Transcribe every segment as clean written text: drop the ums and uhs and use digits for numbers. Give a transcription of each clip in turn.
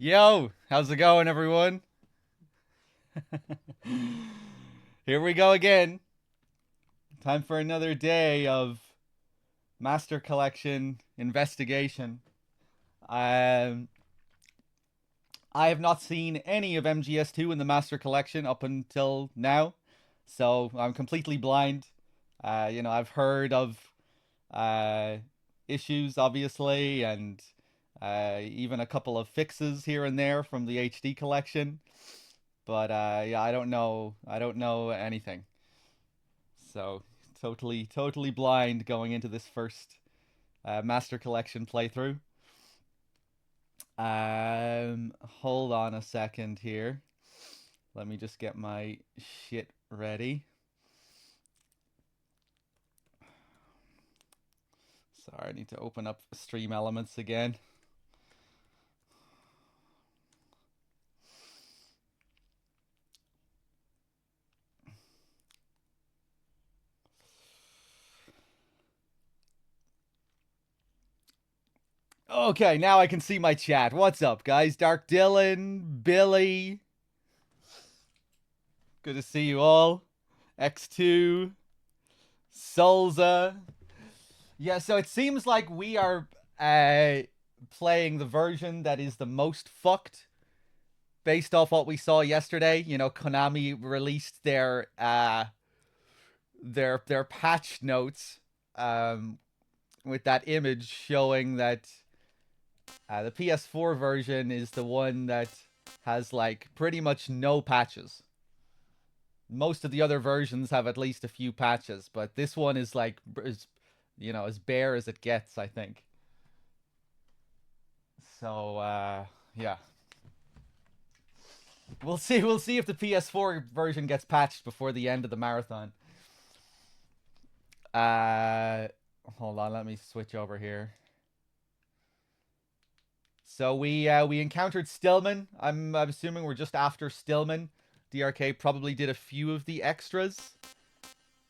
Yo, how's it going, everyone? Here we go again. Time for another day of Master Collection investigation. Um, I have not seen any of MGS2 in the Master Collection up until now, so I'm completely blind. I've heard of uh, issues, obviously, and even a couple of fixes here and there from the HD collection. But yeah, I don't know. I don't know anything. So totally blind going into this first Master Collection playthrough. Hold on a second here. Let me just get my shit ready. Sorry, I need to open up Stream Elements again. Okay, now I can see my chat. What's up, guys? Dark Dylan, Billy. Good to see you all. X2, Solza. Yeah, so it seems like we are playing the version that is the most fucked based off what we saw yesterday. You know, Konami released their patch notes with that image showing that the PS4 version is the one that has like pretty much no patches. Most of the other versions have at least a few patches, but this one is like as bare as it gets, I think. So yeah. We'll see if the PS4 version gets patched before the end of the marathon. Uh Hold on, let me switch over here. So we encountered Stillman. I'm assuming we're just after Stillman. DRK probably did a few of the extras.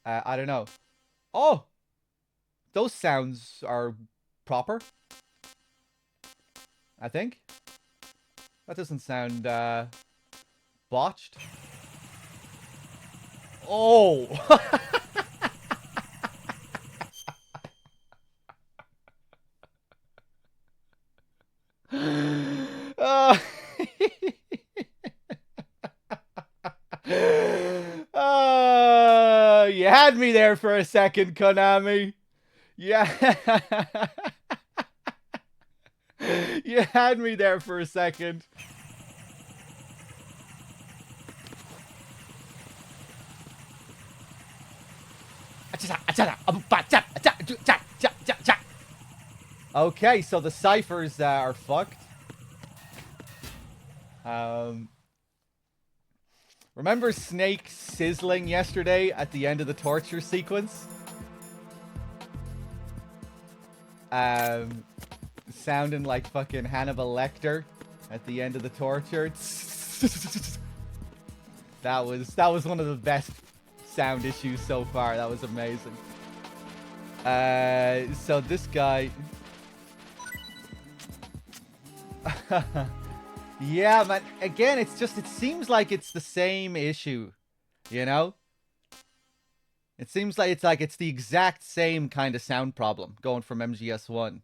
I don't know. Oh, those sounds are proper. I think that doesn't sound botched. Oh. uh, you had me there for a second, Konami. Yeah. You had me there for a second. Okay, so the ciphers are fucked. Remember Snake sizzling yesterday at the end of the torture sequence? Sounding like fucking Hannibal Lecter at the end of the torture. That was one of the best sound issues so far. That was amazing. So this guy. Yeah, man. Again, it seems like it's the same issue, you know? It seems like it's the exact same kind of sound problem going from MGS1.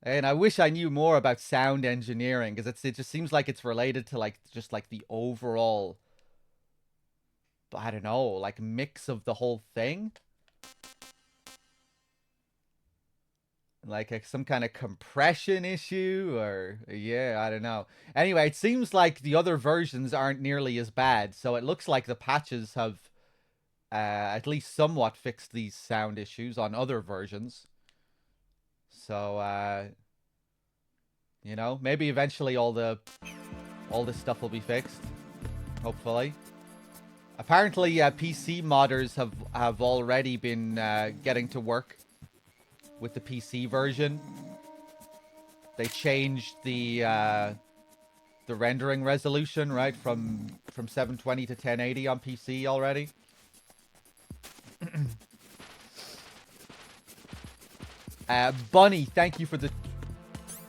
And I wish I knew more about sound engineering because it just seems like it's related to like just like the overall, I don't know, like mix of the whole thing. Like some kind of compression issue or yeah, I don't know. Anyway, it seems like the other versions aren't nearly as bad, so it looks like the patches have at least somewhat fixed these sound issues on other versions. So maybe eventually all this stuff will be fixed. Hopefully. Apparently, PC modders have already been getting to work with the PC version. They changed the rendering resolution, right, from 720 to 1080 on PC already. Bunny, thank you for the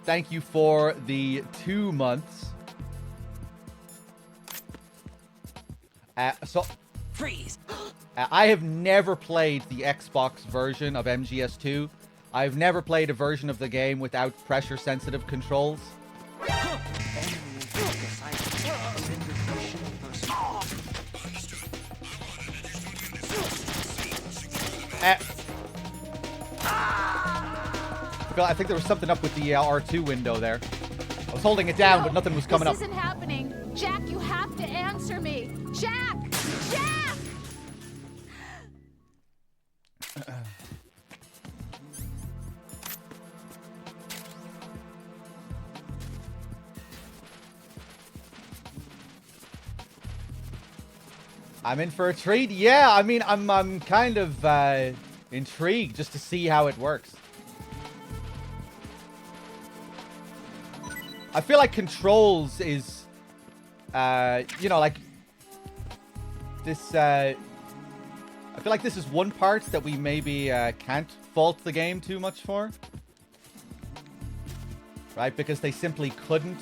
thank you for the 2 months. Freeze. I have never played the Xbox version of MGS2. I've never played a version of the game without pressure-sensitive controls. I think there was something up with the R2 window there. I was holding it down, but nothing was coming up. This isn't happening. Jack, you have to answer me. Jack! Jack! I'm in for a treat. Yeah, I mean, I'm kind of intrigued just to see how it works. I feel like controls is, you know, like this. I feel like this is one part that we maybe can't fault the game too much for, right? Because they simply couldn't.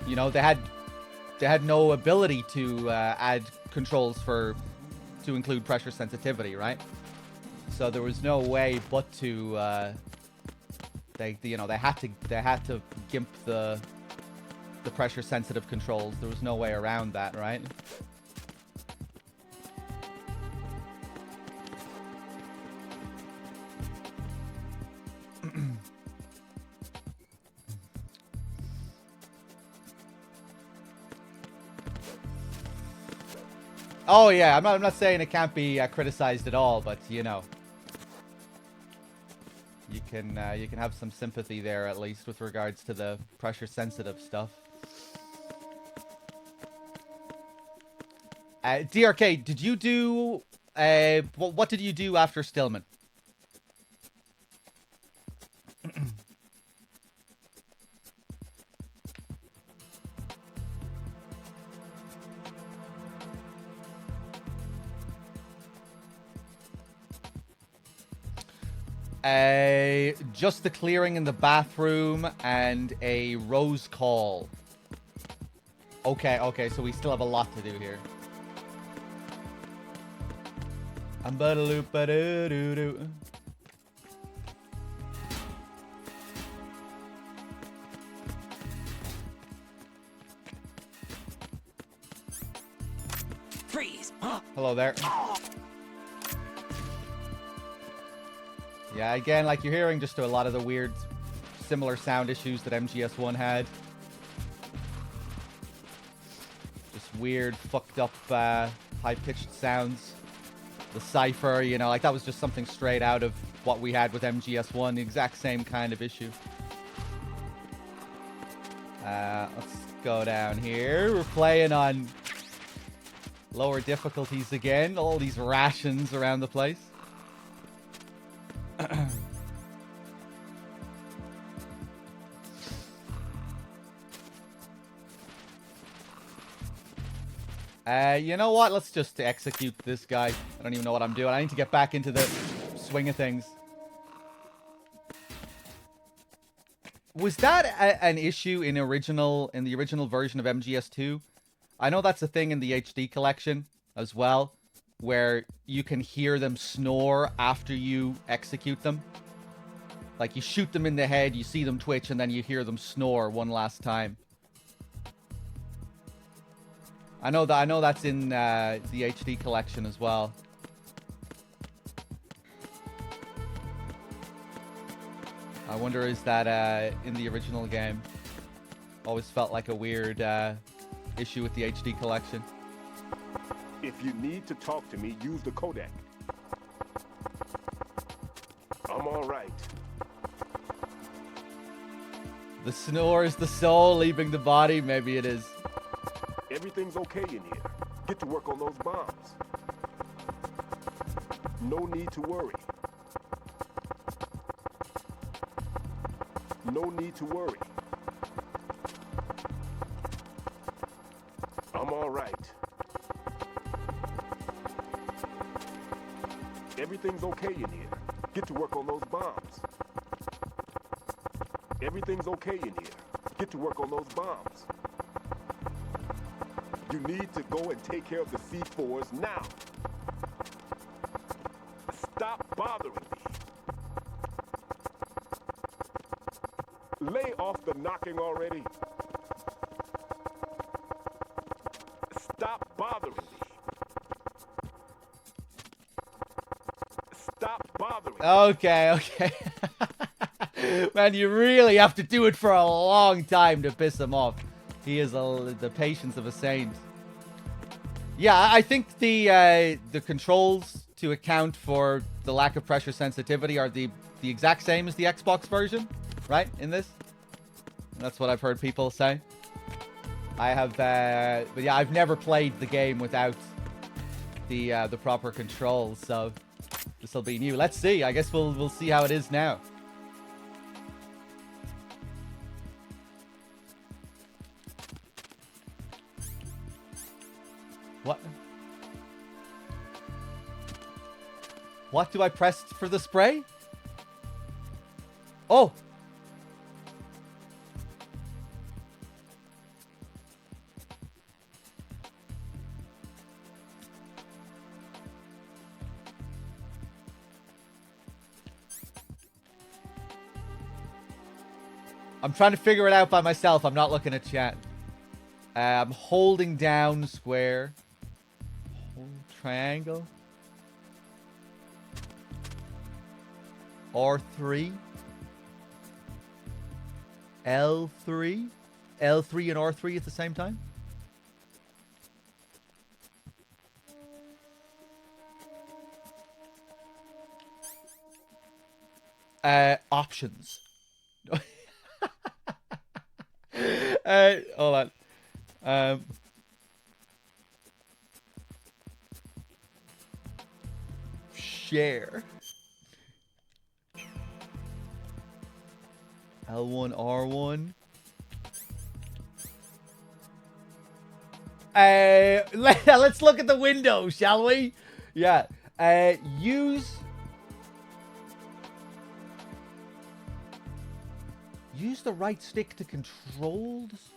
You know, they had no ability to add controls to include pressure sensitivity, right? So there was no way but to they had to gimp the pressure sensitive controls. There was no way around that, right? Oh yeah, I'm not saying it can't be criticized at all, but you know, you can have some sympathy there at least with regards to the pressure sensitive stuff. DRK, did you do what did you do after Stillman? Just the clearing in the bathroom and a rose call. Okay, so we still have a lot to do here. Freeze. Hello there. Yeah, again, like you're hearing just a lot of the weird, similar sound issues that MGS1 had. Just weird, fucked up, high-pitched sounds. The cipher, you know, like that was just something straight out of what we had with MGS1, the exact same kind of issue. Let's go down here. We're playing on lower difficulties again. All these rations around the place. You know what? Let's just execute this guy. I don't even know what I'm doing. I need to get back into the swing of things. Was that an issue in the original version of MGS2? I know that's a thing in the HD collection as well, where you can hear them snore after you execute them. Like you shoot them in the head, you see them twitch, and then you hear them snore one last time. I know that's in the HD collection as well. I wonder, is that in the original game? Always felt like a weird issue with the HD collection. If you need to talk to me, use the codec. I'm all right. The snore is the soul leaving the body. Maybe it is. Everything's okay in here. Get to work on those bombs. No need to worry. No need to worry. I'm all right. Everything's okay in here. Get to work on those bombs. Everything's okay in here. Get to work on those bombs. You need to go and take care of the C4s now. Stop bothering me. Lay off the knocking already. Stop bothering me. Stop bothering me. Okay. Man, you really have to do it for a long time to piss him off. He is the patience of a saint. Yeah, I think the controls to account for the lack of pressure sensitivity are the exact same as the Xbox version, right? In this, that's what I've heard people say. I have, but yeah, I've never played the game without the proper controls, so this will be new. Let's see. I guess we'll see how it is now. What? What do I press for the spray? Oh! I'm trying to figure it out by myself. I'm not looking at chat. I'm holding down square. Hold triangle. R3. L3. L3 and R3 at the same time. Options. Hold on. Share. L1, R1. Let's look at the window, shall we? Yeah. Use the right stick to control this.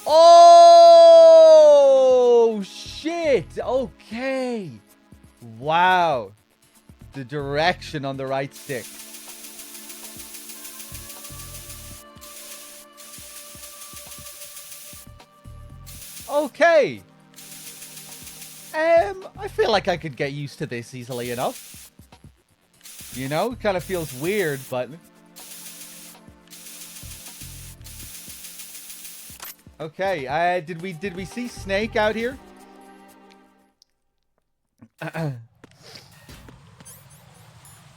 Oh shit. Okay. Wow. The direction on the right stick. Okay. I feel like I could get used to this easily enough. You know, it kind of feels weird, but okay. Did we see Snake out here?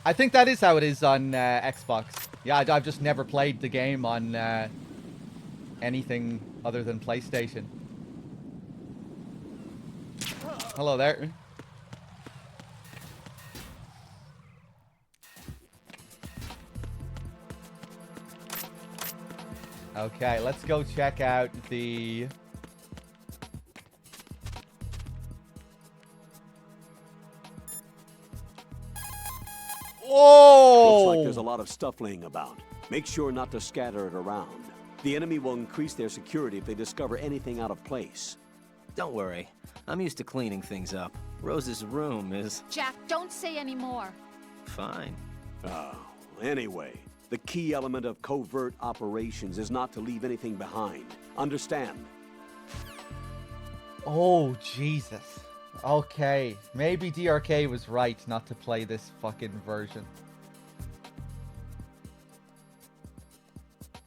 I think that is how it is on Xbox. Yeah, I've just never played the game on anything other than PlayStation. Hello there. Okay, let's go check out the... Whoa! Looks like there's a lot of stuff laying about. Make sure not to scatter it around. The enemy will increase their security if they discover anything out of place. Don't worry. I'm used to cleaning things up. Rose's room is... Jack, don't say any more. fine. Anyway, the key element of covert operations is not to leave anything behind. Understand? Oh, Jesus. Okay. Maybe DRK was right not to play this fucking version.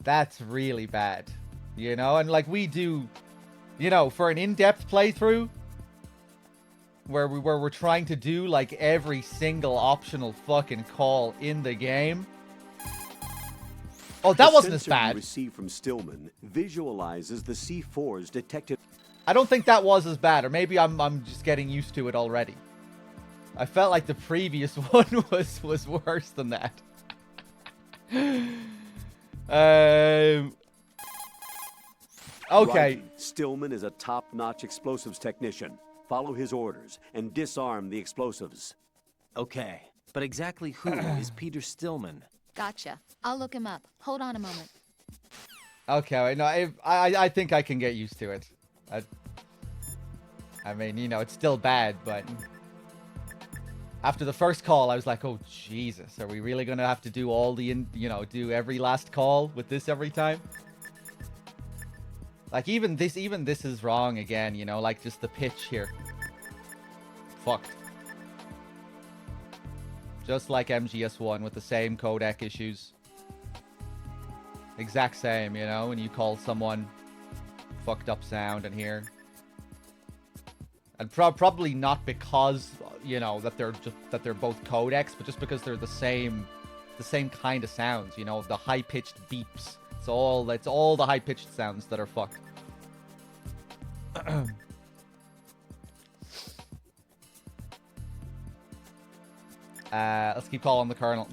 That's really bad. You know, and like we do, you know, for an in-depth playthrough where we're trying to do like every single optional fucking call in the game. Oh, that wasn't as The sensor bad. you received from Stillman visualizes the C4s detected. I don't think that was as bad, or maybe I'm just getting used to it already. I felt like the previous one was worse than that. Okay. Right. Stillman is a top-notch explosives technician. Follow his orders and disarm the explosives. Okay, but exactly who is Peter Stillman? Gotcha. I'll look him up. Hold on a moment. Okay, no, I think I can get used to it. I mean, you know, it's still bad, but after the first call, I was like, oh, Jesus, are we really going to have to do all the, do every last call with this every time? Like, even this is wrong again, you know, like just the pitch here. Fucked. Just like MGS1 with the same codec issues. Exact same, you know, when you call someone fucked up sound in here. And probably not because, you know, that they're both codecs, but just because they're the same kind of sounds, you know, the high-pitched beeps. It's all the high-pitched sounds that are fucked. Let's keep calling the Colonel.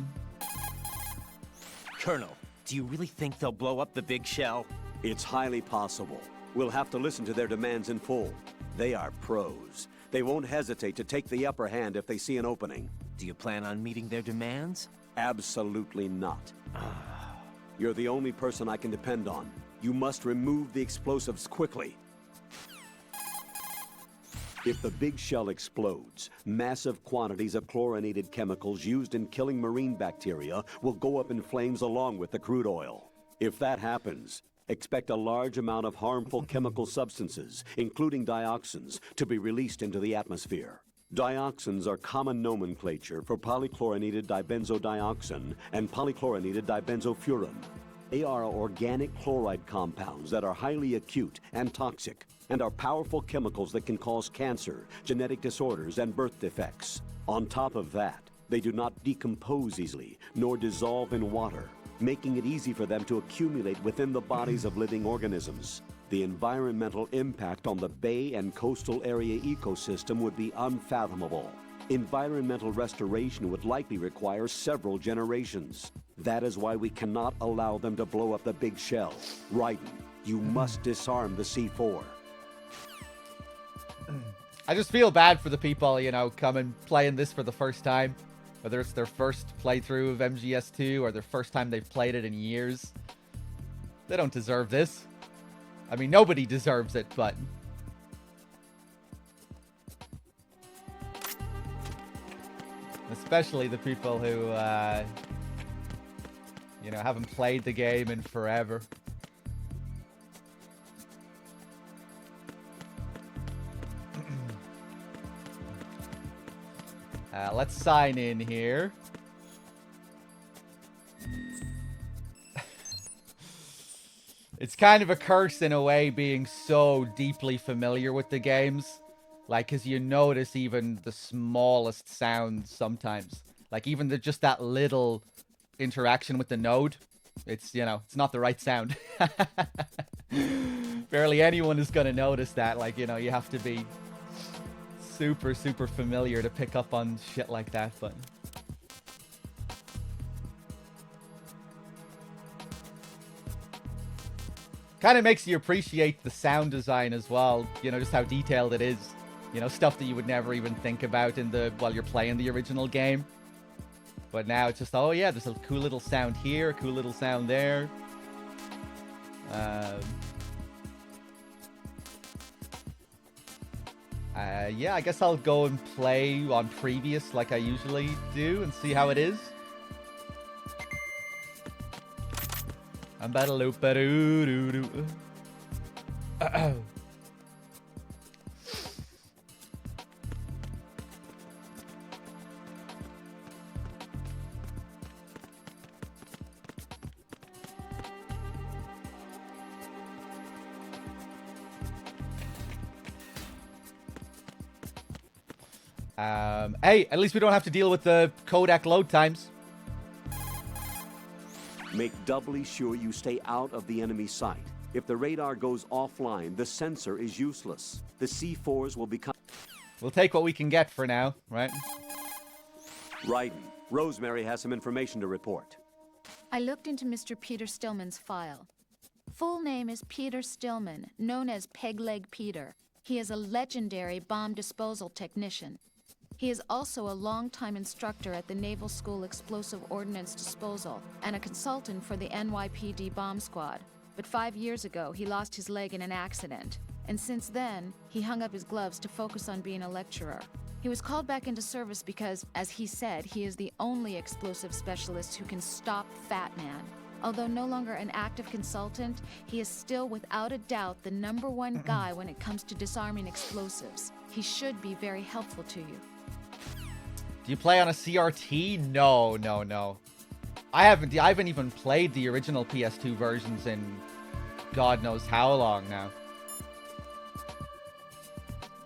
Colonel, do you really think they'll blow up the big shell? It's highly possible. We'll have to listen to their demands in full. They are pros. They won't hesitate to take the upper hand if they see an opening. Do you plan on meeting their demands? Absolutely not. You're the only person I can depend on. You must remove the explosives quickly. If the big shell explodes, massive quantities of chlorinated chemicals used in killing marine bacteria will go up in flames along with the crude oil. If that happens, expect a large amount of harmful chemical substances, including dioxins, to be released into the atmosphere. Dioxins are common nomenclature for polychlorinated dibenzodioxin and polychlorinated dibenzofuran. They are organic chloride compounds that are highly acute and toxic, and are powerful chemicals that can cause cancer, genetic disorders, and birth defects. On top of that, they do not decompose easily, nor dissolve in water, making it easy for them to accumulate within the bodies of living organisms. The environmental impact on the bay and coastal area ecosystem would be unfathomable. Environmental restoration would likely require several generations. That is why we cannot allow them to blow up the big shell. Raiden, you must disarm the C4. I just feel bad for the people, you know, coming playing this for the first time. Whether it's their first playthrough of MGS2 or their first time they've played it in years. They don't deserve this. I mean, nobody deserves it, but... especially the people who, you know, haven't played the game in forever. Let's sign in here. It's kind of a curse in a way being so deeply familiar with the games. Like, cause you notice even the smallest sounds sometimes. Like even just that little interaction with the node. It's, you know, it's not the right sound. Barely anyone is gonna notice that. Like, you know, you have to be super familiar to pick up on shit like that, but... kind of makes you appreciate the sound design as well, you know, just how detailed it is. You know, stuff that you would never even think about while you're playing the original game. But now it's just, oh yeah, there's a cool little sound here, a cool little sound there. Yeah, I guess I'll go and play on previous like I usually do and see how it is. I'm battle loop doo. Hey, at least we don't have to deal with the codec load times. Make doubly sure you stay out of the enemy sight. If the radar goes offline, the sensor is useless. The C4s will become... We'll take what we can get for now, right? Raiden, Rosemary has some information to report. I looked into Mr. Peter Stillman's file. Full name is Peter Stillman, known as Peg Leg Peter. He is a legendary bomb disposal technician. He is also a longtime instructor at the Naval School Explosive Ordnance Disposal and a consultant for the NYPD bomb squad. But 5 years ago, he lost his leg in an accident. And since then, he hung up his gloves to focus on being a lecturer. He was called back into service because, as he said, he is the only explosive specialist who can stop Fat Man. Although no longer an active consultant, he is still without a doubt the #1 guy when it comes to disarming explosives. He should be very helpful to you. Do you play on a CRT? No, no, no. I haven't even played the original PS2 versions in God knows how long now.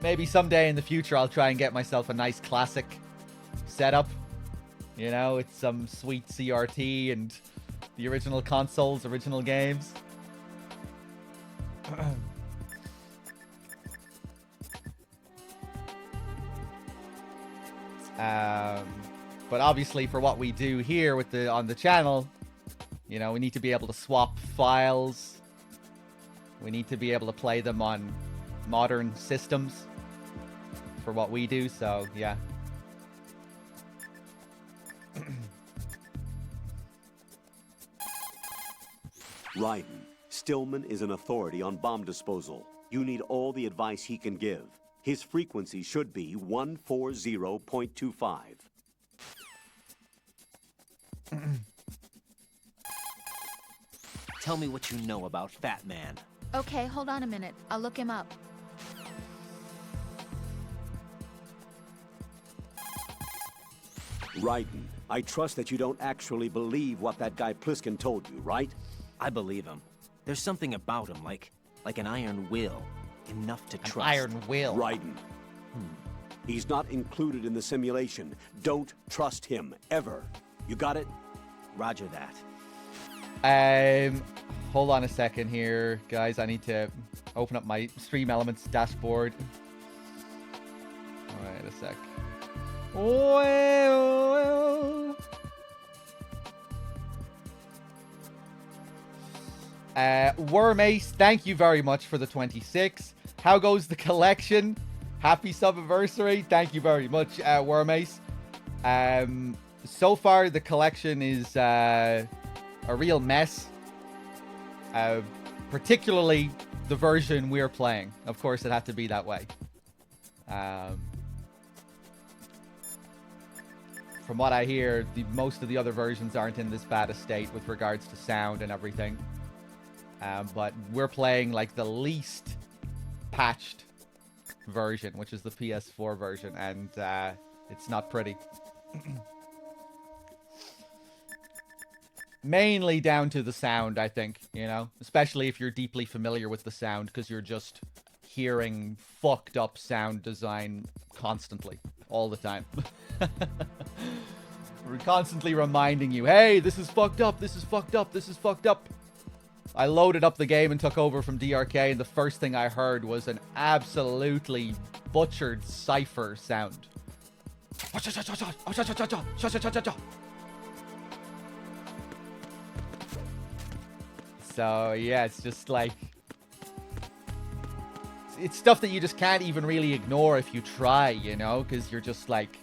Maybe someday in the future I'll try and get myself a nice classic setup. You know, it's some sweet CRT and the original consoles, original games. But obviously for what we do here with on the channel, you know, we need to be able to swap files. We need to be able to play them on modern systems for what we do, so yeah. Raiden, Stillman is an authority on bomb disposal. You need all the advice he can give. His frequency should be 140.25. Tell me what you know about Fat Man. Okay, hold on a minute. I'll look him up. Raiden, I trust that you don't actually believe what that guy Pliskin told you, right? I believe him. There's something about him, like an iron will. Enough to An trust. iron will. Raiden. He's not included in the simulation. Don't trust him, ever. You got it? Roger that. Hold on a second here, guys. I need to open up my Stream Elements dashboard. Wait a sec. Well. Wormace, thank you very much for the 26. How goes the collection? Happy sub-anniversary. Thank you very much, Wormace. So far, the collection is a real mess. Particularly the version we're playing. Of course, it had to be that way. From what I hear, most of the other versions aren't in this bad a state with regards to sound and everything. But we're playing like the least patched version, which is the PS4 version, and it's not pretty. Mainly down to the sound, I think, you know? Especially if you're deeply familiar with the sound, because you're just hearing fucked up sound design constantly, all the time. We're constantly reminding you, hey, this is fucked up, this is fucked up, this is fucked up. I loaded up the game and took over from DRK, and the first thing I heard was an absolutely butchered Cypher sound. So, yeah, it's just like... It's stuff that you just can't even really ignore if you try, you know? Because you're just like...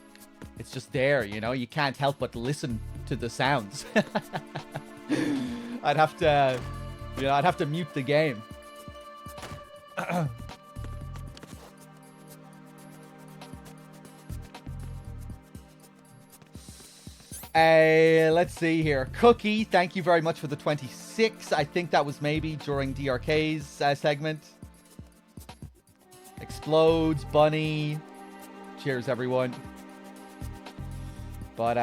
It's just there, you know? You can't help but listen to the sounds. I'd have to... You know, I'd have to mute the game. Let's see here. Cookie, thank you very much for the 26. I think that was maybe during DRK's segment. Explodes, Bunny. Cheers, everyone. But,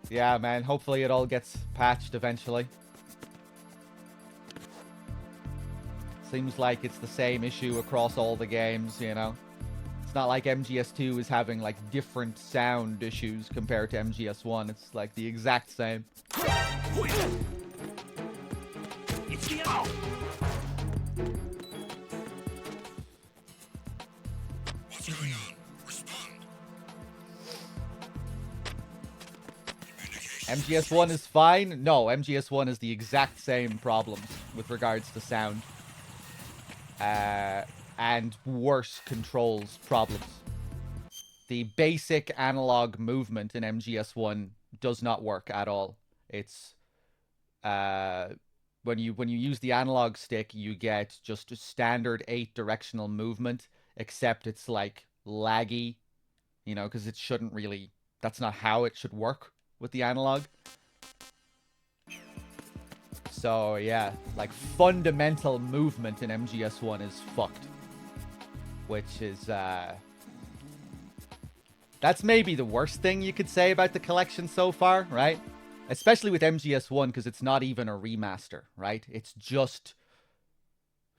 yeah, man. Hopefully it all gets patched eventually. Seems like it's the same issue across all the games, you know? It's not like MGS2 is having, like, different sound issues compared to MGS1. It's, like, the exact same. It's the What's going on? Respond. MGS1 is fine? No, MGS1 is the exact same problems with regards to sound. And worse controls problems. the basic analog movement in MGS1 does not work at all. It's when you use the analog stick, you get just a standard 8-directional movement, except it's like laggy, you know, because it shouldn't really. That's not how it should work with the analog. So yeah, like fundamental movement in MGS1 is fucked, which is that's maybe the worst thing you could say about the collection so far, right? Especially with MGS1, because it's not even a remaster, right? It's just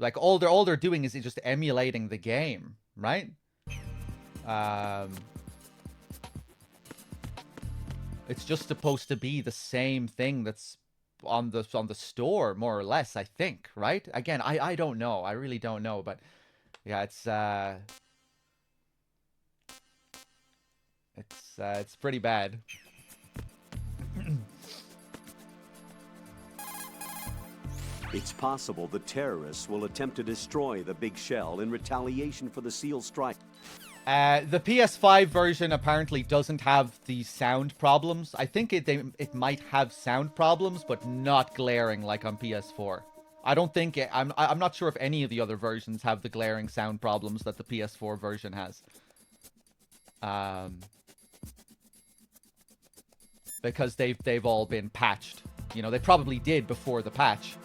like all they're doing is just emulating the game, right? It's just supposed to be the same thing that's on the store, more or less, I think, right? Again, I don't know. I really don't know, but yeah, it's pretty bad. It's possible the terrorists will attempt to destroy the Big Shell in retaliation for the SEAL strike. The PS5 version apparently doesn't have the sound problems. I think it might have sound problems, but not glaring like on PS4. I don't think I'm not sure if any of the other versions have the glaring sound problems that the PS4 version has. Because they've all been patched. You know, they probably did before the patch,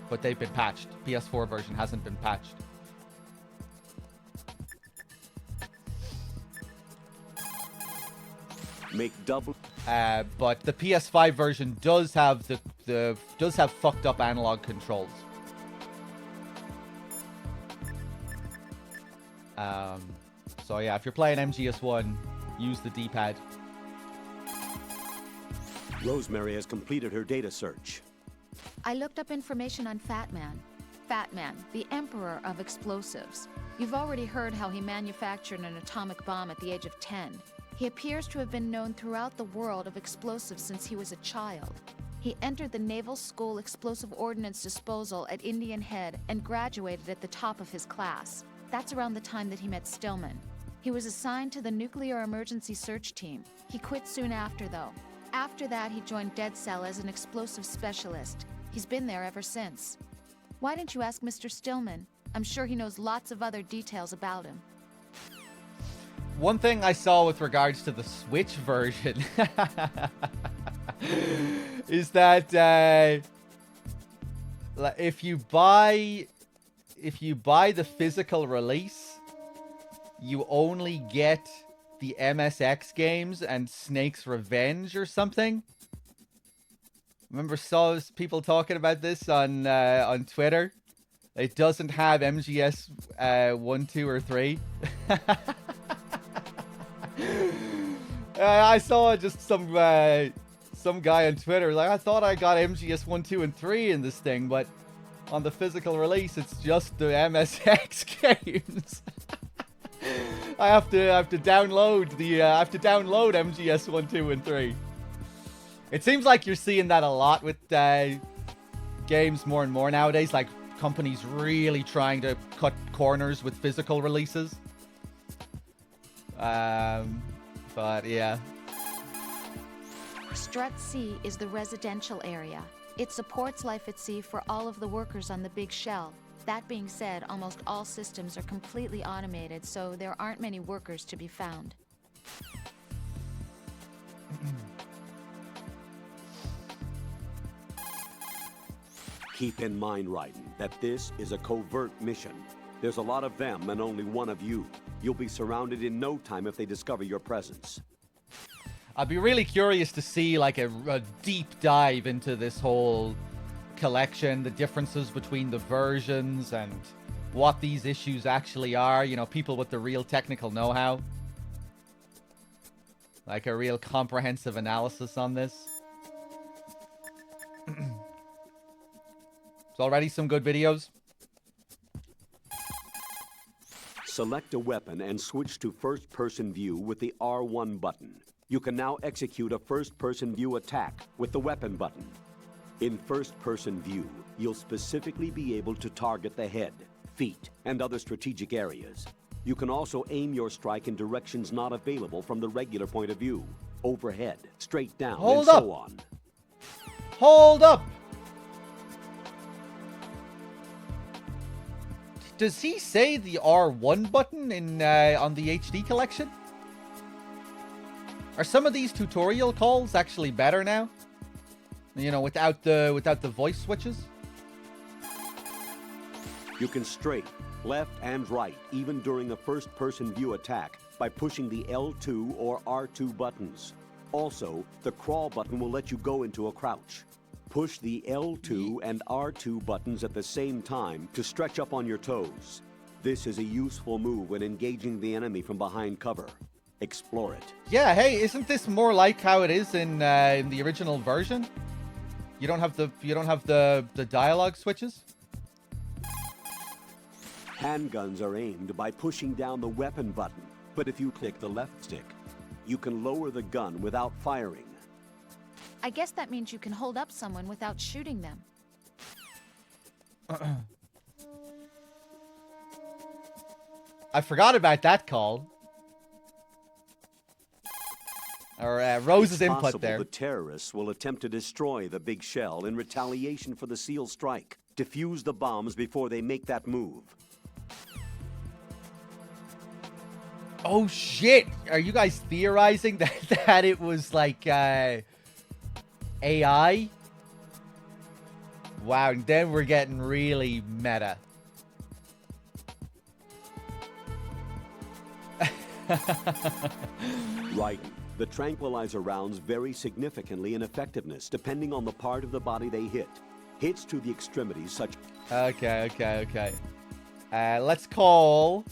but they've been patched. PS4 version hasn't been patched. Make double. But the PS5 version does have does have fucked up analog controls. So yeah, if you're playing MGS1, use the D-pad. Rosemary has completed her data search. I looked up information on Fat Man. Fat Man, the emperor of explosives. You've already heard how he manufactured an atomic bomb at the age of 10. He appears to have been known throughout the world of explosives since he was a child. He entered the Naval School Explosive Ordnance Disposal at Indian Head and graduated at the top of his class. That's around the time that he met Stillman. He was assigned to the Nuclear Emergency Search Team. He quit soon after, though. After that, he joined Dead Cell as an explosive specialist. He's been there ever since. Why didn't you ask Mr. Stillman? I'm sure he knows lots of other details about him. One thing I saw with regards to the Switch version is that if you buy the physical release, you only get the MSX games and Snake's Revenge or something. Remember, saw people talking about this on Twitter. It doesn't have MGS 1, 2, or 3. I saw just some guy on Twitter like, I thought I got MGS 1, 2, and 3 in this thing, but on the physical release, it's just the MSX games. I have to download MGS 1, 2, and 3. It seems like you're seeing that a lot with games more and more nowadays, like companies really trying to cut corners with physical releases. But yeah. Strut C is the residential area. It supports life at sea for all of the workers on the Big Shell. That being said, almost all systems are completely automated, so there aren't many workers to be found. Keep in mind, Raiden, that this is a covert mission. There's a lot of them and only one of you. You'll be surrounded in no time if they discover your presence. I'd be really curious to see like a deep dive into this whole collection, the differences between the versions and what these issues actually are. You know, people with the real technical know-how. Like a real comprehensive analysis on this. It's already some good videos. Select a weapon and switch to first-person view with the R1 button. You can now execute a first-person view attack with the weapon button. In first-person view, you'll specifically be able to target the head, feet, and other strategic areas. You can also aim your strike in directions not available from the regular point of view. Overhead, straight down, Hold and up. so on. Hold up! Does he say the R1 button in on the HD collection? Are some of these tutorial calls actually better now? You know, without the voice switches? You can straight, left, and right, even during a first-person view attack, by pushing the L2 or R2 buttons. Also, the crawl button will let you go into a crouch. Push the L2 and R2 buttons at the same time to stretch up on your toes. This is a useful move when engaging the enemy from behind cover. Explore it. Yeah, hey, isn't this more like how it is in the original version? You don't have the dialogue switches? Handguns are aimed by pushing down the weapon button, but if you click the left stick, you can lower the gun without firing. I guess that means you can hold up someone without shooting them. I forgot about that call. Or Rose's It's input possible there. the terrorists will attempt to destroy the big shell in retaliation for the SEAL strike. Defuse the bombs before they make that move. Oh shit! Are you guys theorizing that it was like AI? Wow, and then we're getting really meta. Right. The tranquilizer rounds vary significantly in effectiveness depending on the part of the body they hit. Hits to the extremities such... Okay. Let's call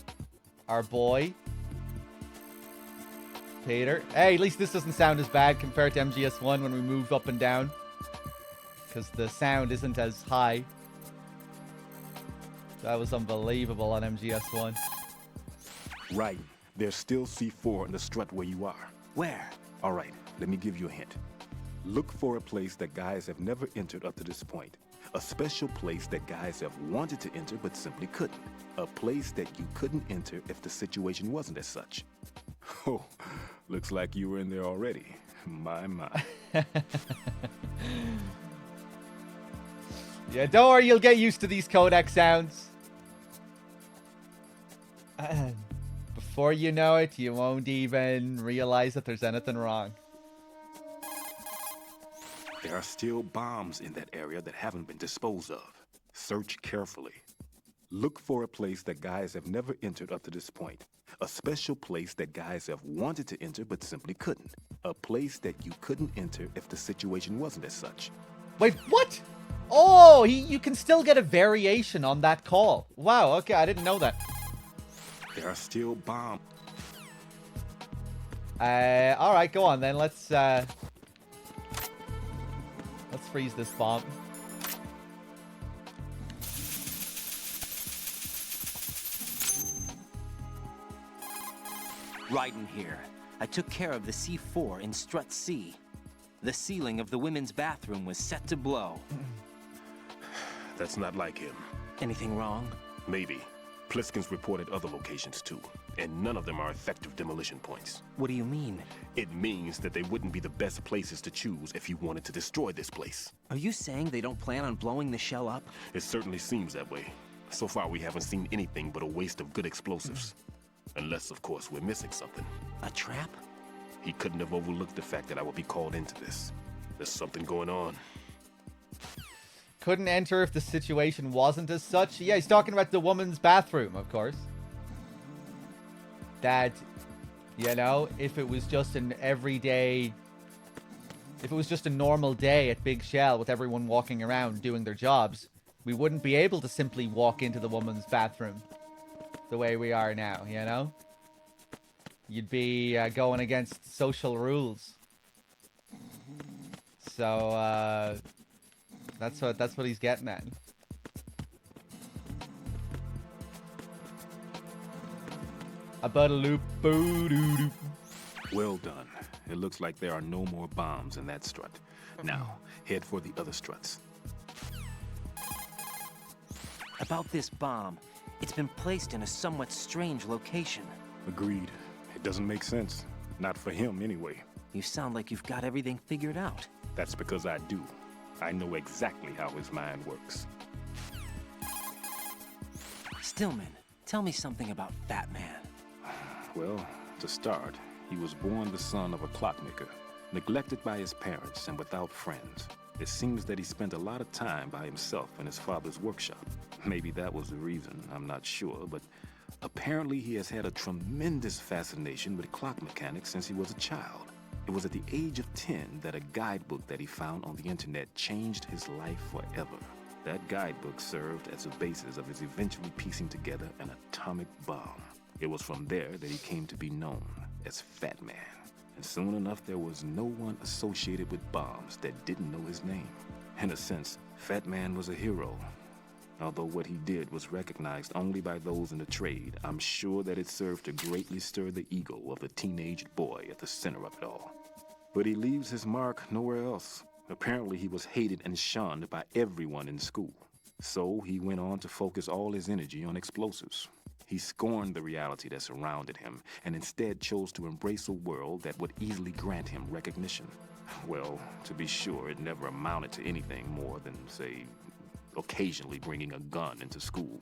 our boy Peter. Hey, at least this doesn't sound as bad compared to MGS1 when we move up and down. Because the sound isn't as high. That was unbelievable on MGS1. Right. There's still C4 in the strut where you are. Where? All right, let me give you a hint. Look for a place that guys have never entered up to this point. A special place that guys have wanted to enter but simply couldn't. A place that you couldn't enter if the situation wasn't as such. Oh, looks like you were in there already. My. Yeah, don't worry, you'll get used to these codec sounds. Before you know it, you won't even realize that there's anything wrong. There are still bombs in that area that haven't been disposed of. Search carefully. Look for a place that guys have never entered up to this point. A special place that guys have wanted to enter but simply couldn't. A place that you couldn't enter if the situation wasn't as such. Wait, what? Oh, you can still get a variation on that call. Wow, okay, I didn't know that. There are still bombs. All right, go on then. Let's freeze this bomb. Raiden here. I took care of the C4 in Strut C. The ceiling of the women's bathroom was set to blow. That's not like him. Anything wrong? Maybe. Pliskin's reported other locations too, and none of them are effective demolition points. What do you mean? It means that they wouldn't be the best places to choose if you wanted to destroy this place. Are you saying they don't plan on blowing the shell up? It certainly seems that way. So far, we haven't seen anything but a waste of good explosives. Unless, of course, we're missing something. A trap? He couldn't have overlooked the fact that I would be called into this. There's something going on. Couldn't enter if the situation wasn't as such. Yeah, he's talking about the woman's bathroom, of course. That, you know, if it was just an everyday... If it was just a normal day at Big Shell with everyone walking around doing their jobs, we wouldn't be able to simply walk into the woman's bathroom the way we are now, you know? You'd be going against social rules. So, that's what he's getting at. About a loop, boo doo doo. Well done. It looks like there are no more bombs in that strut. Now, head for the other struts. About this bomb. It's been placed in a somewhat strange location. Agreed. It doesn't make sense. Not for him, anyway. You sound like you've got everything figured out. That's because I do. I know exactly how his mind works. Stillman, tell me something about Fat Man. Well, to start, he was born the son of a clockmaker, neglected by his parents and without friends. It seems that he spent a lot of time by himself in his father's workshop. Maybe that was the reason, I'm not sure, but apparently he has had a tremendous fascination with clock mechanics since he was a child. It was at the age of 10 that a guidebook that he found on the internet changed his life forever. That guidebook served as a basis of his eventually piecing together an atomic bomb. It was from there that he came to be known as Fat Man. And soon enough, there was no one associated with bombs that didn't know his name. In a sense, Fat Man was a hero. Although what he did was recognized only by those in the trade, I'm sure that it served to greatly stir the ego of the teenage boy at the center of it all. But he leaves his mark nowhere else. Apparently he was hated and shunned by everyone in school. So he went on to focus all his energy on explosives. He scorned the reality that surrounded him and instead chose to embrace a world that would easily grant him recognition. Well, to be sure, it never amounted to anything more than, say, occasionally bringing a gun into school.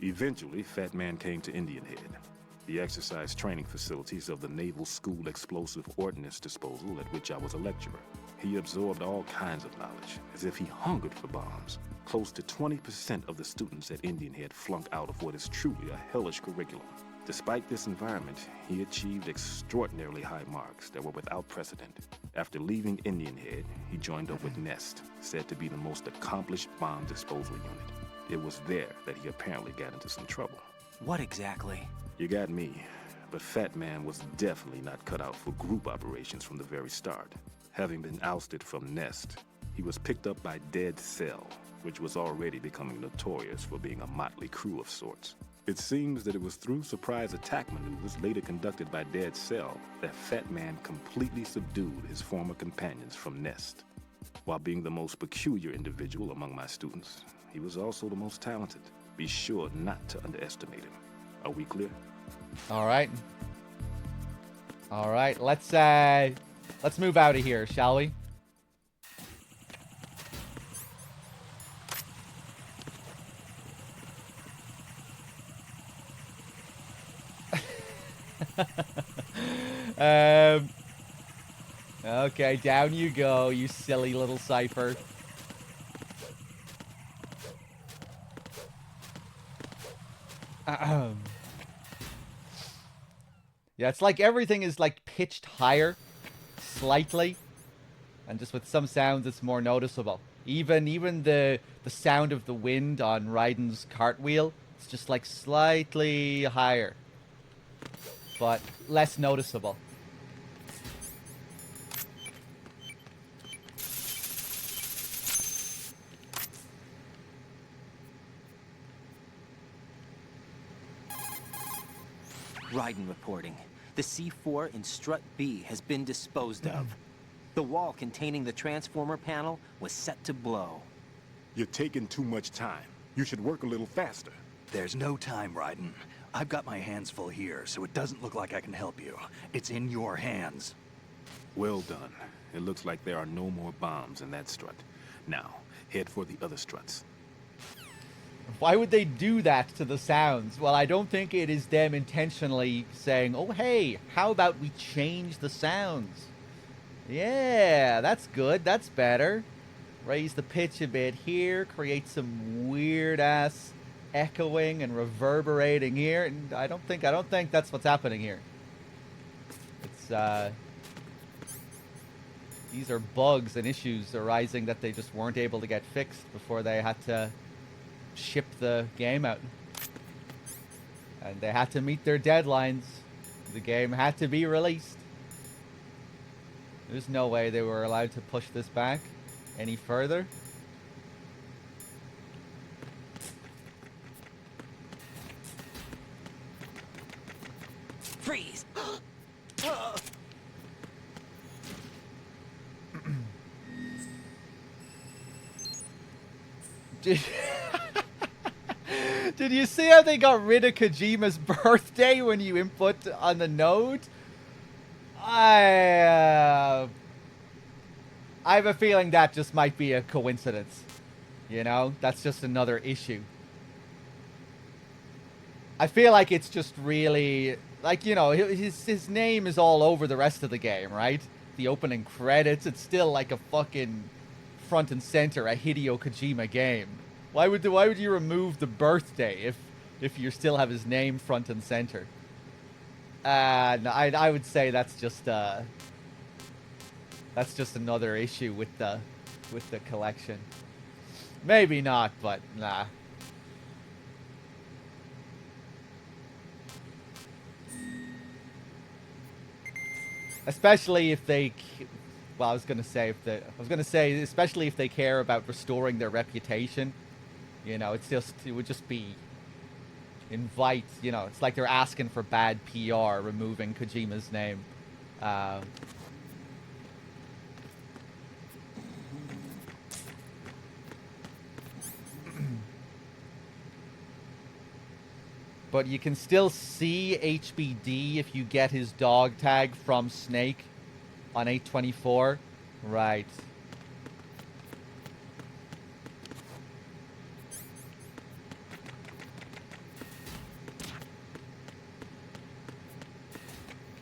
Eventually, Fat Man came to Indian Head, the exercise training facilities of the Naval School Explosive Ordnance Disposal at which I was a lecturer. He absorbed all kinds of knowledge, as if he hungered for bombs. Close to 20% of the students at Indian Head flunked out of what is truly a hellish curriculum. Despite this environment, he achieved extraordinarily high marks that were without precedent. After leaving Indian Head, he joined up with NEST, said to be the most accomplished bomb disposal unit. It was there that he apparently got into some trouble. What exactly? You got me, but Fat Man was definitely not cut out for group operations from the very start. Having been ousted from NEST, he was picked up by Dead Cell, which was already becoming notorious for being a motley crew of sorts. It seems that it was through surprise attack maneuvers later conducted by Dead Cell that Fat Man completely subdued his former companions from NEST. While being the most peculiar individual among my students, he was also the most talented. Be sure not to underestimate him. Are we clear? All right. All right. Let's move out of here, shall we? Okay, down you go, you silly little Cypher. Yeah, it's like everything is like pitched higher, slightly, and just with some sounds it's more noticeable. Even the sound of the wind on Raiden's cartwheel, it's just like slightly higher, but less noticeable. Raiden reporting. The C4 in Strut B has been disposed of. The wall containing the transformer panel was set to blow. You're taking too much time. You should work a little faster. There's no time, Raiden. I've got my hands full here, so it doesn't look like I can help you. It's in your hands. Well done. It looks like there are no more bombs in that strut. Now, head for the other struts. Why would they do that to the sounds? Well, I don't think it is them intentionally saying, oh, hey, how about we change the sounds? Yeah, that's good. That's better. Raise the pitch a bit here. Create some weird-ass echoing and reverberating here. And I don't think that's what's happening here. It's, these are bugs and issues arising that they just weren't able to get fixed before they had to ship the game out. And they had to meet their deadlines. The game had to be released. There's no way they were allowed to push this back any further. Freeze! Did you see how they got rid of Kojima's birthday when you input on the node? I have a feeling that just might be a coincidence. You know, that's just another issue. I feel like it's just really, like, you know, his name is all over the rest of the game, right? The opening credits, it's still like a fucking front and center, a Hideo Kojima game. Why would you remove the birthday if you still have his name front and center? No, I would say that's just another issue with the collection. Maybe not, but nah. Especially if they, well, I was gonna say especially if they care about restoring their reputation. You know, it would just be you know, it's like they're asking for bad PR, removing Kojima's name. But you can still see HBD if you get his dog tag from Snake on 824. Right.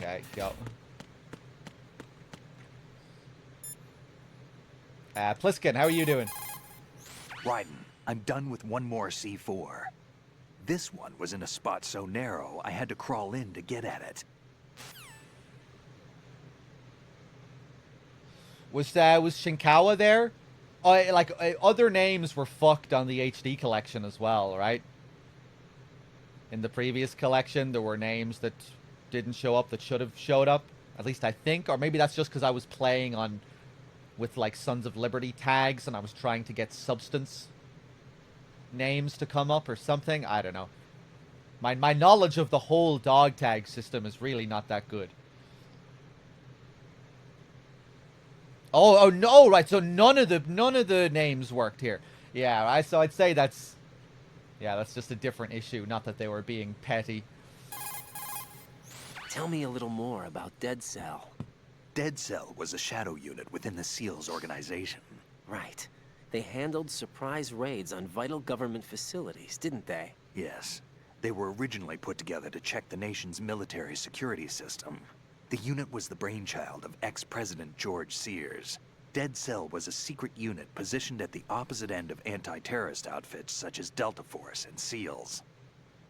Okay, go. Pliskin, how are you doing? Raiden, I'm done with one more C4. This one was in a spot so narrow, I had to crawl in to get at it. Was Shinkawa there? Other names were fucked on the HD collection as well, right? In the previous collection, there were names that didn't show up that should have showed up. At least I think. Or maybe that's just because I was playing with like Sons of Liberty tags and I was trying to get Substance names to come up or something. I don't know. My knowledge of the whole dog tag system is really not that good. Oh no, right. So none of the names worked here. Yeah, so I'd say that's just a different issue, not that they were being petty. Tell me a little more about Dead Cell. Dead Cell was a shadow unit within the SEALs organization. Right. They handled surprise raids on vital government facilities, didn't they? Yes. They were originally put together to check the nation's military security system. The unit was the brainchild of ex-President George Sears. Dead Cell was a secret unit positioned at the opposite end of anti-terrorist outfits such as Delta Force and SEALs.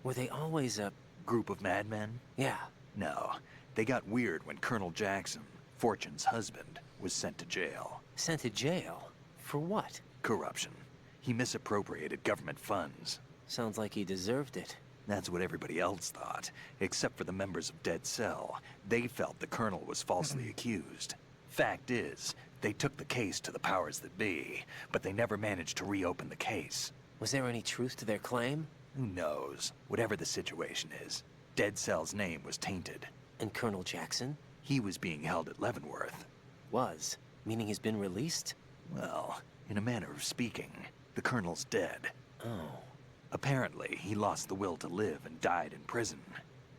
Were they always a group of madmen? Yeah. No. They got weird when Colonel Jackson, Fortune's husband, was sent to jail. Sent to jail? For what? Corruption. He misappropriated government funds. Sounds like he deserved it. That's what everybody else thought, except for the members of Dead Cell. They felt the Colonel was falsely accused. Fact is, they took the case to the powers that be, but they never managed to reopen the case. Was there any truth to their claim? Who knows? Whatever the situation is, Dead Cell's name was tainted. And Colonel Jackson? He was being held at Leavenworth. Was? Meaning he's been released? Well, in a manner of speaking, the Colonel's dead. Oh. Apparently, he lost the will to live and died in prison.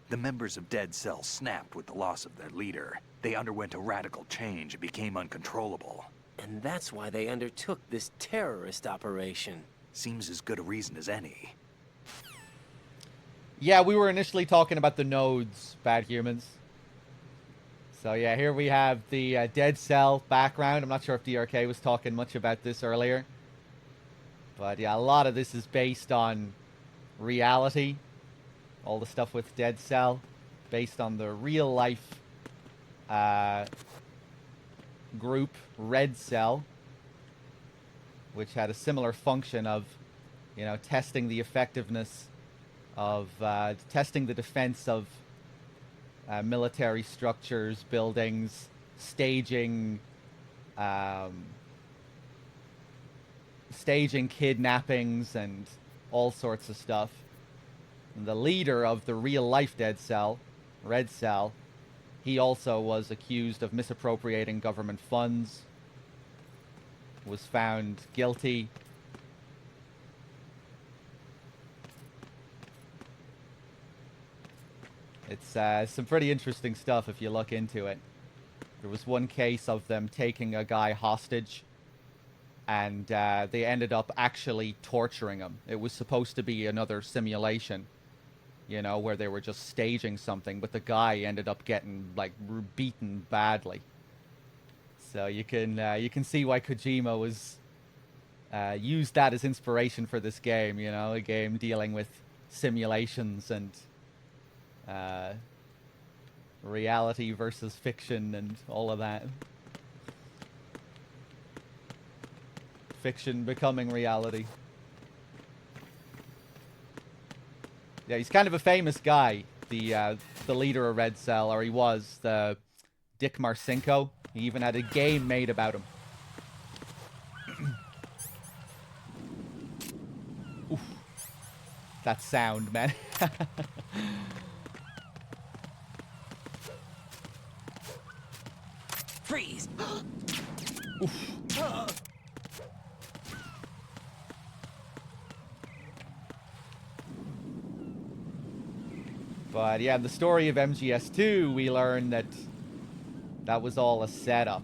The members of Dead Cell snapped with the loss of their leader. They underwent a radical change and became uncontrollable. And that's why they undertook this terrorist operation. Seems as good a reason as any. Yeah, we were initially talking about the nodes, Bad Humans. So yeah, here we have the Dead Cell background. I'm not sure if DRK was talking much about this earlier. But yeah, a lot of this is based on reality. All the stuff with Dead Cell, based on the real life group Red Cell, which had a similar function of, you know, testing the effectiveness of, testing the defense of military structures, buildings, staging kidnappings and all sorts of stuff. And the leader of the real-life Dead Cell, Red Cell, he also was accused of misappropriating government funds, was found guilty. It's some pretty interesting stuff if you look into it. There was one case of them taking a guy hostage, and they ended up actually torturing him. It was supposed to be another simulation, you know, where they were just staging something, but the guy ended up getting, like, beaten badly. So you can see why Kojima was used that as inspiration for this game, you know, a game dealing with simulations and reality versus fiction and all of that. Fiction becoming reality. Yeah, he's kind of a famous guy, the leader of Red Cell, or he was, the Dick Marcinko. He even had a game made about him. Oof. That sound, man. Freeze! Oof. But yeah, in the story of MGS2, we learn that that was all a setup.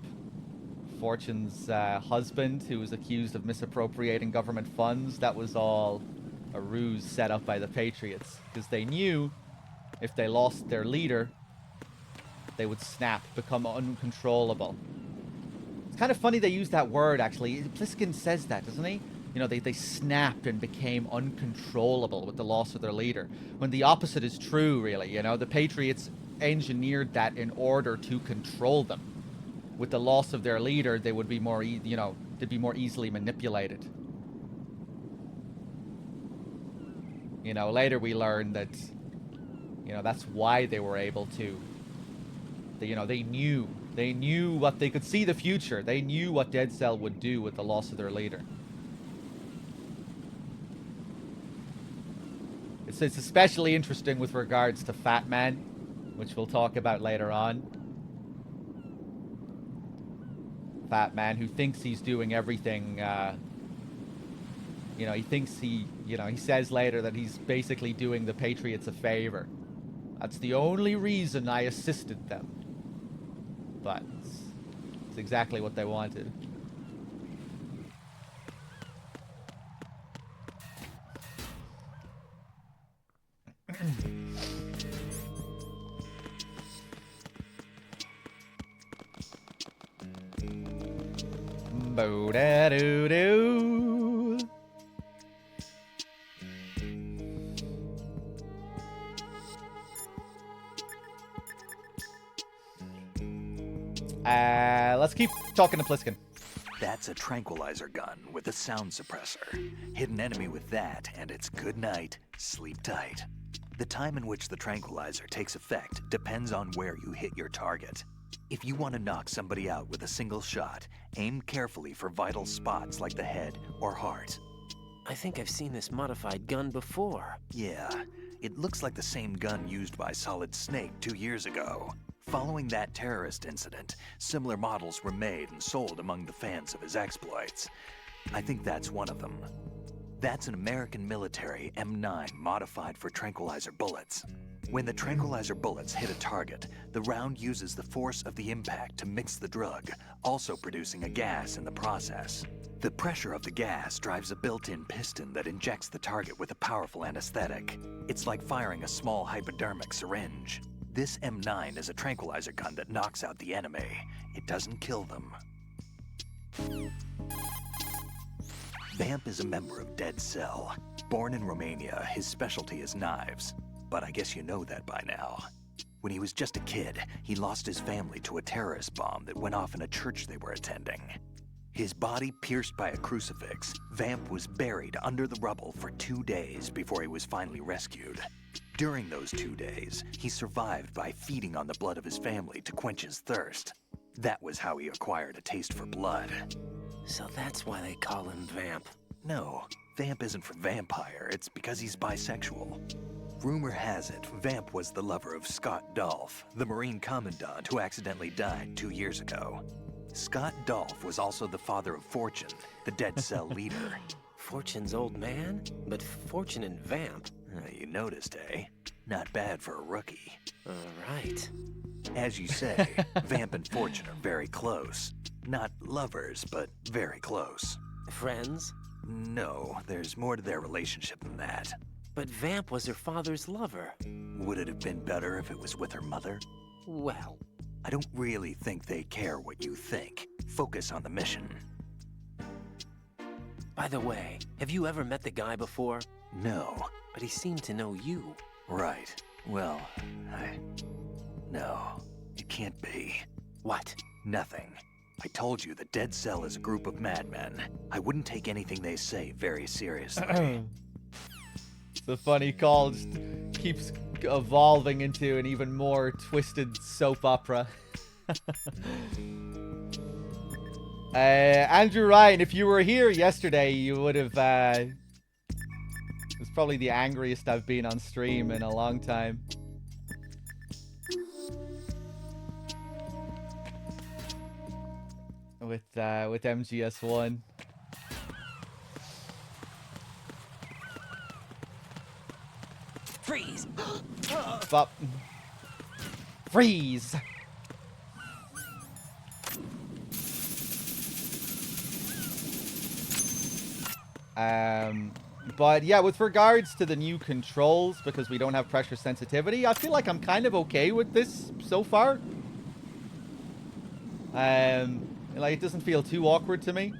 Fortune's husband, who was accused of misappropriating government funds, that was all a ruse set up by the Patriots. Because they knew if they lost their leader, they would snap, become uncontrollable. It's kind of funny they use that word, actually. Pliskin says that, doesn't he? You know, they snapped and became uncontrollable with the loss of their leader. When the opposite is true, really. You know, the Patriots engineered that in order to control them. With the loss of their leader, they would be more, you know, they'd be more easily manipulated. You know, later we learn that, you know, that's why they were able to. You know, they knew what they could see the future. They knew what Dead Cell would do with the loss of their leader. It's especially interesting with regards to Fat Man, which we'll talk about later on. Fat Man who thinks he's doing everything, you know, he thinks he says later that he's basically doing the Patriots a favor. That's the only reason I assisted them. But it's exactly what they wanted. Bo-da-doo-doo. Let's keep talking to Pliskin. That's a tranquilizer gun with a sound suppressor. Hit an enemy with that, and it's good night, sleep tight. The time in which the tranquilizer takes effect depends on where you hit your target. If you want to knock somebody out with a single shot, aim carefully for vital spots like the head or heart. I think I've seen this modified gun before. Yeah, it looks like the same gun used by Solid Snake 2 years ago. Following that terrorist incident, similar models were made and sold among the fans of his exploits. I think that's one of them. That's an American military M9 modified for tranquilizer bullets. When the tranquilizer bullets hit a target, the round uses the force of the impact to mix the drug, also producing a gas in the process. The pressure of the gas drives a built-in piston that injects the target with a powerful anesthetic. It's like firing a small hypodermic syringe. This M9 is a tranquilizer gun that knocks out the enemy. It doesn't kill them. Vamp is a member of Dead Cell. Born in Romania, his specialty is knives. But I guess you know that by now. When he was just a kid, he lost his family to a terrorist bomb that went off in a church they were attending. His body pierced by a crucifix, Vamp was buried under the rubble for 2 days before he was finally rescued. During those 2 days, he survived by feeding on the blood of his family to quench his thirst. That was how he acquired a taste for blood. So that's why they call him Vamp. No, Vamp isn't for vampire, it's because he's bisexual. Rumor has it, Vamp was the lover of Scott Dolph, the Marine Commandant who accidentally died 2 years ago. Scott Dolph was also the father of Fortune, the Dead Cell leader. Fortune's old man? But Fortune and Vamp? You noticed, eh? Not bad for a rookie. Right. As you say, Vamp and Fortune are very close. Not lovers, but very close. Friends? No, there's more to their relationship than that. But Vamp was her father's lover. Would it have been better if it was with her mother? Well, I don't really think they care what you think. Focus on the mission. by the way, have you ever met the guy before? No. But he seemed to know you. Right. Well, No, it can't be. What? Nothing. I told you the Dead Cell is a group of madmen. I wouldn't take anything they say very seriously. It's a funny call. Just keeps evolving into an even more twisted soap opera. Andrew Ryan, if you were here yesterday, you would have... it's probably the angriest I've been on stream in a long time. With MGS1. Freeze! But freeze! But yeah, with regards to the new controls, because we don't have pressure sensitivity, I feel like I'm kind of okay with this so far. Like it doesn't feel too awkward to me.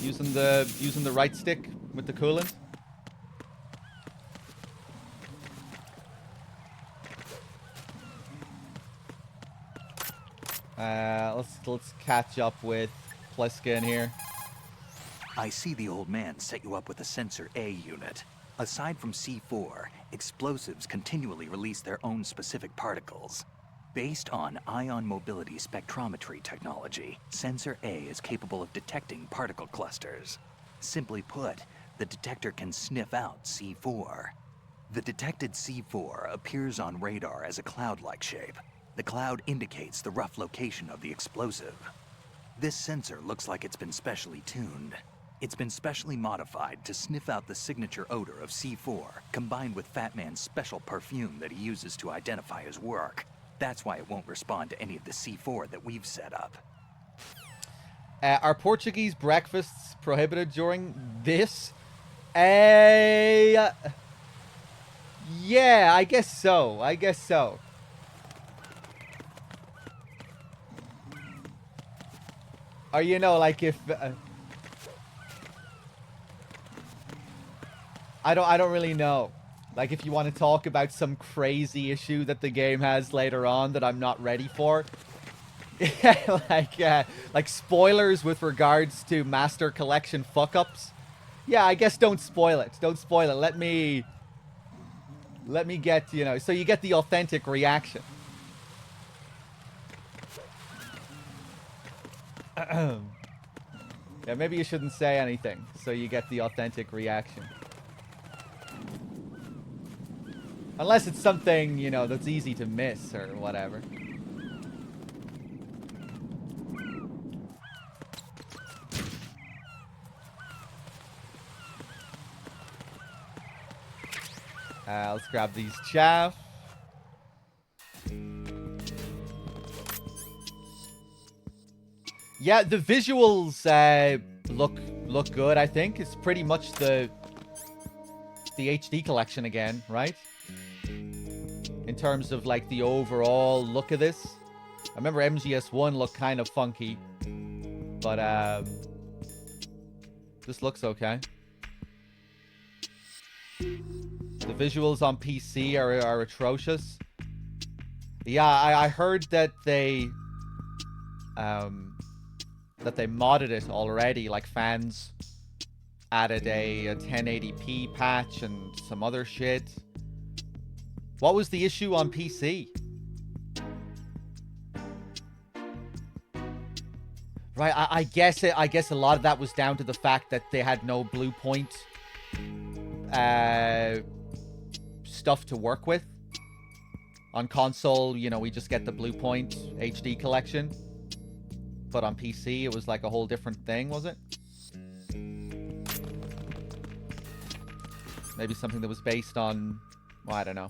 Using the right stick with the coolant. Let's catch up with Pliskin here. I see the old man set you up with a Sensor A unit. Aside from C4, explosives continually release their own specific particles. Based on ion mobility spectrometry technology, Sensor A is capable of detecting particle clusters. Simply put, the detector can sniff out C4. The detected C4 appears on radar as a cloud-like shape. The cloud indicates the rough location of the explosive. This sensor looks like it's been specially tuned. It's been specially modified to sniff out the signature odor of C4, combined with Fat Man's special perfume that he uses to identify his work. That's why it won't respond to any of the C4 that we've set up. Are Portuguese breakfasts prohibited during this? Yeah, I guess so. I guess so. Or, you know, like if... I don't really know. Like, if you want to talk about some crazy issue that the game has later on that I'm not ready for. like spoilers with regards to Master Collection fuck-ups. Yeah, I guess don't spoil it. Don't spoil it. Let me get, you know, so you get the authentic reaction. Yeah, maybe you shouldn't say anything, so you get the authentic reaction. Unless it's something, you know, that's easy to miss or whatever. Let's grab these chaff. Yeah, the visuals look good, I think. It's pretty much the HD collection again, right? In terms of like the overall look of this. I remember MGS1 looked kind of funky, but this looks okay. The visuals on PC are atrocious. Yeah, I heard that they modded it already. Like fans added a 1080p patch and some other shit. What was the issue on PC? Right, I guess a lot of that was down to the fact that they had no Blue Point stuff to work with. On console, you know, we just get the Blue Point HD collection. But on PC, it was like a whole different thing, was it? Maybe something that was based on... Well, I don't know.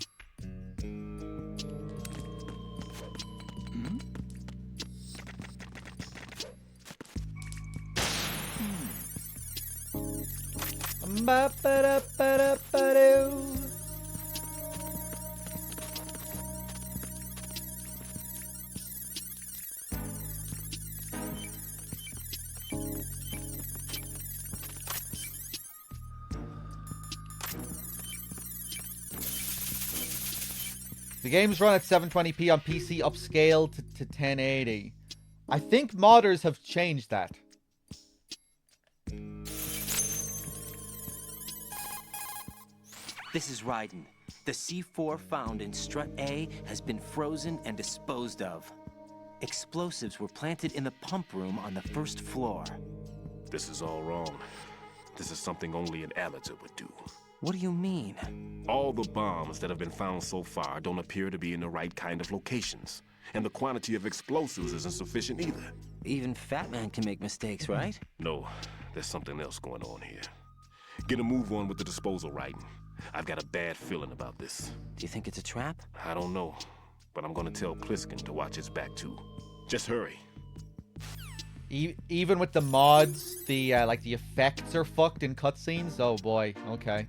Ba-ba-da-ba-da-ba-doo. The game's run at 720p on PC, upscaled to 1080. I think modders have changed that. This is Raiden. The C4 found in Strut A has been frozen and disposed of. Explosives were planted in the pump room on the first floor. This is all wrong. This is something only an amateur would do. What do you mean? All the bombs that have been found so far don't appear to be in the right kind of locations. And the quantity of explosives isn't sufficient either. Even Fat Man can make mistakes, right? No, there's something else going on here. Get a move on with the disposal, Raiden. I've got a bad feeling about this. Do you think it's a trap? I don't know, but I'm gonna tell Pliskin to watch his back too. Just hurry. Even with the mods, the like the effects are fucked in cutscenes. Oh boy, okay.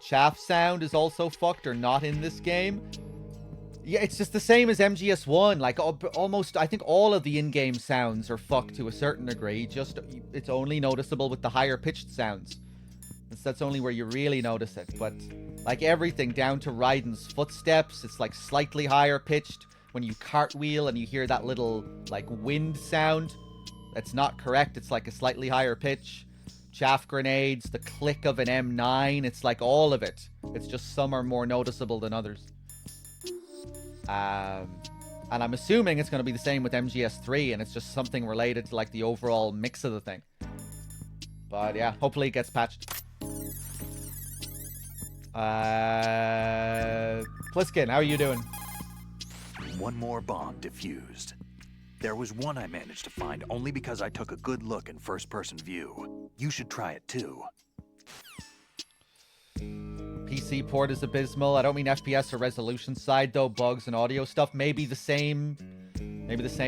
Chaff sound is also fucked or not in this game. Yeah, it's just the same as MGS1. Like almost, I think all of the in-game sounds are fucked to a certain degree. Just it's only noticeable with the higher pitched sounds. That's only where you really notice it. But like everything down to Raiden's footsteps, it's like slightly higher pitched. When you cartwheel and you hear that little like wind sound, that's not correct. It's like a slightly higher pitch. Chaff grenades, the click of an M9, it's like all of it. It's just some are more noticeable than others. And I'm assuming it's going to be the same with MGS3, and it's just something related to like the overall mix of the thing. But yeah, hopefully it gets patched. Pliskin, how are you doing? One more bomb defused. There was one I managed to find only because I took a good look in first-person view. You should try it too. PC port is abysmal. I don't mean FPS or resolution side though. Bugs and audio stuff. Maybe the same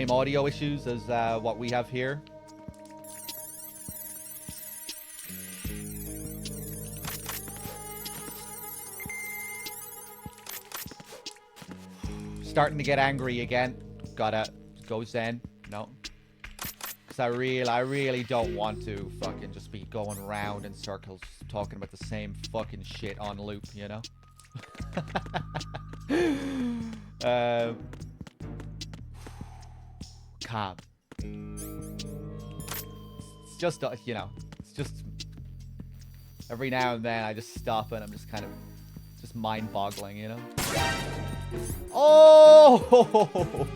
audio issues as what we have here. Starting to get angry again. Gotta go Zen. No. Because I really don't want to fucking just be going around in circles talking about the same fucking shit on loop, you know? Calm. It's just, you know, it's just... Every now and then I just stop and I'm just kind of... Just mind-boggling, you know? Oh!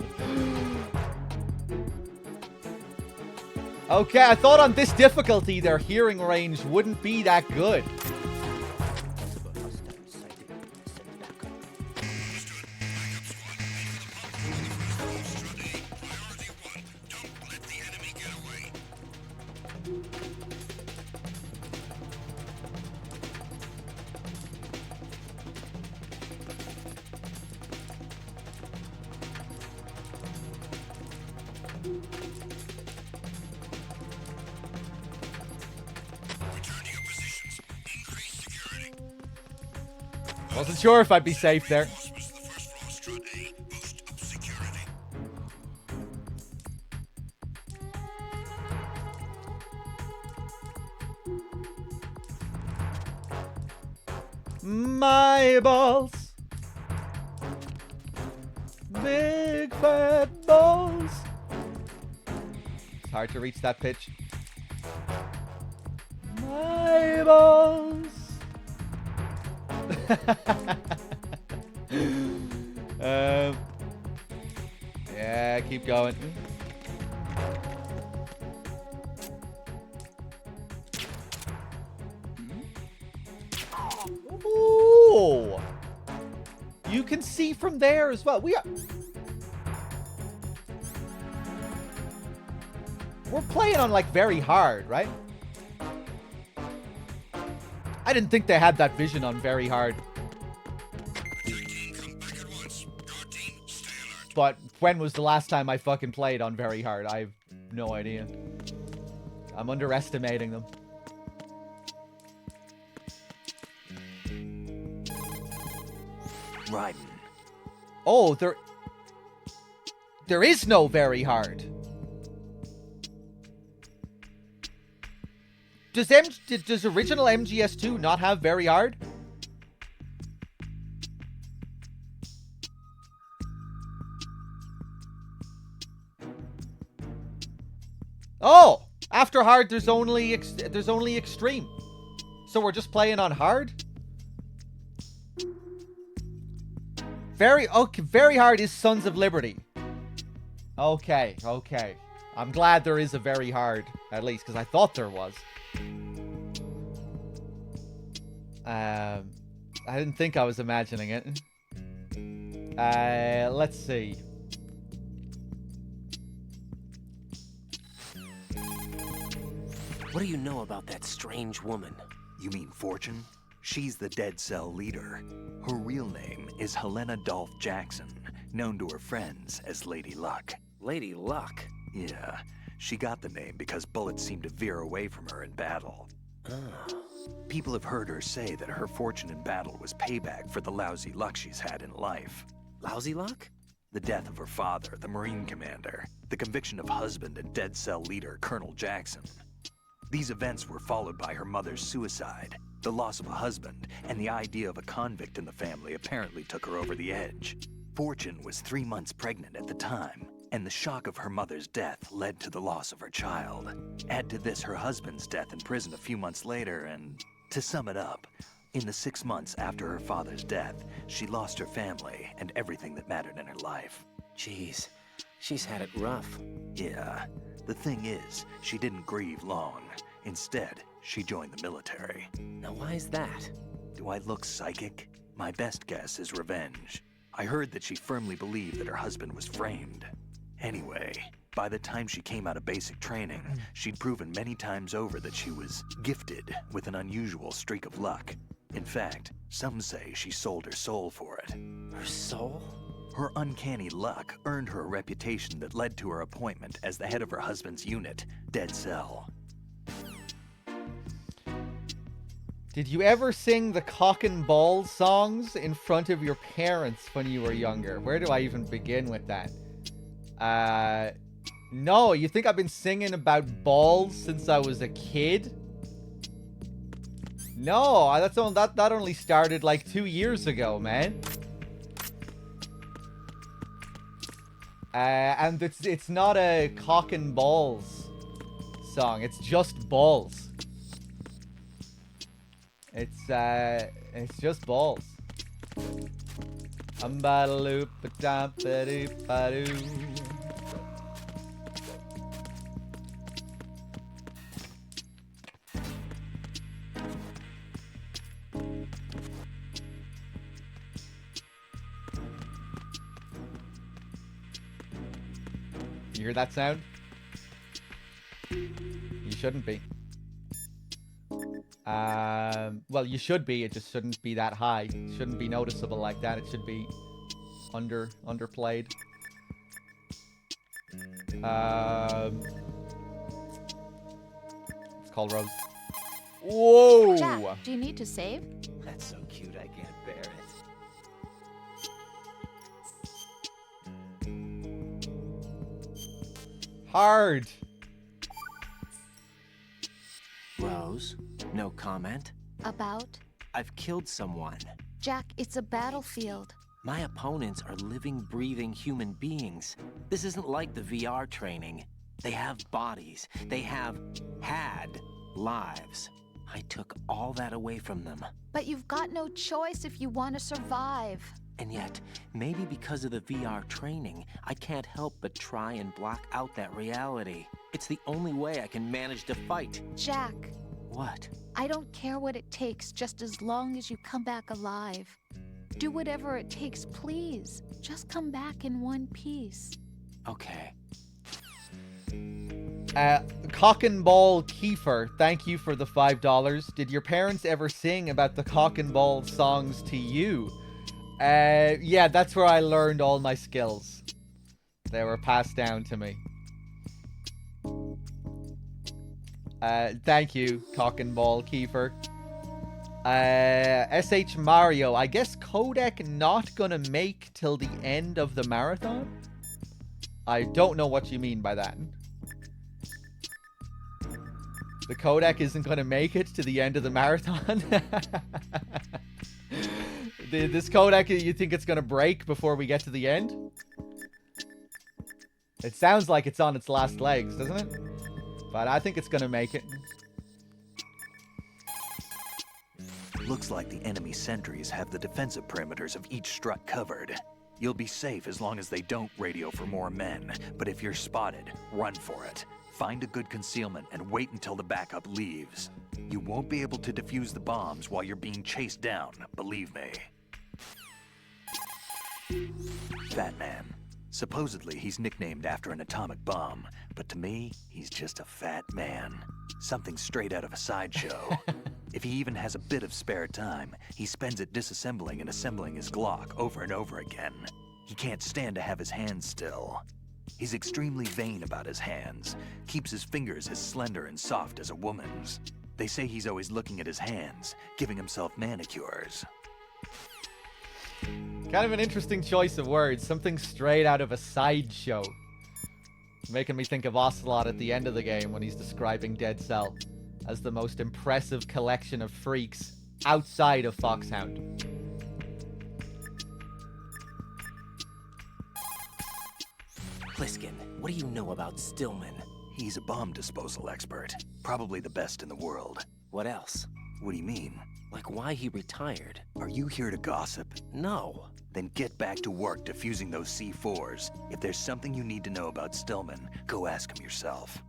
Okay, I thought on this difficulty their hearing range wouldn't be that good. Wasn't sure if I'd be safe there. My balls. Big fat balls. It's hard to reach that pitch. My balls. Yeah, keep going. Ooh. You can see from there as well. We're playing on like very hard, right? I didn't think they had that vision on very hard. But when was the last time I fucking played on very hard? I've no idea. I'm underestimating them. Raiden. Oh, there is no very hard. Does original MGS2 not have very hard? Oh, after hard there's only extreme. So we're just playing on hard? Very hard is Sons of Liberty. Okay. I'm glad there is a very hard, at least, because I thought there was. I didn't think I was imagining it. Let's see. What do you know about that strange woman? You mean Fortune? She's the Dead Cell leader. Her real name is Helena Dolph Jackson, known to her friends as Lady Luck. Lady Luck? Yeah, she got the name because bullets seemed to veer away from her in battle. People have heard her say that her fortune in battle was payback for the lousy luck she's had in life. Lousy luck? The death of her father, the Marine commander, the conviction of husband and Dead Cell leader Colonel Jackson. These events were followed by her mother's suicide, the loss of a husband, and the idea of a convict in the family apparently took her over the edge. Fortune was 3 months pregnant at the time, and the shock of her mother's death led to the loss of her child. Add to this her husband's death in prison a few months later, and to sum it up, in the 6 months after her father's death, she lost her family and everything that mattered in her life. Jeez, she's had it rough. Yeah, the thing is, she didn't grieve long. Instead, she joined the military. Now why is that? Do I look psychic? My best guess is revenge. I heard that she firmly believed that her husband was framed. Anyway, by the time she came out of basic training, she'd proven many times over that she was gifted with an unusual streak of luck. In fact, some say she sold her soul for it. Her soul? Her uncanny luck earned her a reputation that led to her appointment as the head of her husband's unit, Dead Cell. Did you ever sing the cock and balls songs in front of your parents when you were younger? Where do I even begin with that? No, you think I've been singing about balls since I was a kid? No, that only started like 2 years ago, man. And it's not a cock and balls song. It's just balls. It's just balls. You hear that sound? You shouldn't be. Well, you should be. It just shouldn't be that high. It shouldn't be noticeable like that. It should be underplayed. It's called Rose. Whoa! Jack, do you need to save? That's so cute, I can't bear it. Hard. Rose, no comment? About? I've killed someone. Jack, it's a battlefield. My opponents are living, breathing human beings. This isn't like the VR training. They have bodies. They have had lives. I took all that away from them. But you've got no choice if you want to survive. And yet, maybe because of the VR training, I can't help but try and block out that reality. It's the only way I can manage to fight. Jack. What? I don't care what it takes, just as long as you come back alive. Do whatever it takes, please. Just come back in one piece. Okay. Cock and Ball Kiefer, thank you for the $5. Did your parents ever sing about the cock and ball songs to you? Yeah, that's where I learned all my skills. They were passed down to me. Thank you, Cock and Ball Kiefer. SH Mario, I guess Codec not gonna make till the end of the marathon? I don't know what you mean by that. The Codec isn't gonna make it to the end of the marathon? This Codec, you think it's gonna break before we get to the end? It sounds like it's on its last legs, doesn't it? But I think it's gonna make it. Looks like the enemy sentries have the defensive perimeters of each strut covered. You'll be safe as long as they don't radio for more men, but if you're spotted, run for it. Find a good concealment and wait until the backup leaves. You won't be able to defuse the bombs while you're being chased down, believe me. Fatman. Supposedly, he's nicknamed after an atomic bomb, but to me, he's just a fat man. Something straight out of a sideshow. If he even has a bit of spare time, he spends it disassembling and assembling his Glock over and over again. He can't stand to have his hands still. He's extremely vain about his hands, keeps his fingers as slender and soft as a woman's. They say he's always looking at his hands, giving himself manicures. Kind of an interesting choice of words. Something straight out of a sideshow. Making me think of Ocelot at the end of the game when he's describing Dead Cell as the most impressive collection of freaks outside of Foxhound. Pliskin, what do you know about Stillman? He's a bomb disposal expert, probably the best in the world. What else? What do you mean? Like why he retired? Are you here to gossip? No. Then get back to work defusing those C4s. If there's something you need to know about Stillman, go ask him yourself.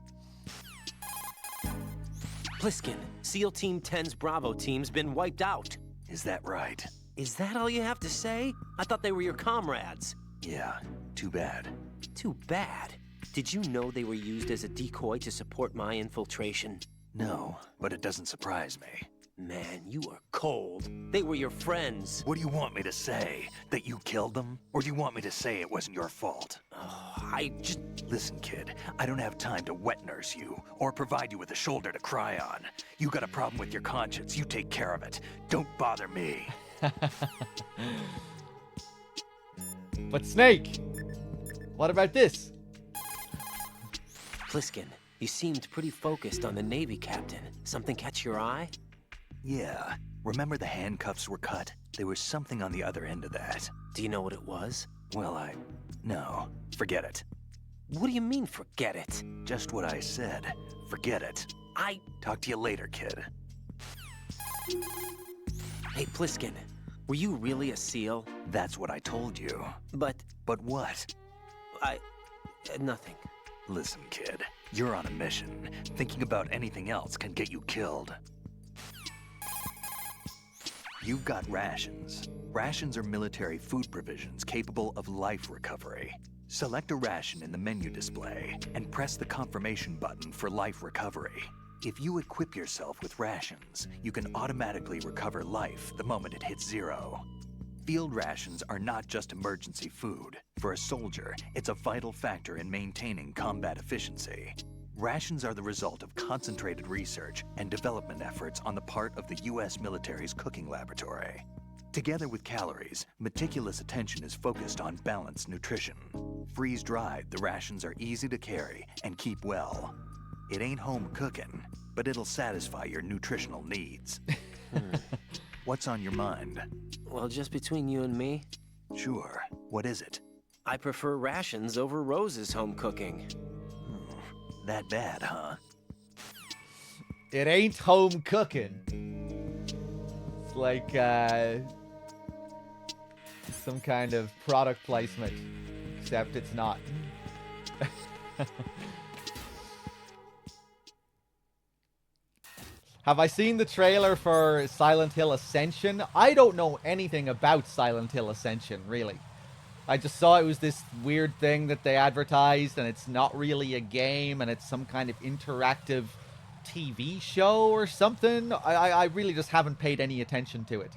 Pliskin, SEAL Team 10's Bravo team's been wiped out. Is that right? Is that all you have to say? I thought they were your comrades. Yeah, too bad. Too bad. Did you know they were used as a decoy to support my infiltration? No, but it doesn't surprise me. Man, you are cold. They were your friends. What do you want me to say? That you killed them? Or do you want me to say it wasn't your fault? Oh, I just... Listen, kid, I don't have time to wet nurse you, or provide you with a shoulder to cry on. You got a problem with your conscience, you take care of it. Don't bother me. But Snake, what about this? Pliskin, you seemed pretty focused on the Navy captain. Something catch your eye? Yeah, remember the handcuffs were cut? There was something on the other end of that. Do you know what it was? Well, no, forget it. What do you mean, forget it? Just what I said. Forget it. Talk to you later, kid. Hey, Pliskin, were you really a SEAL? That's what I told you. But what? Nothing. Listen, kid, you're on a mission. Thinking about anything else can get you killed. You've got rations. Rations are military food provisions capable of life recovery. Select a ration in the menu display and press the confirmation button for life recovery. If you equip yourself with rations, you can automatically recover life the moment it hits 0. Field rations are not just emergency food. For a soldier, it's a vital factor in maintaining combat efficiency. Rations are the result of concentrated research and development efforts on the part of the U.S. military's cooking laboratory. Together with calories, meticulous attention is focused on balanced nutrition. Freeze-dried, the rations are easy to carry and keep well. It ain't home cooking, but it'll satisfy your nutritional needs. What's on your mind? Well, just between you and me, Sure. What is it? I prefer rations over Rose's home cooking. That bad, huh? It ain't home cooking. It's like some kind of product placement, except it's not. Have I seen the trailer for Silent Hill Ascension? I don't know anything about Silent Hill Ascension, really. I just saw it was this weird thing that they advertised, and it's not really a game, and it's some kind of interactive TV show or something. I really just haven't paid any attention to it.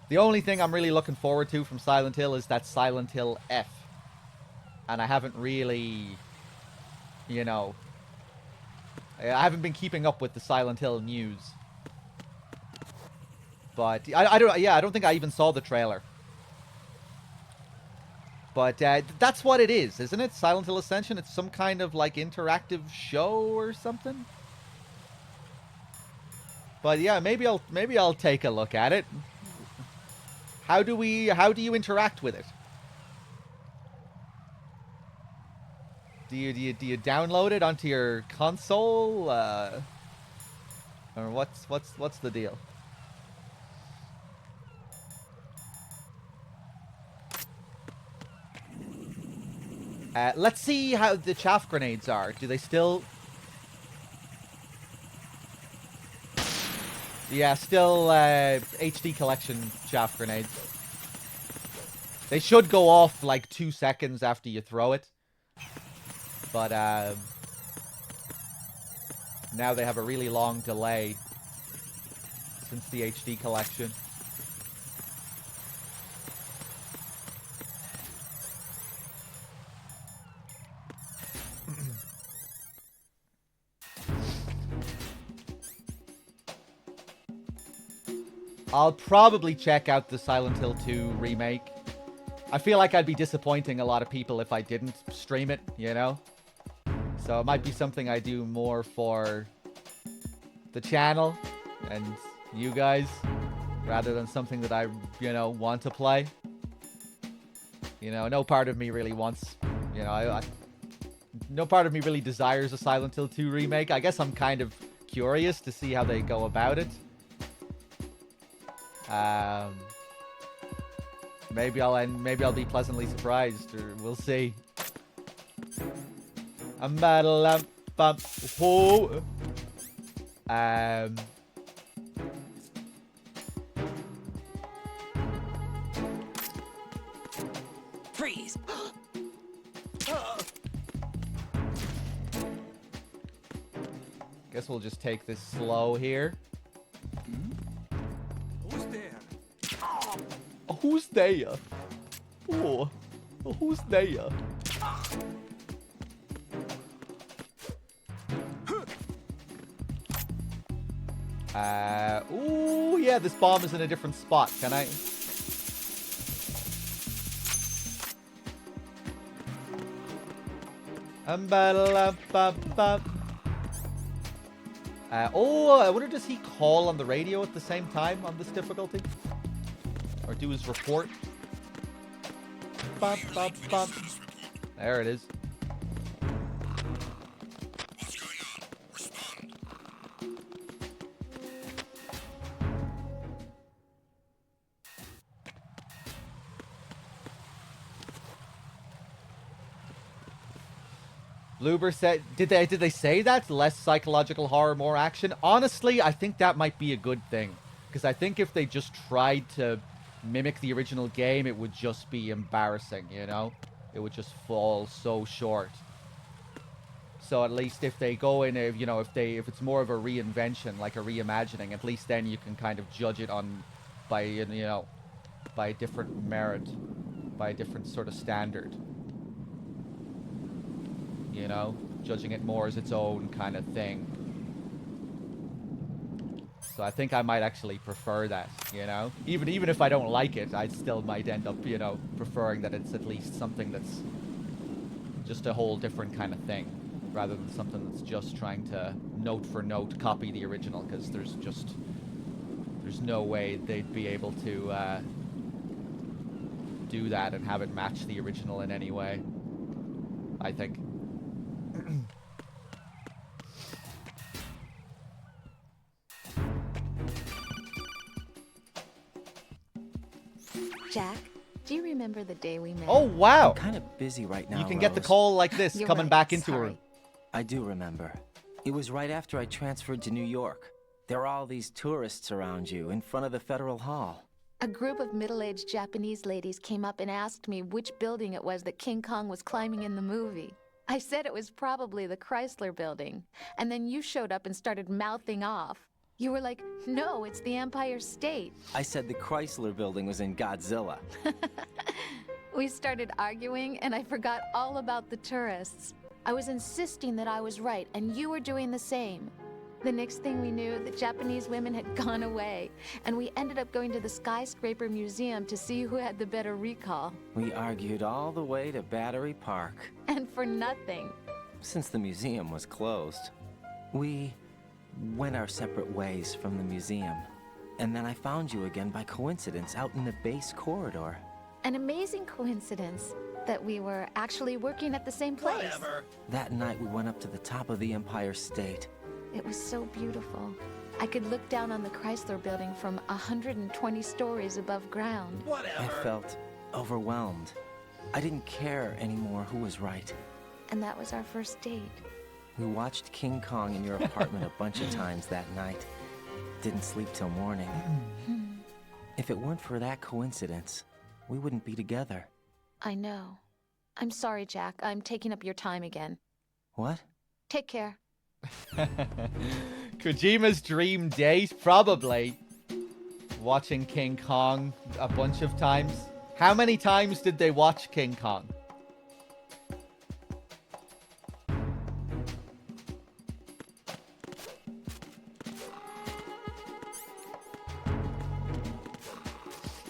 The only thing I'm really looking forward to from Silent Hill is that Silent Hill F. And I haven't really, you know... I haven't been keeping up with the Silent Hill news. But I don't think I even saw the trailer. But that's what it is, isn't it? Silent Hill Ascension. It's some kind of like interactive show or something. But yeah, maybe I'll take a look at it. How do you interact with it? Do you download it onto your console? Or what's the deal? Let's see how the chaff grenades are. Do they still... Yeah, still HD collection chaff grenades. They should go off like 2 seconds after you throw it. But now they have a really long delay since the HD collection. I'll probably check out the Silent Hill 2 remake. I feel like I'd be disappointing a lot of people if I didn't stream it, you know? So it might be something I do more for the channel and you guys, rather than something that I, you know, want to play. You know, no part of me really wants, you know, no part of me really desires a Silent Hill 2 remake. I guess I'm kind of curious to see how they go about it. Maybe I'll be pleasantly surprised, or we'll see. Freeze! Guess we'll just take this slow here. Who's there? Who's there? Oh, who's there? Ooh, yeah, this bomb is in a different spot. Can I? Oh, I wonder, does he call on the radio at the same time on this difficulty? Or do his report? Bop, bop, bop. There it is. What's going on? Respond. Bluber said, did they say that? Less psychological horror, more action? Honestly, I think that might be a good thing. Because I think if they just tried to mimic the original game, it would just be embarrassing, you know? It would just fall so short. So at least if they go in, you know, if it's more of a reinvention, like a reimagining, at least then you can kind of judge it on by, you know, by a different merit, by a different sort of standard. You know, judging it more as its own kind of thing. So I think I might actually prefer that, you know? Even if I don't like it, I still might end up, you know, preferring that it's at least something that's just a whole different kind of thing, rather than something that's just trying to note for note copy the original, because there's no way they'd be able to do that and have it match the original in any way, I think. Jack, do you remember the day we met? Oh, wow! I'm kind of busy right now, You can get the Rose. call like this, You're coming right, back into a sorry. room. I do remember. It was right after I transferred to New York. There were all these tourists around you in front of the Federal Hall. A group of middle-aged Japanese ladies came up and asked me which building it was that King Kong was climbing in the movie. I said it was probably the Chrysler Building. And then you showed up and started mouthing off. You were like, no, it's the Empire State. I said the Chrysler Building was in Godzilla. We started arguing, and I forgot all about the tourists. I was insisting that I was right, and you were doing the same. The next thing we knew, the Japanese women had gone away, and we ended up going to the Skyscraper Museum to see who had the better recall. We argued all the way to Battery Park. And for nothing. Since the museum was closed, we went our separate ways from the museum. And then I found you again by coincidence out in the base corridor. An amazing coincidence that we were actually working at the same place. Whatever. That night we went up to the top of the Empire State. It was so beautiful. I could look down on the Chrysler Building from 120 stories above ground. Whatever. I felt overwhelmed. I didn't care anymore who was right. And that was our first date. We watched King Kong in your apartment a bunch of times that night. Didn't sleep till morning. If it weren't for that coincidence, we wouldn't be together. I know. I'm sorry, Jack. I'm taking up your time again. What? Take care. Kojima's dream date? Probably. Watching King Kong a bunch of times. How many times did they watch King Kong?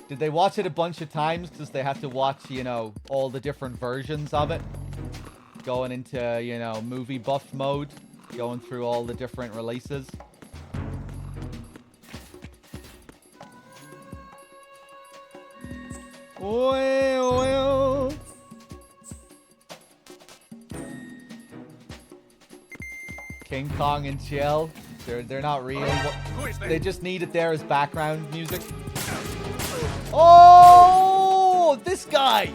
Did they watch it a bunch of times because they had to watch, you know, all the different versions of it? Going into, you know, movie buff mode. Going through all the different releases. Well. King Kong and Chill. They're not real. They just need it there as background music. Oh, this guy.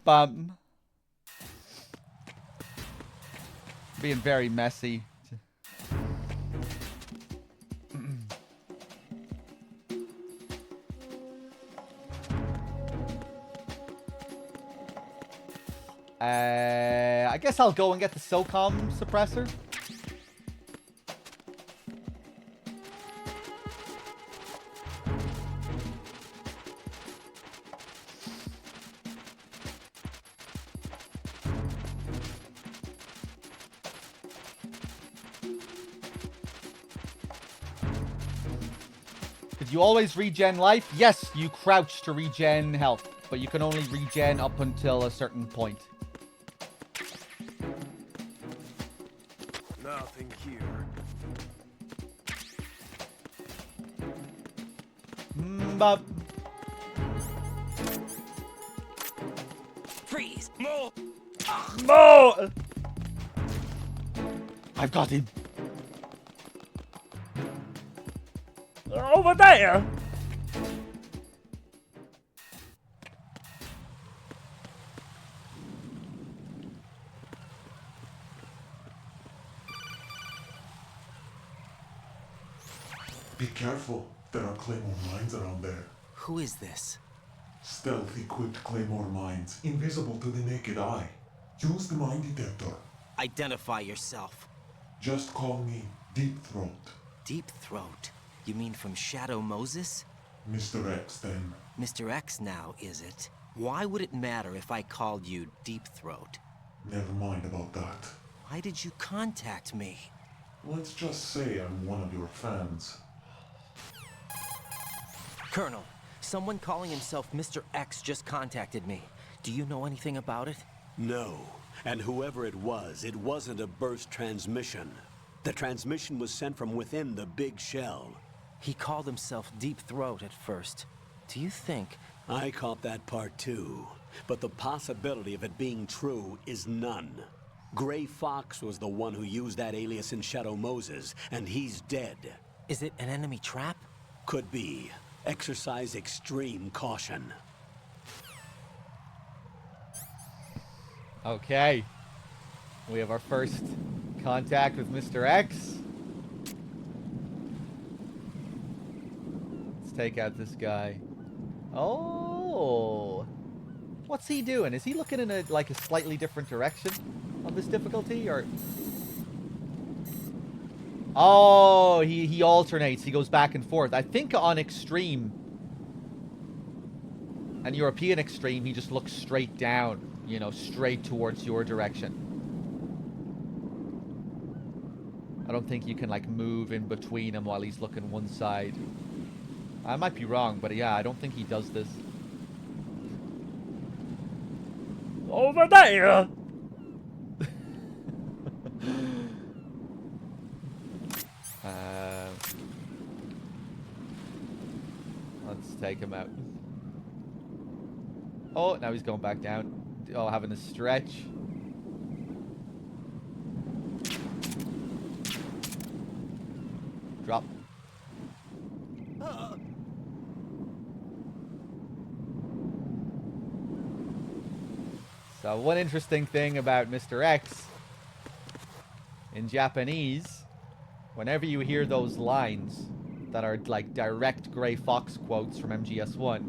Bum. Being very messy. I guess I'll go and get the SOCOM suppressor. Did you always regen life? Yes, you crouch to regen health, but you can only regen up until a certain point. Nothing here. But Freeze! No! no! I've got him. Over there. Be careful. There are Claymore mines around there. Who is this? Stealth-equipped Claymore mines, invisible to the naked eye. Use the mine detector. Identify yourself. Just call me Deep Throat. Deep Throat? You mean from Shadow Moses? Mr. X, then. Mr. X now, is it? Why would it matter if I called you Deep Throat? Never mind about that. Why did you contact me? Let's just say I'm one of your fans. Colonel, someone calling himself Mr. X just contacted me. Do you know anything about it? No. And whoever it wasn't a burst transmission. The transmission was sent from within the big shell. He called himself Deep Throat at first. Do you think... I caught that part too. But the possibility of it being true is none. Gray Fox was the one who used that alias in Shadow Moses, and he's dead. Is it an enemy trap? Could be. Exercise extreme caution. Okay. We have our first contact with Mr. X. Let's take out this guy. Oh. What's he doing? Is he looking in a slightly different direction on this difficulty, or Oh, he alternates. He goes back and forth. I think on Extreme and European Extreme, he just looks straight down, you know, straight towards your direction. I don't think you can, like, move in between him while he's looking one side. I might be wrong, but yeah, I don't think he does this. Over there! Let's take him out. Oh, now he's going back down. Oh, having a stretch. Drop. So one interesting thing about Mr. X, in Japanese, whenever you hear those lines that are like direct Gray Fox quotes from MGS1,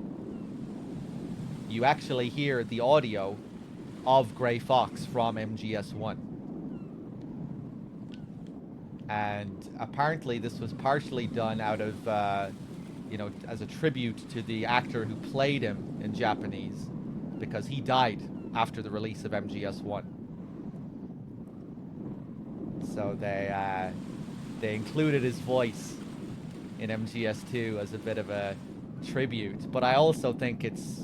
you actually hear the audio of Gray Fox from MGS1. And apparently this was partially done out of, you know, as a tribute to the actor who played him in Japanese, because he died after the release of MGS1. So they included his voice in MGS2 as a bit of a tribute. But I also think it's,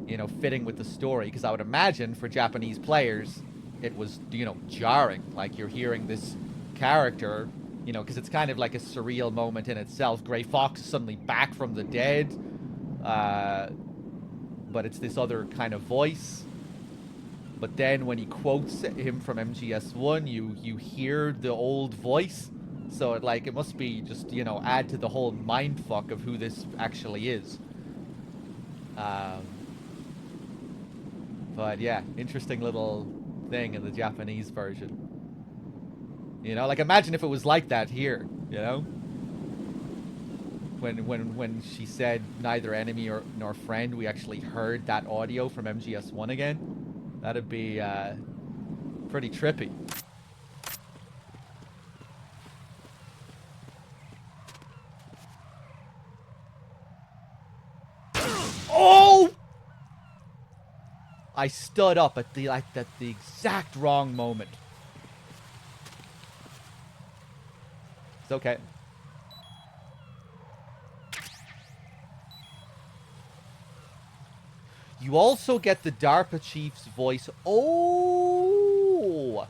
you know, fitting with the story, because I would imagine for Japanese players, it was, you know, jarring. Like, you're hearing this character, you know, because it's kind of like a surreal moment in itself. Gray Fox is suddenly back from the dead, but it's this other kind of voice. But then when he quotes him from MGS1, you hear the old voice. So it must be just, you know, add to the whole mindfuck of who this actually is. But yeah, interesting little thing in the Japanese version. You know, like, imagine if it was like that here, you know? When she said neither enemy nor friend, we actually heard that audio from MGS1 again. That'd be pretty trippy. Oh! I stood up at the exact wrong moment. It's okay. You also get the DARPA chief's voice. Oh!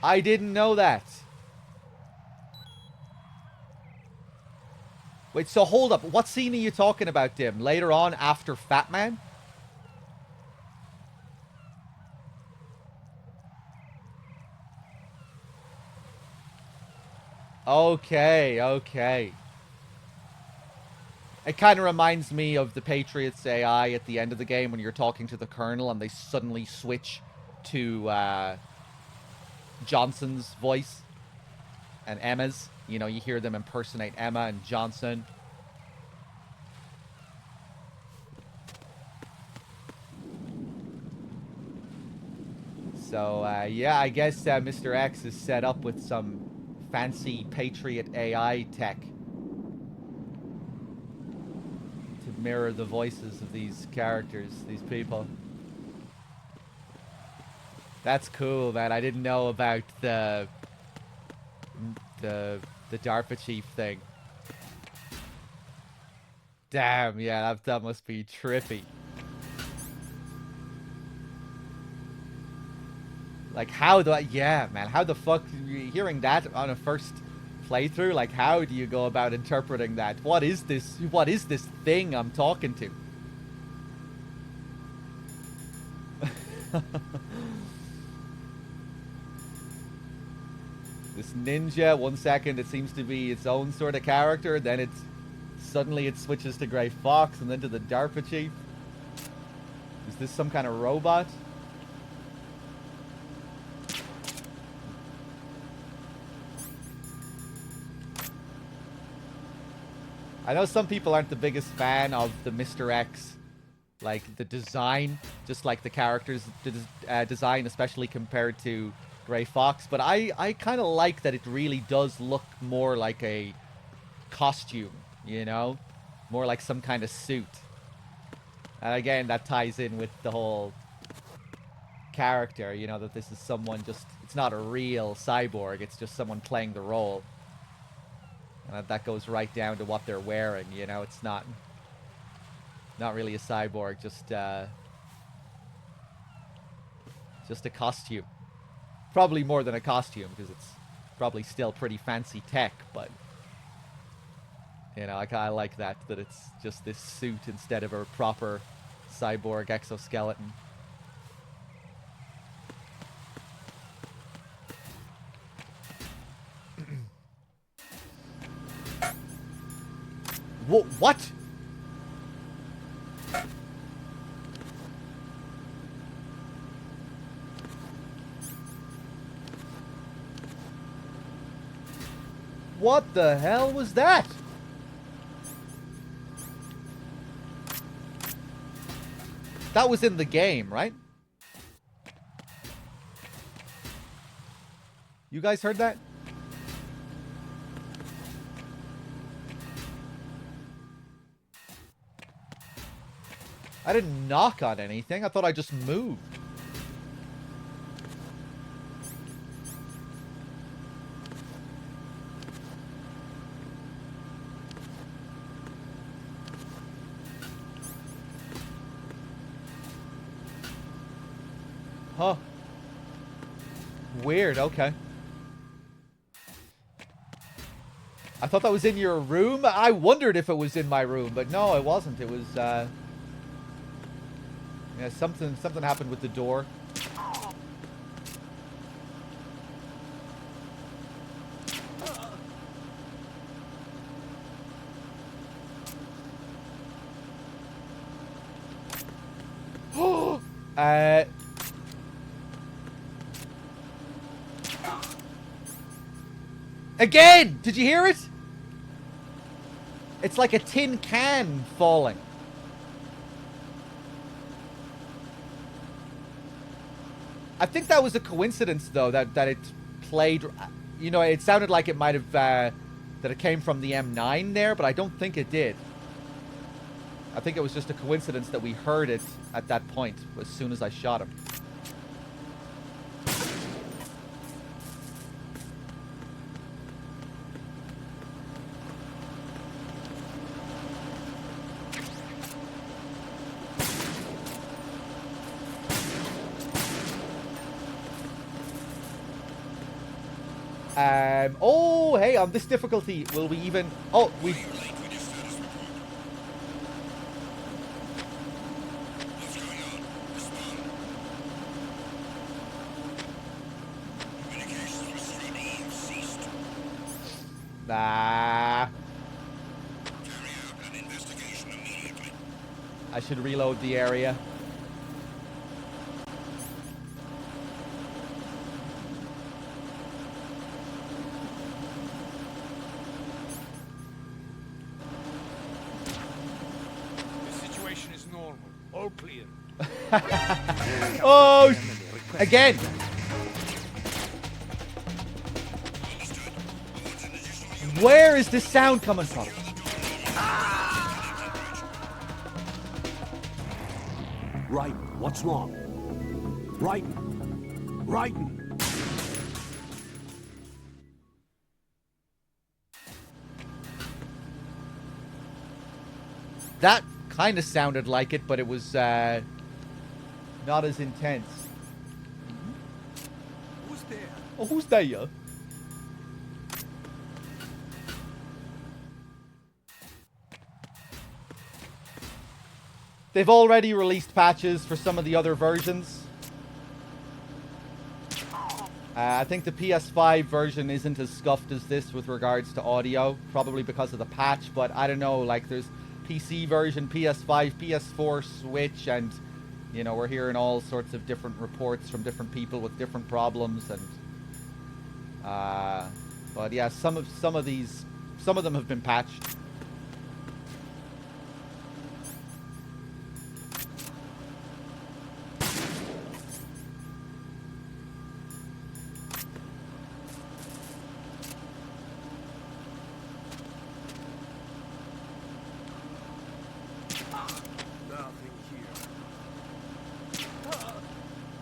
I didn't know that. Wait, so hold up. What scene are you talking about, Dim? Later on, after Fat Man? Okay, okay. It kind of reminds me of the Patriots AI at the end of the game when you're talking to the Colonel and they suddenly switch to Johnson's voice and Emma's. You know, you hear them impersonate Emma and Johnson. So, yeah, I guess Mr. X is set up with some fancy Patriot AI tech to mirror the voices of these characters, these people. That's cool, man. I didn't know about the DARPA chief thing. Damn, yeah, that must be trippy. Like, how do I... Yeah, man, how the fuck... Hearing that on a first playthrough, like, how do you go about interpreting that? What is this thing I'm talking to? This ninja, 1 second it seems to be its own sort of character, then suddenly it switches to Gray Fox and then to the DARPA chief. Is this some kind of robot? I know some people aren't the biggest fan of the Mr. X, like the design, just like the characters' design, especially compared to Gray Fox, but I kind of like that it really does look more like a costume, you know? More like some kind of suit. And again, that ties in with the whole character, you know, that this is someone just... It's not a real cyborg, it's just someone playing the role. And that goes right down to what they're wearing, you know? It's not really a cyborg, just a costume. Probably more than a costume, because it's probably still pretty fancy tech, but... You know, I like that it's just this suit instead of a proper cyborg exoskeleton. What? What the hell was that? That was in the game, right? You guys heard that? I didn't knock on anything. I thought I just moved. Huh. Weird, okay. I thought that was in your room. I wondered if it was in my room, but no, it wasn't. It was, yeah, something happened with the door. Again! Did you hear it? It's like a tin can falling. I think that was a coincidence, though, that it played... You know, it sounded like it might have... that it came from the M9 there, but I don't think it did. I think it was just a coincidence that we heard it at that point, as soon as I shot him. Oh, hey, on this difficulty, will we even... Oh, we... Nah. I should reload the area. Oh, again. Where is this sound coming from? Raiden, what's wrong? Raiden! Raiden! That kind of sounded like it, but it was not as intense. Who's there? Oh, who's there? They've already released patches for some of the other versions. I think the PS5 version isn't as scuffed as this with regards to audio, probably because of the patch, but I don't know, like there's PC version, PS5, PS4, Switch, and you know, we're hearing all sorts of different reports from different people with different problems, and but yeah, some of them have been patched.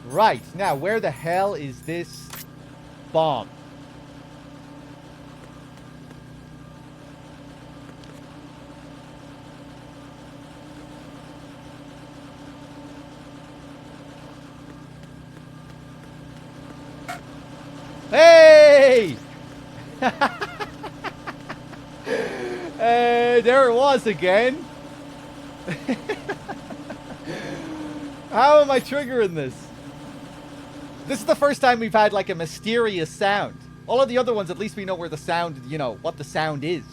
Right. Now, where the hell is this bomb? Hey! There it was again. How am I triggering this? This is the first time we've had like a mysterious sound. All of the other ones, at least we know where the sound, you know, what the sound is.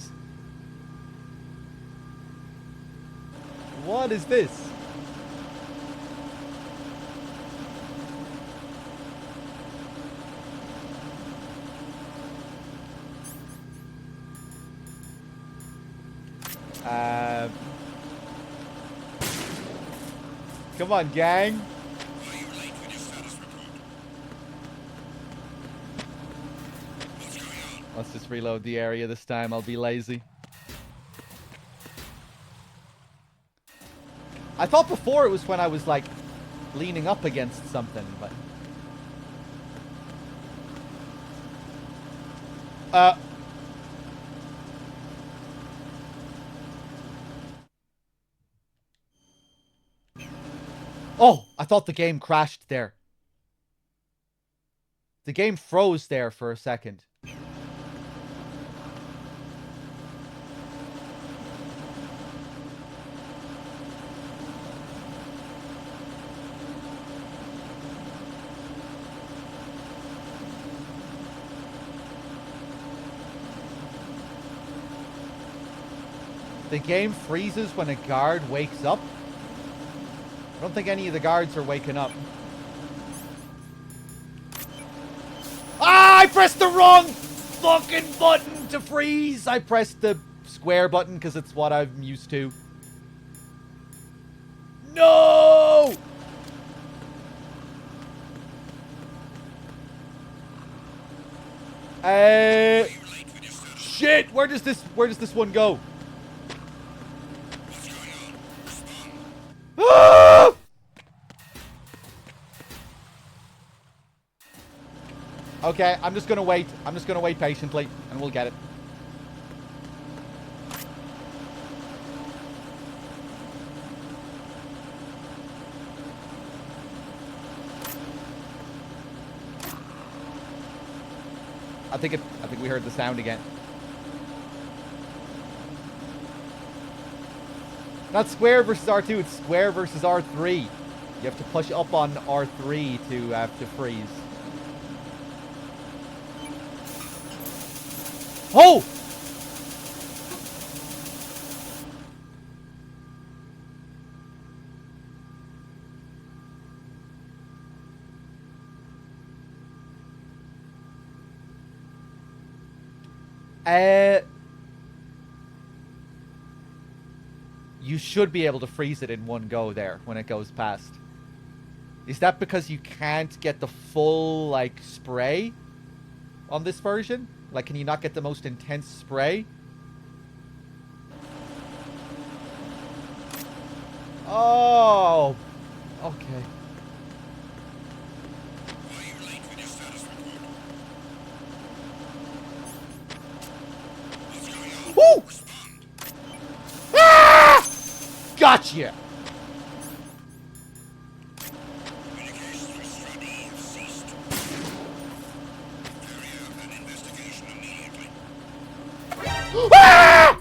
What is this? Come on, gang. Are you late with your status report? What's going on? Let's just reload the area this time. I'll be lazy. I thought before it was when I was like leaning up against something, but oh, I thought the game crashed there. The game froze there for a second. The game freezes when a guard wakes up. I don't think any of the guards are waking up. Ah, I pressed the wrong fucking button to freeze. I pressed the square button because it's what I'm used to. No! Shit, where does this one go? What's going on? Respond. Ah! Okay, I'm just gonna wait. I'm just gonna wait patiently, and we'll get it. I think we heard the sound again. Not square versus R2, it's square versus R3. You have to push up on R3 to freeze. Oh! You should be able to freeze it in one go there when it goes past. Is that because you can't get the full, like, spray on this version? Like, can you not get the most intense spray? Oh! Okay. Are you late with your status report? What's going on? Woo! Respond. Ah! Gotcha! Communications with Stradi have ceased. Carry out an investigation immediately. Ah!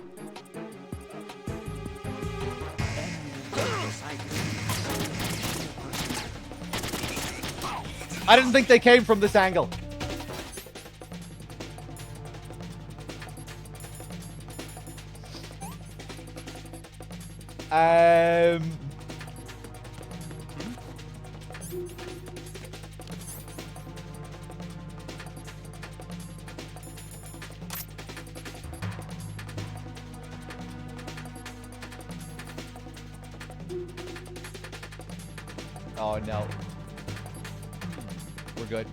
I didn't think they came from this angle. Oh no. We're good.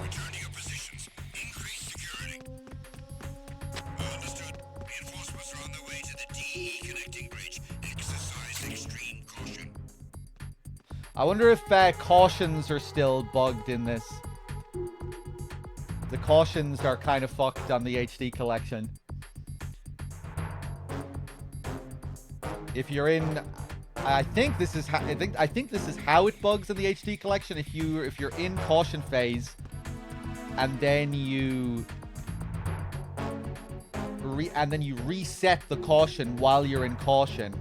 Return to your positions. Increase security. Understood. Reinforcements are on their way to the DE connecting bridge. Exercise I wonder if cautions are still bugged in this. The cautions are kind of fucked on the HD collection. If you're in, I think this is how I think this is how it bugs in the HD collection. If you're in caution phase, and then you reset the caution while you're in caution,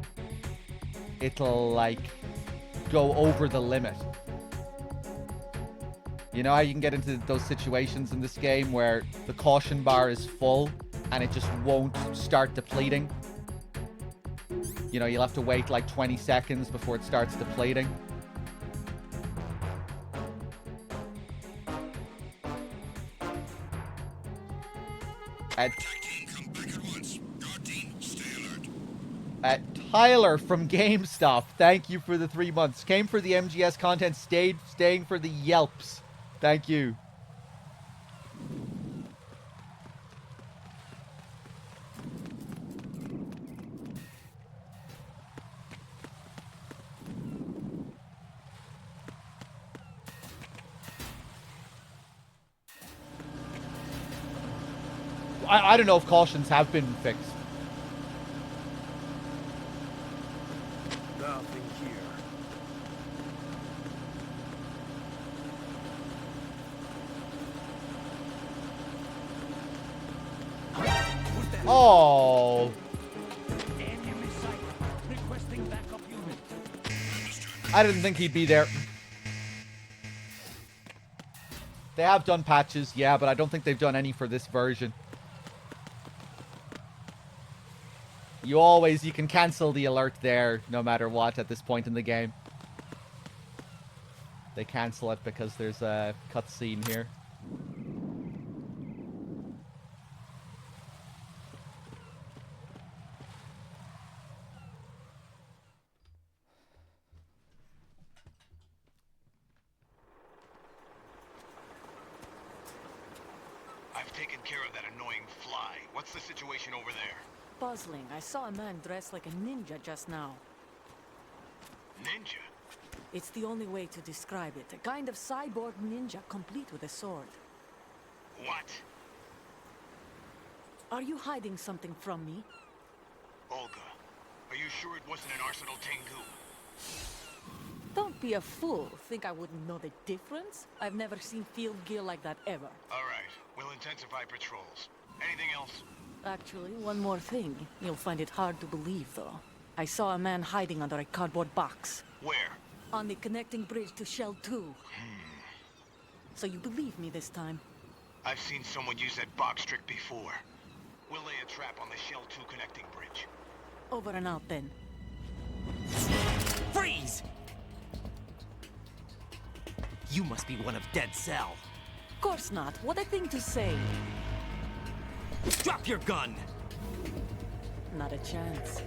it'll like go over the limit. You know how you can get into those situations in this game where the caution bar is full and it just won't start depleting? You know, you'll have to wait like 20 seconds before it starts depleting. Tyler from GameStop, thank you for the 3 months. Came for the MGS content, staying for the Yelps. Thank you. I don't know if cautions have been fixed. Nothing here. Oh. I didn't think he'd be there. They have done patches, yeah, but I don't think they've done any for this version. You can cancel the alert there no matter what at this point in the game. They cancel it because there's a cutscene here. I've taken care of that annoying fly. What's the situation over there? Puzzling. I saw a man dressed like a ninja just now. Ninja? It's the only way to describe it. A kind of cyborg ninja, complete with a sword. What? Are you hiding something from me? Olga, are you sure it wasn't an Arsenal Tengu? Don't be a fool. Think I wouldn't know the difference? I've never seen field gear like that ever. All right, we'll intensify patrols. Anything else? Actually, one more thing. You'll find it hard to believe, though. I saw a man hiding under a cardboard box. Where? On the connecting bridge to Shell 2. So you believe me this time? I've seen someone use that box trick before. We'll lay a trap on the Shell 2 connecting bridge. Over and out, then. Freeze! You must be one of Dead Cell. Of course not. What a thing to say. Drop your gun! Not a chance.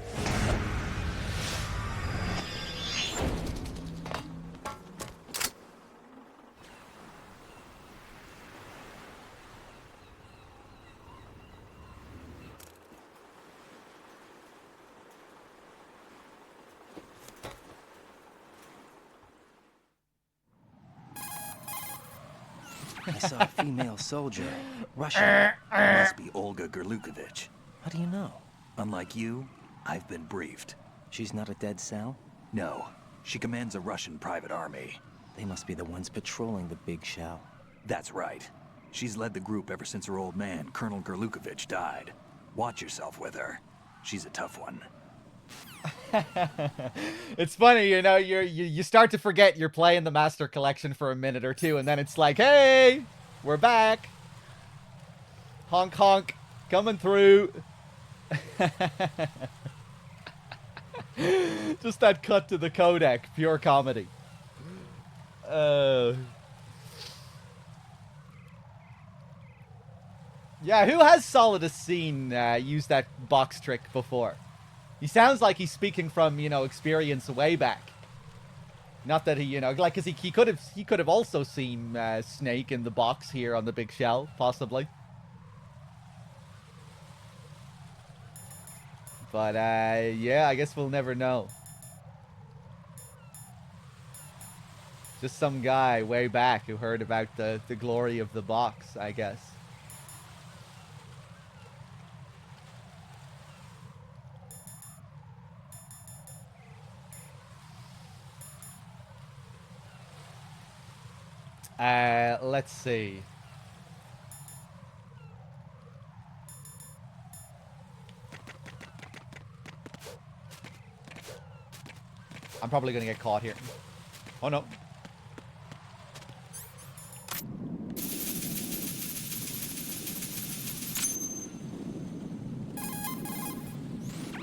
I saw a female soldier. Russian. Must be Olga Gerlukovich. How do you know? Unlike you, I've been briefed. She's not a Dead Cell? No, she commands a Russian private army. They must be the ones patrolling the big shell. That's right. She's led the group ever since her old man, Colonel Gerlukovich, died. Watch yourself with her. She's a tough one. It's funny, you know, you start to forget you're playing the Master Collection for a minute or two, and then it's like, hey, we're back. Honk honk, coming through. Just that cut to the codec, pure comedy. Yeah, who has Solidus seen use that box trick before? He sounds like he's speaking from, you know, experience way back. Not that he, you know, like, cause he could have also seen Snake in the box here on the big shell, possibly. But yeah, I guess we'll never know. Just some guy way back who heard about the glory of the box, I guess. Let's see. I'm probably gonna get caught here. Oh no.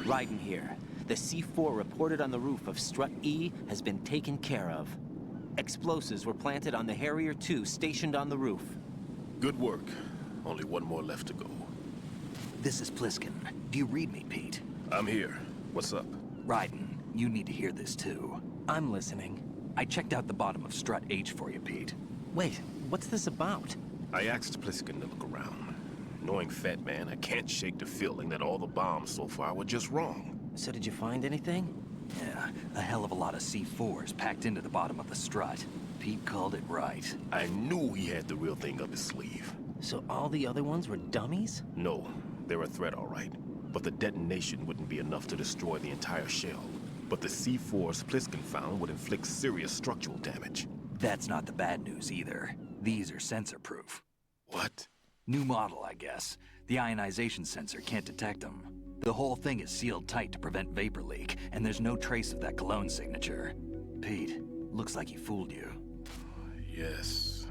Raiden here. The C4 reported on the roof of Strut E has been taken care of. Explosives were planted on the Harrier 2 stationed on the roof. Good work. Only one more left to go. This is Pliskin. Do you read me, Pete? I'm here. What's up? Raiden, you need to hear this too. I'm listening. I checked out the bottom of Strut H for you, Pete. Wait, what's this about? I asked Pliskin to look around. Knowing Fat Man, I can't shake the feeling that all the bombs so far were just wrong. So did you find anything? Yeah, a hell of a lot of C4s packed into the bottom of the strut. Pete called it right. I knew he had the real thing up his sleeve. So all the other ones were dummies? No, they're a threat, all right. But the detonation wouldn't be enough to destroy the entire shell. But the C4s Pliskin found would inflict serious structural damage. That's not the bad news either. These are sensor-proof. What? New model, I guess. The ionization sensor can't detect them. The whole thing is sealed tight to prevent vapor leak, and there's no trace of that cologne signature. Pete, looks like he fooled you. Yes.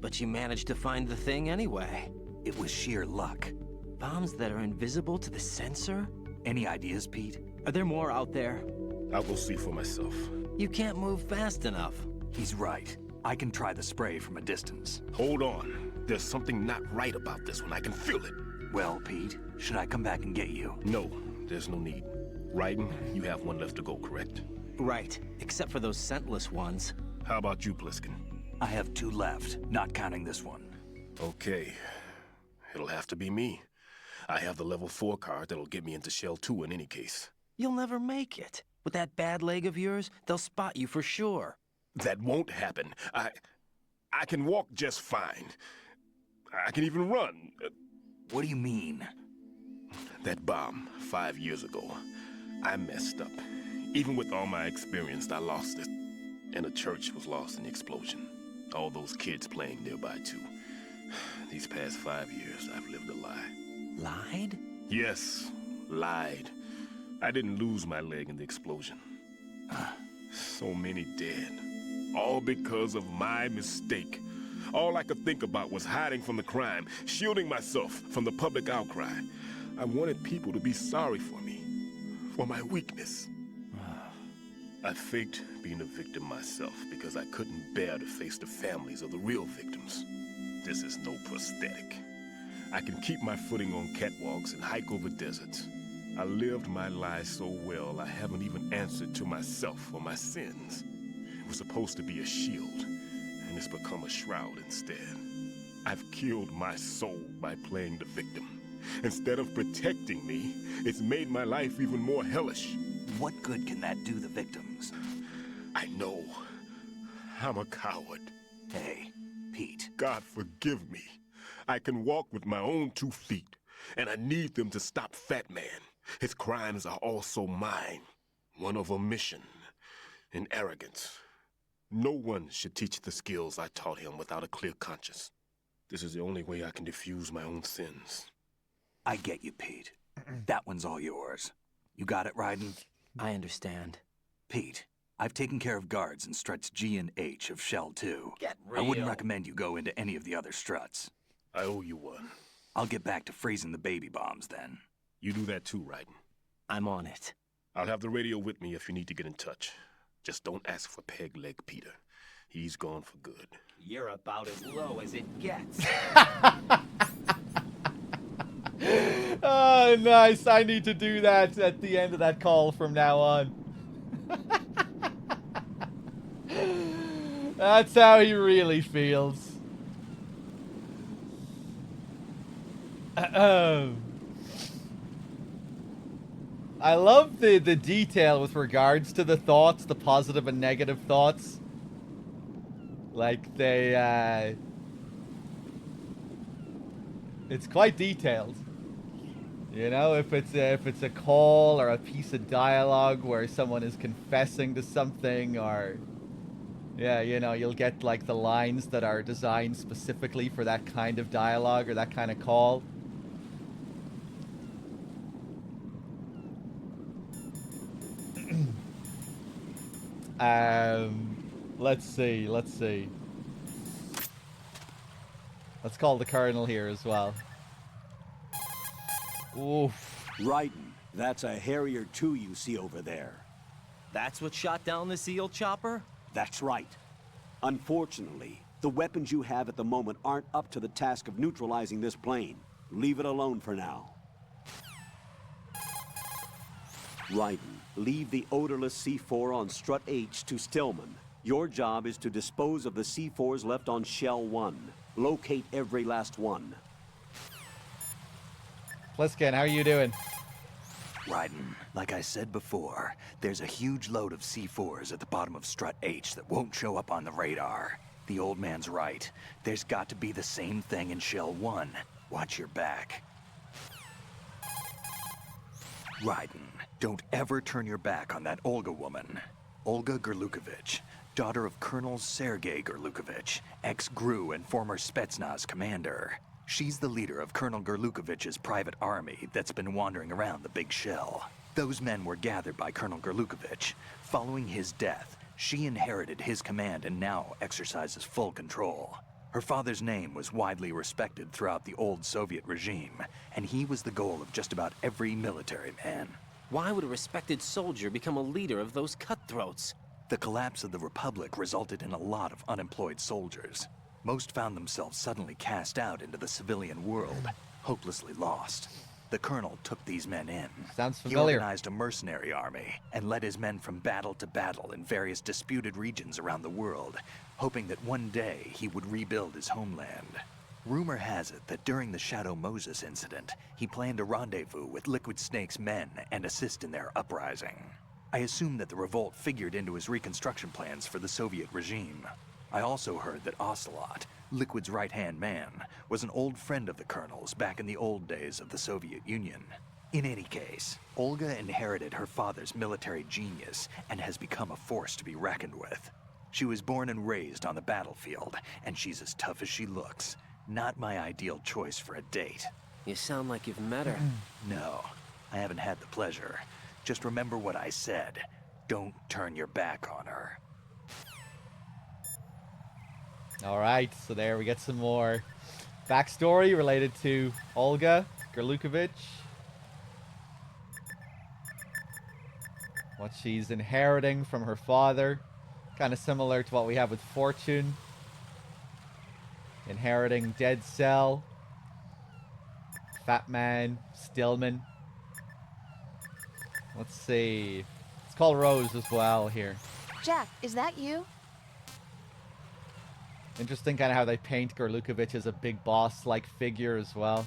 But you managed to find the thing anyway. It was sheer luck. Bombs that are invisible to the sensor? Any ideas, Pete? Are there more out there? I'll go see for myself. You can't move fast enough. He's right. I can try the spray from a distance. Hold on. There's something not right about this one. I can feel it. Well, Pete, should I come back and get you? No, there's no need. Raiden, you have one left to go, correct? Right, except for those scentless ones. How about you, Pliskin? I have 2 left, not counting this one. Okay. It'll have to be me. I have the level 4 card that'll get me into Shell 2 in any case. You'll never make it. With that bad leg of yours, they'll spot you for sure. That won't happen. I can walk just fine. I can even run. What do you mean? That bomb 5 years ago, I messed up. Even with all my experience, I lost it. And the church was lost in the explosion. All those kids playing nearby, too. These past 5 years, I've lived a lie. Lied? Yes, lied. I didn't lose my leg in the explosion. So many dead. All because of my mistake. All I could think about was hiding from the crime, shielding myself from the public outcry. I wanted people to be sorry for me, for my weakness. I faked being a victim myself because I couldn't bear to face the families of the real victims. This is no prosthetic. I can keep my footing on catwalks and hike over deserts. I lived my life so well I haven't even answered to myself for my sins. It was supposed to be a shield, and it's become a shroud instead. I've killed my soul by playing the victim. Instead of protecting me, it's made my life even more hellish. What good can that do the victims? I know. I'm a coward. Hey, Pete. God forgive me. I can walk with my own 2 feet, and I need them to stop Fat Man. His crimes are also mine. One of omission and arrogance. No one should teach the skills I taught him without a clear conscience. This is the only way I can diffuse my own sins. I get you, Pete. That one's all yours. You got it, Raiden? I understand. Pete, I've taken care of guards in struts G and H of Shell 2. Get real. I wouldn't recommend you go into any of the other struts. I owe you one. I'll get back to freezing the baby bombs then. You do that too, Raiden. I'm on it. I'll have the radio with me if you need to get in touch. Just don't ask for Peg Leg Peter. He's gone for good. You're about as low as it gets. Oh, nice. I need to do that at the end of that call from now on. That's how he really feels. I love the detail with regards to the thoughts, the positive and negative thoughts. Like they, it's quite detailed. You know, if it's a call or a piece of dialogue where someone is confessing to something, or yeah, you know, you'll get like the lines that are designed specifically for that kind of dialogue or that kind of call. Let's see. Let's call the Colonel here as well. Oof. Raiden, that's a Harrier 2 you see over there. That's what shot down the SEAL chopper? That's right. Unfortunately, the weapons you have at the moment aren't up to the task of neutralizing this plane. Leave it alone for now. Raiden, leave the odorless C4 on Strut H to Stillman. Your job is to dispose of the C4s left on Shell 1. Locate every last one. Pliskin, how are you doing? Raiden, like I said before, there's a huge load of C4s at the bottom of Strut H that won't show up on the radar. The old man's right. There's got to be the same thing in Shell 1. Watch your back. Raiden, don't ever turn your back on that Olga woman. Olga Gerlukovich, daughter of Colonel Sergei Gerlukovich, ex-GRU and former Spetsnaz commander. She's the leader of Colonel Gerlukovich's private army that's been wandering around the Big Shell. Those men were gathered by Colonel Gerlukovich. Following his death, she inherited his command and now exercises full control. Her father's name was widely respected throughout the old Soviet regime, and he was the goal of just about every military man. Why would a respected soldier become a leader of those cutthroats? The collapse of the Republic resulted in a lot of unemployed soldiers. Most found themselves suddenly cast out into the civilian world, hopelessly lost. The colonel took these men in. Sounds He familiar. organized a mercenary army and led his men from battle to battle in various disputed regions around the world, hoping that one day he would rebuild his homeland. Rumor has it that during the Shadow Moses incident, he planned a rendezvous with Liquid Snake's men and assist in their uprising. I assume that the revolt figured into his reconstruction plans for the Soviet regime. I also heard that Ocelot, Liquid's right-hand man, was an old friend of the Colonel's back in the old days of the Soviet Union. In any case, Olga inherited her father's military genius and has become a force to be reckoned with. She was born and raised on the battlefield, and she's as tough as she looks. Not my ideal choice for a date. You sound like you've met her. No, I haven't had the pleasure. Just remember what I said. Don't turn your back on her. Alright, so there we get some more backstory related to Olga Gerlukovich. What she's inheriting from her father. Kind of similar to what we have with Fortune. Inheriting Dead Cell. Fat Man. Stillman. Let's see. Let's call Rose as well here. Jack, is that you? Interesting kind of how they paint Gerlukovich as a big boss-like figure as well.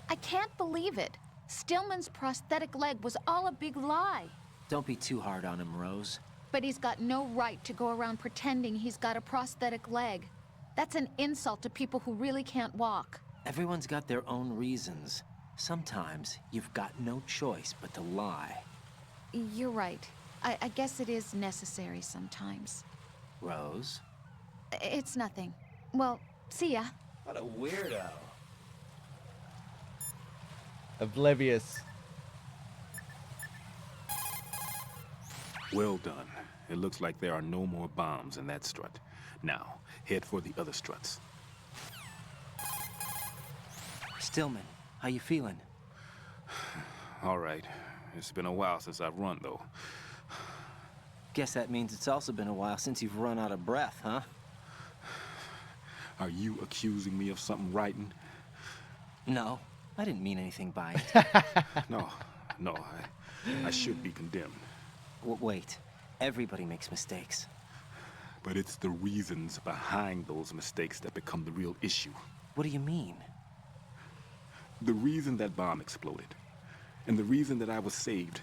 I can't believe it. Stillman's prosthetic leg was all a big lie. Don't be too hard on him, Rose. But he's got no right to go around pretending he's got a prosthetic leg. That's an insult to people who really can't walk. Everyone's got their own reasons. Sometimes you've got no choice but to lie. You're right. I guess it is necessary sometimes. Rose? It's nothing. Well, see ya. What a weirdo. Oblivious. Well done. It looks like there are no more bombs in that strut. Now, head for the other struts. Stillman, how you feeling? All right. It's been a while since I've run, though. Guess that means it's also been a while since you've run out of breath, huh? Are you accusing me of something, Raiden? No, I didn't mean anything by it. No, I should be condemned. Wait, everybody makes mistakes. But it's the reasons behind those mistakes that become the real issue. What do you mean? The reason that bomb exploded. And the reason that I was saved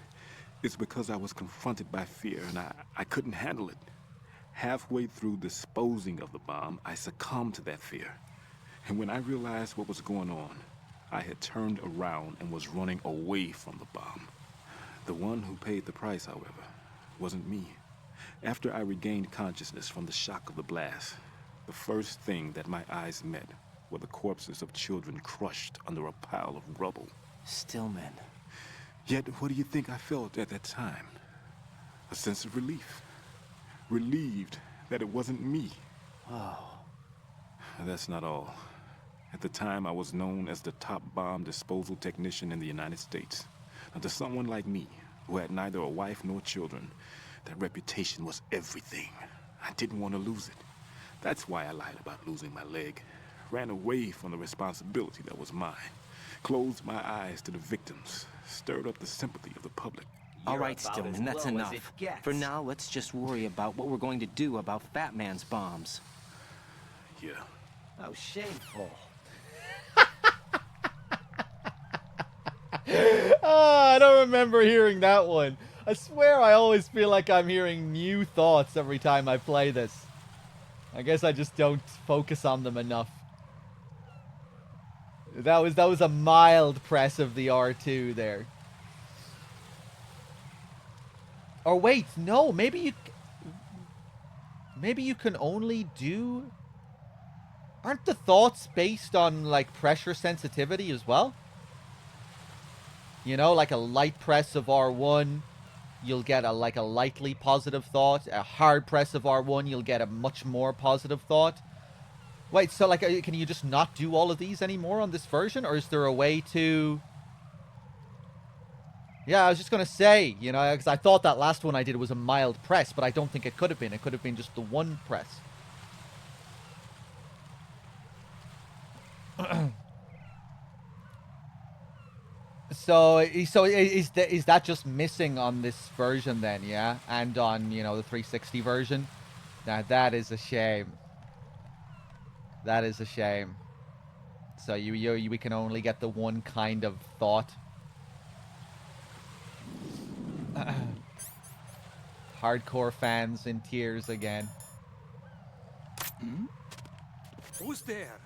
is because I was confronted by fear and I couldn't handle it. Halfway through disposing of the bomb, I succumbed to that fear. And when I realized what was going on, I had turned around and was running away from the bomb. The one who paid the price, however, wasn't me. After I regained consciousness from the shock of the blast, the first thing that my eyes met were the corpses of children crushed under a pile of rubble. Stillman. Yet, what do you think I felt at that time? A sense of relief. Relieved that it wasn't me. Oh. That's not all. At the time, I was known as the top bomb disposal technician in the United States. Now, to someone like me, who had neither a wife nor children, that reputation was everything. I didn't want to lose it. That's why I lied about losing my leg. Ran away from the responsibility that was mine. Closed my eyes to the victims. Stirred up the sympathy of the public. All right, Stillman, that's enough. For now, let's just worry about what we're going to do about Fat Man's bombs. Yeah. How shameful. I don't remember hearing that one. I swear I always feel like I'm hearing new thoughts every time I play this. I guess I just don't focus on them enough. That was a mild press of the R2 there. Or wait, no, maybe you can only do... Aren't the thoughts based on, like, pressure sensitivity as well? You know, like a light press of R1, you'll get a lightly positive thought. A hard press of R1, you'll get a much more positive thought. Wait, so, like, can you just not do all of these anymore on this version? Or is there a way to... Yeah, I was just going to say, you know, because I thought that last one I did was a mild press, but I don't think it could have been. It could have been just the one press. So is that just missing on this version then, yeah? And on, you know, the 360 version? Now, that is a shame. That is a shame. So we can only get the one kind of thought. Hardcore fans in tears again. Hmm? Who's there?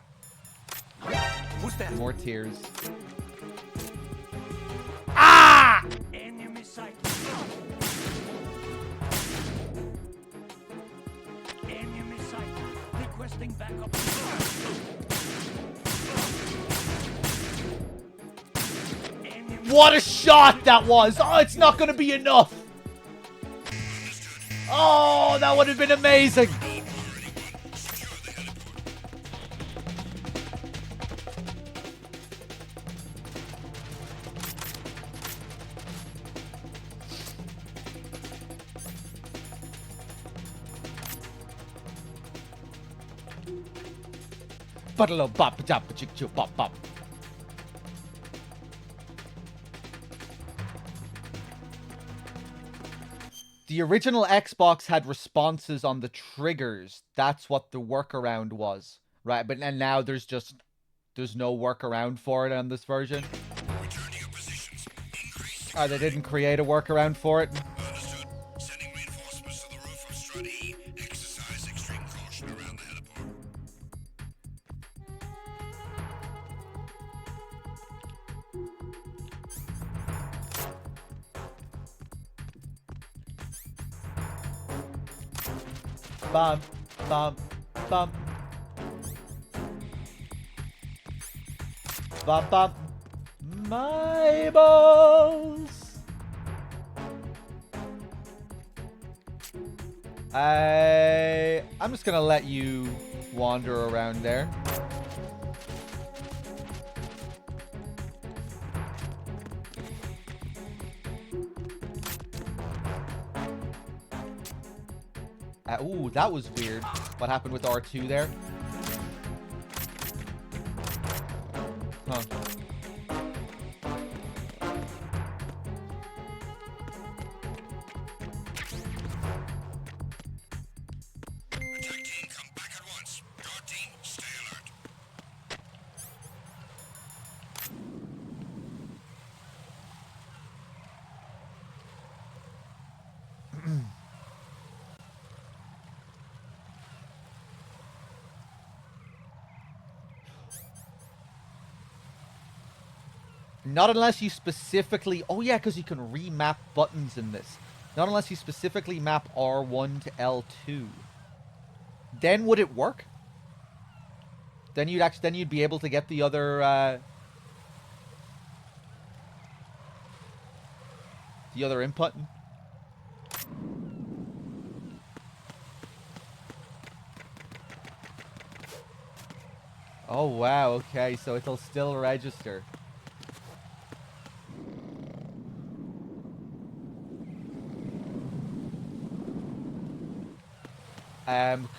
Who's that? More tears. Ah! Enemy sight. Enemy sight. Requesting backup. What a shot that was! Oh, it's not gonna be enough! Oh, that would have been amazing! Bop. The original Xbox had responses on the triggers. That's what the workaround was, right? But and now there's no workaround for it on this version. Oh, they didn't create a workaround for it. Sending reinforcements to the roof of Strut E. Exercise extreme caution around the heliport. Bump. Bump. My balls. I'm just gonna let you wander around there. Ooh, that was weird. What happened with R2 there? Huh. Attack team, come back at once. Guard team, stay alert. Not unless you specifically... Oh, yeah, because you can remap buttons in this. Not unless you specifically map R1 to L2. Then would it work? Then you'd be able to get the other input. Oh wow, okay, so it'll still register.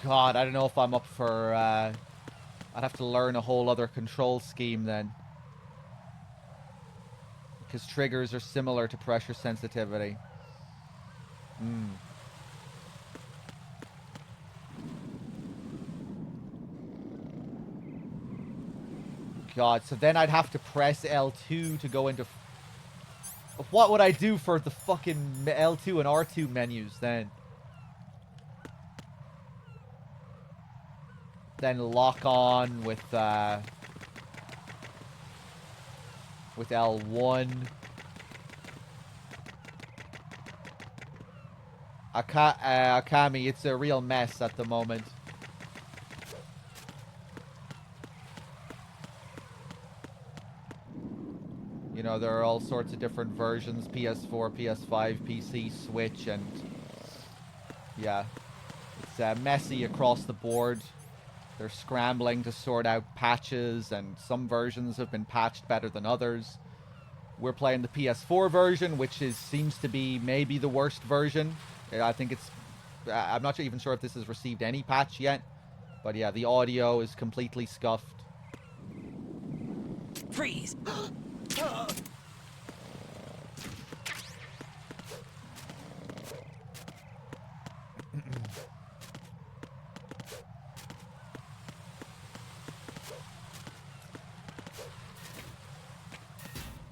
God, I don't know if I'm up for, I'd have to learn a whole other control scheme then. Because triggers are similar to pressure sensitivity. God, so then I'd have to press L2 to go into... What would I do for the fucking L2 and R2 menus then? Then lock on with L1. Akami, it's a real mess at the moment. You know, there are all sorts of different versions. PS4, PS5, PC, Switch, and... Yeah. It's messy across the board. They're scrambling to sort out patches, and some versions have been patched better than others. We're playing the PS4 version, which seems to be maybe the worst version. I think it's... I'm not even sure if this has received any patch yet. But yeah, the audio is completely scuffed. Freeze!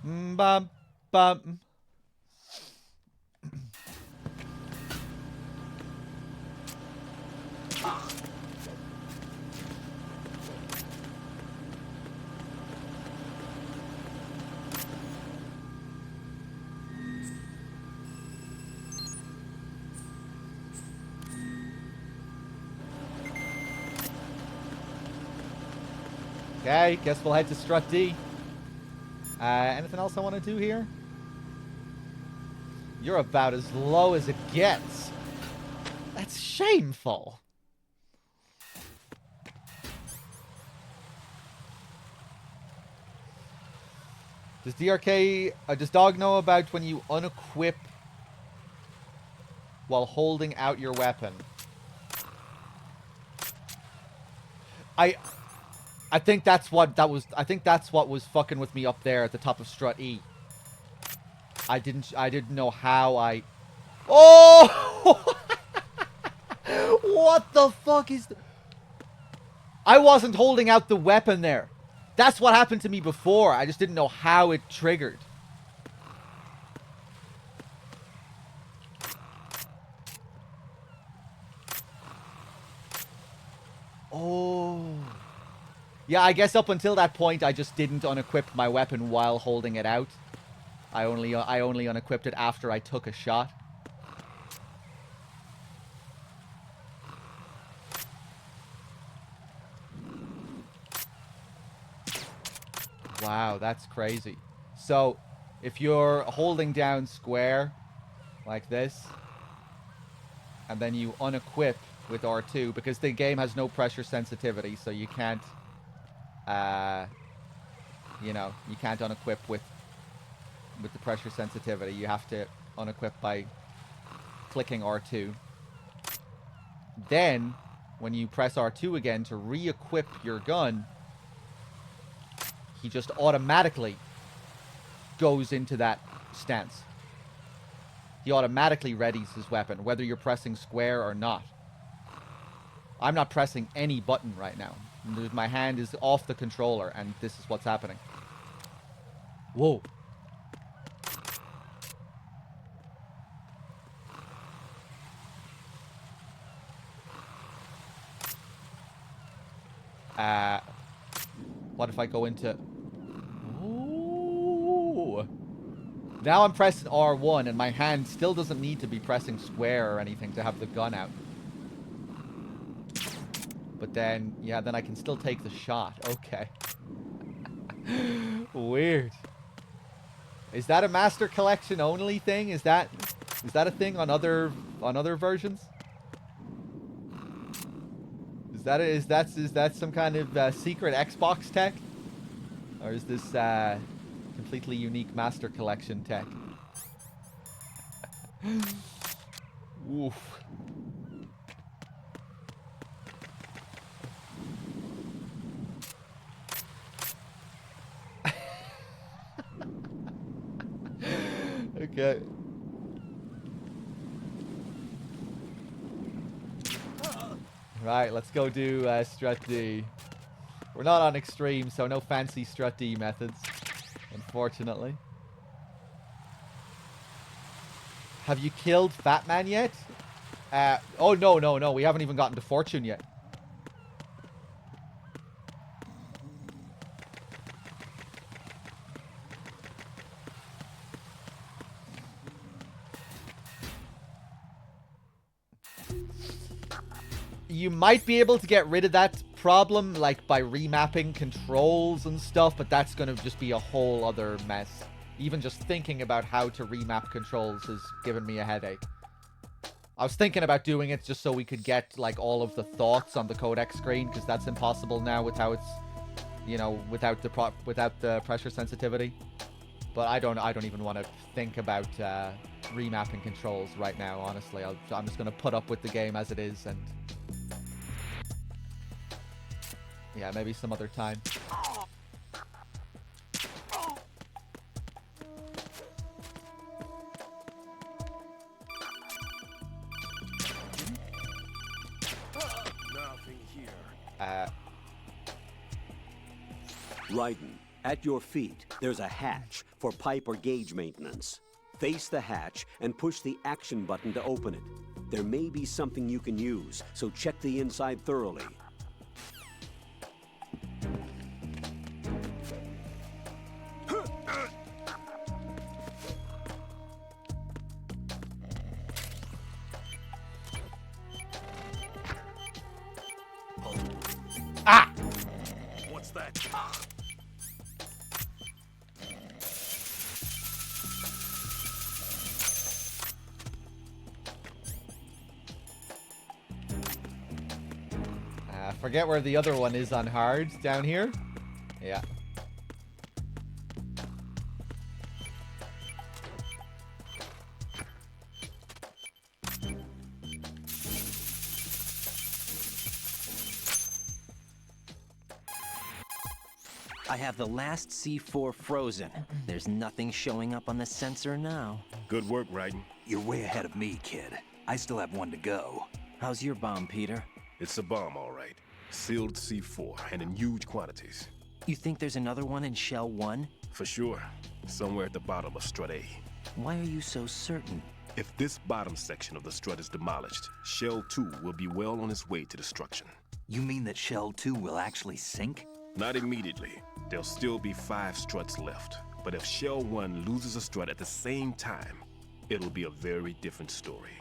Bum, bum. Okay, guess we'll head to Strut D. Anything else I want to do here? You're about as low as it gets. That's shameful. Does DRK... does Dog know about when you unequip while holding out your weapon? I think that's what that was. I think that's what was fucking with me up there at the top of Strut E. I didn't know how I... Oh! What the fuck is... I wasn't holding out the weapon there. That's what happened to me before. I just didn't know how it triggered. Oh... Yeah, I guess up until that point, I just didn't unequip my weapon while holding it out. I only unequipped it after I took a shot. Wow, that's crazy. So, if you're holding down square, like this, and then you unequip with R2, because the game has no pressure sensitivity, so you can't... you know, you can't unequip with the pressure sensitivity. You have to unequip by clicking R2. Then, when you press R2 again to re-equip your gun, he just automatically goes into that stance. He automatically readies his weapon, whether you're pressing square or not. I'm not pressing any button right now. My hand is off the controller, and this is what's happening. Whoa. What if I go into... Ooh. Now I'm pressing R1 and my hand still doesn't need to be pressing square or anything to have the gun out. But then, yeah, then I can still take the shot. Okay. Weird. Is that a Master Collection only thing? Is that a thing on other versions? Is that some kind of secret Xbox tech? Or is this completely unique Master Collection tech? Oof. Okay. Right, let's go do Strut D. We're not on extreme, so no fancy Strut D methods, unfortunately. Have you killed Fat Man yet? Oh, no. We haven't even gotten to Fortune yet. You might be able to get rid of that problem, like, by remapping controls and stuff, but that's going to just be a whole other mess. Even just thinking about how to remap controls has given me a headache. I was thinking about doing it just so we could get, like, all of the thoughts on the codec screen, because that's impossible now with how it's, you know, without the pressure sensitivity. But I don't even want to think about remapping controls right now, honestly. I'm just going to put up with the game as it is, and yeah, maybe some other time. Nothing here. Raiden, at your feet, there's a hatch for pipe or gauge maintenance. Face the hatch and push the action button to open it. There may be something you can use, so check the inside thoroughly. Ah! What's that? Forget where the other one is on hard. Down here? Yeah. I have the last C4 frozen. There's nothing showing up on the sensor now. Good work, Raiden. You're way ahead of me, kid. I still have one to go. How's your bomb, Peter? It's a bomb, all right. Sealed C4, and in huge quantities. You think there's another one in Shell 1? For sure. Somewhere at the bottom of Strut A. Why are you so certain? If this bottom section of the strut is demolished, Shell 2 will be well on its way to destruction. You mean that Shell 2 will actually sink? Not immediately. There'll still be 5 struts left. But if Shell 1 loses a strut at the same time, it'll be a very different story.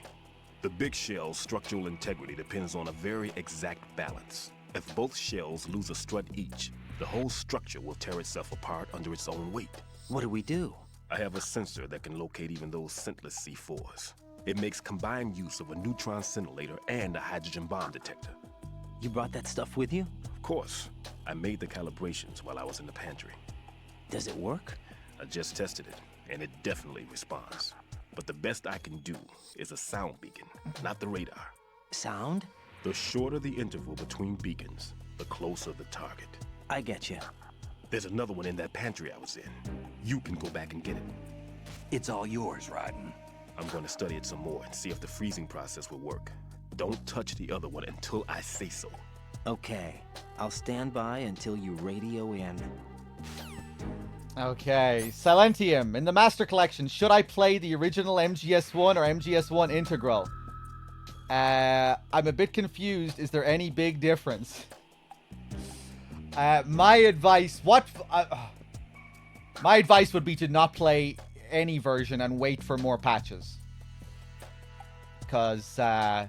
The big shell's structural integrity depends on a very exact balance. If both shells lose a strut each, the whole structure will tear itself apart under its own weight. What do we do? I have a sensor that can locate even those scentless C4s. It makes combined use of a neutron scintillator and a hydrogen bomb detector. You brought that stuff with you? Of course. I made the calibrations while I was in the pantry. Does it work? I just tested it, and it definitely responds. But the best I can do is a sound beacon, not the radar. Sound? The shorter the interval between beacons, the closer the target. I get you. There's another one in that pantry I was in. You can go back and get it. It's all yours, Raiden. I'm going to study it some more and see if the freezing process will work. Don't touch the other one until I say so. Okay. I'll stand by until you radio in. Okay, Silentium. In the Master Collection, should I play the original MGS1 or MGS1 Integral? I'm a bit confused. Is there any big difference? My advice would be to not play any version and wait for more patches. Because the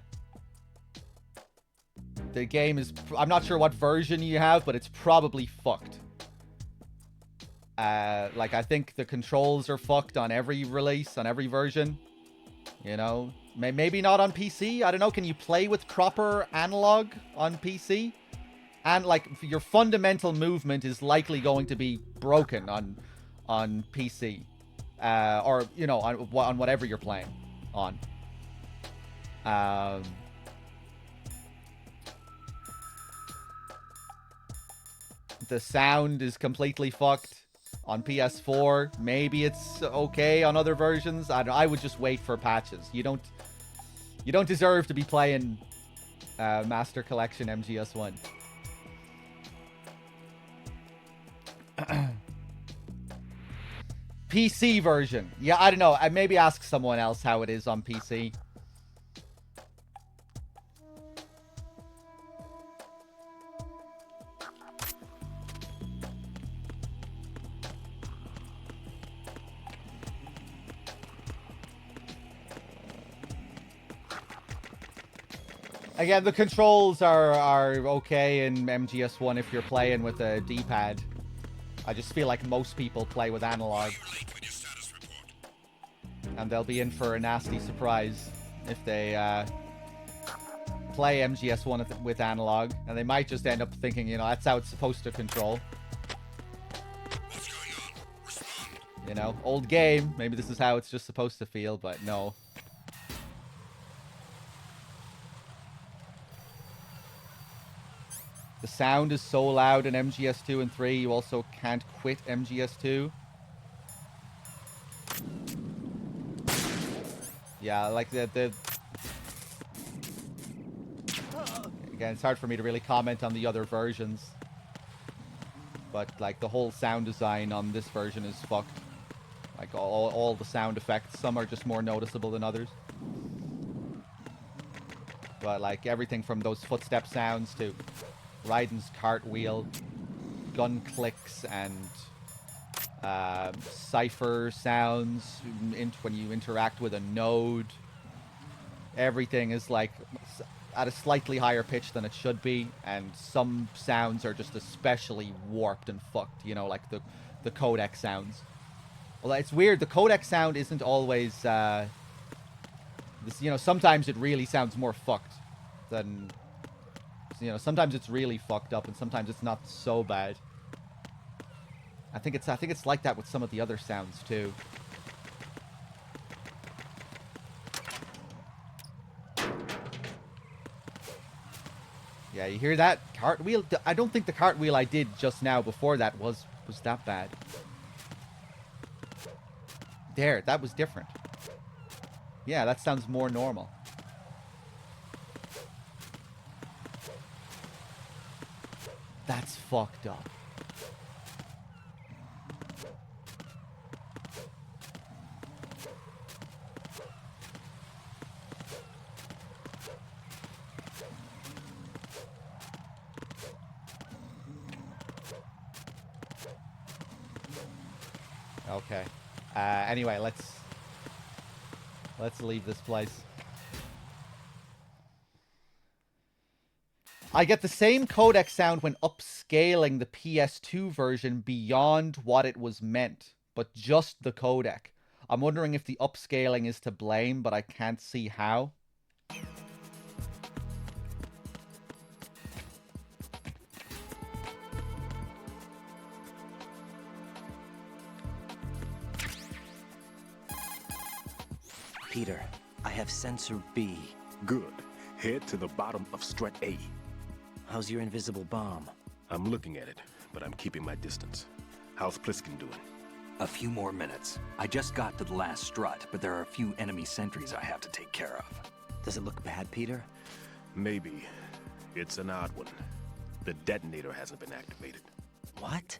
game is... I'm not sure what version you have, but it's probably fucked. Like, I think the controls are fucked on every release, on every version. You know? Maybe not on PC. I don't know. Can you play with proper analog on PC? And, like, your fundamental movement is likely going to be broken on PC. Or, you know, on whatever you're playing on. The sound is completely fucked on PS4. Maybe it's okay on other versions. I would just wait for patches. You don't deserve to be playing Master Collection MGS1. PC version. Yeah, I don't know. I maybe ask someone else how it is on PC. Again, the controls are okay in MGS1 if you're playing with a D-pad. I just feel like most people play with analog. And they'll be in for a nasty surprise if they play MGS1 with analog. And they might just end up thinking, you know, that's how it's supposed to control. You know, old game. Maybe this is how it's just supposed to feel, but no. The sound is so loud in MGS2 and 3, you also can't quit MGS2. Yeah, like the... Again, it's hard for me to really comment on the other versions. But, like, the whole sound design on this version is fucked. Like, all the sound effects, some are just more noticeable than others. But, like, everything from those footstep sounds to... Raiden's cartwheel, gun clicks, and cipher sounds when you interact with a node. Everything is like at a slightly higher pitch than it should be, and some sounds are just especially warped and fucked, you know, like the codec sounds. Well, it's weird, the codec sound isn't always, you know, sometimes it really sounds more fucked than... You know, sometimes it's really fucked up, and sometimes it's not so bad. I think it's like that with some of the other sounds too. Yeah, you hear that cartwheel? I don't think the cartwheel I did just now before that was that bad. There, that was different. Yeah, that sounds more normal. That's fucked up. Okay. Anyway, let's leave this place. I get the same codec sound when upscaling the PS2 version beyond what it was meant, but just the codec. I'm wondering if the upscaling is to blame, but I can't see how. Peter, I have sensor B. Good. Head to the bottom of strut A. How's your invisible bomb? I'm looking at it, but I'm keeping my distance. How's Pliskin doing? A few more minutes. I just got to the last strut, but there are a few enemy sentries I have to take care of. Does it look bad, Peter? Maybe. It's an odd one. The detonator hasn't been activated. What?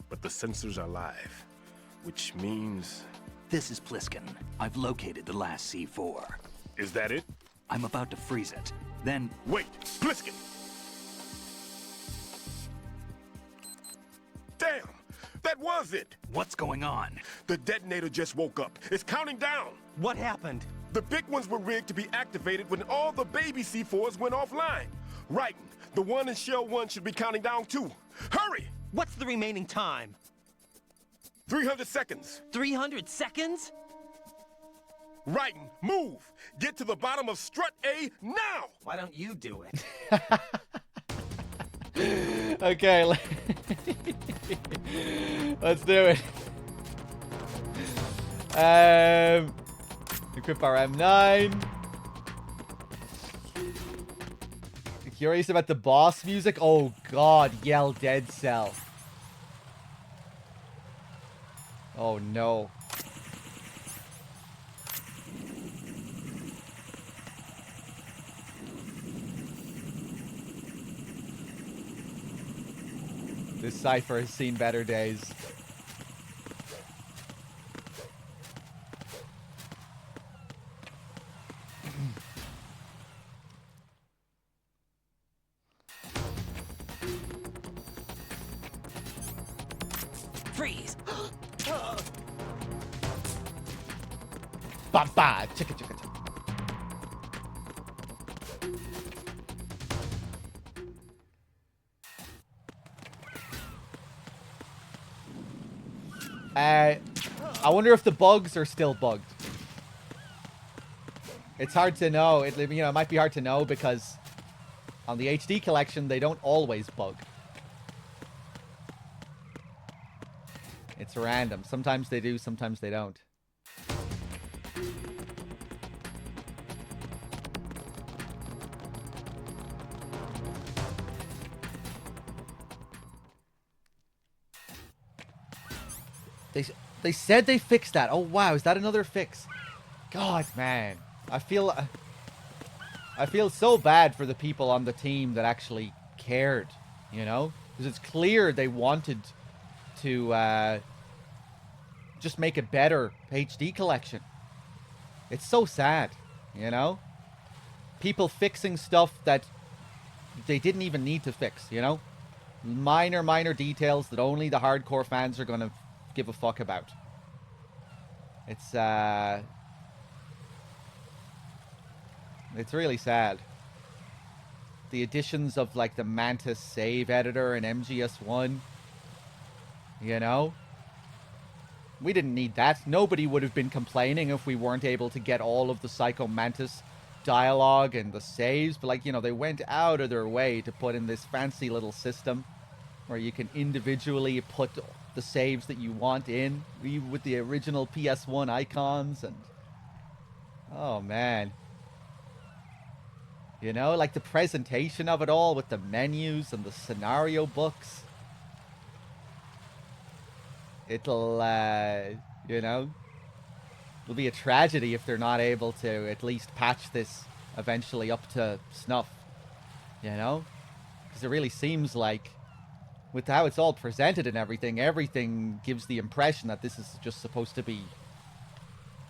But the sensors are live, which means... This is Pliskin. I've located the last C4. Is that it? I'm about to freeze it. Then... Wait! Pliskin! Damn! That was it! What's going on? The detonator just woke up. It's counting down! What happened? The big ones were rigged to be activated when all the baby C4s went offline. Right. The one in Shell 1 should be counting down too. Hurry! What's the remaining time? 300 seconds. 300 seconds? Right. Move! Get to the bottom of strut A now! Why don't you do it? Okay, let's do it. Equip our M9. Curious about the boss music? Oh god, yell Dead Cell. Oh no. This cipher has seen better days. Freeze! Ba-ba! Chicka chicka chicka. I wonder if the bugs are still bugged. It's hard to know. It might be hard to know because on the HD collection, they don't always bug. It's random. Sometimes they do, sometimes they don't. They said they fixed that. Oh wow, is that another fix? God, man. I feel so bad for the people on the team that actually cared, you know? Because it's clear they wanted to just make a better HD collection. It's so sad, you know? People fixing stuff that they didn't even need to fix, you know? Minor details that only the hardcore fans are going to give a fuck about. It's really sad. The additions of like the Mantis save editor and MGS1, you know? We didn't need that. Nobody would have been complaining if we weren't able to get all of the Psycho Mantis dialogue and the saves, but like, you know, they went out of their way to put in this fancy little system where you can individually put the saves that you want in, with the original PS1 icons, and oh man, you know, like the presentation of it all with the menus and the scenario books. It'll you know, it'll be a tragedy if they're not able to at least patch this eventually up to snuff, you know, because it really seems like with how it's all presented and everything gives the impression that this is just supposed to be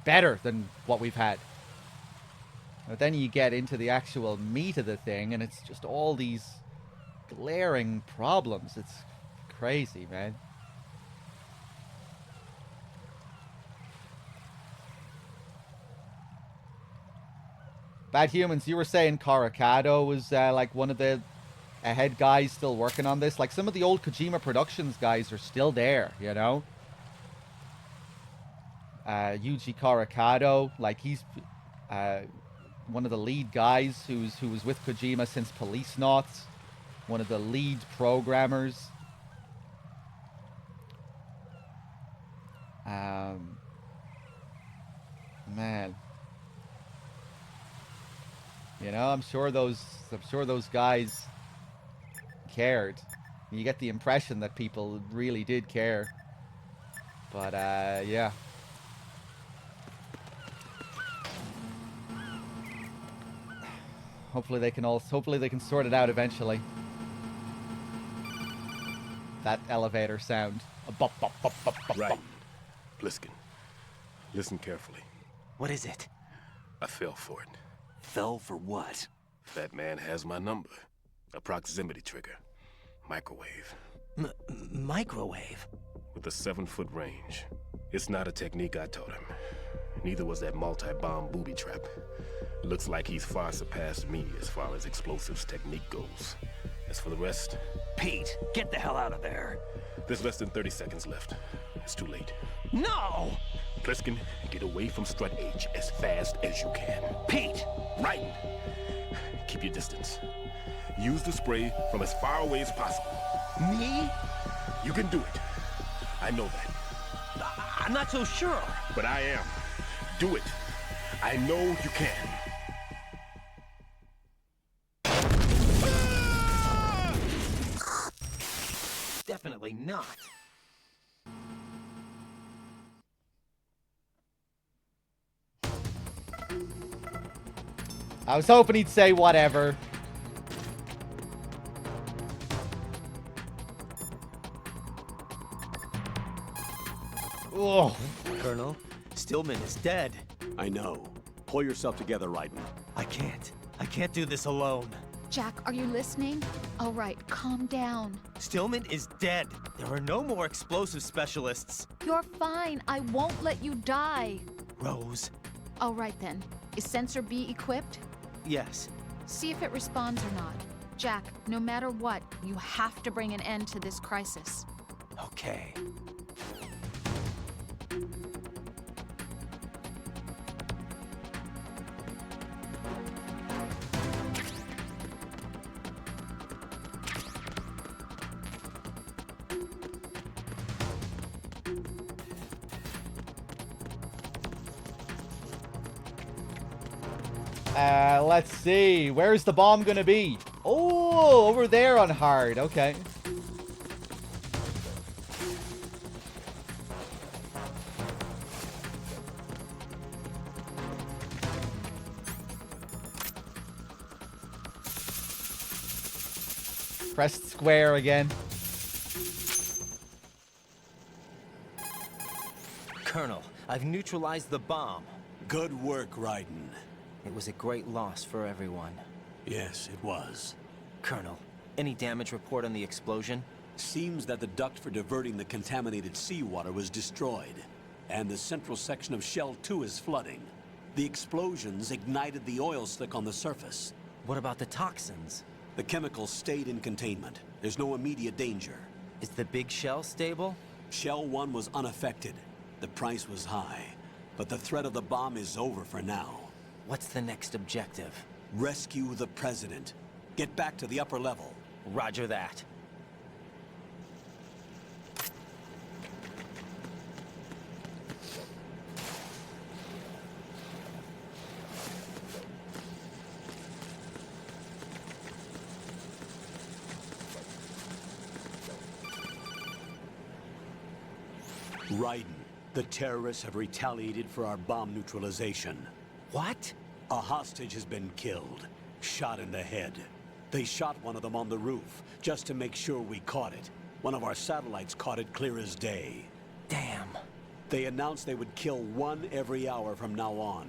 better than what we've had. But then you get into the actual meat of the thing, and it's just all these glaring problems. It's crazy, man. Bad Humans, you were saying Coracado was like one of the head guys still working on this. Like some of the old Kojima Productions guys are still there, you know. Yuji Coracado, like he's one of the lead guys who was with Kojima since Police Knots, one of the lead programmers. Man, you know, I'm sure those guys cared. You get the impression that people really did care, but yeah. Hopefully they can sort it out eventually. That elevator sound. Right. Pliskin, listen carefully. What is it? I fell for it. Fell for what? That man has my number. A proximity trigger. Microwave. Microwave? with a 7-foot range. It's not a technique I taught him. Neither was that multi-bomb booby trap. Looks like he's far surpassed me as far as explosives technique goes. As for the rest... Pete, get the hell out of there. There's less than 30 seconds left. It's too late. No! Pliskin, get away from Strut H as fast as you can. Pete! Raiden, keep your distance. Use the spray from as far away as possible. Me? You can do it. I know that. I'm not so sure. But I am. Do it. I know you can. Definitely not. I was hoping he'd say whatever. Oh. Colonel, Stillman is dead. I know. Pull yourself together, Raiden. I can't. I can't do this alone. Jack, are you listening? All right, calm down. Stillman is dead. There are no more explosive specialists. You're fine. I won't let you die. Rose. All right then. Is Sensor B equipped? Yes. See if it responds or not. Jack, no matter what, you have to bring an end to this crisis. Okay. Let's see. Where's the bomb gonna be? Oh, over there on hard. Okay. Press square again. Colonel, I've neutralized the bomb. Good work, Raiden. It was a great loss for everyone. Yes, it was. Colonel, any damage report on the explosion? Seems that the duct for diverting the contaminated seawater was destroyed, and the central section of Shell 2 is flooding. The explosions ignited the oil slick on the surface. What about the toxins? The chemicals stayed in containment. There's no immediate danger. Is the big shell stable? Shell 1 was unaffected. The price was high, but the threat of the bomb is over for now. What's the next objective? Rescue the President. Get back to the upper level. Roger that. Raiden, the terrorists have retaliated for our bomb neutralization. What? A hostage has been killed, shot in the head. They shot one of them on the roof, just to make sure we caught it. One of our satellites caught it clear as day. Damn. They announced they would kill one every hour from now on.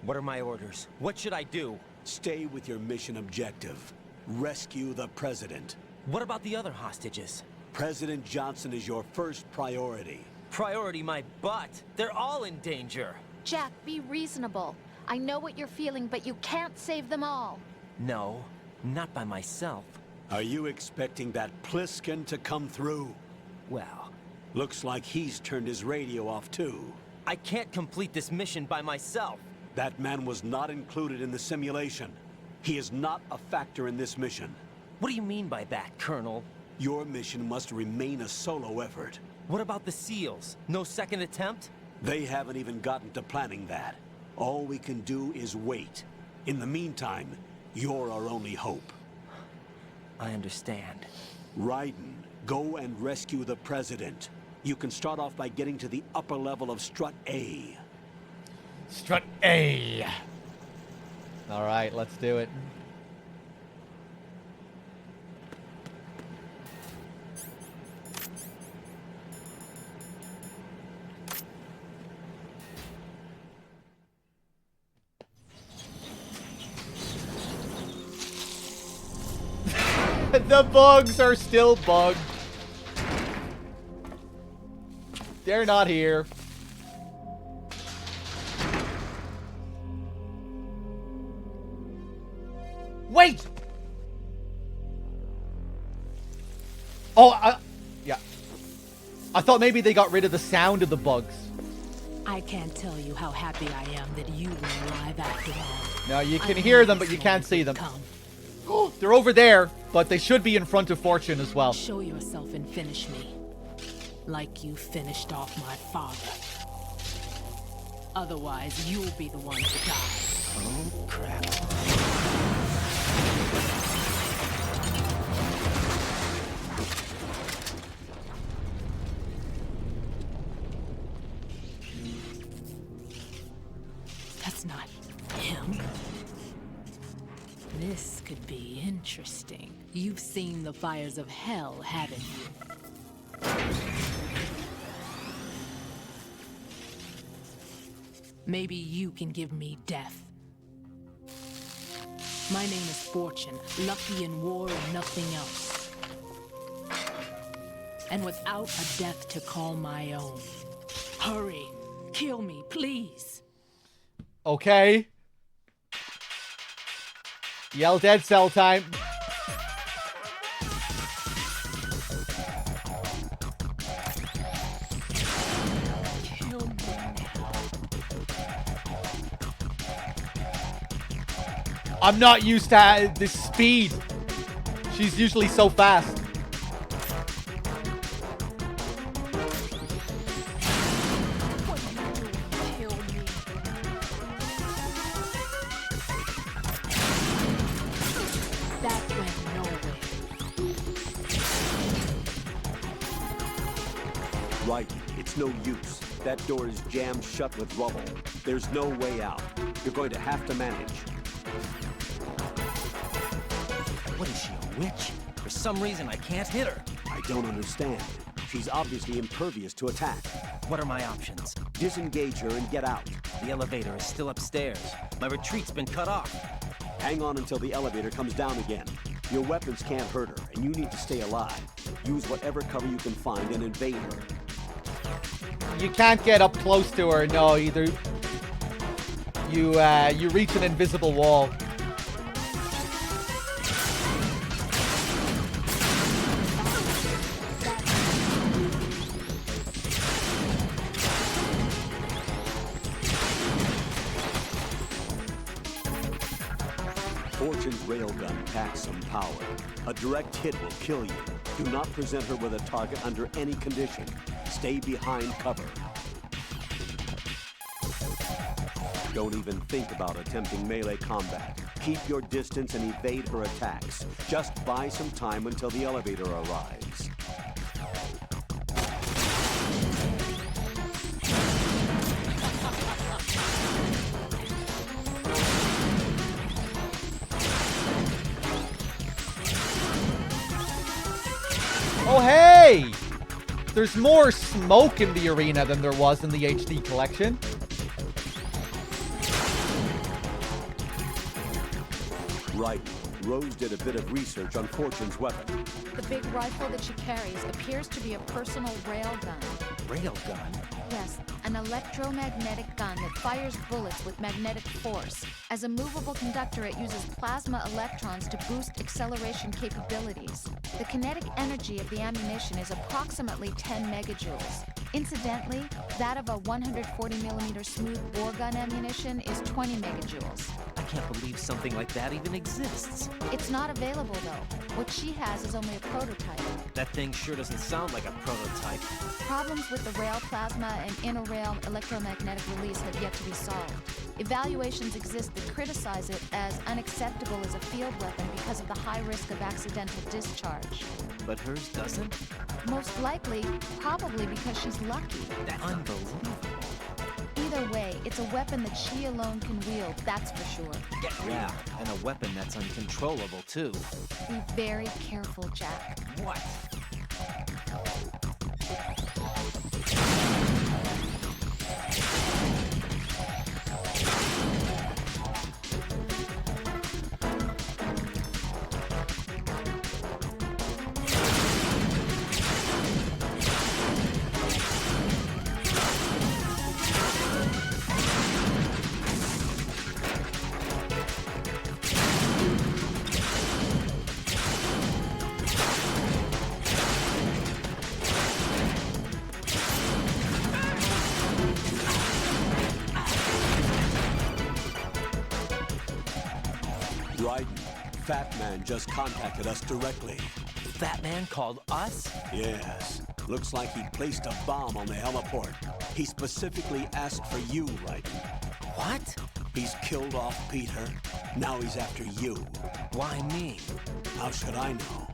What are my orders? What should I do? Stay with your mission objective. Rescue the President. What about the other hostages? President Johnson is your first priority. Priority my butt. They're all in danger. Jack, be reasonable. I know what you're feeling, but you can't save them all. No, not by myself. Are you expecting that Pliskin to come through? Well, looks like he's turned his radio off too. I can't complete this mission by myself. That man was not included in the simulation. He is not a factor in this mission. What do you mean by that, Colonel? Your mission must remain a solo effort. What about the SEALs? No second attempt? They haven't even gotten to planning that. All we can do is wait. In the meantime, you're our only hope. I understand. Raiden, go and rescue the President. You can start off by getting to the upper level of Strut A. Strut A. All right, let's do it. The bugs are still bugged. They're not here. Wait! Oh, yeah. I thought maybe they got rid of the sound of the bugs. I can't tell you how happy I am that you were alive after all. No, you can hear them, but you can't see them. Oh, they're over there, but they should be in front of Fortune as well. Show yourself and finish me. Like you finished off my father. Otherwise, you'll be the one to die. Oh, crap. That's not him. This could be interesting. You've seen the fires of hell, haven't you? Maybe you can give me death. My name is Fortune, lucky in war and nothing else. And without a death to call my own. Hurry, kill me, please. Okay. Yell dead cell time. Kill me now. I'm not used to this speed. She's usually so fast. Right, it's no use. That door is jammed shut with rubble. There's no way out. You're going to have to manage. What is she, a witch? For some reason, I can't hit her. I don't understand. She's obviously impervious to attack. What are my options? Disengage her and get out. The elevator is still upstairs. My retreat's been cut off. Hang on until the elevator comes down again. Your weapons can't hurt her, and you need to stay alive. Use whatever cover you can find and invade her. You can't get up close to her, no, either. You reach an invisible wall. Fortune's railgun packs some power. A direct hit will kill you. Do not present her with a target under any condition. Stay behind cover. Don't even think about attempting melee combat. Keep your distance and evade her attacks. Just buy some time until the elevator arrives. Oh, hey! There's more smoke in the arena than there was in the HD collection. Right. Rose did a bit of research on Fortune's weapon. The big rifle that she carries appears to be a personal railgun. Railgun? Yes, an electromagnetic gun that fires bullets with magnetic force. As a movable conductor, it uses plasma electrons to boost acceleration capabilities. The kinetic energy of the ammunition is approximately 10 megajoules. Incidentally, that of a 140mm smooth bore gun ammunition is 20 megajoules. I can't believe something like that even exists. It's not available, though. What she has is only a prototype. That thing sure doesn't sound like a prototype. Problems with the rail plasma and inter-rail electromagnetic release have yet to be solved. Evaluations exist that criticize it as unacceptable as a field weapon because of the high risk of accidental discharge. But hers doesn't? Most likely, probably because she's lucky. That's unbelievable. Either way, it's a weapon that she alone can wield, that's for sure. Yeah, and a weapon that's uncontrollable, too. Be very careful, Jack. What? Fat Man just contacted us directly. Fat Man called us? Yes. Looks like he placed a bomb on the heliport. He specifically asked for you, Raiden. What? He's killed off Peter. Now he's after you. Why me? How should I know?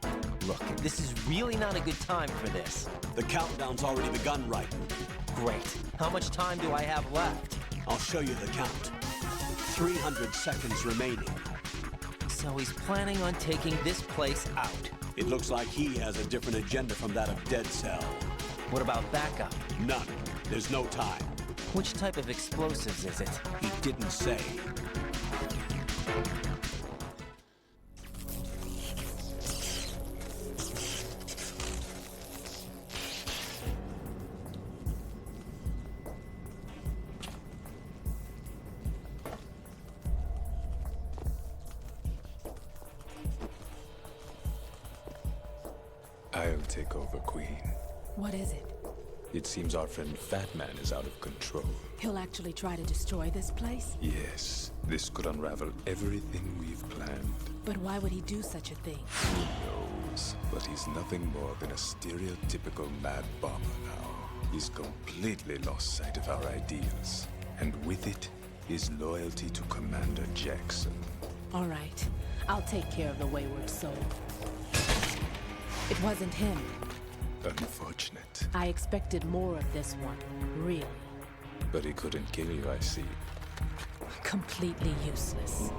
Look, this is really not a good time for this. The countdown's already begun, Raiden. Great. How much time do I have left? I'll show you the count. 300 seconds remaining. So he's planning on taking this place out. It looks like he has a different agenda from that of Dead Cell. What about backup? None. There's no time. Which type of explosives is it? He didn't say. I'll take over, Queen. What is it? It seems our friend Fat Man is out of control. He'll actually try to destroy this place? Yes, this could unravel everything we've planned. But why would he do such a thing? Who knows? But he's nothing more than a stereotypical mad bomber now. He's completely lost sight of our ideals. And with it, his loyalty to Commander Jackson. All right. I'll take care of the wayward soul. It wasn't him. Unfortunate. I expected more of this one, really. But he couldn't kill you, I see. Completely useless.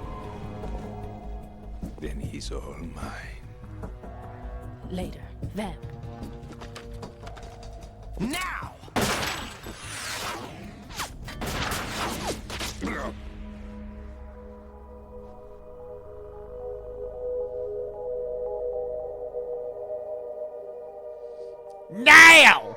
Then he's all mine. Later, then. Now! Now!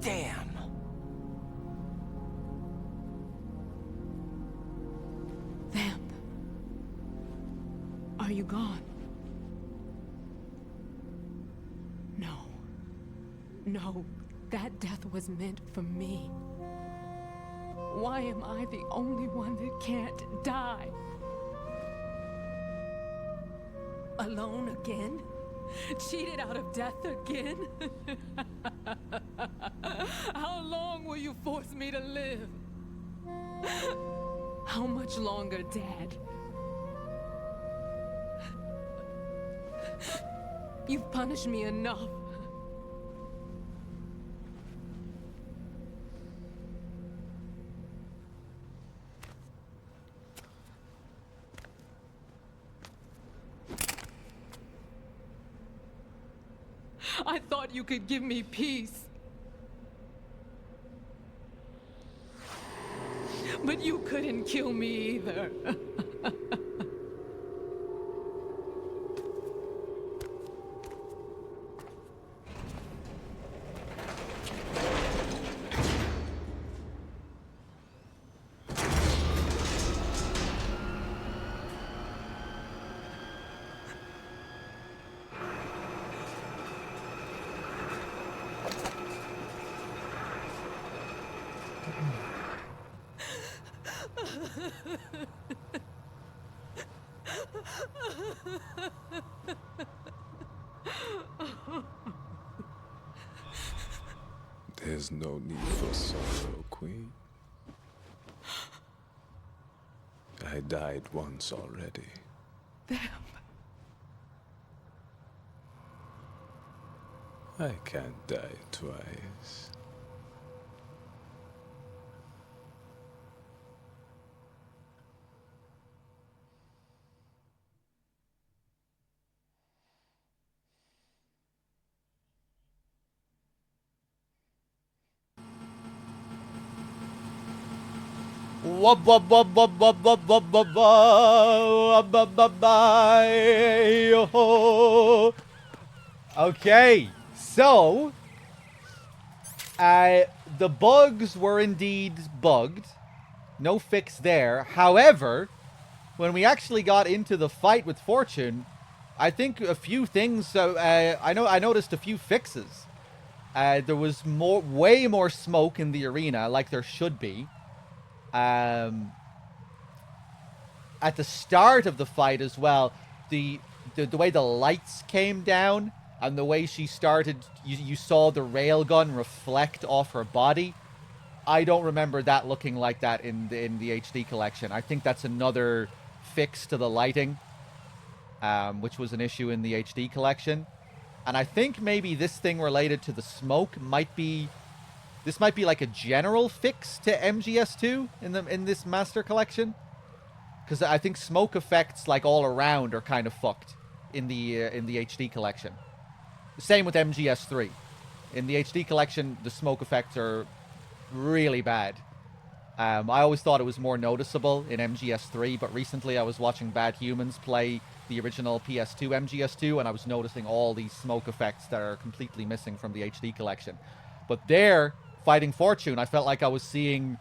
Damn. Vamp. Are you gone? No. No. That death was meant for me. Why am I the only one that can't die? Alone again? Cheated out of death again? How long will you force me to live? How much longer, Dad? You've punished me enough. I thought you could give me peace. But you couldn't kill me either. There's no need for sorrow, Queen. I died once already. I can't die twice. Okay, so The bugs were indeed bugged. No fix there. However, when we actually got into the fight with Fortune, I think a few things. I noticed a few fixes. There was way more smoke in the arena, like there should be. At the start of the fight as well, the way the lights came down and the way she started, you saw the railgun reflect off her body. I don't remember that looking like that in the HD collection. I think that's another fix to the lighting, which was an issue in the HD collection. And I think maybe this thing related to the smoke might be like a general fix to MGS2 in this Master Collection. Because I think smoke effects like all around are kind of fucked in the HD collection. Same with MGS3. In the HD collection, the smoke effects are really bad. I always thought it was more noticeable in MGS3, but recently I was watching Bad Humans play the original PS2 MGS2, and I was noticing all these smoke effects that are completely missing from the HD collection. But there, fighting Fortune, I felt like I was seeing,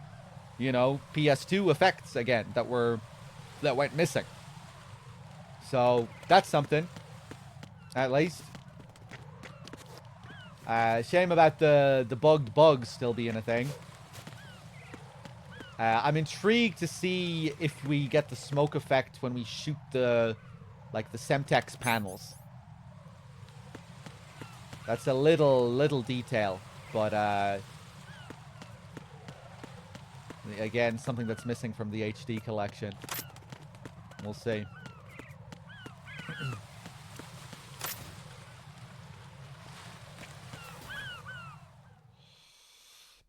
you know, PS2 effects again that went missing. So that's something, at least. Shame about the bugged bugs still being a thing. I'm intrigued to see if we get the smoke effect when we shoot the Semtex panels. That's a little detail, but again, something that's missing from the HD collection. We'll see.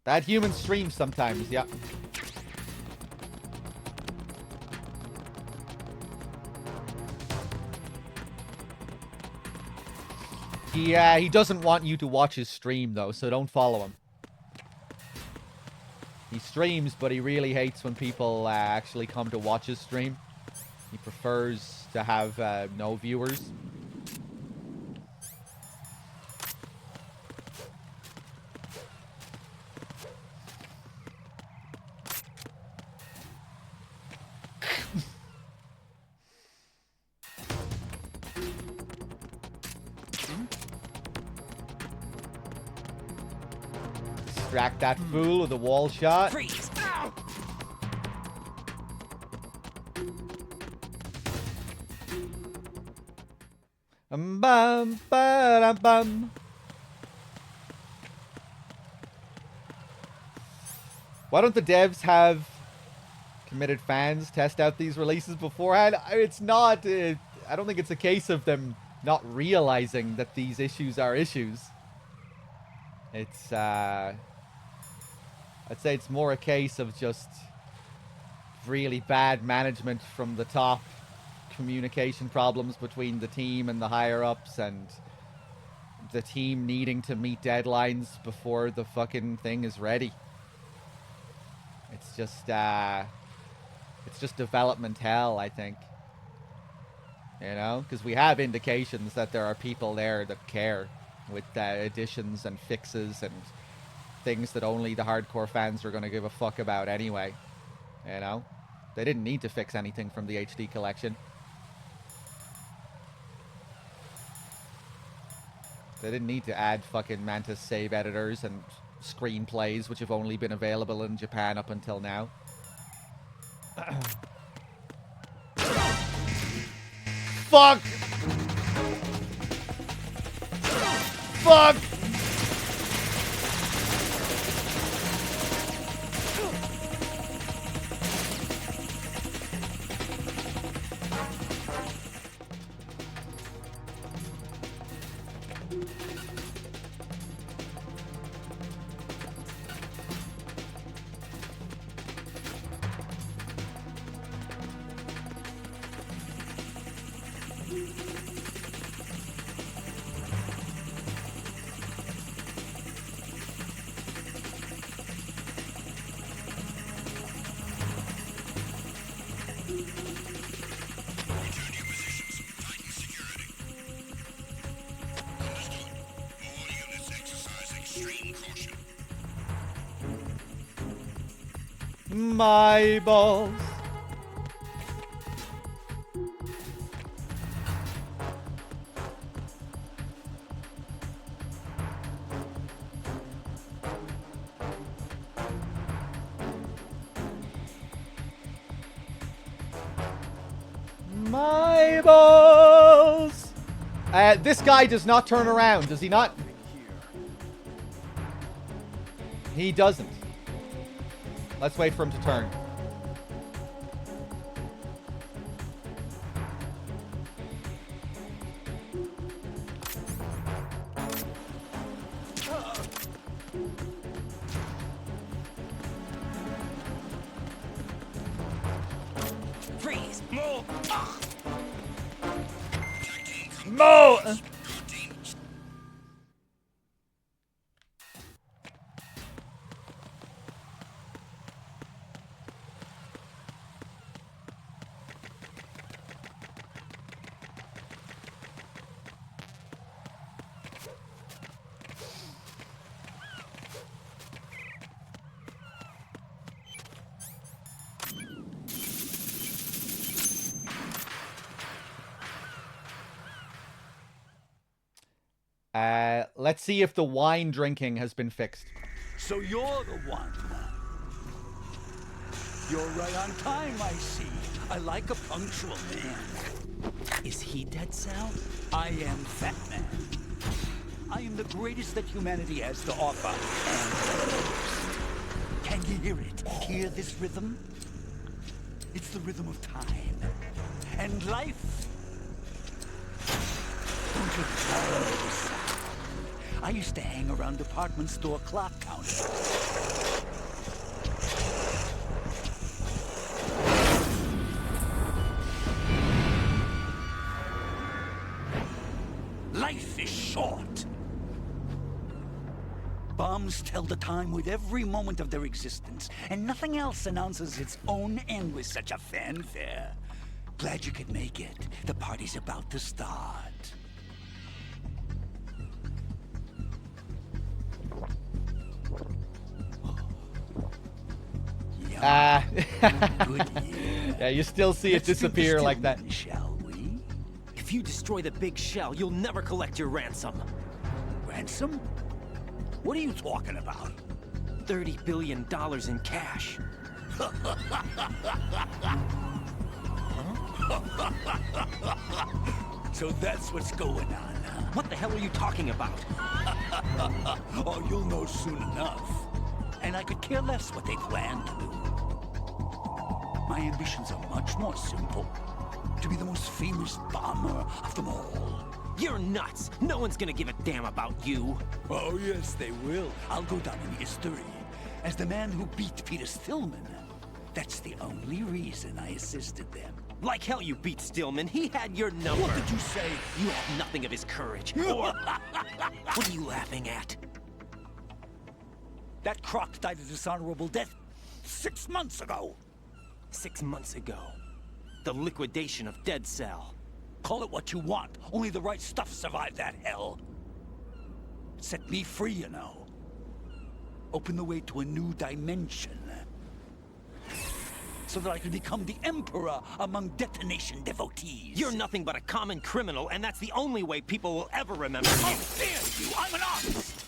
Bad Human streams sometimes, yeah. He doesn't want you to watch his stream, though, so don't follow him. He streams, but he really hates when people actually come to watch his stream. He prefers to have no viewers. Distract that fool with a wall shot. Freeze! Bum, ba, bum. Why don't the devs have committed fans test out these releases beforehand? It's not. I don't think it's a case of them not realizing that these issues are issues. It's. I'd say it's more a case of just really bad management from the top, communication problems between the team and the higher-ups, and the team needing to meet deadlines before the fucking thing is ready. It's just development hell, I think. You know? Because we have indications that there are people there that care with additions and fixes and things that only the hardcore fans are going to give a fuck about anyway. You know? They didn't need to fix anything from the HD collection. They didn't need to add fucking Mantis save editors and screenplays, which have only been available in Japan up until now. Fuck! Fuck! My balls. My balls. This guy does not turn around, does he not? He doesn't. Let's wait for him to turn. Freeze! Move! Mo! Let's see if the wine drinking has been fixed. So you're the one. You're right on time, I see. I like a punctual man. Is he Dead Cell? I am Fat Man. I am the greatest that humanity has to offer. And can you hear it? Hear this rhythm? It's the rhythm of time. And life. Don't you love this sound? I used to hang around department store clock counters. Life is short. Bombs tell the time with every moment of their existence, and nothing else announces its own end with such a fanfare. Glad you could make it. The party's about to start. Yeah, you still see it disappear like that. Shall we? If you destroy the big shell, you'll never collect your ransom. Ransom? What are you talking about? $30 billion in cash. So that's what's going on, huh? What the hell are you talking about? Oh, you'll know soon enough. And I could care less what they plan to do. My ambitions are much more simple. To be the most famous bomber of them all. You're nuts! No one's gonna give a damn about you. Oh, yes, they will. I'll go down in history as the man who beat Peter Stillman. That's the only reason I assisted them. Like hell you beat Stillman. He had your number. What did you say? You have nothing of his courage. Or... What are you laughing at? That croc died a dishonorable death 6 months ago. 6 months ago. The liquidation of Dead Cell. Call it what you want. Only the right stuff survived that hell. It set me free, you know. Opened the way to a new dimension. So that I could become the Emperor among detonation devotees. You're nothing but a common criminal, and that's the only way people will ever remember you. How dare you! I'm an artist!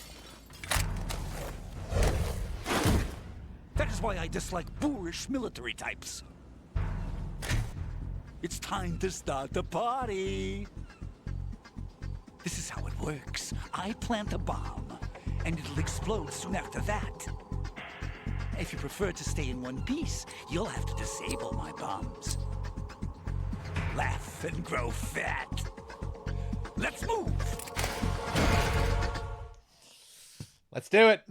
That is why I dislike boorish military types. It's time to start the party. This is how it works. I plant a bomb, and it'll explode soon after that. If you prefer to stay in one piece, you'll have to disable my bombs. Laugh and grow fat. Let's move! Let's do it.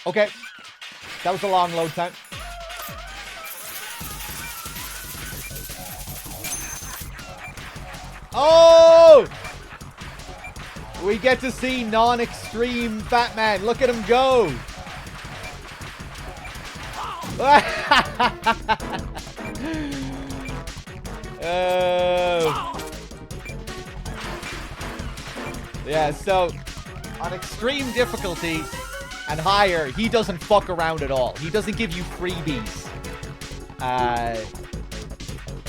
Okay. That was a long load time. Oh! We get to see non-extreme Batman. Look at him go. Yeah, so on extreme difficulty and higher, he doesn't fuck around at all. He doesn't give you freebies.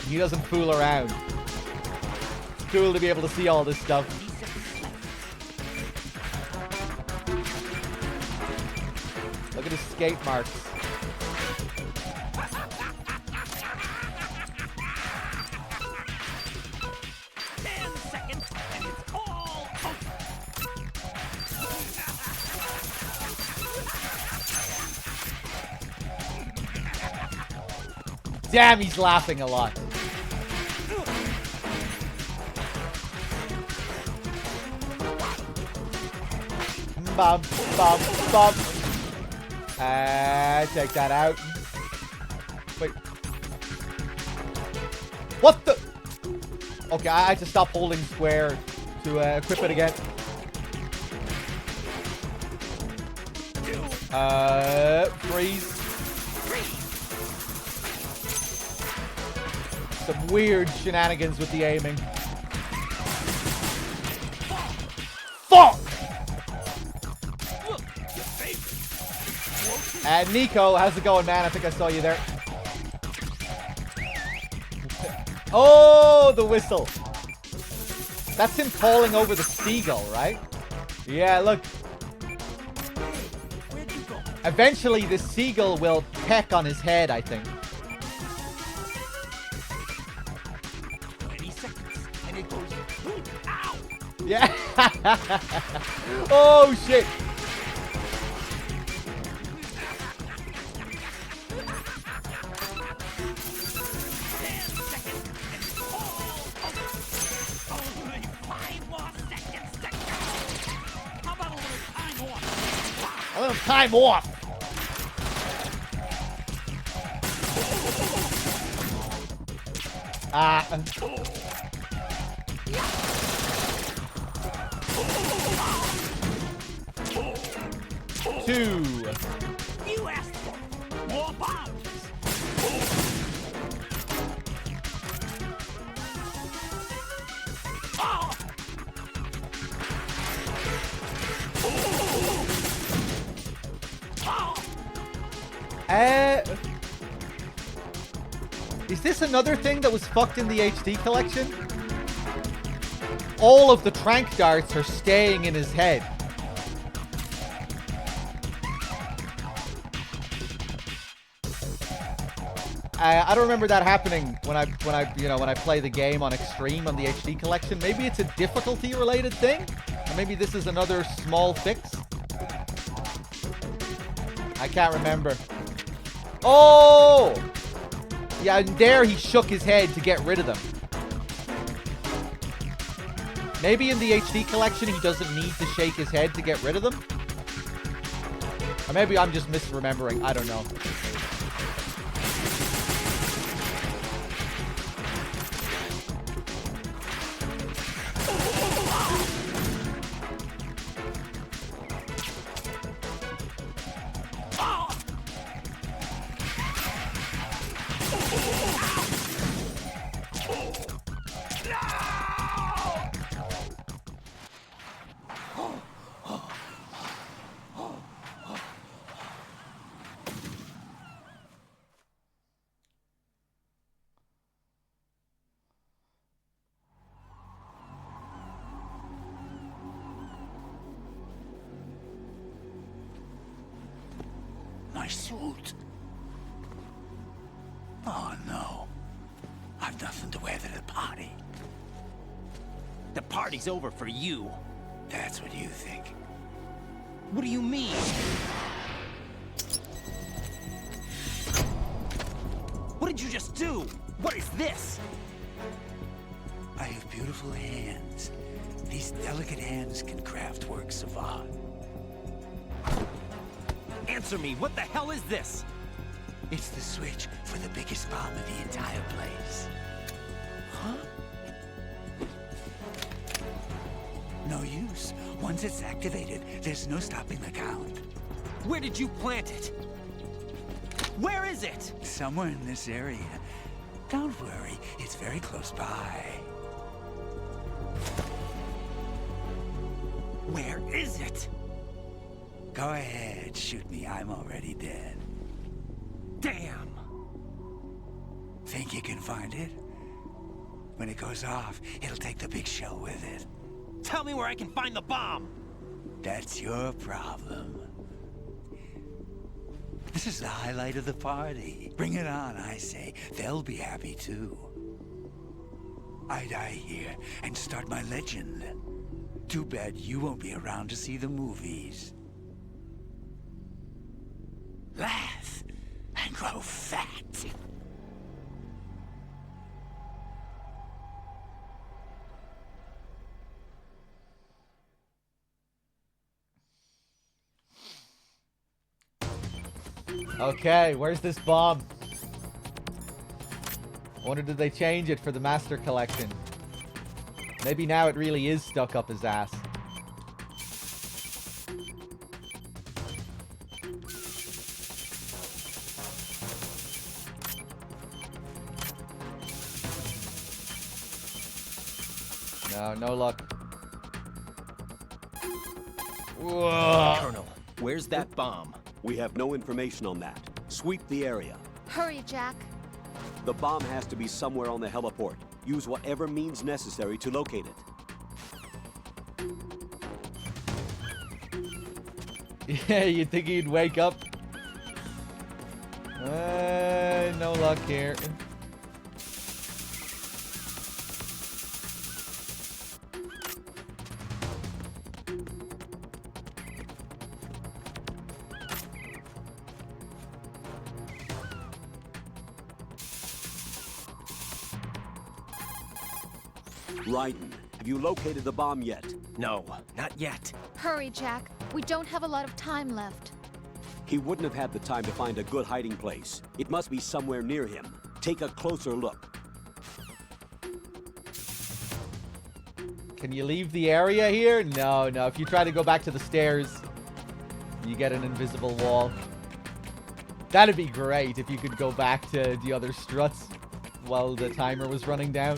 He doesn't fool around. It's cool to be able to see all this stuff. Look at his skate marks. Damn, he's laughing a lot. Bum, bum, bum. Take that out. Wait. What the? Okay, I had to stop holding square to equip it again. Freeze. Some weird shenanigans with the aiming. Fuck! Nico, how's it going, man? I think I saw you there. Oh, the whistle. That's him calling over the seagull, right? Yeah, look. Eventually, the seagull will peck on his head, I think. 20 seconds, and it goes. Ow! Yeah. Oh, shit. A little time off. Two. You asked for more bombs. Is this another thing that was fucked in the HD collection? All of the trank darts are staying in his head. I don't remember that happening when I play the game on extreme on the HD collection. Maybe it's a difficulty related thing, or maybe this is another small fix. I can't remember. Oh! Yeah, and there he shook his head to get rid of them. Maybe in the HD collection he doesn't need to shake his head to get rid of them. Or maybe I'm just misremembering. I don't know. My suit. Oh, no. I've nothing to wear to the party. The party's over for you. That's what you think. What do you mean? What did you just do? What is this? I have beautiful hands. These delicate hands can craft works of art. Answer me, what the hell is this? It's the switch for the biggest bomb in the entire place. Huh? No use. Once it's activated, there's no stopping the count. Where did you plant it? Where is it? Somewhere in this area. Don't worry, it's very close by. is it? Go ahead, shoot me. I'm already dead. Damn! Think you can find it? When it goes off, it'll take the big shell with it. Tell me where I can find the bomb! That's your problem. This is the highlight of the party. Bring it on, I say. They'll be happy too. I die here and start my legend. Too bad you won't be around to see the movies. Laugh and grow fat. Okay, where's this bomb? I wonder, did they change it for the Master Collection? Maybe now it really is stuck up his ass. No, no luck. Whoa. Colonel, where's that bomb? We have no information on that. Sweep the area. Hurry, Jack. The bomb has to be somewhere on the heliport. Use whatever means necessary to locate it. Yeah, you'd think he'd wake up. No luck here. Raiden, have you located the bomb yet? No, not yet. Hurry, Jack. We don't have a lot of time left. He wouldn't have had the time to find a good hiding place. It must be somewhere near him. Take a closer look. Can you leave the area here? No, no. If you try to go back to the stairs, you get an invisible wall. That'd be great if you could go back to the other struts while the timer was running down.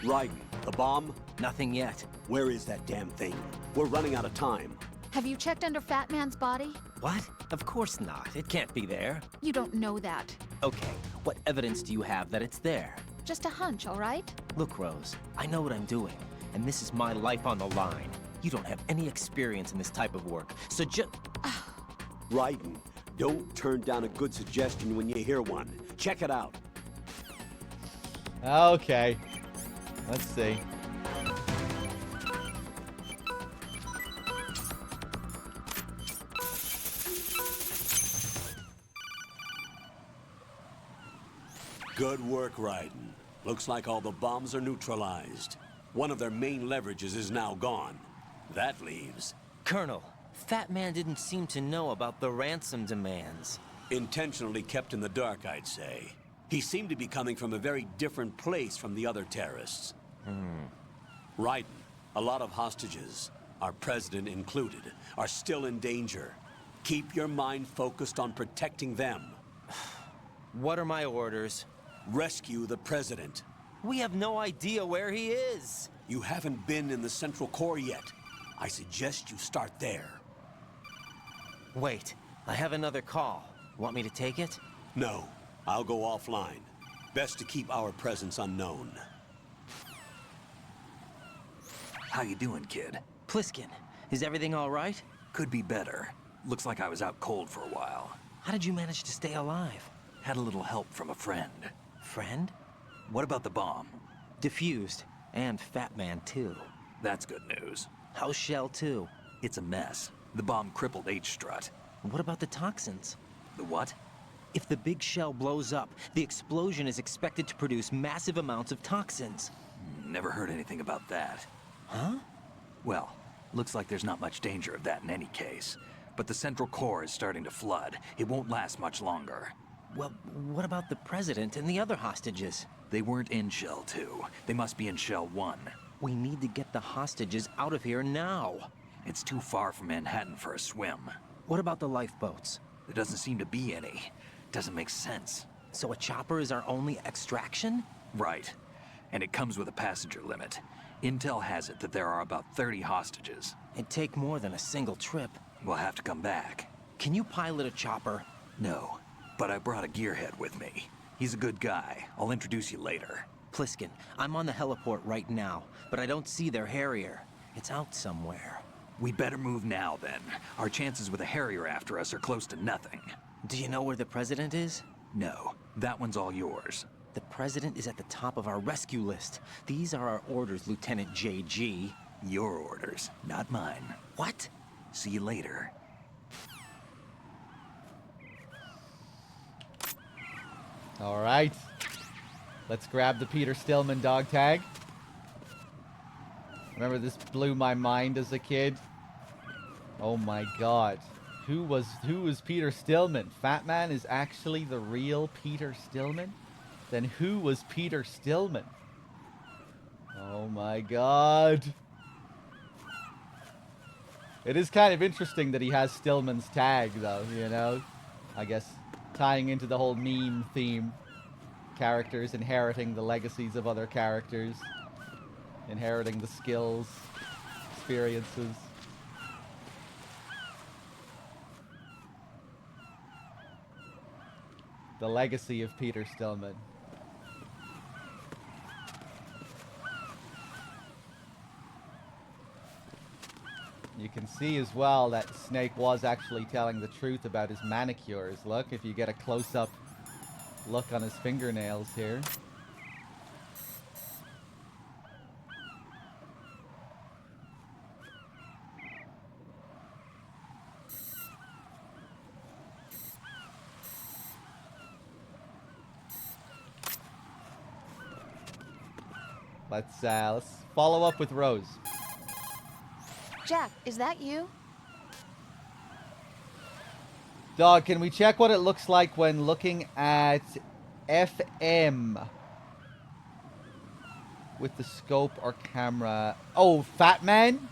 Raiden, the bomb? Nothing yet. Where is that damn thing? We're running out of time. Have you checked under Fat Man's body? What? Of course not. It can't be there. You don't know that. Okay, what evidence do you have that it's there? Just a hunch, all right? Look, Rose, I know what I'm doing, and this is my life on the line. You don't have any experience in this type of work, so just... Raiden, don't turn down a good suggestion when you hear one. Check it out. Okay. Let's see. Good work, Raiden. Looks like all the bombs are neutralized. One of their main leverages is now gone. That leaves... Colonel, Fat Man didn't seem to know about the ransom demands. Intentionally kept in the dark, I'd say. He seemed to be coming from a very different place from the other terrorists. Raiden, a lot of hostages, our president included, are still in danger. Keep your mind focused on protecting them. What are my orders? Rescue the president. We have no idea where he is. You haven't been in the Central Core yet. I suggest you start there. Wait, I have another call. Want me to take it? No, I'll go offline. Best to keep our presence unknown. How you doing, kid? Pliskin, is everything all right? Could be better. Looks like I was out cold for a while. How did you manage to stay alive? Had a little help from a friend. Friend? What about the bomb? Defused. And Fat Man, too. That's good news. How's Shell 2? It's a mess. The bomb crippled H-Strut. What about the toxins? The what? If the big shell blows up, the explosion is expected to produce massive amounts of toxins. Never heard anything about that. Huh? Well, Looks like there's not much danger of that in any case. But the central core is starting to flood. It won't last much longer. Well, what about the president and the other hostages? They weren't in Shell 2. They must be in Shell 1. We need to get the hostages out of here now. It's too far from Manhattan for a swim. What about the lifeboats? There doesn't seem to be any. Doesn't make sense. So a chopper is our only extraction? Right. And it comes with a passenger limit. Intel has it that there are about 30 hostages. It'd take more than a single trip. We'll have to come back. Can you pilot a chopper? No, but I brought a gearhead with me. He's a good guy. I'll introduce you later. Pliskin, I'm on the heliport right now, but I don't see their Harrier. It's out somewhere. We'd better move now, then. Our chances with a Harrier after us are close to nothing. Do you know where the president is? No, that one's all yours. The president is at the top of our rescue list. These are our orders, Lieutenant JG. Your orders, not mine. What? See you later. All right. Let's grab the Peter Stillman dog tag. Remember, this blew my mind as a kid. Oh my god. Who was Peter Stillman? Fat Man is actually the real Peter Stillman? Then who was Peter Stillman? Oh my god. It is kind of interesting that he has Stillman's tag, though, you know? I guess tying into the whole meme theme. Characters inheriting the legacies of other characters. Inheriting the skills, experiences. The legacy of Peter Stillman. You can see as well that Snake was actually telling the truth about his manicures. Look, if you get a close-up look on his fingernails here. Let's follow up with Rose. Jack, is that you? Dog, can we check what it looks like when looking at FM with the scope or camera? Oh, Fat Man?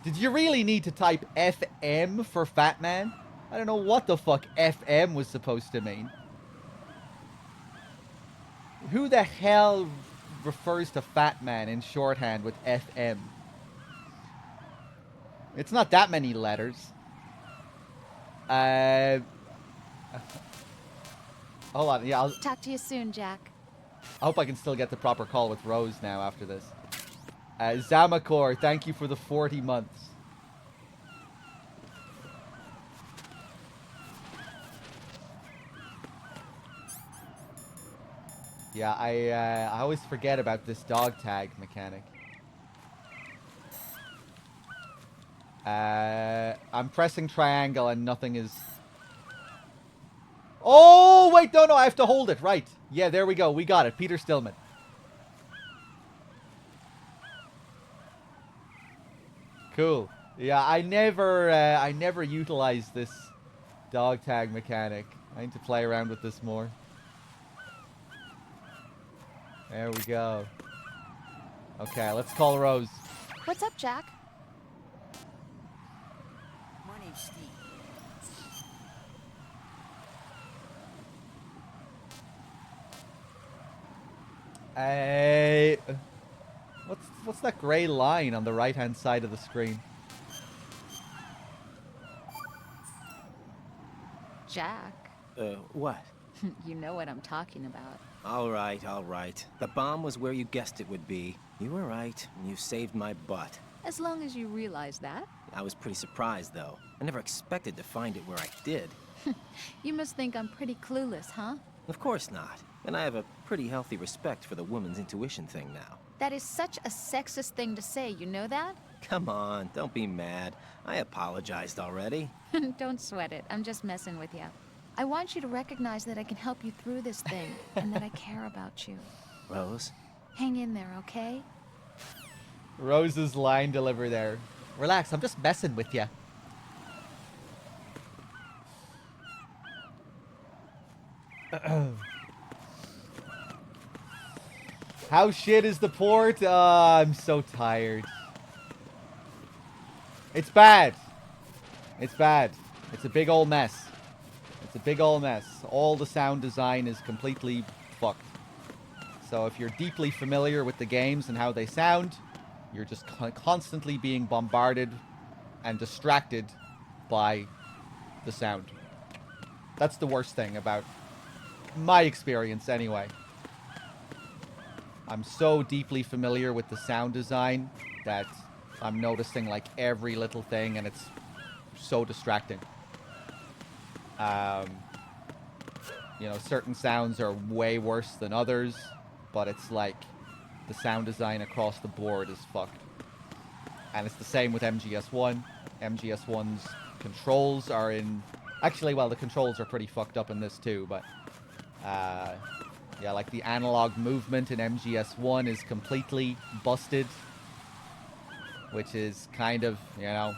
Did you really need to type FM for Fat Man? I don't know what the fuck FM was supposed to mean. Who the hell refers to Fat Man in shorthand with FM? It's not that many letters. Hold on, yeah, I'll Talk to you soon, Jack. I hope I can still get the proper call with Rose now after this. Zamakor, thank you for the 40 months. Yeah, I always forget about this dog tag mechanic. I'm pressing triangle and nothing is... Oh, wait, no, I have to hold it, right. Yeah, there we go, we got it, Peter Stillman. Cool. Yeah, I never utilized this dog tag mechanic. I need to play around with this more. There we go. Okay, let's call Rose. What's up, Jack? My name's Steve. What's that gray line on the right-hand side of the screen? Jack. What? You know what I'm talking about. All right, all right. The bomb was where you guessed it would be. You were right, and you saved my butt. As long as you realize that. I was pretty surprised, though. I never expected to find it where I did. You must think I'm pretty clueless, huh? Of course not. And I have a pretty healthy respect for the woman's intuition thing now. That is such a sexist thing to say, you know that? Come on, don't be mad. I apologized already. Don't sweat it. I'm just messing with you. I want you to recognize that I can help you through this thing, and that I care about you. Rose? Hang in there, okay? Rose's line delivery there. Relax, I'm just messing with you. How shit is the port? I'm so tired. It's bad. It's bad. It's a big old mess. It's a big old mess. All the sound design is completely fucked. So if you're deeply familiar with the games and how they sound, you're just constantly being bombarded and distracted by the sound. That's the worst thing about my experience anyway. I'm so deeply familiar with the sound design that I'm noticing like every little thing, and it's so distracting. You know, certain sounds are way worse than others, but it's like the sound design across the board is fucked. And it's the same with MGS1. MGS1's controls are in... Actually, well, the controls are pretty fucked up in this too, but... yeah, like the analog movement in MGS1 is completely busted. Which is kind of, you know,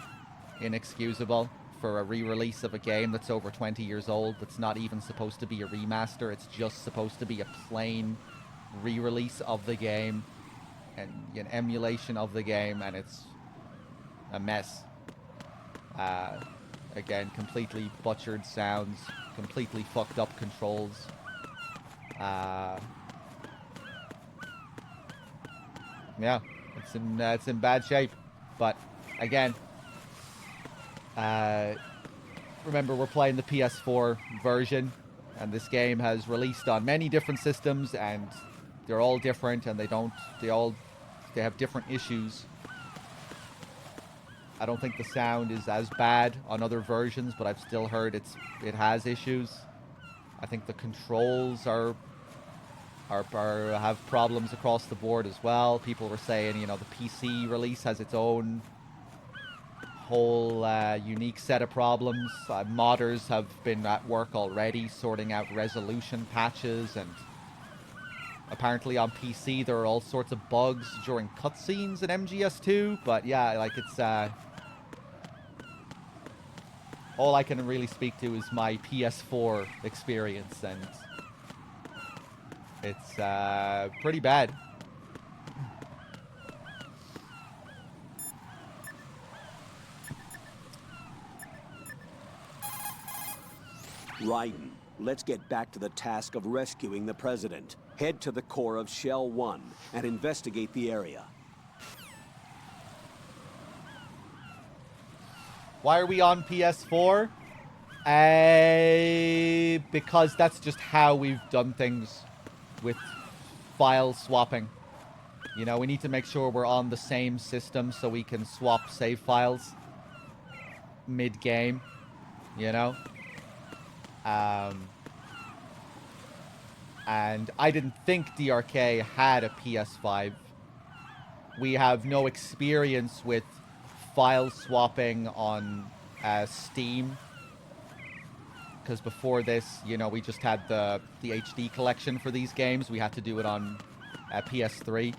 inexcusable for a re-release of a game that's over 20 years old. That's not even supposed to be a remaster. It's just supposed to be a plain re-release of the game. And an emulation of the game, and it's a mess. Again, completely butchered sounds, completely fucked up controls. Yeah, it's in bad shape. But again, remember we're playing the PS4 version, and this game has released on many different systems, and they're all different, and they have different issues. I don't think the sound is as bad on other versions, but I've still heard it has issues. I think the controls have problems across the board as well. People were saying, you know, the PC release has its own whole unique set of problems. Modders have been at work already sorting out resolution patches, and apparently on PC there are all sorts of bugs during cutscenes in MGS2. But yeah, like it's all I can really speak to is my PS4 experience, and it's pretty bad. Raiden, let's get back to the task of rescuing the president. Head to the core of Shell 1 and investigate the area. Why are we on PS4? Because that's just how we've done things with file swapping. You know, we need to make sure we're on the same system so we can swap save files mid-game, you know? And I didn't think DRK had a PS5. We have no experience with file swapping on Steam, because before this, you know, we just had the HD collection for these games. We had to do it on PS3.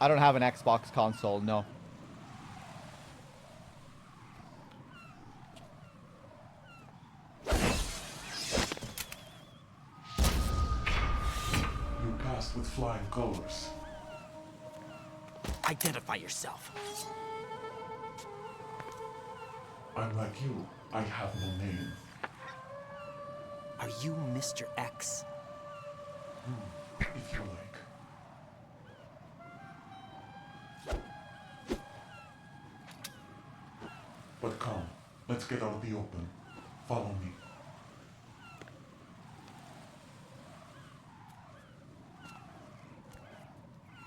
I don't have an Xbox console, no. You passed with flying colors. Identify yourself. I'm like you. I have no name. Are you Mr. X? If you like. But come, let's get out of the open. Follow me.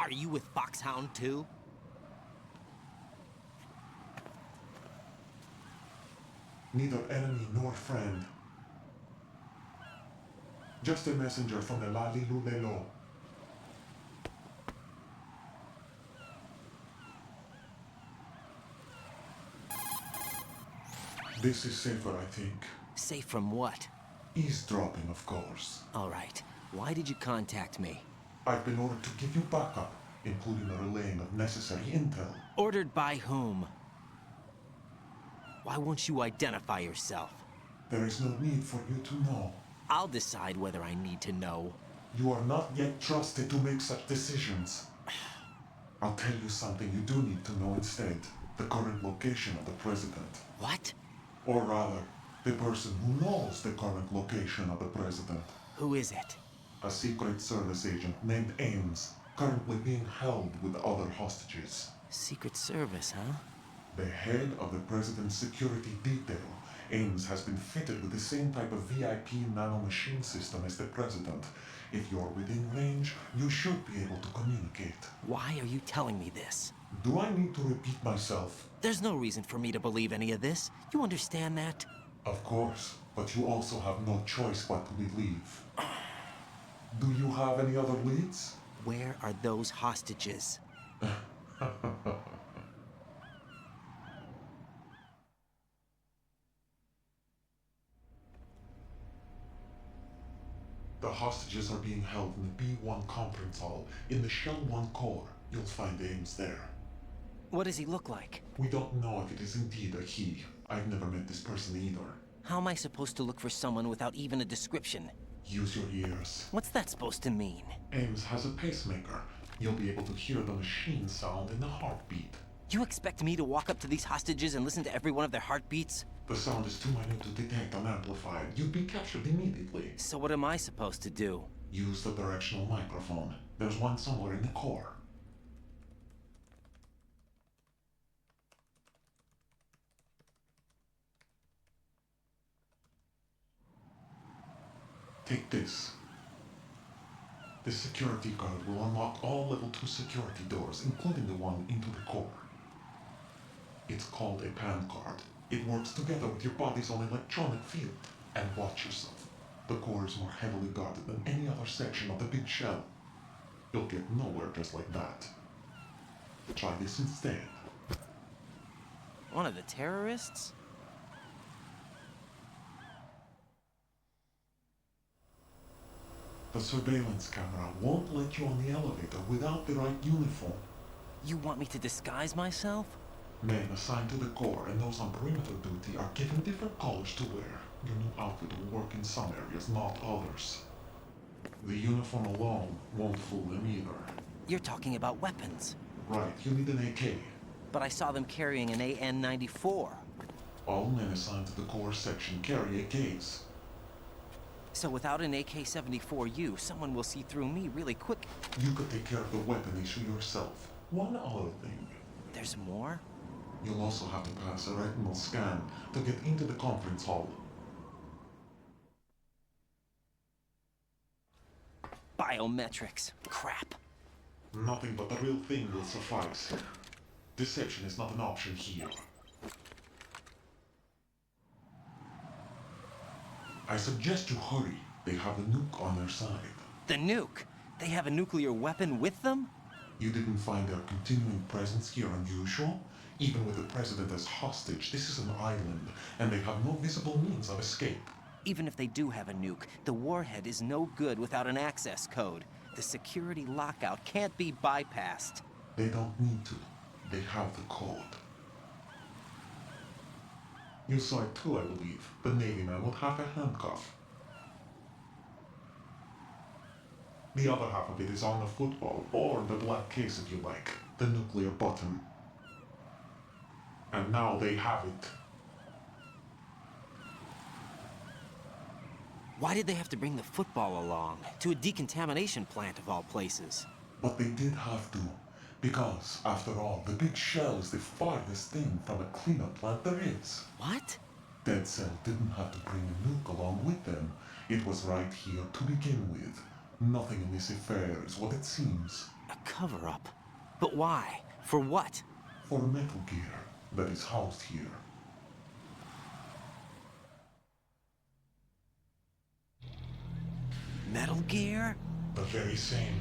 Are you with Foxhound too? Neither enemy nor friend. Just a messenger from the Lalilulelo. This is safer, I think. Safe from what? Eavesdropping, of course. All right. Why did you contact me? I've been ordered to give you backup, including the relaying of necessary intel. Ordered by whom? Why won't you identify yourself? There is no need for you to know. I'll decide whether I need to know. You are not yet trusted to make such decisions. I'll tell you something you do need to know instead. The current location of the president. What? Or rather, the person who knows the current location of the president. Who is it? A Secret Service agent named Ames, currently being held with other hostages. Secret Service, huh? The head of the president's security detail, Ames, has been fitted with the same type of VIP nanomachine system as the president. If you're within range, you should be able to communicate. Why are you telling me this? Do I need to repeat myself? There's no reason for me to believe any of this. You understand that? Of course, but you also have no choice but to believe. Do you have any other leads? Where are those hostages? The hostages are being held in the B1 conference hall in the Shell 1 core. You'll find Ames there. What does he look like? We don't know if it is indeed a he. I've never met this person either. How am I supposed to look for someone without even a description? Use your ears. What's that supposed to mean? Ames has a pacemaker. You'll be able to hear the machine sound in the heartbeat. You expect me to walk up to these hostages and listen to every one of their heartbeats? The sound is too minute to detect and amplify. You'd be captured immediately. So what am I supposed to do? Use the directional microphone. There's one somewhere in the core. Take this. This security card will unlock all level 2 security doors, including the one into the core. It's called a PAN card. It works together with your body's own electronic field. And watch yourself. The core is more heavily guarded than any other section of the big shell. You'll get nowhere just like that. Try this instead. One of the terrorists? The surveillance camera won't let you on the elevator without the right uniform. You want me to disguise myself? Men assigned to the core and those on perimeter duty are given different colors to wear. Your new outfit will work in some areas, not others. The uniform alone won't fool them either. You're talking about weapons. Right, you need an AK. But I saw them carrying an AN-94. All men assigned to the core section carry AKs. So without an AK-74U, someone will see through me really quick. You could take care of the weapon issue yourself. One other thing. There's more? You'll also have to pass a retinal scan to get into the conference hall. Biometrics. Crap. Nothing but the real thing will suffice. Deception is not an option here. I suggest you hurry. They have the nuke on their side. The nuke? They have a nuclear weapon with them? You didn't find their continuing presence here unusual? Even with the president as hostage, this is an island, and they have no visible means of escape. Even if they do have a nuke, the warhead is no good without an access code. The security lockout can't be bypassed. They don't need to. They have the code. You saw it too, I believe. The Navy man with half a handcuff. The other half of it is on the football, or the black case if you like. The nuclear button. And now they have it. Why did they have to bring the football along? To a decontamination plant of all places. But they did have to. Because, after all, the big shell is the farthest thing from a cleanup plant there is. What? Dead Cell didn't have to bring a nuke along with them. It was right here to begin with. Nothing in this affair is what it seems. A cover-up? But why? For what? For Metal Gear that is housed here. Metal Gear? The very same.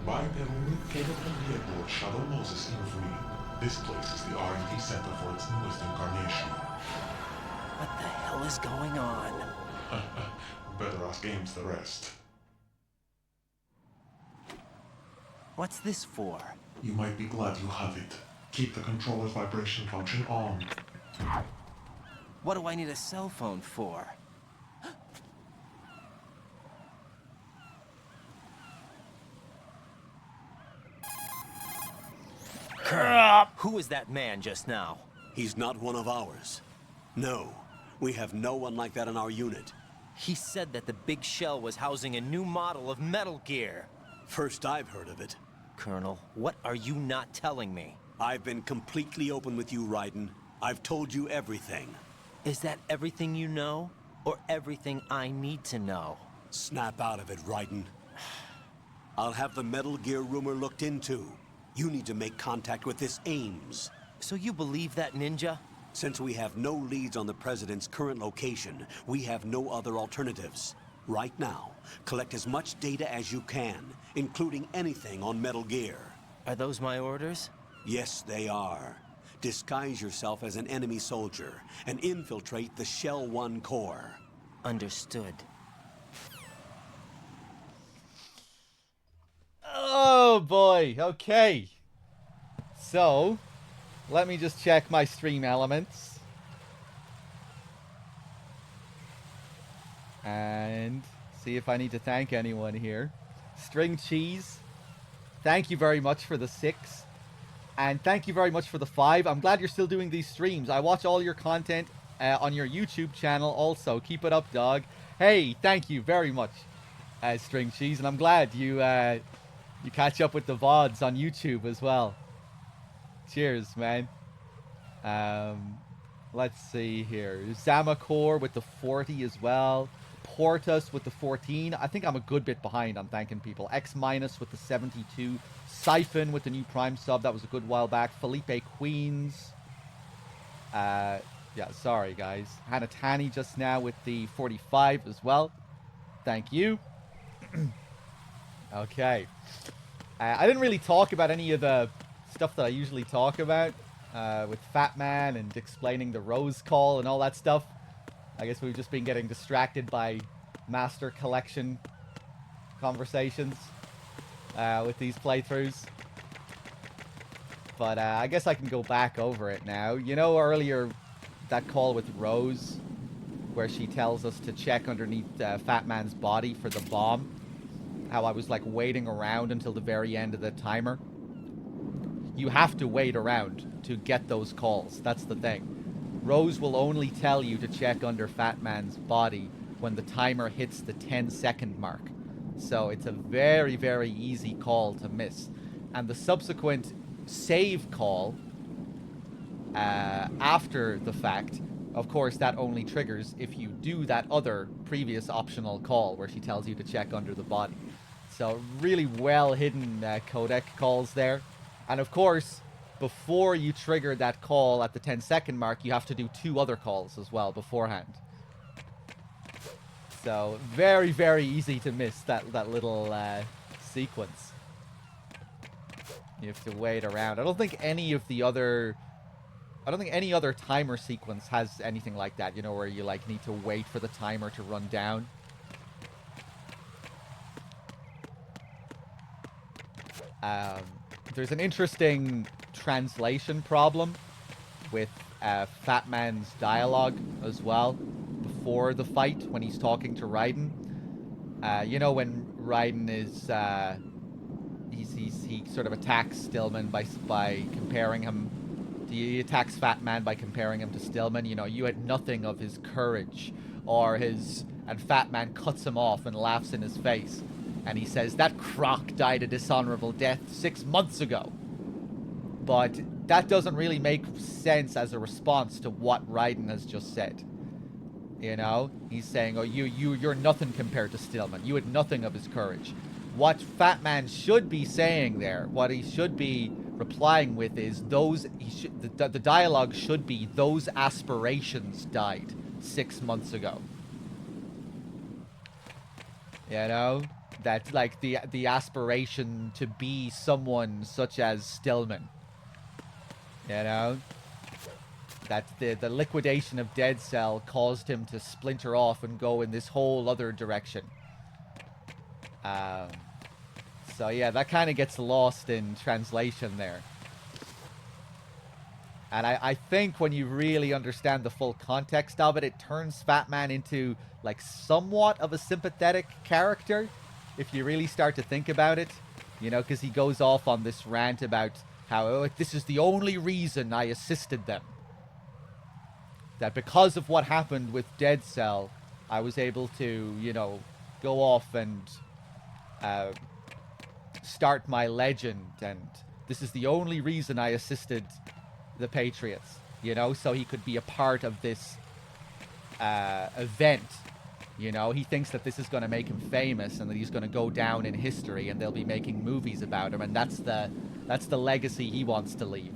Bipedal capable vehicle Shadow Moses Infamy. This place is the R&D center for its newest incarnation. What the hell is going on? Better ask Ames the rest. What's this for? You might be glad you have it. Keep the controller's vibration function on. What do I need a cell phone for? Who was that man just now? He's not one of ours. No, we have no one like that in our unit. He said that the big shell was housing a new model of Metal Gear. First I've heard of it. Colonel, what are you not telling me? I've been completely open with you, Raiden. I've told you everything. Is that everything you know? Or everything I need to know? Snap out of it, Raiden. I'll have the Metal Gear rumor looked into. You need to make contact with this Ames. So you believe that ninja? Since we have no leads on the President's current location, we have no other alternatives. Right now, collect as much data as you can, including anything on Metal Gear. Are those my orders? Yes, they are. Disguise yourself as an enemy soldier and infiltrate the Shell 1 core. Understood. Oh boy, okay. So, let me just check my stream elements. And see if I need to thank anyone here. String Cheese, thank you very much for the 6. And thank you very much for the 5. I'm glad you're still doing these streams. I watch all your content on your YouTube channel also. Keep it up, dog. Hey, thank you very much, String Cheese. And I'm glad you catch up with the VODs on YouTube as well. Cheers, man. Let's see here. Zamakor with the 40 as well. Portas with the 14. I think I'm a good bit behind on thanking people. X- with the 72. Siphon with the new Prime sub. That was a good while back. Felipe Queens. Yeah, sorry, guys. Hanatani just now with the 45 as well. Thank you. Okay. I didn't really talk about any of the stuff that I usually talk about with Fat Man and explaining the Rose Call and all that stuff. I guess we've just been getting distracted by Master Collection conversations with these playthroughs. But I guess I can go back over it now. You know, earlier that call with Rose where she tells us to check underneath Fat Man's body for the bomb. How I was like waiting around until the very end of the timer. You have to wait around to get those calls. That's the thing. Rose will only tell you to check under Fat Man's body when the timer hits the 10-second mark. So it's a very, very easy call to miss. And the subsequent save call after the fact, of course, that only triggers if you do that other previous optional call where she tells you to check under the body. So really well hidden codec calls there. And of course, before you trigger that call at the 10-second mark, you have to do 2 other calls as well beforehand. So very, very easy to miss that little sequence. You have to wait around. I don't think any other timer sequence has anything like that, you know, where you like need to wait for the timer to run down. There's an interesting translation problem with Fat Man's dialogue as well before the fight when he's talking to Raiden. You know, when Raiden is he sort of attacks Stillman by comparing him. He attacks Fat Man by comparing him to Stillman. You know, you had nothing of his courage or his... And Fat Man cuts him off and laughs in his face. And he says, that croc died a dishonorable death 6 months ago. But that doesn't really make sense as a response to what Raiden has just said. You know? He's saying, oh, you're nothing compared to Stillman. You had nothing of his courage. what Fat Man should be saying there, what he should be replying with is the dialogue should be, those aspirations died 6 months ago. You know? That's like the aspiration to be someone such as Stillman. You know? That the liquidation of Dead Cell caused him to splinter off and go in this whole other direction. So yeah, that kind of gets lost in translation there. And I think when you really understand the full context of it, it turns Fat Man into like somewhat of a sympathetic character, if you really start to think about it. You know, because he goes off on this rant about how, oh, this is the only reason I assisted them. That because of what happened with Dead Cell, I was able to, you know, go off and start my legend, and this is the only reason I assisted the Patriots, you know, so he could be a part of this event. You know, he thinks that this is going to make him famous and that he's going to go down in history and they'll be making movies about him, and that's the legacy he wants to leave.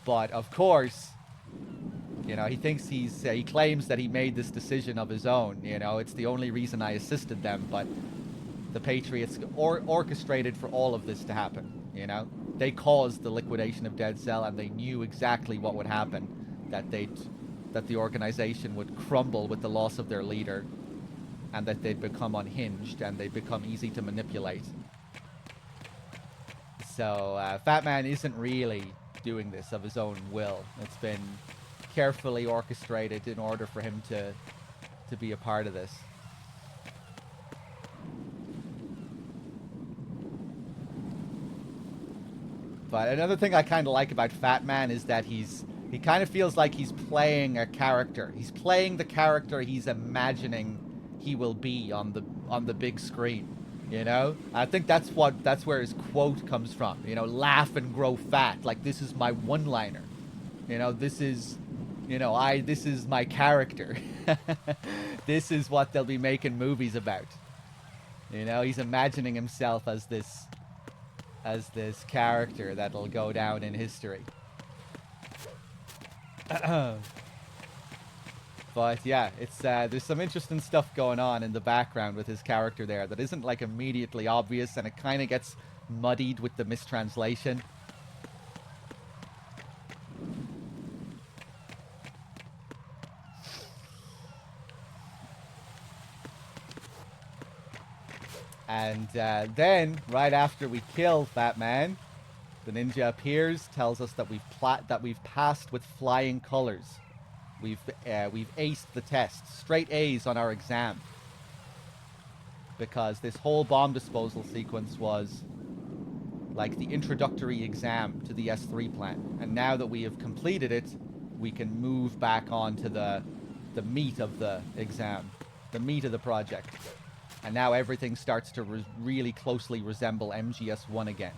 But of course, you know, he thinks he claims that he made this decision of his own. You know, it's the only reason I assisted them, but the Patriots orchestrated for all of this to happen. You know, they caused the liquidation of Dead Cell, and they knew exactly what would happen, that the organization would crumble with the loss of their leader, and that they'd become unhinged and they'd become easy to manipulate. So Fat Man isn't really doing this of his own will. It's been carefully orchestrated in order for him to be a part of this. But another thing I kind of like about Fat Man is that he kind of feels like he's playing a character. He's playing the character he's imagining he will be on the big screen. You know, I think that's where his quote comes from. You know, laugh and grow fat. Like, this is my one-liner. You know, this is my character. This is what they'll be making movies about. You know, he's imagining himself as this character that'll go down in history. But yeah, it's there's some interesting stuff going on in the background with his character there that isn't like immediately obvious, and it kind of gets muddied with the mistranslation. And then, right after we kill Fat Man, the ninja appears, tells us that we've passed with flying colors. We've aced the test. Straight A's on our exam. Because this whole bomb disposal sequence was like the introductory exam to the S3 plan. And now that we have completed it, we can move back on to the meat of the exam, the meat of the project. And now everything starts to really closely resemble MGS1 again.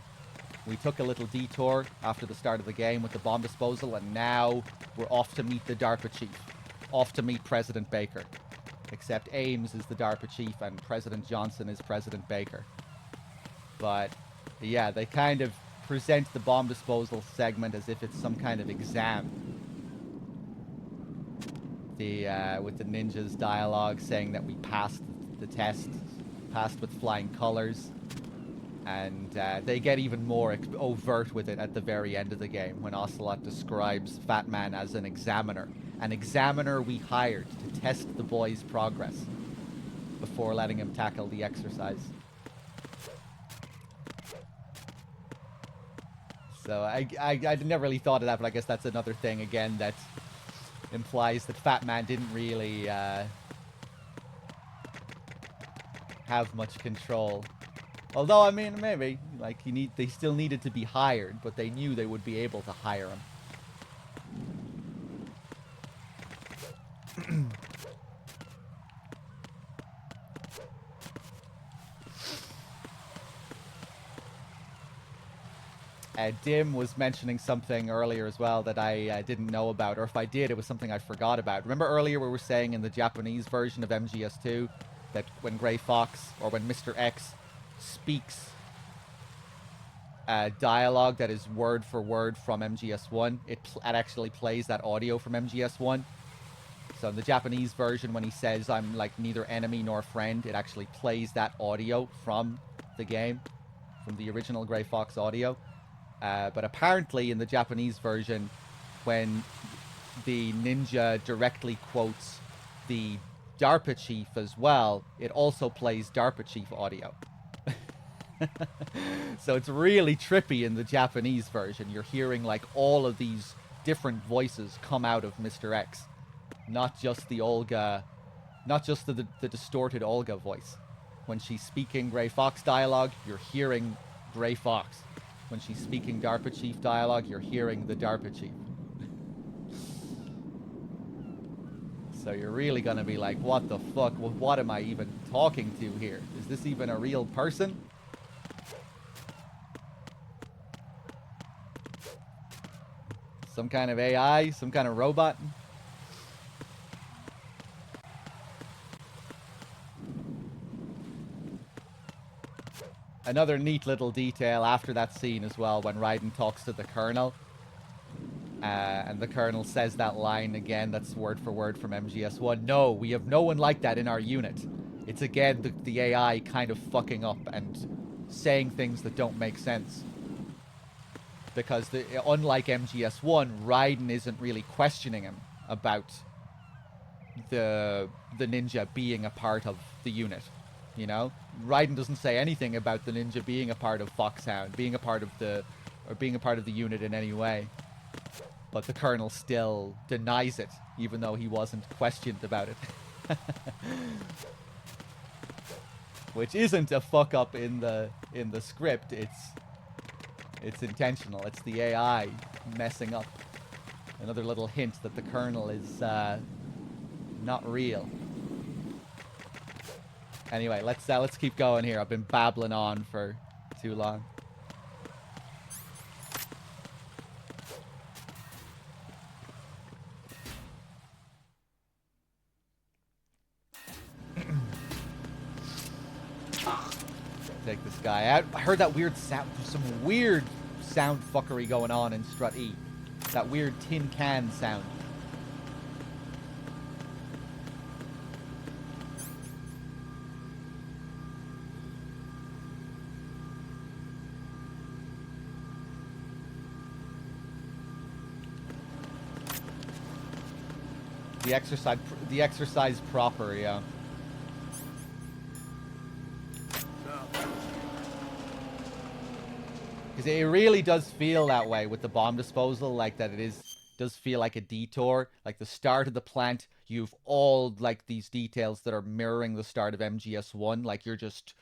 We took a little detour after the start of the game with the bomb disposal, and now we're off to meet the DARPA chief. Off to meet President Baker. Except Ames is the DARPA chief and President Johnson is President Baker. But, yeah, they kind of present the bomb disposal segment as if it's some kind of exam. With the ninjas' dialogue saying that we passed the test, passed with flying colors. And they get even more overt with it at the very end of the game when Ocelot describes Fat Man as an examiner. An examiner we hired to test the boy's progress before letting him tackle the exercise. So I never really thought of that, but I guess that's another thing, again, that implies that Fat Man didn't really have much control. Although, I mean, maybe, like, they still needed to be hired, but they knew they would be able to hire him. Dim was mentioning something earlier as well that I didn't know about, or if I did, it was something I forgot about. Remember earlier we were saying in the Japanese version of MGS2 that when Gray Fox or when Mr. X speaks dialogue that is word for word from MGS1, it actually plays that audio from MGS1. So in the Japanese version, when he says, I'm like neither enemy nor friend, it actually plays that audio from the game, from the original Gray Fox audio. But apparently in the Japanese version, when the ninja directly quotes the DARPA chief as well, it also plays DARPA chief audio. So it's really trippy in the Japanese version. You're hearing like all of these different voices come out of Mr. X. Not just the Olga, not just the distorted Olga voice. When she's speaking Gray Fox dialogue, you're hearing Gray Fox. When she's speaking DARPA chief dialogue, you're hearing the DARPA chief. So you're really gonna be like, what the fuck? What am I even talking to here? Is this even a real person? Some kind of AI? Some kind of robot? Another neat little detail after that scene as well, when Raiden talks to the Colonel. And the Colonel says that line again, that's word for word from MGS1. No, we have no one like that in our unit. It's again the AI kind of fucking up and saying things that don't make sense. Because unlike MGS1, Raiden isn't really questioning him about the ninja being a part of the unit. You know, Raiden doesn't say anything about the ninja being a part of Foxhound, being a part of the unit in any way. But the Colonel still denies it, even though he wasn't questioned about it. Which isn't a fuck up in the script. It's intentional. It's the AI messing up. Another little hint that the Colonel is not real. Anyway, let's keep going here. I've been babbling on for too long. Take this guy out. I heard that weird sound. There's some weird sound fuckery going on in Strut E. That weird tin can sound. The exercise proper, yeah. Because it really does feel that way with the bomb disposal, like that does feel like a detour. Like the start of the plant, you've all like these details that are mirroring the start of MGS1, like you're just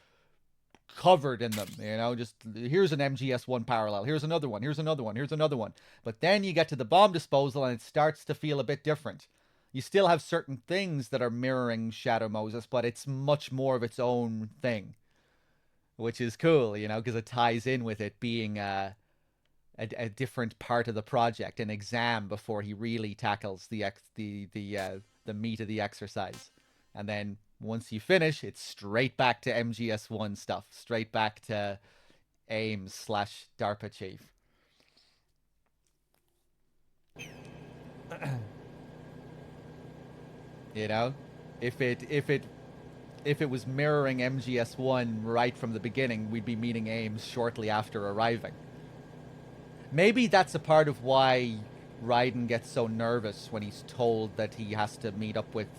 covered in them, you know, just here's an MGS1 parallel, here's another one, here's another one, here's another one. But then you get to the bomb disposal and it starts to feel a bit different. You still have certain things that are mirroring Shadow Moses, but it's much more of its own thing. Which is cool, you know, because it ties in with it being a different part of the project, an exam before he really tackles the meat of the exercise. And then once you finish, it's straight back to MGS1 stuff, straight back to Ames / DARPA chief. You know, if it was mirroring MGS1 right from the beginning, we'd be meeting Ames shortly after arriving. Maybe that's a part of why Raiden gets so nervous when he's told that he has to meet up with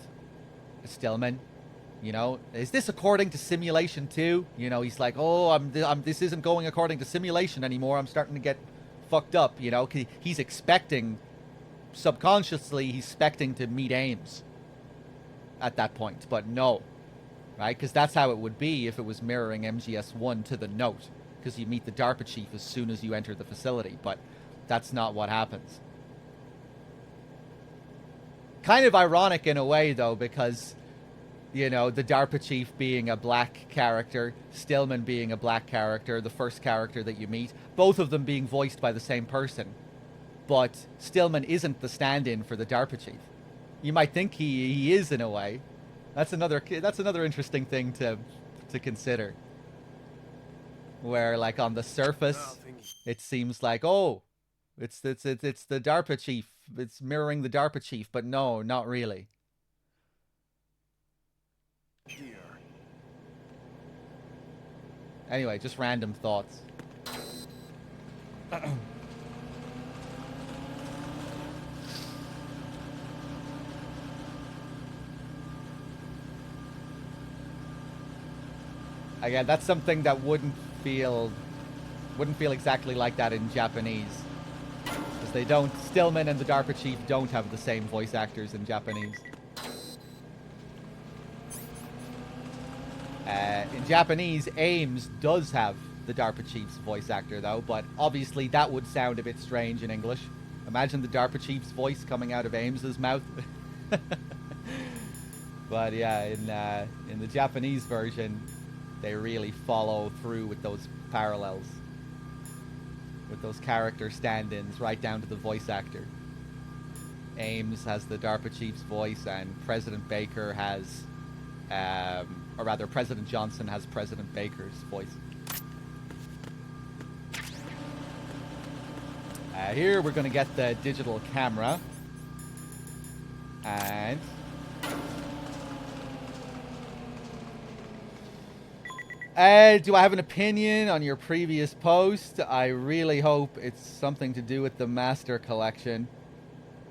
Stillman. You know, is this according to simulation too? You know, he's like, oh, this isn't going according to simulation anymore. I'm starting to get fucked up. You know, he's expecting, subconsciously, he's expecting to meet Ames at that point, but no, right? Because that's how it would be if it was mirroring MGS1 to the note, because you meet the DARPA chief as soon as you enter the facility, but that's not what happens. Kind of ironic in a way, though, because, you know, the DARPA chief being a black character, Stillman being a black character, the first character that you meet, both of them being voiced by the same person, but Stillman isn't the stand-in for the DARPA chief. You might think he is in a way, That's another interesting thing to consider. Where like on the surface, it seems like, oh, it's the DARPA chief. It's mirroring the DARPA chief, but no, not really. Here. Anyway, just random thoughts. Again, that's something that wouldn't feel exactly like that in Japanese. Because they don't, Stillman and the DARPA chief don't have the same voice actors in Japanese. In Japanese, Ames does have the DARPA chief's voice actor though, but obviously that would sound a bit strange in English. Imagine the DARPA chief's voice coming out of Ames's mouth. But yeah, in the Japanese version, they really follow through with those parallels. With those character stand-ins right down to the voice actor. Ames has the DARPA chief's voice, and President Baker has, or rather President Johnson has President Baker's voice. Here we're going to get the digital camera. And... do I have an opinion on your previous post? I really hope it's something to do with the Master Collection.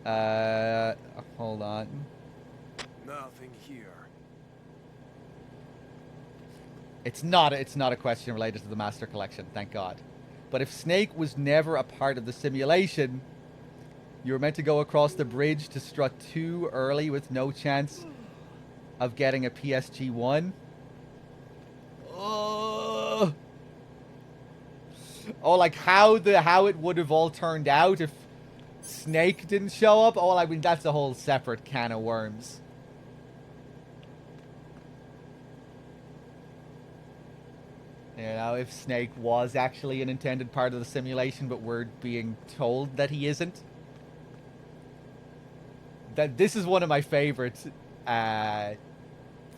Hold on. Nothing here. It's not a question related to the Master Collection, thank God. But if Snake was never a part of the simulation, you were meant to go across the bridge to strut too early with no chance of getting a PSG-1. Oh, like how it would have all turned out if Snake didn't show up? Oh, I mean, that's a whole separate can of worms. You know, if Snake was actually an intended part of the simulation, but we're being told that he isn't. This is one of my favorite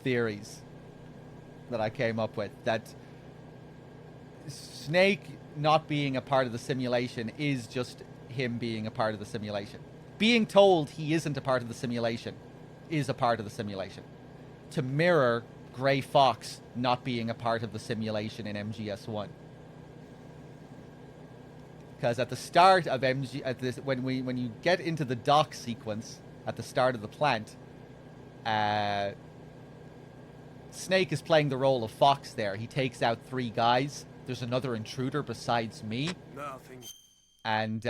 theories that I came up with. That Snake not being a part of the simulation is just him being a part of the simulation. Being told he isn't a part of the simulation is a part of the simulation. To mirror Gray Fox not being a part of the simulation in MGS1. Because at the start of when you get into the dock sequence at the start of the plant, Snake is playing the role of Fox there. He takes out 3 guys. There's another intruder besides me. Nothing. And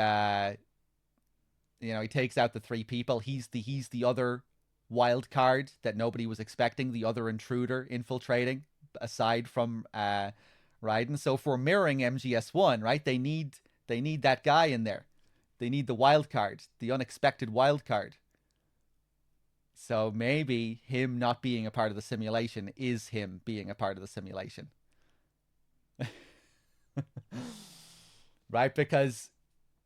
you know, he takes out the 3 people. He's the other wild card that nobody was expecting, the other intruder infiltrating aside from Raiden. So for mirroring MGS1, right, they need that guy in there. They need the wild card, the unexpected wild card. So maybe him not being a part of the simulation is him being a part of the simulation. Right, because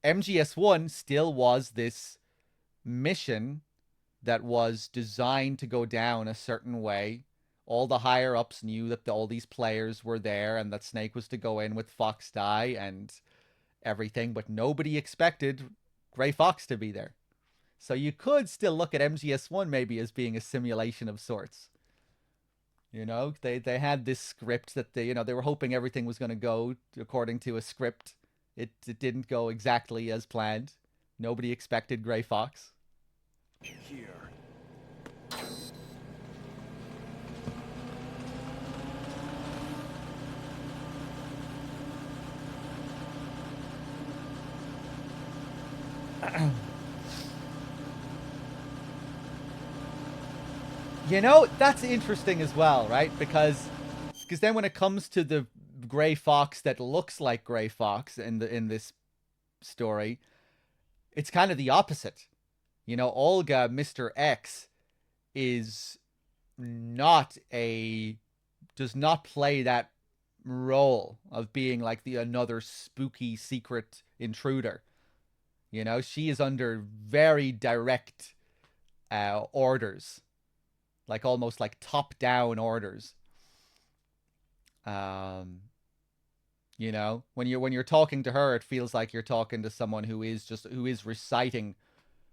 MGS1 still was this mission that was designed to go down a certain way. All the higher-ups knew that all these players were there and that Snake was to go in with Fox Die and everything, but nobody expected Gray Fox to be there. So you could still look at MGS1 maybe as being a simulation of sorts. You know, they had this script that they were hoping everything was going to go according to a script. It didn't go exactly as planned. Nobody expected Gray Fox. Here. You know, that's interesting as well, right? Because then when it comes to the Gray Fox that looks like Gray Fox in this story, it's kind of the opposite. You know, Olga, Mr. X, does not play that role of being like another spooky secret intruder. You know, she is under very direct orders. like almost like top-down orders. You know, when you're talking to her, it feels like you're talking to someone who is reciting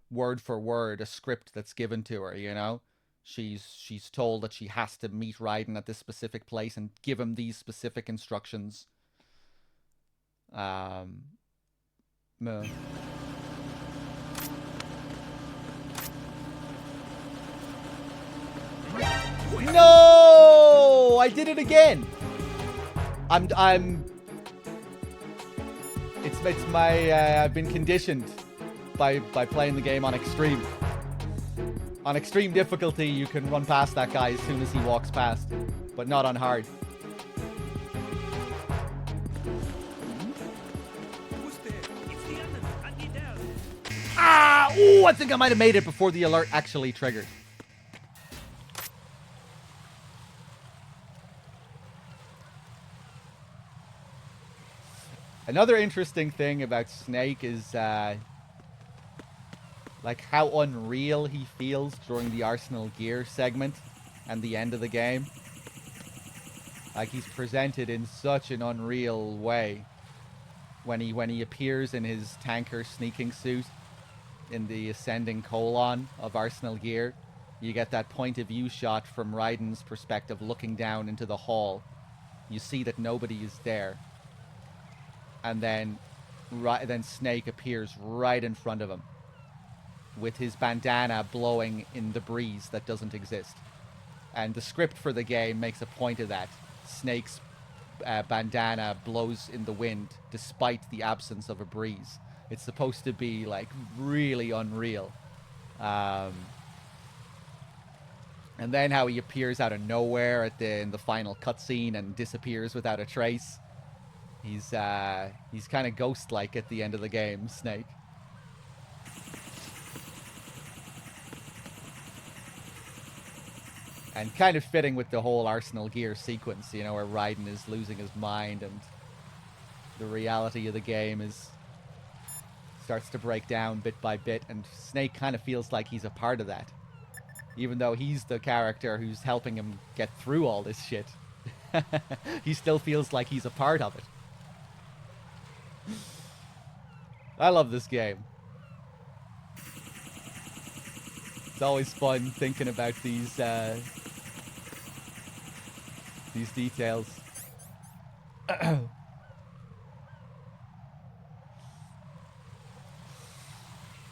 word for word a script that's given to her. You know, she's told that she has to meet Raiden at this specific place and give him these specific instructions. No. No! I did it again. It's my I've been conditioned by playing the game on extreme. On extreme difficulty, you can run past that guy as soon as he walks past, but not on hard. Ah! Ooh, I think I might have made it before the alert actually triggered. Another interesting thing about Snake is like how unreal he feels during the Arsenal Gear segment and the end of the game. Like he's presented in such an unreal way when he appears in his tanker sneaking suit in the ascending colon of Arsenal Gear. You get that point of view shot from Raiden's perspective looking down into the hall. You see that nobody is there. And then Snake appears right in front of him with his bandana blowing in the breeze that doesn't exist. And the script for the game makes a point of that. Snake's bandana blows in the wind despite the absence of a breeze. It's supposed to be like really unreal. And then how he appears out of nowhere in the final cutscene and disappears without a trace. He's kind of ghost-like at the end of the game, Snake. And kind of fitting with the whole Arsenal Gear sequence, you know, where Raiden is losing his mind and the reality of the game starts to break down bit by bit, and Snake kind of feels like he's a part of that. Even though he's the character who's helping him get through all this shit. He still feels like he's a part of it. I love this game. It's always fun thinking about these details.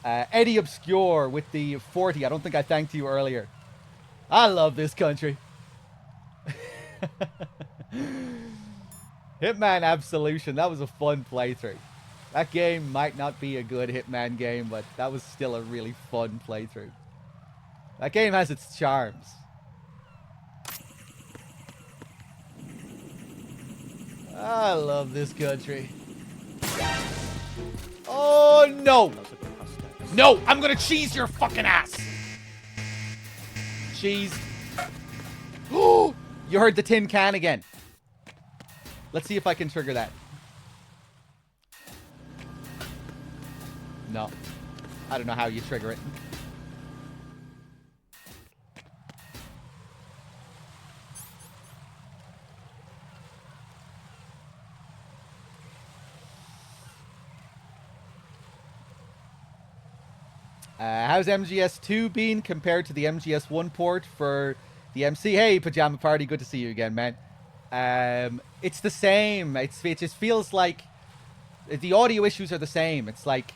Eddie Obscure with the 40. I don't think I thanked you earlier. I love this country. Hitman Absolution. That was a fun playthrough. That game might not be a good Hitman game, but that was still a really fun playthrough. That game has its charms. I love this country. Oh, no! No! I'm gonna cheese your fucking ass! Cheese. Oh! You heard the tin can again. Let's see if I can trigger that. No. I don't know how you trigger it. How's MGS2 been compared to the MGS1 port for the MC? Hey, Pajama Party, good to see you again, man. It's the same. It just feels like the audio issues are the same. It's like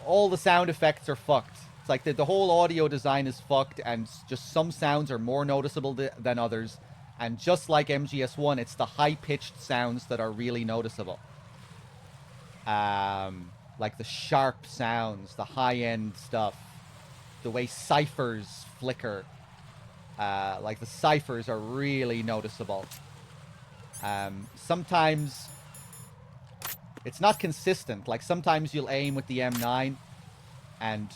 all the sound effects are fucked. It's like the whole audio design is fucked, and just some sounds are more noticeable than others. And just like MGS1, it's the high-pitched sounds that are really noticeable. Like the sharp sounds, the high-end stuff, the way ciphers flicker. Like the ciphers are really noticeable. Sometimes it's not consistent. Like sometimes you'll aim with the M9 and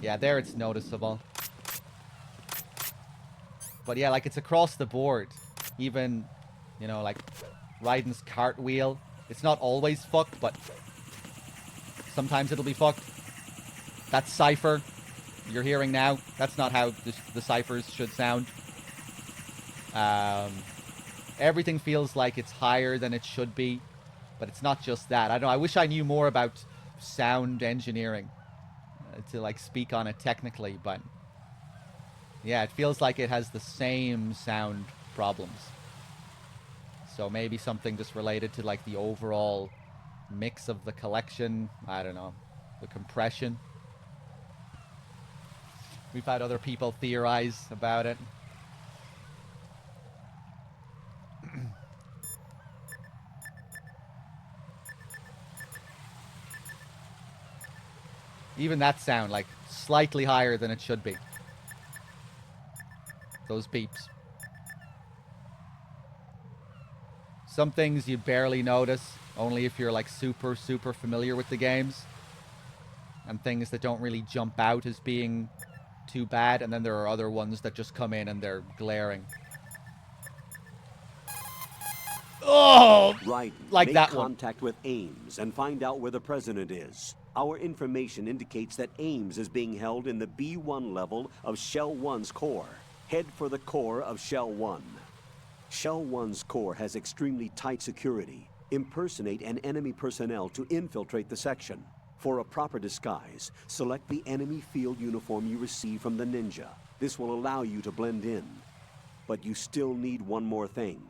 yeah, there it's noticeable. But yeah, like it's across the board. Even, you know, like Raiden's cartwheel. It's not always fucked, but sometimes it'll be fucked. That cipher. you're hearing now. That's not how the ciphers should sound. Everything feels like it's higher than it should be, but it's not just that. I don't know. I wish I knew more about sound engineering to like speak on it technically, but yeah, it feels like it has the same sound problems. So maybe something just related to like the overall mix of the collection. I don't know. The compression. We've had other people theorize about it. Even that sound, like, slightly higher than it should be. Those beeps. Some things you barely notice, only if you're, like, super, super familiar with the games. And things that don't really jump out as being too bad. And then there are other ones that just come in and they're glaring. Oh! Right. Like Make that one. contact with Ames and find out where the president is. Our information indicates that Ames is being held in the B1 level of Shell 1's core. Head for the core of Shell 1. Shell 1's core has extremely tight security. Impersonate an enemy personnel to infiltrate the section. For a proper disguise, select the enemy field uniform you receive from the ninja. This will allow you to blend in. But you still need one more thing.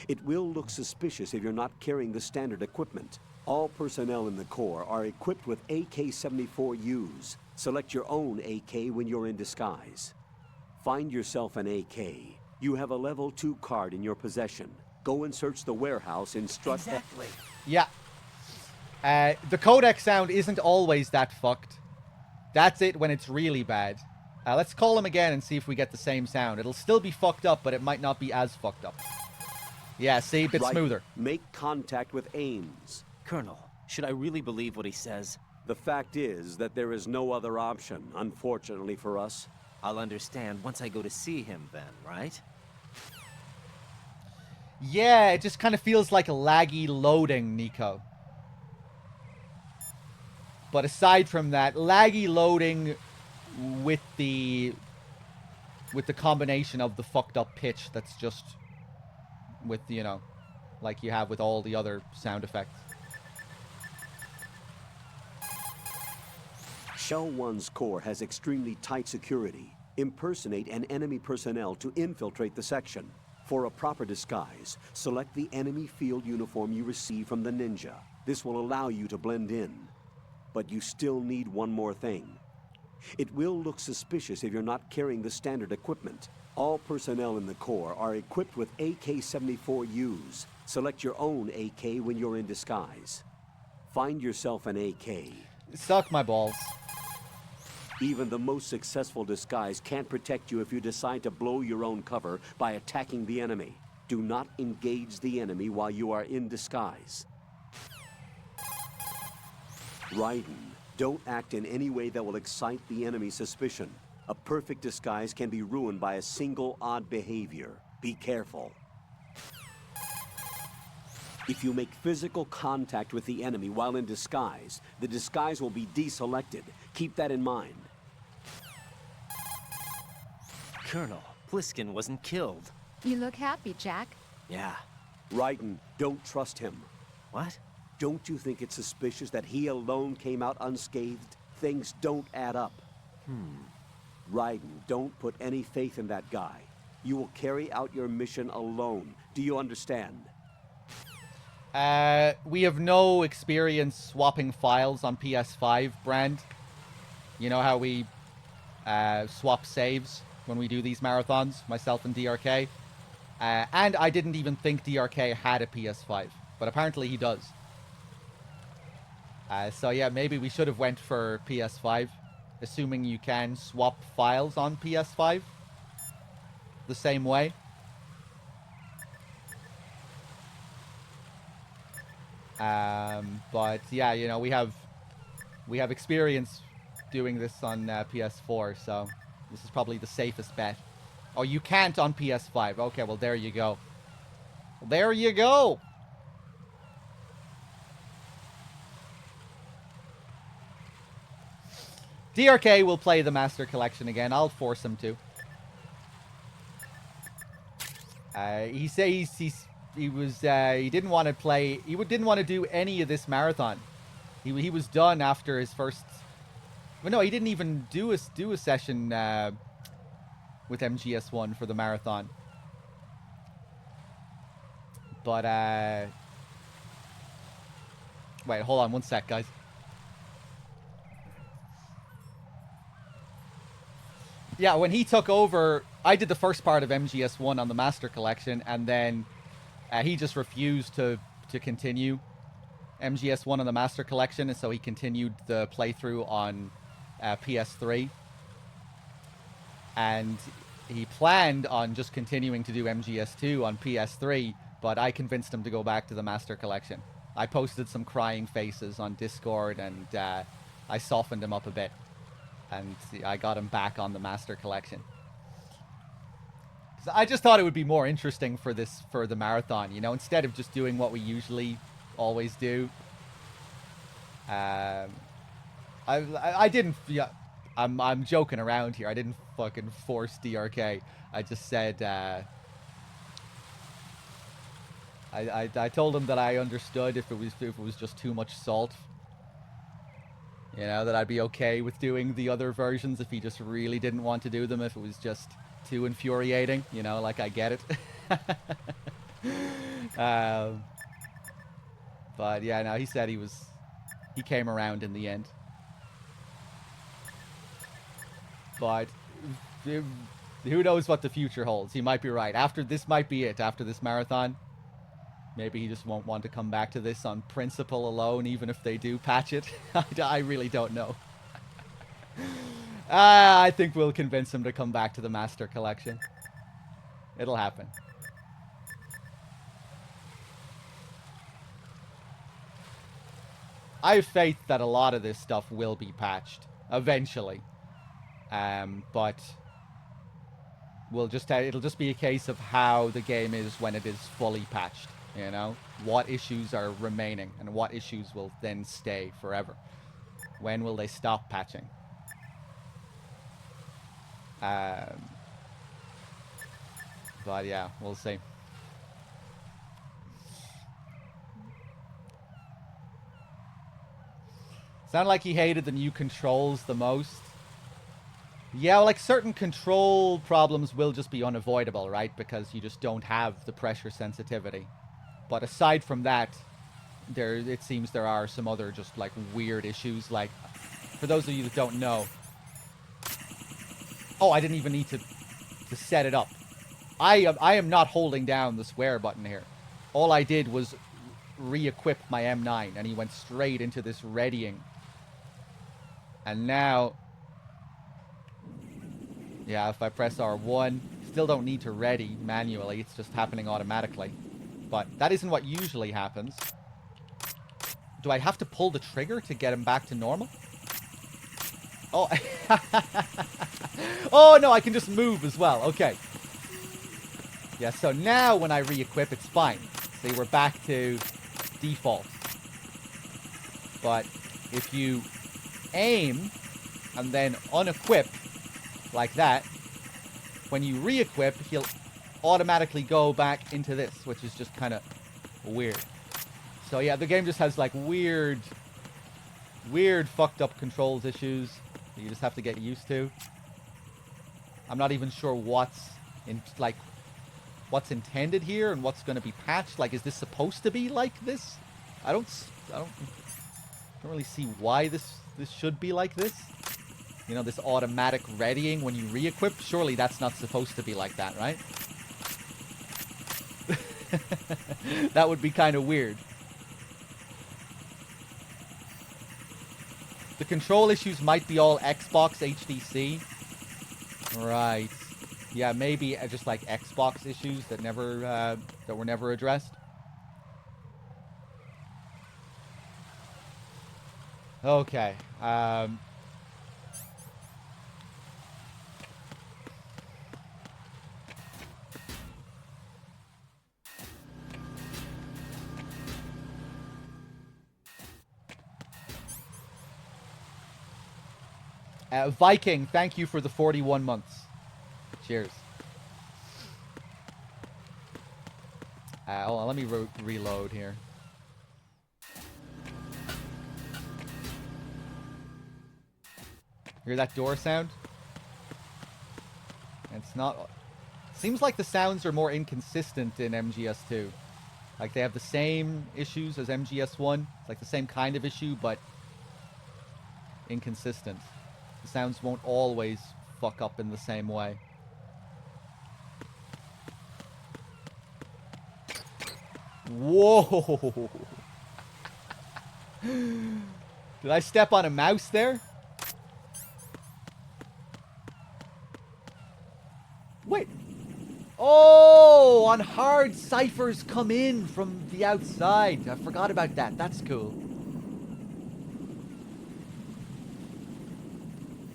It will look suspicious if you're not carrying the standard equipment. All personnel in the Corps are equipped with AK-74Us. Select your own AK when you're in disguise. Find yourself an AK. You have a level 2 card in your possession. Go and search the warehouse in Strut... Exactly. Yeah. The codec sound isn't always that fucked. That's it when it's really bad. Let's call him again and see if we get the same sound. It'll still be fucked up, but it might not be as fucked up. Yeah, see? A bit smoother. Make contact with Ames. Colonel, should I really believe what he says? The fact is that there is no other option, unfortunately for us. I'll understand once I go to see him then, right? Yeah, it just kind of feels like a laggy loading, Nico. But aside from that, laggy loading with the combination of the fucked up pitch that's just with, you know, like you have with all the other sound effects. Shell 1's core has extremely tight security. Impersonate an enemy personnel to infiltrate the section. For a proper disguise, select the enemy field uniform you receive from the ninja. This will allow you to blend in. But you still need one more thing. It will look suspicious if you're not carrying the standard equipment. All personnel in the Corps are equipped with AK-74Us. Select your own AK when you're in disguise. Find yourself an AK. Suck my balls. Even the most successful disguise can't protect you if you decide to blow your own cover by attacking the enemy. Do not engage the enemy while you are in disguise. Raiden, don't act in any way that will excite the enemy's suspicion. A perfect disguise can be ruined by a single odd behavior. Be careful. If you make physical contact with the enemy while in disguise, the disguise will be deselected. Keep that in mind. Colonel, Pliskin wasn't killed. You look happy, Jack. Yeah. Raiden, don't trust him. What? Don't you think it's suspicious that he alone came out unscathed? Things don't add up. Raiden, don't put any faith in that guy. You will carry out your mission alone. Do you understand? We have no experience swapping files on PS5, Brand. You know how we swap saves when we do these marathons, myself and DRK? And I didn't even think DRK had a PS5, but apparently he does. So yeah, maybe we should have went for PS5, assuming you can swap files on PS5 the same way. But yeah, you know, we have experience doing this on PS4, so this is probably the safest bet. Oh, you can't on PS5. Okay, well, there you go. There you go. DRK will play the Master Collection again. I'll force him to. He says he didn't want to play. He didn't want to do any of this marathon. He was done after his first. Well, no, he didn't even do a session with MGS1 for the marathon. But wait, hold on one sec, guys. Yeah, when he took over, I did the first part of MGS1 on the Master Collection, and then he just refused to continue MGS1 on the Master Collection, and so he continued the playthrough on PS3. And he planned on just continuing to do MGS2 on PS3, but I convinced him to go back to the Master Collection. I posted some crying faces on Discord, and I softened him up a bit. And I got him back on the Master Collection. I just thought it would be more interesting for the marathon, you know, instead of just doing what we usually always do. I didn't. Yeah, I'm joking around here. I didn't fucking force DRK. I just said. I told him that I understood if it was just too much salt. You know, that I'd be okay with doing the other versions if he just really didn't want to do them, if it was just too infuriating, you know, like I get it. But yeah, no, he said he came around in the end. But who knows what the future holds? He might be right. This might be it. After this marathon, maybe he just won't want to come back to this on principle alone, even if they do patch it. I really don't know. I think we'll convince him to come back to the Master Collection. It'll happen. I have faith that a lot of this stuff will be patched eventually. But it'll just be a case of how the game is when it is fully patched. You know, what issues are remaining and what issues will then stay forever. When will they stop patching? But yeah, we'll see. Sounded like he hated the new controls the most. Yeah, well, like certain control problems will just be unavoidable, right? Because you just don't have the pressure sensitivity. But aside from that, it seems there are some other just like weird issues. Like, for those of you that don't know, oh, I didn't even need to set it up. I am not holding down the square button here. All I did was re-equip my M9, and he went straight into this readying. And now, yeah, if I press R1, still don't need to ready manually. It's just happening automatically. But that isn't what usually happens. Do I have to pull the trigger to get him back to normal? Oh, oh no, I can just move as well. Okay. Yeah, so now when I re-equip, it's fine. See, we're back to default. But if you aim and then unequip like that, when you re-equip, he'll automatically go back into this, which is just kind of weird. So yeah, the game just has like weird fucked up controls issues that you just have to get used to. I'm not even sure what's intended here and what's going to be patched. Like, is this supposed to be like this? I don't really see why this should be like this. You know, this automatic readying when you re-equip. Surely that's not supposed to be like that, right? That would be kind of weird. The control issues might be all Xbox HDC. Right. Yeah, maybe just like Xbox issues that were never addressed. Okay. Viking, thank you for the 41 months. Cheers. Hold on, let me reload here. Hear that door sound? It's not... Seems like the sounds are more inconsistent in MGS2. Like, they have the same issues as MGS1. It's like the same kind of issue, but inconsistent. The sounds won't always fuck up in the same way. Whoa! Did I step on a mouse there? Wait. Oh, on hard, ciphers come in from the outside. I forgot about that. That's cool.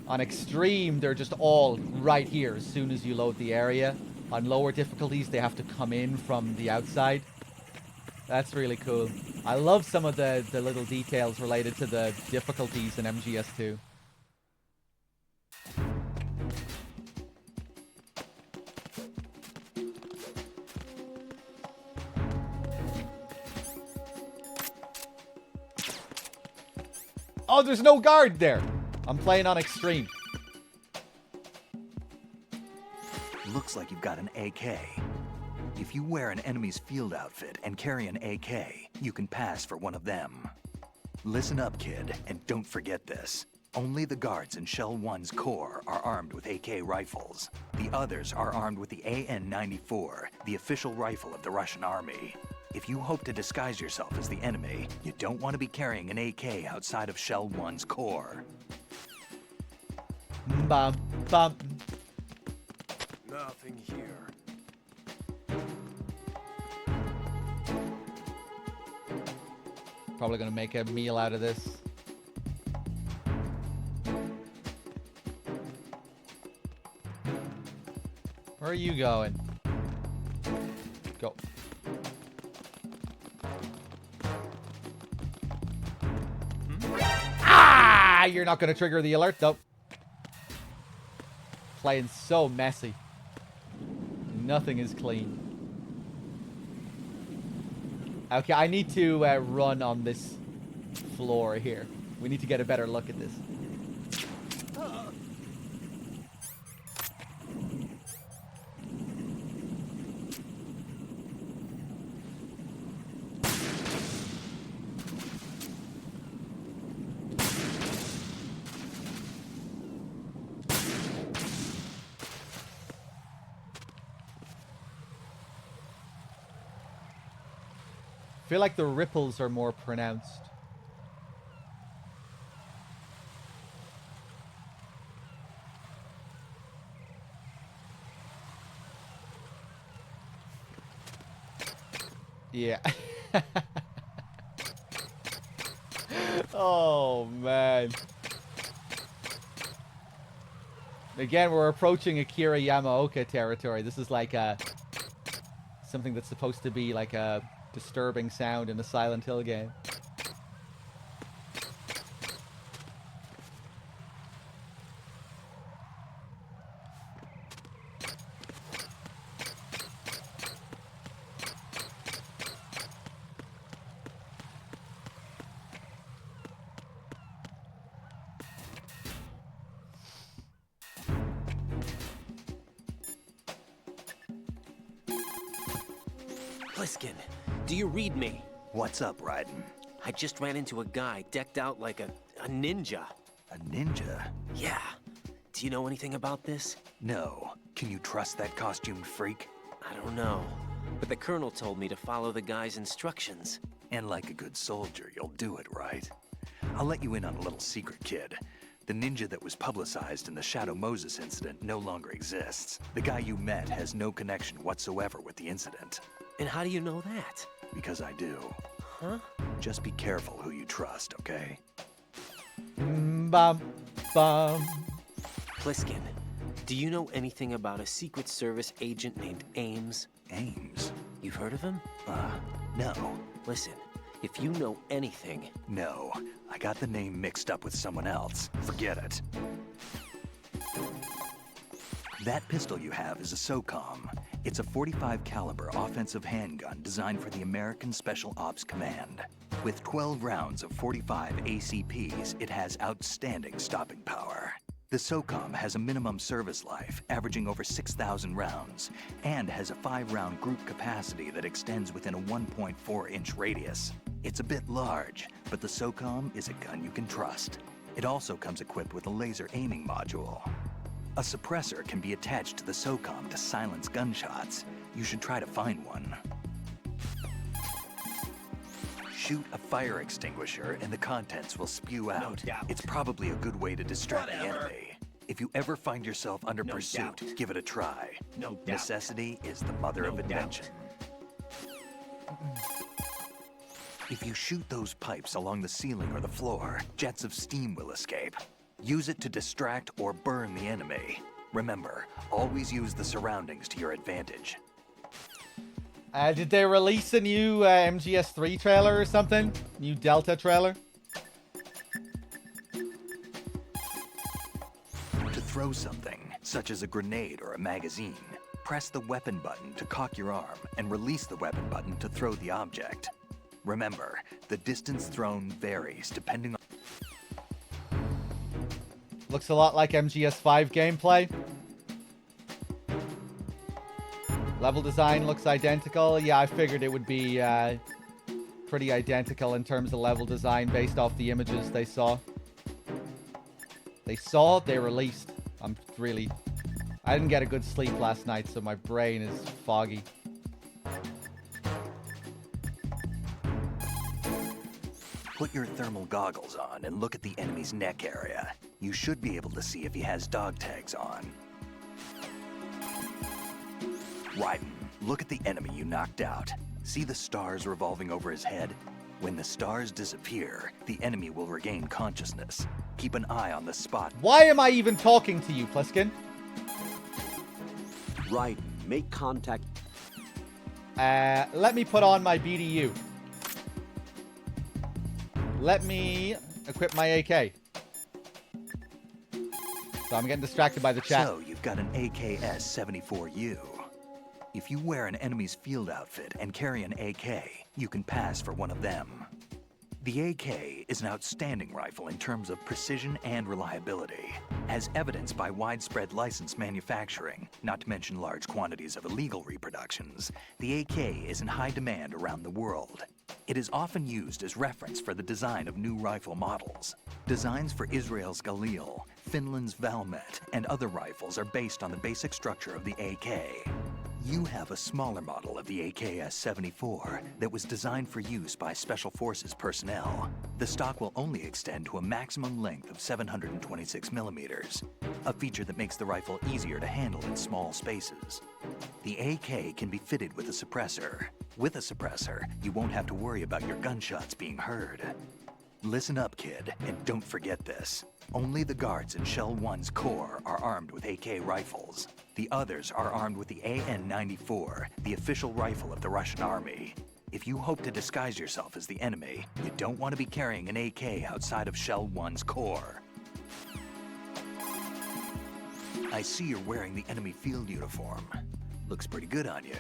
On extreme, they're just all right here as soon as you load the area. On lower difficulties, they have to come in from the outside. That's really cool. I love some of the little details related to the difficulties in MGS2. Oh, there's no guard there. I'm playing on extreme. Looks like you've got an AK. If you wear an enemy's field outfit and carry an AK, you can pass for one of them. Listen up, kid, and don't forget this. Only the guards in Shell 1's core are armed with AK rifles. The others are armed with the AN-94, the official rifle of the Russian army. If you hope to disguise yourself as the enemy, you don't want to be carrying an AK outside of Shell 1's core. Bum, bum. Nothing here. Probably gonna make a meal out of this. Where are you going? Go. Ah! You're not gonna trigger the alert, though. Playing so messy. Nothing is clean. Okay, I need to run on this floor here. We need to get a better look at this. I feel like the ripples are more pronounced. Yeah. Oh, man. Again, we're approaching Akira Yamaoka territory. This is like something that's supposed to be like a disturbing sound in a Silent Hill game. Pliskin, do you read me? What's up, Raiden? I just ran into a guy decked out like a ninja. A ninja? Yeah. Do you know anything about this? No. Can you trust that costumed freak? I don't know. But the colonel told me to follow the guy's instructions. And like a good soldier, you'll do it, right? I'll let you in on a little secret, kid. The ninja that was publicized in the Shadow Moses incident no longer exists. The guy you met has no connection whatsoever with the incident. And how do you know that? Because I do. Huh? Just be careful who you trust, okay? Bum, bum. Pliskin, do you know anything about a Secret Service agent named Ames? Ames? You've heard of him? No. Listen, if you know anything... No. I got the name mixed up with someone else. Forget it. That pistol you have is a SOCOM. It's a .45 caliber offensive handgun designed for the American Special Ops Command. With 12 rounds of .45 ACPs, it has outstanding stopping power. The SOCOM has a minimum service life, averaging over 6,000 rounds, and has a 5-round group capacity that extends within a 1.4-inch radius. It's a bit large, but the SOCOM is a gun you can trust. It also comes equipped with a laser aiming module. A suppressor can be attached to the SOCOM to silence gunshots. You should try to find one. Shoot a fire extinguisher and the contents will spew out. It's probably a good way to distract the enemy. If you ever find yourself under pursuit, give it a try. Necessity is the mother of invention. If you shoot those pipes along the ceiling or the floor, jets of steam will escape. Use it to distract or burn the enemy. Remember, always use the surroundings to your advantage. Did they release a new MGS3 trailer or something? New Delta trailer? To throw something, such as a grenade or a magazine, press the weapon button to cock your arm and release the weapon button to throw the object. Remember, the distance thrown varies depending on... Looks a lot like MGS5 gameplay. Level design looks identical. Yeah, I figured it would be pretty identical in terms of level design based off the images they saw. They released. I didn't get a good sleep last night, so my brain is foggy. Put your thermal goggles on and look at the enemy's neck area. You should be able to see if he has dog tags on. Raiden, look at the enemy you knocked out. See the stars revolving over his head? When the stars disappear, the enemy will regain consciousness. Keep an eye on the spot. Why am I even talking to you, Pliskin? Raiden, make contact. Let me put on my BDU. Let me equip my AK. So I'm getting distracted by the chat. So you've got an AKS-74U. If you wear an enemy's field outfit and carry an AK, you can pass for one of them. The AK is an outstanding rifle in terms of precision and reliability, as evidenced by widespread licensed manufacturing, not to mention large quantities of illegal reproductions. The AK is in high demand around the world. It is often used as reference for the design of new rifle models. Designs for Israel's Galil, Finland's Valmet, and other rifles are based on the basic structure of the AK. You have a smaller model of the AKS-74 that was designed for use by Special Forces personnel. The stock will only extend to a maximum length of 726 millimeters, a feature that makes the rifle easier to handle in small spaces. The AK can be fitted with a suppressor. With a suppressor, you won't have to worry about your gunshots being heard. Listen up, kid, and don't forget this. Only the guards in Shell 1's Corps are armed with AK rifles. The others are armed with the AN-94, the official rifle of the Russian army. If you hope to disguise yourself as the enemy, you don't want to be carrying an AK outside of Shell 1's Corps. I see you're wearing the enemy field uniform. Looks pretty good on you.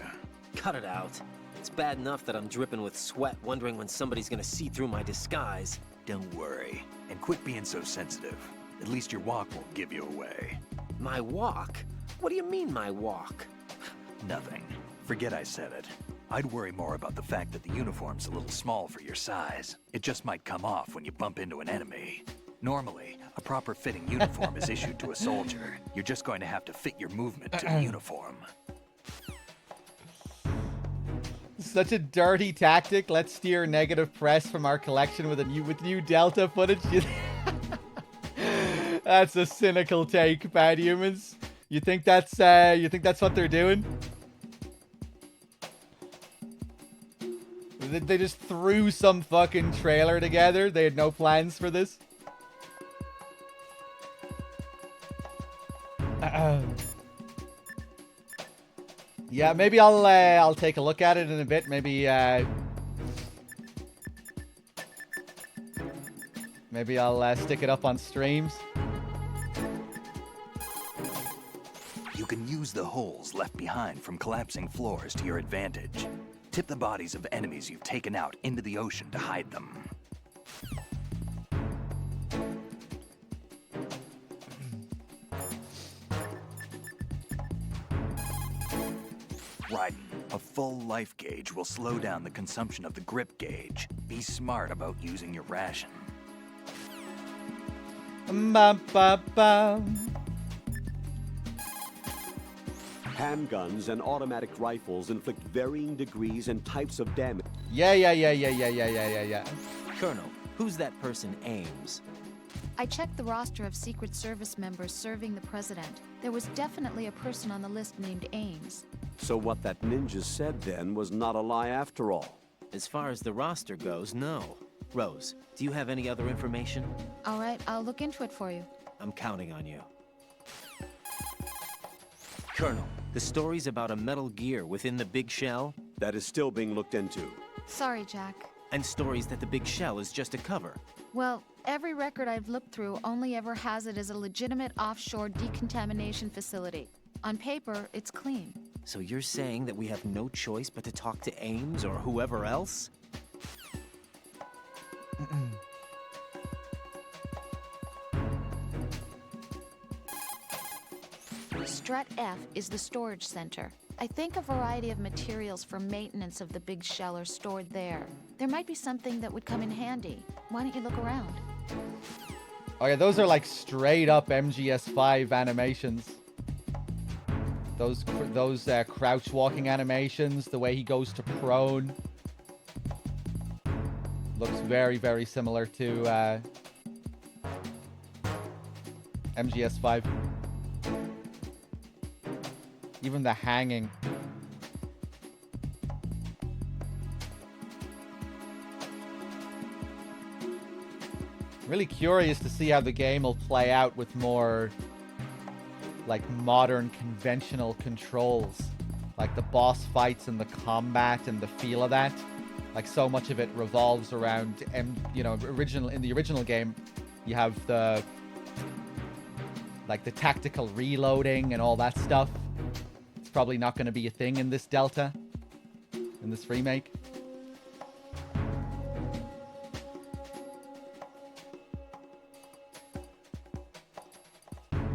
Cut it out. It's bad enough that I'm dripping with sweat, wondering when somebody's gonna see through my disguise. Don't worry, and quit being so sensitive. At least your walk won't give you away. My walk? What do you mean, my walk? Nothing. Forget I said it. I'd worry more about the fact that the uniform's a little small for your size. It just might come off when you bump into an enemy. Normally, a proper fitting uniform is issued to a soldier. You're just going to have to fit your movement to the uniform. Such a dirty tactic. Let's steer negative press from our collection with new Delta footage. That's a cynical take, bad humans. You think that's what they're doing? They just threw some fucking trailer together. They had no plans for this. Yeah, maybe I'll take a look at it in a bit. Maybe I'll stick it up on streams. You can use the holes left behind from collapsing floors to your advantage. Tip the bodies of enemies you've taken out into the ocean to hide them. Raiden, a full life gauge will slow down the consumption of the grip gauge. Be smart about using your ration. Handguns and automatic rifles inflict varying degrees and types of damage. Yeah. Colonel, who's that person Ames? I checked the roster of Secret Service members serving the president. There was definitely a person on the list named Ames. So what that ninja said then was not a lie after all. As far as the roster goes, no. Rose, do you have any other information? All right, I'll look into it for you. I'm counting on you. Colonel, the stories about a Metal Gear within the Big Shell? That is still being looked into. Sorry, Jack. And stories that the Big Shell is just a cover. Well, every record I've looked through only ever has it as a legitimate offshore decontamination facility. On paper, it's clean. So you're saying that we have no choice but to talk to Ames or whoever else? Strut F is the storage center. I think a variety of materials for maintenance of the Big Shell are stored there. There might be something that would come in handy. Why don't you look around? Oh yeah, those are like straight up MGS5 animations. Those crouch walking animations, the way he goes to prone. Looks very, very similar to MGS5. Even the hanging. Really curious to see how the game will play out with more like modern conventional controls. Like the boss fights and the combat and the feel of that. Like so much of it revolves around in the original game you have the tactical reloading and all that stuff. It's probably not going to be a thing in this Delta, in this remake.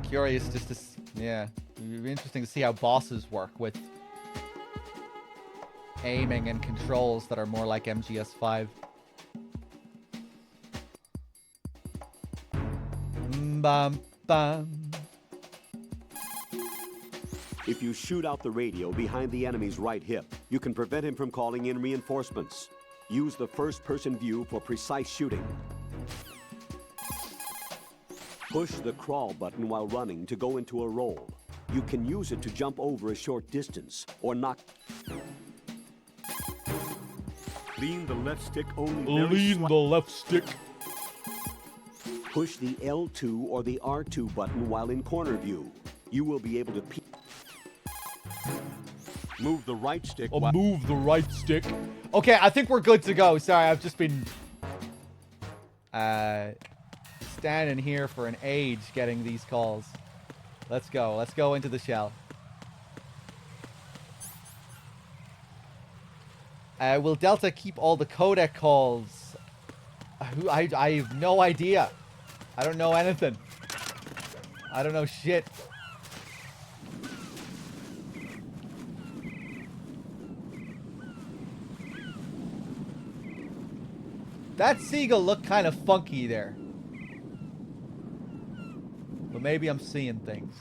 Curious just to, yeah, it'd be interesting to see how bosses work with aiming and controls that are more like MGS5. Bum bum. If you shoot out the radio behind the enemy's right hip, you can prevent him from calling in reinforcements. Use the first-person view for precise shooting. Push the crawl button while running to go into a roll. You can use it to jump over a short distance or knock. Lean the left stick only. Lean the left stick. Push the L2 or the R2 button while in corner view. You will be able to move the right stick. Move the right stick. Okay, I think we're good to go. Sorry, I've just been standing here for an age getting these calls. Let's go. Let's go into the shell. Will Delta keep all the codec calls? I have no idea. I don't know anything. I don't know shit. That seagull looked kind of funky there. But maybe I'm seeing things.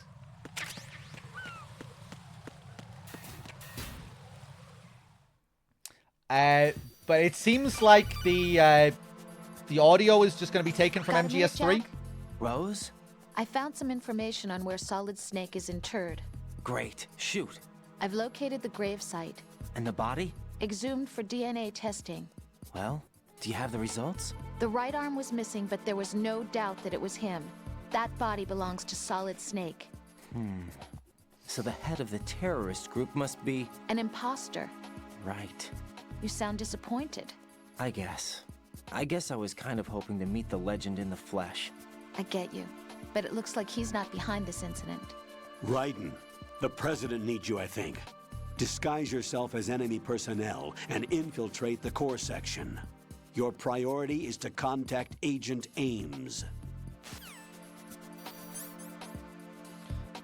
But it seems like the audio is just going to be taken from Got a minute, MGS3. Jack? Rose? I found some information on where Solid Snake is interred. Great. Shoot. I've located the grave site. And the body? Exhumed for DNA testing. Well, do you have the results? The right arm was missing, but there was no doubt that it was him. That body belongs to Solid Snake. So the head of the terrorist group must be... An imposter. Right. You sound disappointed. I guess I was kind of hoping to meet the legend in the flesh. I get you. But it looks like he's not behind this incident. Raiden, The president needs you, I think. Disguise yourself as enemy personnel and infiltrate the core section. Your priority is to contact Agent Ames.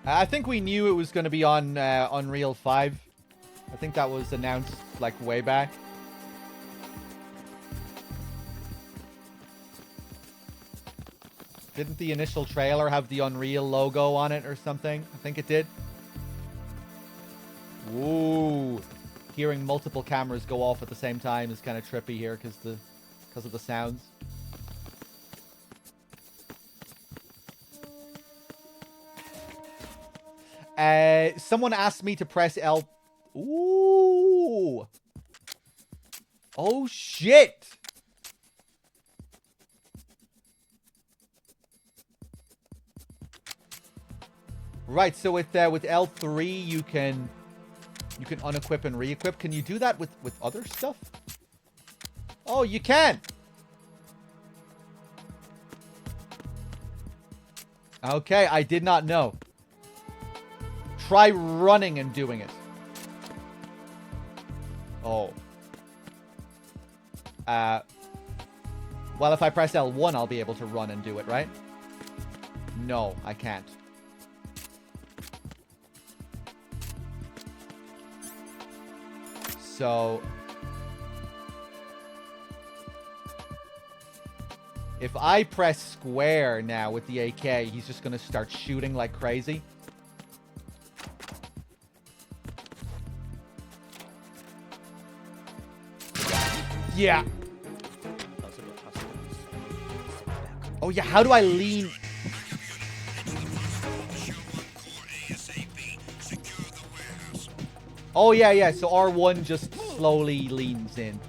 I think we knew it was going to be on Unreal 5. I think that was announced, like, way back. Didn't the initial trailer have the Unreal logo on it or something? I think it did. Ooh. Hearing multiple cameras go off at the same time is kind of trippy here because of the sounds. Someone asked me to press L. Ooh. Oh, shit. Right, so with L3 you can unequip and re-equip. Can you do that with other stuff? Oh, you can. Okay, I did not know. Try running and doing it. Oh. Well, if I press L1, I'll be able to run and do it, right? No, I can't. So if I press square now with the AK, he's just going to start shooting like crazy. Yeah. Oh, yeah. How do I lean? Oh, yeah, yeah. So R1 just slowly leans in.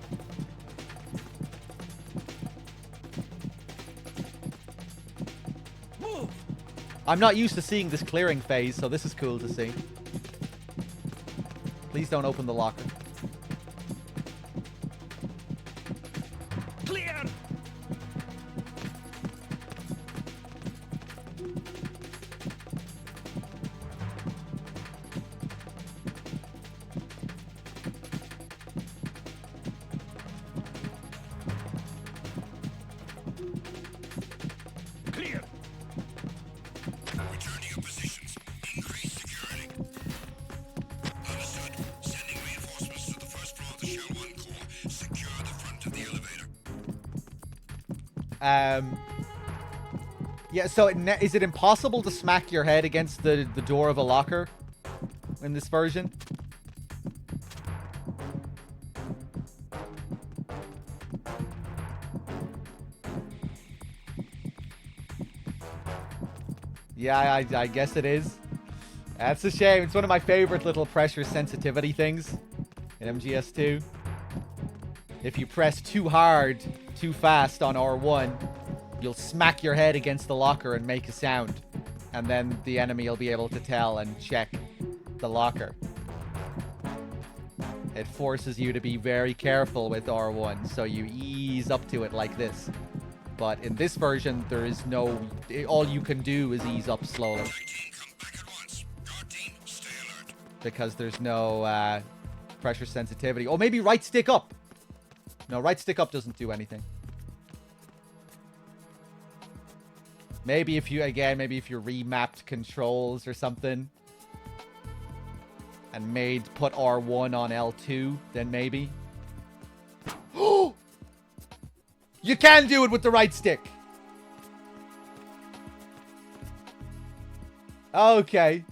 I'm not used to seeing this clearing phase, so this is cool to see. Please don't open the locker. Clear! Clear! Return to your positions. Increase security. Understood. Sending reinforcements to the first floor of the Shell 1 core. Secure the front of the elevator. Yeah, so is it impossible to smack your head against the door of a locker in this version? Yeah, I guess it is. That's a shame. It's one of my favorite little pressure sensitivity things in MGS2. If you press too hard, too fast on R1, you'll smack your head against the locker and make a sound. And then the enemy will be able to tell and check the locker. It forces you to be very careful with R1, so you ease up to it like this. But in this version, there is no... all you can do is ease up slowly. Because there's no pressure sensitivity. Oh, maybe right stick up. No, right stick up doesn't do anything. Maybe if you, again, maybe if you remapped controls or something. And put R1 on L2, then maybe. Oh! You can do it with the right stick. Okay.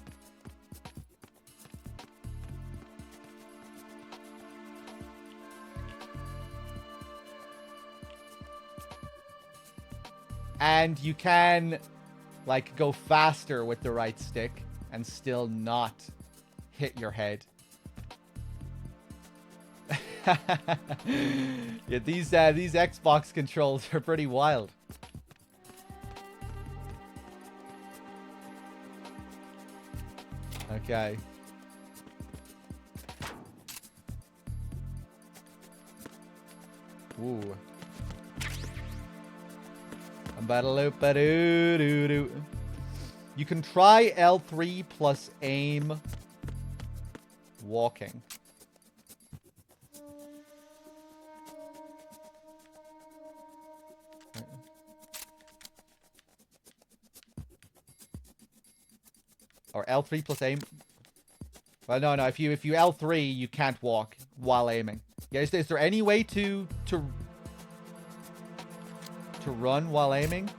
And you can, like, go faster with the right stick and still not hit your head. Yeah, these Xbox controls are pretty wild. Okay. Ooh. You can try L3 plus aim walking. Or L3 plus aim. Well, no. If you L3, you can't walk while aiming. Yeah, is there any way to run while aiming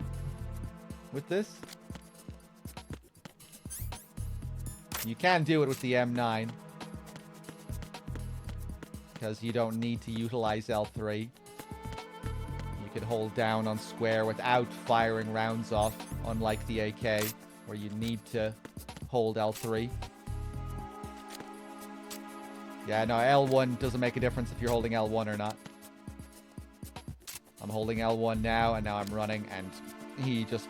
with this? You can do it with the M9 because you don't need to utilize L3. You can hold down on square without firing rounds off, unlike the AK, where you need to hold L3. Yeah, no, L1 doesn't make a difference if you're holding L1 or not. I'm holding L1 now, and now I'm running, and he just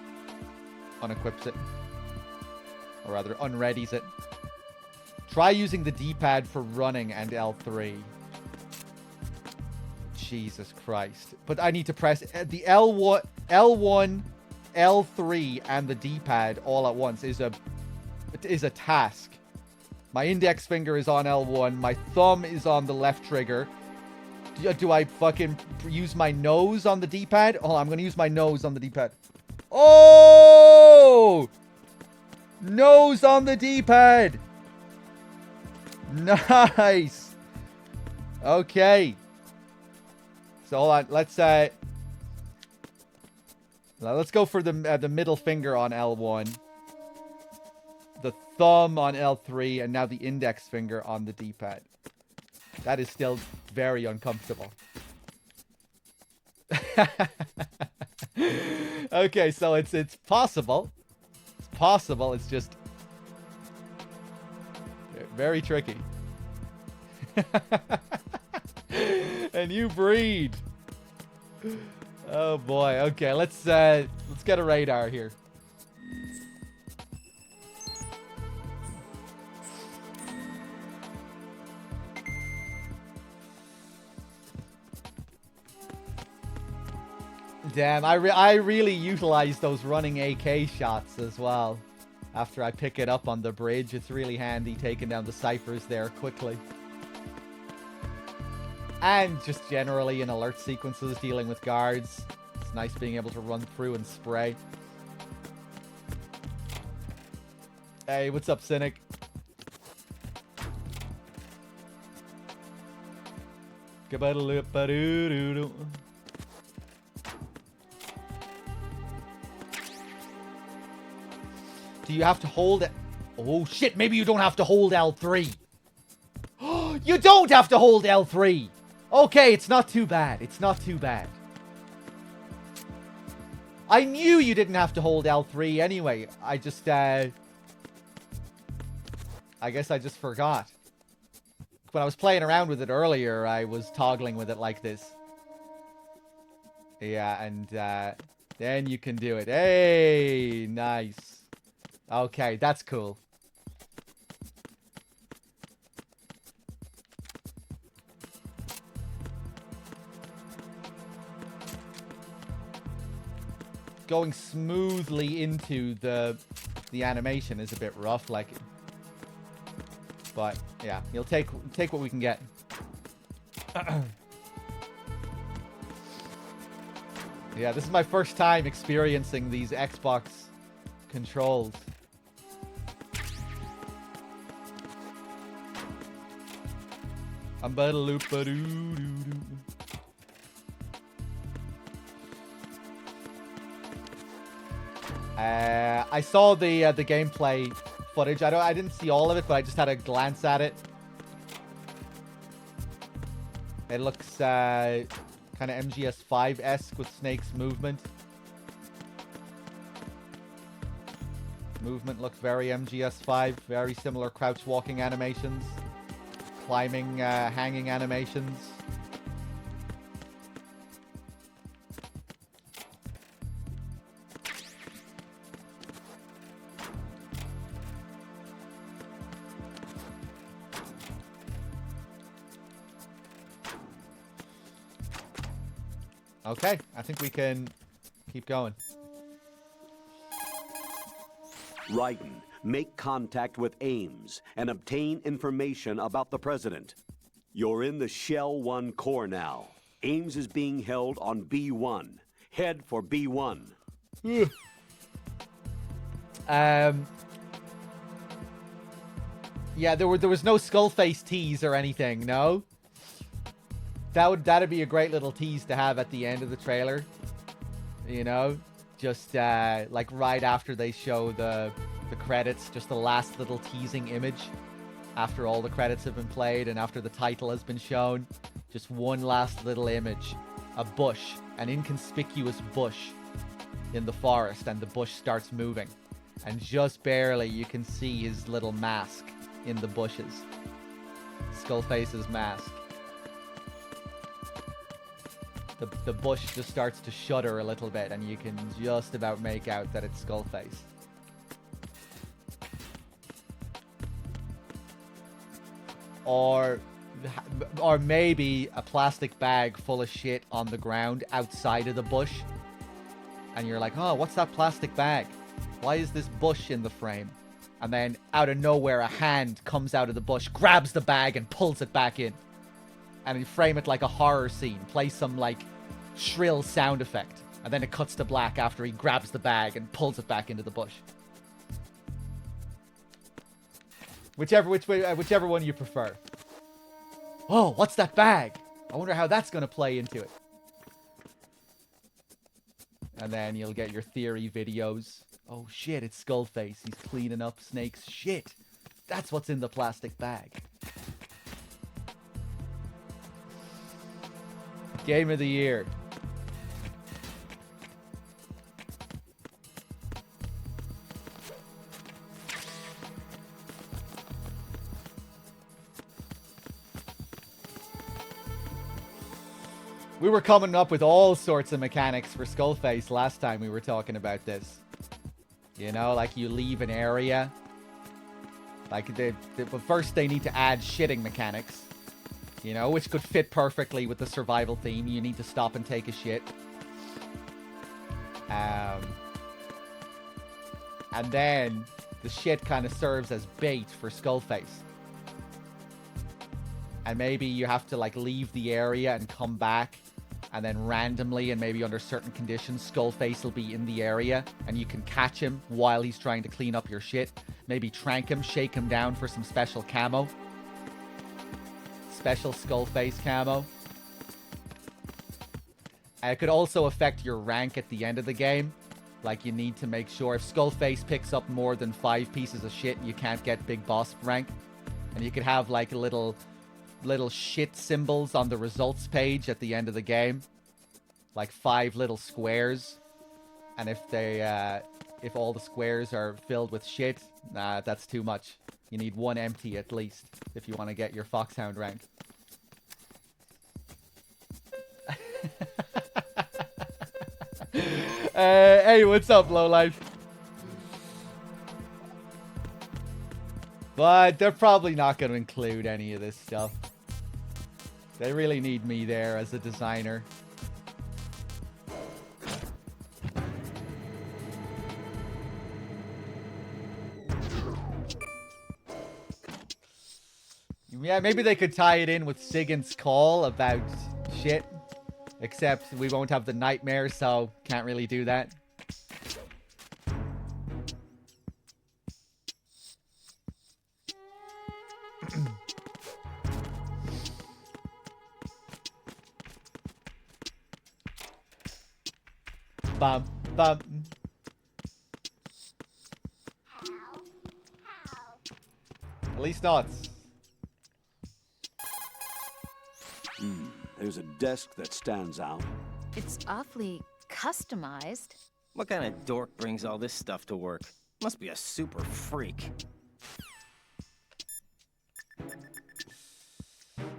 unequips it. Or rather, unreadies it. Try using the D-pad for running and L3. Jesus Christ. But I need to press the L1, L3, and the D-pad all at once is a task. My index finger is on L1. My thumb is on the left trigger. Do I fucking use my nose on the D-pad? Oh, I'm going to use my nose on the D-pad. Oh! Nose on the D-pad. Nice. Okay. So hold on. Let's go for the middle finger on L1. The thumb on L3, and now the index finger on the D-pad. That is still very uncomfortable. Okay, so it's possible. It's possible. It's just very tricky. And you breed. Oh boy. Okay, let's get a radar here. Damn, I really utilize those running AK shots as well. After I pick it up on the bridge, it's really handy taking down the ciphers there quickly. And just generally in alert sequences, dealing with guards. It's nice being able to run through and spray. Hey, what's up, Cynic? Do you have to hold it? Oh shit, maybe you don't have to hold L3. You don't have to hold L3. Okay, it's not too bad. It's not too bad. I knew you didn't have to hold L3 anyway. I just, I guess I just forgot. When I was playing around with it earlier, I was toggling with it like this. Yeah, and, then you can do it. Hey, nice. Okay, that's cool. Going smoothly into the animation is a bit rough, like, but yeah, you'll take what we can get. Yeah, this is my first time experiencing these Xbox controls. I saw the gameplay footage. I didn't see all of it, but I just had a glance at it. It looks kind of MGS5-esque with Snake's movement. Movement looks very MGS5, very similar crouch walking animations, climbing, hanging animations. Okay, I think we can keep going. Raiden, make contact with Ames and obtain information about the president. You're in the Shell 1 core now. Ames is being held on B1. Head for B1. Yeah, there was no Skullface tease or anything, no? That'd be a great little tease to have at the end of the trailer. You know? Just like right after they show the credits, just the last little teasing image after all the credits have been played and after the title has been shown. Just one last little image. A bush, an inconspicuous bush in the forest, and the bush starts moving. And just barely you can see his little mask in the bushes. Skullface's mask. The bush just starts to shudder a little bit, and you can just about make out that it's Skullface. Or maybe a plastic bag full of shit on the ground outside of the bush. And you're like, oh, what's that plastic bag? Why is this bush in the frame? And then out of nowhere, a hand comes out of the bush, grabs the bag and pulls it back in. And you frame it like a horror scene. Play some like shrill sound effect. And then it cuts to black after he grabs the bag and pulls it back into the bush. Whichever one you prefer. Oh, what's that bag? I wonder how that's going to play into it. And then you'll get your theory videos. Oh shit, it's Skullface. He's cleaning up Snake's shit. That's what's in the plastic bag. Game of the year. We were coming up with all sorts of mechanics for Skullface last time we were talking about this. You know, like you leave an area. Like, but first they need to add shitting mechanics. You know, which could fit perfectly with the survival theme. You need to stop and take a shit. And then the shit kind of serves as bait for Skullface. And maybe you have to, like, leave the area and come back. And then randomly, and maybe under certain conditions, Skullface will be in the area. And you can catch him while he's trying to clean up your shit. Maybe trank him, shake him down for some special camo. Special Skullface camo. And it could also affect your rank at the end of the game. Like, you need to make sure if Skullface picks up more than 5 pieces of shit, you can't get Big Boss rank. And you could have, like, little shit symbols on the results page at the end of the game. Like 5 little squares. And if all the squares are filled with shit, nah, that's too much. You need 1 empty at least if you want to get your Foxhound rank. Hey, what's up, Lowlife? But they're probably not going to include any of this stuff. They really need me there as a designer. Yeah, maybe they could tie it in with Sigint's call about shit. Except we won't have the nightmare, so can't really do that. Bum, bum. At least not. There's a desk that stands out. It's awfully customized. What kind of dork brings all this stuff to work? Must be a super freak.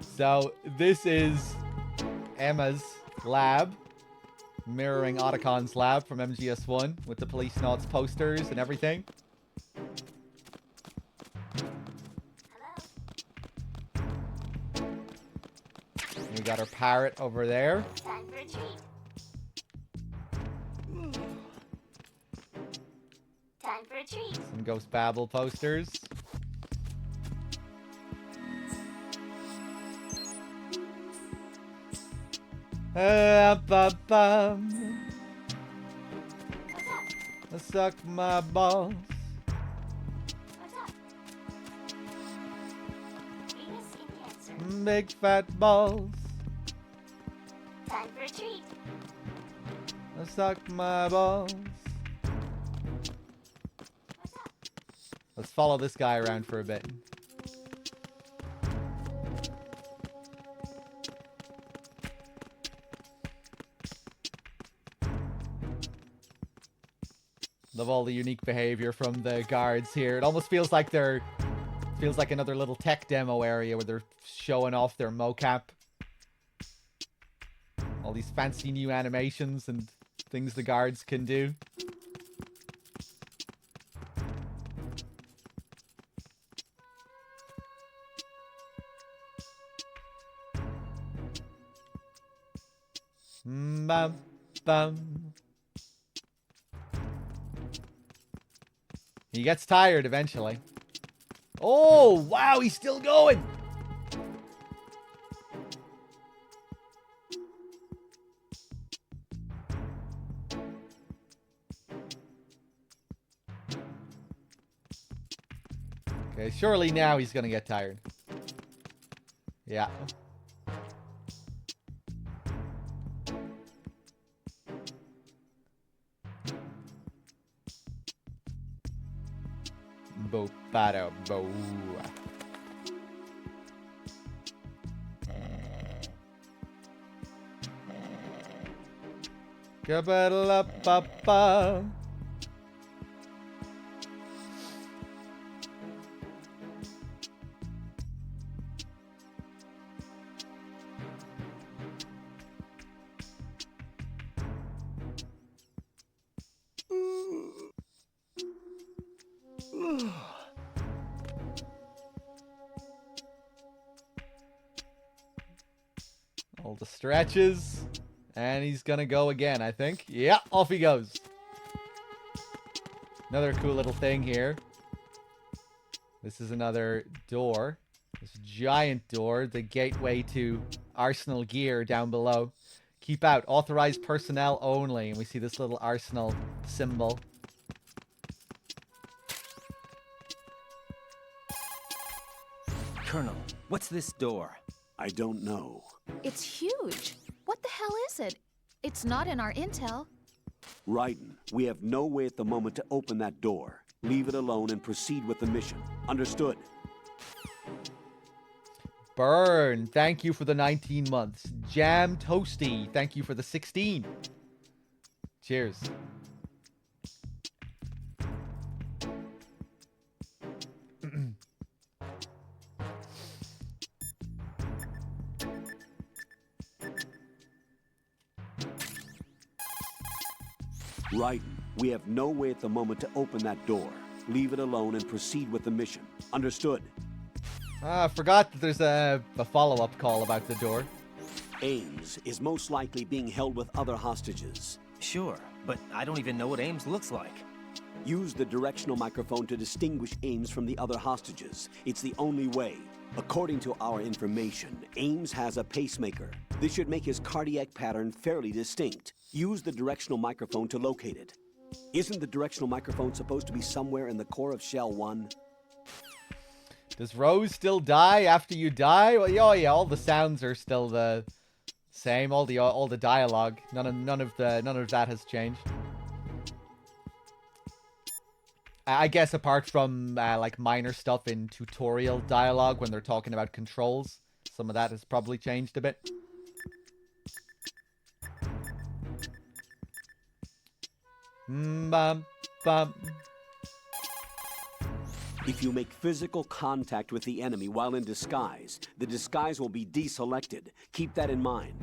So, this is Emma's lab. Mirroring Otacon's lab from MGS1 with the Policenauts posters and everything. We got our parrot over there. Time for a treat. Time for a Some Ghost Babel posters. Suck my balls. Big fat balls. Time for a treat. Suck my balls. Let's follow this guy around for a bit. Love all the unique behavior from the guards here. It almost feels like another little tech demo area where they're showing off their mocap. All these fancy new animations and things the guards can do. Bum, bum. He gets tired eventually. Oh, wow, he's still going. Okay, surely now he's gonna get tired. Yeah. Bo bada bo. Ga-ba-da-la-ba-ba. All the stretches. And he's gonna go again, I think. Yeah, off he goes. Another cool little thing here. This is another door. This giant door. The gateway to Arsenal gear down below. Keep out. Authorized personnel only. And we see this little Arsenal symbol. Colonel, what's this door? I don't know. It's huge. What the hell is it? It's not in our intel. Raiden, we have no way at the moment to open that door. Leave it alone and proceed with the mission. Understood? Burn, thank you for the 19 months. Jam Toasty, thank you for the 16. Cheers. Raiden, we have no way at the moment to open that door. Leave it alone and proceed with the mission. Understood? I forgot that there's a follow-up call about the door. Ames is most likely being held with other hostages. Sure, but I don't even know what Ames looks like. Use the directional microphone to distinguish Ames from the other hostages. It's the only way. According to our information, Ames has a pacemaker. This should make his cardiac pattern fairly distinct. Use the directional microphone to locate it. Isn't the directional microphone supposed to be somewhere in the core of Shell 1? Does Rose still die after you die? Well, oh yeah, all the sounds are still the same. All the dialogue. None of that has changed. I guess apart from like minor stuff in tutorial dialogue when they're talking about controls, some of that has probably changed a bit. Bum, bum. If you make physical contact with the enemy while in disguise, the disguise will be deselected. Keep that in mind.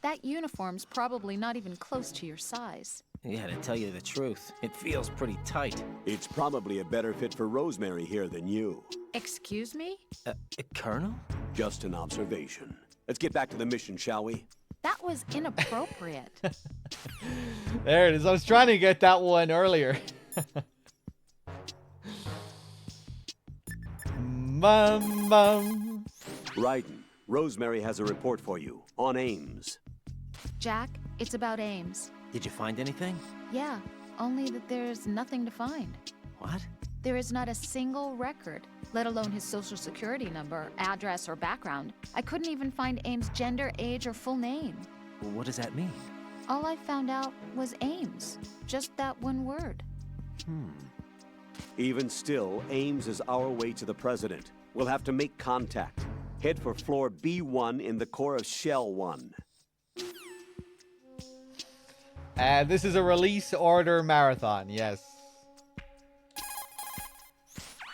That uniform's probably not even close to your size. Yeah, to tell you the truth, it feels pretty tight. It's probably a better fit for Rosemary here than you. Excuse me? Colonel? Just an observation. Let's get back to the mission, shall we? That was inappropriate. There it is. I was trying to get that one earlier. Bum, bum. Raiden, Rosemary has a report for you on Ames. Jack, it's about Ames. Did you find anything? Yeah, only that there's nothing to find. What? There is not a single record, let alone his social security number, address, or background. I couldn't even find Ames' gender, age, or full name. What does that mean? All I found out was Ames. Just that one word. Even still, Ames is our way to the president. We'll have to make contact. Head for floor B1 in the core of Shell 1. This is a release order marathon, yes.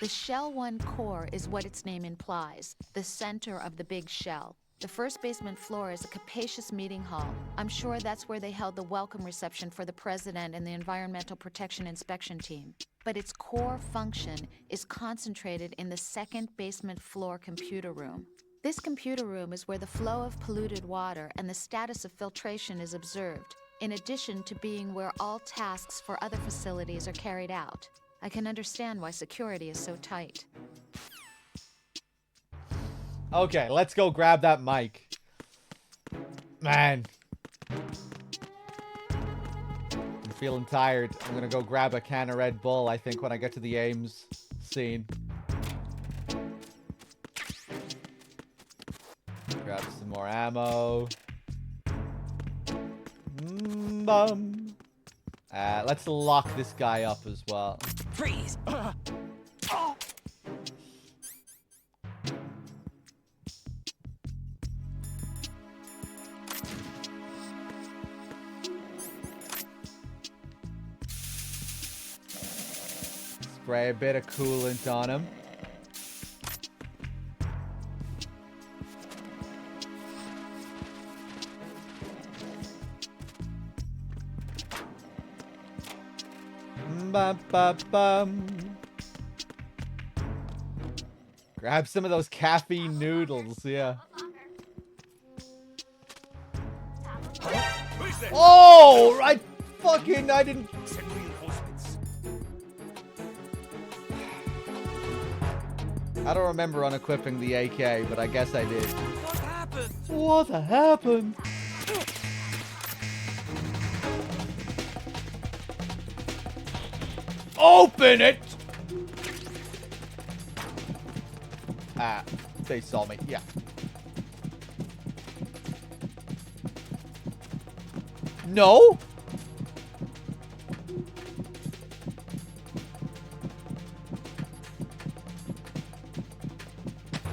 The Shell 1 core is what its name implies, the center of the big shell. The first basement floor is a capacious meeting hall. I'm sure that's where they held the welcome reception for the president and the Environmental Protection Inspection Team. But its core function is concentrated in the second basement floor computer room. This computer room is where the flow of polluted water and the status of filtration is observed, in addition to being where all tasks for other facilities are carried out. I can understand why security is so tight. Okay, let's go grab that mic. Man. I'm feeling tired. I'm gonna go grab a can of Red Bull, I think, when I get to the Ames scene. Grab some more ammo. Bum. Let's lock this guy up as well. Freeze! Spray a bit of coolant on him. Bum, bum, bum. Grab some of those caffeine noodles, yeah. Oh, I didn't. I don't remember unequipping the AK, but I guess I did. What happened? What happened? Open it! Ah, they saw me. Yeah. No?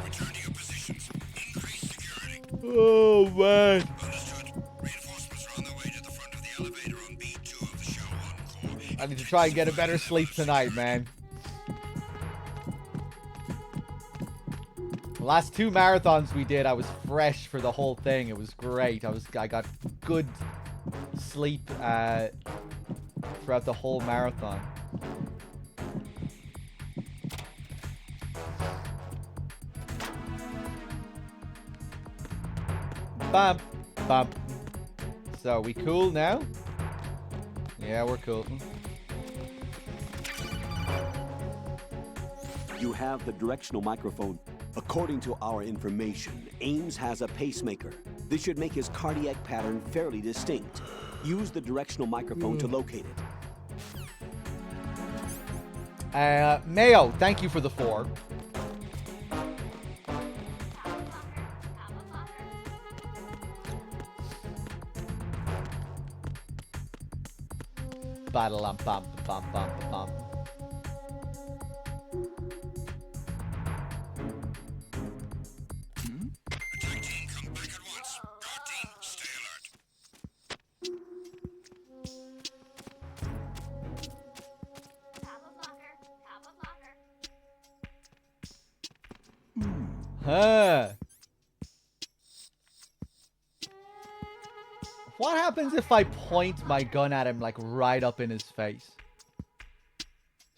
Return to your positions. Increase security. Oh, man. Understood. Reinforcements are on their way to the front of the elevator on B2 of the Shell 1 core. I need to try and get a better sleep tonight, man. The last 2 marathons we did, I was fresh for the whole thing. It was great. I got good sleep throughout the whole marathon. Bam, bam. So, we cool now? Yeah, we're cool. You have the directional microphone. According to our information, Ames has a pacemaker. This should make his cardiac pattern fairly distinct. Use the directional microphone to locate it. Mayo, thank you for the 4. Ba-da-lum, bum, bum, bum, bum. Attack team, come back at once. Guard team, stay alert. Huh. What happens if I point my gun at him, like, right up in his face?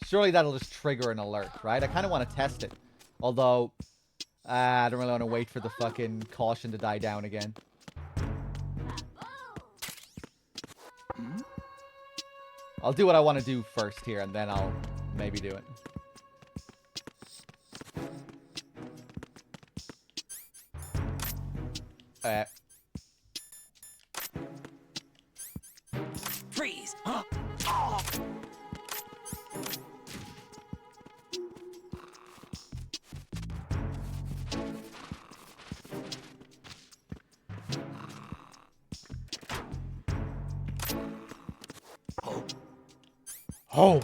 Surely that'll just trigger an alert, right? I kind of want to test it. Although, I don't really want to wait for the fucking caution to die down again. I'll do what I want to do first here, and then I'll maybe do it. Freeze! Oh.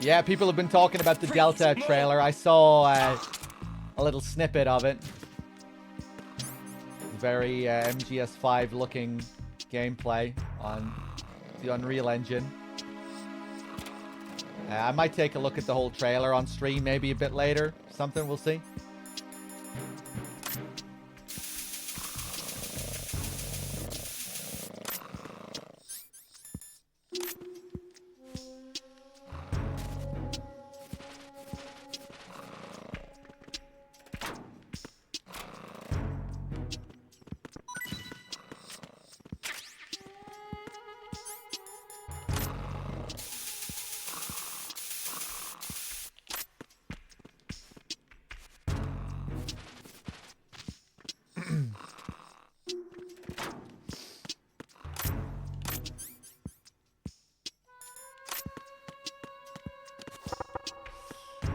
Yeah, people have been talking about the Delta trailer. I saw a little snippet of it. Very MGS5 looking gameplay on the Unreal Engine. I might take a look at the whole trailer on stream maybe a bit later. Something, we'll see.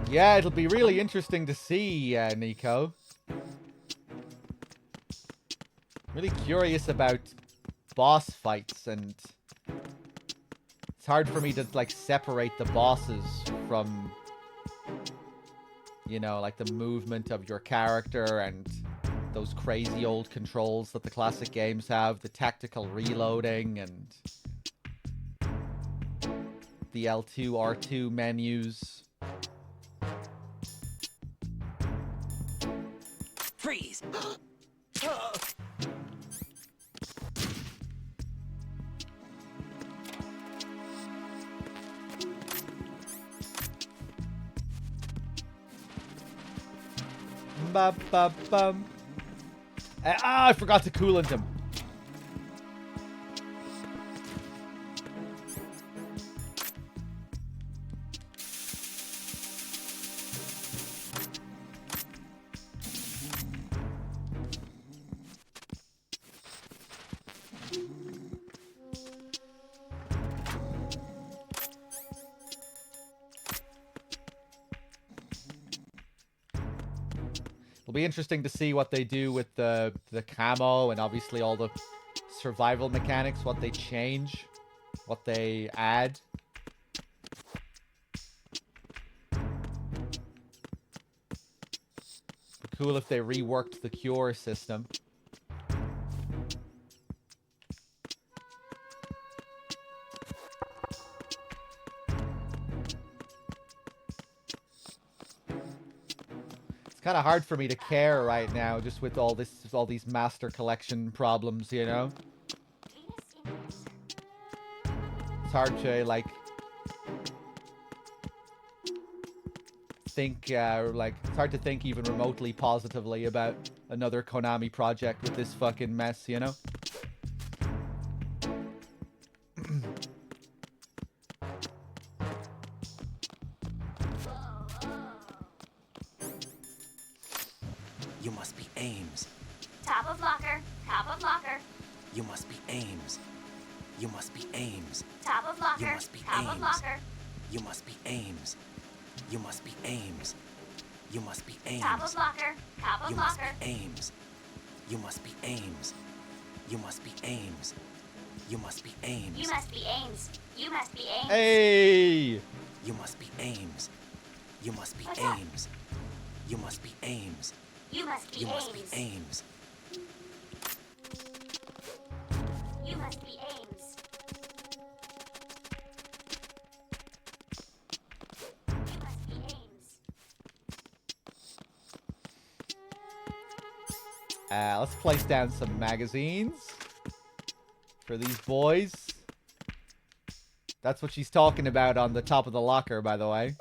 Yeah, it'll be really interesting to see, Nico. Really curious about boss fights, and it's hard for me to, like, separate the bosses from, you know, like, the movement of your character and those crazy old controls that the classic games have, the tactical reloading and the L2, R2 menus. Freeze! Ba ba bum. I forgot to coolant him. It'll be interesting to see what they do with the camo and obviously all the survival mechanics, what they change, what they add. Be cool if they reworked the cure system. Kind of hard for me to care right now, just with all these Master Collection problems, you know. It's hard to like think, it's hard to think even remotely positively about another Konami project with this fucking mess, you know. You must be Ames. Top of locker. Top of locker. You must be Ames. You must be Ames. Top of locker. You must be Top of Ames. locker. You must be Ames. You must be Ames. You must be Ames. Top of locker. Top of You must locker. be Ames. You must be Ames. You must be Ames. You must be Ames. You must be Ames. You must be Ames. Hey! You must be Ames. You must be What's up? Ames. You must be Ames. You must be You must be Ames. Ames. You must be Ames. You must be Ames. Let's place down some magazines for these boys. That's what she's talking about on the top of the locker, by the way.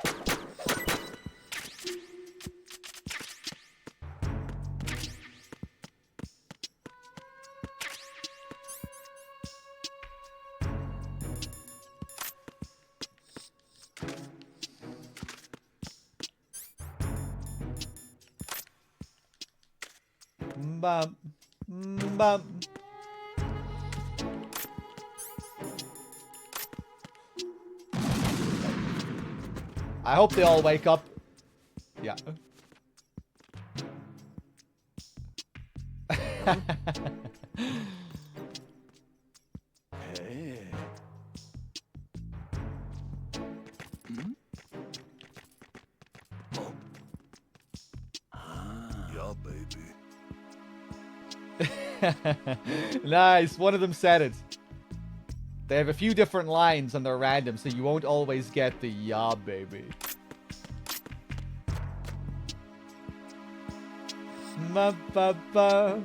Bum. Bum. I hope they all wake up. Yeah. Hey. Oh. Yeah, baby. Nice. One of them said it. They have a few different lines and they're random, so you won't always get the "yeah, baby." Ma-ba-ba.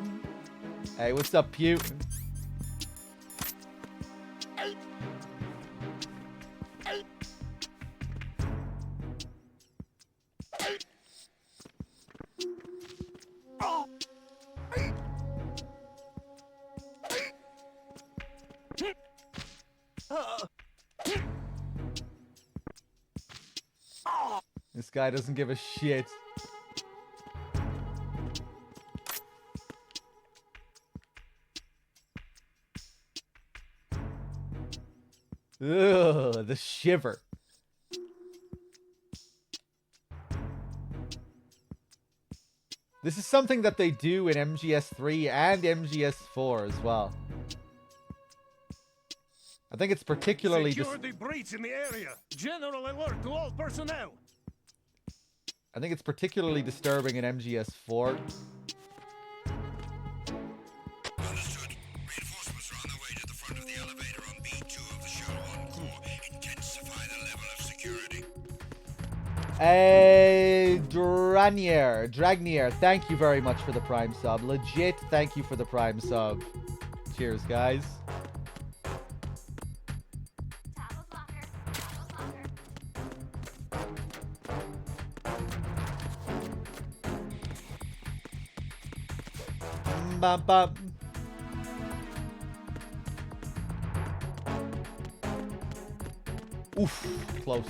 Hey, what's up, Pew? This guy doesn't give a shit. Ugh, the shiver. This is something that they do in MGS3 and MGS4 as well. I think it's particularly Security breach in the area. General alert to all personnel. I think it's particularly disturbing in MGS4. Understood. Reinforcements are on their way to the front of the elevator on B2 of the Shell 1 core. Intensify the level of security. Dragnier, thank you very much for the Prime sub. Legit, thank you for the Prime sub. Cheers, guys. Bum, bum. Oof, close.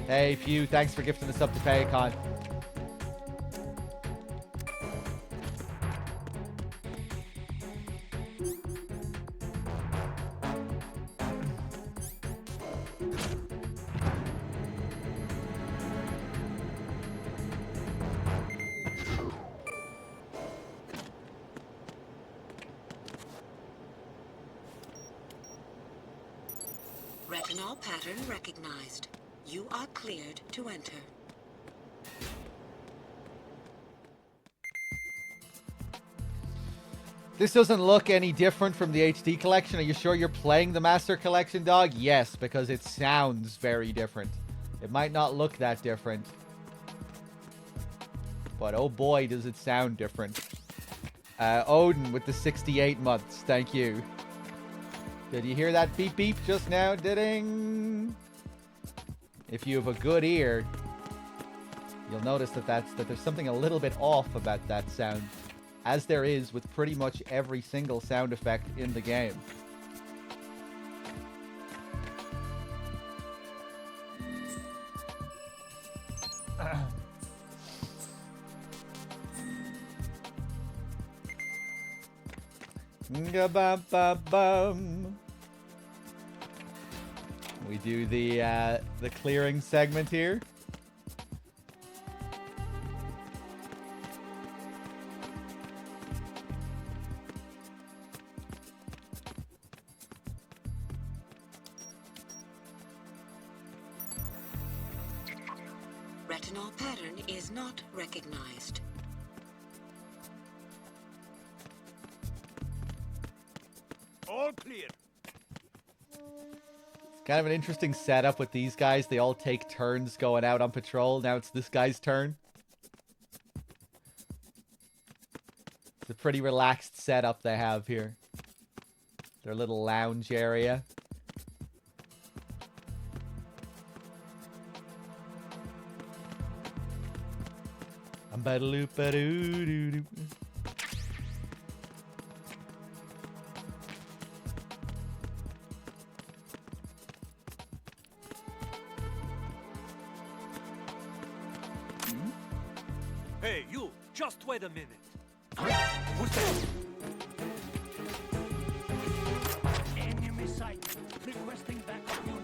Hey, Pew, thanks for gifting us up to Paycon. Retinol pattern recognized. You are cleared to enter. This doesn't look any different from the HD collection. Are you sure you're playing the Master Collection, dog? Yes, because it sounds very different. It might not look that different. But oh boy, does it sound different. Odin with the 68 months. Thank you. Did you hear that beep beep just now? Ding! If you have a good ear, you'll notice that there's something a little bit off about that sound, as there is with pretty much every single sound effect in the game. Ga-bum-bum-bum. We do the clearing segment here. Retinol pattern is not recognized. All clear. Kind of an interesting setup with these guys. They all take turns going out on patrol. Now it's this guy's turn. It's a pretty relaxed setup they have here. Their little lounge area. Ba-da-loop-ba-doo-doo-doo. Hey, you! Just wait a minute. Who's that? Enemy sight. Requesting backup unit.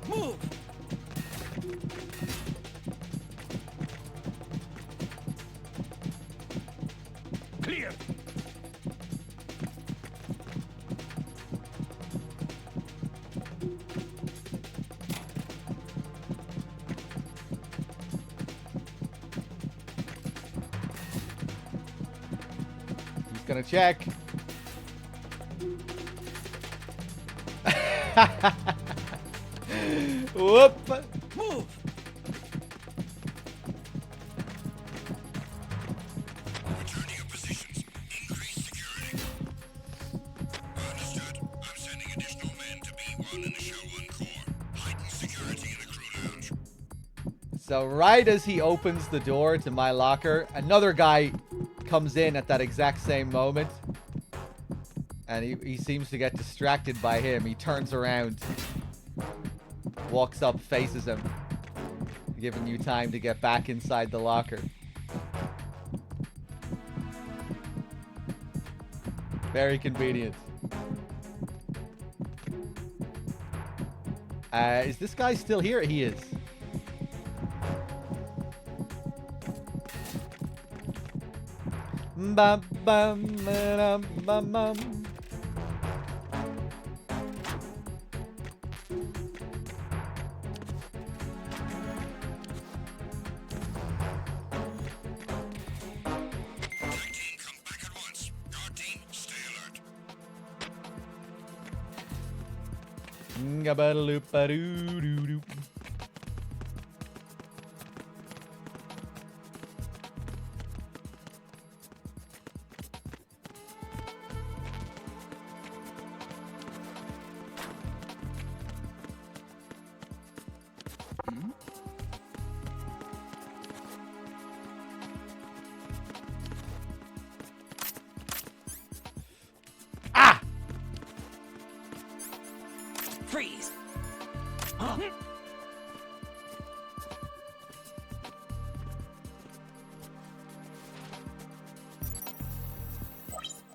Move! Clear! He's gonna check. Whoop! Move! Return to your positions. Increase security. Understood. I'm sending additional men to B1 in the Shell 1 core. Heighten security in the crew lounge. So right as he opens the door to my locker, another guy comes in at that exact same moment. And he seems to get distracted by him. He turns around, walks up, faces him, giving you time to get back inside the locker. Very convenient. Is this guy still here? He is. Bum, bum, ba-dum, bum, bum. Nga-ba-da-loop-ba-doo-doo-doo. Freeze!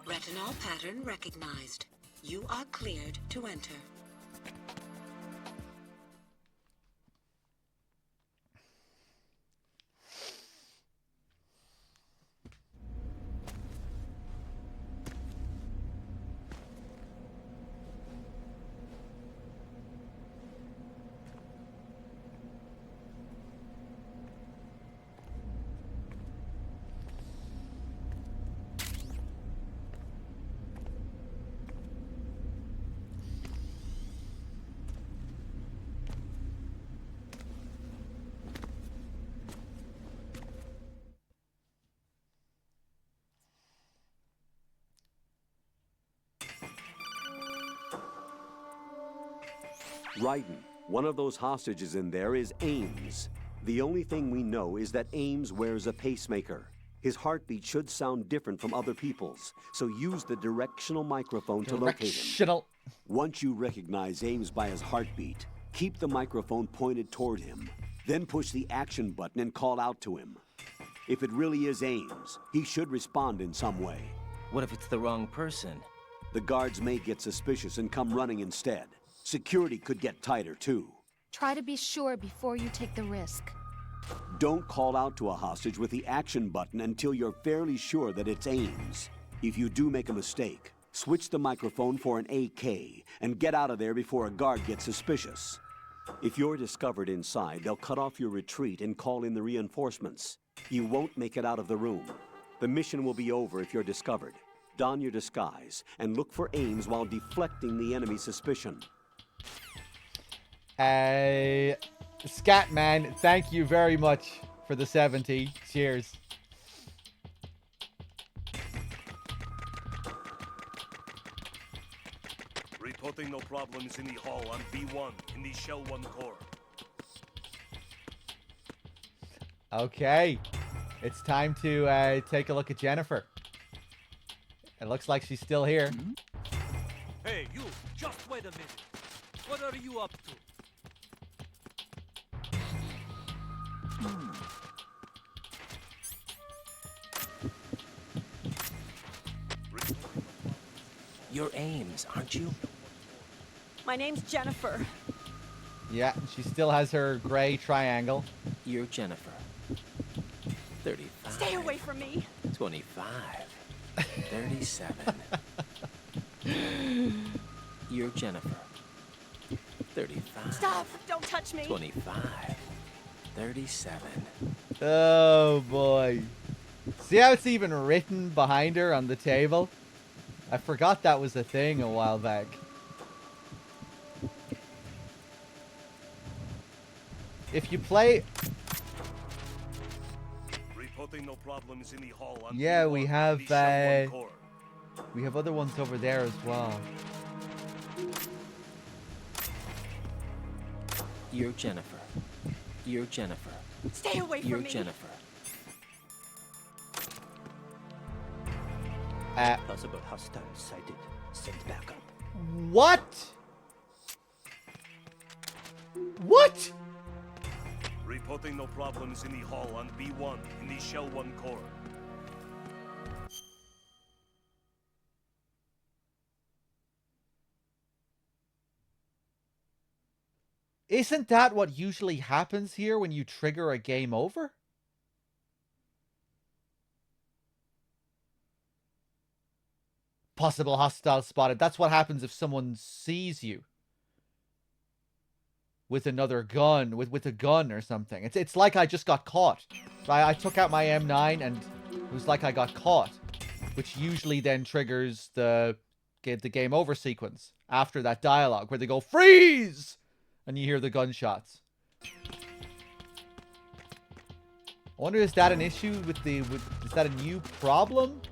Retinol pattern recognized. You are cleared to enter. Raiden, one of those hostages in there is Ames. The only thing we know is that Ames wears a pacemaker. His heartbeat should sound different from other people's, so use the directional microphone to locate him. Once you recognize Ames by his heartbeat, keep the microphone pointed toward him. Then push the action button and call out to him. If it really is Ames, he should respond in some way. What if it's the wrong person? The guards may get suspicious and come running instead. Security could get tighter, too. Try to be sure before you take the risk. Don't call out to a hostage with the action button until you're fairly sure that it's Ames. If you do make a mistake, switch the microphone for an AK and get out of there before a guard gets suspicious. If you're discovered inside, they'll cut off your retreat and call in the reinforcements. You won't make it out of the room. The mission will be over if you're discovered. Don your disguise and look for Ames while deflecting the enemy's suspicion. Scatman, thank you very much for the 70. Cheers. Reporting no problems in the hall on B1 in the Shell 1 core. Okay. It's time to take a look at Jennifer. It looks like she's still here. Hey, you! Just wait a minute. What are you up to? You're Ames, aren't you? My name's Jennifer. Yeah, she still has her gray triangle. You're Jennifer. 35. Stay away from me. 25. 37. You're Jennifer. 35. Stop! Don't touch me. 25. 37. Oh boy. See how it's even written behind her on the table? I forgot that was a thing a while back. If you play... Reporting no problems in the hall on Yeah, B1 we in have the Shell 1 core. we have other ones over there as well. You're Jennifer. You're Jennifer. Stay away from You're me. Jennifer. Possible hostile sighted. Send backup. What? What? Reporting no problems in the hall on B1 in the Shell 1 core. Isn't that what usually happens here when you trigger a game over? Possible hostile spotted. That's what happens if someone sees you with another gun, with a gun or something. It's like I just got caught. I took out my M9 and it was like I got caught, which usually then triggers the game over sequence after that dialogue where they go freeze and you hear the gunshots. I wonder, is that an issue is that a new problem?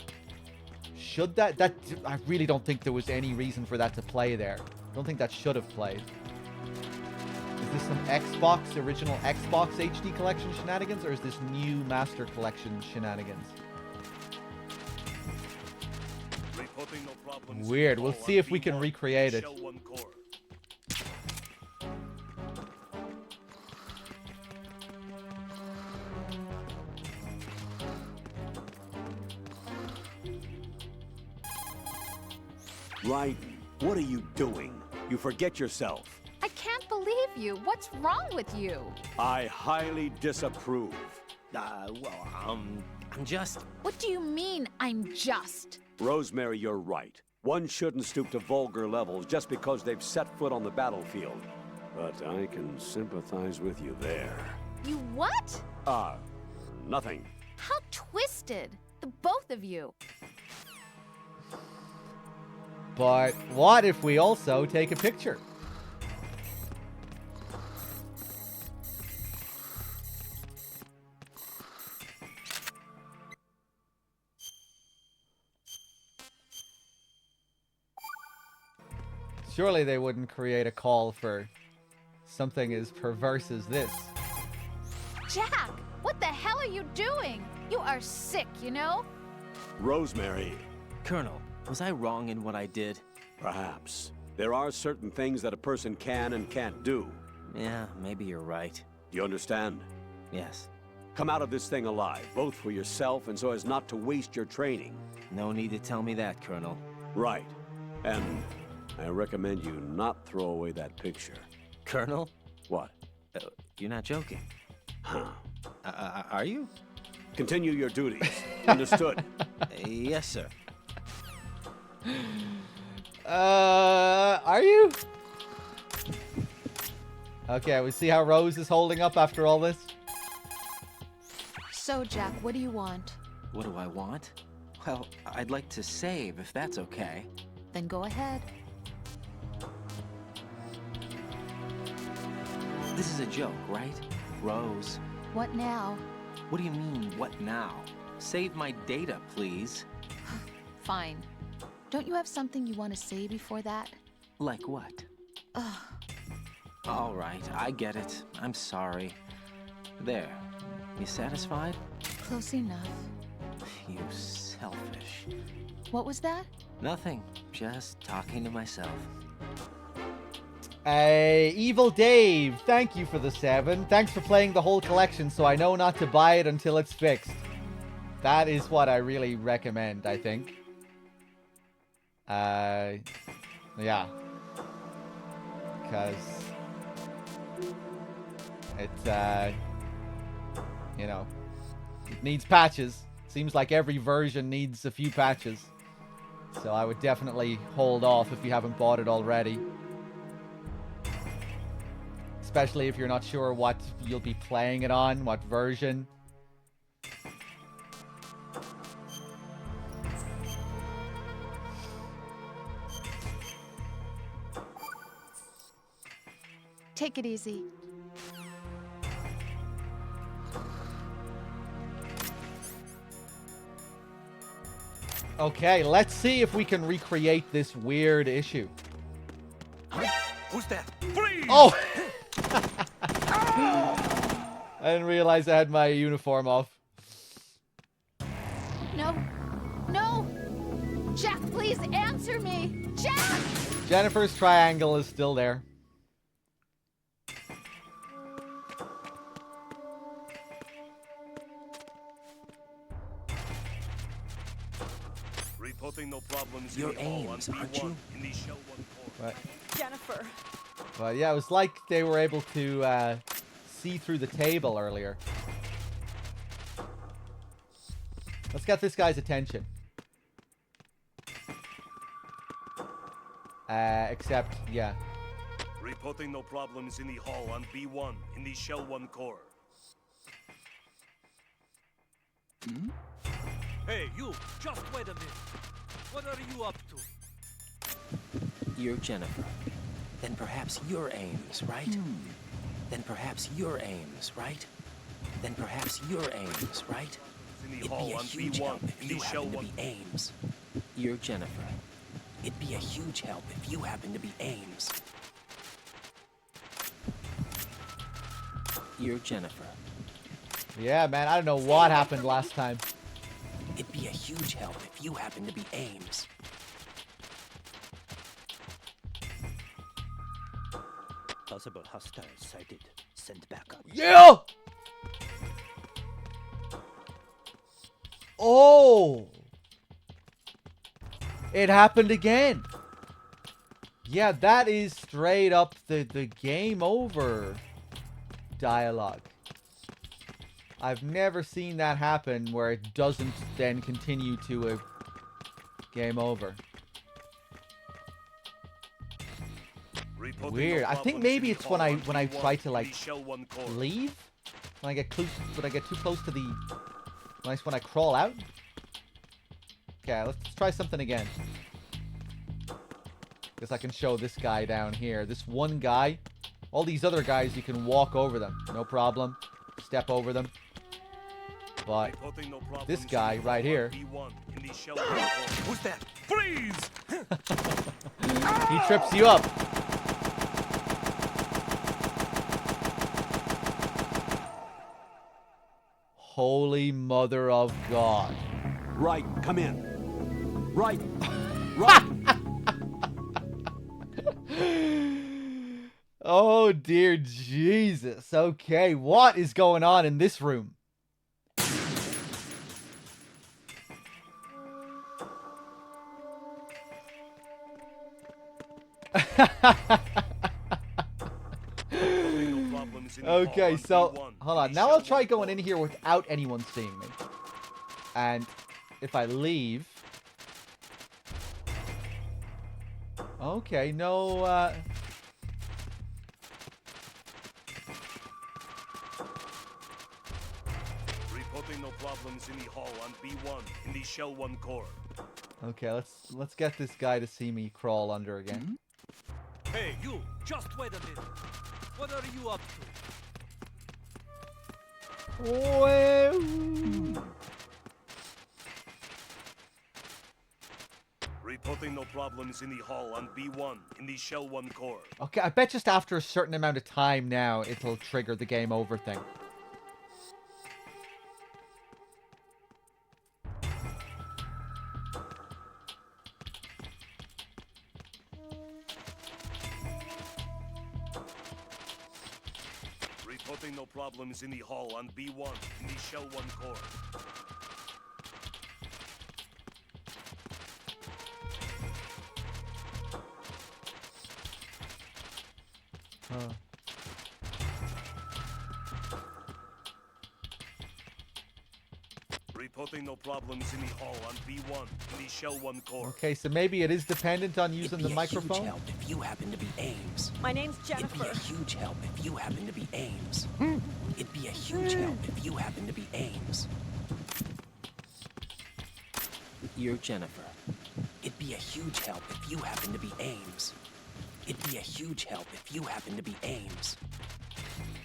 Should that I really don't think there was any reason for that to play there. I don't think that should have played. Is this some original Xbox HD collection shenanigans, or is this new Master Collection shenanigans? Reporting no problems Weird. in the We'll hall see on if we can B1 recreate in it. the Shell 1 core. Raiden, what are you doing? You forget yourself. I can't believe you. What's wrong with you? I highly disapprove. I'm just... What do you mean, I'm just? Rosemary, you're right. One shouldn't stoop to vulgar levels just because they've set foot on the battlefield. But I can sympathize with you there. You what? Nothing. How twisted. The both of you. But what if we also take a picture? Surely they wouldn't create a call for something as perverse as this. Jack, what the hell are you doing? You are sick, you know? Rosemary. Colonel, was I wrong in what I did? Perhaps. There are certain things that a person can and can't do. Yeah, maybe you're right. Do you understand? Yes. Come out of this thing alive, both for yourself and so as not to waste your training. No need to tell me that, Colonel. Right. And I recommend you not throw away that picture. Colonel? What? You're not joking. Huh. Are you? Continue your duties. Understood? Yes, sir. Are you? Okay, we see how Rose is holding up after all this. So, Jack, what do you want? What do I want? Well, I'd like to save, if that's okay. Then go ahead. This is a joke, right? Rose. What now? What do you mean, what now? Save my data, please. Fine. Don't you have something you want to say before that? Like what? Ugh. All right, I get it. I'm sorry. There. You satisfied? Close enough. You selfish. What was that? Nothing. Just talking to myself. Evil Dave, thank you for the 7. Thanks for playing the whole collection so I know not to buy it until it's fixed. That is what I really recommend, I think. Yeah. Because it's, you know, it needs patches. Seems like every version needs a few patches. So I would definitely hold off if you haven't bought it already. Especially if you're not sure what you'll be playing it on, what version. Take it easy. Okay, let's see if we can recreate this weird issue. Who's that? Freeze! Oh! I didn't realize I had my uniform off. No. No! Jack, please answer me! Jack! Jennifer's triangle is still there. Reporting no problems. You're in the hall Ames, on aren't B1 you? in the shell 1 core. Right. Jennifer. But yeah, it was like they were able to see through the table earlier. Let's get this guy's attention. Except, yeah. Reporting no problems in the hall on B1 in the shell 1 core. Hmm? Hey, you! Just wait a minute. What are you up to? You're Jennifer. Then perhaps you're Ames, right? Then perhaps you're Ames, right? Then perhaps you're Ames, right? In the It'd hall be a on huge B1 help if in you the shell happen to 1 be Ames. You're Jennifer. It'd be a huge help if you happen to be Ames. You're Jennifer. Yeah, man, I don't know what happened last time. It'd be a huge help if you happen to be Ames. Possible hostiles sighted. Send backup. Yeah! Oh! It happened again. Yeah, that is straight up the game over dialogue. I've never seen that happen where it doesn't then continue to a game over. Weird. I think maybe it's when I try to like leave. When I get too close to the when I crawl out. Okay, let's try something again. Guess I can show this guy down here. This one guy. All these other guys, you can walk over them. No problem. Step over them. But this guy right here. Who's that? Freeze! He trips you up. Holy Mother of God. Right, come in. Right. Right. Oh dear Jesus. Okay, what is going on in this room? Okay, so hold on. Now I'll try going in here without anyone seeing me. And if I leave... Okay, no, Reporting no problems in the hall on B1 in the shell 1 core. Okay, let's get this guy to see me crawl under again. Hey, you! Just wait a minute. What are you up to? Well... Reporting no problems in the hall on B1 in the shell 1 core. Okay, I bet just after a certain amount of time now, it'll trigger the game over thing. Reporting no problems in the hall on B1 in the Shell 1 core. Reporting no problems in the hall on B1 in the Shell 1 core. Okay, so maybe it is dependent on using the microphone. It'd be a huge help if you happen to be Ames. My name's It'd be Jennifer. a huge help if you happen to be Ames. It'd be a huge help if you happen to be Ames. You're Jennifer. It'd be a huge help if you happen to be Ames. It'd be a huge help if you happen to be Ames.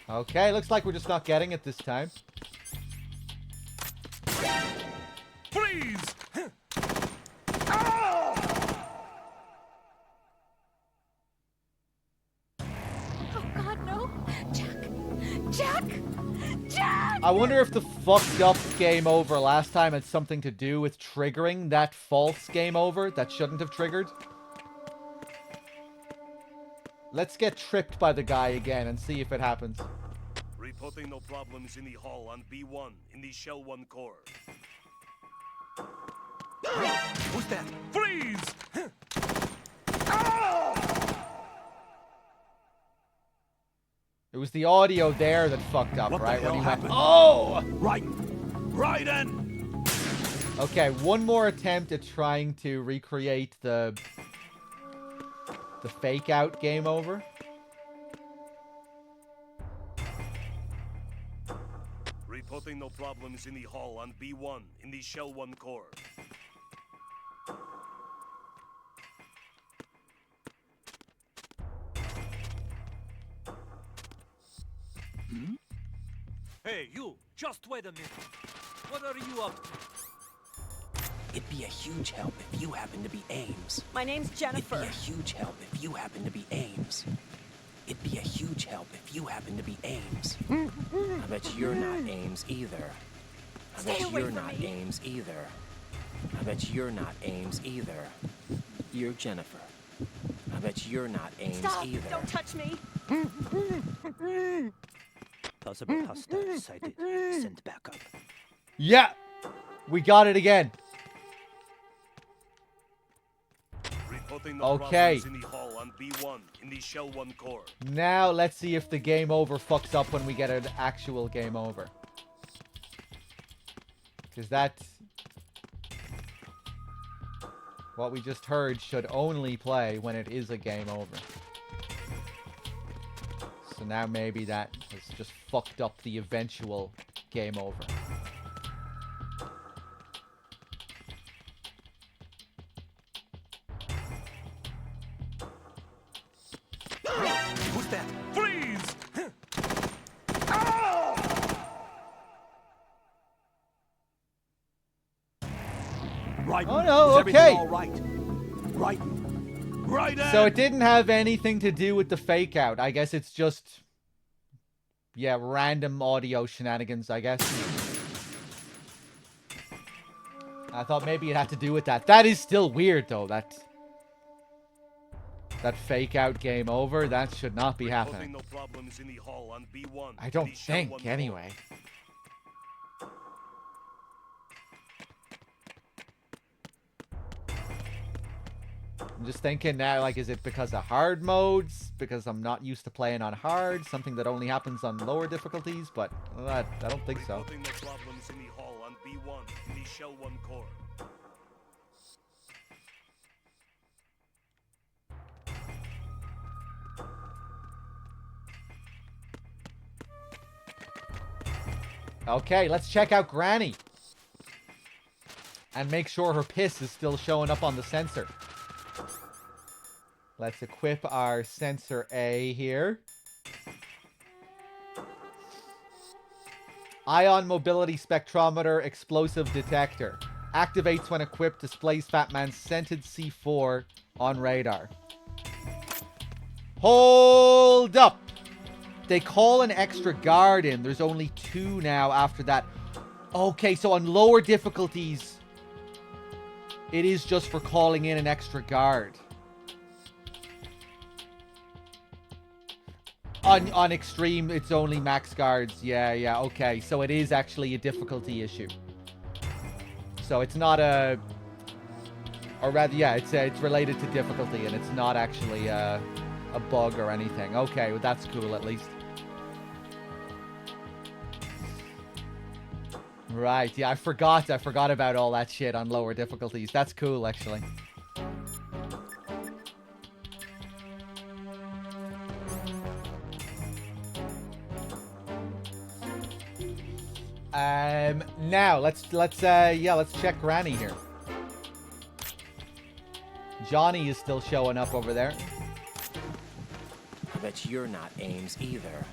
Okay, looks like we're just not getting it this time. Freeze! Oh God, no! Jack! Jack! Jack! I wonder if the fucked up game over last time had something to do with triggering that false game over that shouldn't have triggered. Let's get tripped by the guy again and see if it happens. Reporting no problems in the hall on B1 in the Shell 1 core. Who's that? Freeze! It was the audio there that fucked up, What the right? hell When he went, happened? oh! Raiden! Okay, one more attempt at trying to recreate the fake out game over. Reporting no problems in the hall on B1 in the Shell 1 core. Hey, you! Just wait a minute. What are you up to? It'd be a huge help if you happen to be Ames. My name's Jennifer. It'd be a huge help if you happen to be Ames. It'd be a huge help if you happen to be Ames. I bet you're not Ames either. I Stay bet away you're from not me. Ames either. I bet you're not Ames either. You're Jennifer. I bet you're not Ames Stop! either. Don't touch me! Possible hostiles sighted. Send backup. Yeah! We got it again. Reporting no Okay. problems in the hall on B1 in the Shell 1 core. Now let's see if the game over fucks up when we get an actual game over. Because that... what we just heard should only play when it is a game over. So now maybe that has just fucked up the eventual game over. Who's that? Freeze! Raiden, Oh, no, is everything okay. all right? Raiden! So it didn't have anything to do with the fake out. I guess it's just... yeah, random audio shenanigans, I guess. I thought maybe it had to do with that. That is still weird, though. That fake out game over, that should not be Reporting happening. no problems in the hall on B1 I in don't the Shell 1 think, core. anyway. I'm just thinking now, like, is it because of hard modes? Because I'm not used to playing on hard? Something that only happens on lower difficulties? But I don't think so. Reporting no problems in the hall on B1 in the Shell 1 core. Okay, let's check out Granny. And make sure her piss is still showing up on the sensor. Let's equip our sensor A here. Ion mobility spectrometer explosive detector. Activates when equipped, displays Fat Man's scented C4 on radar. Hold up! They call an extra guard in. There's only 2 now after that. Okay, so on lower difficulties, it is just for calling in an extra guard. on extreme, it's only max guards. Yeah, okay. So it is actually a difficulty issue. So it's not a... Or rather, yeah, it's related to difficulty, and it's not actually a bug or anything. Okay, well, that's cool, at least. Right, yeah, I forgot about all that shit on lower difficulties. That's cool, actually. Now let's check Granny here. Johnny is still showing up over there. I bet you're not Ames either.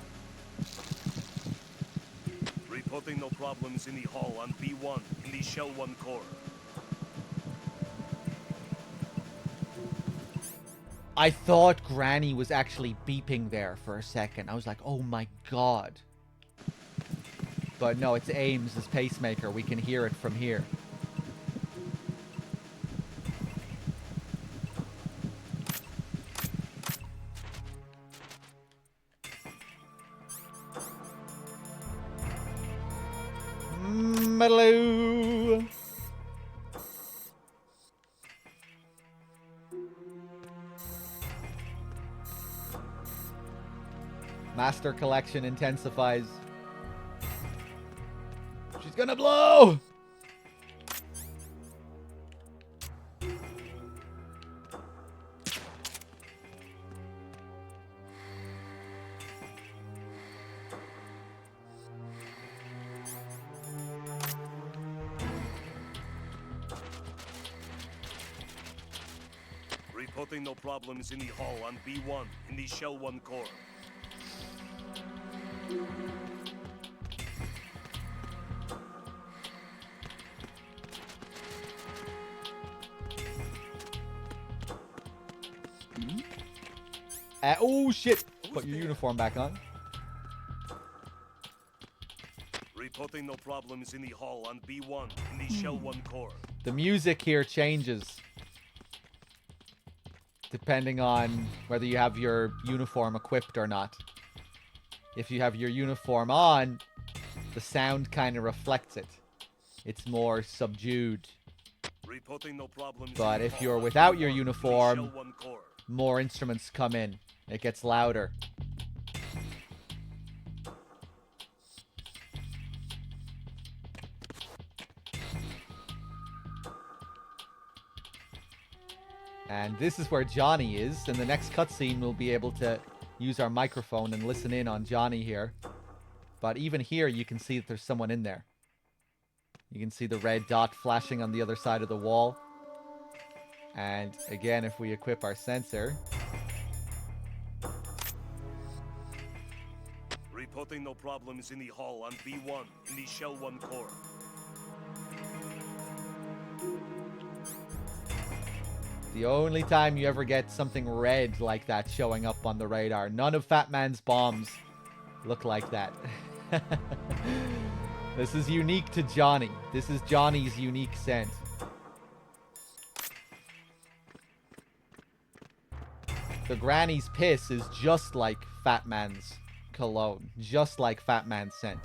Reporting no problems in the hall on B1 in the Shell 1 core. I thought Granny was actually beeping there for a second. I was like, oh my god. But no, it's Ames' pacemaker. We can hear it from here. Hello. Master Collection intensifies. She's gonna blow! Reporting no problems in the hall on B1 in the Shell 1 core. Oh shit! Put your uniform back on. Reporting no problems in the hall on B1 in the Shell 1 core. The music here changes depending on whether you have your uniform equipped or not. If you have your uniform on, the sound kind of reflects it. It's more subdued. Reporting no problems. But if you're without your uniform, more instruments come in. It gets louder. And this is where Johnny is. In the next cutscene, we'll be able to use our microphone and listen in on Johnny here. But even here, you can see that there's someone in there. You can see the red dot flashing on the other side of the wall. And again, if we equip our sensor... Reporting no problems in the hall on B1 in the Shell 1 core. The only time you ever get something red like that showing up on the radar. None of Fat Man's bombs look like that. This is unique to Johnny. This is Johnny's unique scent. The Granny's piss is just like Fat Man's cologne. Just like Fat Man's scent.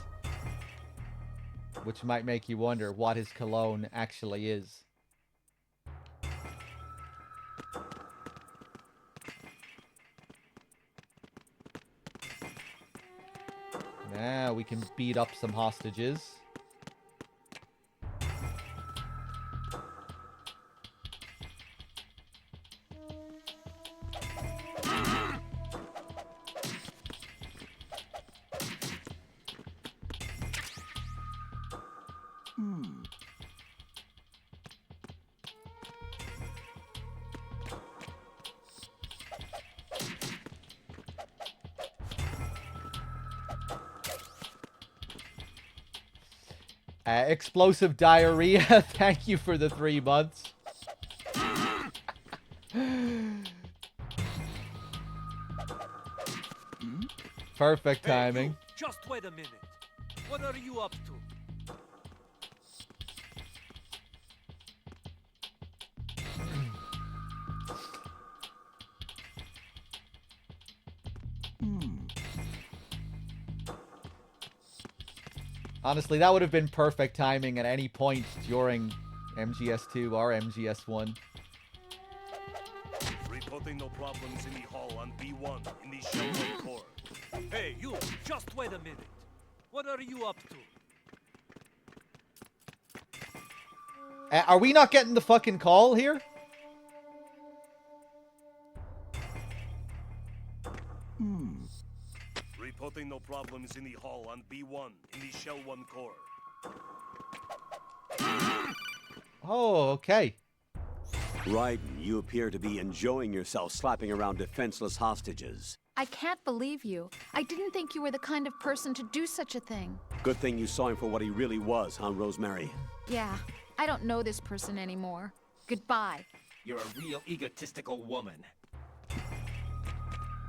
Which might make you wonder what his cologne actually is. Now we can beat up some hostages. Explosive diarrhea. Thank you for the 3 months. Perfect timing. Hey, just wait a minute. What are you up to? Honestly, that would have been perfect timing at any point during MGS2 or MGS1. Reporting no problems in the hall on B1 in the Shell 1 core. Hey, you! Just wait a minute. What are you up to? Are we not getting the fucking call here? Reporting no problems in the hall on B1 in the Shell 1 core. Oh, okay. Raiden, you appear to be enjoying yourself slapping around defenseless hostages. I can't believe you. I didn't think you were the kind of person to do such a thing. Good thing you saw him for what he really was, huh, Rosemary? Yeah, I don't know this person anymore. Goodbye. You're a real egotistical woman.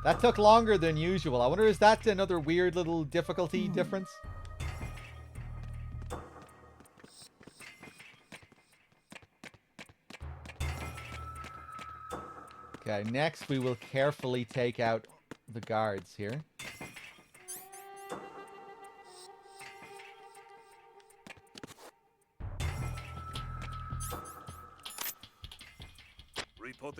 That took longer than usual. I wonder, is that another weird little difficulty difference? Okay, next we will carefully take out the guards here.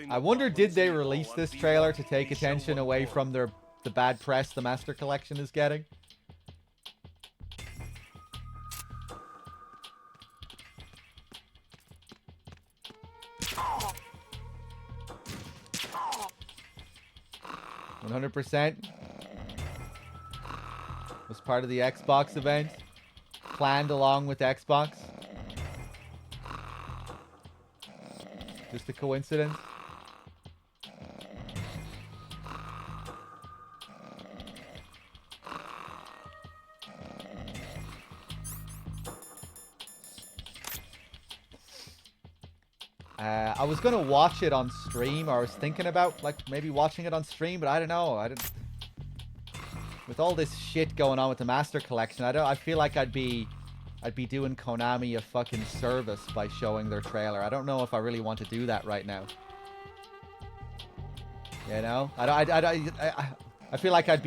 I wonder, did they release this trailer to take attention away from the bad press the Master Collection is getting? $100% was part of the Xbox event, planned along with Xbox. Just a coincidence. I was gonna watch it on stream, or I was thinking about like maybe watching it on stream, but I don't know. I didn't. With all this shit going on with the Master Collection, I feel like I'd be doing Konami a fucking service by showing their trailer. I don't know if I really want to do that right now. You know, I feel like I'd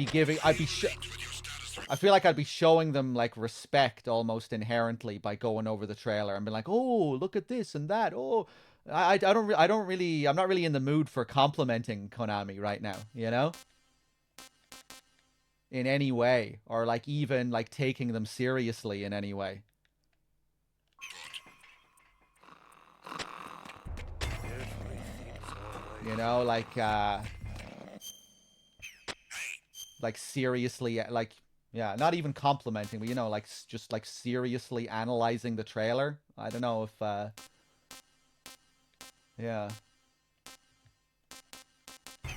be showing them like respect almost inherently by going over the trailer and be like, oh, look at this and that. Oh, I'm not really in the mood for complimenting Konami right now, you know? In any way, or like even like taking them seriously in any way. You know, like seriously, like, yeah, not even complimenting, but you know, like just like seriously analyzing the trailer. I don't know if yeah.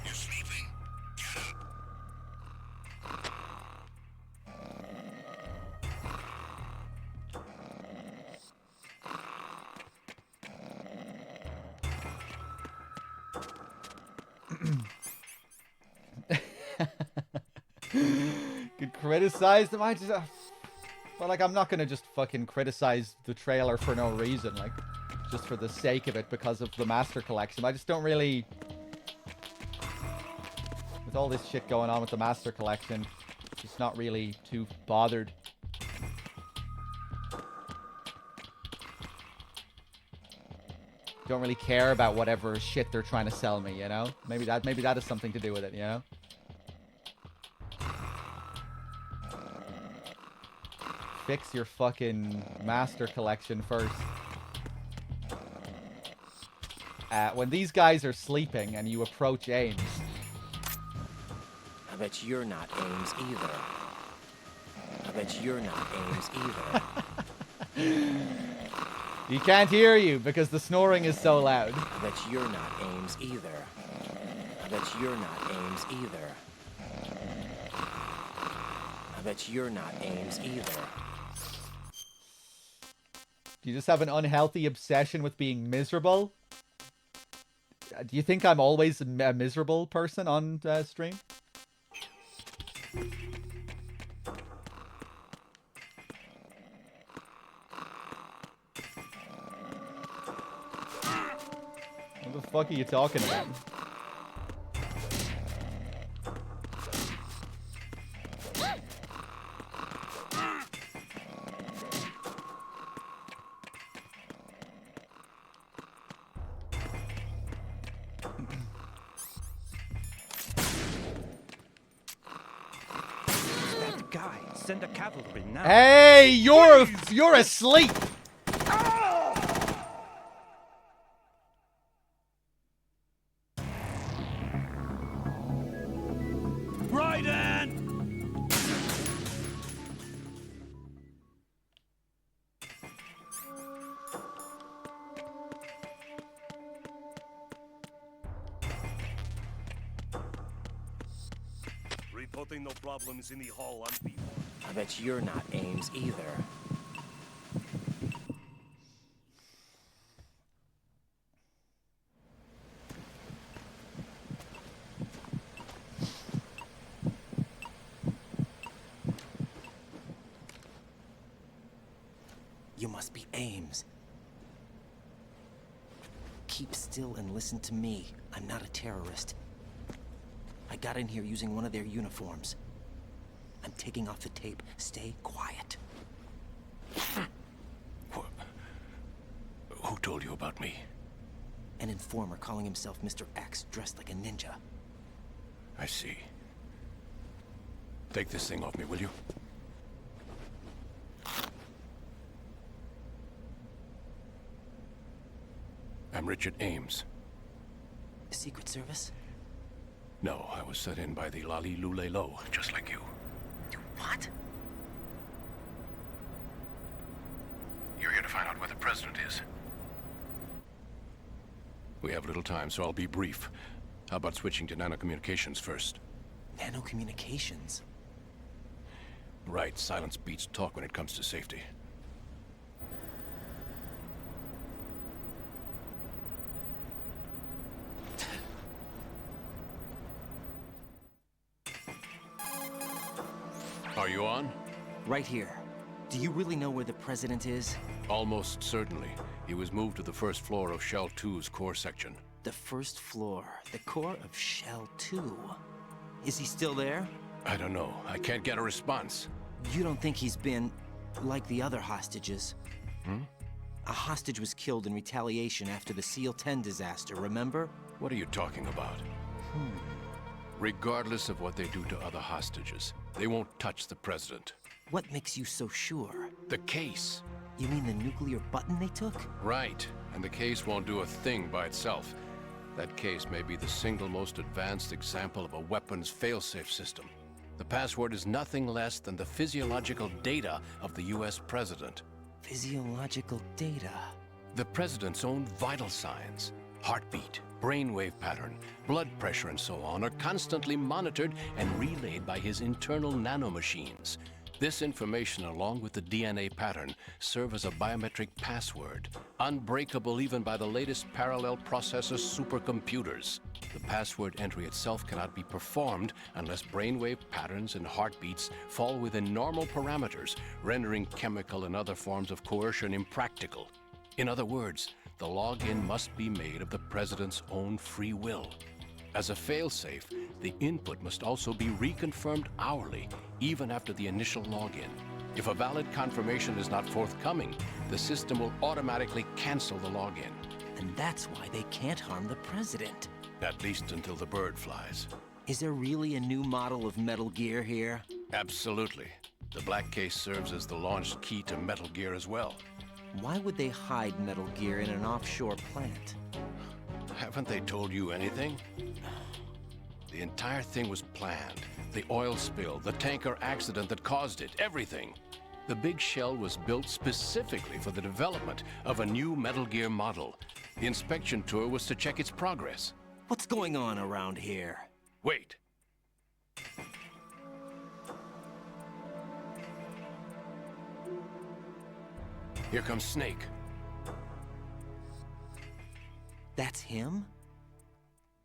You're sleeping. Get up. Could criticize them. I just, but like, I'm not gonna just fucking criticize the trailer for no reason, like, just for the sake of it because of the Master Collection. I just don't really, with all this shit going on with the Master Collection, just not really too bothered. Don't really care about whatever shit they're trying to sell me, you know? Maybe that has something to do with it, you know? Fix your fucking Master Collection first. When these guys are sleeping and you approach Ames. I bet you're not Ames either. I bet you're not Ames either. He can't hear you because the snoring is so loud. I bet you're not Ames either. I bet you're not Ames either. I bet you're not Ames either. Do you just have an unhealthy obsession with being miserable? Do you think I'm always a miserable person on stream? What the fuck are you talking about? Send a cavalry now. Hey, you're asleep. Raiden! Reporting no problems in the hall on B1. I bet you're not Ames either. You must be Ames. Keep still and listen to me. I'm not a terrorist. I got in here using one of their uniforms. I'm taking off the tape. Stay quiet. Who told you about me? An informer calling himself Mr. X, dressed like a ninja. I see. Take this thing off me, will you? I'm Richard Ames. Secret Service? No, I was sent in by the Lali Lule Lo, just like you. What? You're here to find out where the president is. We have little time, so I'll be brief. How about switching to nanocommunications first? Nanocommunications? Right, silence beats talk when it comes to safety. Are you on? Right here. Do you really know where the president is? Almost certainly. He was moved to the first floor of Shell 2's core section. The first floor. The core of Shell 2. Is he still there? I don't know. I can't get a response. You don't think he's been like the other hostages? A hostage was killed in retaliation after the SEAL 10 disaster, remember? What are you talking about? Regardless of what they do to other hostages, they won't touch the president. What makes you so sure? The case. You mean the nuclear button they took? Right. And the case won't do a thing by itself. That case may be the single most advanced example of a weapons failsafe system. The password is nothing less than the physiological data of the US president. Physiological data? The president's own vital signs, heartbeat, brainwave pattern, blood pressure, and so on are constantly monitored and relayed by his internal nanomachines. This information, along with the DNA pattern, serve as a biometric password, unbreakable even by the latest parallel processor supercomputers. The password entry itself cannot be performed unless brainwave patterns and heartbeats fall within normal parameters, rendering chemical and other forms of coercion impractical. In other words, the login must be made of the president's own free will. As a failsafe, the input must also be reconfirmed hourly, even after the initial login. If a valid confirmation is not forthcoming, the system will automatically cancel the login. And that's why they can't harm the president. At least until the bird flies. Is there really a new model of Metal Gear here? Absolutely. The black case serves as the launch key to Metal Gear as well. Why would they hide Metal Gear in an offshore plant? Haven't they told you anything? The entire thing was planned. The oil spill, the tanker accident that caused it, everything. The big shell was built specifically for the development of a new Metal Gear model. The inspection tour was to check its progress. What's going on around here? Wait. Here comes Snake. That's him?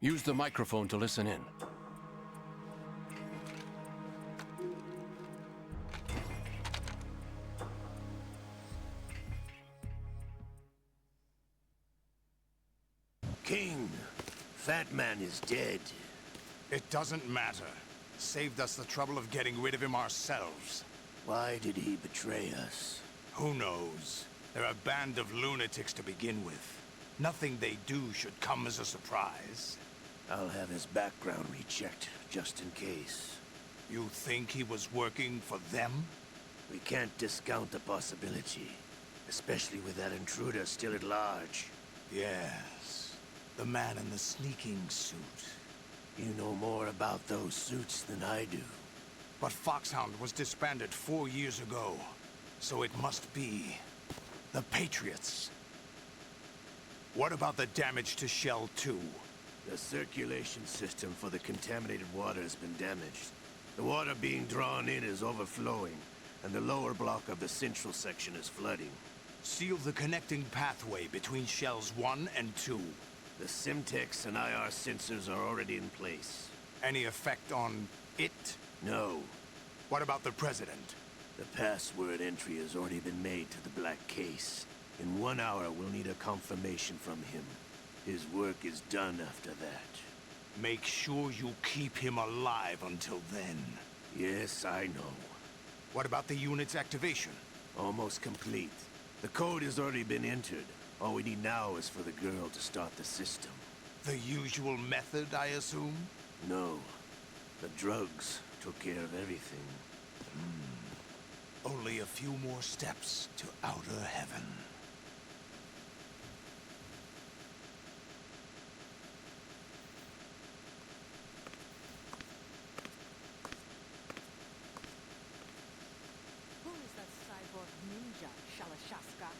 Use the microphone to listen in. King, Fat Man is dead. It doesn't matter. Saved us the trouble of getting rid of him ourselves. Why did he betray us? Who knows? They're a band of lunatics to begin with. Nothing they do should come as a surprise. I'll have his background rechecked, just in case. You think he was working for them? We can't discount the possibility, especially with that intruder still at large. Yes, the man in the sneaking suit. You know more about those suits than I do. But Foxhound was disbanded 4 years ago, so it must be the Patriots. What about the damage to Shell 2? The circulation system for the contaminated water has been damaged. The water being drawn in is overflowing, and the lower block of the central section is flooding. Seal the connecting pathway between Shells 1 and 2. The Simtex and IR sensors are already in place. Any effect on it? No. What about the President? The password entry has already been made to the black case. In 1 hour, we'll need a confirmation from him. His work is done after that. Make sure you keep him alive until then. Yes, I know. What about the unit's activation? Almost complete. The code has already been entered. All we need now is for the girl to start the system. The usual method, I assume? No. The drugs took care of everything. Only a few more steps to outer heaven. Who is that cyborg ninja, Shalashaska?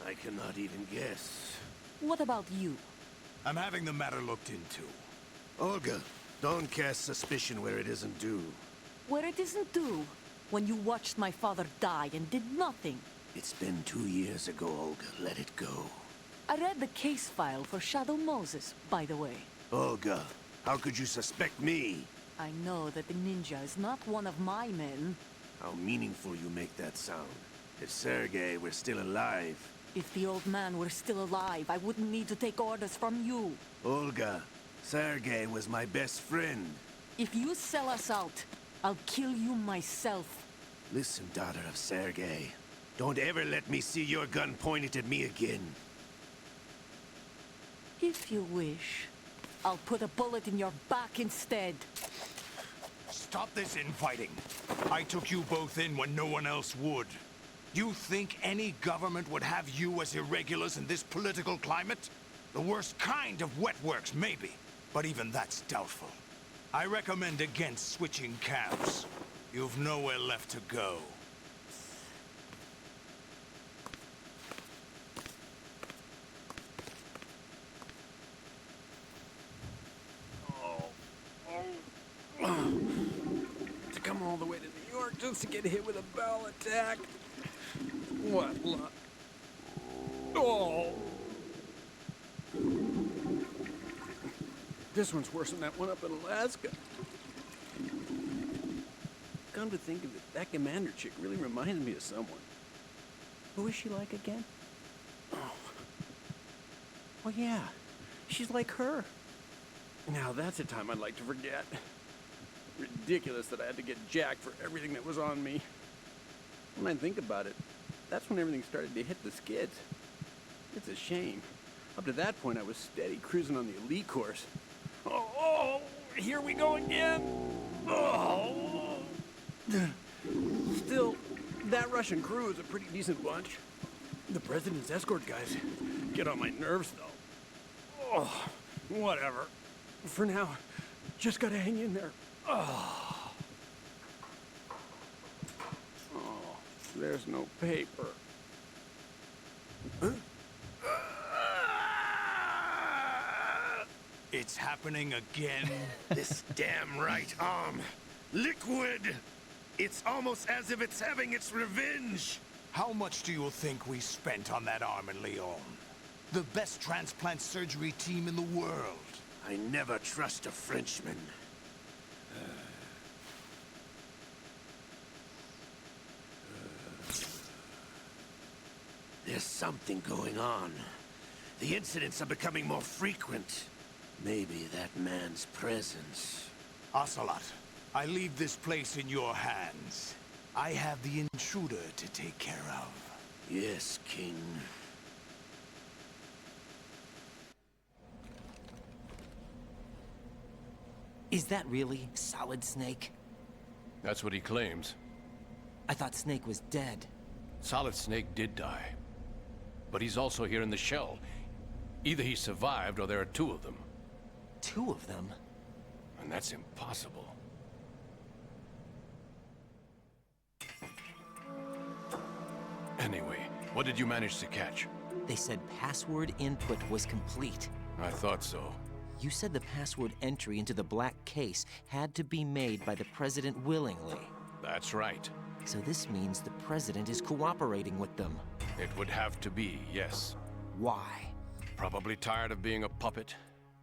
I cannot even guess. What about you? I'm having the matter looked into. Olga, don't cast suspicion where it isn't due. Where it isn't due? When you watched my father die and did nothing. It's been 2 years ago, Olga. Let it go. I read the case file for Shadow Moses, by the way. Olga, how could you suspect me? I know that the ninja is not one of my men. How meaningful you make that sound. If Sergei were still alive... If the old man were still alive, I wouldn't need to take orders from you. Olga, Sergei was my best friend. If you sell us out, I'll kill you myself. Listen, daughter of Sergei. Don't ever let me see your gun pointed at me again. If you wish, I'll put a bullet in your back instead. Stop this infighting. I took you both in when no one else would. You think any government would have you as irregulars in this political climate? The worst kind of wet works, maybe. But even that's doubtful. I recommend against switching camps. You've nowhere left to go. To come all the way to New York just to get hit with a bowel attack. What luck? Oh! This one's worse than that one up in Alaska. Come to think of it, that commander chick really reminds me of someone. Who is she like again? Oh yeah, she's like her. Now that's a time I'd like to forget. Ridiculous that I had to get jacked for everything that was on me. When I think about it, that's when everything started to hit the skids. It's a shame. Up to that point, I was steady cruising on the elite course. Oh, here we go again. Oh. Still, that Russian crew is a pretty decent bunch. The president's escort guys get on my nerves, though. Oh, whatever. For now, just gotta hang in there. Oh, there's no paper. Huh? It's happening again. This damn right arm. Liquid! It's almost as if it's having its revenge. How much do you think we spent on that arm in Lyon? The best transplant surgery team in the world. I never trust a Frenchman. There's something going on. The incidents are becoming more frequent. Maybe that man's presence. Ocelot, I leave this place in your hands. I have the intruder to take care of. Yes, King. Is that really Solid Snake? That's what he claims. I thought Snake was dead. Solid Snake did die. But he's also here in the shell. Either he survived or there are two of them. Two of them? And that's impossible. Anyway, what did you manage to catch? They said password input was complete. I thought so. You said the password entry into the black case had to be made by the President willingly. That's right. So this means the President is cooperating with them. It would have to be, yes. Why? Probably tired of being a puppet,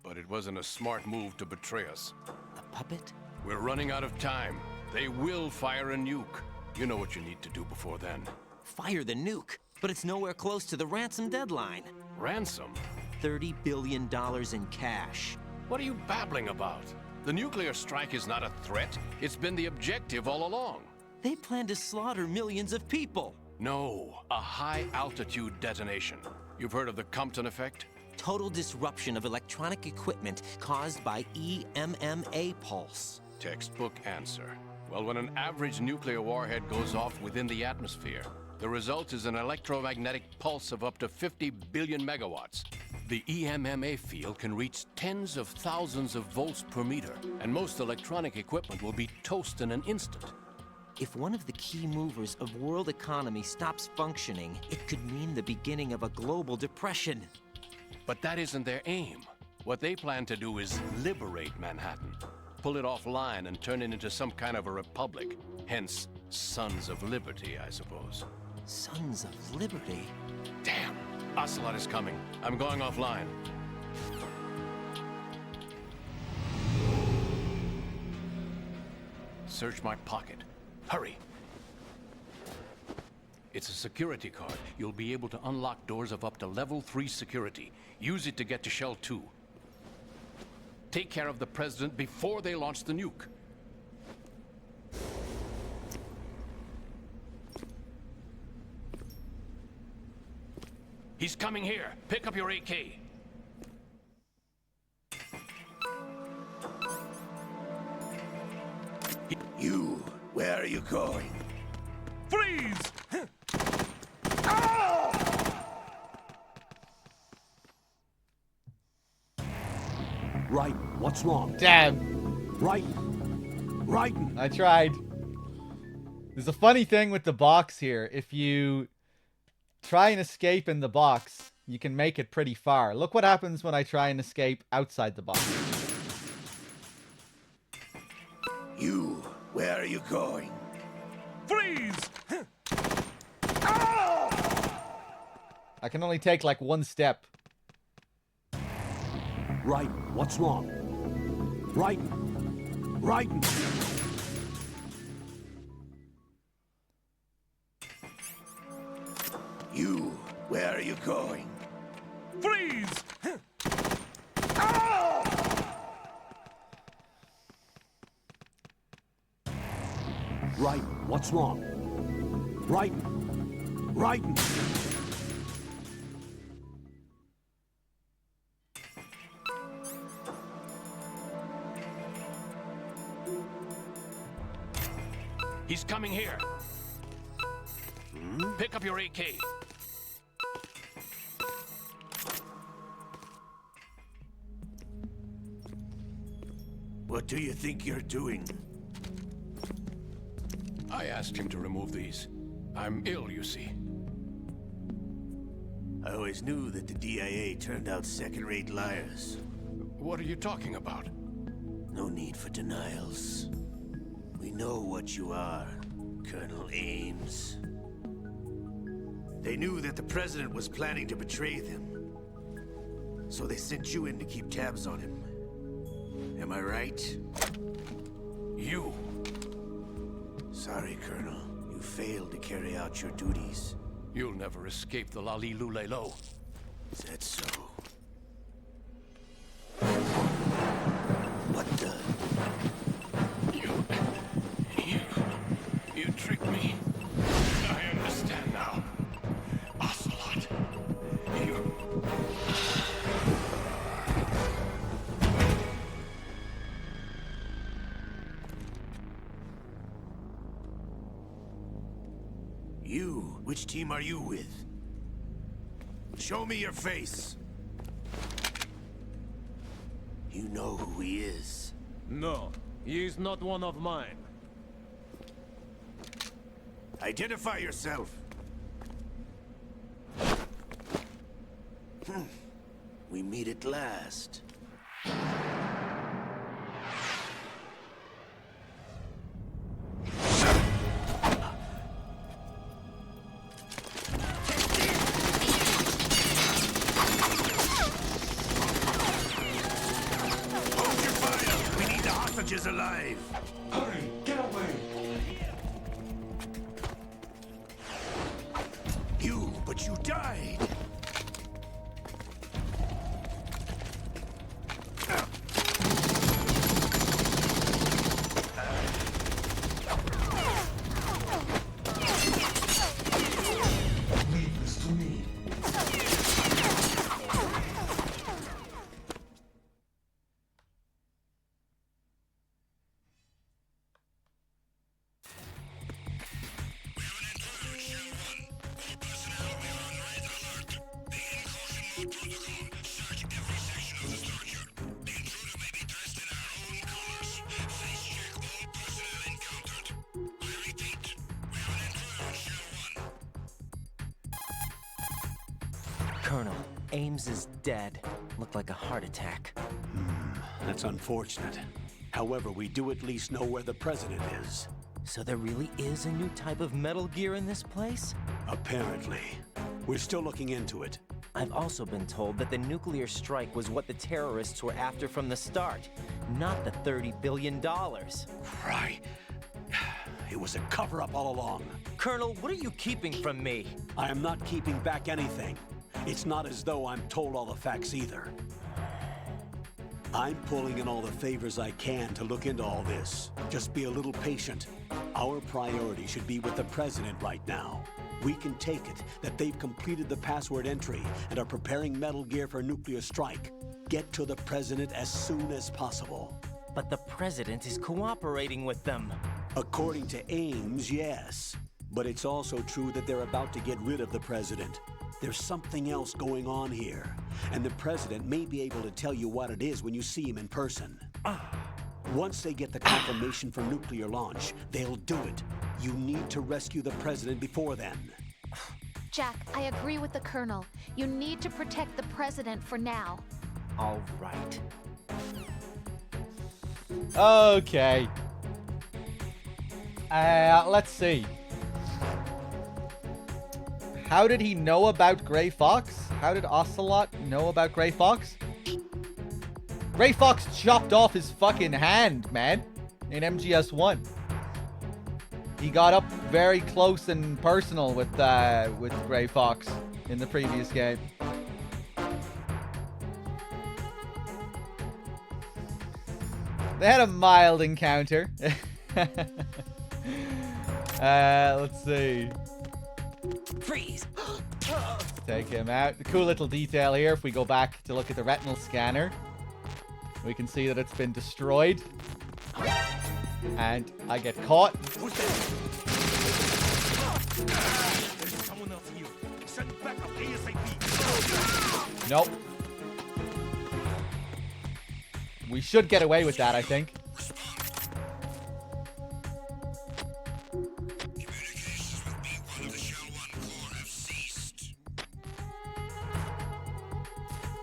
but it wasn't a smart move to betray us. A puppet? We're running out of time. They will fire a nuke. You know what you need to do before then. Fire the nuke? But it's nowhere close to the ransom deadline. Ransom? $30 billion in cash. What are you babbling about? The nuclear strike is not a threat. It's been the objective all along. They plan to slaughter millions of people. No, a high-altitude detonation. You've heard of the Compton effect? Total disruption of electronic equipment caused by EMMA pulse. Textbook answer. Well, when an average nuclear warhead goes off within the atmosphere, the result is an electromagnetic pulse of up to 50 billion megawatts. The EMMA field can reach tens of thousands of volts per meter, and most electronic equipment will be toast in an instant. If one of the key movers of world economy stops functioning, it could mean the beginning of a global depression. But that isn't their aim. What they plan to do is liberate Manhattan. Pull it offline and turn it into some kind of a republic. Hence, Sons of Liberty, I suppose. Sons of Liberty? Damn! Ocelot is coming. I'm going offline. Search my pocket. Hurry! It's a security card. You'll be able to unlock doors of up to level 3 security. Use it to get to Shell 2. Take care of the President before they launch the nuke. He's coming here. Pick up your AK. You, where are you going? Freeze! Right, what's wrong? Damn. Right. I tried. There's a funny thing with the box here. If you try and escape in the box, you can make it pretty far. Look what happens when I try and escape outside the box. You, where are you going? Freeze! I can only take like one step. Right, what's wrong? Right. Right. You, where are you going? Freeze! Right, what's wrong? Right. Right. He's coming here. Pick up your AK. What do you think you're doing? I asked him to remove these. I'm ill, you see. I always knew that the DIA turned out second-rate liars. What are you talking about? No need for denials. We know what you are, Colonel Ames. They knew that the President was planning to betray them. So they sent you in to keep tabs on him. Am I right? You. Sorry, Colonel. You failed to carry out your duties. You'll never escape the Lali-Lu-Le-Lo. Is that so? What the? You tricked me. I understand now. Ocelot. You... Which team are you with? Show me your face. You know who he is. No, he is not one of mine. Identify yourself. We meet at last. Hold your fire! We need the hostages alive! Hurry, get away! But you died! Leave this to me. Colonel, Ames is dead. Looked like a heart attack. That's unfortunate. However, we do at least know where the president is. So there really is a new type of Metal Gear in this place? Apparently. We're still looking into it. I've also been told that the nuclear strike was what the terrorists were after from the start, not the $30 billion. Right. It was a cover-up all along. Colonel, what are you keeping from me? I am not keeping back anything. It's not as though I'm told all the facts either. I'm pulling in all the favors I can to look into all this. Just be a little patient. Our priority should be with the president right now. We can take it that they've completed the password entry and are preparing Metal Gear for nuclear strike. Get to the president as soon as possible. But the president is cooperating with them. According to Ames, yes. But it's also true that they're about to get rid of the president. There's something else going on here, and the president may be able to tell you what it is when you see him in person. Once they get the confirmation for nuclear launch, they'll do it. You need to rescue the president before then. Jack, I agree with the Colonel. You need to protect the president for now. All right. Okay. Let's see. How did he know about Gray Fox? How did Ocelot know about Gray Fox? Gray Fox chopped off his fucking hand, man, in MGS1. He got up very close and personal with Gray Fox in the previous game. They had a mild encounter. Let's see. Freeze! Take him out. The cool little detail here, if we go back to look at the retinal scanner, we can see that it's been destroyed. And I get caught. There's someone else here. Send backup ASAP. Nope. We should get away with that, I think.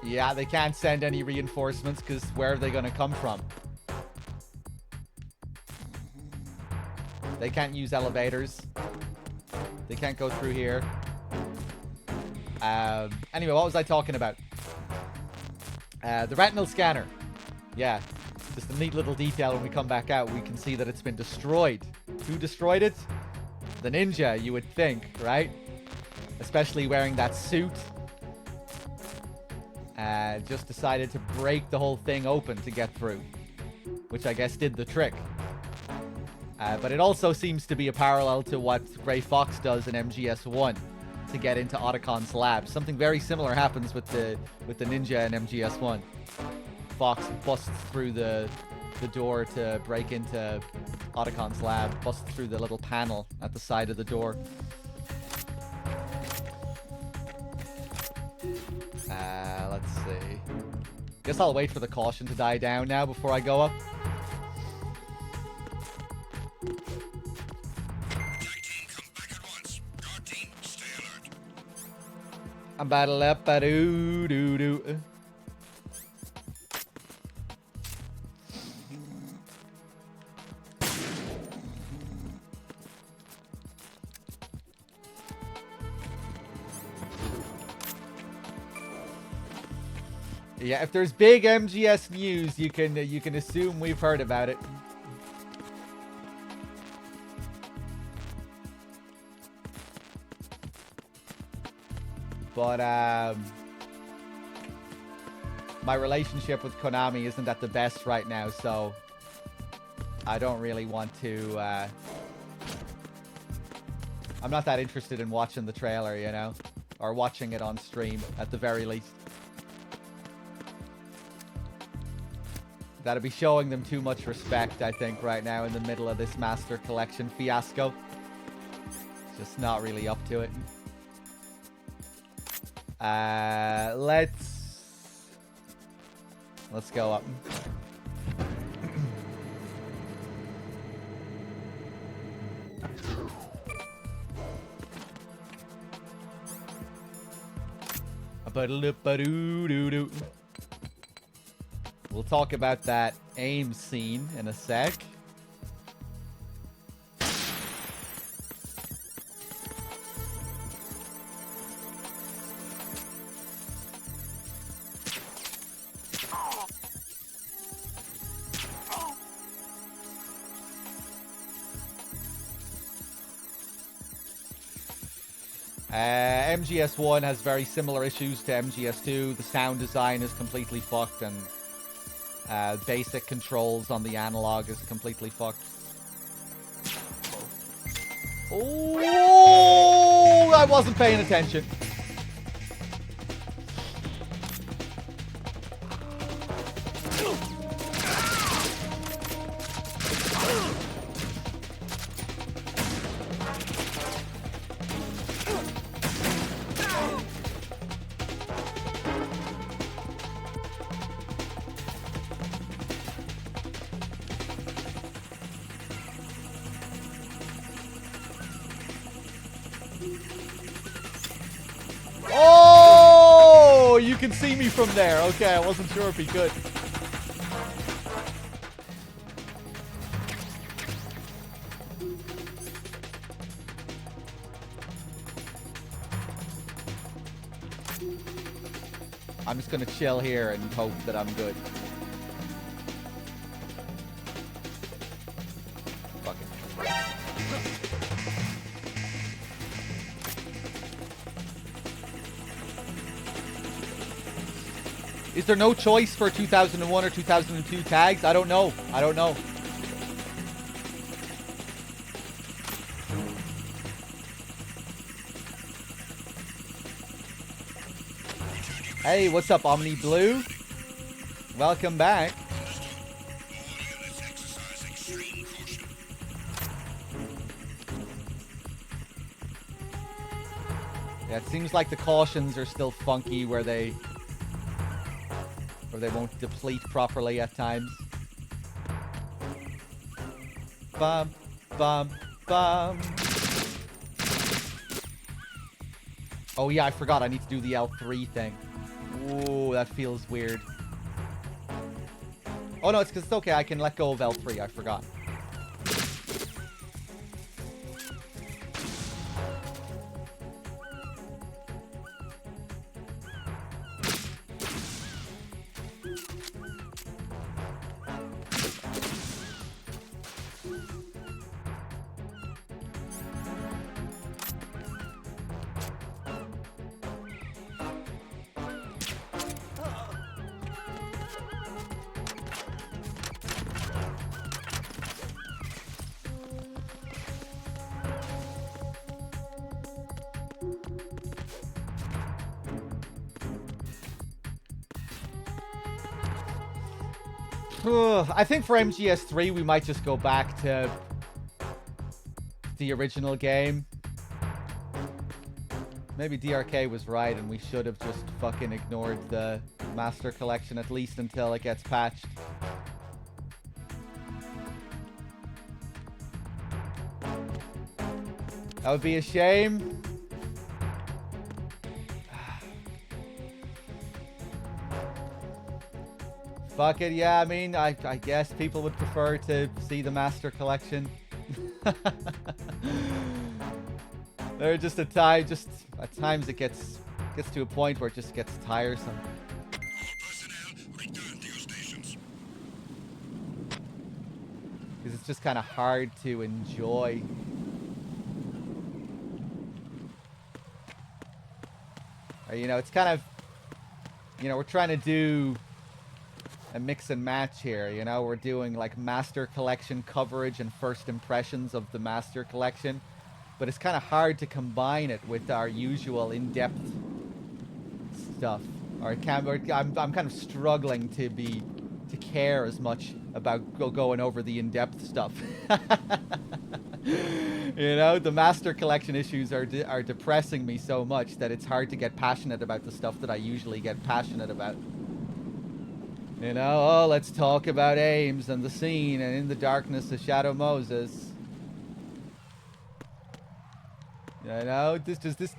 Yeah, they can't send any reinforcements because where are they going to come from? They can't use elevators. They can't go through here. Anyway, what was I talking about? The retinal scanner. Yeah, just a neat little detail. When we come back out, we can see that it's been destroyed. Who destroyed it? The ninja, you would think, right? Especially wearing that suit. Just decided to break the whole thing open to get through, which I guess did the trick. But it also seems to be a parallel to what Gray Fox does in MGS1 to get into Otacon's lab. Something very similar happens with the ninja in MGS1. Fox busts through the door to break into Otacon's lab, busts through the little panel at the side of the door. Guess I'll wait for the caution to die down now before I go up. I'm battle up a doo doo doo. Yeah, if there's big MGS news, you can assume we've heard about it. But my relationship with Konami isn't at the best right now, so I don't really want to. I'm not that interested in watching the trailer, you know, or watching it on stream at the very least. That'd be showing them too much respect, I think, right now in the middle of this Master Collection fiasco. Just not really up to it. Let's go up. We'll talk about that aim scene in a sec. MGS1 has very similar issues to MGS2. The sound design is completely fucked, and basic controls on the analog is completely fucked. Oh, I wasn't paying attention. Oh, you can see me from there. Okay, I wasn't sure if he could. I'm just gonna chill here and hope that I'm good. Fuck it. Is there no choice for 2001 or 2002 tags? I don't know. I don't know. Hey, what's up, Omni Blue? Welcome back. Yeah, it seems like the cautions are still funky where they won't deplete properly at times. Bum, bum, bum. Oh yeah, I forgot I need to do the L3 thing. Ooh, that feels weird. Oh no, it's because it's okay. I can let go of L3. I forgot. I think for MGS3 we might just go back to the original game. Maybe DRK was right and we should have just fucking ignored the Master Collection at least until it gets patched. That would be a shame. Fuck it, yeah, I mean, I guess people would prefer to see the Master Collection. There are just at times it gets to a point where it just gets tiresome. Because it's just kind of hard to enjoy. Or, you know, it's kind of, you know, we're trying to do a mix and match here, you know? We're doing like Master Collection coverage and first impressions of the Master Collection. But it's kind of hard to combine it with our usual in-depth stuff. Or I'm kind of struggling to care as much about going over the in-depth stuff. You know, the Master Collection issues are depressing me so much that it's hard to get passionate about the stuff that I usually get passionate about. You know, oh, let's talk about Ames and the scene and In the Darkness of Shadow Moses. You know, this. I'm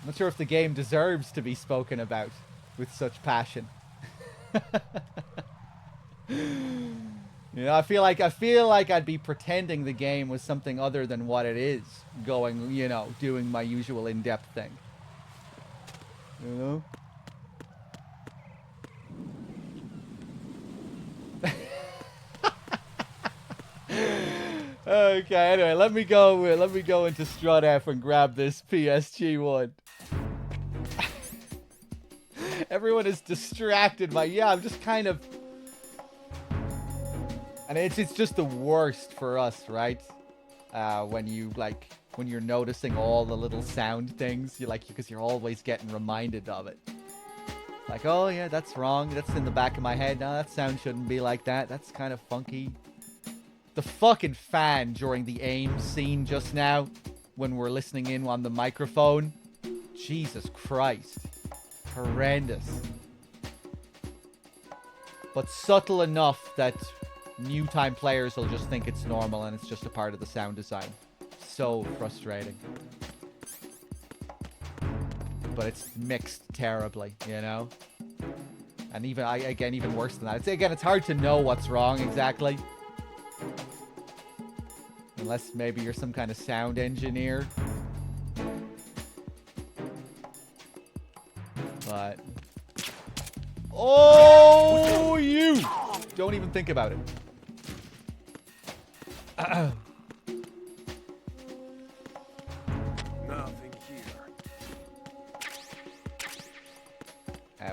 not sure if the game deserves to be spoken about with such passion. You know, I feel like I'd be pretending the game was something other than what it is, going, you know, doing my usual in-depth thing. You know? Okay, anyway, let me go into Strut F and grab this PSG1. Everyone is distracted by, yeah, I'm just kind of, and it's just the worst for us, right? When you're noticing all the little sound things, because you're always getting reminded of it. Like, oh yeah, that's wrong. That's in the back of my head. No, that sound shouldn't be like that. That's kind of funky. The fucking fan during the Ames scene just now, when we're listening in on the microphone. Jesus Christ. Horrendous. But subtle enough that new-time players will just think it's normal and it's just a part of the sound design. So frustrating. But it's mixed terribly, you know? And even worse than that. It's hard to know what's wrong exactly. Unless maybe you're some kind of sound engineer. But... oh, you! Don't even think about it. Nothing here.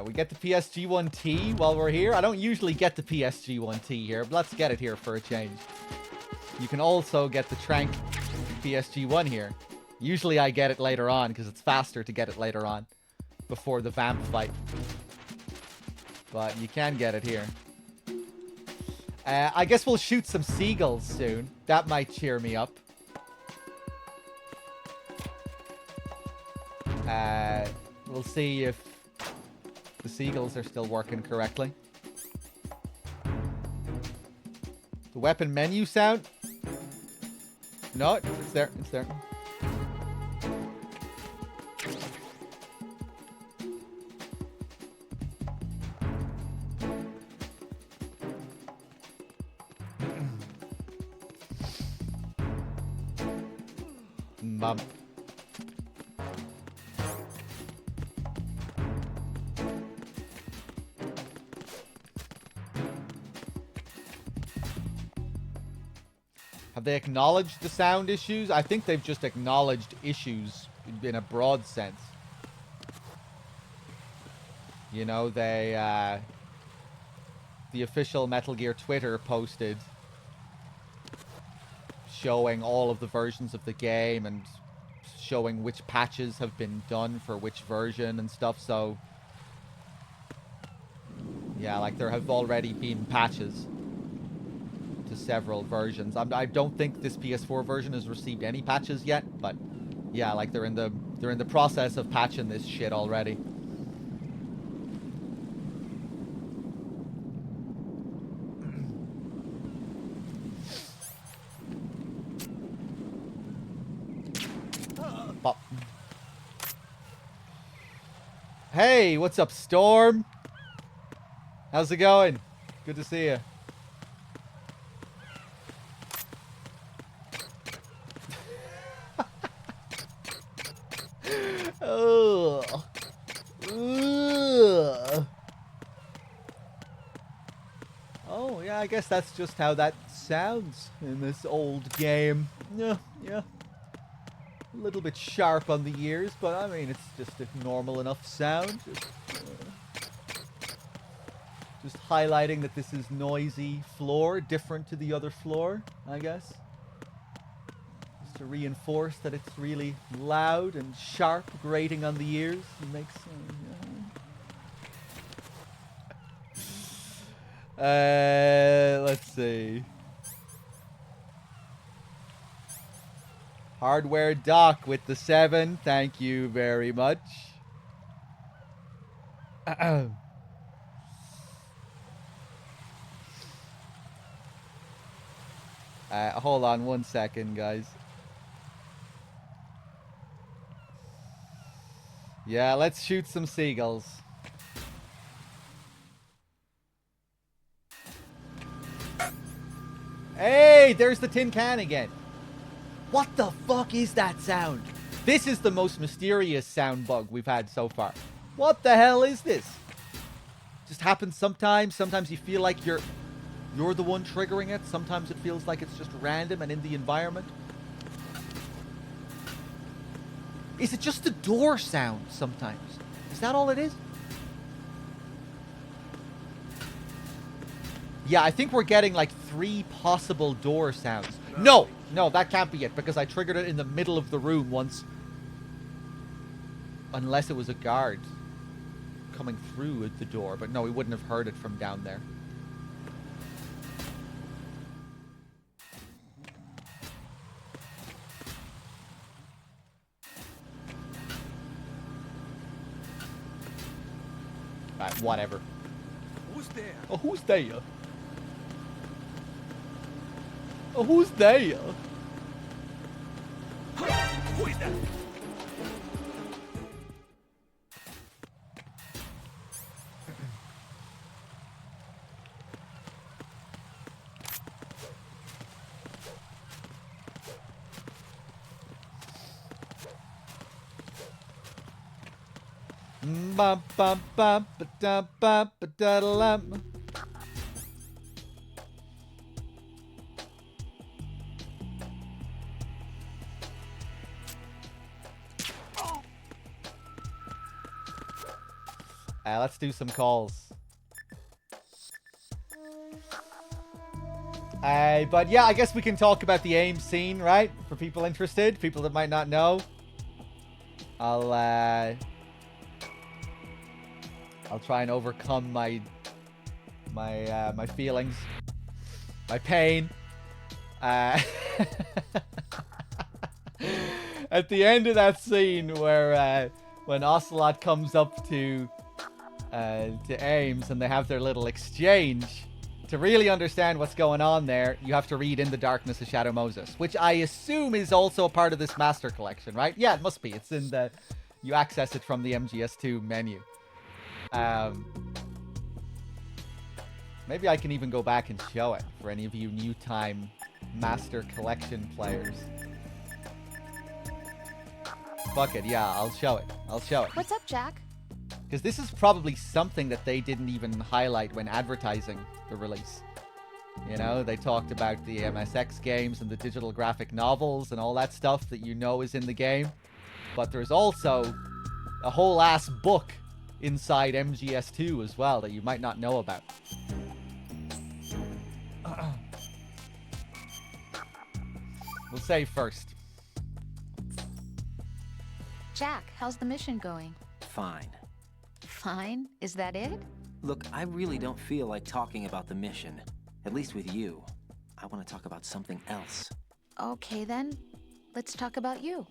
We get the PSG-1T while we're here. I don't usually get the PSG-1T here, but let's get it here for a change. You can also get the Trank PSG-1 here. Usually I get it later on, because it's faster to get it later on. Before the Vamp fight. But you can get it here. I guess we'll shoot some seagulls soon. That might cheer me up. We'll see if the seagulls are still working correctly. The weapon menu sound? No, it's there. It's there. Bump. Have they acknowledged the sound issues? I think they've just acknowledged issues in a broad sense. You know, they, the official Metal Gear Twitter posted showing all of the versions of the game and showing which patches have been done for which version and stuff, so yeah, like there have already been patches to several versions. I don't think this PS4 version has received any patches yet, but yeah, like they're in the process of patching this shit already. Pop. Hey, what's up, Storm? How's it going? Good to see you. Oh. Ugh. Oh, yeah, I guess that's just how that sounds in this old game. Yeah, yeah. A little bit sharp on the ears, but I mean, it's just a normal enough sound. Just highlighting that this is noisy floor, different to the other floor, I guess. Just to reinforce that it's really loud and sharp, grating on the ears. It makes... let's see. Hardware Doc with the 7. Thank you very much. Hold on 1 second, guys. Yeah, let's shoot some seagulls. Hey, there's the tin can again. What the fuck is that sound? This is the most mysterious sound bug we've had so far. What the hell is this? Just happens sometimes. Sometimes you feel like you're the one triggering it. Sometimes it feels like it's just random and in the environment. Is it just the door sound sometimes? Is that all it is? Yeah, I think we're getting like 3 possible door sounds. No, that can't be it, because I triggered it in the middle of the room once. Unless it was a guard coming through at the door. But no, we wouldn't have heard it from down there. Alright, whatever. Who's there? Oh, who's there? Oh, who's there? Who is that? Ba ba ba ba da ba ba da lam. Let's do some calls. But yeah, I guess we can talk about the AIM scene, right? For people interested, people that might not know. I'll try and overcome my feelings, my pain. At the end of that scene where when Ocelot comes up to Ames and they have their little exchange, to really understand what's going on there, you have to read In the Darkness of Shadow Moses, which I assume is also a part of this Master Collection, right? Yeah, it must be. It's in the... You access it from the MGS2 menu. Maybe I can even go back and show it for any of you new time Master Collection players. Fuck it, yeah, I'll show it. I'll show it. What's up, Jack? Because this is probably something that they didn't even highlight when advertising the release. You know, they talked about the MSX games and the digital graphic novels and all that stuff that you know is in the game. But there's also a whole ass book inside MGS2 as well that you might not know about. We'll save first. Jack, how's the mission going? Fine. Fine? Is that it? Look, I really don't feel like talking about the mission. At least with you. I want to talk about something else. Okay, then. Let's talk about you.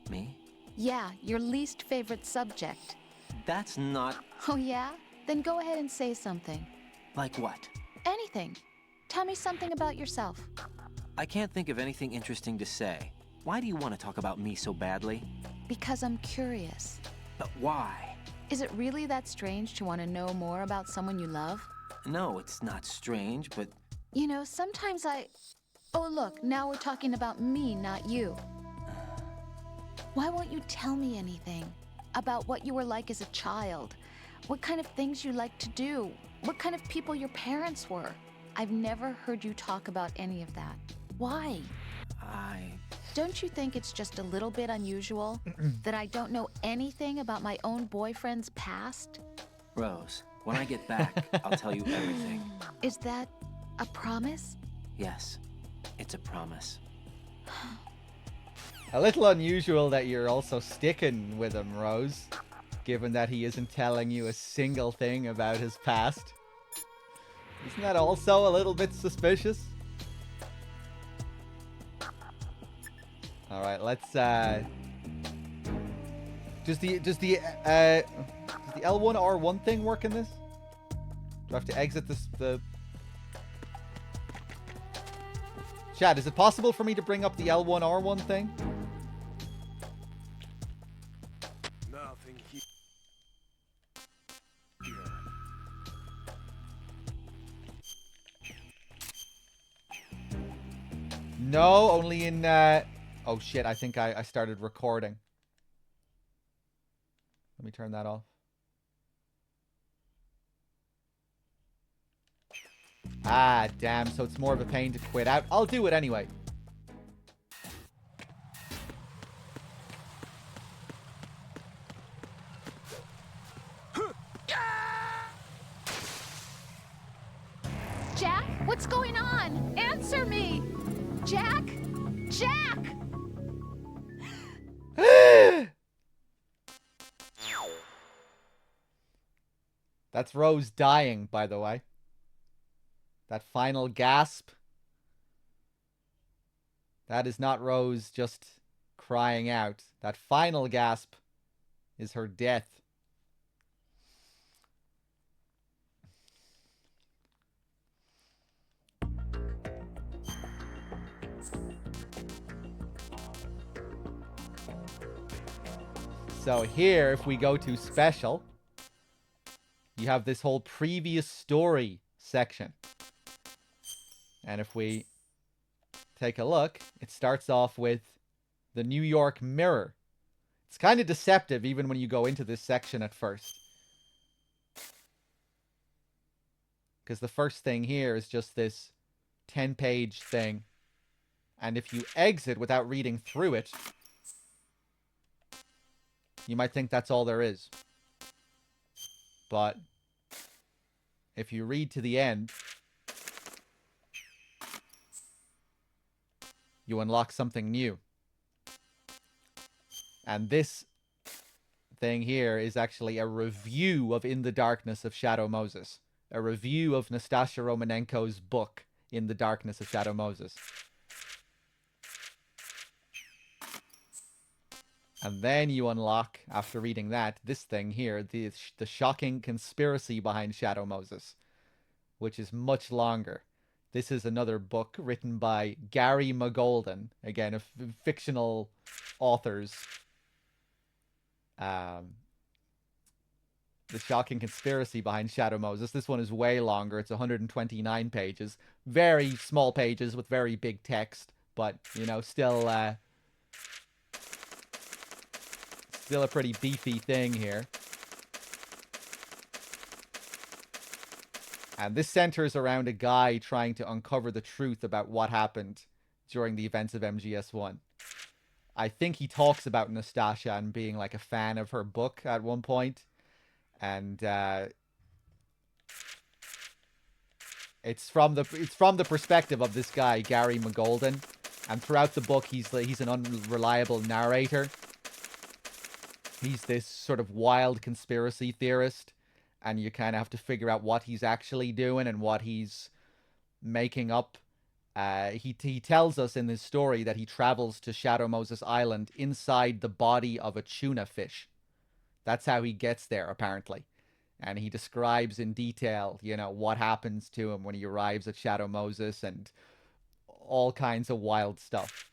Me? Yeah, your least favorite subject. That's not... Oh, yeah? Then go ahead and say something. Like what? Anything. Tell me something about yourself. I can't think of anything interesting to say. Why do you want to talk about me so badly? Because I'm curious. But why? Is it really that strange to want to know more about someone you love? No, it's not strange, but... You know, sometimes I... Oh, look, now we're talking about me, not you. Why won't you tell me anything? About what you were like as a child? What kind of things you liked to do? What kind of people your parents were? I've never heard you talk about any of that. Why? Don't you think it's just a little bit unusual that I don't know anything about my own boyfriend's past? Rose, when I get back, I'll tell you everything. Is that a promise? Yes, it's a promise. A little unusual that you're also sticking with him, Rose, given that he isn't telling you a single thing about his past. Isn't that also a little bit suspicious? All right, let's does the L1 R1 thing work in this? Do I have to exit the Chad, is it possible for me to bring up the L1 R1 thing? Nothing here. No, only in oh shit, I think I started recording. Let me turn that off. Ah, damn, so it's more of a pain to quit out. I'll do it anyway. Jack, what's going on? Answer me! Jack? Jack! That's Rose dying, by the way. That final gasp. That is not Rose just crying out. That final gasp is her death. So here, if we go to special, you have this whole previous story section. And if we take a look, it starts off with the New York Mirror. It's kind of deceptive even when you go into this section at first. Because the first thing here is just this 10-page thing. And if you exit without reading through it, you might think that's all there is. But if you read to the end, you unlock something new. And this thing here is actually a review of In the Darkness of Shadow Moses. A review of Nastasia Romanenko's book, In the Darkness of Shadow Moses. And then you unlock, after reading that, this thing here, the shocking conspiracy behind Shadow Moses, which is much longer. This is another book written by Gary McGolden, again, a fictional authors. The shocking conspiracy behind Shadow Moses. This one is way longer. It's 129 pages. Very small pages with very big text, but, you know, still a pretty beefy thing here. And this centers around a guy trying to uncover the truth about what happened during the events of MGS1. I think he talks about Nastasia and being like a fan of her book at one point. And it's from the perspective of this guy, Gary McGolden. And throughout the book, he's an unreliable narrator. He's this sort of wild conspiracy theorist, and you kind of have to figure out what he's actually doing and what he's making up He tells us in this story that he travels to Shadow Moses Island inside the body of a tuna fish. That's how he gets there, apparently. And he describes in detail, you know, what happens to him when he arrives at Shadow Moses and all kinds of wild stuff.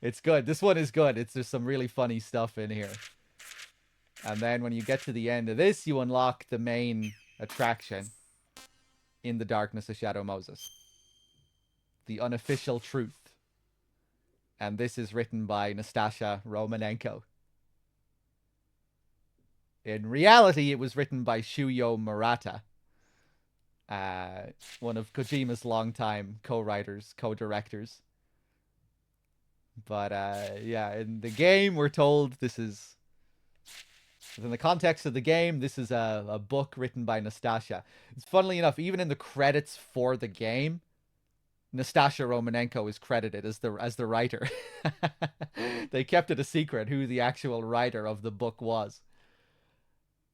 It's good. This one is good. There's some really funny stuff in here. And then when you get to the end of this, you unlock the main attraction in the darkness of Shadow Moses. The Unofficial Truth. And this is written by Nastasha Romanenko. In reality, it was written by Shuyo Murata, one of Kojima's longtime co-writers, co-directors. But yeah, in the game, we're told this is... Within the context of the game, this is a book written by Nastasha. It's funnily enough, even in the credits for the game, Nastasha Romanenko is credited as the writer. They kept it a secret who the actual writer of the book was.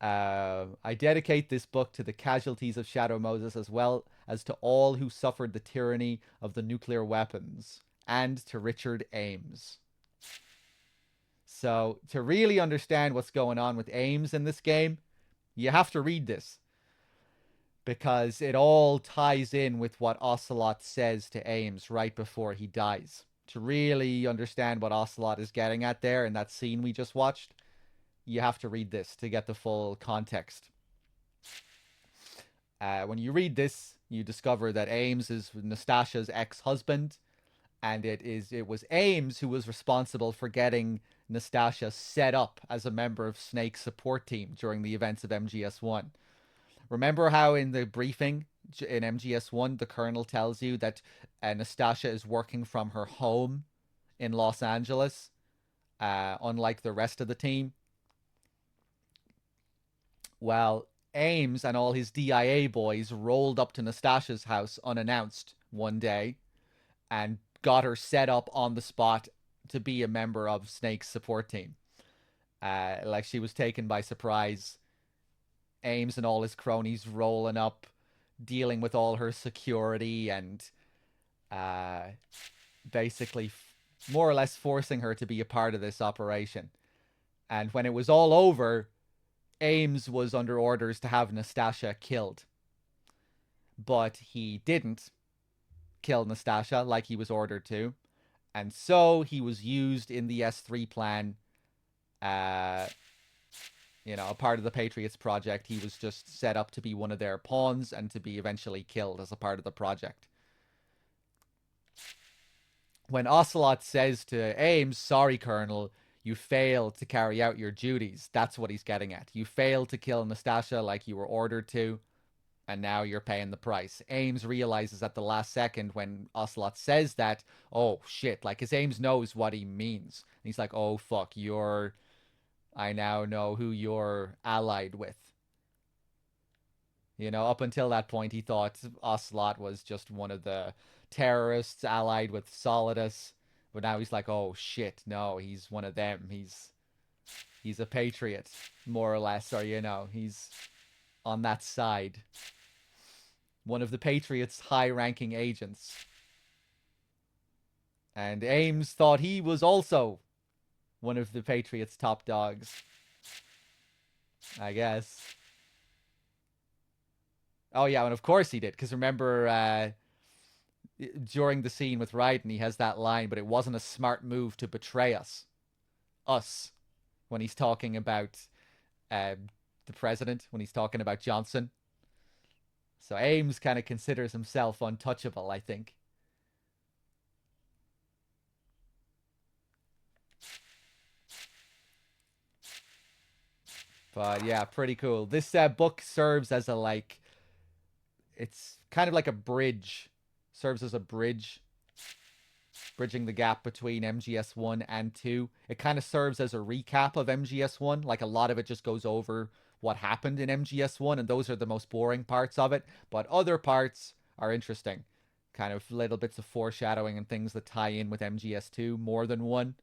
I dedicate this book to the casualties of Shadow Moses as well as to all who suffered the tyranny of the nuclear weapons, and to Richard Ames. So, to really understand what's going on with Ames in this game, you have to read this. Because it all ties in with what Ocelot says to Ames right before he dies. To really understand what Ocelot is getting at there in that scene we just watched, you have to read this to get the full context. When you read this, you discover that Ames is Nastasha's ex-husband, and it was Ames who was responsible for getting Nastasha set up as a member of Snake's support team during the events of MGS1. Remember how in the briefing in MGS1, the Colonel tells you that Nastasha is working from her home in Los Angeles, unlike the rest of the team? Well, Ames and all his DIA boys rolled up to Nastasha's house unannounced one day and got her set up on the spot to be a member of Snake's support team. Like she was taken by surprise. Ames and all his cronies rolling up, dealing with all her security and basically more or less forcing her to be a part of this operation. And when it was all over, Ames was under orders to have Nastasha killed. But he didn't kill Nastasha like he was ordered to. And so he was used in the S3 plan. You know, a part of the Patriots project. He was just set up to be one of their pawns and to be eventually killed as a part of the project. When Ocelot says to Ames, "Sorry, Colonel, you failed to carry out your duties," that's what he's getting at. You failed to kill Nastasha like you were ordered to, and now you're paying the price. Ames realizes at the last second when Ocelot says that, oh shit, like his Ames knows what he means. And he's like, oh fuck, I now know who you're allied with. You know, up until that point, he thought Ocelot was just one of the terrorists allied with Solidus. But now he's like, oh shit, no, he's one of them. He's a patriot, more or less, or, you know, he's on that side. One of the Patriots' high-ranking agents. And Ames thought he was also one of the Patriots' top dogs. I guess. Oh, yeah, and of course he did. Because remember, during the scene with Raiden, he has that line, but it wasn't a smart move to betray us. Us. When he's talking about the president, when he's talking about Johnson. So Ames kind of considers himself untouchable, I think. But yeah, pretty cool. This book serves as a, like, it's kind of like a bridge. Serves as a bridge. Bridging the gap between MGS1 and 2. It kind of serves as a recap of MGS1. Like, a lot of it just goes over what happened in MGS1, and those are the most boring parts of it. But other parts are interesting. Kind of little bits of foreshadowing and things that tie in with MGS2 more than one.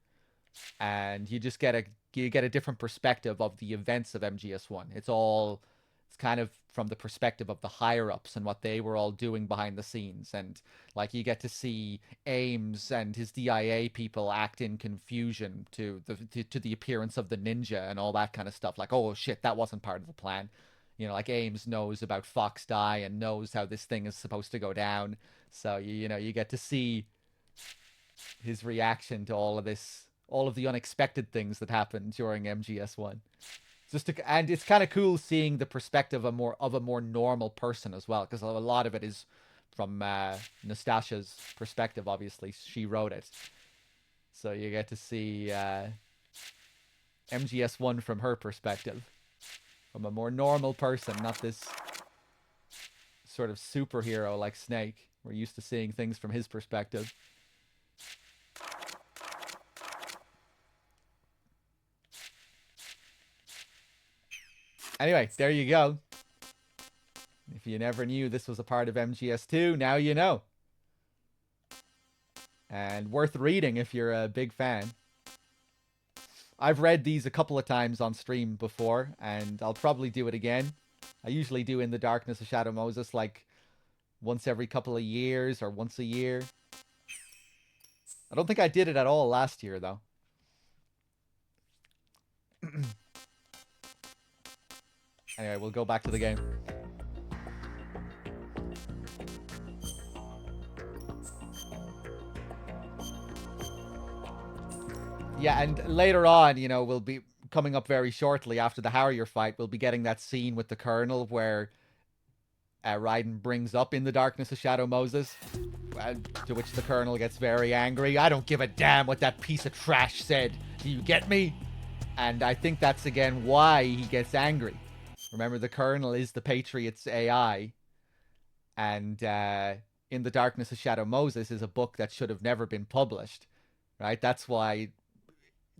And you just get a different perspective of the events of MGS1. It's all It's kind of from the perspective of the higher-ups and what they were all doing behind the scenes. And, like, you get to see Ames and his DIA people act in confusion to the appearance of the ninja and all that kind of stuff. Like, oh, shit, that wasn't part of the plan. You know, like, Ames knows about Fox Die and knows how this thing is supposed to go down. So, you know, you get to see his reaction to all of this, all of the unexpected things that happened during MGS1. And it's kind of cool seeing the perspective of a more normal person as well, because a lot of it is from Nastasha's perspective. Obviously, she wrote it, so you get to see MGS1 from her perspective, from a more normal person, not this sort of superhero like Snake. We're used to seeing things from his perspective. Anyway, there you go. If you never knew this was a part of MGS2, now you know. And worth reading if you're a big fan. I've read these a couple of times on stream before, and I'll probably do it again. I usually do In the Darkness of Shadow Moses like once every couple of years or once a year. I don't think I did it at all last year, though. Anyway, we'll go back to the game. Yeah, and later on, you know, we'll be coming up very shortly after the Harrier fight. We'll be getting that scene with the Colonel where Raiden brings up In the Darkness of Shadow Moses, to which the Colonel gets very angry. I don't give a damn what that piece of trash said. Do you get me? And I think that's, again, why he gets angry. Remember, the Colonel is the Patriots AI, and In the Darkness of Shadow Moses is a book that should have never been published, right? That's why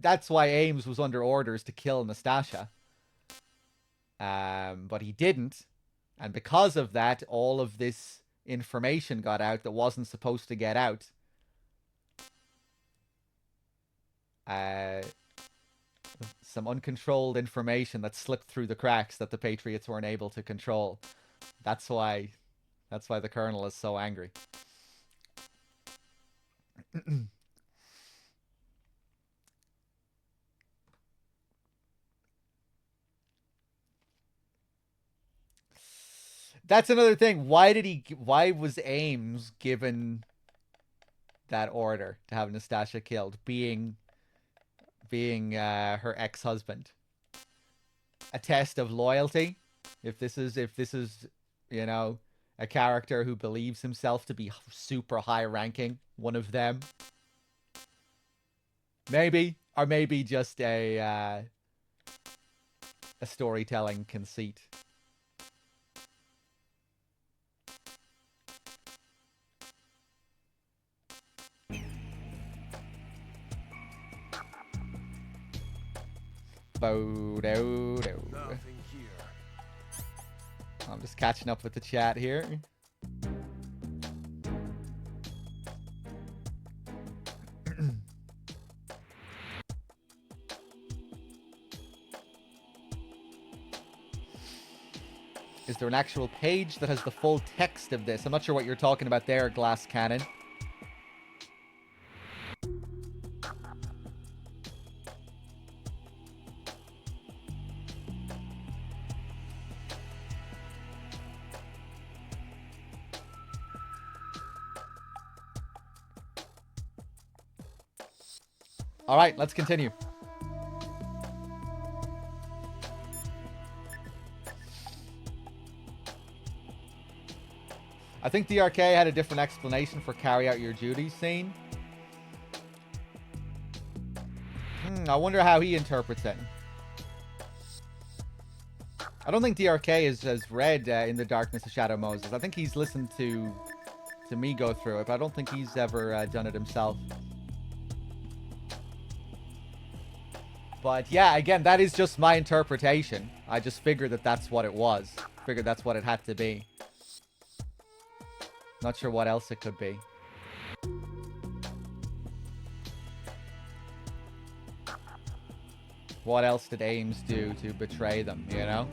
Ames was under orders to kill Nastasha, but he didn't, and because of that, all of this information got out that wasn't supposed to get out. Some uncontrolled information that slipped through the cracks that the Patriots weren't able to control. That's why the Colonel is so angry. That's another thing. Why was Ames given that order to have Nastasha killed, being her ex-husband? A test of loyalty? If this is, you know, a character who believes himself to be super high ranking, one of them. Maybe, or maybe just a storytelling conceit. Nothing here. I'm just catching up with the chat here. Is there an actual page that has the full text of this? I'm not sure what you're talking about there, Glass Cannon. All right, let's continue. I think DRK had a different explanation for carry out your duties scene. I wonder how he interprets it. I don't think DRK has read In the Darkness of Shadow Moses. I think he's listened to me go through it, but I don't think he's ever done it himself. But yeah, again, that is just my interpretation. I just figured that that's what it was. Figured that's what it had to be. Not sure what else it could be. What else did Ames do to betray them, you know?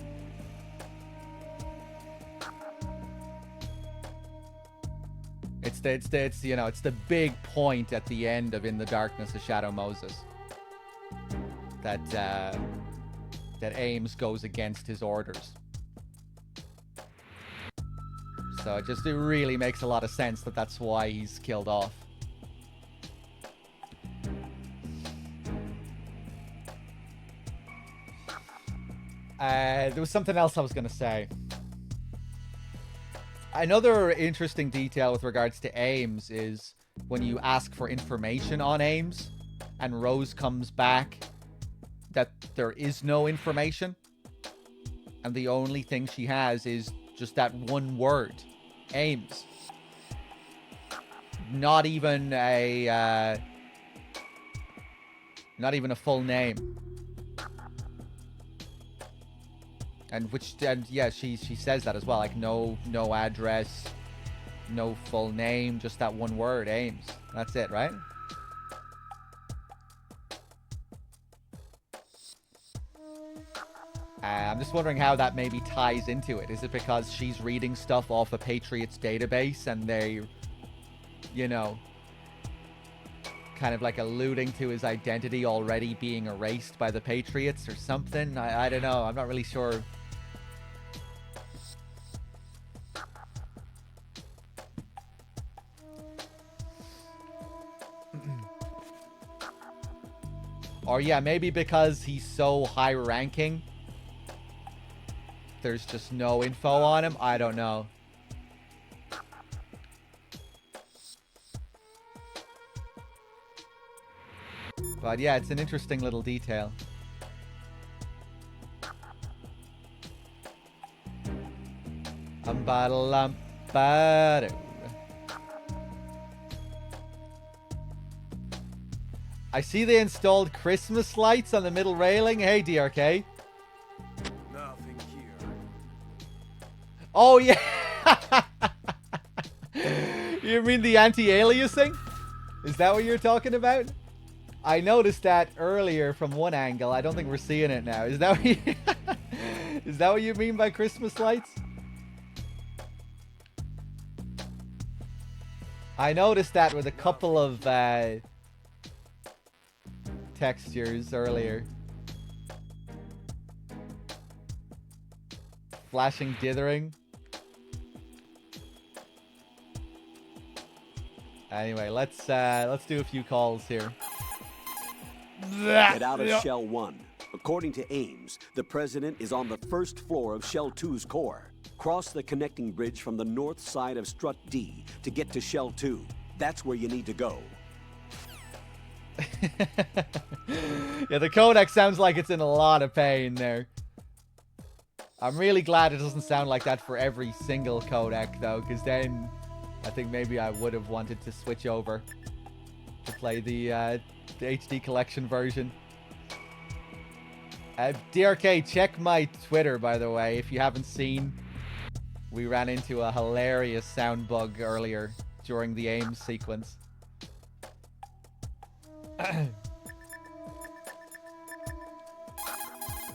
It's the big point at the end of In the Darkness of Shadow Moses. That Ames goes against his orders. So it really makes a lot of sense that that's why he's killed off. There was something else I was going to say. Another interesting detail with regards to Ames is when you ask for information on Ames and Rose comes back that there is no information. And the only thing she has is just that one word, Ames. Not even a full name. And yeah, she says that as well, like no address, no full name, just that one word, Ames. That's it, right? I'm just wondering how that maybe ties into it. Is it because she's reading stuff off a Patriots database and they, you know, kind of like alluding to his identity already being erased by the Patriots or something? I don't know. I'm not really sure. Or yeah, maybe because he's so high ranking, there's just no info on him. I don't know. But yeah, it's an interesting little detail. I see they installed Christmas lights on the middle railing. Hey, DRK. Nothing here. Oh, yeah. You mean the anti-aliasing? Is that what you're talking about? I noticed that earlier from one angle. I don't think we're seeing it now. Is that what you, is that what you mean by Christmas lights? I noticed that with a couple of textures earlier. Flashing dithering. Anyway, let's do a few calls here. Get out of Shell 1. According to Ames, the president is on the first floor of Shell 2's core. Cross the connecting bridge from the north side of Strut D to get to Shell 2. That's where you need to go. Yeah, the codec sounds like it's in a lot of pain there. I'm really glad it doesn't sound like that for every single codec, though, because then I think maybe I would have wanted to switch over to play the HD collection version. DRK, check my Twitter, by the way, if you haven't seen. We ran into a hilarious sound bug earlier during the Ames sequence.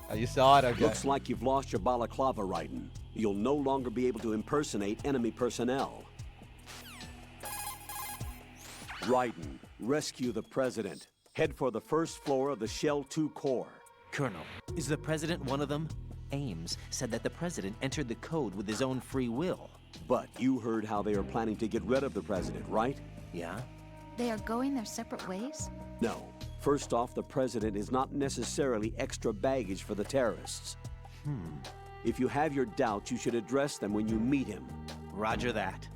Oh, you saw it? Okay. Looks like you've lost your balaclava, Raiden. You'll no longer be able to impersonate enemy personnel. Raiden, rescue the president. Head for the first floor of the Shell 2 core. Colonel, is the president one of them? Ames said that the president entered the code with his own free will. But you heard how they are planning to get rid of the president, right? Yeah? They are going their separate ways? No. First off, the president is not necessarily extra baggage for the terrorists. If you have your doubts, you should address them when you meet him. Roger that.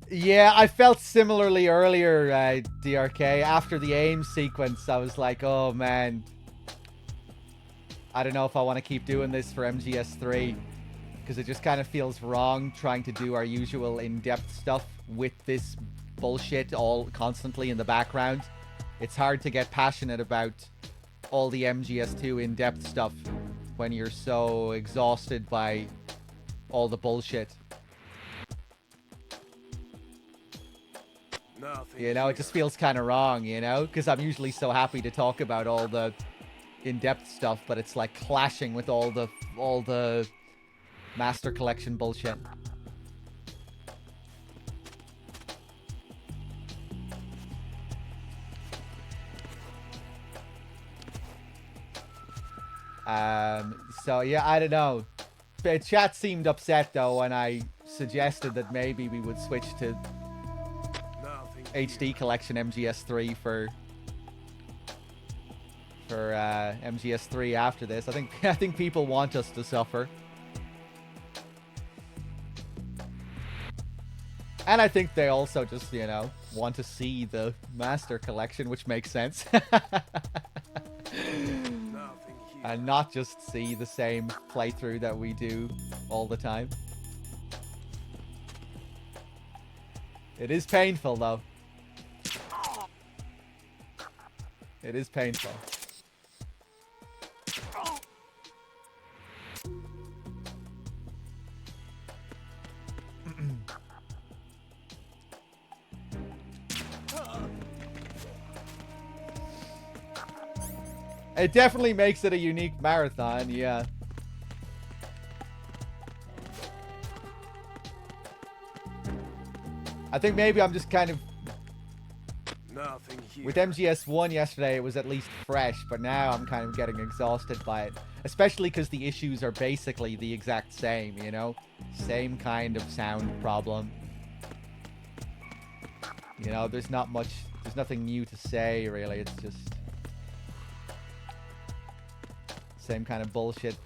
Yeah, I felt similarly earlier, DRK. After the Ames sequence, I was like, oh man. I don't know if I want to keep doing this for MGS3. Because it just kind of feels wrong trying to do our usual in-depth stuff with this bullshit all constantly in the background. It's hard to get passionate about all the MGS2 in-depth stuff when you're so exhausted by all the bullshit. Nothing. You know, it just feels kind of wrong, you know? Because I'm usually so happy to talk about all the in-depth stuff, but it's like clashing with all the Master Collection bullshit. So yeah, I don't know. Chat seemed upset though when I suggested that maybe we would switch to HD Collection MGS3 for MGS3 after this. I think people want us to suffer. And I think they also just, you know, want to see the Master Collection, which makes sense. And not just see the same playthrough that we do all the time. It is painful, though. It is painful. It definitely makes it a unique marathon, yeah. I think maybe I'm just kind of... With MGS1 yesterday, it was at least fresh, but now I'm kind of getting exhausted by it. Especially because the issues are basically the exact same, you know? Same kind of sound problem. You know, there's nothing new to say, really. It's just... same kind of bullshit.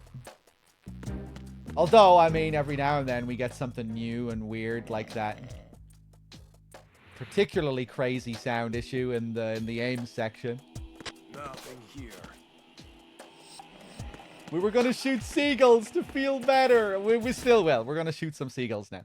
Although, I mean, every now and then we get something new and weird like that particularly crazy sound issue in the AIM section. Nothing here. We were gonna shoot seagulls to feel better. We still will. We're gonna shoot some seagulls now.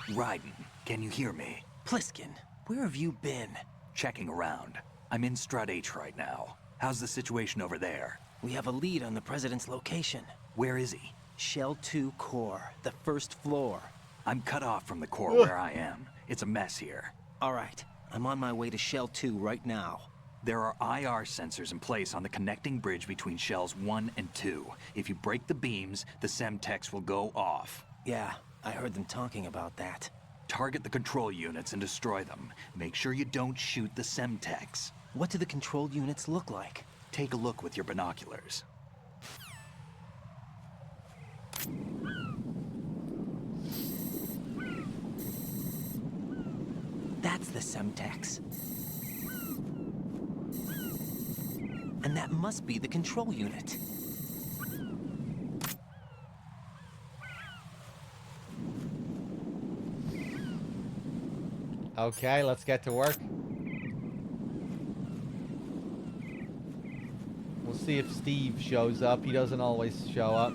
Raiden, can you hear me? Pliskin, where have you been? Checking around. I'm in Strut H right now. How's the situation over there? We have a lead on the President's location. Where is he? Shell 2 core, the first floor. I'm cut off from the core where I am. It's a mess here. All right, I'm on my way to Shell 2 right now. There are IR sensors in place on the connecting bridge between Shells 1 and 2. If you break the beams, the Semtex will go off. Yeah, I heard them talking about that. Target the control units and destroy them. Make sure you don't shoot the Semtex. What do the control units look like? Take a look with your binoculars. That's the Semtex. And that must be the control unit. Okay, let's get to work. We'll see if Steve shows up. He doesn't always show up.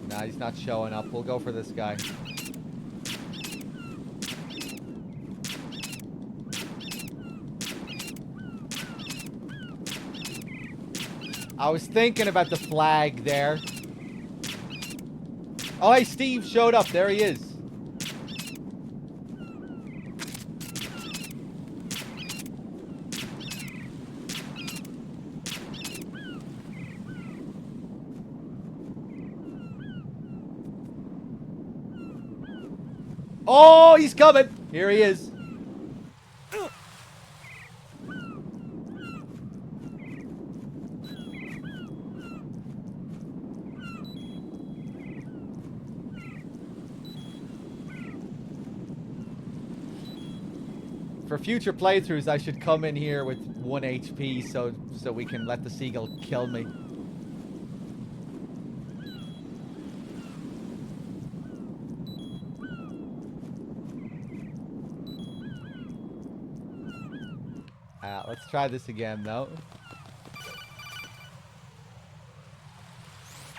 Nah, he's not showing up. We'll go for this guy. I was thinking about the flag there. Oh, hey, Steve showed up. There he is. Oh, he's coming. Here he is. For future playthroughs, I should come in here with 1 HP so we can let the seagull kill me. Let's try this again, though.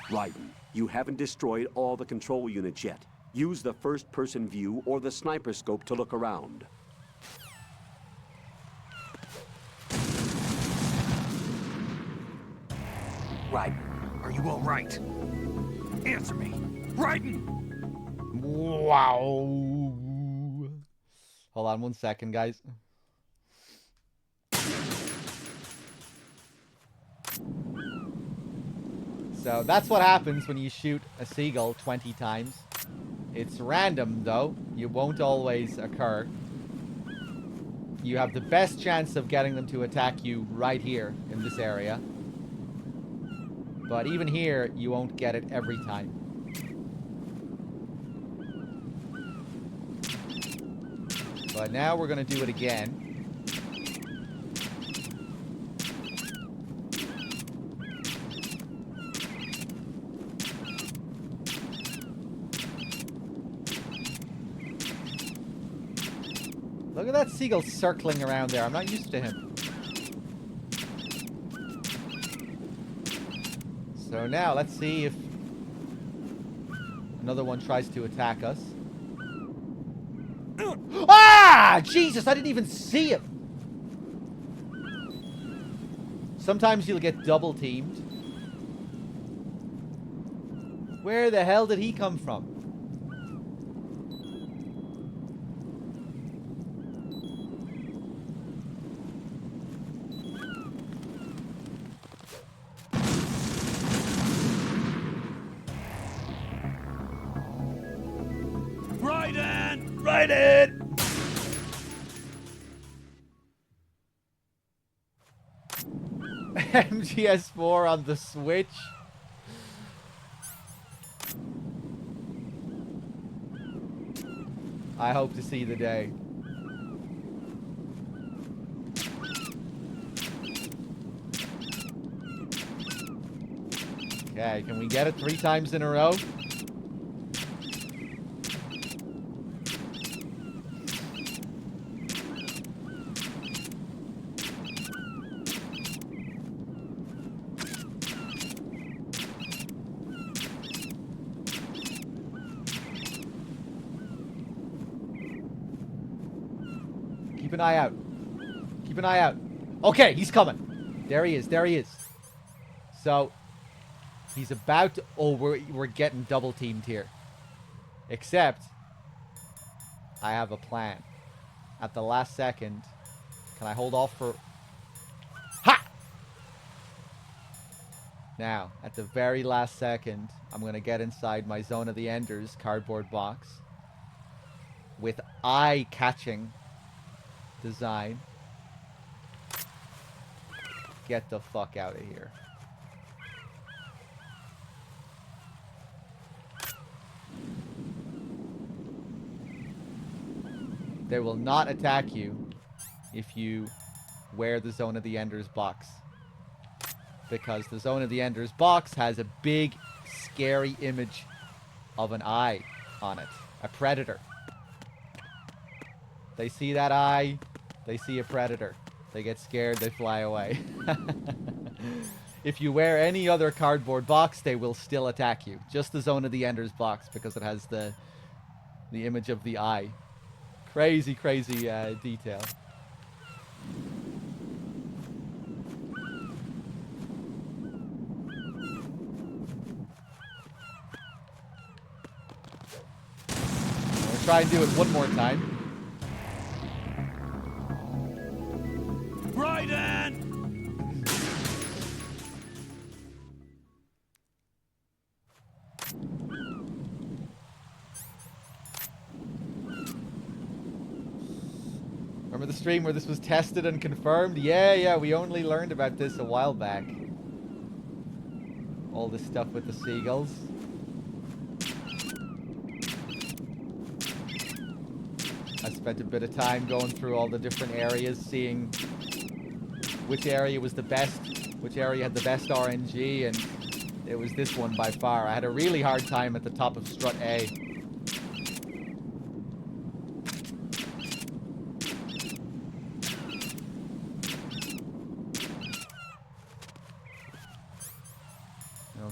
Raiden, you haven't destroyed all the control units yet. Use the first-person view or the sniper scope to look around. Raiden, are you all right? Answer me. Raiden! Wow. Hold on 1 second, guys. So that's what happens when you shoot a seagull 20 times. It's random, though. It won't always occur. You have the best chance of getting them to attack you right here in this area. But even here, you won't get it every time. But now we're going to do it again. Look at that seagull circling around there. I'm not used to him. So now, let's see if another one tries to attack us. Ah! Jesus, I didn't even see him! Sometimes you'll get double teamed. Where the hell did he come from? Right in! MGS4 on the Switch. I hope to see the day. Okay, can we get it 3 times in a row? Keep an eye out. Keep an eye out. Okay, he's coming. There he is. There he is. So, he's about to... Oh, we're getting double teamed here. Except, I have a plan. At the last second, can I hold off for... Ha! Now, at the very last second, I'm going to get inside my Zone of the Enders cardboard box with eye-catching design. Get the fuck out of here. They will not attack you if you wear the Zone of the Enders box. Because the Zone of the Enders box has a big, scary image of an eye on it. A predator. They see that eye, they see a predator. They get scared, they fly away. If you wear any other cardboard box, they will still attack you. Just the Zone of the Enders box, because it has the image of the eye. Crazy, crazy detail. I'll try and do it one more time. Raiden! Remember the stream where this was tested and confirmed? Yeah, we only learned about this a while back. All this stuff with the seagulls. I spent a bit of time going through all the different areas, seeing which area was the best, which area had the best RNG, and it was this one by far. I had a really hard time at the top of Strut A.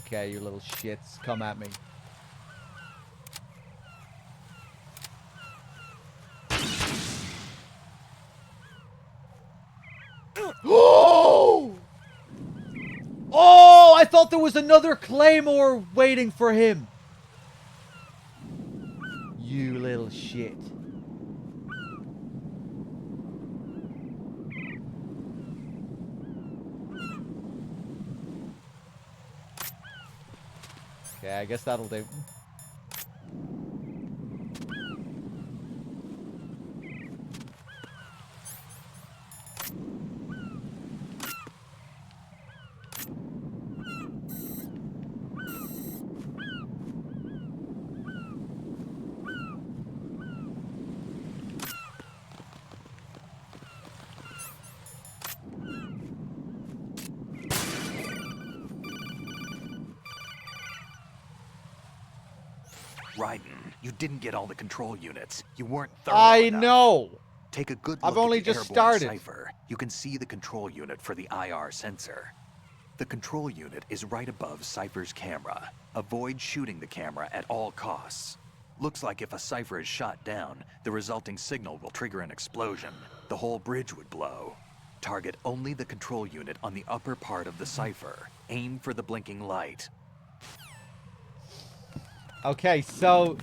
Okay, you little shits, come at me. Oh! Oh, I thought there was another Claymore waiting for him. real shit. Okay, I guess that'll do. Raiden, you didn't get all the control units. You weren't thorough enough. know. Take a good look I've only at the just airborne started. cipher. You can see the control unit for the IR sensor. The control unit is right above Cypher's camera. Avoid shooting the camera at all costs. Looks like if a Cypher is shot down, the resulting signal will trigger an explosion. The whole bridge would blow. Target only the control unit on the upper part of the Cypher. Aim for the blinking light. Okay, so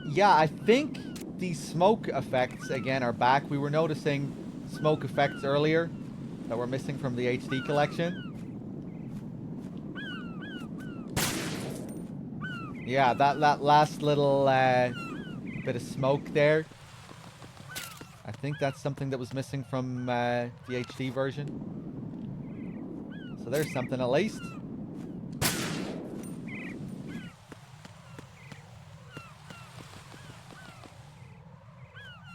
yeah, I think these smoke effects again are back. We were noticing smoke effects earlier that were missing from the HD collection. Yeah, that last little bit of smoke there. I think that's something that was missing from the HD version. So there's something at least.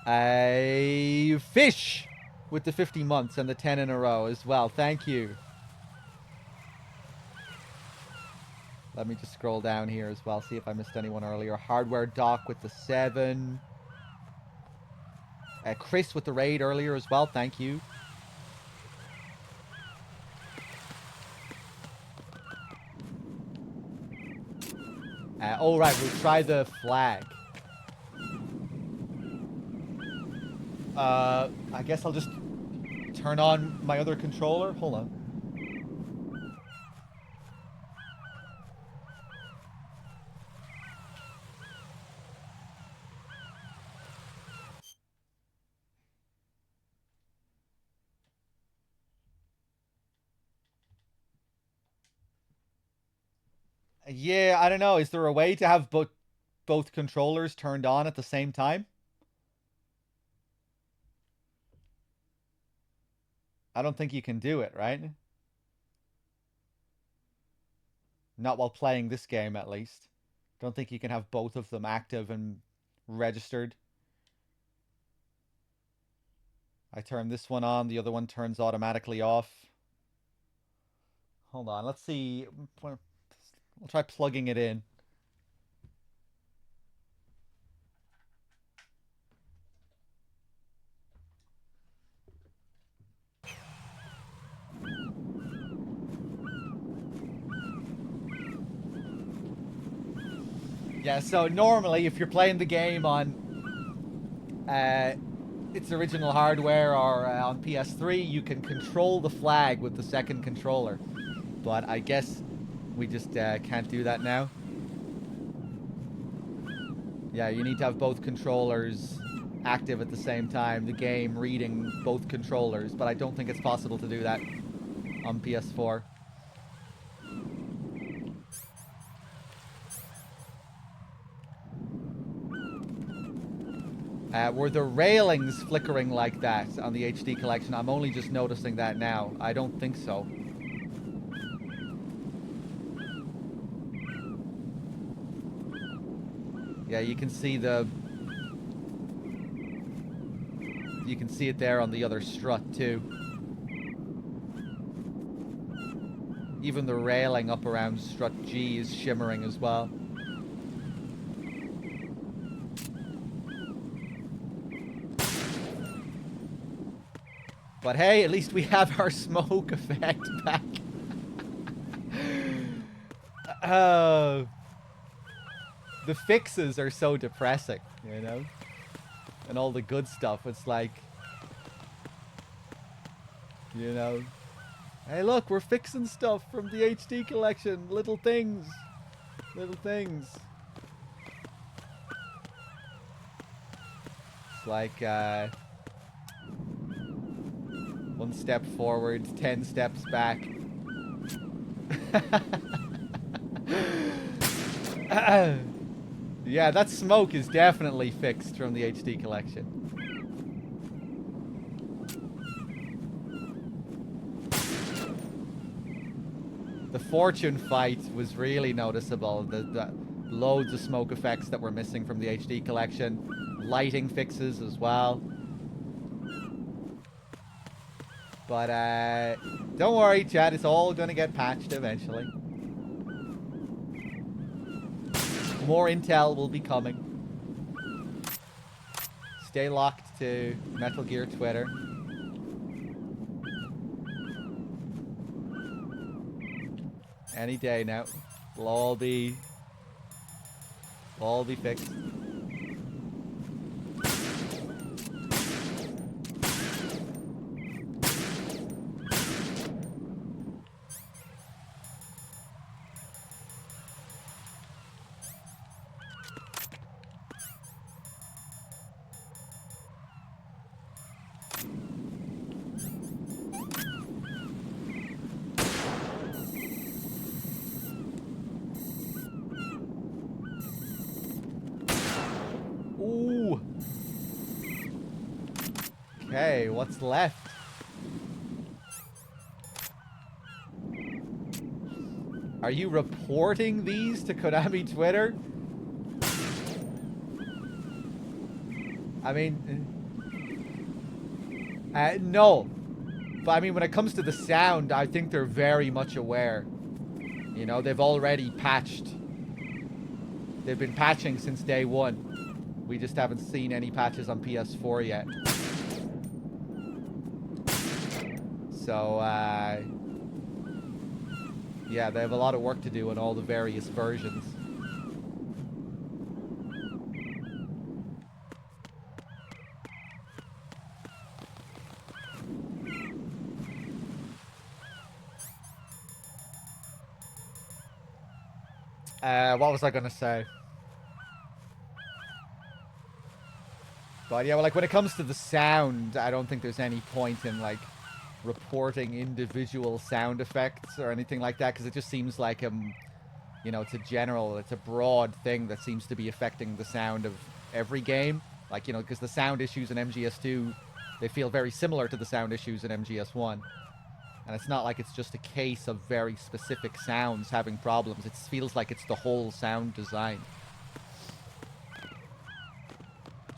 A fish with the 50 months and the 10 in a row as well. Thank you. Let me just scroll down here as well, see if I missed anyone earlier. Hardware Doc with the 7. Chris with the raid earlier as well. Thank you. Oh, right. We'll try the flag. I guess I'll just turn on my other controller. Hold on. Yeah, I don't know. Is there a way to have both controllers turned on at the same time? I don't think you can do it, right? Not while playing this game, at least. Don't think you can have both of them active and registered. I turn this one on, the other one turns automatically off. Hold on, let's see. We'll try plugging it in. Yeah, so normally if you're playing the game on its original hardware or on PS3, you can control the flag with the second controller. But I guess we just can't do that now. Yeah, you need to have both controllers active at the same time, the game reading both controllers, but I don't think it's possible to do that on PS4. Were the railings flickering like that on the HD collection? I'm only just noticing that now. I don't think so. Yeah, you can see the... You can see it there on the other strut too. Even the railing up around strut G is shimmering as well. But hey, at least we have our smoke effect back. The fixes are so depressing, you know? And all the good stuff, it's like... You know? Hey look, we're fixing stuff from the HD collection. Little things. Little things. It's like 1 step forward, 10 steps back. Yeah, that smoke is definitely fixed from the HD collection. The fortune fight was really noticeable. The loads of smoke effects that were missing from the HD collection. Lighting fixes as well. But don't worry, chat. It's all going to get patched eventually. More intel will be coming. Stay locked to Metal Gear Twitter. Any day now. We'll all be fixed. Okay, what's left? Are you reporting these to Konami Twitter? I mean, no. But I mean, when it comes to the sound, I think they're very much aware. You know, they've already patched. They've been patching since day one. We just haven't seen any patches on PS4 yet. So, yeah, they have a lot of work to do on all the various versions. What was I gonna say? But yeah, well, like when it comes to the sound, I don't think there's any point in like reporting individual sound effects or anything like that, because it just seems like you know, it's a broad thing that seems to be affecting the sound of every game. Like, you know, because the sound issues in MGS2, they feel very similar to the sound issues in MGS1. And it's not like it's just a case of very specific sounds having problems. It feels like it's the whole sound design.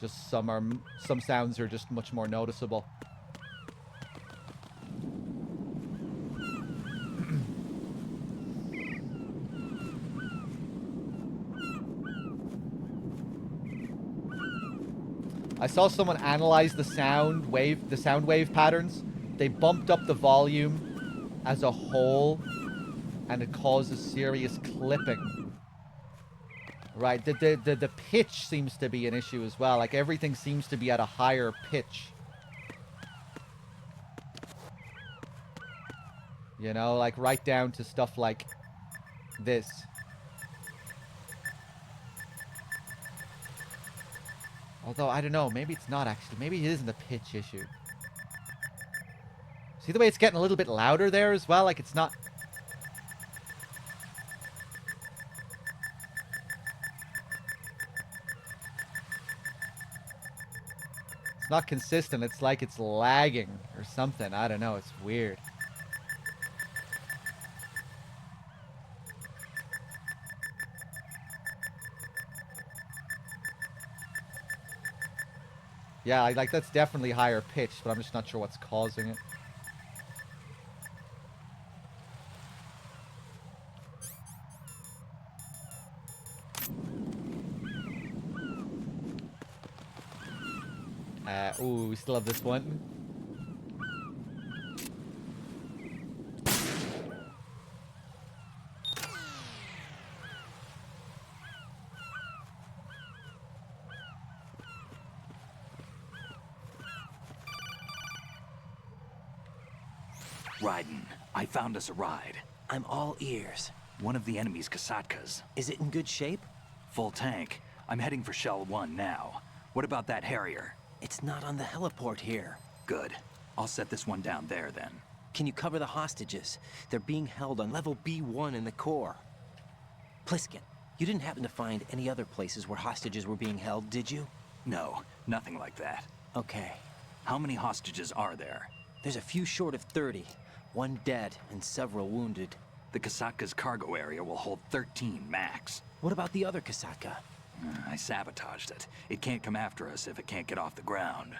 Just some sounds are just much more noticeable. I saw someone analyze the sound wave patterns. They bumped up the volume as a whole, and it causes serious clipping. Right, the pitch seems to be an issue as well. Like, everything seems to be at a higher pitch. You know, like right down to stuff like this. Although, I don't know, maybe it's not actually. Maybe it isn't a pitch issue. See the way it's getting a little bit louder there as well? Like, it's not... It's not consistent. It's like it's lagging or something. I don't know. It's weird. Yeah, like that's definitely higher pitched, but I'm just not sure what's causing it. Ooh, we still have this one. Raiden, I found us a ride. I'm all ears. One of the enemy's Kasatkas. Is it in good shape? Full tank. I'm heading for Shell 1 now. What about that Harrier? It's not on the heliport here. Good. I'll set this one down there, then. Can you cover the hostages? They're being held on level B1 in the core. Pliskin, you didn't happen to find any other places where hostages were being held, did you? No, nothing like that. Okay. How many hostages are there? There's a few short of 30. 1 dead and several wounded. The Kasatka's cargo area will hold 13 max. What about the other Kasatka? I sabotaged it. It can't come after us if it can't get off the ground.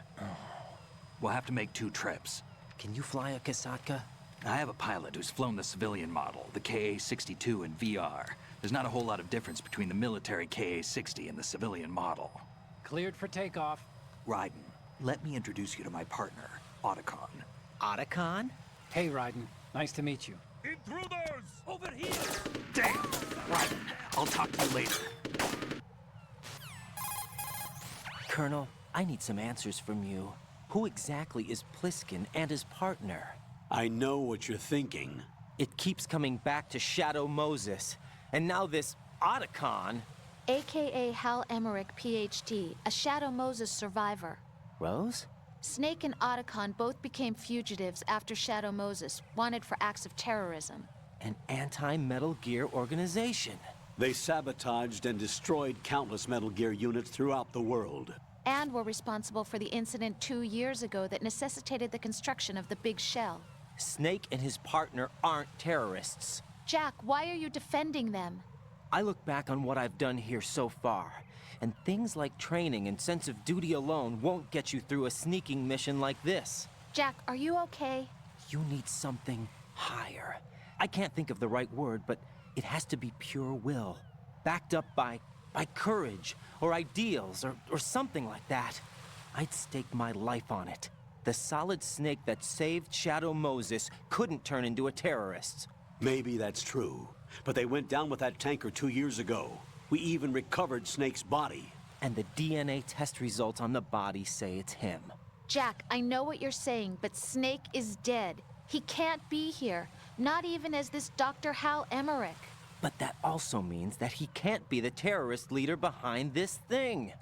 We'll have to make 2 trips. Can you fly a Kasatka? I have a pilot who's flown the civilian model, the KA-62 in VR. There's not a whole lot of difference between the military KA-60 and the civilian model. Cleared for takeoff. Raiden, let me introduce you to my partner, Otacon. Otacon? Hey, Raiden. Nice to meet you. Intruders! Over here! Damn! Raiden, I'll talk to you later. Colonel, I need some answers from you. Who exactly is Pliskin and his partner? I know what you're thinking. It keeps coming back to Shadow Moses. And now this Otacon. AKA Hal Emmerich, PhD, a Shadow Moses survivor. Rose? Snake and Otacon both became fugitives after Shadow Moses, wanted for acts of terrorism. An anti-Metal Gear organization. They sabotaged and destroyed countless Metal Gear units throughout the world. And were responsible for the incident 2 years ago that necessitated the construction of the Big Shell. Snake and his partner aren't terrorists. Jack, why are you defending them? I look back on what I've done here so far, and things like training and sense of duty alone won't get you through a sneaking mission like this. Jack, are you okay? You need something higher. I can't think of the right word, but it has to be pure will, backed up by courage, or ideals, or something like that. I'd stake my life on it. The solid Snake that saved Shadow Moses couldn't turn into a terrorist. Maybe that's true, but they went down with that tanker 2 years ago. We even recovered Snake's body. And the DNA test results on the body say it's him. Jack, I know what you're saying, but Snake is dead. He can't be here, not even as this Dr. Hal Emmerich. But that also means that he can't be the terrorist leader behind this thing.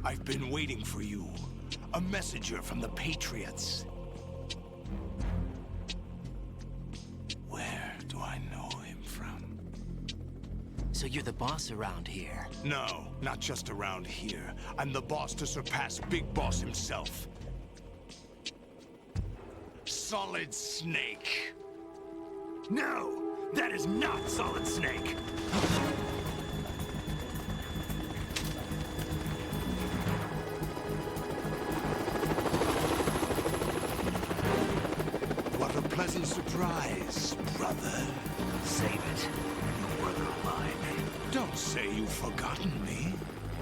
I've been waiting for you. A messenger from the Patriots. Where do I know him from? So you're the boss around here? No, not just around here. I'm the boss to surpass Big Boss himself. Solid Snake. No! That is not Solid Snake! What a pleasant surprise, brother. Save it. You brother of mine. Don't say you've forgotten me,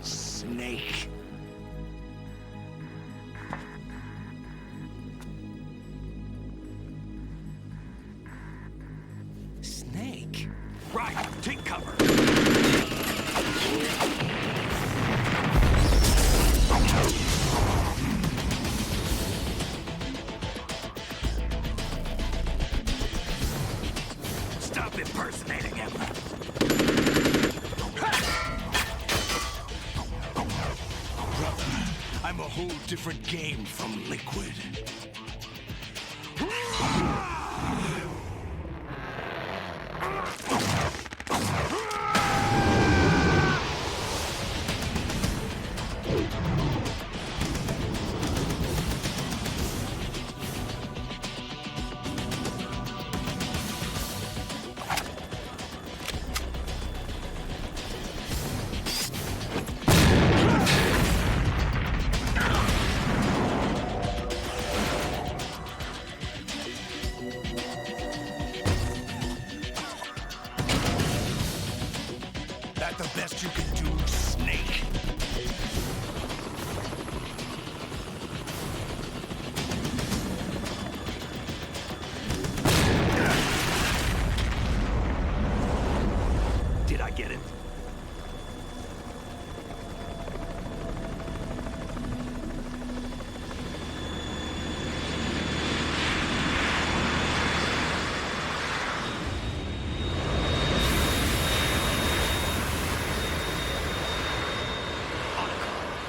Snake. Snake? Right, take cover. Stop impersonating him. Brother, I'm a whole different game from Liquid. that the best you can do, Snake? Did I get it?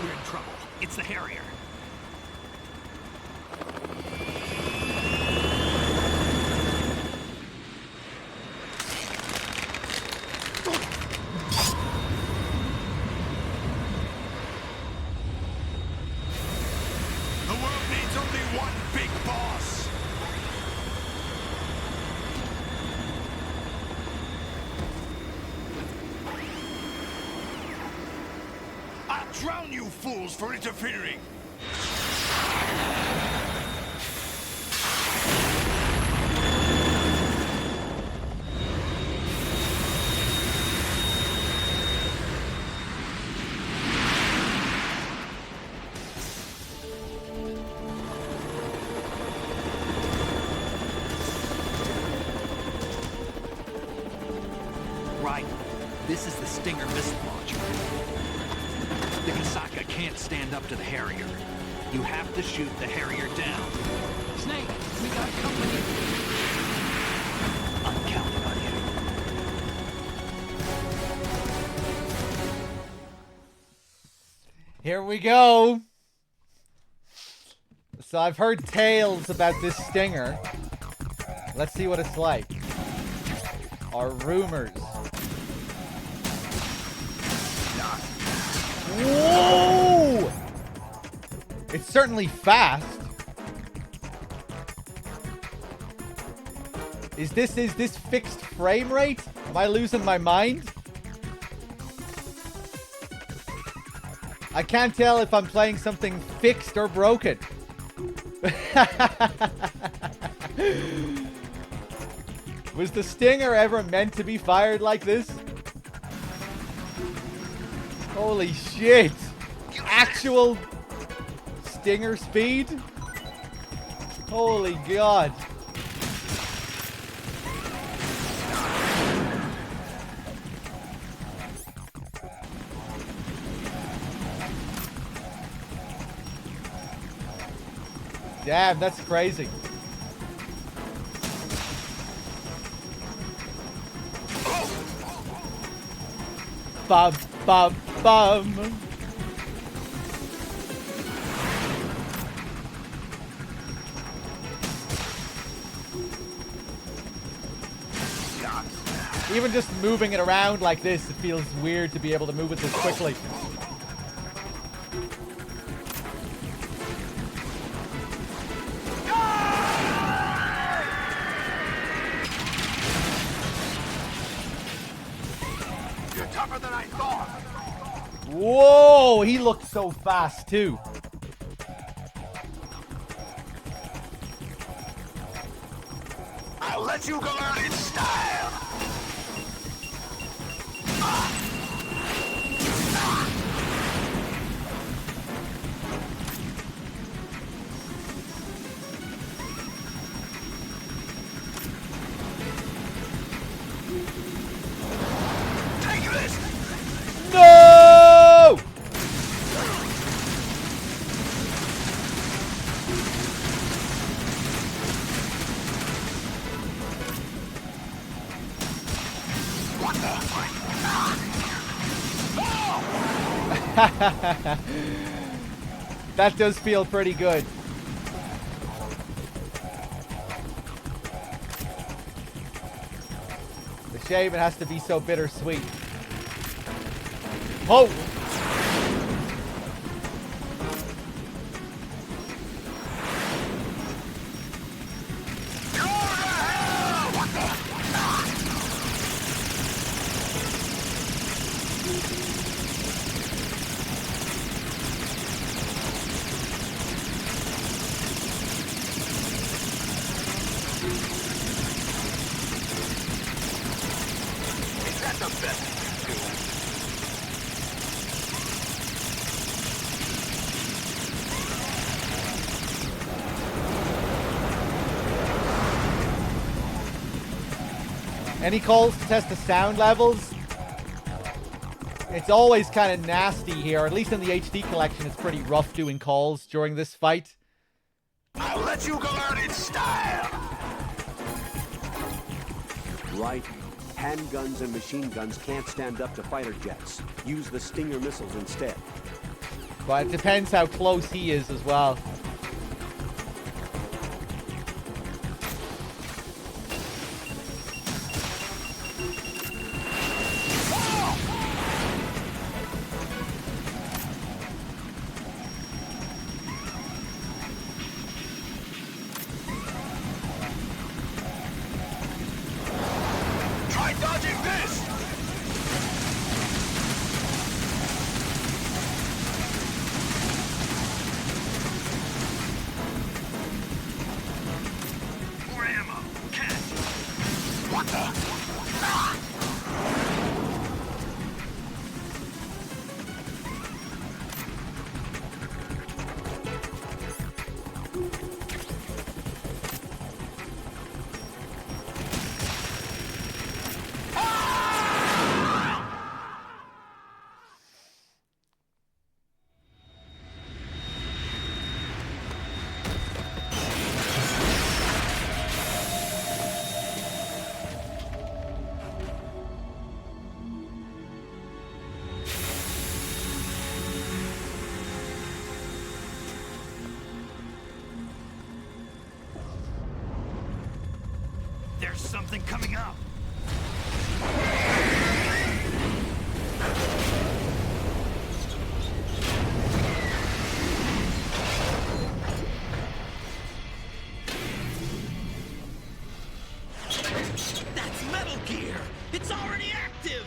We're in trouble. It's the Harrier. The world needs only one big boss. I'll drown you fools for interfering. Right. This is the Stinger missile launcher. The Kasaka can't stand up to the Harrier. You have to shoot the Harrier down. Snake, we got company. I'm counting on you. Here we go. So I've heard tales about this Stinger. Let's see what it's like. Or rumors. Whoa! It's certainly fast. Is this fixed frame rate? Am I losing my mind? I can't tell if I'm playing something fixed or broken. Was the Stinger ever meant to be fired like this? Holy shit! Actual Stinger speed? Holy god. Damn, that's crazy. Bum, bum, bum. Even just moving it around like this, it feels weird to be able to move it this quickly. You're tougher than I thought. Whoa, he looks so fast too. I'll let you go out in style. Take this. No! What the? That does feel pretty good. The shame it has to be so bittersweet. Oh! Is that the best you can do? Any calls to test the sound levels? It's always kind of nasty here. At least in the HD collection, it's pretty rough doing calls during this fight. I'll let you go out in style! Right. Handguns and machine guns can't stand up to fighter jets. Use the Stinger missiles instead. But it depends how close he is as well. Try dodging this! More ammo. Catch! What the? Ah! There's something coming up. That's Metal Gear! It's already active!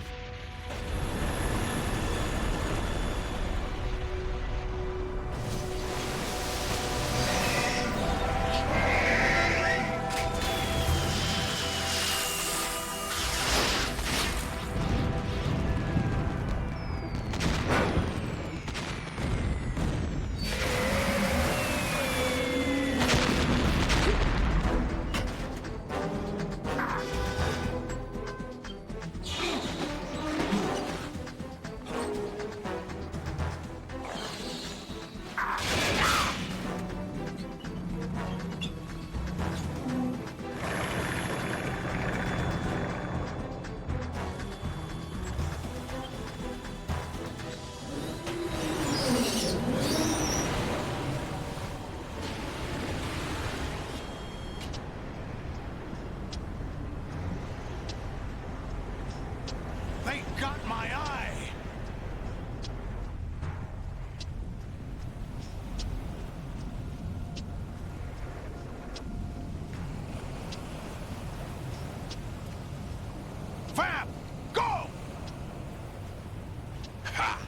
They got my eye! Fab! Go! Ha!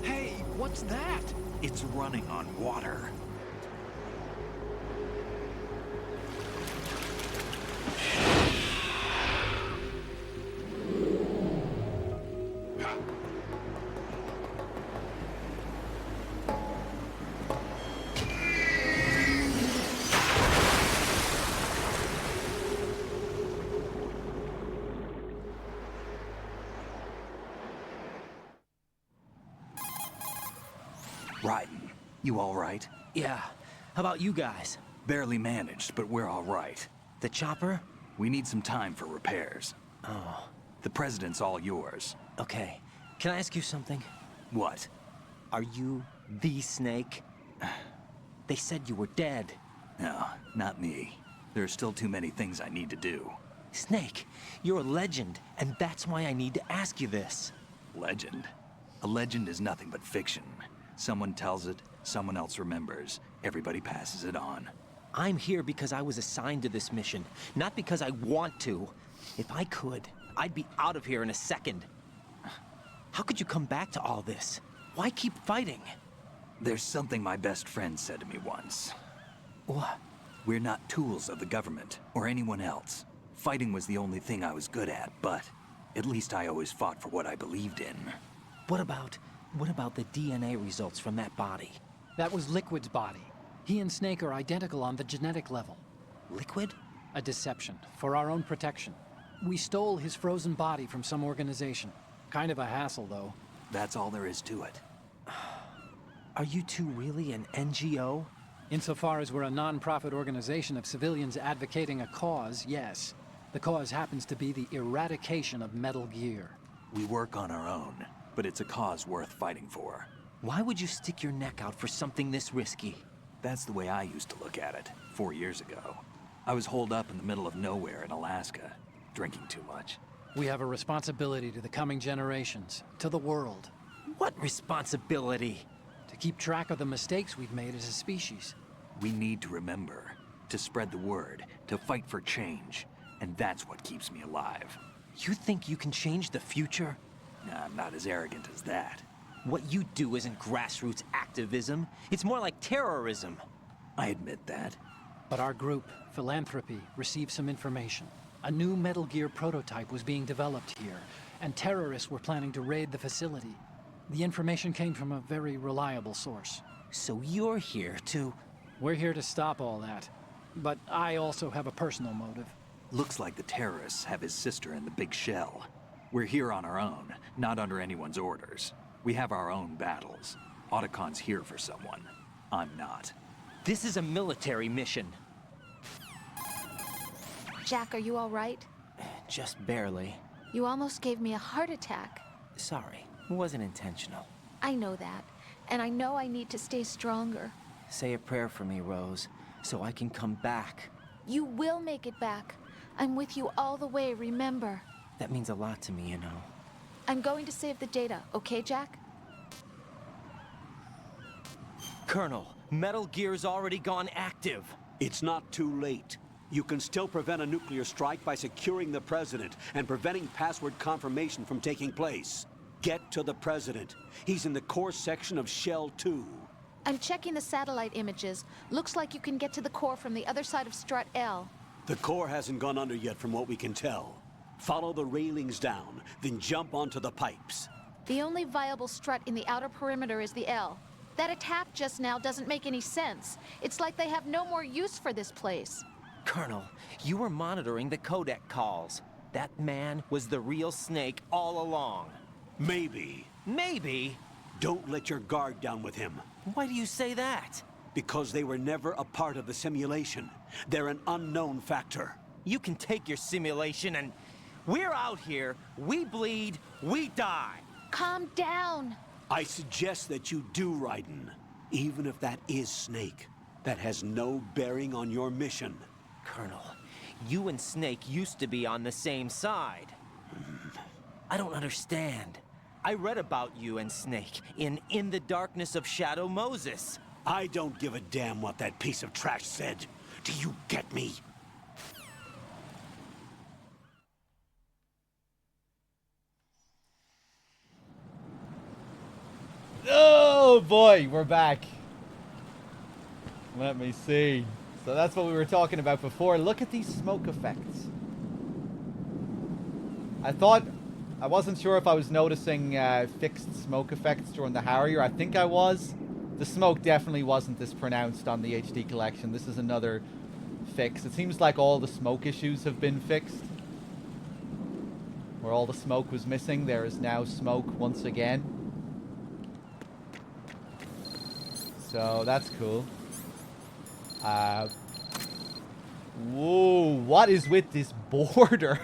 Hey, what's that? It's running on water. Raiden, you all right? Yeah. How about you guys? Barely managed, but we're all right. The chopper? We need some time for repairs. Oh. The president's all yours. Okay. Can I ask you something? What? Are you the Snake? They said you were dead. No, not me. There are still too many things I need to do. Snake, you're a legend, and that's why I need to ask you this. Legend? A legend is nothing but fiction. Someone tells it, someone else remembers. Everybody passes it on. I'm here because I was assigned to this mission, not because I want to. If I could, I'd be out of here in a second. How could you come back to all this? Why keep fighting? There's something my best friend said to me once. What? We're not tools of the government or anyone else. Fighting was the only thing I was good at, but at least I always fought for what I believed in. What about the DNA results from that body? That was Liquid's body. He and Snake are identical on the genetic level. Liquid? A deception, for our own protection. We stole his frozen body from some organization. Kind of a hassle, though. That's all there is to it. Are you two really an NGO? Insofar as we're a non-profit organization of civilians advocating a cause, yes. The cause happens to be the eradication of Metal Gear. We work on our own, but it's a cause worth fighting for. Why would you stick your neck out for something this risky? That's the way I used to look at it, 4 years ago. I was holed up in the middle of nowhere in Alaska, drinking too much. We have a responsibility to the coming generations, to the world. What responsibility? To keep track of the mistakes we've made as a species. We need to remember, to spread the word, to fight for change, and that's what keeps me alive. You think you can change the future? Nah, I'm not as arrogant as that. What you do isn't grassroots activism. It's more like terrorism. I admit that. But our group, Philanthropy, received some information. A new Metal Gear prototype was being developed here, and terrorists were planning to raid the facility. The information came from a very reliable source. So you're here to... We're here to stop all that. But I also have a personal motive. Looks like the terrorists have his sister in the big shell. We're here on our own, not under anyone's orders. We have our own battles. Otacon's here for someone. I'm not. This is a military mission. Jack, are you all right? Just barely. You almost gave me a heart attack. Sorry, it wasn't intentional. I know that, and I know I need to stay stronger. Say a prayer for me, Rose, so I can come back. You will make it back. I'm with you all the way, remember? That means a lot to me, you know. I'm going to save the data, okay, Jack? Colonel, Metal Gear's already gone active. It's not too late. You can still prevent a nuclear strike by securing the President and preventing password confirmation from taking place. Get to the President. He's in the core section of Shell 2. I'm checking the satellite images. Looks like you can get to the core from the other side of Strut L. The core hasn't gone under yet from what we can tell. Follow the railings down, then jump onto the pipes. The only viable strut in the outer perimeter is the L. That attack just now doesn't make any sense. It's like they have no more use for this place. Colonel, you were monitoring the codec calls. That man was the real Snake all along. Maybe. Maybe? Don't let your guard down with him. Why do you say that? Because they were never a part of the simulation. They're an unknown factor. You can take your simulation and... We're out here, we bleed, we die. Calm down. I suggest that you do, Raiden. Even if that is Snake. That has no bearing on your mission. Colonel, you and Snake used to be on the same side. I don't understand. I read about you and Snake in the Darkness of Shadow Moses. I don't give a damn what that piece of trash said. Do you get me? Oh boy, we're back. Let me see. So that's what we were talking about before. Look at these smoke effects. I wasn't sure if I was noticing fixed smoke effects during the Harrier. I think I was. The smoke definitely wasn't this pronounced on the HD collection. This is another fix. It seems like all the smoke issues have been fixed. Where all the smoke was missing, there is now smoke once again. So that's cool. Whoa, what is with this border?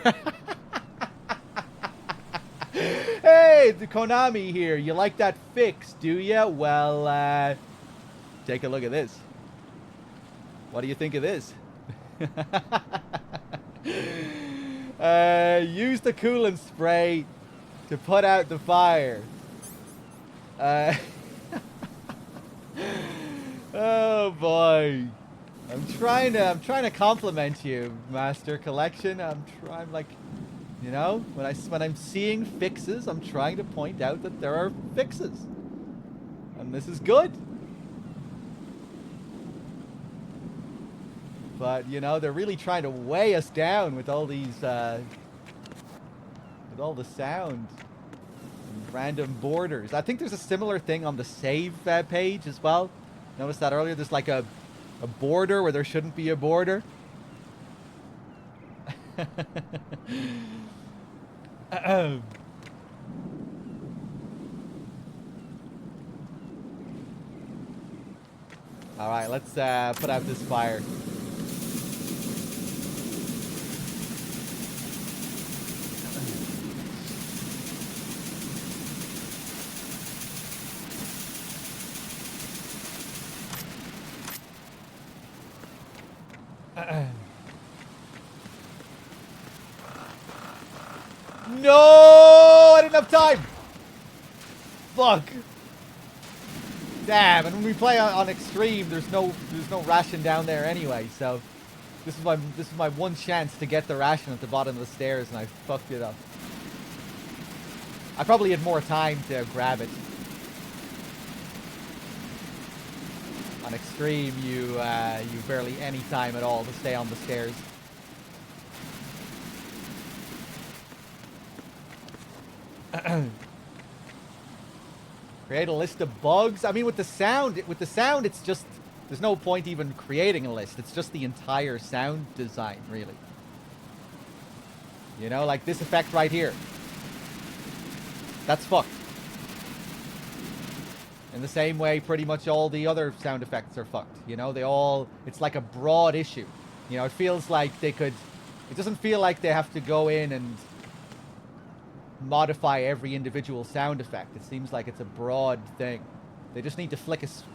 Hey, the Konami here. You like that fix, do ya? Well, take a look at this. What do you think of this? Use the coolant spray to put out the fire. Oh boy. I'm trying to compliment you, Master Collection. I'm like, you know, when I'm seeing fixes, I'm trying to point out that there are fixes. And this is good. But, you know, they're really trying to weigh us down with all these, with all the sound and random borders. I think there's a similar thing on the save page as well. Noticed that earlier? There's like a border where there shouldn't be a border. Alright, let's put out this fire. No! I didn't have time! Fuck. Damn, and when we play on extreme, there's no ration down there anyway, so this is my one chance to get the ration at the bottom of the stairs, and I fucked it up. I probably had more time to grab it. On extreme, you barely any time at all to stay on the stairs. Create a list of bugs. I mean, with the sound, it's just, there's no point even creating a list. It's just the entire sound design, really. You know, like this effect right here. That's fucked. In the same way, pretty much all the other sound effects are fucked. You know, it's like a broad issue. You know, it feels like it doesn't feel like they have to go in and modify every individual sound effect. It seems like it's a broad thing. They just need to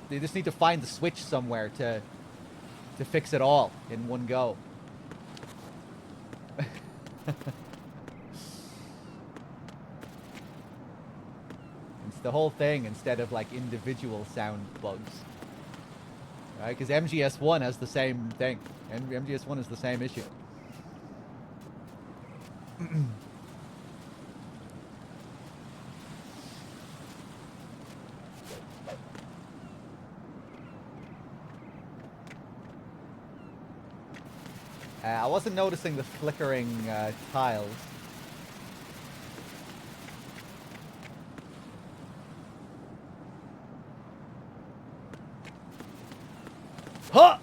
they just need to find the switch somewhere to fix it all in one go. It's the whole thing instead of like individual sound bugs. Right? Because MGS1 has the same thing. And MGS1 is the same issue. I wasn't noticing the flickering tiles. Huh!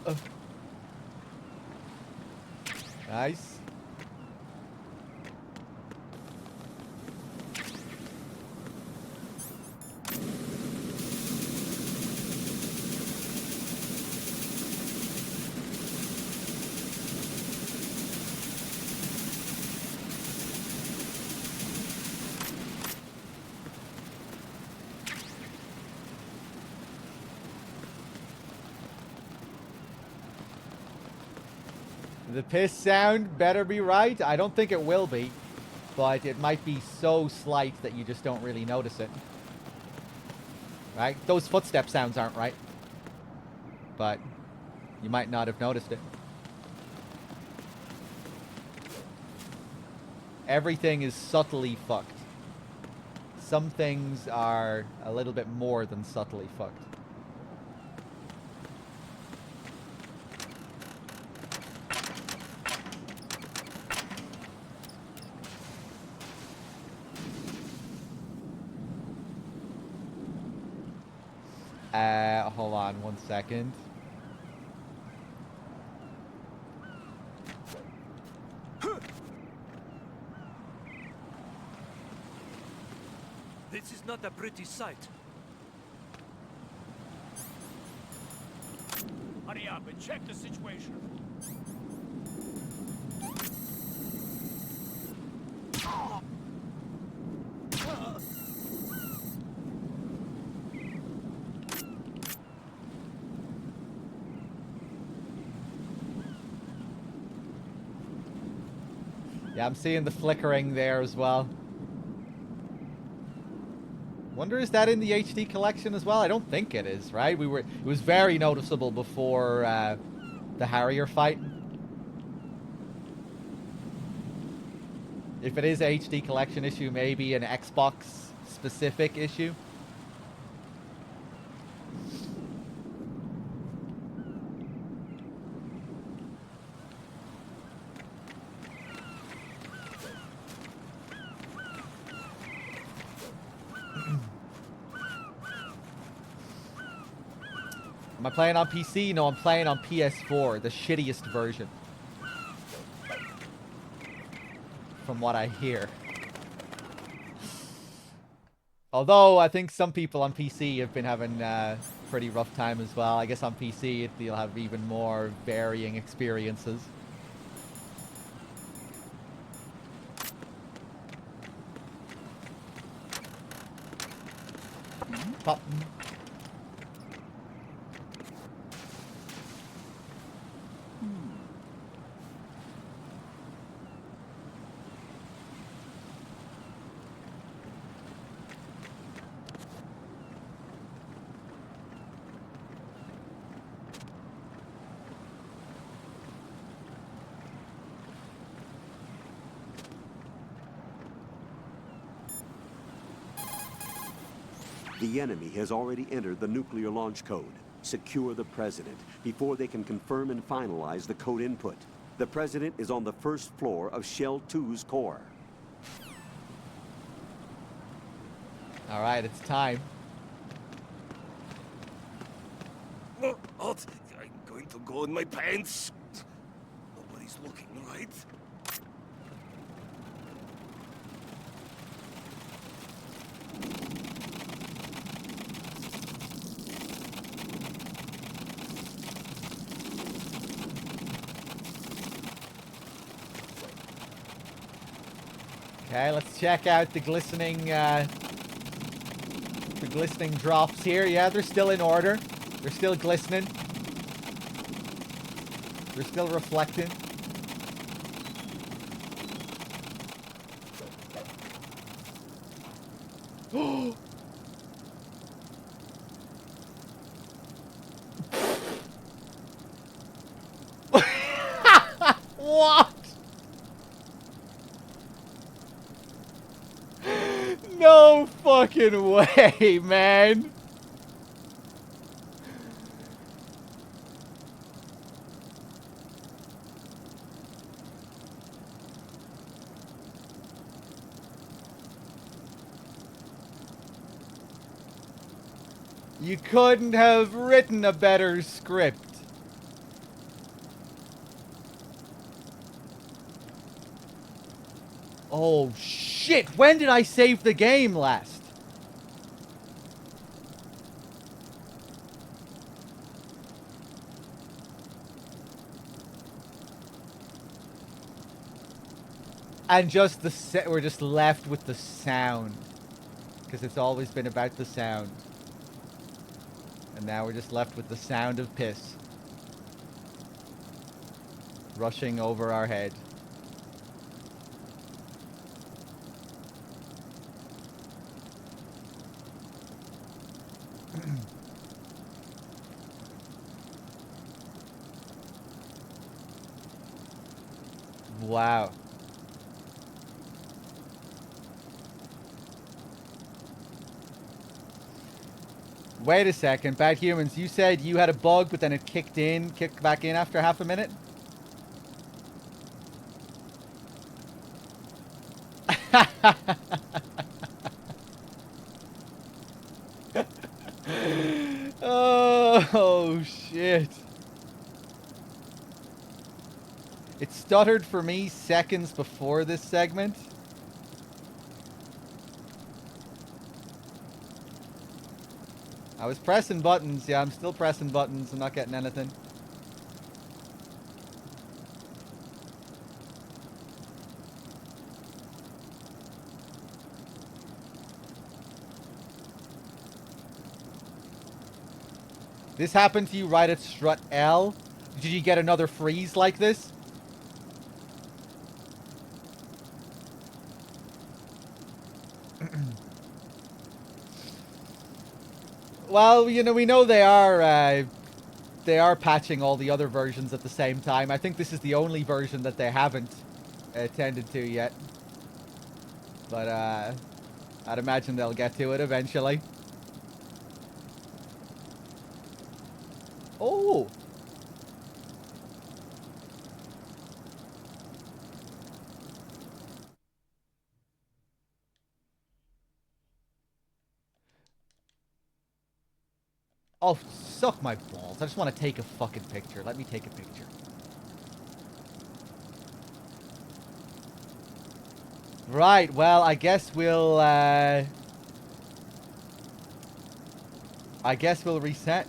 Nice. The piss sound better be right. I don't think it will be, but it might be so slight that you just don't really notice it. Right? Those footstep sounds aren't right, but you might not have noticed it. Everything is subtly fucked. Some things are a little bit more than subtly fucked. Hold on 1 second. This is not a pretty sight. Hurry up and check the situation. Yeah, I'm seeing the flickering there as well. Wonder, is that in the HD collection as well? I don't think it is, right? It was very noticeable before the Harrier fight. If it is a HD collection issue, maybe an Xbox specific issue. Am I playing on PC? No, I'm playing on PS4, the shittiest version. From what I hear. Although, I think some people on PC have been having a pretty rough time as well. I guess on PC, you'll have even more varying experiences. Pop. The enemy has already entered the nuclear launch code. Secure the President before they can confirm and finalize the code input. The President is on the first floor of Shell 2's core. Alright, it's time. Oh, I'm going to go in my pants. Nobody's looking, right? Okay, let's check out the glistening drops here. Yeah, they're still in order. They're still glistening. They're still reflecting. What? No fucking way, man. You couldn't have written a better script. Oh shit, when did I save the game last? And just we're just left with the sound. Because it's always been about the sound. And now we're just left with the sound of piss. Rushing over our head. Wow. Wait a second, Bad Humans, you said you had a bug, but then it kicked back in after half a minute? Oh, shit. It stuttered for me seconds before this segment. I was pressing buttons. Yeah, I'm still pressing buttons. I'm not getting anything. This happened to you right at Strut L? Did you get another freeze like this? Well, you know, we know they are they are patching all the other versions at the same time. I think this is the only version that they haven't tended to yet. But I'd imagine they'll get to it eventually. Oh! Oh, suck my balls. I just want to take a fucking picture. Let me take a picture. Right, well, I guess we'll reset.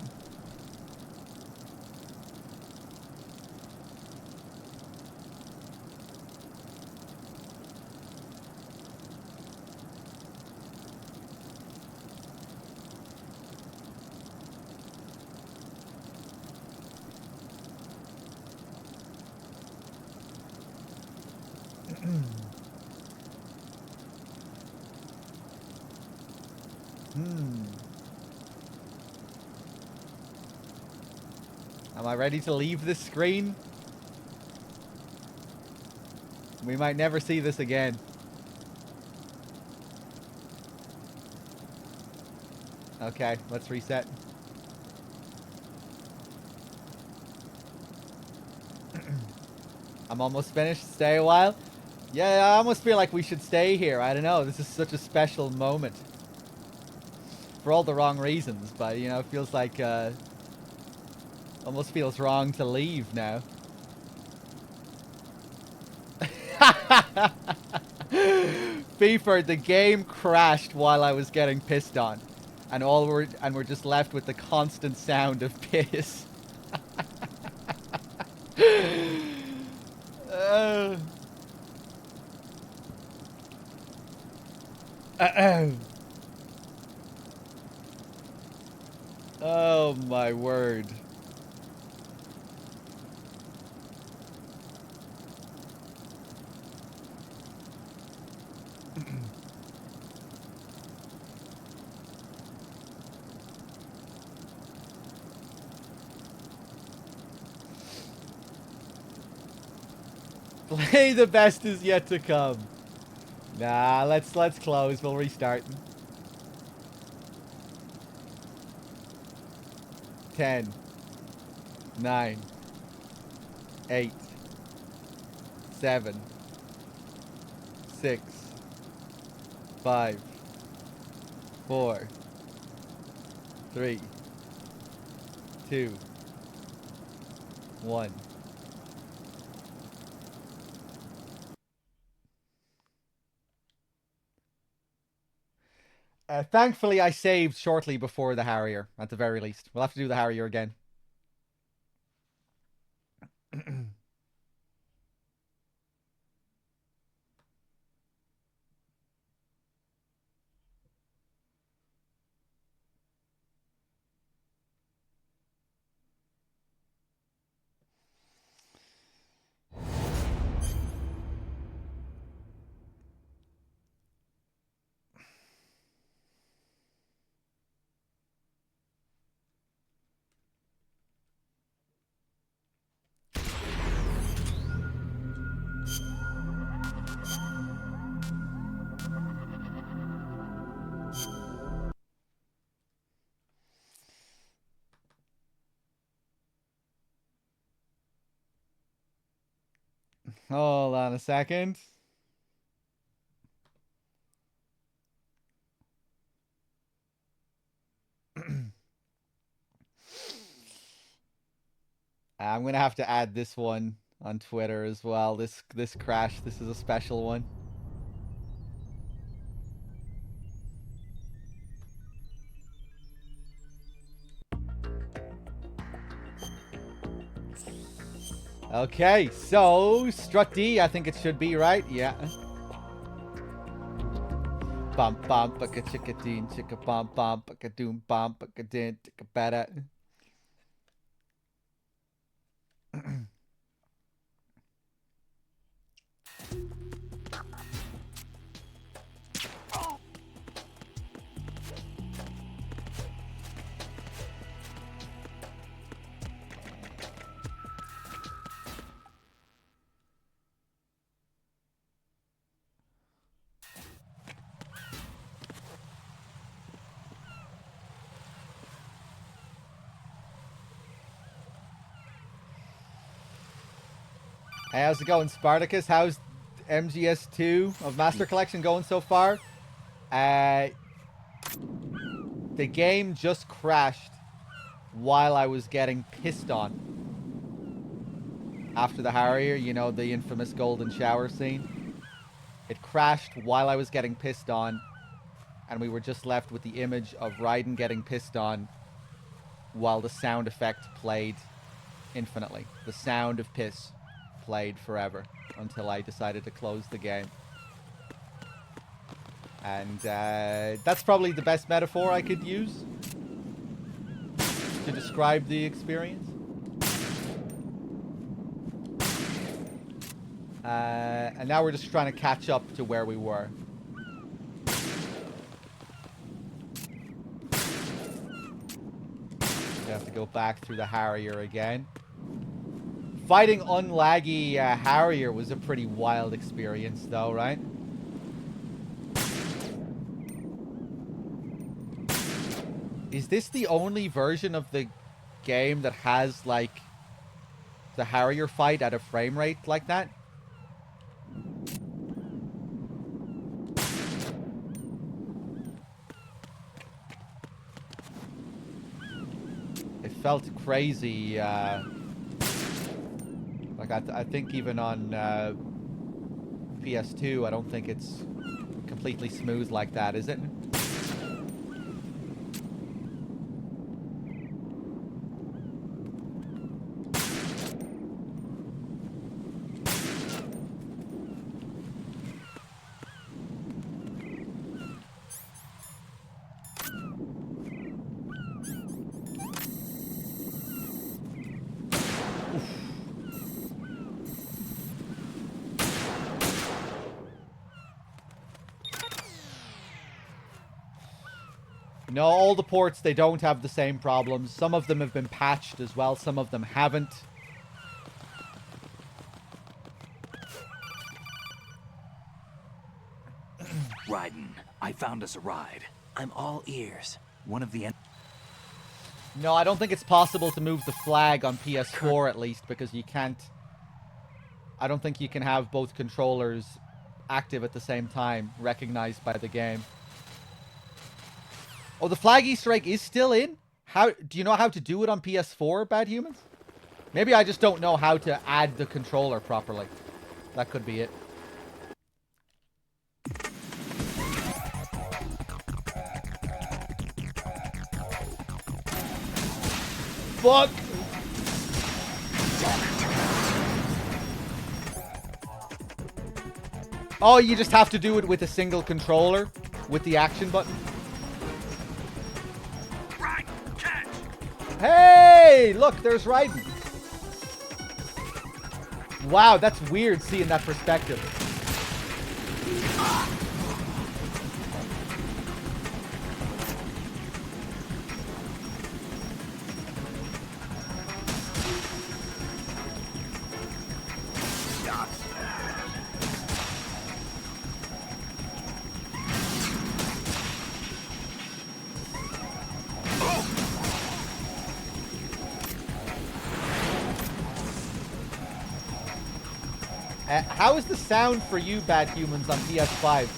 Am I ready to leave this screen? We might never see this again. Okay, let's reset. I'm almost finished. Stay a while. Yeah, I almost feel like we should stay here. I don't know. This is such a special moment. For all the wrong reasons, but, you know, it feels like, almost feels wrong to leave now. FIFA, the game crashed while I was getting pissed on. And we're just left with the constant sound of piss. Oh my word. Play the best is yet to come. Nah, let's close. We'll restart. 10, 9, 8, 7, 6, 5, 4, 3, 2, 1. Thankfully, I saved shortly before the Harrier, at the very least. We'll have to do the Harrier again. Hold on a second. I'm gonna have to add this one on Twitter as well. This crash. This is a special one. Okay, so Strut D, I think it should be right. Yeah. Bum bum baka chicka deen chicka bum bum baka doom bum baka din chicka bada. Hey, how's it going, Spartacus? How's MGS2 of Master Collection going so far? The game just crashed while I was getting pissed on. After the Harrier, you know, the infamous golden shower scene. It crashed while I was getting pissed on, and we were just left with the image of Raiden getting pissed on while the sound effect played infinitely. The sound of piss played forever until I decided to close the game. And that's probably the best metaphor I could use to describe the experience. And now we're just trying to catch up to where we were. We have to go back through the Harrier again. Fighting unlaggy Harrier was a pretty wild experience though, right? Is this the only version of the game that has, like, the Harrier fight at a frame rate like that? It felt crazy, like, I think even on PS2, I don't think it's completely smooth like that, is it? No, all the ports, they don't have the same problems. Some of them have been patched as well. Some of them haven't. Raiden, I found us a ride. I'm all ears. One of the... No, I don't think it's possible to move the flag on PS4 at least, because you can't... I don't think you can have both controllers active at the same time, recognized by the game. Oh, the flag Easter egg is still in? How do you know how to do it on PS4, Bad Humans? Maybe I just don't know how to add the controller properly. That could be it. Fuck! Oh, you just have to do it with a single controller with the action button? Hey! Look, there's Raiden. Wow, that's weird seeing that perspective. How is the sound for you, Bad Humans, on PS5?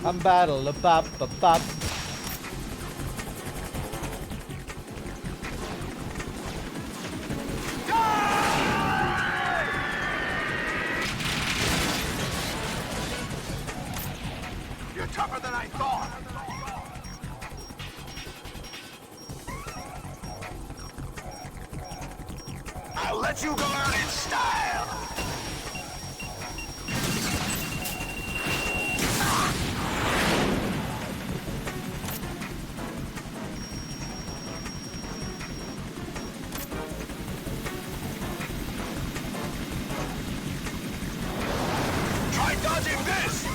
I'm battle a bop a bop. Tougher than I thought. I'll let you go out in style. Try dodging this.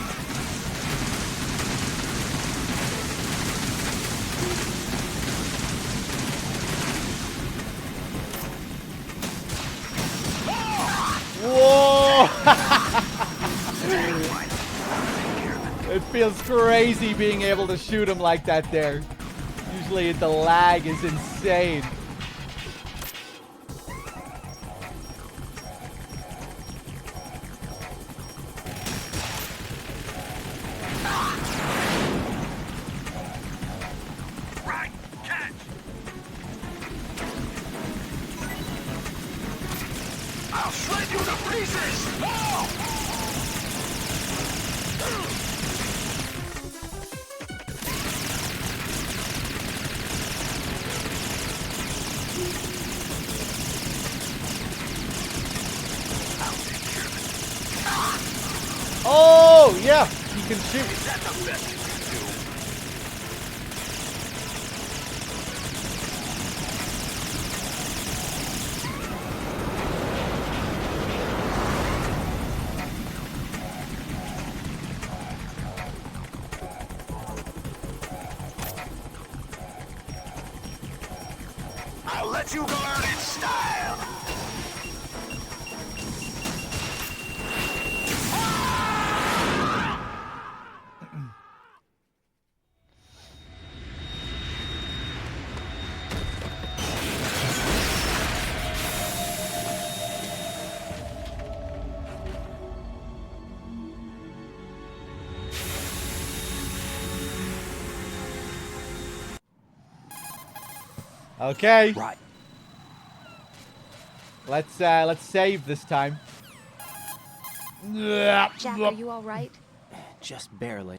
It feels crazy being able to shoot him like that there. Usually the lag is insane. Right, catch! I'll shred you to pieces! Oh! Oh, yeah, you can shoot. Is that the best you can do? I'll let you learn in style! Okay. Right. Let's save this time. Jack, are you all right? Just barely.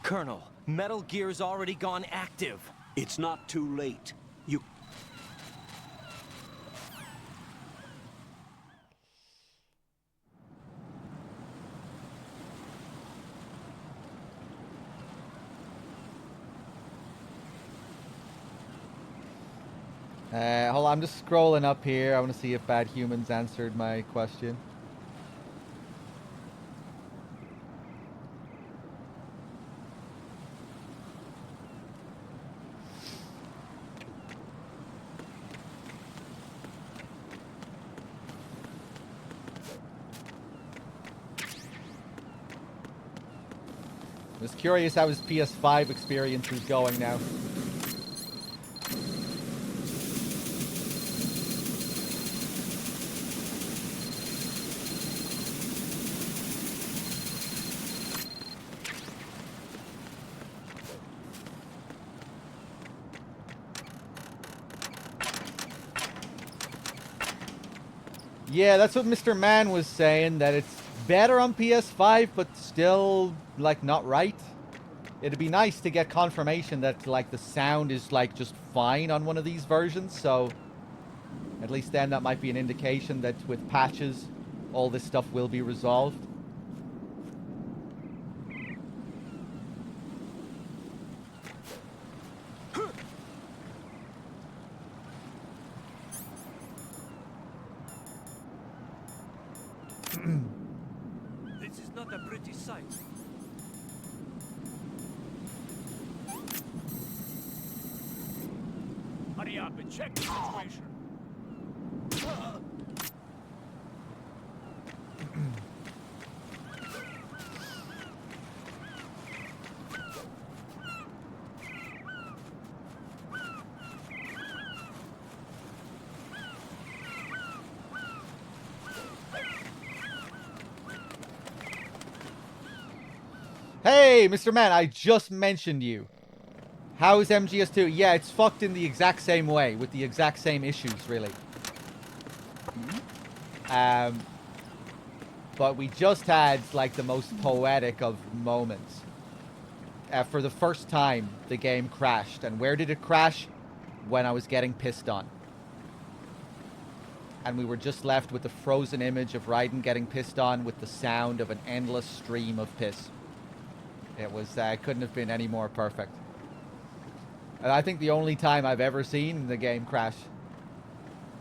Colonel, Metal Gear's already gone active. It's not too late. You... Hold on, I'm just scrolling up here. I want to see if Bad Humans answered my question. Just curious how his PS5 experience is going now. Yeah, that's what Mr. Man was saying, that it's better on PS5, but still, like, not right. It'd be nice to get confirmation that, like, the sound is, like, just fine on one of these versions, so at least then that might be an indication that with patches, all this stuff will be resolved. This is not a pretty sight. Hurry up and check the situation. Hey, Mr. Man, I just mentioned you. How is MGS2? Yeah, it's fucked in the exact same way, with the exact same issues, really. But we just had, like, the most poetic of moments. For the first time, the game crashed. And where did it crash? When I was getting pissed on. And we were just left with the frozen image of Raiden getting pissed on with the sound of an endless stream of piss. It was, couldn't have been any more perfect. And I think the only time I've ever seen the game crash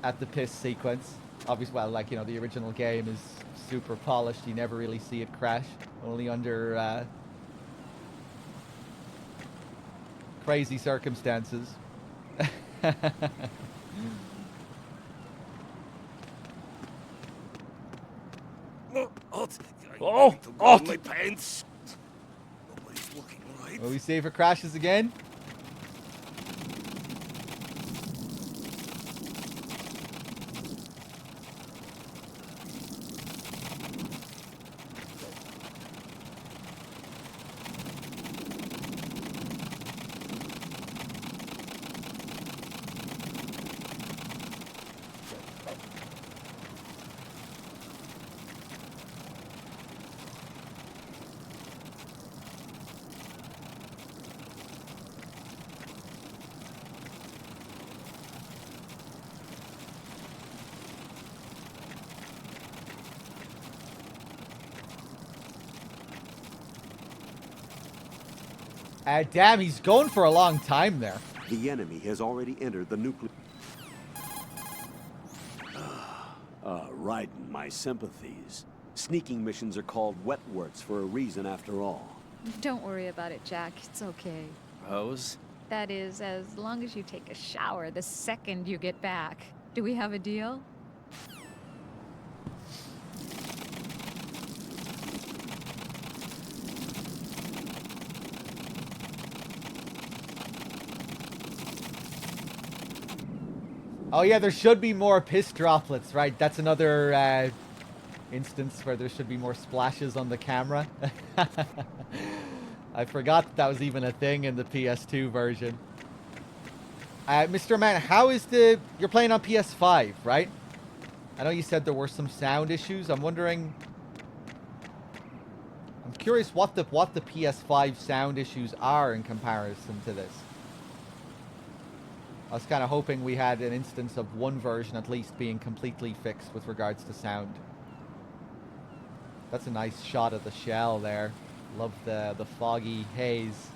at the piss sequence. Obviously, well, like, you know, the original game is super polished. You never really see it crash. Only under crazy circumstances. Oh, my pants. Nobody's looking, right? Will we see if it crashes again? Damn, he's going for a long time there. The enemy has already entered the nuclear... Raiden, my sympathies. Sneaking missions are called wet works for a reason after all. Don't worry about it, Jack. It's okay. Rose? That is, as long as you take a shower the second you get back. Do we have a deal? Oh yeah, there should be more piss droplets, right? That's another instance where there should be more splashes on the camera. I forgot that was even a thing in the PS2 version. Mr. Man, how is the... You're playing on PS5, right? I know you said there were some sound issues. I'm wondering... I'm curious what the PS5 sound issues are in comparison to this. I was kind of hoping we had an instance of one version at least being completely fixed with regards to sound. That's a nice shot of the shell there. Love the foggy haze.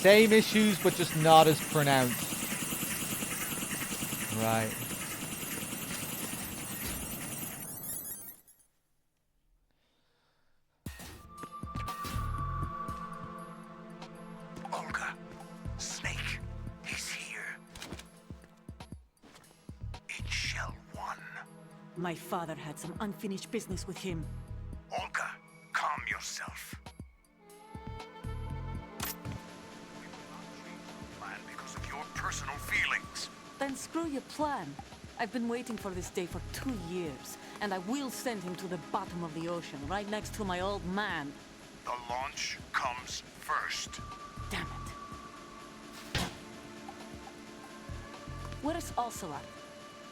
Same issues, but just not as pronounced. Right. Olga, Snake, he's here. In Shell 1. My father had some unfinished business with him. Olga, calm yourself. Because of your personal feelings. Then screw your plan. I've been waiting for this day for 2 years, and I will send him to the bottom of the ocean, right next to my old man. The launch comes first. Damn it. Where's Ocelot?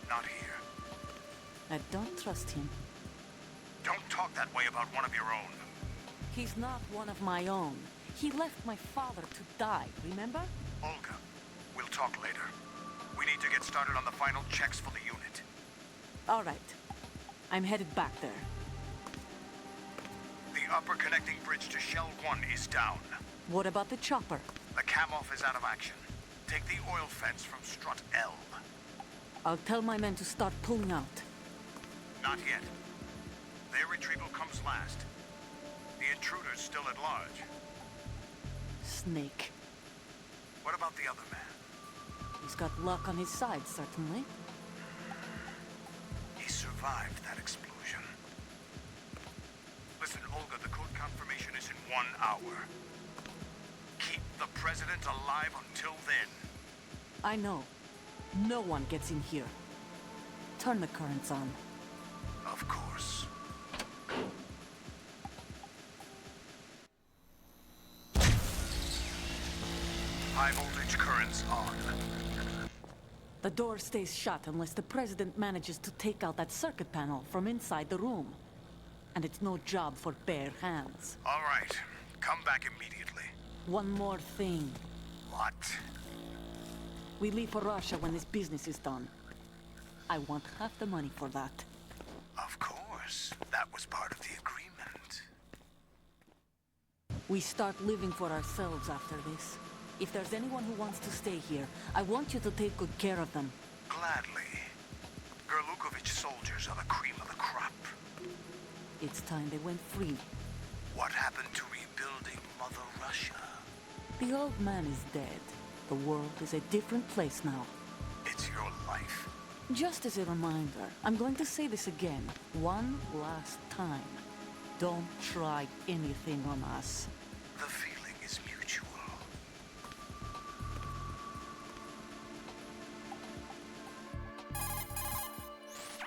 Not here. I don't trust him. Don't talk that way about one of your own. He's not one of my own. He left my father to die, remember? Olga, we'll talk later. We need to get started on the final checks for the unit. All right. I'm headed back there. The upper connecting bridge to Shell 1 is down. What about the chopper? The cam-off is out of action. Take the oil fence from strut L. I'll tell my men to start pulling out. Not yet. Their retrieval comes last. The intruder's still at large. Snake. What about the other man? He's got luck on his side, certainly. He survived that explosion. Listen, Olga, the code confirmation is in 1 hour. Keep the president alive until then. I know. No one gets in here. Turn the currents on. Of course. High voltage currents on. The door stays shut unless the President manages to take out that circuit panel from inside the room. And it's no job for bare hands. All right. Come back immediately. One more thing. What? We leave for Russia when this business is done. I want half the money for that. Of course. That was part of the agreement. We start living for ourselves after this. If there's anyone who wants to stay here, I want you to take good care of them. Gladly. Gerlukovich soldiers are the cream of the crop. It's time they went free. What happened to rebuilding Mother Russia? The old man is dead. The world is a different place now. It's your life. Just as a reminder, I'm going to say this again, one last time. Don't try anything on us. The feeling is mutual.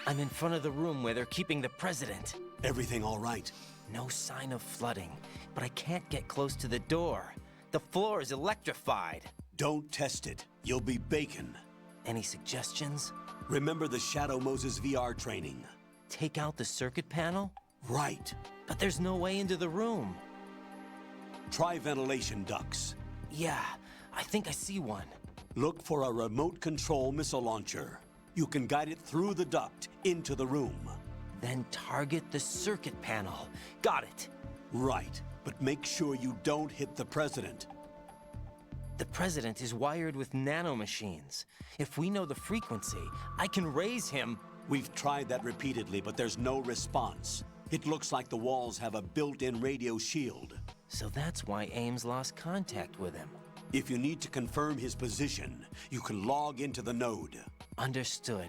I'm in front of the room where they're keeping the president. Everything all right? No sign of flooding, but I can't get close to the door. The floor is electrified. Don't test it. You'll be bacon. Any suggestions? Remember the Shadow Moses VR training. Take out the circuit panel? Right. But there's no way into the room. Try ventilation ducts. Yeah, I think I see one. Look for a remote control missile launcher. You can guide it through the duct into the room. Then target the circuit panel. Got it. Right, but make sure you don't hit the president. The president is wired with nanomachines. If we know the frequency, I can raise him. We've tried that repeatedly, but there's no response. It looks like the walls have a built-in radio shield. So that's why Ames lost contact with him. If you need to confirm his position, you can log into the node. Understood.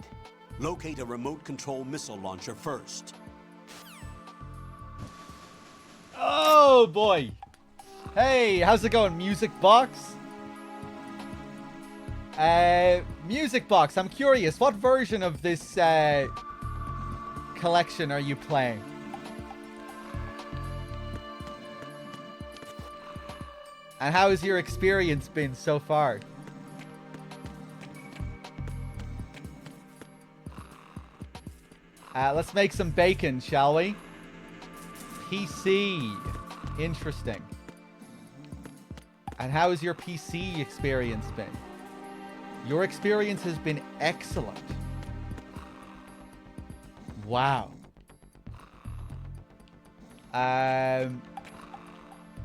Locate a remote control missile launcher first. Oh boy! Hey, how's it going, Music Box? Music Box, I'm curious, what version of this collection are you playing? And how has your experience been so far? Let's make some bacon, shall we? PC. Interesting. And how has your PC experience been? Your experience has been excellent. Wow.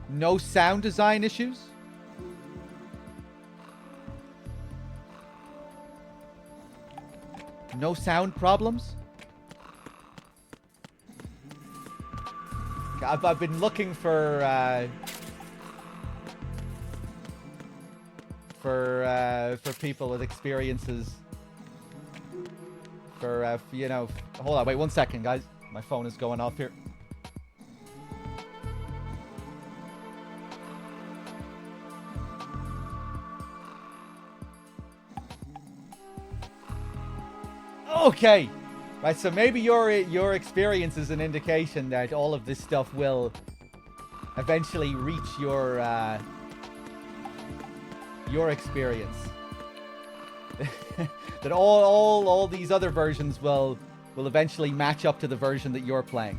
No sound design issues? No sound problems? I've been looking for people with experiences for you know, hold on, wait 1 second, guys. My phone is going off here. Okay. Right, so maybe your experience is an indication that all of this stuff will eventually reach your experience. That all these other versions will eventually match up to the version that you're playing.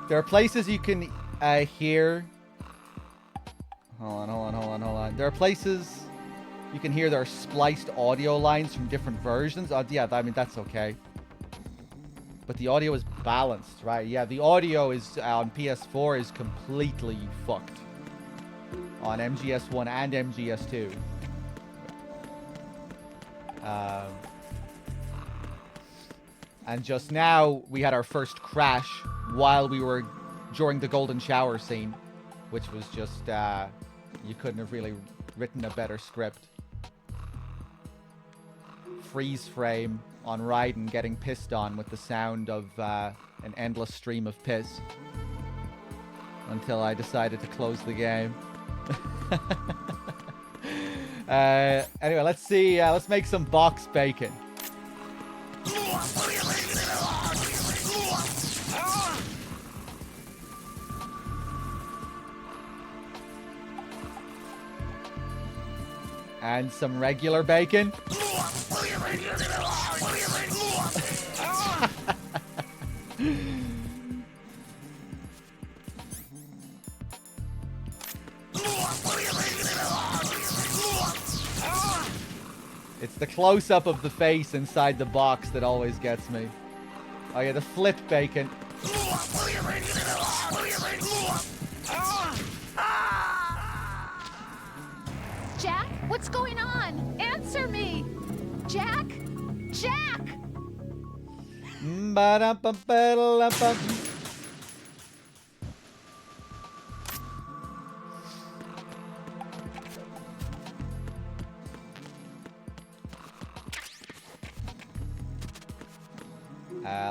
There are places you can hear. Hold on. There are places you can hear there are spliced audio lines from different versions. Yeah, I mean, that's okay. But the audio is balanced, right? Yeah, the audio is on PS4 is completely fucked. On MGS1 and MGS2. And just now, we had our first crash while we were during the golden shower scene. Which was just, you couldn't have really written a better script. Freeze frame on Raiden getting pissed on with the sound of an endless stream of piss. Until I decided to close the game. Anyway, let's see, let's make some box bacon. And some regular bacon. It's the close-up of the face inside the box that always gets me. Oh yeah, the flip bacon. Jack, what's going on? Answer me! Jack? Jack! Ba-da-ba-ba-da-ba.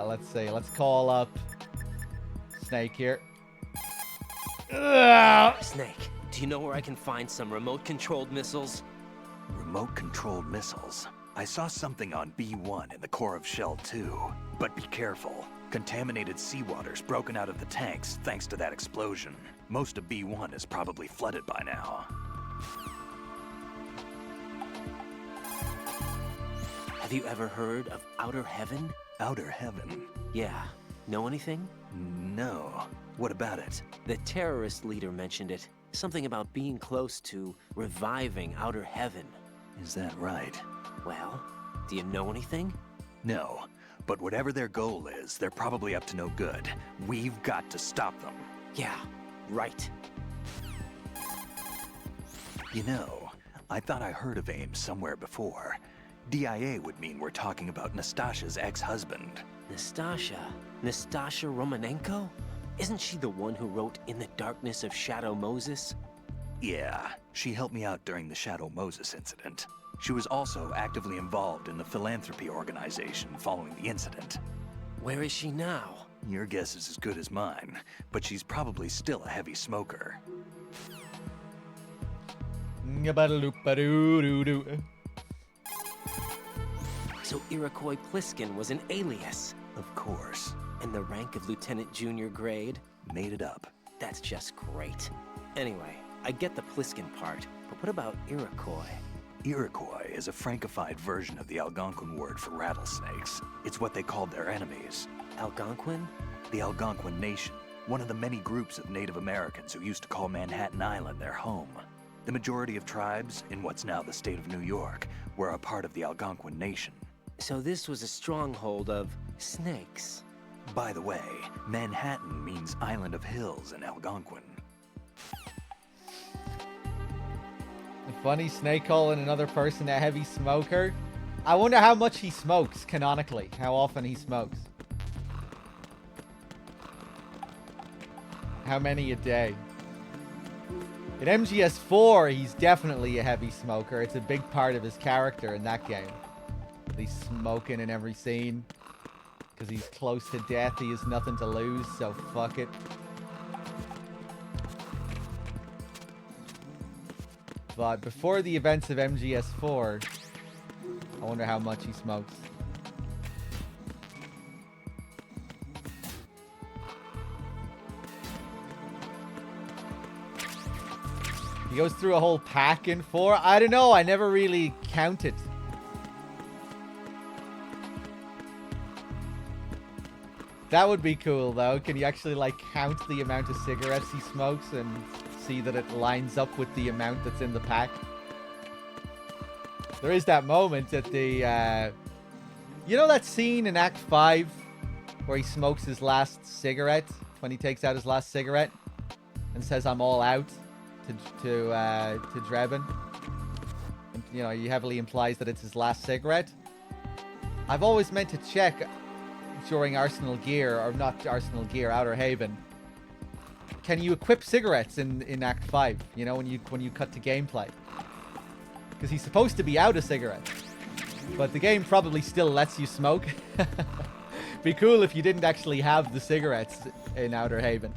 Let's see. Let's call up Snake here. Snake, do you know where I can find some remote-controlled missiles? Remote-controlled missiles? I saw something on B1 in the core of Shell 2. But be careful. Contaminated seawater's broken out of the tanks thanks to that explosion. Most of B1 is probably flooded by now. Have you ever heard of Outer Heaven? Outer Heaven? Yeah. Know anything? No. What about it? The terrorist leader mentioned it. Something about being close to reviving Outer Heaven. Is that right? Well, do you know anything? No. But whatever their goal is, they're probably up to no good. We've got to stop them. Yeah, right. You know, I thought I heard of AIM somewhere before. DIA would mean we're talking about Nastasha's ex-husband. Nastasha? Nastasha Romanenko? Isn't she the one who wrote In the Darkness of Shadow Moses? Yeah, she helped me out during the Shadow Moses incident. She was also actively involved in the philanthropy organization following the incident. Where is she now? Your guess is as good as mine, but she's probably still a heavy smoker. So Iroquois Pliskin was an alias? Of course. And the rank of Lieutenant Junior grade? Made it up. That's just great. Anyway, I get the Pliskin part, but what about Iroquois? Iroquois is a Frankified version of the Algonquin word for rattlesnakes. It's what they called their enemies. Algonquin? The Algonquin Nation, one of the many groups of Native Americans who used to call Manhattan Island their home. The majority of tribes, in what's now the state of New York, were a part of the Algonquin Nation. So this was a stronghold of snakes. By the way, Manhattan means Island of Hills in Algonquin. Funny, Snake calling another person a heavy smoker. I wonder how much he smokes, canonically. How often he smokes. How many a day? In MGS4, he's definitely a heavy smoker. It's a big part of his character in that game. He's smoking in every scene. Because he's close to death, he has nothing to lose, so fuck it. But before the events of MGS4, I wonder how much he smokes. He goes through a whole pack in 4? I don't know, I never really counted. That would be cool, though. Can you actually, like, count the amount of cigarettes he smokes and see that it lines up with the amount that's in the pack? There is that moment at the, you know that scene in Act 5 where he smokes his last cigarette? When he takes out his last cigarette and says, "I'm all out," to Drebin. And, you know, he heavily implies that it's his last cigarette. I've always meant to check during Arsenal Gear, or not Arsenal Gear, Outer Haven. Can you equip cigarettes in Act 5? You know, when you cut to gameplay. Because he's supposed to be out of cigarettes. But the game probably still lets you smoke. Be cool if you didn't actually have the cigarettes in Outer Haven.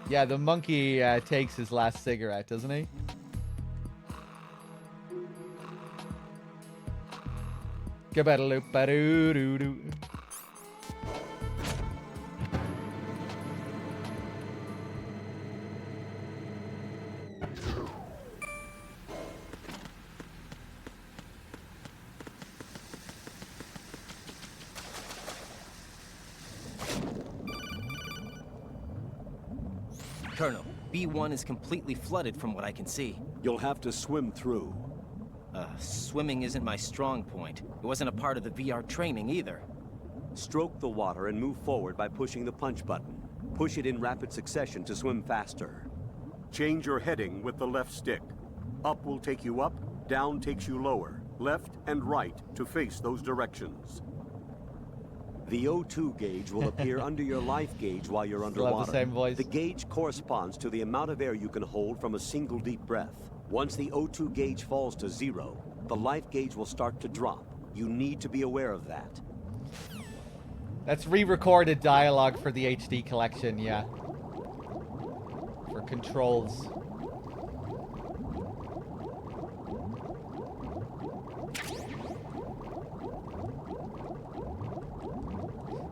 Yeah, the monkey takes his last cigarette, doesn't he? Colonel, B1 is completely flooded from what I can see. You'll have to swim through. Swimming isn't my strong point. It wasn't a part of the VR training either. Stroke the water and move forward by pushing the punch button. Push it in rapid succession to swim faster. Change your heading with the left stick. Up will take you up, down takes you lower, left and right to face those directions. The O2 gauge will appear under your life gauge while you're underwater. The same voice. The gauge corresponds to the amount of air you can hold from a single deep breath. Once the O2 gauge falls to 0, the life gauge will start to drop. You need to be aware of that. That's re-recorded dialogue for the HD collection, yeah. For controls.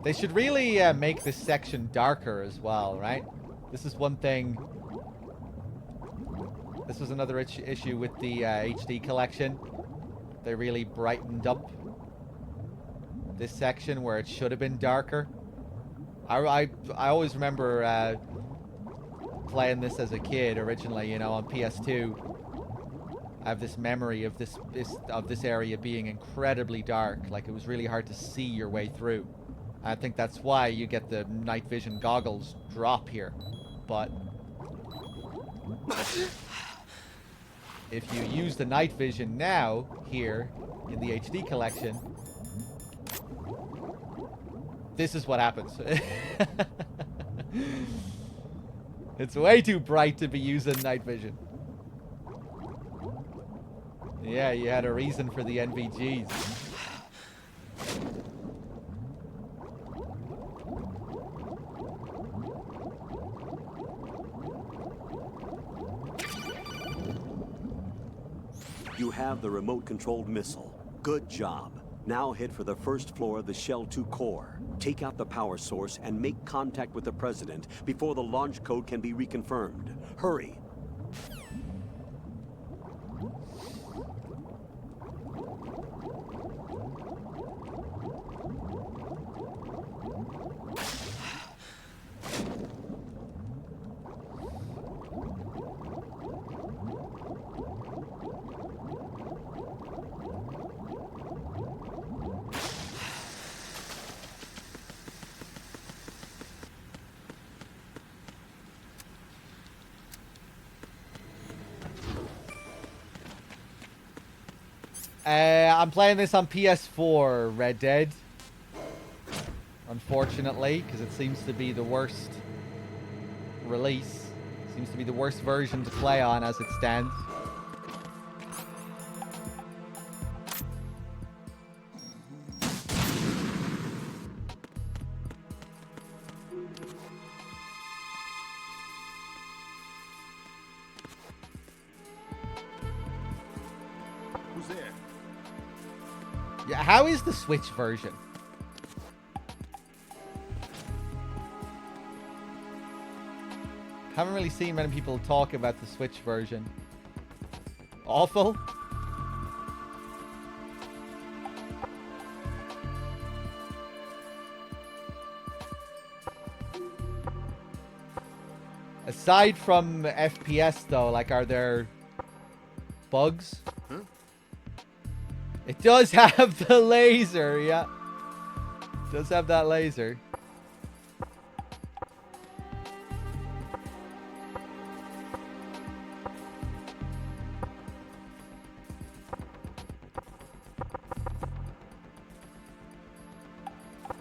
They should really make this section darker as well, right? This is one thing. This was another issue with the HD collection. They really brightened up this section where it should have been darker. I always remember playing this as a kid originally, you know, on PS2. I have this memory of this area being incredibly dark, like it was really hard to see your way through. I think that's why you get the night vision goggles drop here. But if you use the night vision now, here, in the HD collection, this is what happens. It's way too bright to be using night vision. Yeah, you had a reason for the NVGs. You have the remote-controlled missile. Good job. Now head for the first floor of the Shell 2 core. Take out the power source and make contact with the President before the launch code can be reconfirmed. Hurry. I'm playing this on PS4, Red Dead. Unfortunately, because it seems to be the worst release. Seems to be the worst version to play on as it stands. Who's there? Yeah, how is the Switch version? Haven't really seen many people talk about the Switch version. Awful? Aside from FPS though, like, are there bugs? Huh? It does have the laser, yeah. It does have that laser.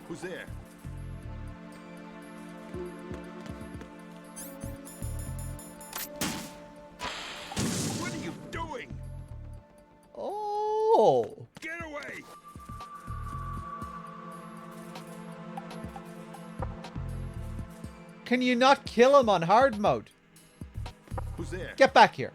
Who's there? What are you doing? Oh! Get away! Can you not kill him on hard mode? Who's there? Get back here.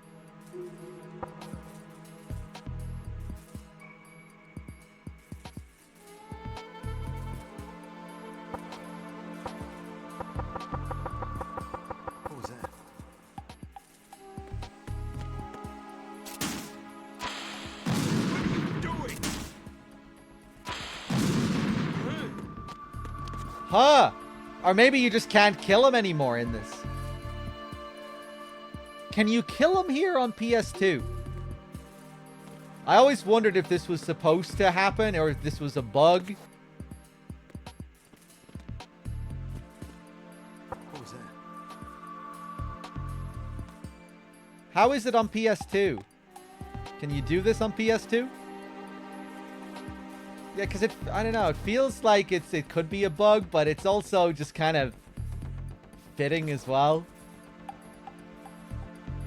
What was that? What are you doing? Huh? Or maybe you just can't kill him anymore in this. Can you kill him here on PS2? I always wondered if this was supposed to happen or if this was a bug. What was that? How is it on PS2? Can you do this on PS2? Yeah, because I don't know, it feels like it could be a bug, but it's also just kind of fitting as well.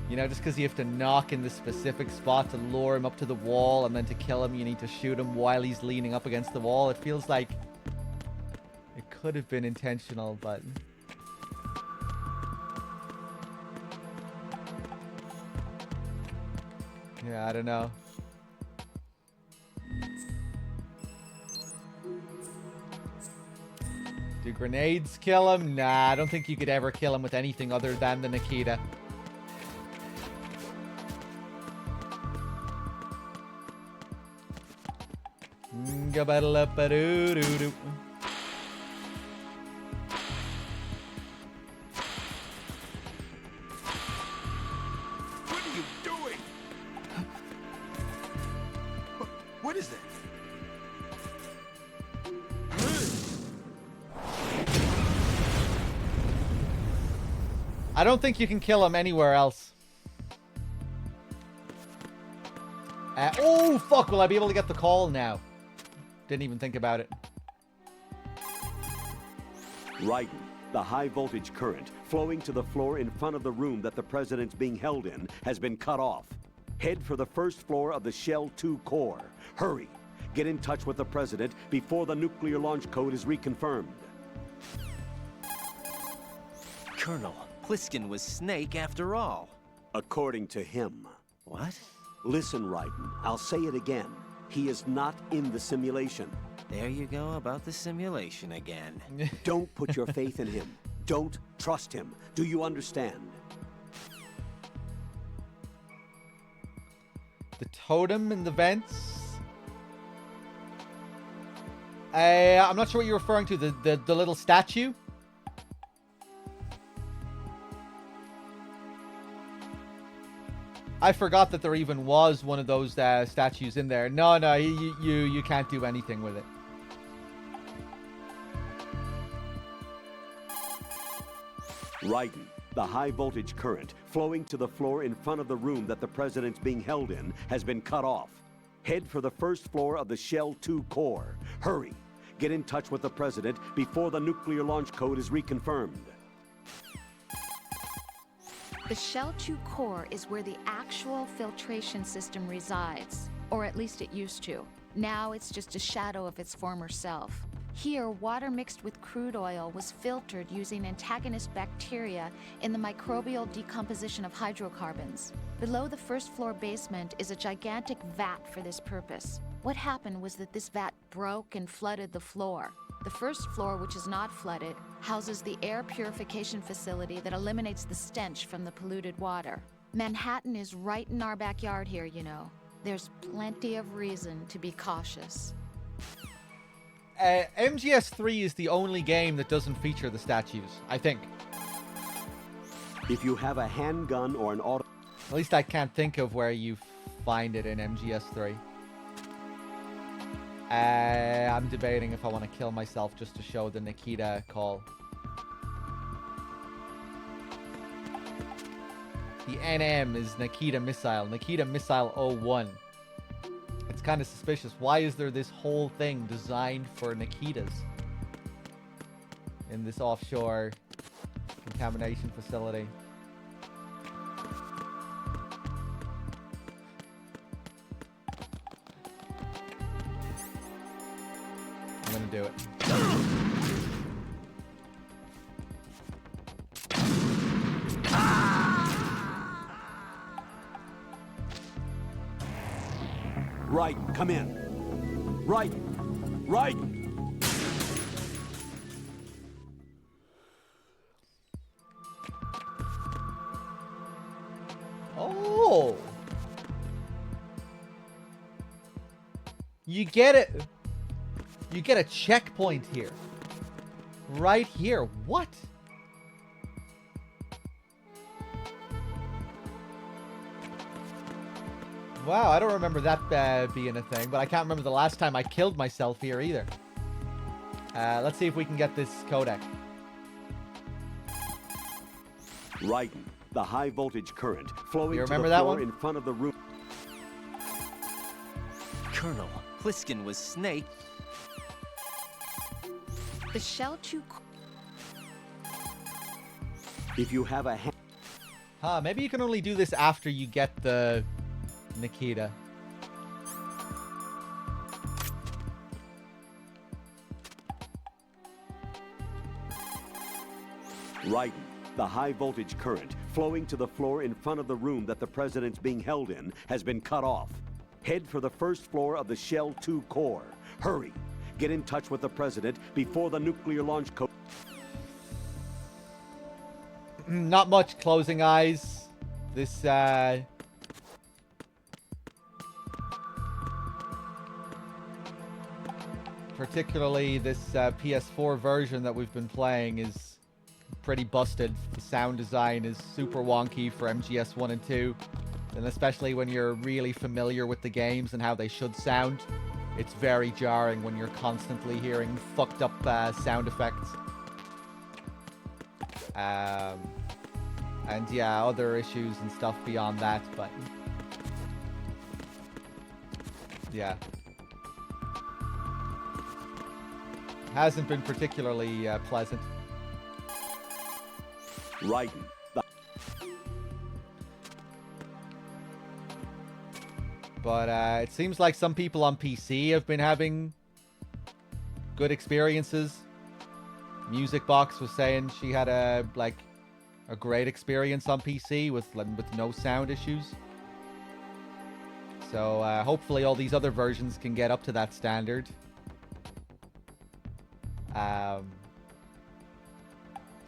You know, just because you have to knock in the specific spot to lure him up to the wall, and then to kill him, you need to shoot him while he's leaning up against the wall. It feels like it could have been intentional, but... yeah, I don't know. Do grenades kill him? Nah, I don't think you could ever kill him with anything other than the Nikita. Ga-ba-da-la-ba-doo-doo-doo. What are you doing? What is that? I don't think you can kill him anywhere else. Oh, fuck. Will I be able to get the call now? Didn't even think about it. Raiden, the high voltage current flowing to the floor in front of the room that the president's being held in has been cut off. Head for the first floor of the Shell 2 core. Hurry. Get in touch with the president before the nuclear launch code is reconfirmed. Colonel, Pliskin was Snake after all. According to him. What? Listen, Raiden, I'll say it again. He is not in the simulation. There you go about the simulation again. Don't put your faith in him. Don't trust him. Do you understand? The totem in the vents. I'm not sure what you're referring to. The little statue. I forgot that there even was one of those statues in there. No, you can't do anything with it. Raiden, the high voltage current flowing to the floor in front of the room that the president's being held in has been cut off. Head for the first floor of the Shell 2 core. Hurry. Get in touch with the president before the nuclear launch code is reconfirmed. The Shell 2 core is where the actual filtration system resides, or at least it used to. Now it's just a shadow of its former self. Here, water mixed with crude oil was filtered using antagonist bacteria in the microbial decomposition of hydrocarbons. Below the first floor basement is a gigantic vat for this purpose. What happened was that this vat broke and flooded the floor. The first floor, which is not flooded, houses the air purification facility that eliminates the stench from the polluted water. Manhattan is right in our backyard here, you know. There's plenty of reason to be cautious. MGS3 is the only game that doesn't feature the statues, I think. If you have a handgun or an auto... At least I can't think of where you find it in MGS3. I'm debating if I want to kill myself just to show the Nikita call. The NM is Nikita Missile. Nikita Missile 01. It's kind of suspicious. Why is there this whole thing designed for Nikitas in this offshore contamination facility? I'm gonna do it. Raiden, come in. Raiden! Raiden! Oh! You get it. You get a checkpoint here. Right here. What? Wow, I don't remember that being a thing, but I can't remember the last time I killed myself here either. Let's see if we can get this codec. Raiden, the high voltage current flowing You to remember the that floor one? in front of the room. Colonel, Pliskin was Snake. The Shell 2 If you have a Huh, maybe you can only do this after you get the Nikita. Raiden, the high voltage current flowing to the floor in front of the room that the president's being held in has been cut off. Head for the first floor of the Shell 2 core. Hurry! Get in touch with the president before the nuclear launch code. Not much closing eyes. This, particularly this PS4 version that we've been playing is pretty busted. The sound design is super wonky for MGS 1 and 2. And especially when you're really familiar with the games and how they should sound, it's very jarring when you're constantly hearing fucked up sound effects. And yeah, other issues and stuff beyond that, but yeah. Hasn't been particularly pleasant. Raiden. But it seems like some people on PC have been having good experiences. Music Box was saying she had a great experience on PC with no sound issues. So hopefully all these other versions can get up to that standard.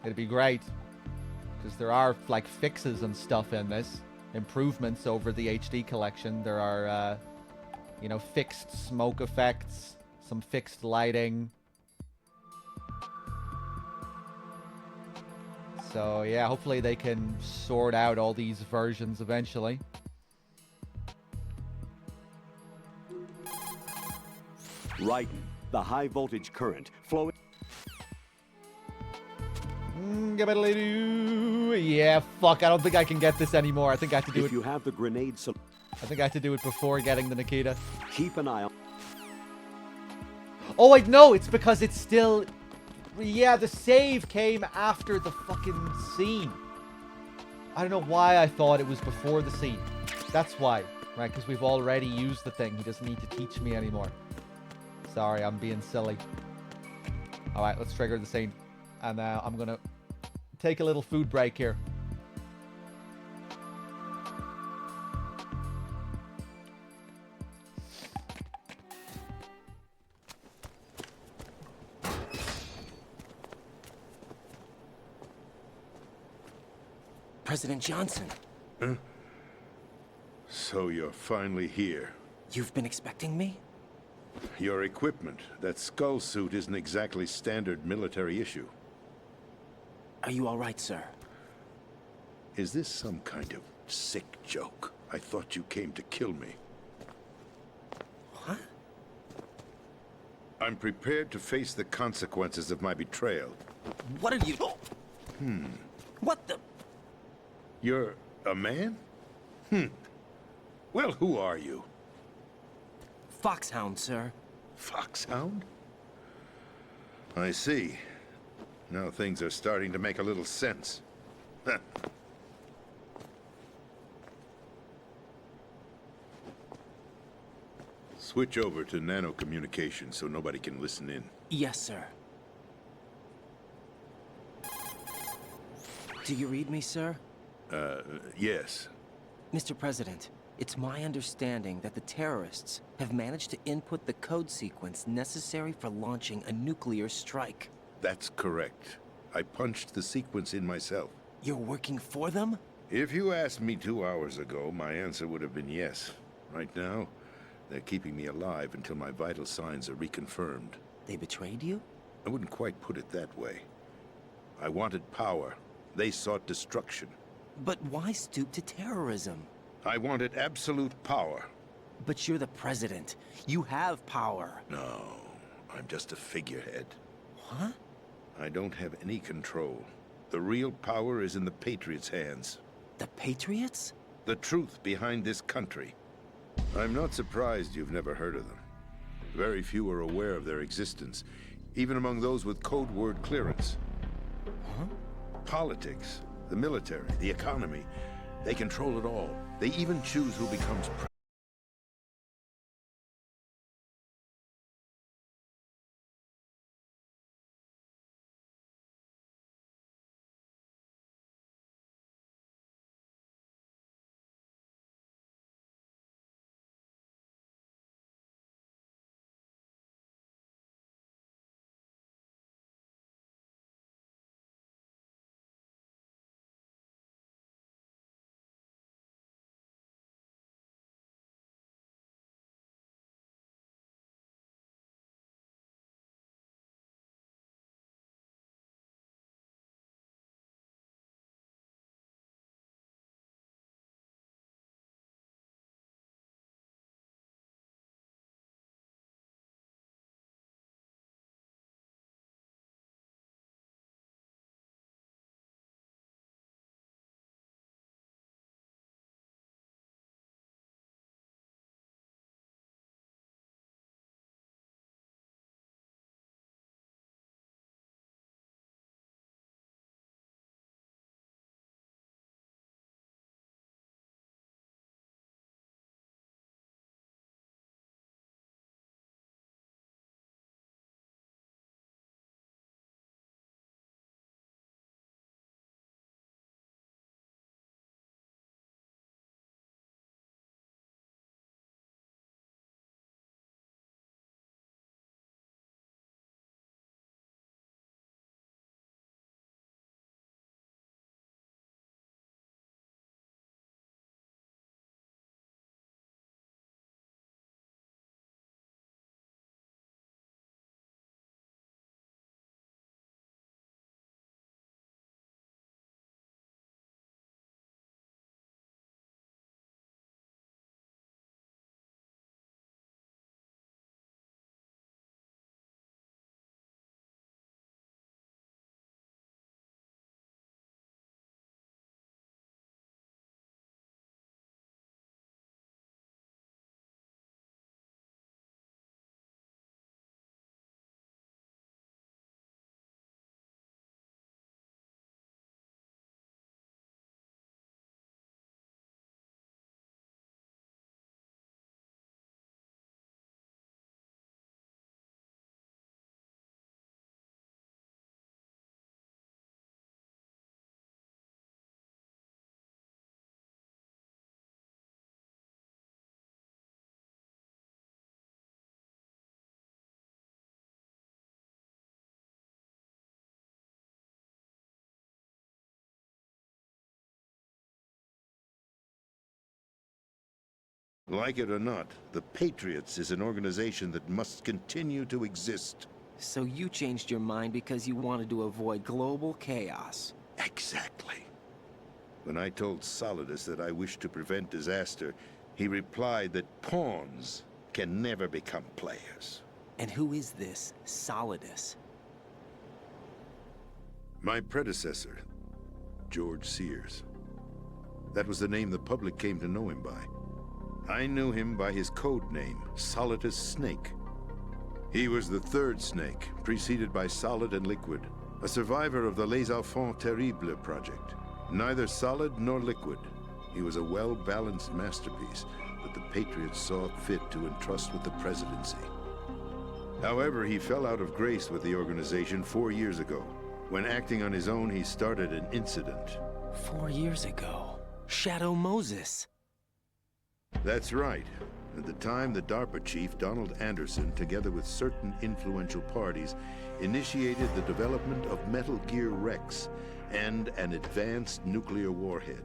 It'd be great because there are like fixes and stuff in this, improvements over the HD collection. There are you know, fixed smoke effects, some fixed lighting. So yeah, hopefully they can sort out all these versions eventually. Raiden, the high voltage current flowing. Yeah, fuck, I don't think I can get this anymore. I think I have to do it. If you have the grenade, I think I have to do it before getting the Nikita. Keep an eye on. Oh wait, no, it's because it's still. Yeah, the save came after the fucking scene. I don't know why I thought it was before the scene. That's why, right? Because we've already used the thing. He doesn't need to teach me anymore. Sorry, I'm being silly. All right, let's trigger the scene. And I'm going to take a little food break here. President Johnson. Huh? So you're finally here. You've been expecting me? Your equipment, that skull suit, isn't exactly standard military issue. Are you all right, sir? Is this some kind of sick joke? I thought you came to kill me. What? I'm prepared to face the consequences of my betrayal. What are you... What the... You're a man? Well, who are you? Foxhound, sir. Foxhound? I see. Now things are starting to make a little sense. Switch over to nano communication so nobody can listen in. Yes, sir. Do you read me, sir? Yes. Mr. President, it's my understanding that the terrorists have managed to input the code sequence necessary for launching a nuclear strike. That's correct. I punched the sequence in myself. You're working for them? If you asked me 2 hours ago, my answer would have been yes. Right now, they're keeping me alive until my vital signs are reconfirmed. They betrayed you? I wouldn't quite put it that way. I wanted power. They sought destruction. But why stoop to terrorism? I wanted absolute power. But you're the president. You have power. No, I'm just a figurehead. What? I don't have any control. The real power is in the Patriots' hands. The Patriots? The truth behind this country. I'm not surprised you've never heard of them. Very few are aware of their existence, even among those with code word clearance. Huh? Politics, the military, the economy, they control it all. They even choose who becomes president. Like it or not, the Patriots is an organization that must continue to exist. So you changed your mind because you wanted to avoid global chaos. Exactly. When I told Solidus that I wished to prevent disaster, he replied that pawns can never become players. And who is this Solidus? My predecessor, George Sears. That was the name the public came to know him by. I knew him by his code name, Solidus Snake. He was the third Snake, preceded by Solid and Liquid, a survivor of the Les Enfants Terribles project. Neither solid nor liquid, he was a well-balanced masterpiece that the Patriots saw fit to entrust with the presidency. However, he fell out of grace with the organization 4 years ago. When acting on his own, he started an incident. 4 years ago? Shadow Moses. That's right. At the time, the DARPA chief, Donald Anderson, together with certain influential parties, initiated the development of Metal Gear Rex and an advanced nuclear warhead.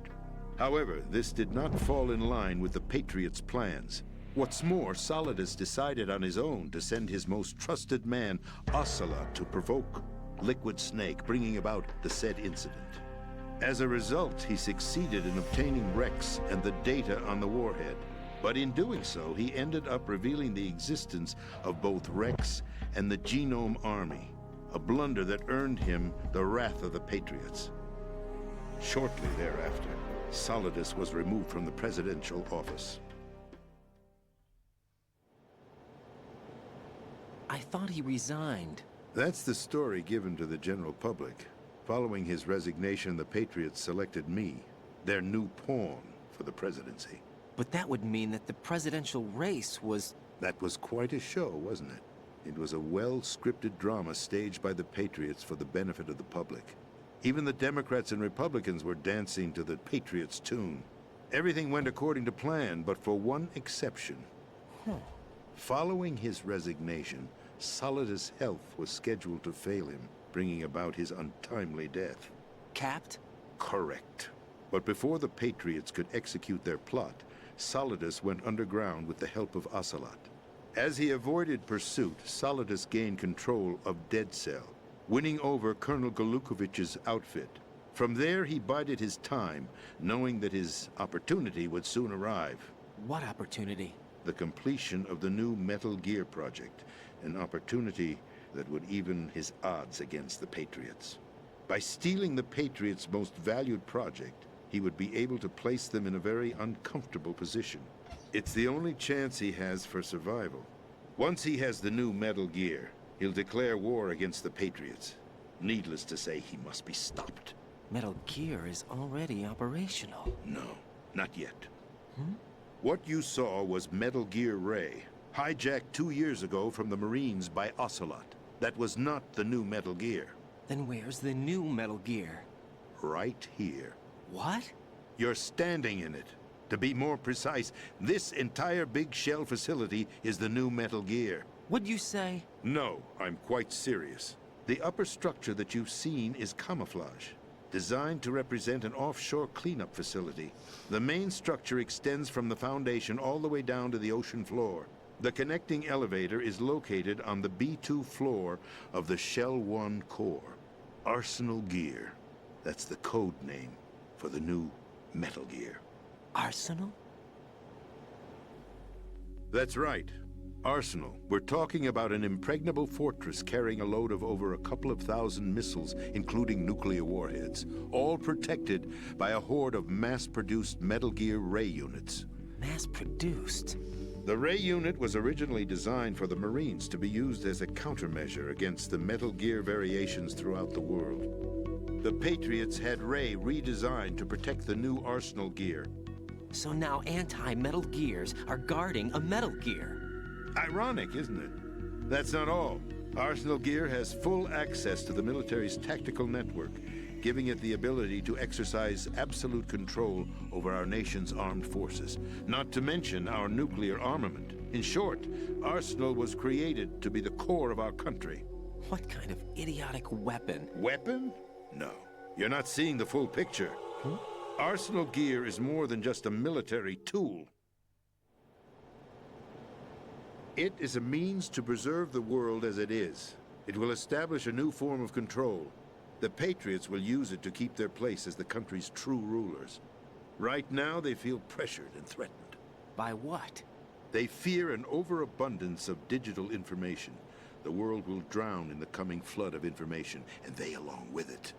However, this did not fall in line with the Patriots' plans. What's more, Solidus decided on his own to send his most trusted man, Ocelot, to provoke Liquid Snake, bringing about the said incident. As a result, he succeeded in obtaining Rex and the data on the warhead. But in doing so, he ended up revealing the existence of both Rex and the Genome Army, a blunder that earned him the wrath of the Patriots. Shortly thereafter, Solidus was removed from the presidential office. I thought he resigned. That's the story given to the general public. Following his resignation, the Patriots selected me, their new pawn, for the presidency. But that would mean that the presidential race was... That was quite a show, wasn't it? It was a well-scripted drama staged by the Patriots for the benefit of the public. Even the Democrats and Republicans were dancing to the Patriots' tune. Everything went according to plan, but for one exception. Following his resignation, Solidus' health was scheduled to fail him, bringing about his untimely death. Capped? Correct. But before the Patriots could execute their plot, Solidus went underground with the help of Ocelot. As he avoided pursuit, Solidus gained control of Dead Cell, winning over Colonel Golukovich's outfit. From there, he bided his time, knowing that his opportunity would soon arrive. What opportunity? The completion of the new Metal Gear project, an opportunity that would even his odds against the Patriots. By stealing the Patriots' most valued project, he would be able to place them in a very uncomfortable position. It's the only chance he has for survival. Once he has the new Metal Gear, he'll declare war against the Patriots. Needless to say, he must be stopped. Metal Gear is already operational. No, not yet. What you saw was Metal Gear Ray, hijacked 2 years ago from the Marines by Ocelot. That was not the new Metal Gear. Then where's the new Metal Gear? Right here. What? You're standing in it. To be more precise, this entire big shell facility is the new Metal Gear. What'd you say? No, I'm quite serious. The upper structure that you've seen is camouflage, designed to represent an offshore cleanup facility. The main structure extends from the foundation all the way down to the ocean floor. The connecting elevator is located on the B2 floor of the Shell 1 core. Arsenal Gear. That's the code name for the new Metal Gear. Arsenal? That's right. Arsenal. We're talking about an impregnable fortress carrying a load of over a couple of thousand missiles, including nuclear warheads, all protected by a horde of mass-produced Metal Gear Ray units. Mass-produced? The Ray unit was originally designed for the Marines to be used as a countermeasure against the Metal Gear variations throughout the world. The Patriots had Ray redesigned to protect the new Arsenal Gear. So now anti-Metal Gears are guarding a Metal Gear. Ironic, isn't it? That's not all. Arsenal Gear has full access to the military's tactical network, giving it the ability to exercise absolute control over our nation's armed forces, not to mention our nuclear armament. In short, Arsenal was created to be the core of our country. What kind of idiotic weapon? Weapon? No. You're not seeing the full picture. Arsenal Gear is more than just a military tool. It is a means to preserve the world as it is. It will establish a new form of control. The Patriots will use it to keep their place as the country's true rulers. Right now, they feel pressured and threatened. By what? They fear an overabundance of digital information. The world will drown in the coming flood of information, and they along with it.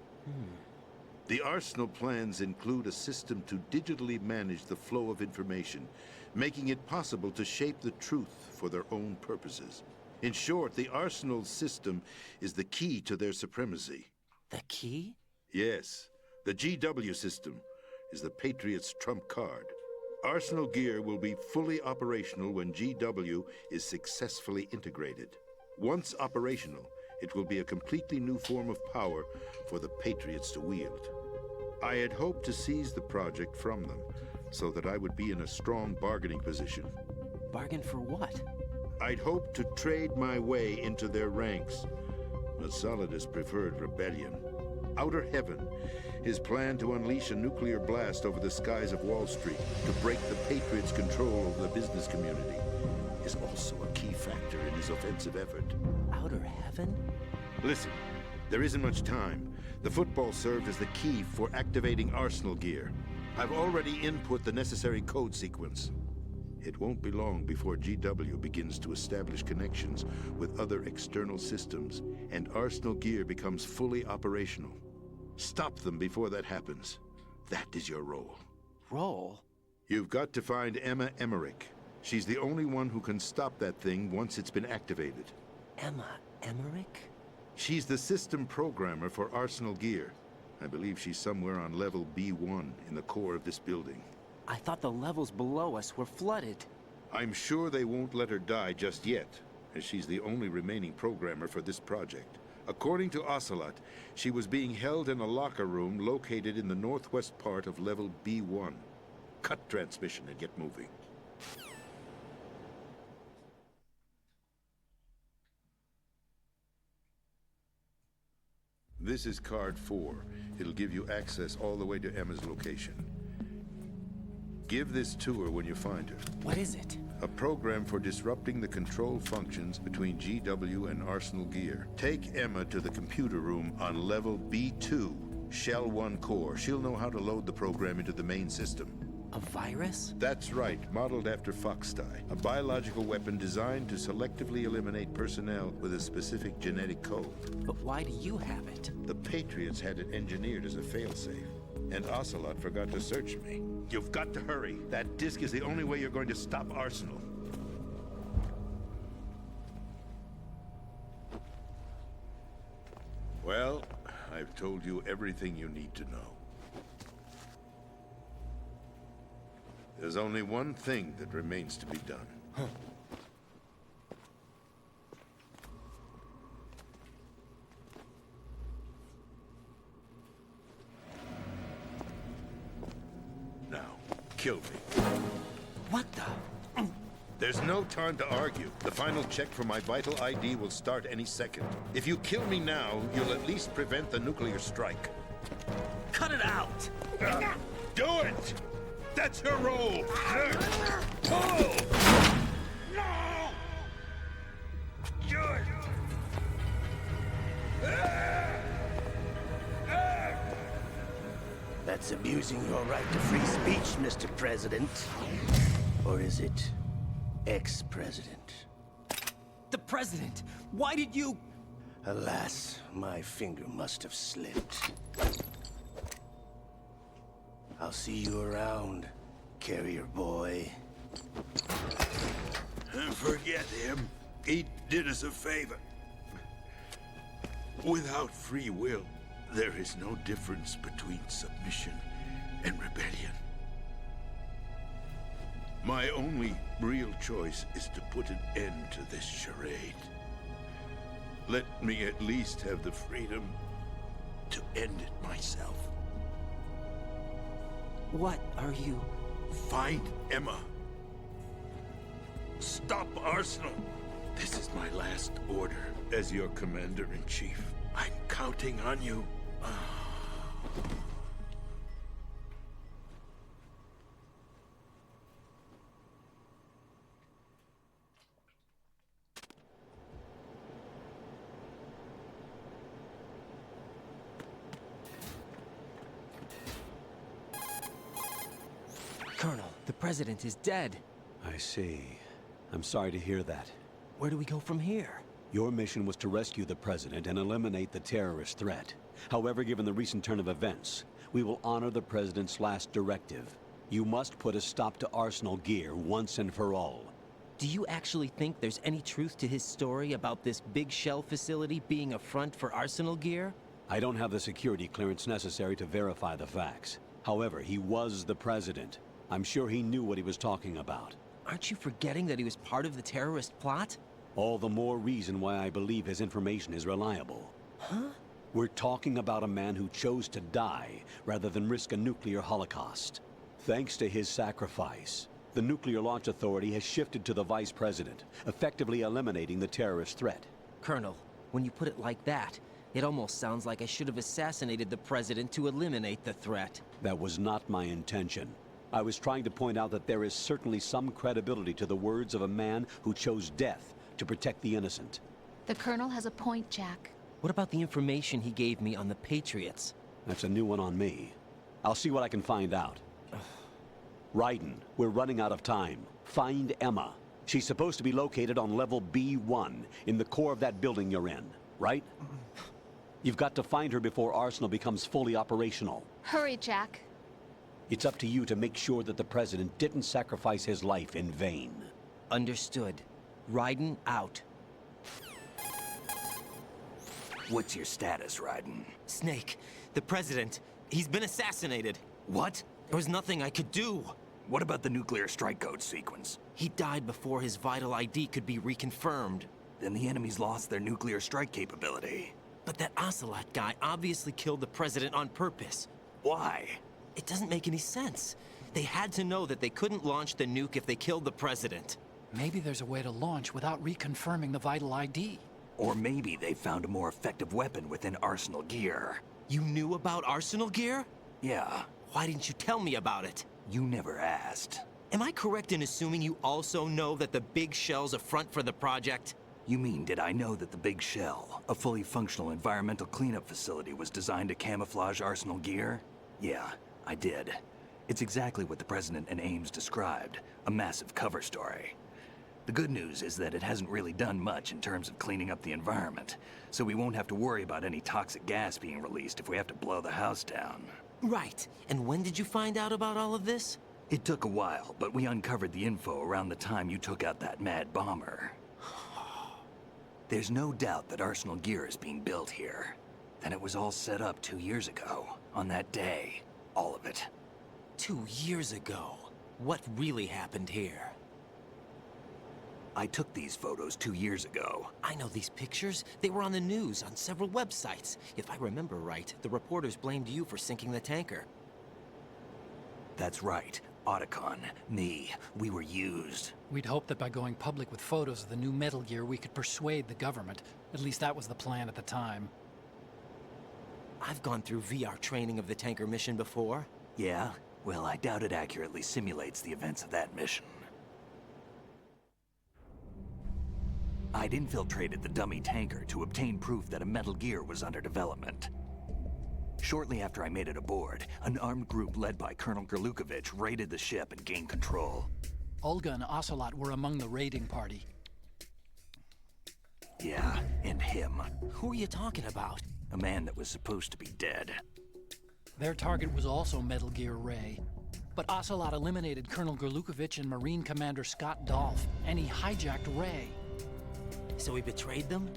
The Arsenal plans include a system to digitally manage the flow of information, making it possible to shape the truth for their own purposes. In short, the Arsenal system is the key to their supremacy. The key? Yes. The GW system is the Patriots' trump card. Arsenal Gear will be fully operational when GW is successfully integrated. Once operational, it will be a completely new form of power for the Patriots to wield. I had hoped to seize the project from them, so that I would be in a strong bargaining position. Bargain for what? I'd hoped to trade my way into their ranks, but Solidus preferred rebellion. Outer Heaven, his plan to unleash a nuclear blast over the skies of Wall Street to break the Patriots' control over the business community, is also a key factor in his offensive effort. Outer Heaven? Listen, There isn't much time. The football served as the key for activating Arsenal gear. I've already input the necessary code sequence. It won't be long before GW begins to establish connections with other external systems, and Arsenal gear becomes fully operational. Stop them before that happens. That is your role. Role? You've got to find Emma Emmerich. She's the only one who can stop that thing once it's been activated. Emma Emmerich? She's the system programmer for Arsenal gear. I believe she's somewhere on level B1 in the core of this building. I thought the levels below us were flooded. I'm sure they won't let her die just yet, as she's the only remaining programmer for this project. According to Ocelot, she was being held in a locker room located in the northwest part of level B1. Cut transmission and get moving. This is card 4. It'll give you access all the way to Emma's location. Give this to her when you find her. What is it? A program for disrupting the control functions between GW and Arsenal gear. Take Emma to the computer room on level B2, Shell 1 core. She'll know how to load the program into the main system. A virus? That's right, modeled after Foxdie. A biological weapon designed to selectively eliminate personnel with a specific genetic code. But why do you have it? The Patriots had it engineered as a failsafe. And Ocelot forgot to search me. You've got to hurry. That disk is the only way you're going to stop Arsenal. Well, I've told you everything you need to know. There's only one thing that remains to be done. Huh. Now, kill me. What the? There's no time to argue. The final check for my vital ID will start any second. If you kill me now, you'll at least prevent the nuclear strike. Cut it out! Do it! That's her role! Pull! No! Good! That's abusing your right to free speech, Mr. President. Or is it ex-president? The president! Why did you... Alas, my finger must have slipped. I'll see you around, carrier boy. Forget him. He did us a favor. Without free will, there is no difference between submission and rebellion. My only real choice is to put an end to this charade. Let me at least have the freedom to end it myself. What are you... Find Emma. Stop Arsenal. This is my last order as your commander-in-chief. I'm counting on you. Colonel, the president is dead. I see. I'm sorry to hear that. Where do we go from here? Your mission was to rescue the president and eliminate the terrorist threat. However, given the recent turn of events, we will honor the president's last directive. You must put a stop to Arsenal gear once and for all. Do you actually think there's any truth to his story about this big shell facility being a front for Arsenal gear? I don't have the security clearance necessary to verify the facts. However, he was the president. I'm sure he knew what he was talking about. Aren't you forgetting that he was part of the terrorist plot? All the more reason why I believe his information is reliable. Huh? We're talking about a man who chose to die rather than risk a nuclear holocaust. Thanks to his sacrifice, the Nuclear Launch Authority has shifted to the Vice President, effectively eliminating the terrorist threat. Colonel, when you put it like that, it almost sounds like I should have assassinated the President to eliminate the threat. That was not my intention. I was trying to point out that there is certainly some credibility to the words of a man who chose death to protect the innocent. The Colonel has a point, Jack. What about the information he gave me on the Patriots? That's a new one on me. I'll see what I can find out. Raiden, we're running out of time. Find Emma. She's supposed to be located on level B1, in the core of that building you're in, right? You've got to find her before Arsenal becomes fully operational. Hurry, Jack. It's up to you to make sure that the President didn't sacrifice his life in vain. Understood. Raiden out. What's your status, Raiden? Snake, the President, he's been assassinated. What? There was nothing I could do. What about the nuclear strike code sequence? He died before his vital ID could be reconfirmed. Then the enemy's lost their nuclear strike capability. But that Ocelot guy obviously killed the President on purpose. Why? It doesn't make any sense. They had to know that they couldn't launch the nuke if they killed the President. Maybe there's a way to launch without reconfirming the vital ID. Or maybe they found a more effective weapon within Arsenal gear. You knew about Arsenal gear? Yeah. Why didn't you tell me about it? You never asked. Am I correct in assuming you also know that the Big Shell's a front for the project? You mean, did I know that the Big Shell, a fully functional environmental cleanup facility, was designed to camouflage Arsenal gear? Yeah, I did. It's exactly what the President and Ames described, a massive cover story. The good news is that it hasn't really done much in terms of cleaning up the environment, so we won't have to worry about any toxic gas being released if we have to blow the house down. Right. And when did you find out about all of this? It took a while, but we uncovered the info around the time you took out that mad bomber. There's no doubt that Arsenal gear is being built here. Then it was all set up 2 years ago, on that day. All of it. 2 years ago? What really happened here? I took these photos 2 years ago. I know these pictures. They were on the news, on several websites. If I remember right, the reporters blamed you for sinking the tanker. That's right. Otacon, me, we were used. We'd hoped that by going public with photos of the new Metal Gear, we could persuade the government. At least that was the plan at the time. I've gone through VR training of the tanker mission before. Yeah? Well, I doubt it accurately simulates the events of that mission. I'd infiltrated the dummy tanker to obtain proof that a Metal Gear was under development. Shortly after I made it aboard, an armed group led by Colonel Gerlukovich raided the ship and gained control. Olga and Ocelot were among the raiding party. Yeah, and him. Who are you talking about? A man that was supposed to be dead. Their target was also Metal Gear Ray. But Ocelot eliminated Colonel Gerlukovich and Marine Commander Scott Dolph, and he hijacked Ray. So he betrayed them?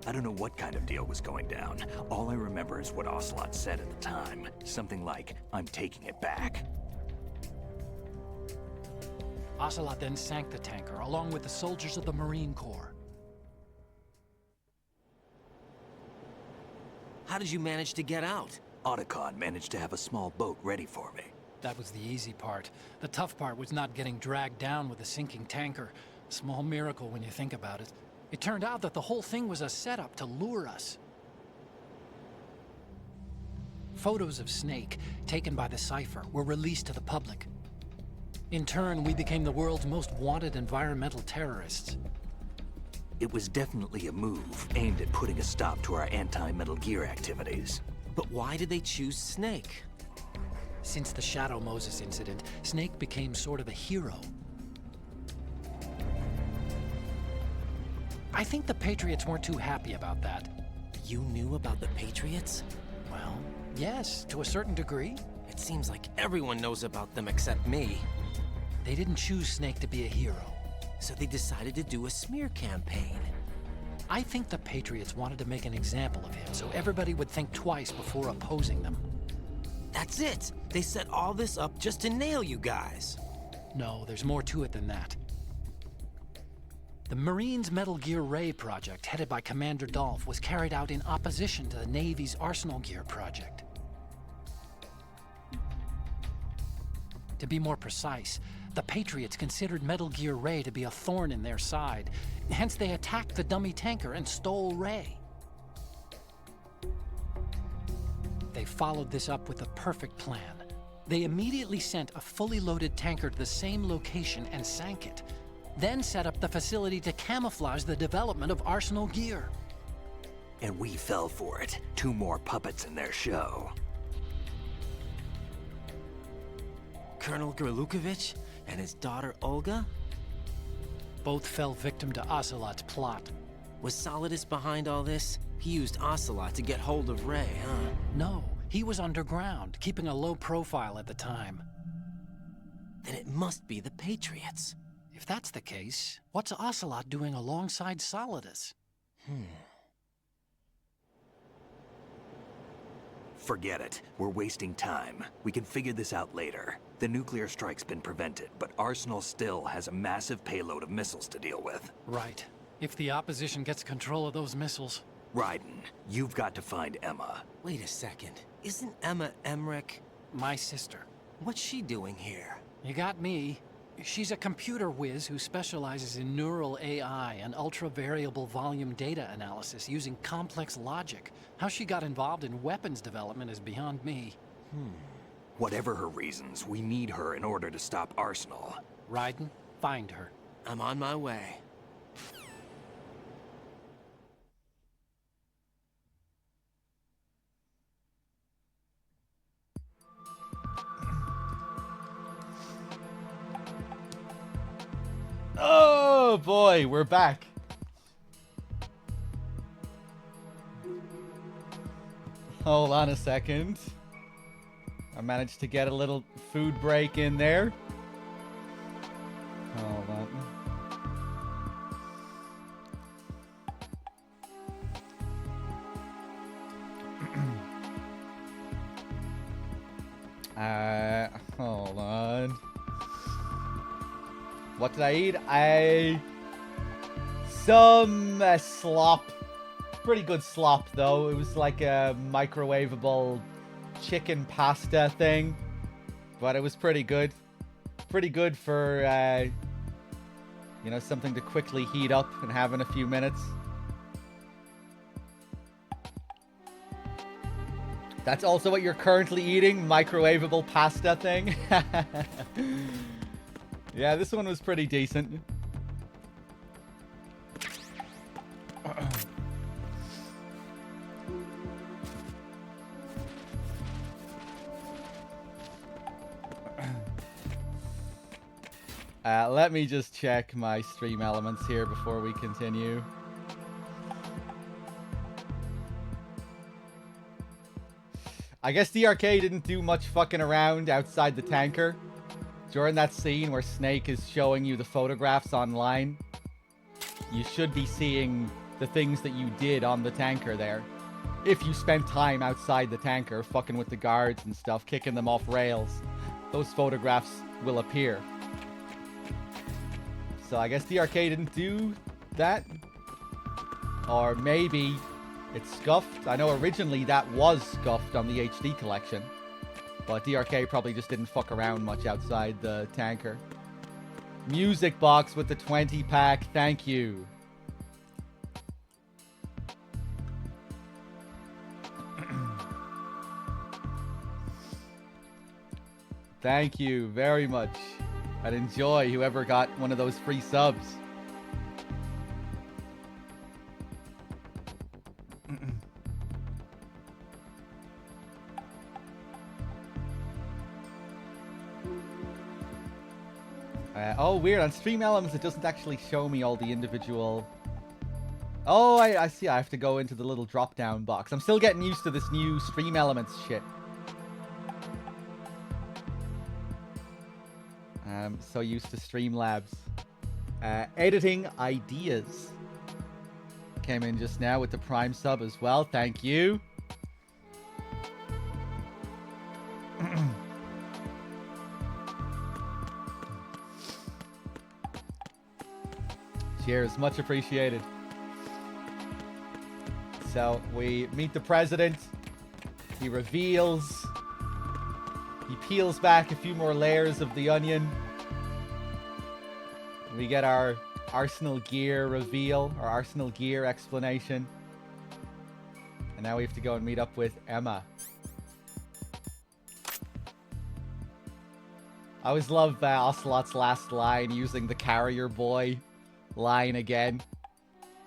I don't know what kind of deal was going down. All I remember is what Ocelot said at the time. Something like, "I'm taking it back." Ocelot then sank the tanker, along with the soldiers of the Marine Corps. How did you manage to get out? Otacon managed to have a small boat ready for me. That was the easy part. The tough part was not getting dragged down with a sinking tanker. A small miracle when you think about it. It turned out that the whole thing was a setup to lure us. Photos of Snake, taken by the Cypher, were released to the public. In turn, we became the world's most wanted environmental terrorists. It was definitely a move aimed at putting a stop to our anti-Metal Gear activities. But why did they choose Snake? Since the Shadow Moses incident, Snake became sort of a hero. I think the Patriots weren't too happy about that. You knew about the Patriots? Well, yes, to a certain degree. It seems like everyone knows about them except me. They didn't choose Snake to be a hero. So they decided to do a smear campaign. I think the Patriots wanted to make an example of him, so everybody would think twice before opposing them. That's it! They set all this up just to nail you guys. No, there's more to it than that. The Marines' Metal Gear Ray project, headed by Commander Dolph, was carried out in opposition to the Navy's Arsenal Gear project. To be more precise, the Patriots considered Metal Gear Ray to be a thorn in their side. Hence, they attacked the dummy tanker and stole Ray. They followed this up with a perfect plan. They immediately sent a fully loaded tanker to the same location and sank it. Then set up the facility to camouflage the development of Arsenal Gear. And we fell for it. 2 more puppets in their show. Colonel Gerlukovich and his daughter Olga? Both fell victim to Ocelot's plot. Was Solidus behind all this? He used Ocelot to get hold of Ray, huh? No, he was underground, keeping a low profile at the time. Then it must be the Patriots. If that's the case, what's Ocelot doing alongside Solidus? Forget it. We're wasting time. We can figure this out later. The nuclear strike's been prevented, but Arsenal still has a massive payload of missiles to deal with. Right. If the opposition gets control of those missiles... Raiden, you've got to find Emma. Wait a second. Isn't Emma Emmerich my sister? What's she doing here? You got me. She's a computer whiz who specializes in neural AI and ultra-variable volume data analysis using complex logic. How she got involved in weapons development is beyond me. Whatever her reasons, we need her in order to stop Arsenal. Raiden, find her. I'm on my way. Oh boy, we're back. Hold on a second. I managed to get a little food break in there. Hold on. Hold on. What did I eat? Some slop. Pretty good slop, though. It was like a microwavable chicken pasta thing. But it was pretty good. Pretty good for, you know, something to quickly heat up and have in a few minutes. That's also what you're currently eating? Microwavable pasta thing? Yeah, this one was pretty decent. Let me just check my stream elements here before we continue. I guess DRK didn't do much fucking around outside the tanker. During that scene where Snake is showing you the photographs online, you should be seeing the things that you did on the tanker there. If you spent time outside the tanker, fucking with the guards and stuff, kicking them off rails, those photographs will appear. So I guess DRK didn't do that. Or maybe it's scuffed. I know originally that was scuffed on the HD collection. But DRK probably just didn't fuck around much outside the tanker. Music box with the 20-pack. Thank you. Thank you very much. I'd enjoy whoever got one of those free subs. Oh, weird. On Stream Elements, it doesn't actually show me all the individual... Oh, I see. I have to go into the little drop-down box. I'm still getting used to this new Stream Elements shit. I'm so used to Streamlabs. Editing ideas. Came in just now with the Prime sub as well. Thank you. Cheers, much appreciated. So we meet the president. He reveals. He peels back a few more layers of the onion. We get our Arsenal gear reveal, our Arsenal gear explanation. And now we have to go and meet up with Emma. I always love Ocelot's last line using the carrier boy line again.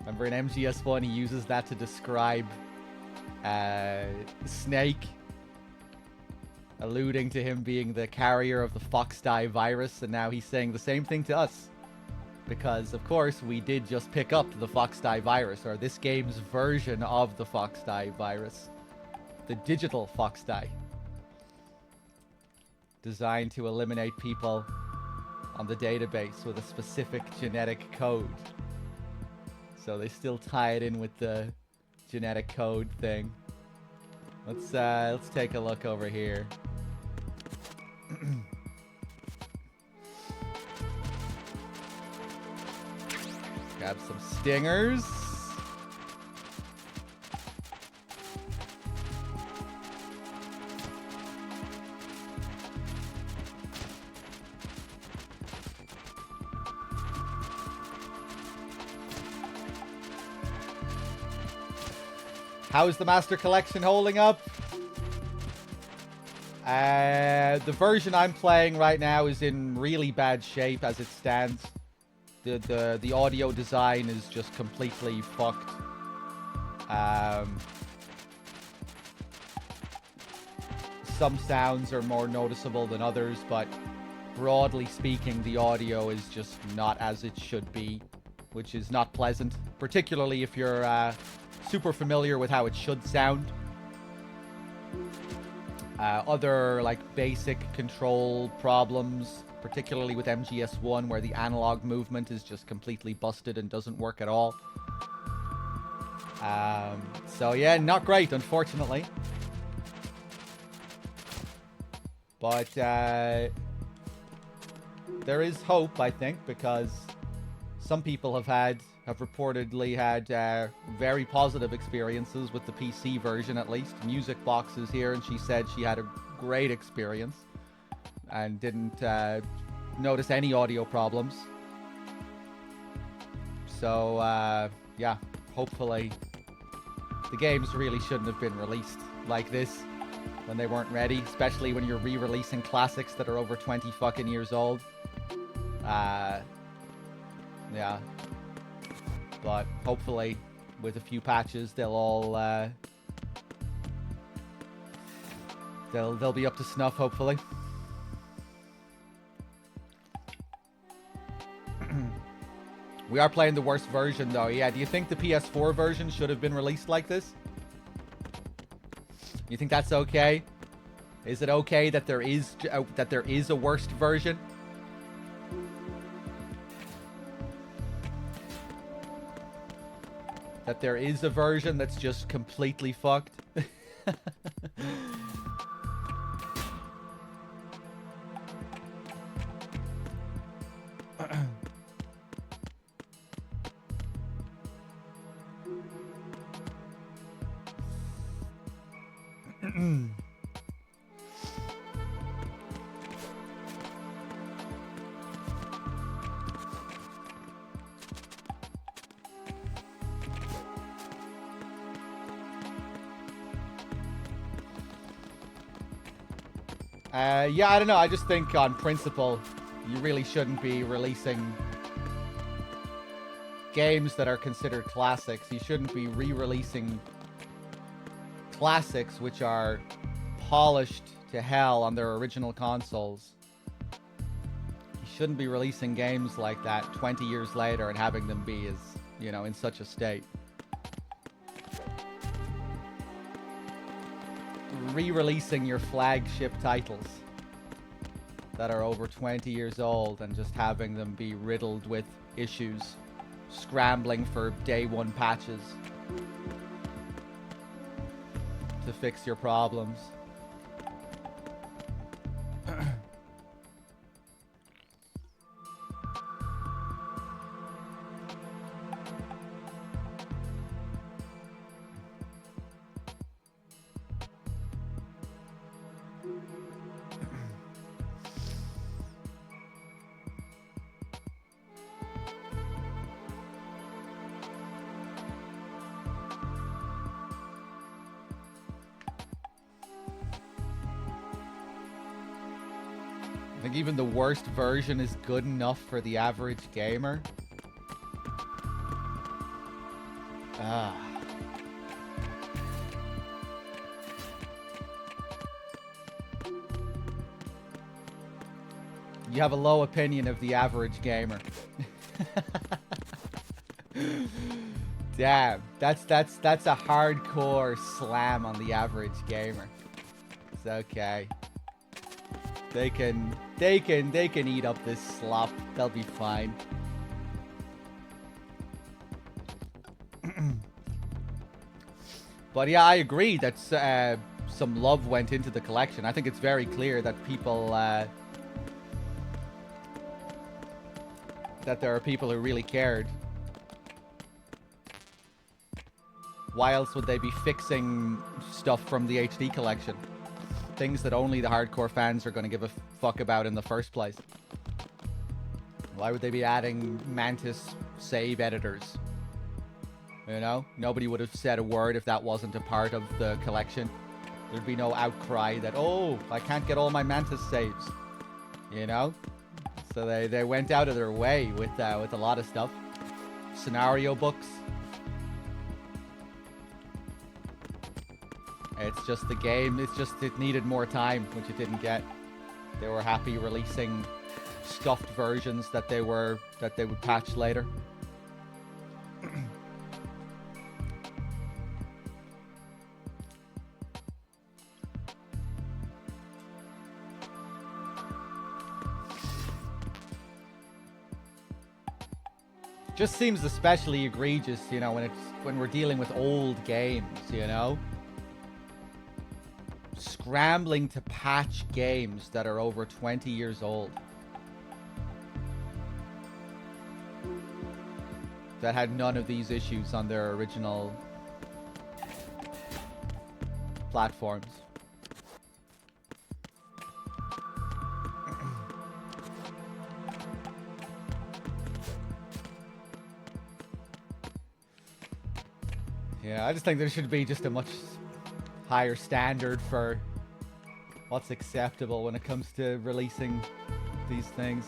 Remember in MGS1 he uses that to describe Snake, alluding to him being the carrier of the Foxdie virus, and now he's saying the same thing to us. Because, of course, we did just pick up the Foxdie virus, or this game's version of the Foxdie virus. The digital Foxdie. Designed to eliminate people on the database with a specific genetic code. So they still tie it in with the genetic code thing. Let's take a look over here. Grab some stingers. How's the Master Collection holding up? The version I'm playing right now is in really bad shape as it stands. The audio design is just completely fucked. Some sounds are more noticeable than others, but broadly speaking, the audio is just not as it should be, which is not pleasant, particularly if you're super familiar with how it should sound. Other like basic control problems, particularly with MGS1, where the analog movement is just completely busted and doesn't work at all. So yeah, not great, unfortunately. But there is hope, I think, because some people have reportedly had very positive experiences with the PC version, at least. Music Box is here, and she said she had a great experience and didn't notice any audio problems. So, yeah, hopefully the games really shouldn't have been released like this when they weren't ready, especially when you're re-releasing classics that are over 20 fucking years old. Yeah. But hopefully, with a few patches, they'll all they'll be up to snuff. Hopefully. We are playing the worst version, though. Yeah. Do you think the PS4 version should have been released like this? You think that's okay? Is it okay that there is a worst version? That there is a version that's just completely fucked? Yeah, I don't know. I just think on principle, you really shouldn't be releasing games that are considered classics. You shouldn't be re-releasing classics which are polished to hell on their original consoles. You shouldn't be releasing games like that 20 years later and having them be as, you know, in such a state. Re-releasing your flagship titles that are over 20 years old and just having them be riddled with issues, scrambling for day one patches to fix your problems. I think even the worst version is good enough for the average gamer. Ah. You have a low opinion of the average gamer. Damn, that's a hardcore slam on the average gamer. It's okay. They can eat up this slop. They'll be fine. But yeah, I agree that some love went into the collection. I think it's very clear that people that there are people who really cared. Why else would they be fixing stuff from the HD collection? Things that only the hardcore fans are going to give a fuck about in the first place. Why would they be adding Mantis save editors? You know? Nobody would have said a word if that wasn't a part of the collection. There'd be no outcry that, oh, I can't get all my Mantis saves. You know? So they went out of their way with a lot of stuff. Scenario books. It's just the game. It's just it needed more time, which it didn't get. They were happy releasing stuffed versions that they would patch later. Just seems especially egregious, you know, when we're dealing with old games, you know? Scrambling to patch games that are over 20 years old. That had none of these issues on their original platforms. Yeah, I just think there should be just a much higher standard for what's acceptable when it comes to releasing these things.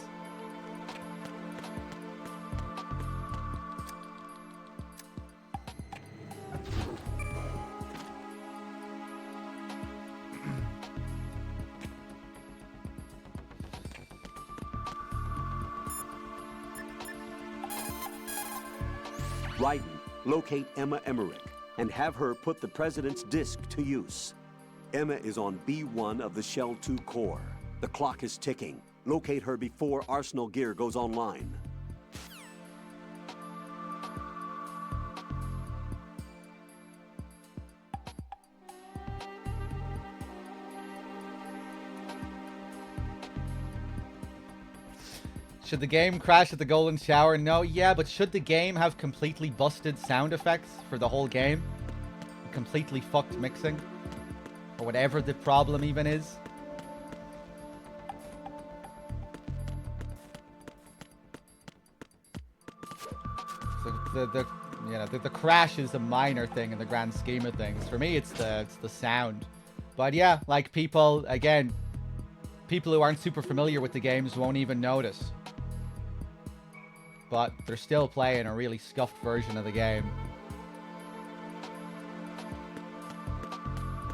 Raiden, locate Emma Emmerich and have her put the President's disc to use. Emma is on B1 of the Shell 2 core. The clock is ticking. Locate her before Arsenal gear goes online. Should the game crash at the Golden Shower? No, yeah, but should the game have completely busted sound effects for the whole game? Completely fucked mixing? Or whatever the problem even is? So the crash is a minor thing in the grand scheme of things. For me, it's the sound. But yeah, like people who aren't super familiar with the games won't even notice. But they're still playing a really scuffed version of the game.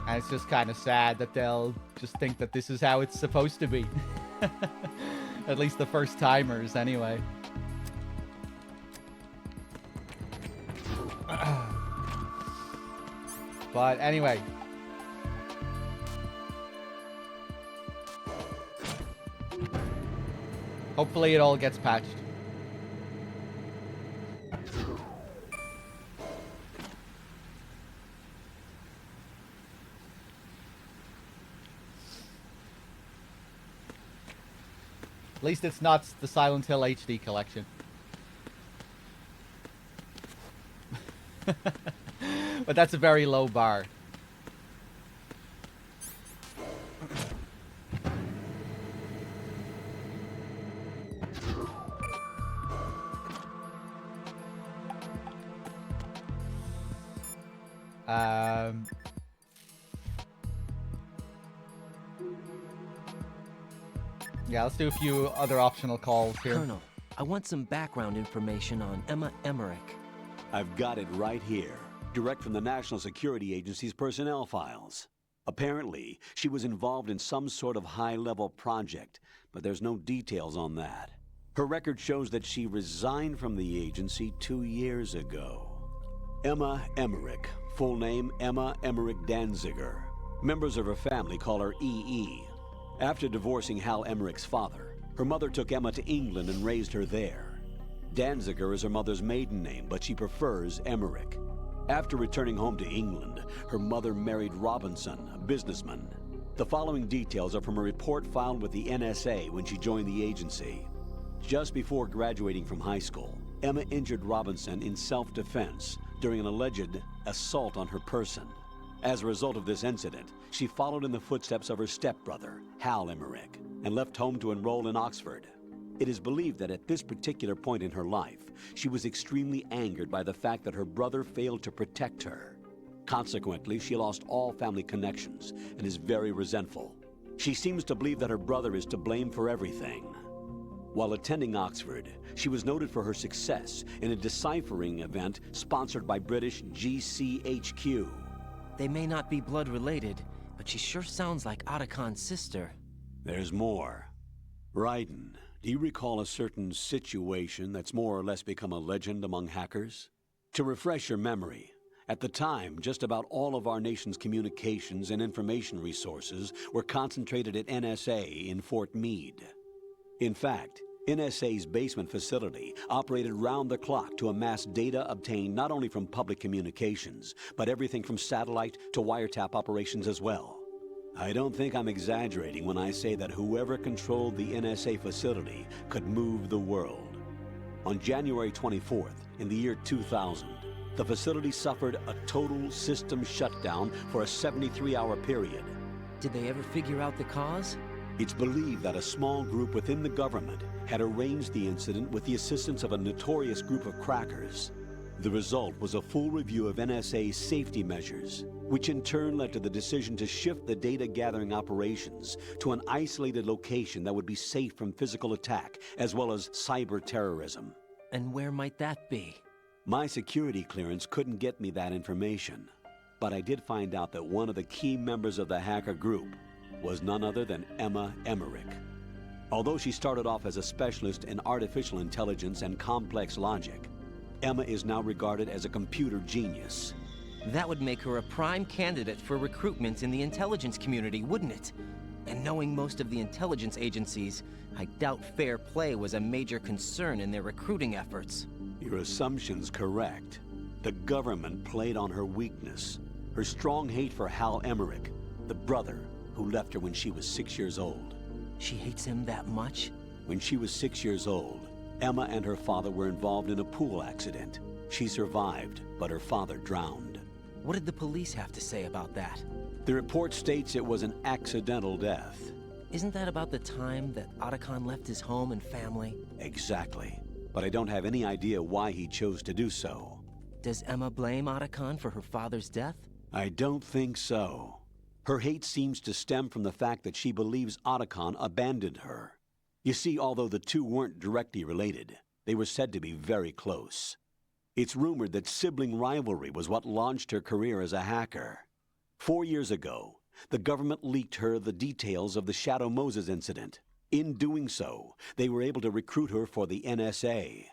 And it's just kind of sad that they'll just think that this is how it's supposed to be. At least the first timers, anyway. But anyway. Hopefully it all gets patched. At least it's not the Silent Hill HD collection. But that's a very low bar. Yeah, let's do a few other optional calls here. Colonel, I want some background information on Emma Emmerich. I've got it right here, direct from the National Security Agency's personnel files. Apparently, she was involved in some sort of high-level project, but there's no details on that. Her record shows that she resigned from the agency 2 years ago. Emma Emmerich, full name Emma Emmerich Danziger. Members of her family call her EE. After divorcing Hal Emmerich's father, her mother took Emma to England and raised her there. Danziger is her mother's maiden name, but she prefers Emmerich. After returning home to England, her mother married Robinson, a businessman. The following details are from a report filed with the NSA when she joined the agency. Just before graduating from high school, Emma injured Robinson in self-defense during an alleged assault on her person. As a result of this incident, she followed in the footsteps of her stepbrother, Hal Emmerich, and left home to enroll in Oxford. It is believed that at this particular point in her life, she was extremely angered by the fact that her brother failed to protect her. Consequently, she lost all family connections and is very resentful. She seems to believe that her brother is to blame for everything. While attending Oxford, she was noted for her success in a deciphering event sponsored by British GCHQ. They may not be blood related, but she sure sounds like Otacon's sister. There's more. Raiden, do you recall a certain situation that's more or less become a legend among hackers? To refresh your memory, at the time, just about all of our nation's communications and information resources were concentrated at NSA in Fort Meade. In fact, NSA's basement facility operated round the clock to amass data obtained not only from public communications, but everything from satellite to wiretap operations as well. I don't think I'm exaggerating when I say that whoever controlled the NSA facility could move the world. On January 24th, in the year 2000, the facility suffered a total system shutdown for a 73-hour period. Did they ever figure out the cause? It's believed that a small group within the government had arranged the incident with the assistance of a notorious group of crackers. The result was a full review of NSA's safety measures, which in turn led to the decision to shift the data-gathering operations to an isolated location that would be safe from physical attack, as well as cyber terrorism. And where might that be? My security clearance couldn't get me that information, but I did find out that one of the key members of the hacker group was none other than Emma Emmerich. Although she started off as a specialist in artificial intelligence and complex logic, Emma is now regarded as a computer genius. That would make her a prime candidate for recruitment in the intelligence community, wouldn't it? And knowing most of the intelligence agencies, I doubt fair play was a major concern in their recruiting efforts. Your assumption's correct. The government played on her weakness, her strong hate for Hal Emmerich, the brother who left her when she was 6 years old. She hates him that much? When she was 6 years old, Emma and her father were involved in a pool accident. She survived, but her father drowned. What did the police have to say about that? The report states it was an accidental death. Isn't that about the time that Otacon left his home and family? Exactly. But I don't have any idea why he chose to do so. Does Emma blame Otacon for her father's death? I don't think so. Her hate seems to stem from the fact that she believes Otacon abandoned her. You see, although the two weren't directly related, they were said to be very close. It's rumored that sibling rivalry was what launched her career as a hacker. 4 years ago, the government leaked her the details of the Shadow Moses incident. In doing so, they were able to recruit her for the NSA.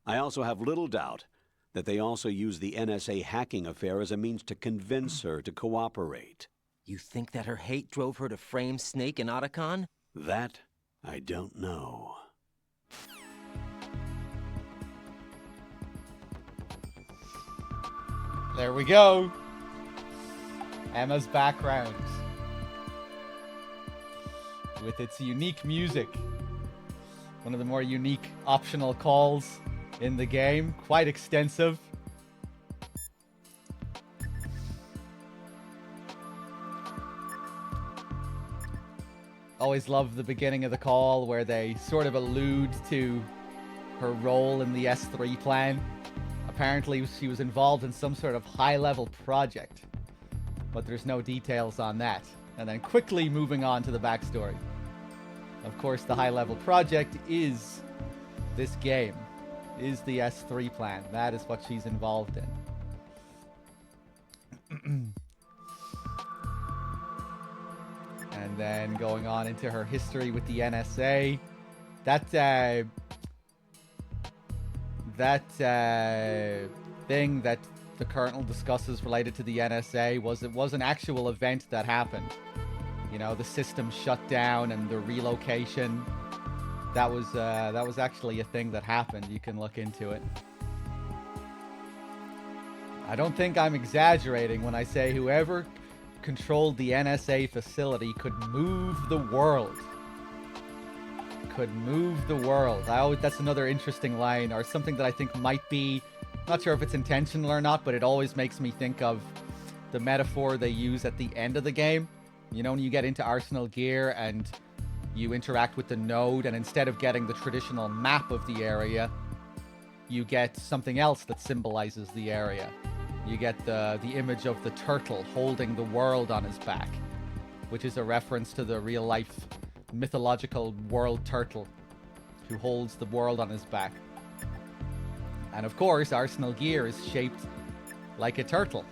I also have little doubt that they also used the NSA hacking affair as a means to convince her to cooperate. You think that her hate drove her to frame Snake and Otacon? That, I don't know. There we go. Emma's background. With its unique music. One of the more unique optional calls in the game. Quite extensive. Always love the beginning of the call where they sort of allude to her role in the S3 plan. Apparently she was involved in some sort of high-level project, but there's no details on that. And then quickly moving on to the backstory. Of course, the high-level project is this game. is the S3 plan. That is what she's involved in. And then going on into her history with the NSA. That thing that the Colonel discusses related to the NSA was an actual event that happened. You know, the system shut down and the relocation. That was actually a thing that happened. You can look into it. I don't think I'm exaggerating when I say whoever controlled the NSA facility could move the world. Could move the world. That's another interesting line, or something that I think might be, not sure if it's intentional or not, but it always makes me think of the metaphor they use at the end of the game. You know, when you get into Arsenal Gear and you interact with the node, and instead of getting the traditional map of the area, you get something else that symbolizes the area. You get the image of the turtle holding the world on his back, which is a reference to the real-life mythological world turtle who holds the world on his back. And of course, Arsenal Gear is shaped like a turtle.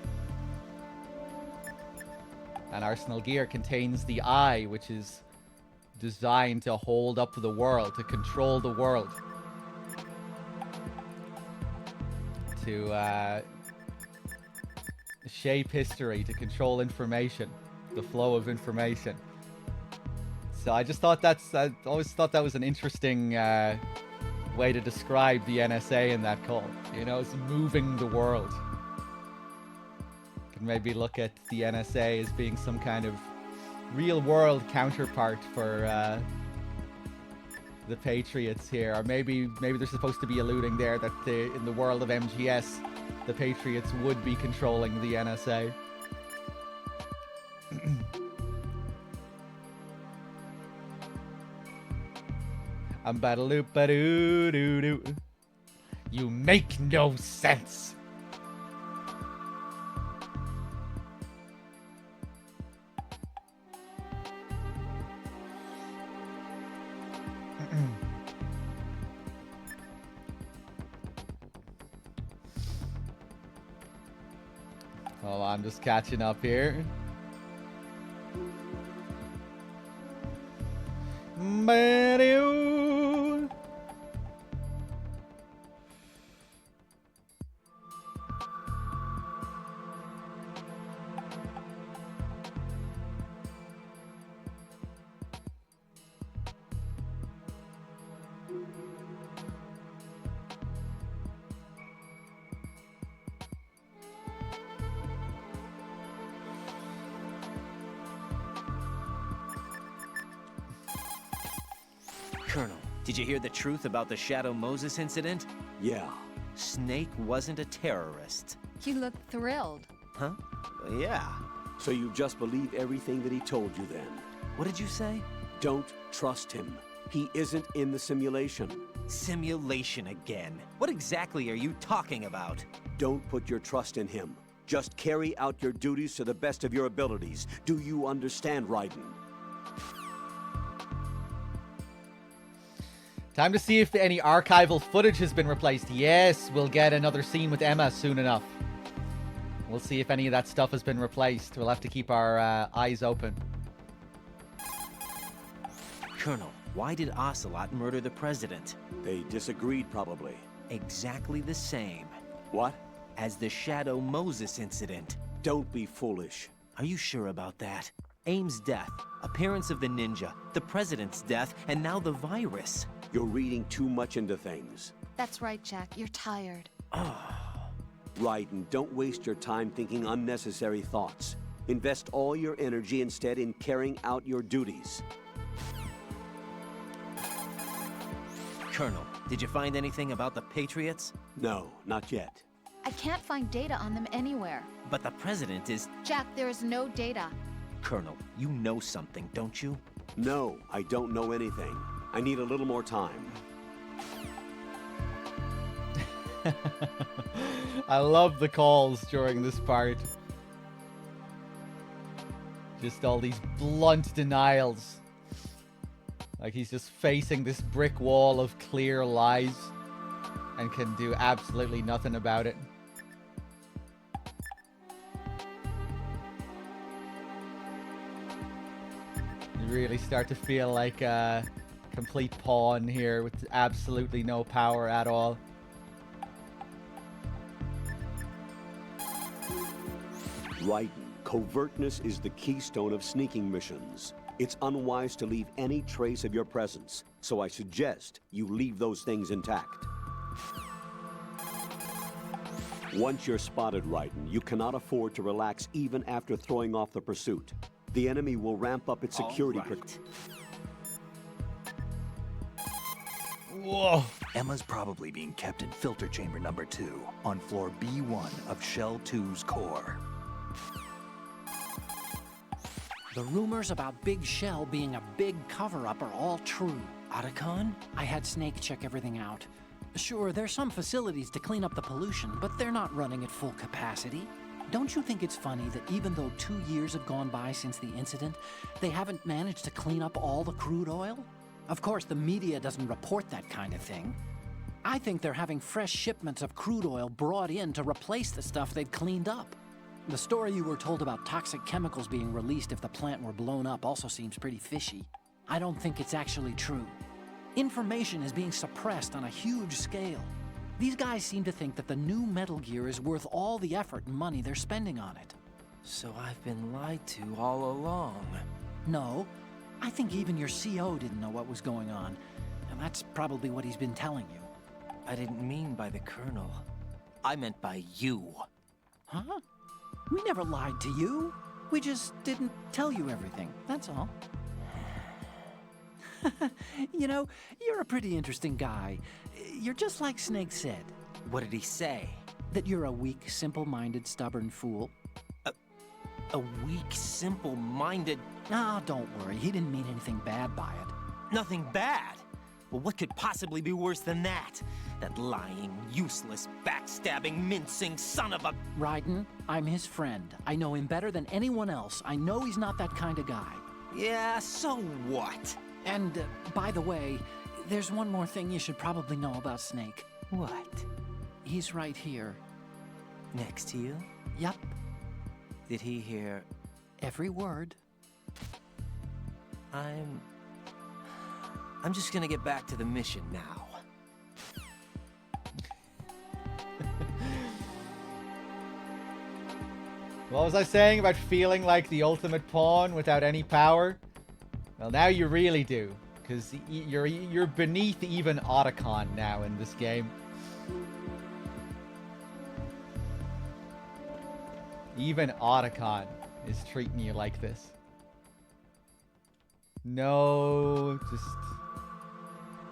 And Arsenal Gear contains the eye, which is designed to hold up the world, to control the world. To shape history, to control information, the flow of information. So I just thought I always thought that was an interesting way to describe the NSA in that call. You know, it's moving the world. You can maybe look at the NSA as being some kind of real world counterpart for the Patriots here. Or maybe they're supposed to be alluding there that in the world of MGS, the Patriots would be controlling the NSA. Ba-da-loop-ba-doo-doo-doo. You make no sense. Well, I'm just catching up here. Colonel, did you hear the truth about the Shadow Moses incident? Yeah. Snake wasn't a terrorist. You look thrilled. Huh? Yeah. So you just believe everything that he told you then? What did you say? Don't trust him. He isn't in the simulation. Simulation again. What exactly are you talking about? Don't put your trust in him. Just carry out your duties to the best of your abilities. Do you understand, Raiden? Time to see if any archival footage has been replaced. Yes, we'll get another scene with Emma soon enough. We'll see if any of that stuff has been replaced. We'll have to keep our eyes open. Colonel, why did Ocelot murder the president? They disagreed, probably. Exactly the same. What? As the Shadow Moses incident. Don't be foolish. Are you sure about that? Aim's death, appearance of the ninja, the president's death, and now the virus. You're reading too much into things. That's right, Jack. You're tired. Raiden, don't waste your time thinking unnecessary thoughts. Invest all your energy instead in carrying out your duties. Colonel, did you find anything about the Patriots? No, not yet. I can't find data on them anywhere. But the president is... Jack, there is no data. Colonel, you know something, don't you? No, I don't know anything. I need a little more time. I love the calls during this part. Just all these blunt denials. Like he's just facing this brick wall of clear lies. and can do absolutely nothing about it. You really start to feel like a complete pawn here with absolutely no power at all. Raiden, covertness is the keystone of sneaking missions. It's unwise to leave any trace of your presence, so I suggest you leave those things intact. Once you're spotted, Raiden, you cannot afford to relax even after throwing off the pursuit. The enemy will ramp up its security. Whoa. Emma's probably being kept in filter chamber number 2 on floor B1 of Shell 2's core. The rumors about Big Shell being a big cover-up are all true. Otacon? I had Snake check everything out. Sure, there's some facilities to clean up the pollution, but they're not running at full capacity. Don't you think it's funny that even though 2 years have gone by since the incident, they haven't managed to clean up all the crude oil? Of course, the media doesn't report that kind of thing. I think they're having fresh shipments of crude oil brought in to replace the stuff they've cleaned up. The story you were told about toxic chemicals being released if the plant were blown up also seems pretty fishy. I don't think it's actually true. Information is being suppressed on a huge scale. These guys seem to think that the new Metal Gear is worth all the effort and money they're spending on it. So I've been lied to all along. No, I think even your CO didn't know what was going on, and that's probably what he's been telling you. I didn't mean by the Colonel. I meant by you. Huh? We never lied to you. We just didn't tell you everything, that's all. You know, you're a pretty interesting guy. You're just like Snake said. What did he say? That you're a weak, simple-minded, stubborn fool. A weak, simple-minded... Ah, don't worry. He didn't mean anything bad by it. Nothing bad? Well, what could possibly be worse than that? That lying, useless, backstabbing, mincing son of a... Raiden, I'm his friend. I know him better than anyone else. I know he's not that kind of guy. Yeah, so what? And, by the way, there's one more thing you should probably know about Snake. What? He's right here. Next to you? Yup. Did he hear... every word? I'm just gonna get back to the mission now. What was I saying about feeling like the ultimate pawn without any power? Well, now you really do, because you're beneath even Otacon now in this game. Even Otacon is treating you like this. No, just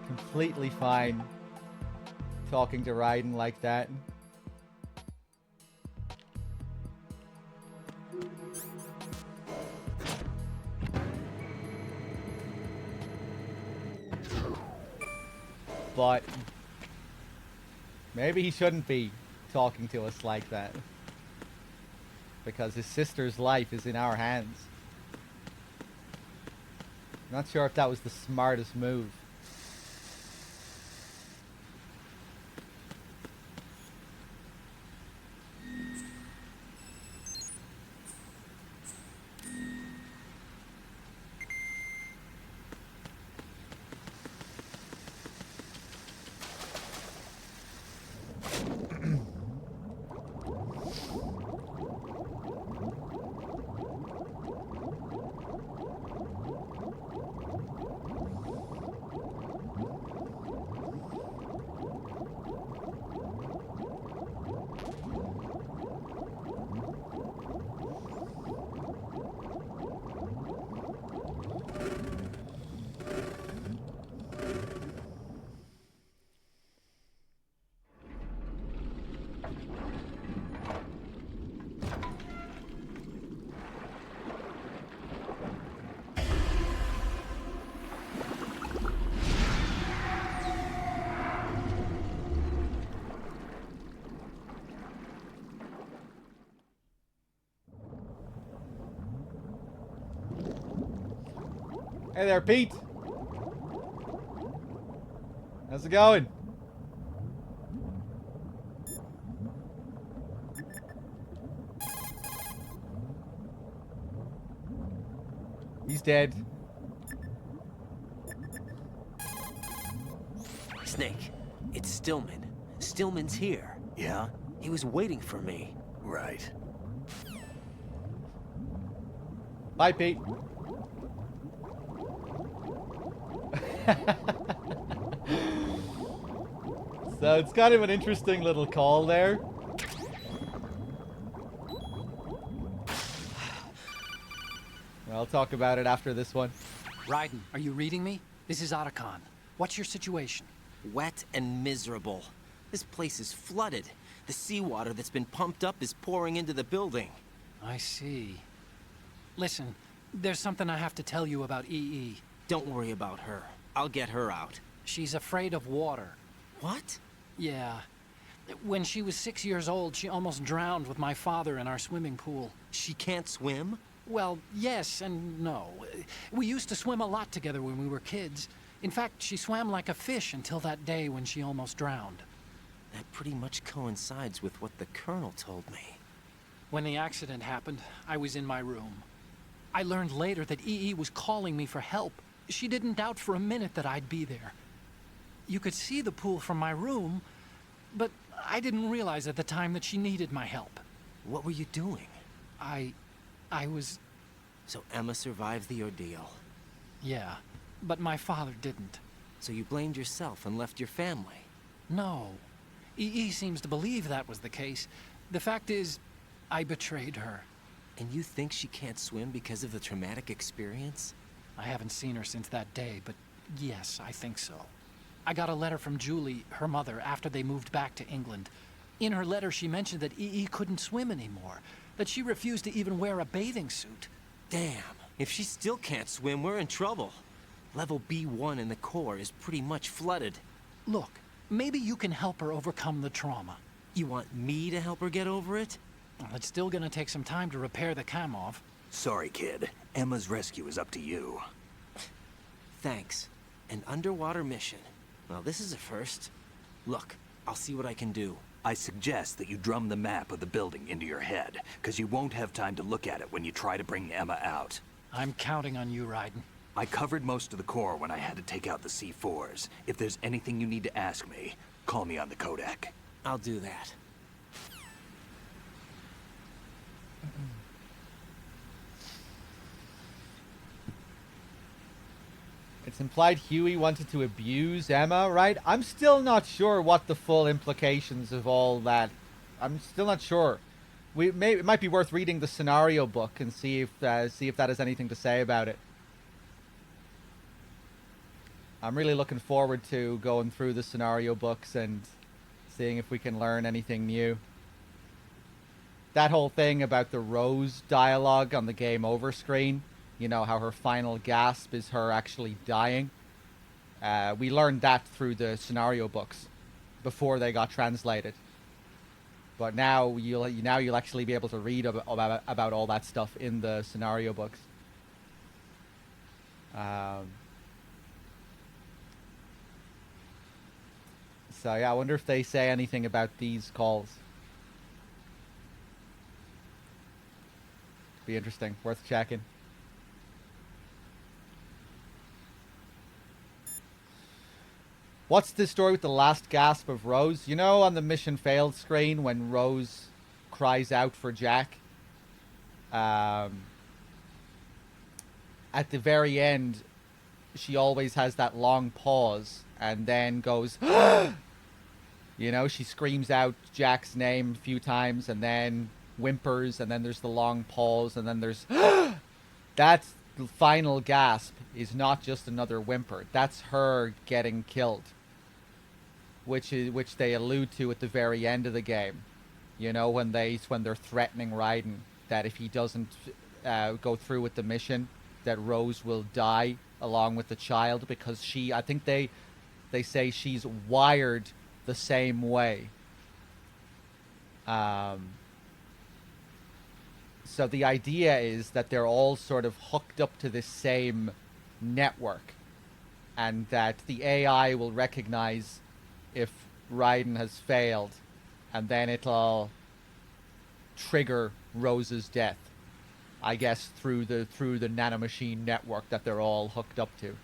completely fine talking to Raiden like that. But maybe he shouldn't be talking to us like that, because his sister's life is in our hands. Not sure if that was the smartest move. Hey there, Pete. How's it going? He's dead. Snake, it's Stillman. Stillman's here. Yeah? He was waiting for me. Right. Bye, Pete. So it's kind of an interesting little call there. I'll talk about it after this one. Raiden, are you reading me? This is Otacon. What's your situation? Wet and miserable. This place is flooded. The seawater that's been pumped up is pouring into the building. I see. Listen, there's something I have to tell you about EE. Don't worry about her. I'll get her out. She's afraid of water. What? Yeah. When she was 6 years old, she almost drowned with my father in our swimming pool. She can't swim? Well, yes and no. We used to swim a lot together when we were kids. In fact, she swam like a fish until that day when she almost drowned. That pretty much coincides with what the Colonel told me. When the accident happened, I was in my room. I learned later that EE was calling me for help. She didn't doubt for a minute that I'd be there. You could see the pool from my room, but I didn't realize at the time that she needed my help. What were you doing? I was... So Emma survived the ordeal? Yeah, but my father didn't. So you blamed yourself and left your family? No. EE seems to believe that was the case. The fact is, I betrayed her. And you think she can't swim because of the traumatic experience? I haven't seen her since that day, but yes, I think so. I got a letter from Julie, her mother, after they moved back to England. In her letter, she mentioned that EE couldn't swim anymore, that she refused to even wear a bathing suit. Damn, if she still can't swim, we're in trouble. Level B1 in the core is pretty much flooded. Look, maybe you can help her overcome the trauma. You want me to help her get over it? Well, it's still gonna take some time to repair the Kamov. Sorry, kid. Emma's rescue is up to you. Thanks. An underwater mission. Well, this is a first. Look, I'll see what I can do. I suggest that you drum the map of the building into your head, because you won't have time to look at it when you try to bring Emma out. I'm counting on you, Raiden. I covered most of the core when I had to take out the C4s. If there's anything you need to ask me, call me on the Kodak. I'll do that. It's implied Huey wanted to abuse Emma, right? I'm still not sure what the full implications of all that. I'm still not sure. It might be worth reading the scenario book and see if that has anything to say about it. I'm really looking forward to going through the scenario books and seeing if we can learn anything new. That whole thing about the Rose dialogue on the game over screen, you know, how her final gasp is her actually dying. We learned that through the scenario books before they got translated. But now you'll actually be able to read about all that stuff in the scenario books. So yeah, I wonder if they say anything about these calls. Be interesting, worth checking. What's the story with the last gasp of Rose? You know, on the mission failed screen when Rose cries out for Jack? At the very end, she always has that long pause and then goes, you know, she screams out Jack's name a few times and then whimpers, and then there's the long pause, and then there's that's the final gasp is not just another whimper. That's her getting killed. Which they allude to at the very end of the game, you know, when they're threatening Raiden that if he doesn't go through with the mission, that Rose will die along with the child, because I think they say she's wired the same way. So the idea is that they're all sort of hooked up to this same network, and that the AI will recognize if Raiden has failed, and then it'll trigger Rose's death. I guess through the nanomachine network that they're all hooked up to.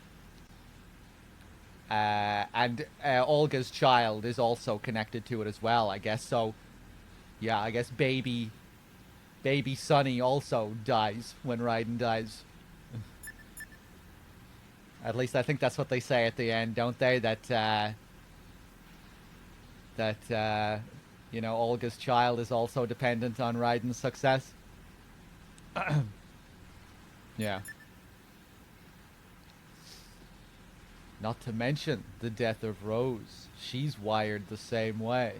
And Olga's child is also connected to it as well, I guess. So, yeah, I guess baby Sonny also dies when Raiden dies. At least I think that's what they say at the end, don't they? That you know, Olga's child is also dependent on Raiden's success. Yeah. Not to mention the death of Rose. She's wired the same way.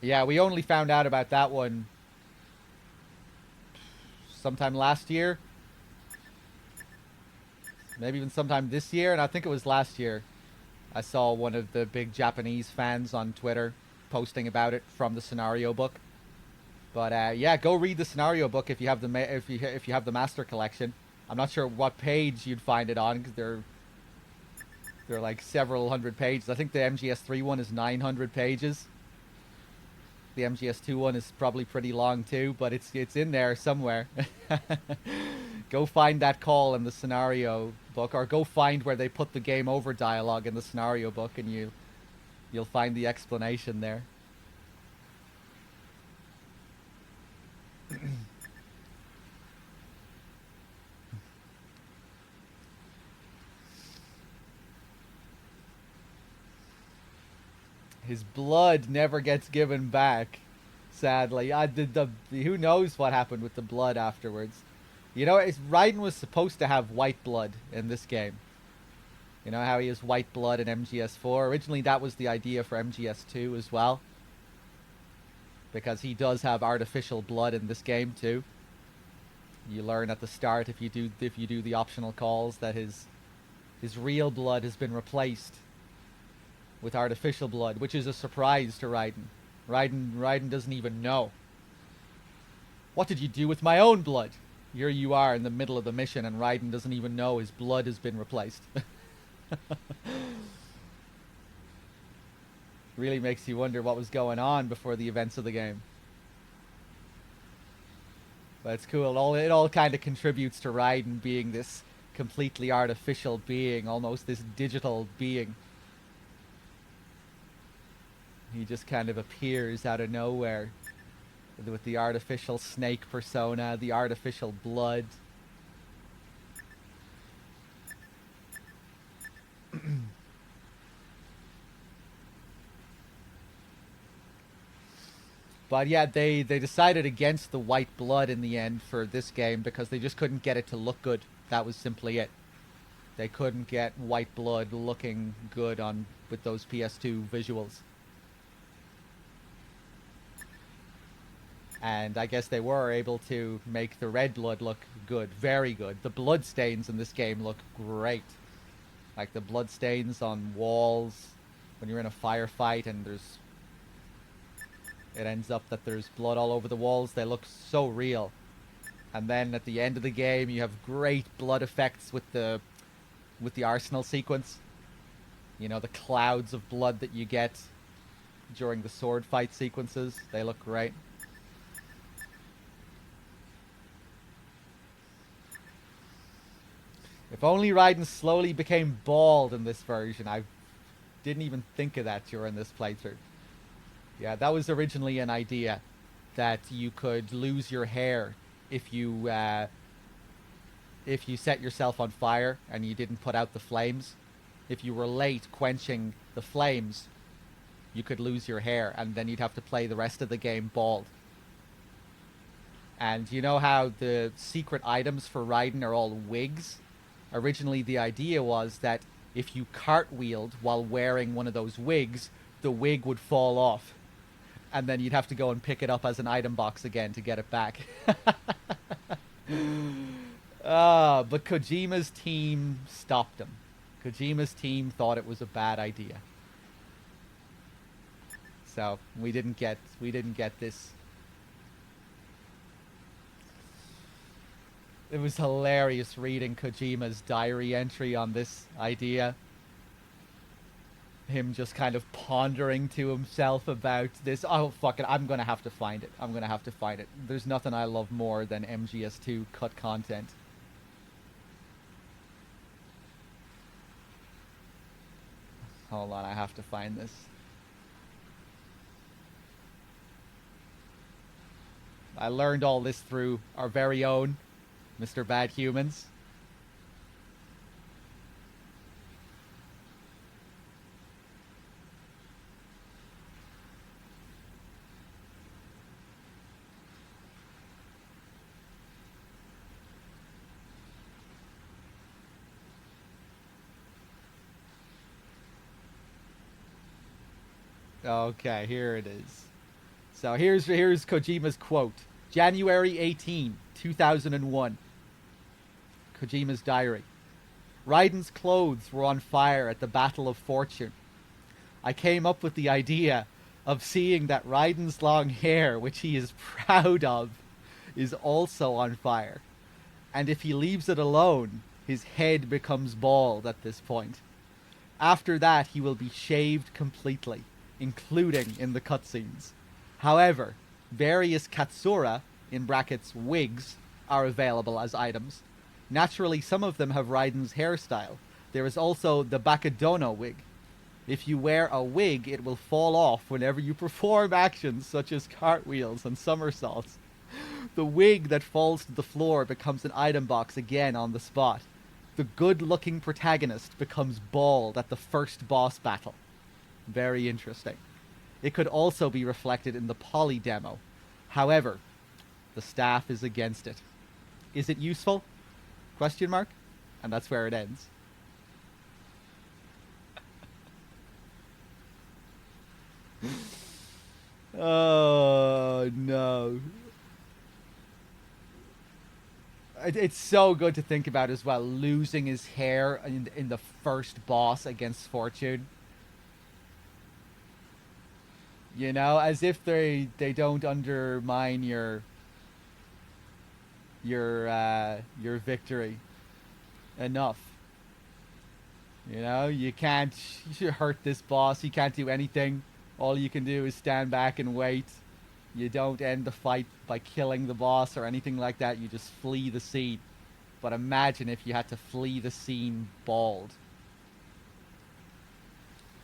Yeah, we only found out about that one sometime last year. Maybe even sometime this year, and I think it was last year. I saw one of the big Japanese fans on Twitter posting about it from the scenario book. But yeah, go read the scenario book if you have the if you have the Master Collection. I'm not sure what page you'd find it on because they're like several hundred pages. I think the MGS3 one is 900 pages. The MGS2 one is probably pretty long too, but it's in there somewhere. Go find that call in the scenario book, or go find where they put the game over dialogue in the scenario book, and you'll find the explanation there. His blood never gets given back, sadly. Who knows what happened with the blood afterwards. You know, Raiden was supposed to have white blood in this game. You know how he has white blood in MGS4? Originally that was the idea for MGS2 as well. Because he does have artificial blood in this game too. You learn at the start if you do the optional calls that his real blood has been replaced with artificial blood, which is a surprise to Raiden. Raiden doesn't even know. What did you do with my own blood? Here you are in the middle of the mission and Raiden doesn't even know his blood has been replaced. Really makes you wonder what was going on before the events of the game. But it's cool. It all kind of contributes to Raiden being this completely artificial being, almost this digital being. He just kind of appears out of nowhere with the artificial snake persona, the artificial blood. But yeah, they decided against the white blood in the end for this game because they just couldn't get it to look good. That was simply it. They couldn't get white blood looking good with those PS2 visuals. And I guess they were able to make the red blood look good, very good. The blood stains in this game look great. Like the blood stains on walls when you're in a firefight and it ends up that there's blood all over the walls. They look so real. And then at the end of the game, you have great blood effects with the Arsenal sequence. You know, the clouds of blood that you get during the sword fight sequences. They look great. If only Raiden slowly became bald in this version. I didn't even think of that during this playthrough. Yeah, that was originally an idea, that you could lose your hair if you set yourself on fire and you didn't put out the flames. If you were late quenching the flames, you could lose your hair, and then you'd have to play the rest of the game bald. And you know how the secret items for Raiden are all wigs? Originally, the idea was that if you cartwheeled while wearing one of those wigs, the wig would fall off. And then you'd have to go and pick it up as an item box again to get it back. But Kojima's team stopped him. Kojima's team thought it was a bad idea. So we didn't get this. It was hilarious reading Kojima's diary entry on this idea. Him just kind of pondering to himself about this. Oh, fuck it. I'm going to have to find it. I'm going to have to find it. There's nothing I love more than MGS2 cut content. Hold on, I have to find this. I learned all this through our very own Mr. Bad Humans. Okay, here it is. So here's Kojima's quote. January 18, 2001. Kojima's diary. Raiden's clothes were on fire at the Battle of Fortune. I came up with the idea of seeing that Raiden's long hair, which he is proud of, is also on fire. And if he leaves it alone, his head becomes bald at this point. After that, he will be shaved completely, including in the cutscenes. However, various katsura, in brackets wigs, are available as items. Naturally, some of them have Raiden's hairstyle. There is also the Bakadono wig. If you wear a wig, it will fall off whenever you perform actions such as cartwheels and somersaults. The wig that falls to the floor becomes an item box again on the spot. The good-looking protagonist becomes bald at the first boss battle. Very interesting. It could also be reflected in the poly demo. However, the staff is against it. Is it useful? Question mark? And that's where it ends. Oh, no. It's so good to think about as well, losing his hair in the first boss against Fortune. You know, as if they don't undermine your victory enough. You know, you should hurt this boss. He can't do anything. All you can do is stand back and wait. You don't end the fight by killing the boss or anything like that. You just flee the scene. But imagine if you had to flee the scene bald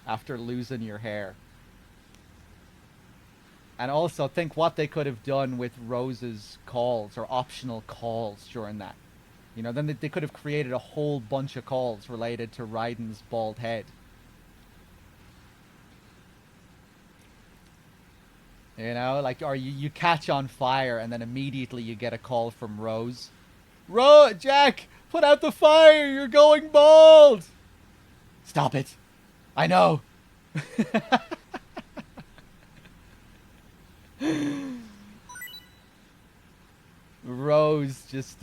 after losing your hair. And also think what they could have done with Rose's calls or optional calls during that. You know, then they could have created a whole bunch of calls related to Raiden's bald head. You know, like, or you catch on fire and then immediately you get a call from Rose. Jack, put out the fire, you're going bald! Stop it. I know. Rose just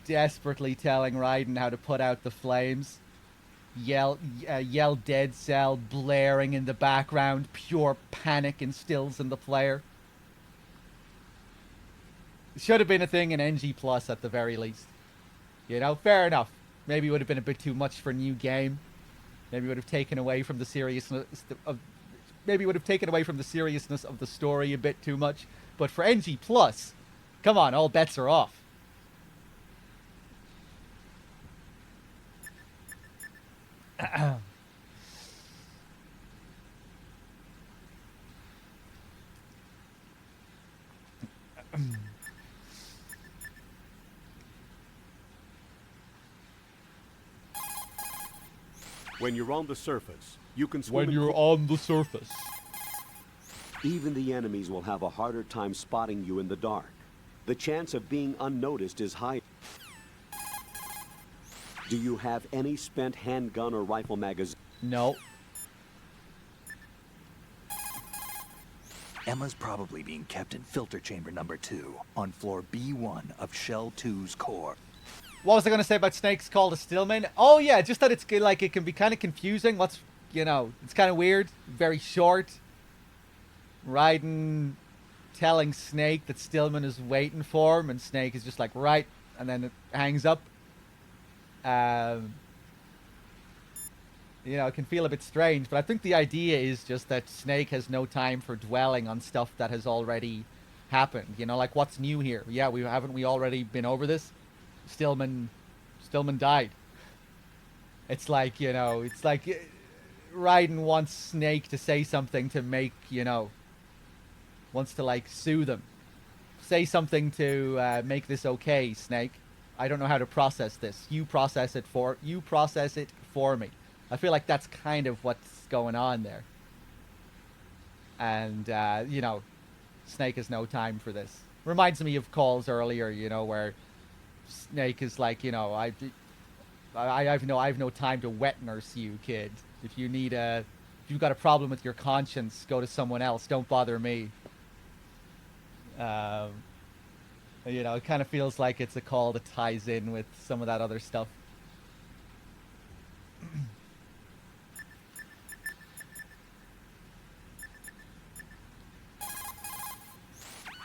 desperately telling Raiden how to put out the flames. Yell Dead Cell blaring in the background. Pure panic instills in the player. It should have been a thing in NG Plus at the very least. You know, fair enough. Maybe it would have been a bit too much for a new game. Maybe it would have taken away from the seriousness of the story a bit too much. But for NG Plus, come on, all bets are off. When you're on the surface, you can swim. Even the enemies will have a harder time spotting you in the dark. The chance of being unnoticed is high. Do you have any spent handgun or rifle magazine? No. Emma's probably being kept in filter chamber number 2 on floor B1 of Shell 2's core. What was I going to say about Snake's call to Stillman? Oh yeah, just that it's like it can be kind of confusing. It's kind of weird. Very short. Raiden telling Snake that Stillman is waiting for him, and Snake is just like, right, and then it hangs up. You know, it can feel a bit strange, but I think the idea is just that Snake has no time for dwelling on stuff that has already happened. You know, like, what's new here? Yeah, we already been over this? Stillman died. It's like, you know, it's like Raiden wants Snake to say something to make, you know, wants to, like, sue them. Say something to make this okay, Snake. I don't know how to process this. You process it for me. I feel like that's kind of what's going on there. And, you know, Snake has no time for this. Reminds me of calls earlier, you know, where Snake is like, you know, I have no time to wet nurse you, kid. If you've got a problem with your conscience, go to someone else. Don't bother me. You know, it kind of feels like it's a call that ties in with some of that other stuff.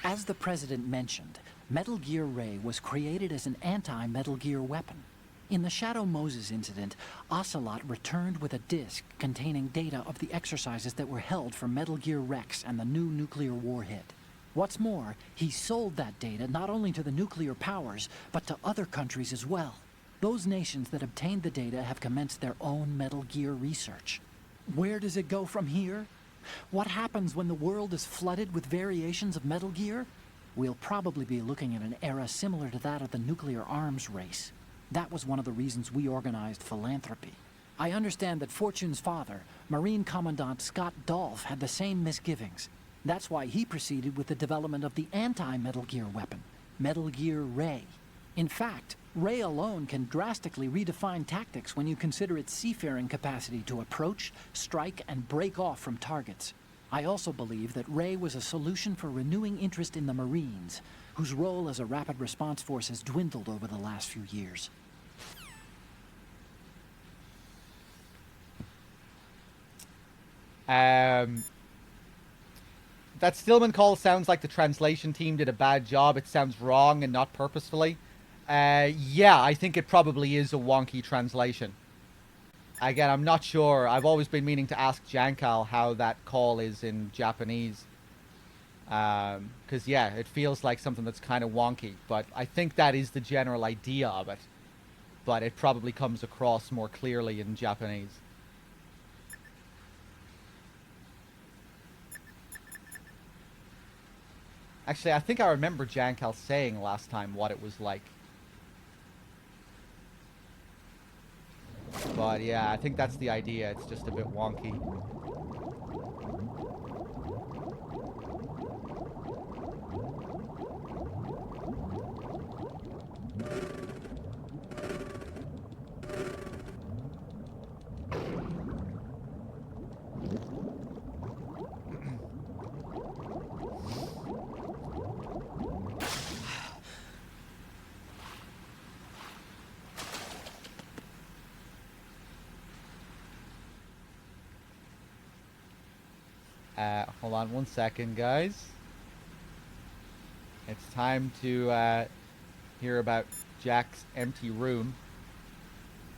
As the President mentioned, Metal Gear Ray was created as an anti-Metal Gear weapon. In the Shadow Moses incident, Ocelot returned with a disc containing data of the exercises that were held for Metal Gear Rex and the new nuclear warhead. What's more, he sold that data not only to the nuclear powers, but to other countries as well. Those nations that obtained the data have commenced their own Metal Gear research. Where does it go from here? What happens when the world is flooded with variations of Metal Gear? We'll probably be looking at an era similar to that of the nuclear arms race. That was one of the reasons we organized Philanthropy. I understand that Fortune's father, Marine Commandant Scott Dolph, had the same misgivings. That's why he proceeded with the development of the anti-Metal Gear weapon, Metal Gear Ray. In fact, Ray alone can drastically redefine tactics when you consider its seafaring capacity to approach, strike, and break off from targets. I also believe that Ray was a solution for renewing interest in the Marines, whose role as a rapid response force has dwindled over the last few years. That Stillman call sounds like the translation team did a bad job. It sounds wrong and not purposefully. Yeah, I think it probably is a wonky translation. Again, I'm not sure. I've always been meaning to ask Jankal how that call is in Japanese. Because, yeah, it feels like something that's kind of wonky. But I think that is the general idea of it. But it probably comes across more clearly in Japanese. Actually, I think I remember Jankal saying last time what it was like. But yeah, I think that's the idea. It's just a bit wonky. Hold on 1 second, guys. It's time to hear about Jack's empty room.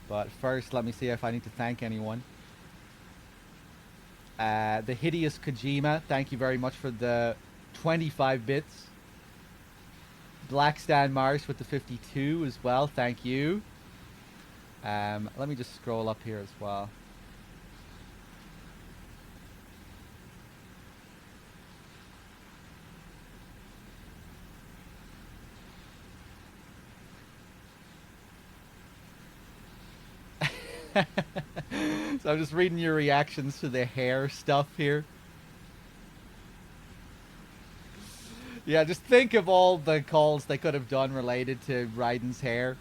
But first, let me see if I need to thank anyone. The Hideous Kojima, thank you very much for the 25 bits. Black Stan Mars with the 52 as well, thank you. Let me just scroll up here as well. So I'm just reading your reactions to the hair stuff here. Yeah, just think of all the calls they could have done related to Raiden's hair.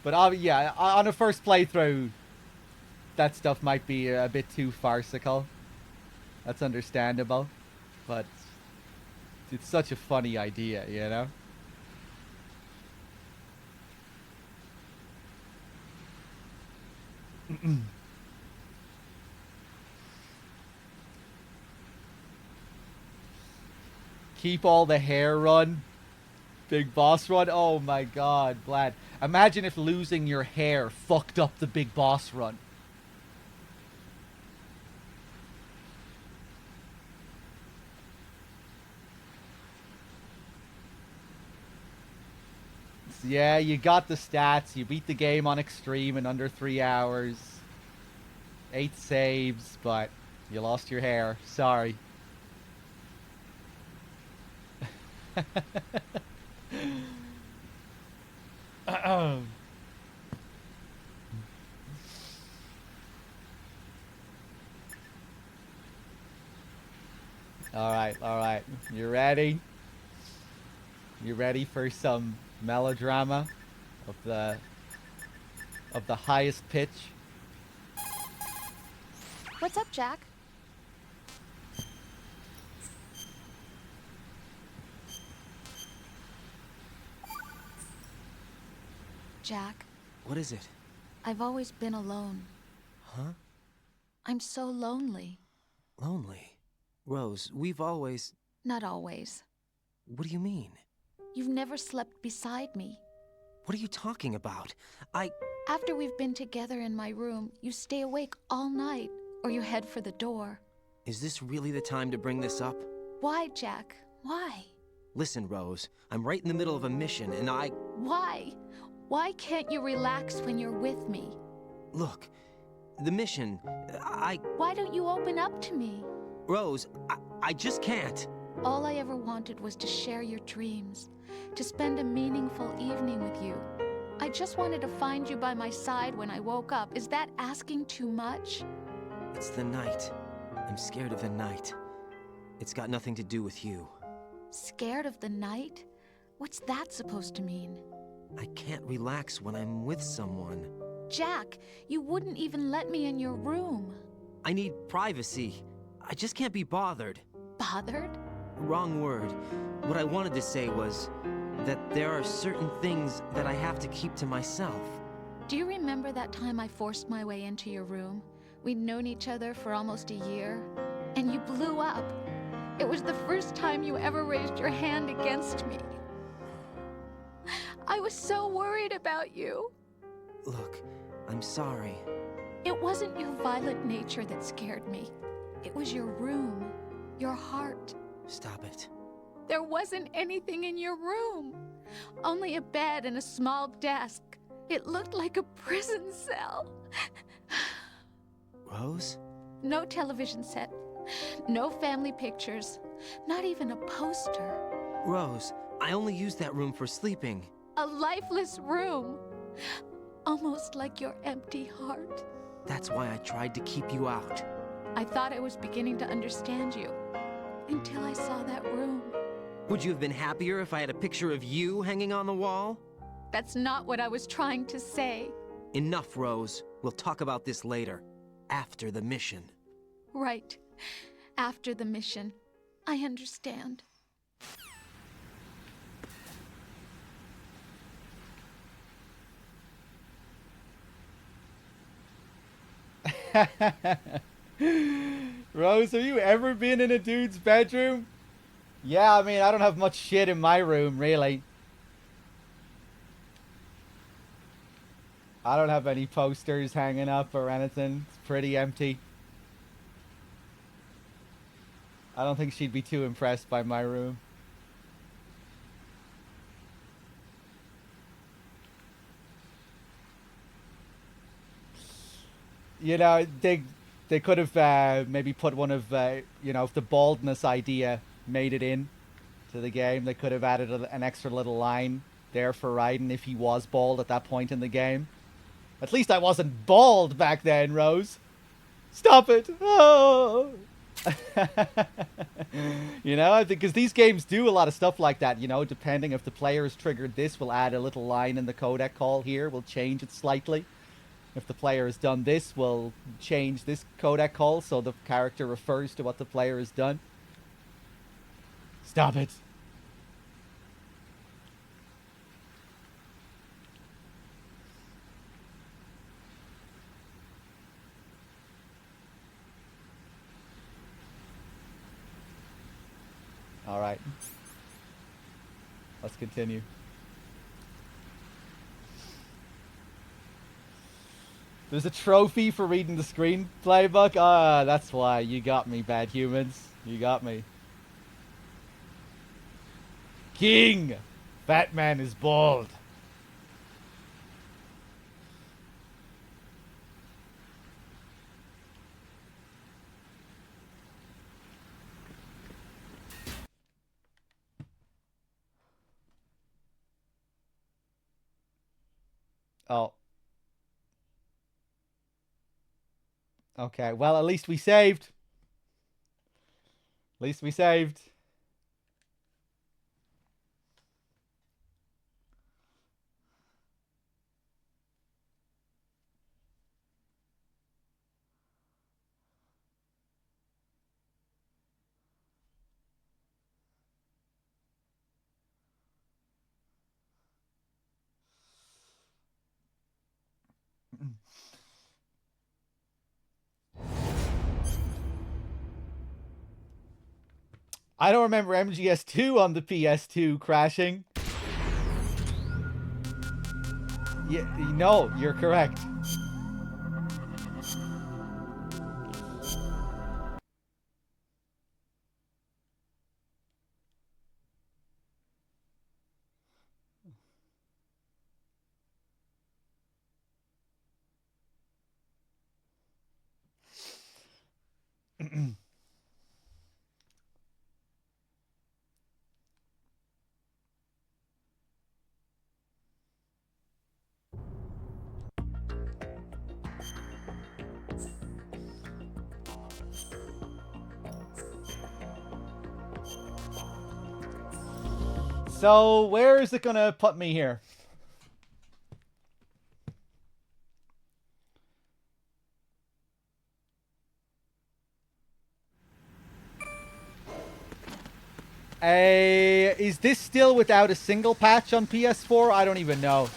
But yeah, on a first playthrough, that stuff might be a bit too farcical. That's understandable. But it's such a funny idea, you know? Keep all the hair run. Big boss run? Oh my god, Vlad. Imagine if losing your hair fucked up the big boss run. So yeah, you got the stats. You beat the game on extreme in under 3 hours. 8 saves, but you lost your hair. Sorry. Alright. You ready? You ready for some melodrama of the highest pitch? What's up, Jack? Jack, What is it? I've always been alone. Huh? I'm so lonely. Lonely? Rose, we've always... Not always. What do you mean? You've never slept beside me. What are you talking about? After we've been together in my room, you stay awake all night, or you head for the door. Is this really the time to bring this up? Why, Jack? Why? Listen, Rose, I'm right in the middle of a mission, and Why? Why can't you relax when you're with me? Look, the mission, Why don't you open up to me? Rose, I just can't. All I ever wanted was to share your dreams, to spend a meaningful evening with you. I just wanted to find you by my side when I woke up. Is that asking too much? It's the night. I'm scared of the night. It's got nothing to do with you. Scared of the night? What's that supposed to mean? I can't relax when I'm with someone. Jack, you wouldn't even let me in your room. I need privacy. I just can't be bothered. Bothered? Wrong word. What I wanted to say was that there are certain things that I have to keep to myself. Do you remember that time I forced my way into your room? We'd known each other for almost a year, and you blew up. It was the first time you ever raised your hand against me. I was so worried about you. Look, I'm sorry. It wasn't your violent nature that scared me. It was your room, your heart. Stop it. There wasn't anything in your room. Only a bed and a small desk. It looked like a prison cell. Rose? No television set. No family pictures. Not even a poster. Rose, I only use that room for sleeping. A lifeless room. Almost like your empty heart. That's why I tried to keep you out. I thought I was beginning to understand you. Until I saw that room. Would you have been happier if I had a picture of you hanging on the wall? That's not what I was trying to say. Enough, Rose. We'll talk about this later. After the mission. Right. After the mission. I understand. Rose, have you ever been in a dude's bedroom? Yeah, I mean, I don't have much shit in my room, really. I don't have any posters hanging up or anything. It's pretty empty. I don't think she'd be too impressed by my room. You know, they could have maybe put one of, you know, if the baldness idea made it in to the game, they could have added an extra little line there for Raiden if he was bald at that point in the game. At least I wasn't bald back then, Rose. Stop it. Oh. You know, I think because these games do a lot of stuff like that, you know, depending if the player has triggered this, we'll add a little line in the codec call here. We'll change it slightly. If the player has done this, we'll change this codec call so the character refers to what the player has done. Stop it. All right. Let's continue. There's a trophy for reading the screenplay book. Ah, that's why. You got me, bad humans. You got me. King! Batman is bald. Oh. Okay, well, at least we saved. At least we saved. I don't remember MGS2 on the PS2 crashing. Yeah, no, you're correct. So, where is it gonna put me here? Is this still without a single patch on PS4? I don't even know.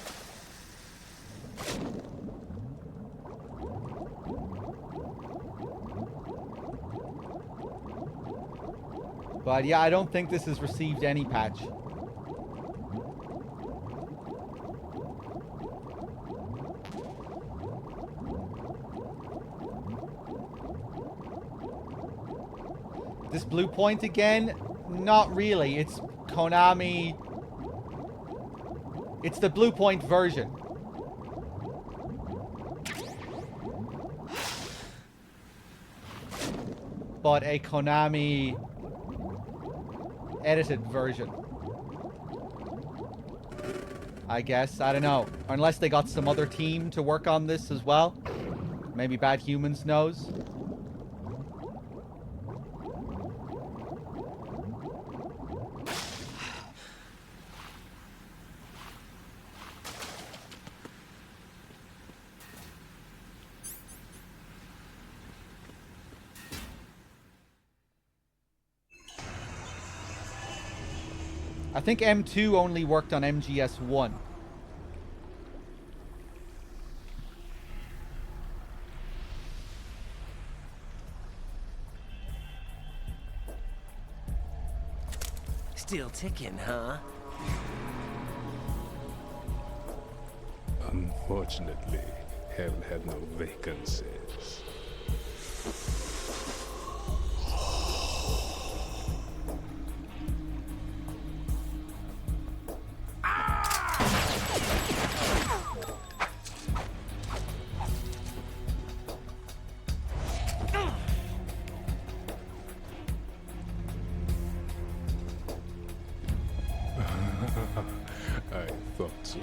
But yeah, I don't think this has received any patch. This blue point again? Not really. It's Konami. It's the Blue Point version. But a Konami edited version. I guess. I don't know. Unless they got some other team to work on this as well. Maybe Bad Humans knows. I think M2 only worked on MGS1. Still ticking, huh? Unfortunately, hell had no vacancies. I thought so.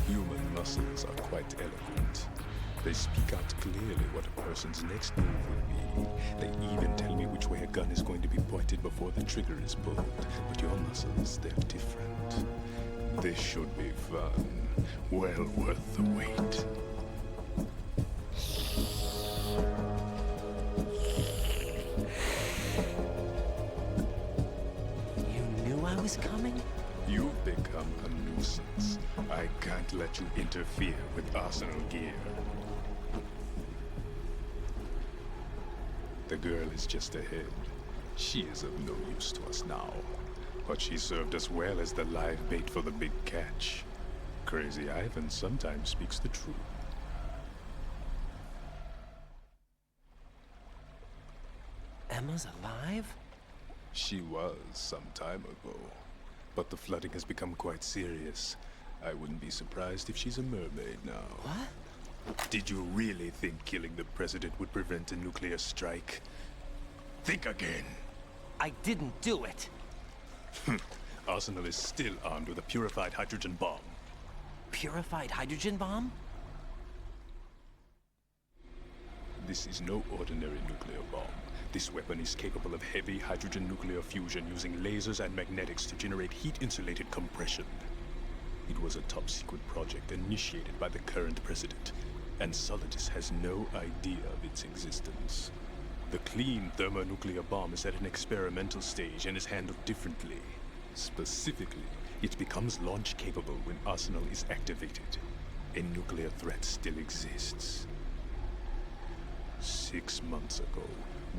Human muscles are quite eloquent. They speak out clearly what a person's next move will be. They even tell me which way a gun is going to be pointed before the trigger is pulled. But your muscles, they're different. This should be fun. Well worth the wait. I was coming? You've become a nuisance. I can't let you interfere with Arsenal gear. The girl is just ahead. She is of no use to us now, but she served us well as the live bait for the big catch. Crazy Ivan sometimes speaks the truth. Emma's alive? She was some time ago, but the flooding has become quite serious. I wouldn't be surprised if she's a mermaid now. What? Did you really think killing the president would prevent a nuclear strike? Think again. I didn't do it. Arsenal is still armed with a purified hydrogen bomb. Purified hydrogen bomb? This is no ordinary nuclear bomb. This weapon is capable of heavy hydrogen nuclear fusion using lasers and magnetics to generate heat-insulated compression. It was a top-secret project initiated by the current president, and Solidus has no idea of its existence. The clean thermonuclear bomb is at an experimental stage and is handled differently. Specifically, it becomes launch-capable when Arsenal is activated. A nuclear threat still exists. 6 months ago,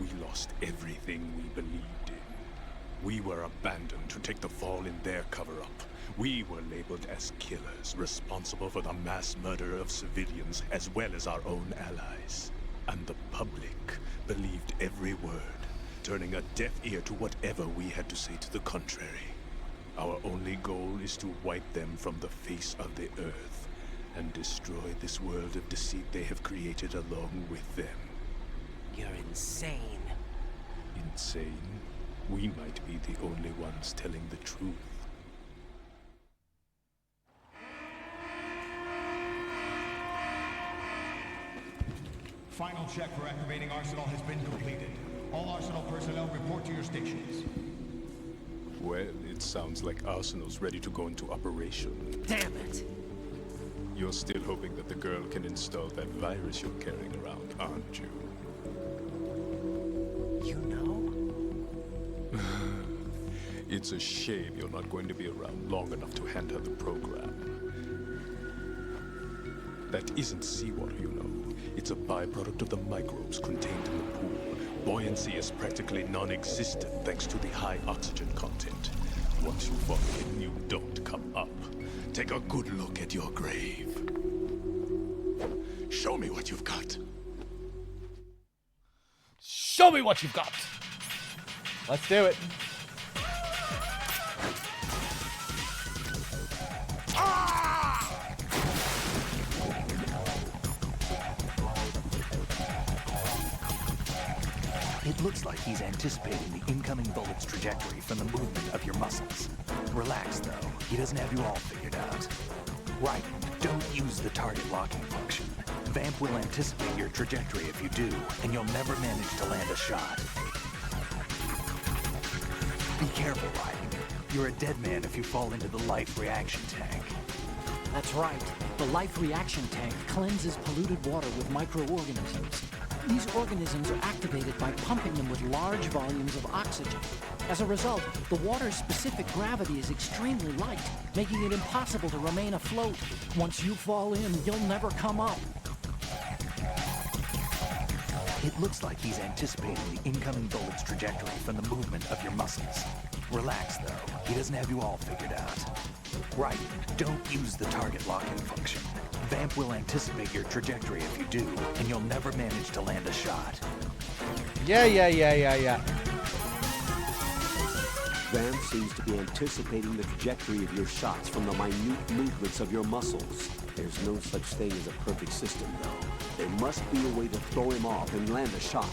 we lost everything we believed in. We were abandoned to take the fall in their cover-up. We were labeled as killers, responsible for the mass murder of civilians as well as our own allies. And the public believed every word, turning a deaf ear to whatever we had to say to the contrary. Our only goal is to wipe them from the face of the earth and destroy this world of deceit they have created along with them. You're insane. Insane? We might be the only ones telling the truth. Final check for activating Arsenal has been completed. All Arsenal personnel report to your stations. Well, it sounds like Arsenal's ready to go into operation. Damn it! You're still hoping that the girl can install that virus you're carrying around, aren't you? You know? It's a shame you're not going to be around long enough to hand her the program. That isn't seawater, you know. It's a byproduct of the microbes contained in the pool. Buoyancy is practically non-existent thanks to the high oxygen content. Once you fall in, you don't come up. Take a good look at your grave. Show me what you've got. Show me what you've got. Let's do it. It looks like he's anticipating the incoming bullet's trajectory from the movement of your muscles. Relax, though. He doesn't have you all figured out. Right, don't use the target locking function. Vamp will anticipate your trajectory if you do, and you'll never manage to land a shot. Be careful, Raiden. You're a dead man if you fall into the life reaction tank. That's right. The life reaction tank cleanses polluted water with microorganisms. These organisms are activated by pumping them with large volumes of oxygen. As a result, the water's specific gravity is extremely light, making it impossible to remain afloat. Once you fall in, you'll never come up. It looks like he's anticipating the incoming bullet's trajectory from the movement of your muscles. Relax, though. He doesn't have you all figured out. Right, don't use the target locking function. Vamp will anticipate your trajectory if you do, and you'll never manage to land a shot. Yeah. Vamp seems to be anticipating the trajectory of your shots from the minute movements of your muscles. There's no such thing as a perfect system, though. There must be a way to throw him off and land a shot.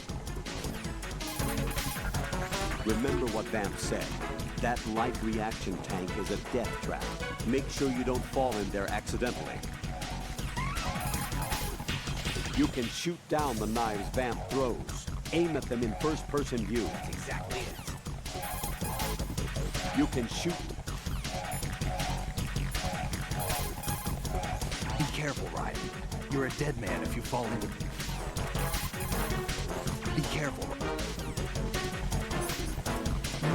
Remember what Vamp said. That light reaction tank is a death trap. Make sure you don't fall in there accidentally. You can shoot down the knives Vamp throws. Aim at them in first-person view. That's exactly it. You can shoot. Be careful, Raiden. You're a dead man if you fall into... Be careful.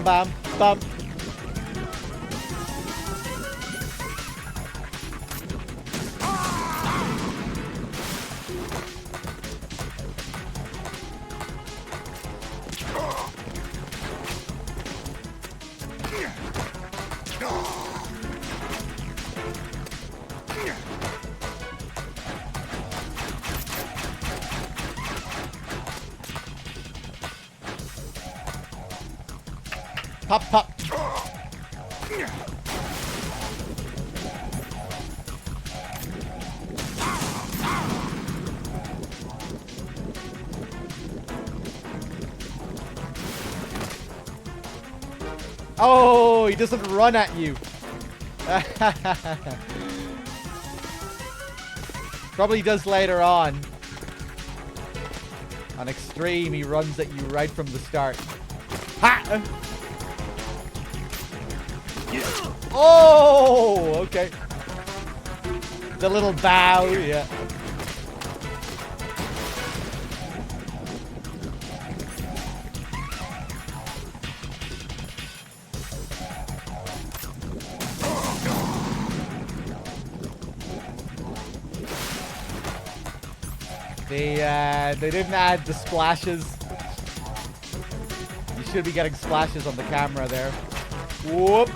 Bam, bam. Pop, pop. Oh, he doesn't run at you. Probably does later on. On extreme, he runs at you right from the start. Ha! Oh, okay. The little bow, yeah. They didn't add the splashes. You should be getting splashes on the camera there. Whoop.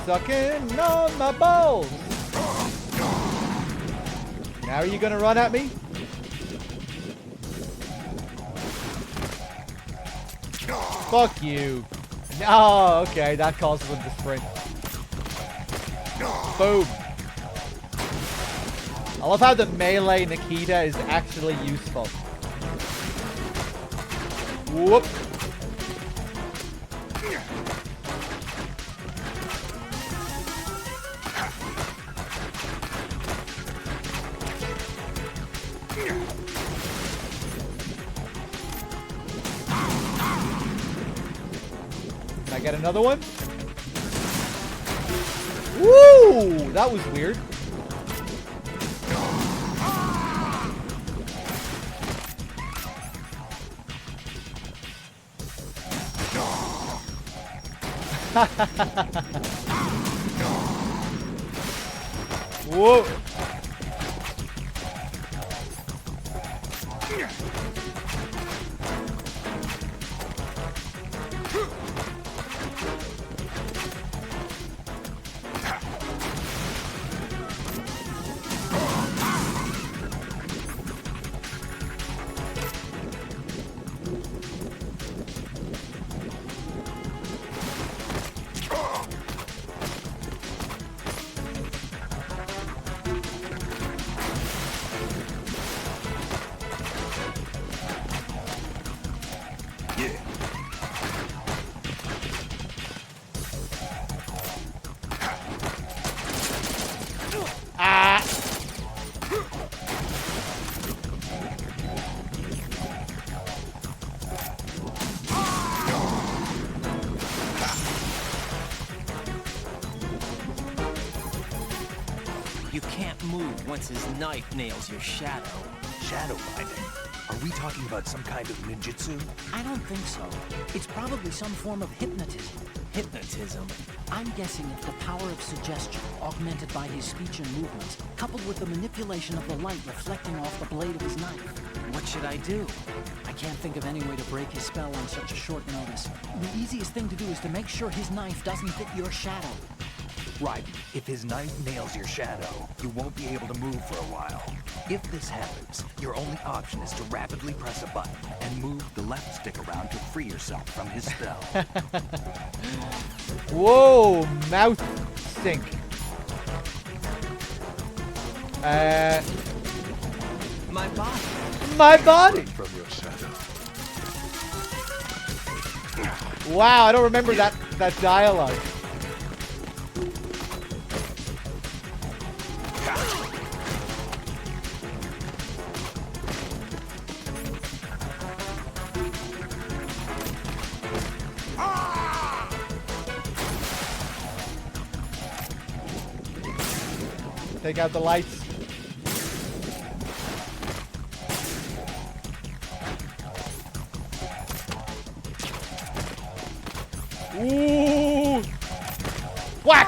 Sucking on my balls. Now are you gonna run at me? Fuck you. Oh, okay, that causes him to sprint. Boom. I love how the melee Nikita is actually useful. Whoop. Can I get another one? Woo! That was weird. Whoa! Once his knife nails your shadow. Shadow binding? Are we talking about some kind of ninjutsu? I don't think so. It's probably some form of hypnotism. Hypnotism? I'm guessing it's the power of suggestion, augmented by his speech and movements, coupled with the manipulation of the light reflecting off the blade of his knife. What should I do? I can't think of any way to break his spell on such a short notice. The easiest thing to do is to make sure his knife doesn't hit your shadow. Right. If his knife nails your shadow, you won't be able to move for a while. If this happens, your only option is to rapidly press a button and move the left stick around to free yourself from his spell. Whoa, mouth stink. My body. My body. From your shadow. Wow, I don't remember that dialogue. Take out the lights. Ooh! Whack!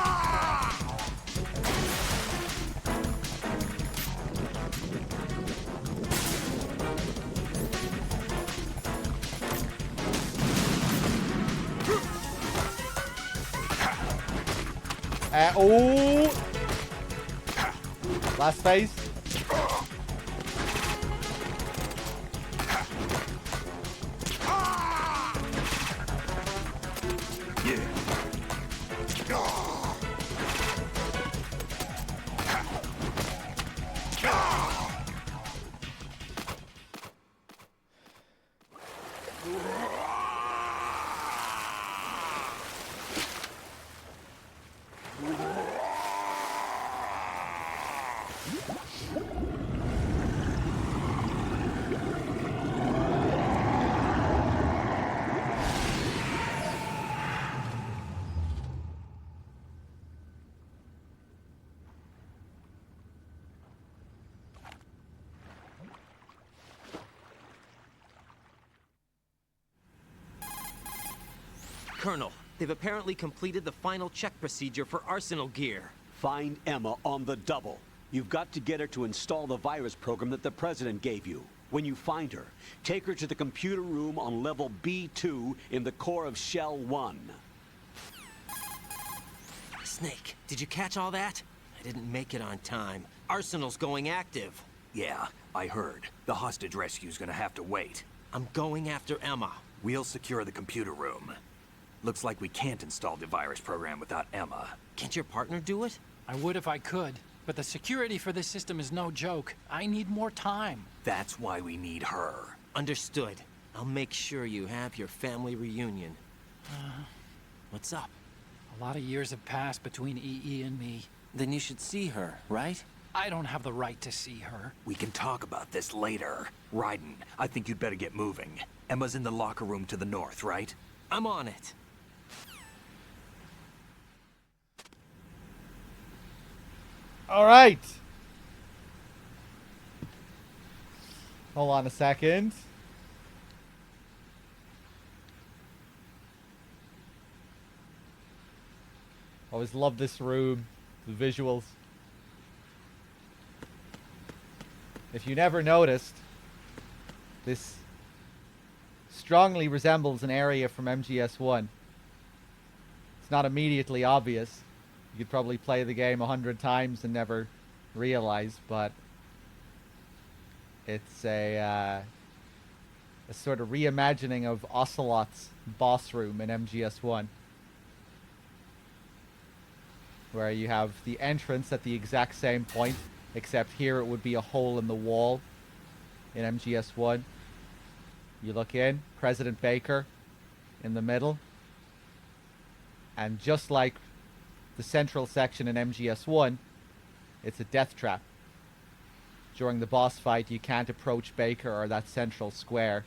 Oh! Last phase. Colonel, they've apparently completed the final check procedure for arsenal gear. Find Emma on the double. You've got to get her to install the virus program that the President gave you. When you find her, take her to the computer room on level B2 in the core of Shell 1. Snake, did you catch all that? I didn't make it on time. Arsenal's going active. Yeah, I heard. The hostage rescue's gonna have to wait. I'm going after Emma. We'll secure the computer room. Looks like we can't install the virus program without Emma. Can't your partner do it? I would if I could, but the security for this system is no joke. I need more time. That's why we need her. Understood. I'll make sure you have your family reunion. What's up? A lot of years have passed between EE and me. Then you should see her, right? I don't have the right to see her. We can talk about this later. Raiden, I think you'd better get moving. Emma's in the locker room to the north, right? I'm on it. All right. Hold on a second. Always love this room, the visuals. If you never noticed, this strongly resembles an area from MGS1. It's not immediately obvious. You could probably play the game 100 times and never realize, but it's a sort of reimagining of Ocelot's boss room in MGS1, where you have the entrance at the exact same point, except here it would be a hole in the wall in MGS1. You look in, President Baker in the middle, and just like the central section in MGS1, it's a death trap. During the boss fight, you can't approach Baker or that central square.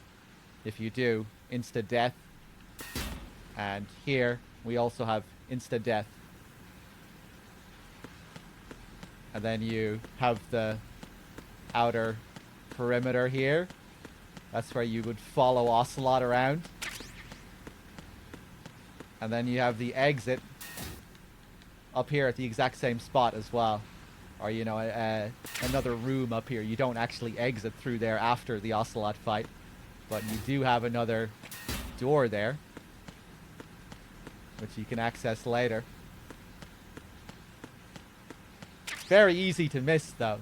If you do, insta-death. And here, we also have insta-death. And then you have the outer perimeter here. That's where you would follow Ocelot around. And then you have the exit up here at the exact same spot as well. Or, you know, another room up here. You don't actually exit through there after the Ocelot fight. But you do have another door there, which you can access later. Very easy to miss, though.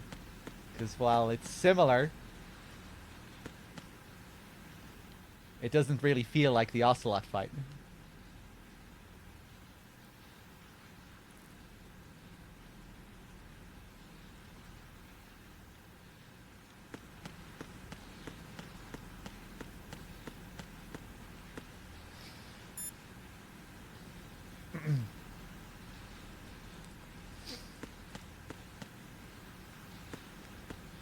Because while it's similar, it doesn't really feel like the Ocelot fight.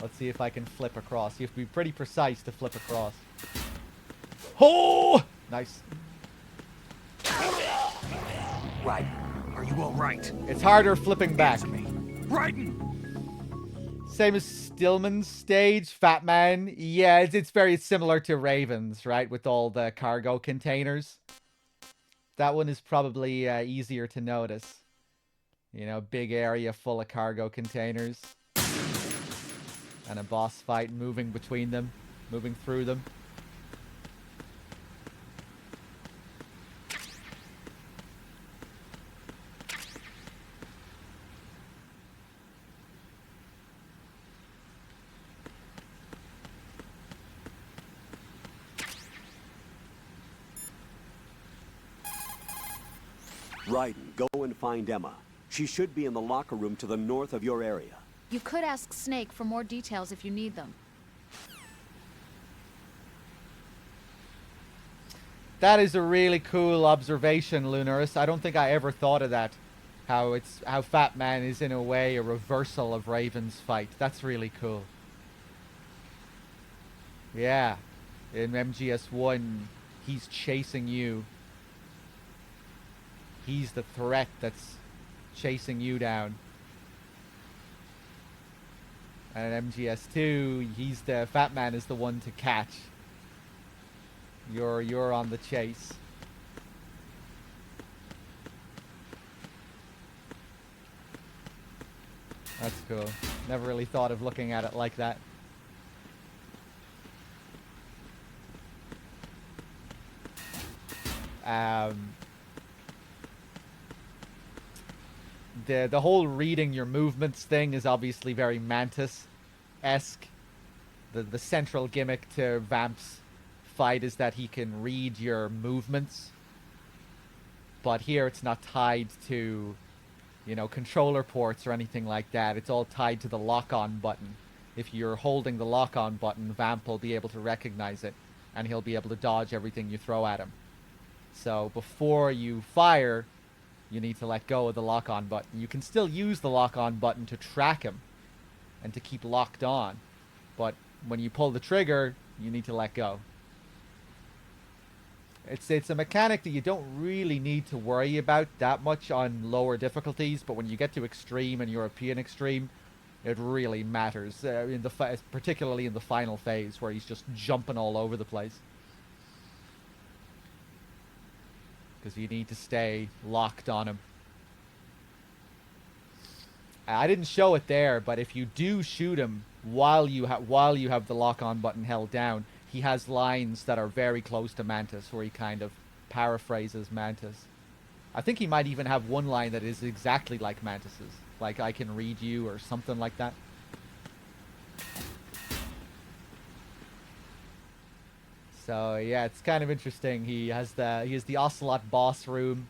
Let's see if I can flip across. You have to be pretty precise to flip across. Oh! Nice. Right. Are you all right? It's harder flipping back. Raiden! Same as Stillman's stage, Fat Man. Yeah, it's very similar to Raven's, right? With all the cargo containers. That one is probably easier to notice. You know, big area full of cargo containers. And a boss fight moving between them, moving through them. Raiden, go and find Emma. She should be in the locker room to the north of your area. You could ask Snake for more details if you need them. That is a really cool observation, Lunaris. I don't think I ever thought of that. How Fat Man is in a way a reversal of Raven's fight. That's really cool. Yeah. In MGS1, he's chasing you. He's the threat that's chasing you down. And in MGS2, he's the Fat Man is the one to catch. You're on the chase. That's cool. Never really thought of looking at it like that. The whole reading your movements thing is obviously very Mantis-esque. The central gimmick to Vamp's fight is that he can read your movements. But here it's not tied to, you know, controller ports or anything like that. It's all tied to the lock-on button. If you're holding the lock-on button, Vamp will be able to recognize it, and he'll be able to dodge everything you throw at him. So before you fire, you need to let go of the lock-on button. You can still use the lock-on button to track him and to keep locked on. But when you pull the trigger, you need to let go. It's a mechanic that you don't really need to worry about that much on lower difficulties, but when you get to Extreme and European Extreme, it really matters. Particularly in the final phase, where he's just jumping all over the place. Because you need to stay locked on him. I didn't show it there, but if you do shoot him while you have the lock-on button held down, he has lines that are very close to Mantis, where he kind of paraphrases Mantis. I think he might even have one line that is exactly like Mantis's, like "I can read you" or something like that. So yeah, it's kind of interesting. He has the Ocelot boss room.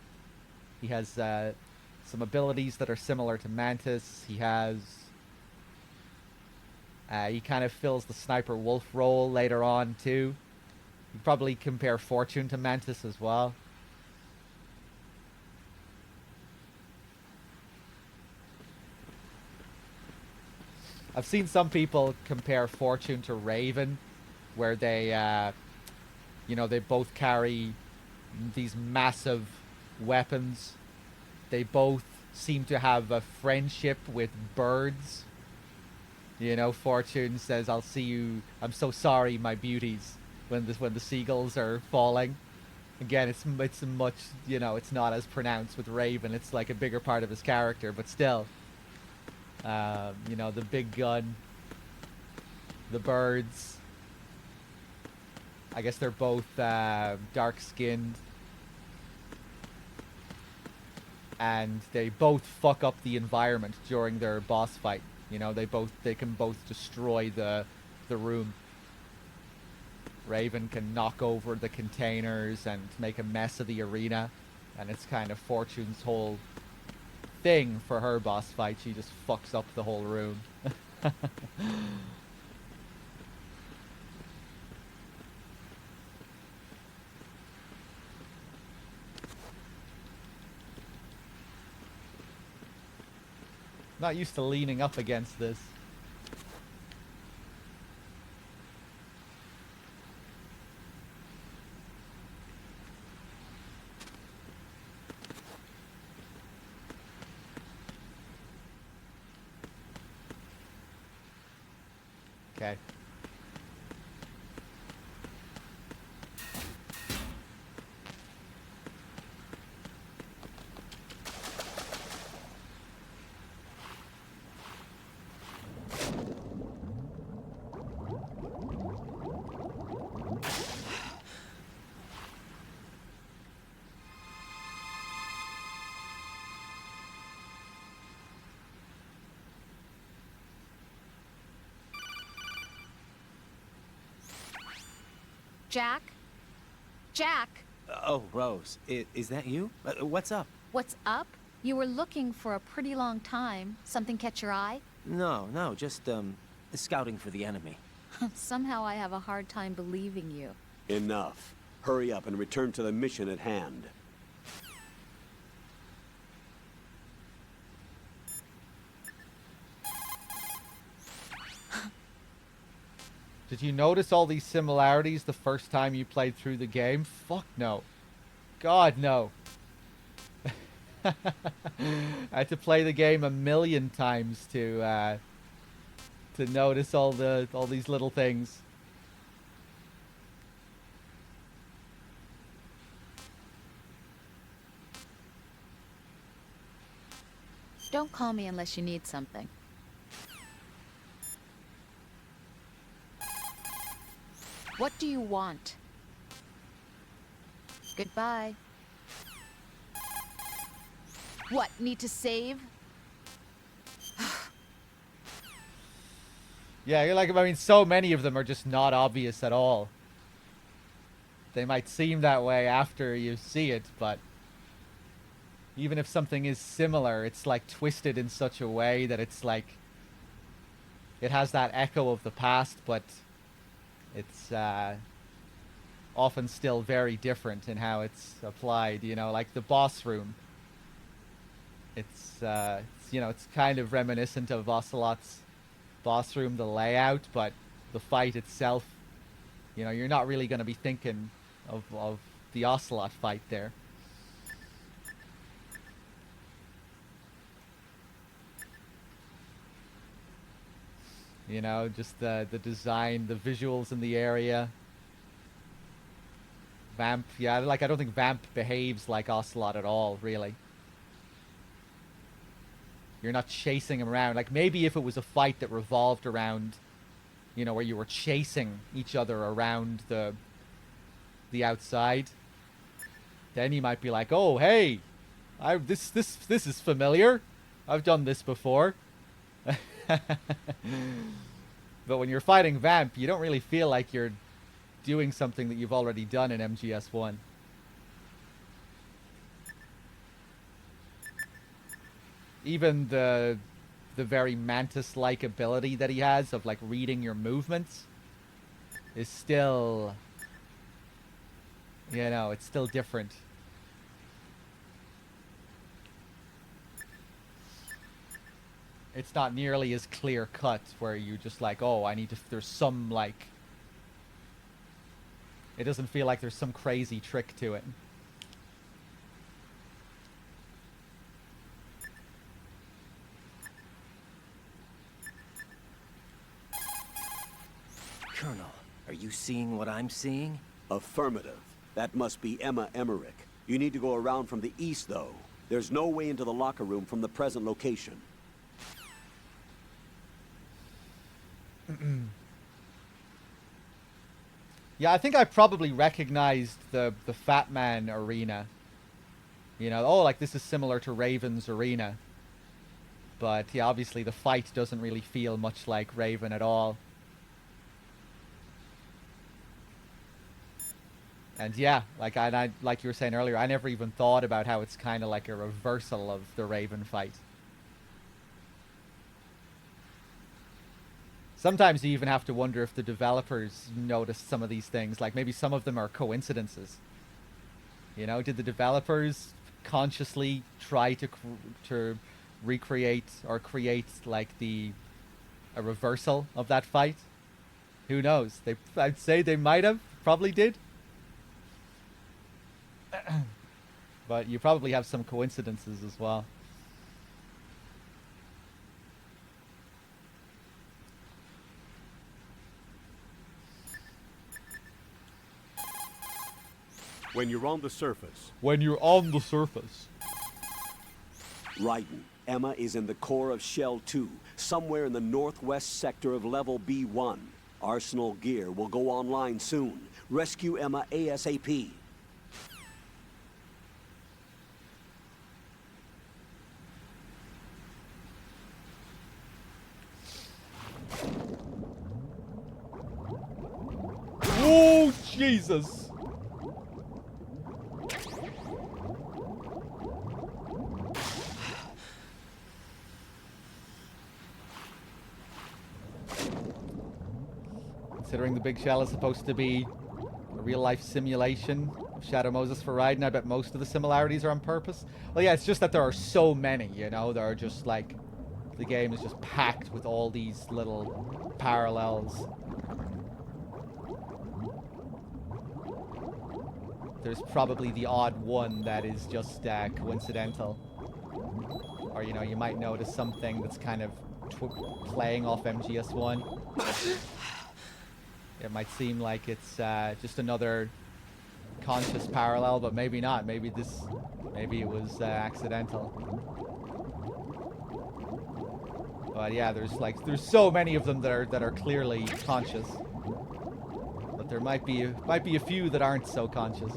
He has some abilities that are similar to Mantis. He has he kind of fills the Sniper Wolf role later on too. You probably compare Fortune to Mantis as well. I've seen some people compare Fortune to Raven, where they you know, they both carry these massive weapons. They both seem to have a friendship with birds. You know, Fortune says, "I'll see you. I'm so sorry, my beauties," when the seagulls are falling. Again, it's much, you know, it's not as pronounced with Raven. It's like a bigger part of his character, but still. You know, the big gun, the birds. I guess they're both dark-skinned. And they both fuck up the environment during their boss fight. You know, they can both destroy the room. Raven can knock over the containers and make a mess of the arena. And it's kind of Fortune's whole thing for her boss fight. She just fucks up the whole room. Not used to leaning up against this. Okay. Jack? Jack! Oh, Rose, is that you? What's up? What's up? You were looking for a pretty long time. Something catch your eye? No, just, scouting for the enemy. Somehow I have a hard time believing you. Enough. Hurry up and return to the mission at hand. Did you notice all these similarities the first time you played through the game? Fuck no. God, no. I had to play the game 1,000,000 times to notice all these little things. Don't call me unless you need something. What do you want? Goodbye. What, need to save? Yeah, you're like, I mean, so many of them are just not obvious at all. They might seem that way after you see it, but even if something is similar, it's like twisted in such a way that it's like it has that echo of the past, but it's often still very different in how it's applied. You know, like the boss room. It's you know, it's kind of reminiscent of Ocelot's boss room, the layout, but the fight itself, you know, you're not really going to be thinking of the Ocelot fight there. You know, just the design, the visuals in the area. Vamp, yeah, like I don't think Vamp behaves like Ocelot at all, really. You're not chasing him around. Like maybe if it was a fight that revolved around, you know, where you were chasing each other around the outside, then you might be like, oh hey, this is familiar. I've done this before. But when you're fighting Vamp, you don't really feel like you're doing something that you've already done in MGS1. Even the very Mantis-like ability that he has of like reading your movements is still, you know, it's still different. It's not nearly as clear cut where you just like, oh, I need to, there's some like, it doesn't feel like there's some crazy trick to it. Colonel, are you seeing what I'm seeing? Affirmative. That must be Emma Emmerich. You need to go around from the east, though. There's no way into the locker room from the present location. Yeah, I think I probably recognized the Fat Man arena. You know, oh, like this is similar to Raven's arena. But yeah, obviously the fight doesn't really feel much like Raven at all. And yeah, like like you were saying earlier, I never even thought about how it's kind of like a reversal of the Raven fight. Sometimes you even have to wonder if the developers noticed some of these things. Like maybe some of them are coincidences. You know, did the developers consciously try to recreate or create like a reversal of that fight? Who knows? I'd say they might have, probably did. But you probably have some coincidences as well. When you're on the surface. When you're on the surface. Raiden, Emma is in the core of Shell 2, somewhere in the northwest sector of level B1. Arsenal gear will go online soon. Rescue Emma ASAP. Oh Jesus. Considering the Big Shell is supposed to be a real-life simulation of Shadow Moses for Raiden, I bet most of the similarities are on purpose. Well, yeah, it's just that there are so many, you know? There are just, like... The game is just packed with all these little parallels. There's probably the odd one that is just coincidental. Or, you know, you might notice something that's kind of playing off MGS1. It might seem like it's just another conscious parallel, but maybe not. Maybe it was accidental. But yeah, there's so many of them that are clearly conscious. But there might be a few that aren't so conscious.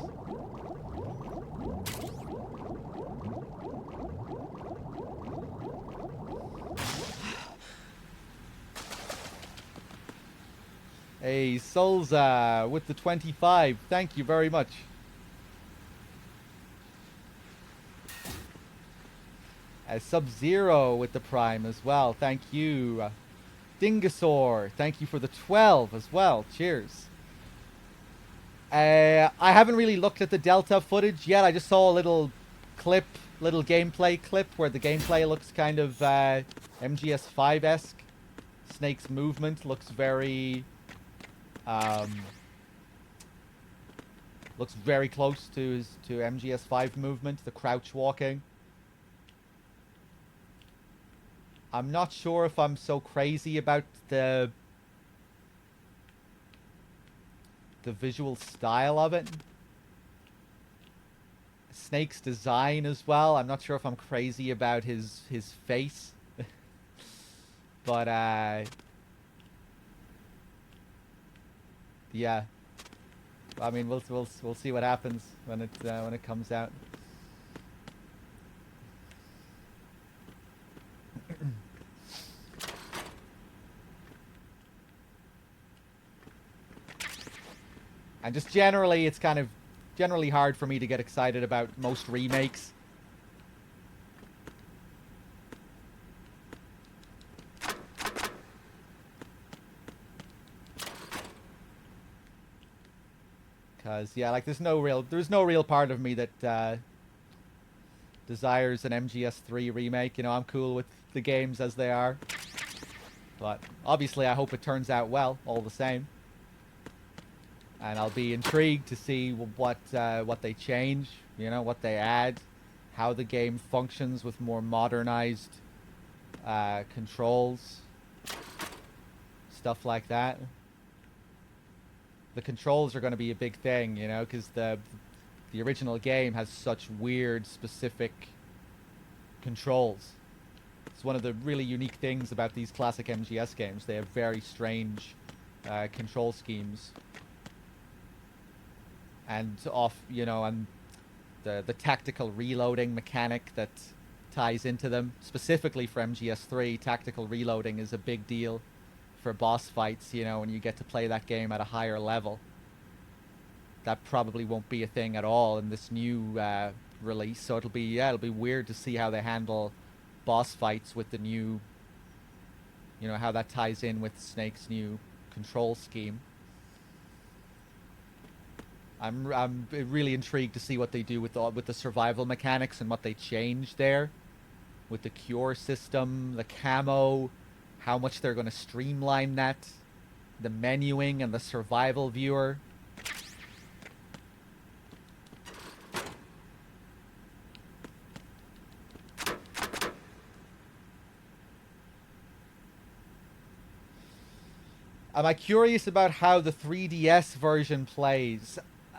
Hey, Solza with the 25. Thank you very much. Sub-Zero with the Prime as well. Thank you. Dingosaur, thank you for the 12 as well. Cheers. I haven't really looked at the Delta footage yet. I just saw a little gameplay clip where the gameplay looks kind of MGS5-esque. Snake's movement looks very close to MGS5 movement, the crouch walking. I'm not sure if I'm so crazy about the visual style of it. Snake's design as well. I'm not sure if I'm crazy about his face. But yeah. I mean, we'll see what happens when it comes out. And just generally, it's kind of hard for me to get excited about most remakes. Because, yeah, like, there's no real part of me that desires an MGS3 remake. You know, I'm cool with the games as they are. But, obviously, I hope it turns out well, all the same. And I'll be intrigued to see what they change, you know, what they add, how the game functions with more modernized controls, stuff like that. The controls are going to be a big thing, you know, because the original game has such weird, specific controls. It's one of the really unique things about these classic MGS games. They have very strange control schemes. And and the tactical reloading mechanic that ties into them. Specifically for MGS3, tactical reloading is a big deal for boss fights, you know, when you get to play that game at a higher level. That probably won't be a thing at all in this new release, so it'll be weird to see how they handle boss fights with the new, you know, how that ties in with Snake's new control scheme. I'm really intrigued to see what they do with the survival mechanics and what they change there, with the cure system, the camo, how much they're going to streamline that, the menuing and the survival viewer. Am I curious about how the 3DS version plays?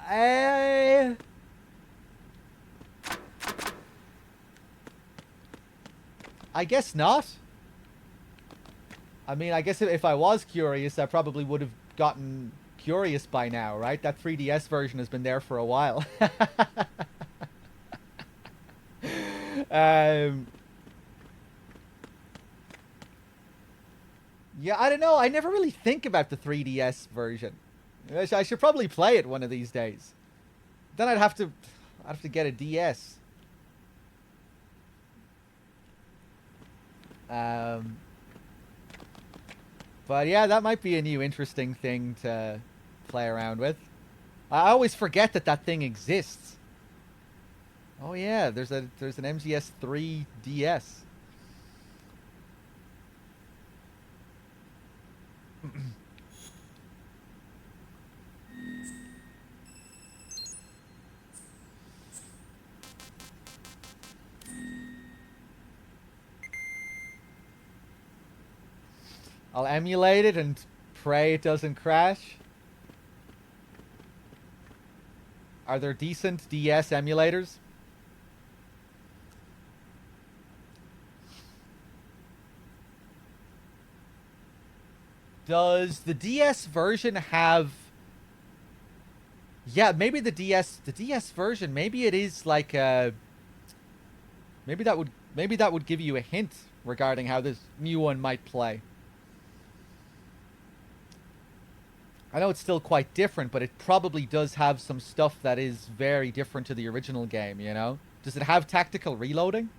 I guess not. I mean, I guess if I was curious, I probably would have gotten curious by now, right? That 3DS version has been there for a while. Yeah, I don't know. I never really think about the 3DS version. I should probably play it one of these days. Then I'd have to get a DS. But yeah, that might be a new interesting thing to play around with. I always forget that thing exists. Oh yeah, there's an MGS3 DS. I'll emulate it and pray it doesn't crash. Are there decent DS emulators? Does the DS version have... Yeah, maybe the DS version, maybe it is like a... Maybe that would give you a hint regarding how this new one might play. I know it's still quite different, but it probably does have some stuff that is very different to the original game, you know? Does it have tactical reloading?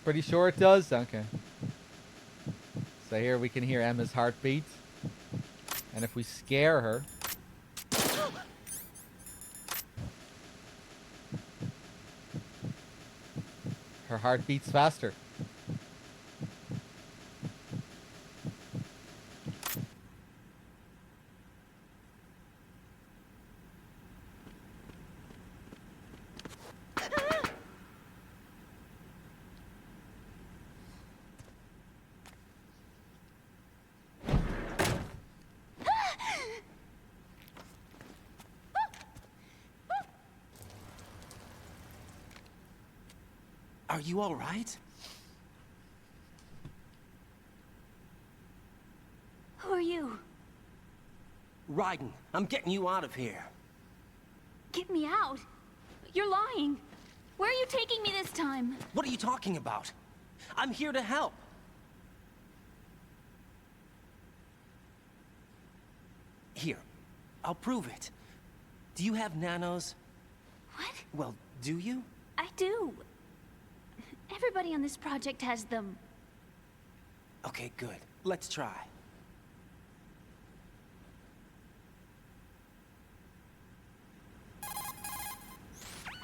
Pretty sure it does? Okay. So here we can hear Emma's heartbeat. And if we scare her... her heart beats faster. Are you all right? Who are you? Raiden, I'm getting you out of here. Get me out. You're lying. Where are you taking me this time? What are you talking about? I'm here to help. Here, I'll prove it. Do you have nanos? What? Well, do you? I do. Everybody on this project has them. Okay, good. Let's try.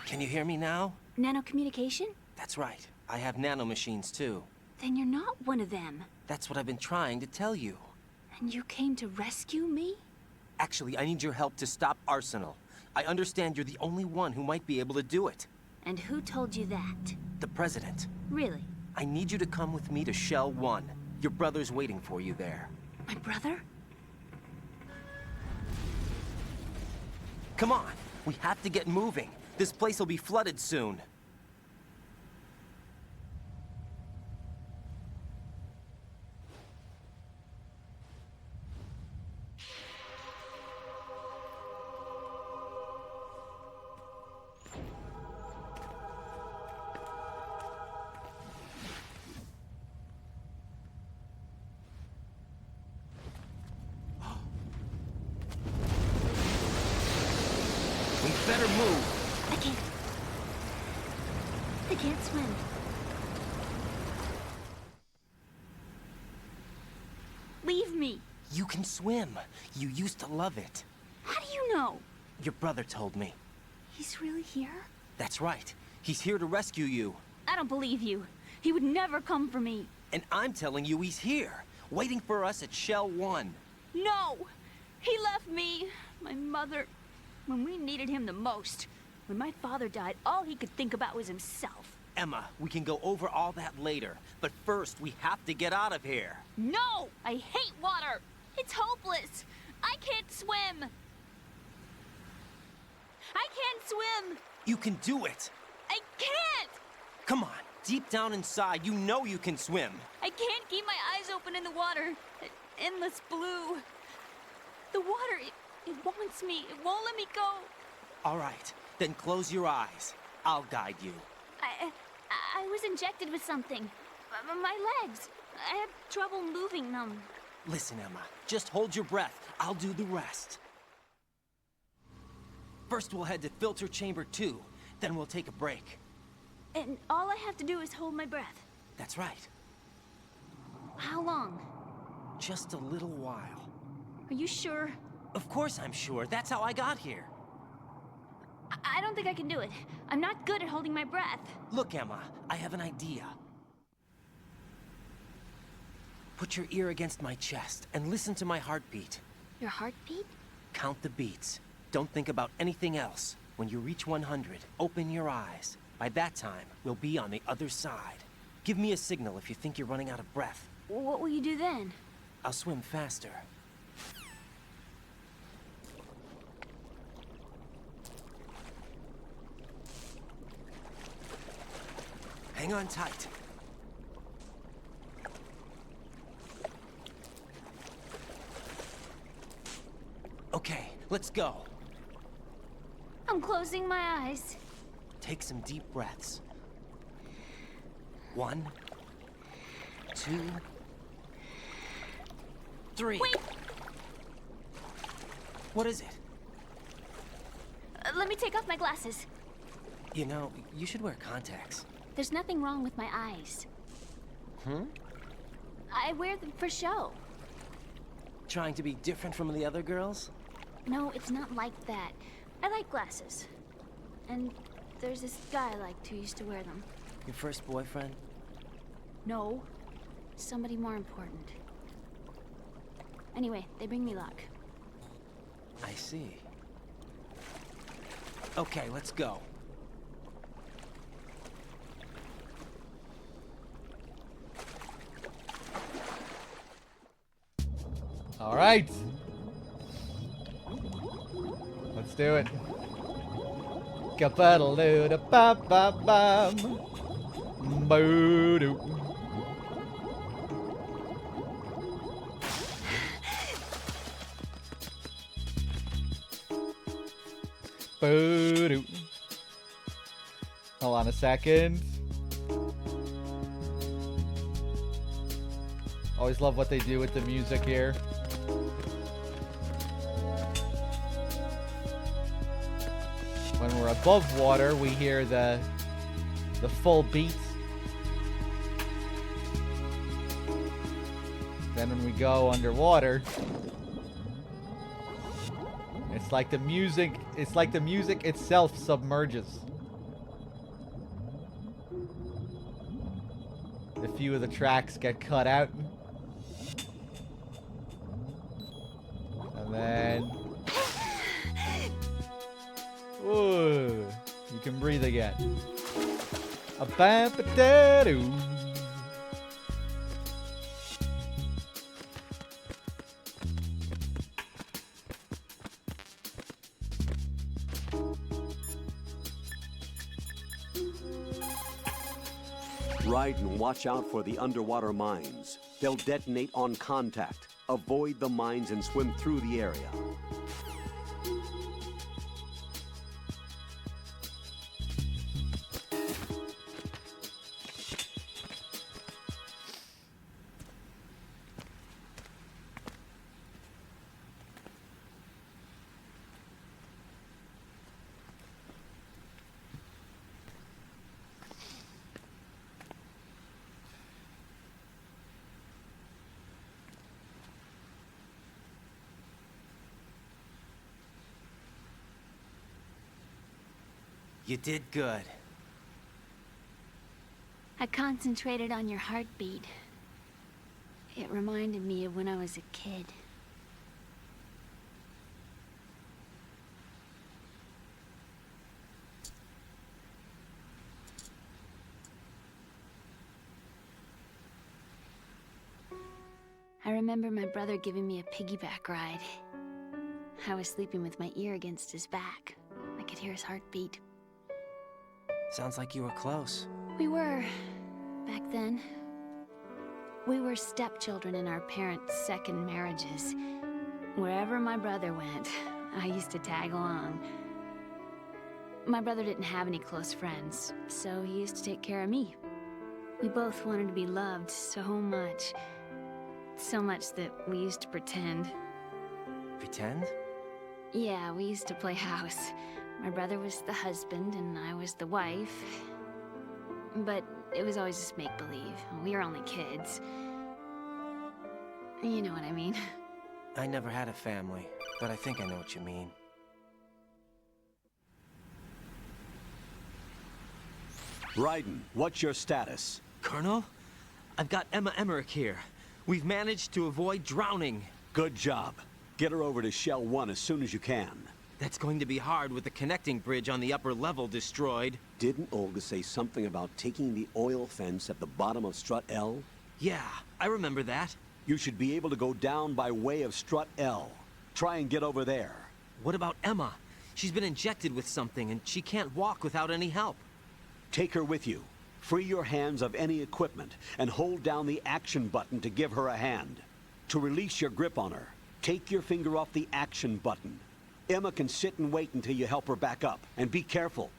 Can you hear me now? Nanocommunication? That's right. I have nanomachines too. Then you're not one of them. That's what I've been trying to tell you. And you came to rescue me? Actually, I need your help to stop Arsenal. I understand you're the only one who might be able to do it. And who told you that? The President. Really? I need you to come with me to Shell 1. Your brother's waiting for you there. My brother? Come on! We have to get moving. This place will be flooded soon. Better move. I can't swim. Leave me. You can swim. You used to love it. How do you know? Your brother told me. He's really here? That's right. He's here to rescue you. I don't believe you. He would never come for me. And I'm telling you he's here, waiting for us at Shell 1. No! He left me, my mother, when we needed him the most. When my father died, all he could think about was himself. Emma, we can go over all that later. But first, we have to get out of here. No! I hate water! It's hopeless! I can't swim! I can't swim! You can do it! I can't! Come on, deep down inside, you know you can swim. I can't keep my eyes open in the water. Endless blue. The water, it wants me. It won't let me go. All right, then close your eyes. I'll guide you. I was injected with something. My legs. I have trouble moving them. Listen, Emma, just hold your breath. I'll do the rest. First, we'll head to filter chamber 2. Then we'll take a break. And all I have to do is hold my breath. That's right. How long? Just a little while. Are you sure? Of course I'm sure. That's how I got here. I don't think I can do it. I'm not good at holding my breath. Look, Emma, I have an idea. Put your ear against my chest and listen to my heartbeat. Your heartbeat? Count the beats. Don't think about anything else. When you reach 100, open your eyes. By that time, we'll be on the other side. Give me a signal if you think you're running out of breath. What will you do then? I'll swim faster. Hang on tight. Okay, let's go. I'm closing my eyes. Take some deep breaths. 1, 2, 3. Wait! What is it? Let me take off my glasses. You know, you should wear contacts. There's nothing wrong with my eyes. I wear them for show. Trying to be different from the other girls? No, it's not like that. I like glasses. And there's this guy I liked who used to wear them. Your first boyfriend? No. Somebody more important. Anyway, they bring me luck. I see. Okay, let's go. All right. Let's do it. Ka-ba-da-loo-da-ba-ba-bam. Boo-doo. Boo-doo. Hold on a second. Always love what they do with the music here. When we're above water, we hear the full beat. Then when we go underwater, it's like the music itself submerges. A few of the tracks get cut out. And then ooh, you can breathe again. A bam ba doo. Raiden, watch out for the underwater mines. They'll detonate on contact. Avoid the mines and swim through the area. You did good. I concentrated on your heartbeat. It reminded me of when I was a kid. I remember my brother giving me a piggyback ride. I was sleeping with my ear against his back. I could hear his heartbeat. Sounds like you were close. We were, back then. We were stepchildren in our parents' second marriages. Wherever my brother went, I used to tag along. My brother didn't have any close friends, so he used to take care of me. We both wanted to be loved so much. So much that we used to pretend. Pretend? Yeah, we used to play house. My brother was the husband and I was the wife. But it was always just make-believe. We were only kids. You know what I mean. I never had a family, but I think I know what you mean. Raiden, what's your status? Colonel? I've got Emma Emmerich here. We've managed to avoid drowning. Good job. Get her over to Shell 1 as soon as you can. That's going to be hard with the connecting bridge on the upper level destroyed. Didn't Olga say something about taking the oil fence at the bottom of Strut L? Yeah, I remember that. You should be able to go down by way of Strut L. Try and get over there. What about Emma? She's been injected with something and she can't walk without any help. Take her with you. Free your hands of any equipment and hold down the action button to give her a hand. To release your grip on her, take your finger off the action button. Emma can sit and wait until you help her back up. And be careful.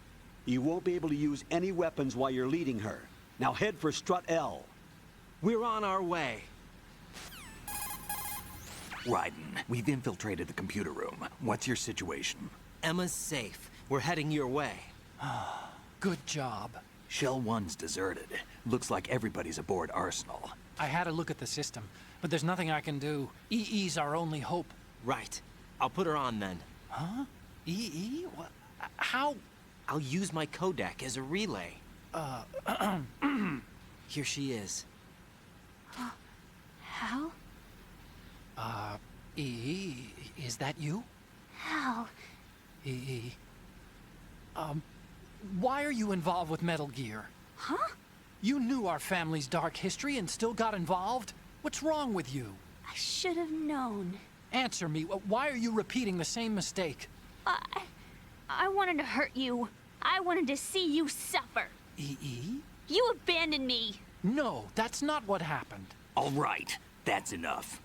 You won't be able to use any weapons while you're leading her. Now head for Strut L. We're on our way. Raiden, we've infiltrated the computer room. What's your situation? Emma's safe. We're heading your way. Good job. Shell 1's deserted. Looks like everybody's aboard Arsenal. I had a look at the system, but there's nothing I can do. EE's our only hope. Right. I'll put her on then. Huh? EE? What? How? I'll use my codec as a relay. Here she is. Hal? EE, is that you? Hal? EE. Why are you involved with Metal Gear? Huh? You knew our family's dark history and still got involved? What's wrong with you? I should have known. Answer me. Why are you repeating the same mistake? I wanted to hurt you. I wanted to see you suffer. EE? You abandoned me. No, that's not what happened. All right, that's enough.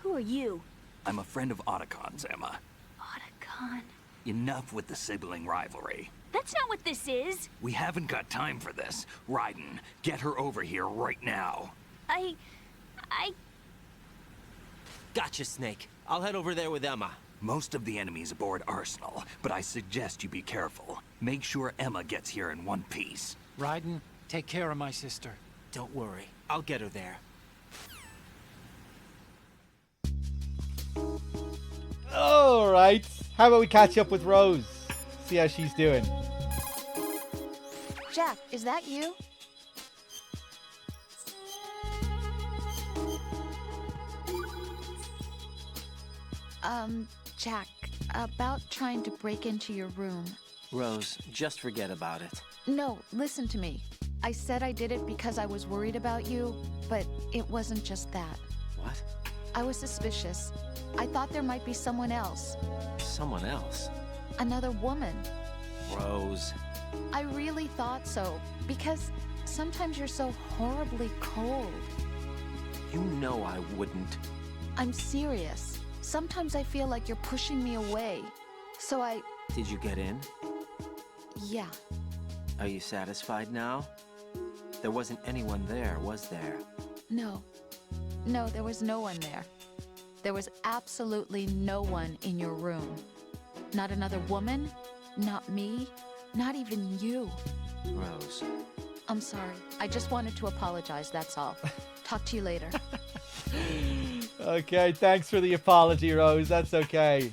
Who are you? I'm a friend of Otacon's, Emma. Otacon? Enough with the sibling rivalry. That's not what this is. We haven't got time for this. Raiden, get her over here right now. I... Gotcha, Snake. I'll head over there with Emma. Most of the enemy's aboard Arsenal, but I suggest you be careful. Make sure Emma gets here in one piece. Raiden, take care of my sister. Don't worry. I'll get her there. All right. How about we catch up with Rose? See how she's doing. Jack, is that you? Jack, about trying to break into your room. Rose, just forget about it. No, listen to me. I said I did it because I was worried about you, but it wasn't just that. What? I was suspicious. I thought there might be someone else. Someone else? Another woman. Rose. I really thought so, because sometimes you're so horribly cold. You know I wouldn't. I'm serious. Sometimes I feel like you're pushing me away. So I... Did you get in? Yeah. Are you satisfied now? There wasn't anyone there, was there? No. No, there was no one there. There was absolutely no one in your room. Not another woman, not me, not even you. Rose. I'm sorry. I just wanted to apologize, that's all. Talk to you later. Okay, thanks for the apology, Rose. That's okay.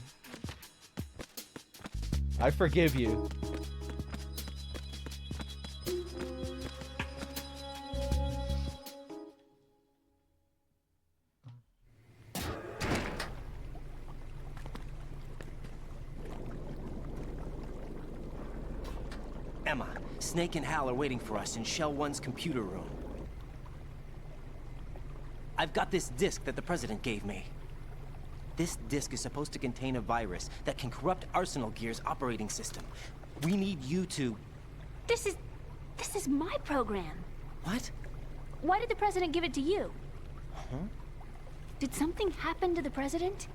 I forgive you. Emma, Snake and Hal are waiting for us in Shell 1's computer room. I've got this disk that the President gave me. This disk is supposed to contain a virus that can corrupt Arsenal Gear's operating system. We need you to... This is my program. What? Why did the President give it to you? Huh? Did something happen to the President?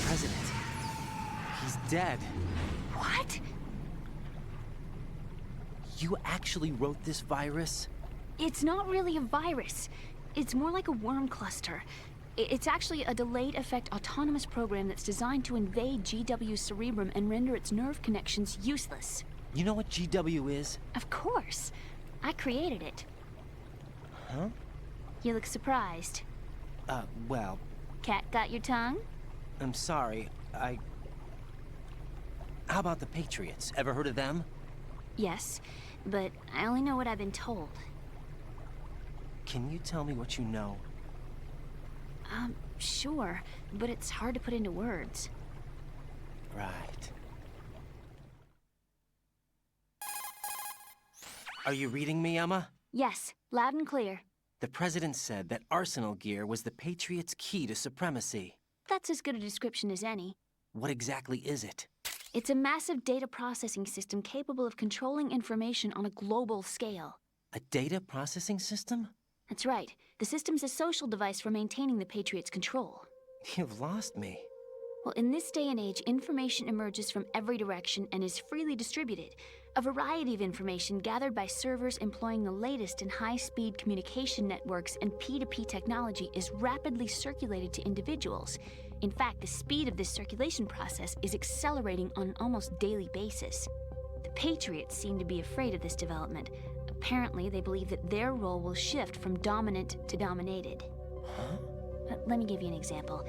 President. He's dead. What? You actually wrote this virus? It's not really a virus. It's more like a worm cluster. It's actually a delayed effect autonomous program that's designed to invade GW's cerebrum and render its nerve connections useless. You know what GW is? Of course. I created it. Huh? You look surprised. Well... Cat got your tongue? I'm sorry, How about the Patriots? Ever heard of them? Yes, but I only know what I've been told. Can you tell me what you know? Sure, but it's hard to put into words. Right. Are you reading me, Emma? Yes, loud and clear. The President said that Arsenal Gear was the Patriots' key to supremacy. That's as good a description as any. What exactly is it? It's a massive data processing system capable of controlling information on a global scale. A data processing system? That's right. The system's a social device for maintaining the Patriots' control. You've lost me. Well, in this day and age, information emerges from every direction and is freely distributed. A variety of information gathered by servers employing the latest in high-speed communication networks and P2P technology is rapidly circulated to individuals. In fact, the speed of this circulation process is accelerating on an almost daily basis. The Patriots seem to be afraid of this development. Apparently, they believe that their role will shift from dominant to dominated. Huh? Let me give you an example.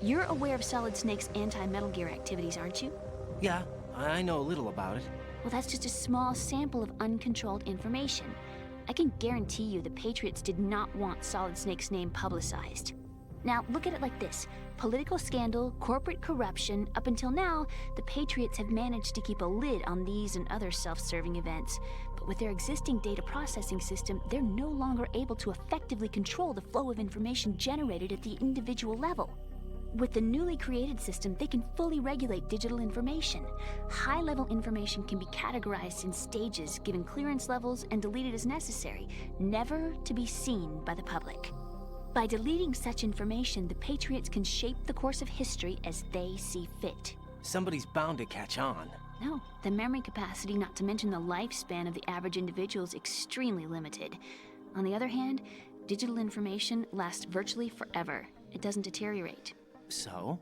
You're aware of Solid Snake's anti-Metal Gear activities, aren't you? Yeah, I know a little about it. Well, that's just a small sample of uncontrolled information. I can guarantee you the Patriots did not want Solid Snake's name publicized. Now, look at it like this. Political scandal, corporate corruption, up until now, the Patriots have managed to keep a lid on these and other self-serving events. But with their existing data processing system, they're no longer able to effectively control the flow of information generated at the individual level. With the newly created system, they can fully regulate digital information. High-level information can be categorized in stages, given clearance levels, and deleted as necessary, never to be seen by the public. By deleting such information, the Patriots can shape the course of history as they see fit. Somebody's bound to catch on. No, the memory capacity, not to mention the lifespan of the average individual, is extremely limited. On the other hand, digital information lasts virtually forever. It doesn't deteriorate. So?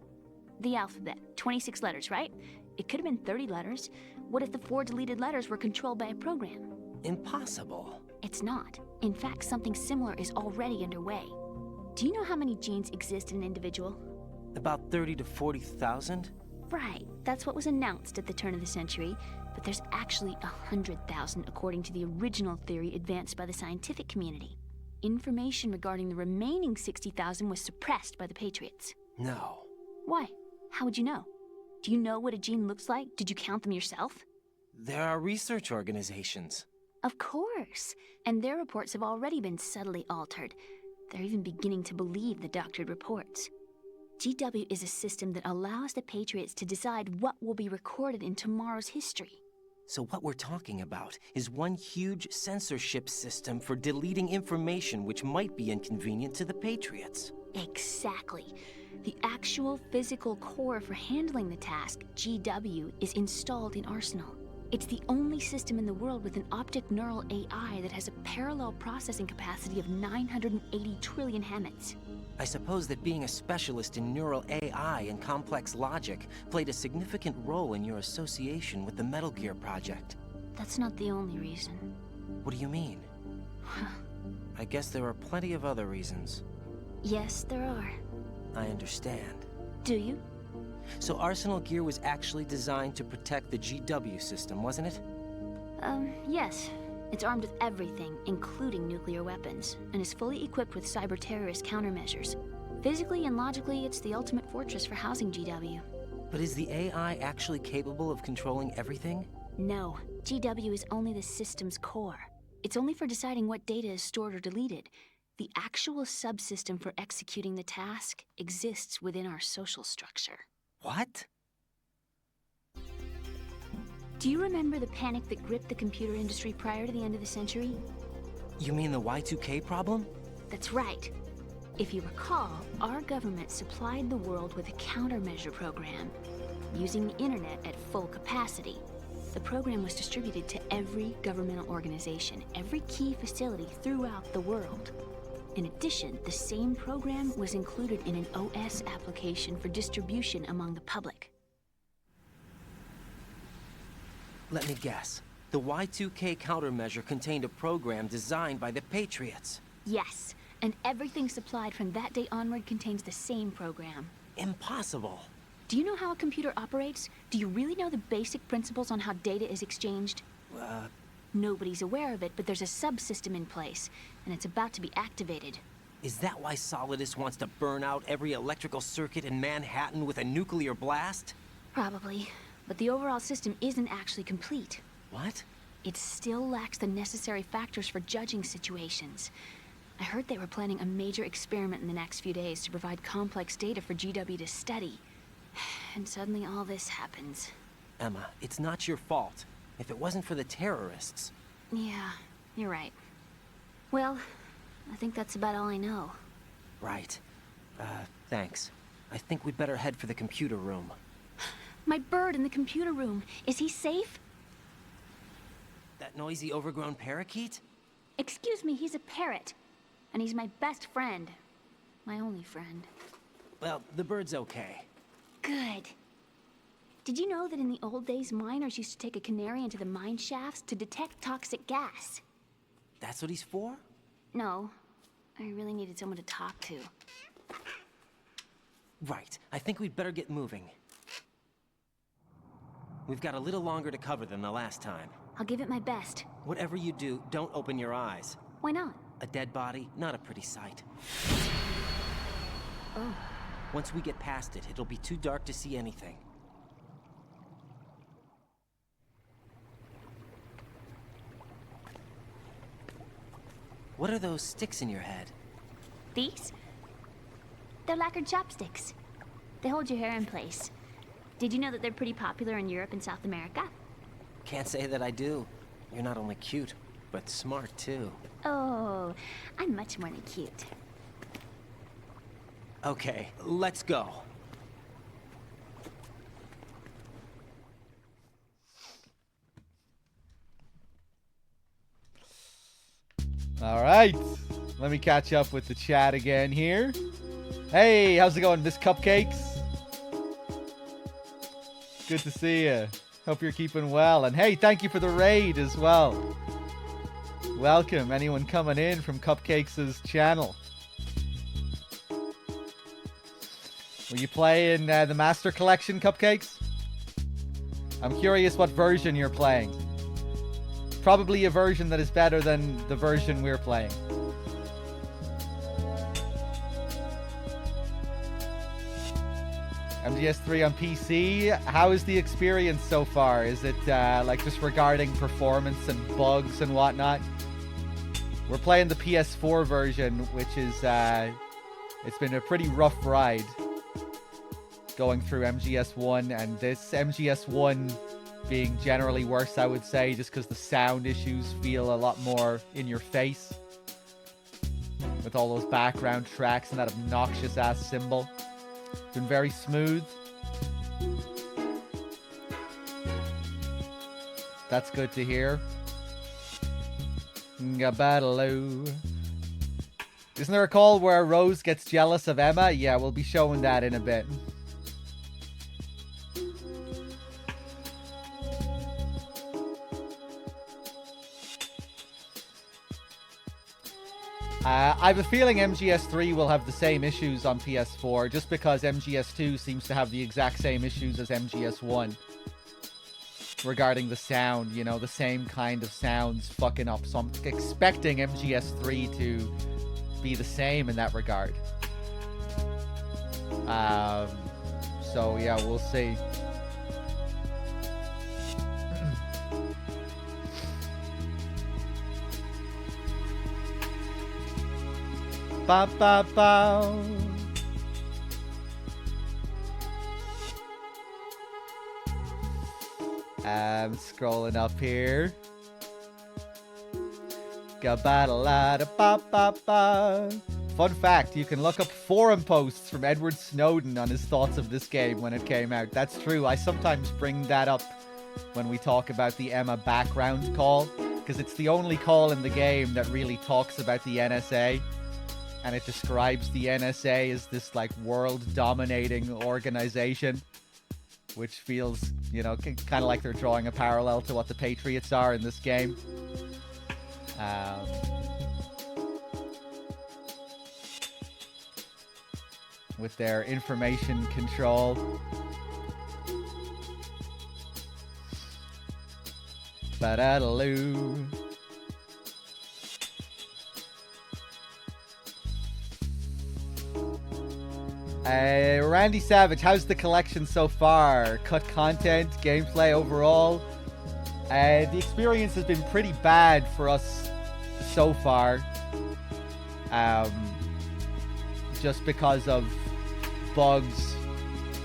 The alphabet, 26 letters, right? It could have been 30 letters. What if the 4 deleted letters were controlled by a program? Impossible. It's not. In fact, something similar is already underway. Do you know how many genes exist in an individual? About 30 to 40,000? Right, that's what was announced at the turn of the century, but there's actually 100,000 according to the original theory advanced by the scientific community. Information regarding the remaining 60,000 was suppressed by the Patriots. No. Why? How would you know? Do you know what a gene looks like? Did you count them yourself? There are research organizations. Of course, and their reports have already been subtly altered. They're even beginning to believe the doctored reports. GW is a system that allows the Patriots to decide what will be recorded in tomorrow's history. So what we're talking about is one huge censorship system for deleting information which might be inconvenient to the Patriots. Exactly. The actual physical core for handling the task, GW, is installed in Arsenal. It's the only system in the world with an optic neural AI that has a parallel processing capacity of 980 trillion Hammets. I suppose that being a specialist in neural AI and complex logic played a significant role in your association with the Metal Gear project. That's not the only reason. What do you mean? I guess there are plenty of other reasons. Yes, there are. I understand. Do you? So Arsenal Gear was actually designed to protect the GW system, wasn't it? Yes. It's armed with everything, including nuclear weapons, and is fully equipped with cyber-terrorist countermeasures. Physically and logically, it's the ultimate fortress for housing GW. But is the AI actually capable of controlling everything? No, GW is only the system's core. It's only for deciding what data is stored or deleted. The actual subsystem for executing the task exists within our social structure. What? Do you remember the panic that gripped the computer industry prior to the end of the century? You mean the Y2K problem? That's right. If you recall, our government supplied the world with a countermeasure program, using the internet at full capacity. The program was distributed to every governmental organization, every key facility throughout the world. In addition, the same program was included in an OS application for distribution among the public. Let me guess. The Y2K countermeasure contained a program designed by the Patriots. Yes, and everything supplied from that day onward contains the same program. Impossible. Do you know how a computer operates? Do you really know the basic principles on how data is exchanged? Nobody's aware of it, but there's a subsystem in place, and it's about to be activated. Is that why Solidus wants to burn out every electrical circuit in Manhattan with a nuclear blast? Probably, but the overall system isn't actually complete. What? It still lacks the necessary factors for judging situations. I heard they were planning a major experiment in the next few days to provide complex data for GW to study. And suddenly all this happens. Emma, it's not your fault. If it wasn't for the terrorists... Yeah, you're right. Well, I think that's about all I know. Right. Thanks. I think we'd better head for the computer room. My bird in the computer room. Is he safe? That noisy, overgrown parakeet? Excuse me, he's a parrot. And he's my best friend. My only friend. Well, the bird's okay. Good. Did you know that in the old days, miners used to take a canary into the mine shafts to detect toxic gas? That's what he's for? No. I really needed someone to talk to. Right. I think we'd better get moving. We've got a little longer to cover than the last time. I'll give it my best. Whatever you do, don't open your eyes. Why not? A dead body, not a pretty sight. Oh. Once we get past it, it'll be too dark to see anything. What are those sticks in your head? These? They're lacquered chopsticks. They hold your hair in place. Did you know that they're pretty popular in Europe and South America? Can't say that I do. You're not only cute, but smart too. Oh, I'm much more than cute. Okay, let's go. All right, let me catch up with the chat again here. Hey, how's it going, Miss Cupcakes? Good to see you. Hope you're keeping well. And hey, thank you for the raid as well. Welcome, anyone coming in from Cupcakes' channel. Were you playing the Master Collection, Cupcakes? I'm curious what version you're playing. Probably a version that is better than the version we're playing. MGS3 on PC, how is the experience so far? Is it like just regarding performance and bugs and whatnot? We're playing the PS4 version, which is, it's been a pretty rough ride going through MGS1, and this MGS1 being generally worse, I would say, just because the sound issues feel a lot more in your face with all those background tracks and that obnoxious ass cymbal. It's been very smooth. That's good to hear. Ngabatalo. Isn't there a call where Rose gets jealous of Emma? Yeah, we'll be showing that in a bit. I have a feeling MGS3 will have the same issues on PS4, just because MGS2 seems to have the exact same issues as MGS1 regarding the sound, you know, the same kind of sounds fucking up. So I'm expecting MGS3 to be the same in that regard. So yeah, we'll see. Ba ba ba. I'm scrolling up here. Ga-ba-da-la-da-ba-ba-ba. Fun fact, you can look up forum posts from Edward Snowden on his thoughts of this game when it came out. That's true. I sometimes bring that up when we talk about the Emma background call, because it's the only call in the game that really talks about the NSA, and it describes the NSA as this, like, world-dominating organization, which feels, you know, kind of like they're drawing a parallel to what the Patriots are in this game. With their information control. Ba-da-da-loo. Randy Savage, how's the collection so far? Cut content, gameplay overall? The experience has been pretty bad for us so far. Just because of bugs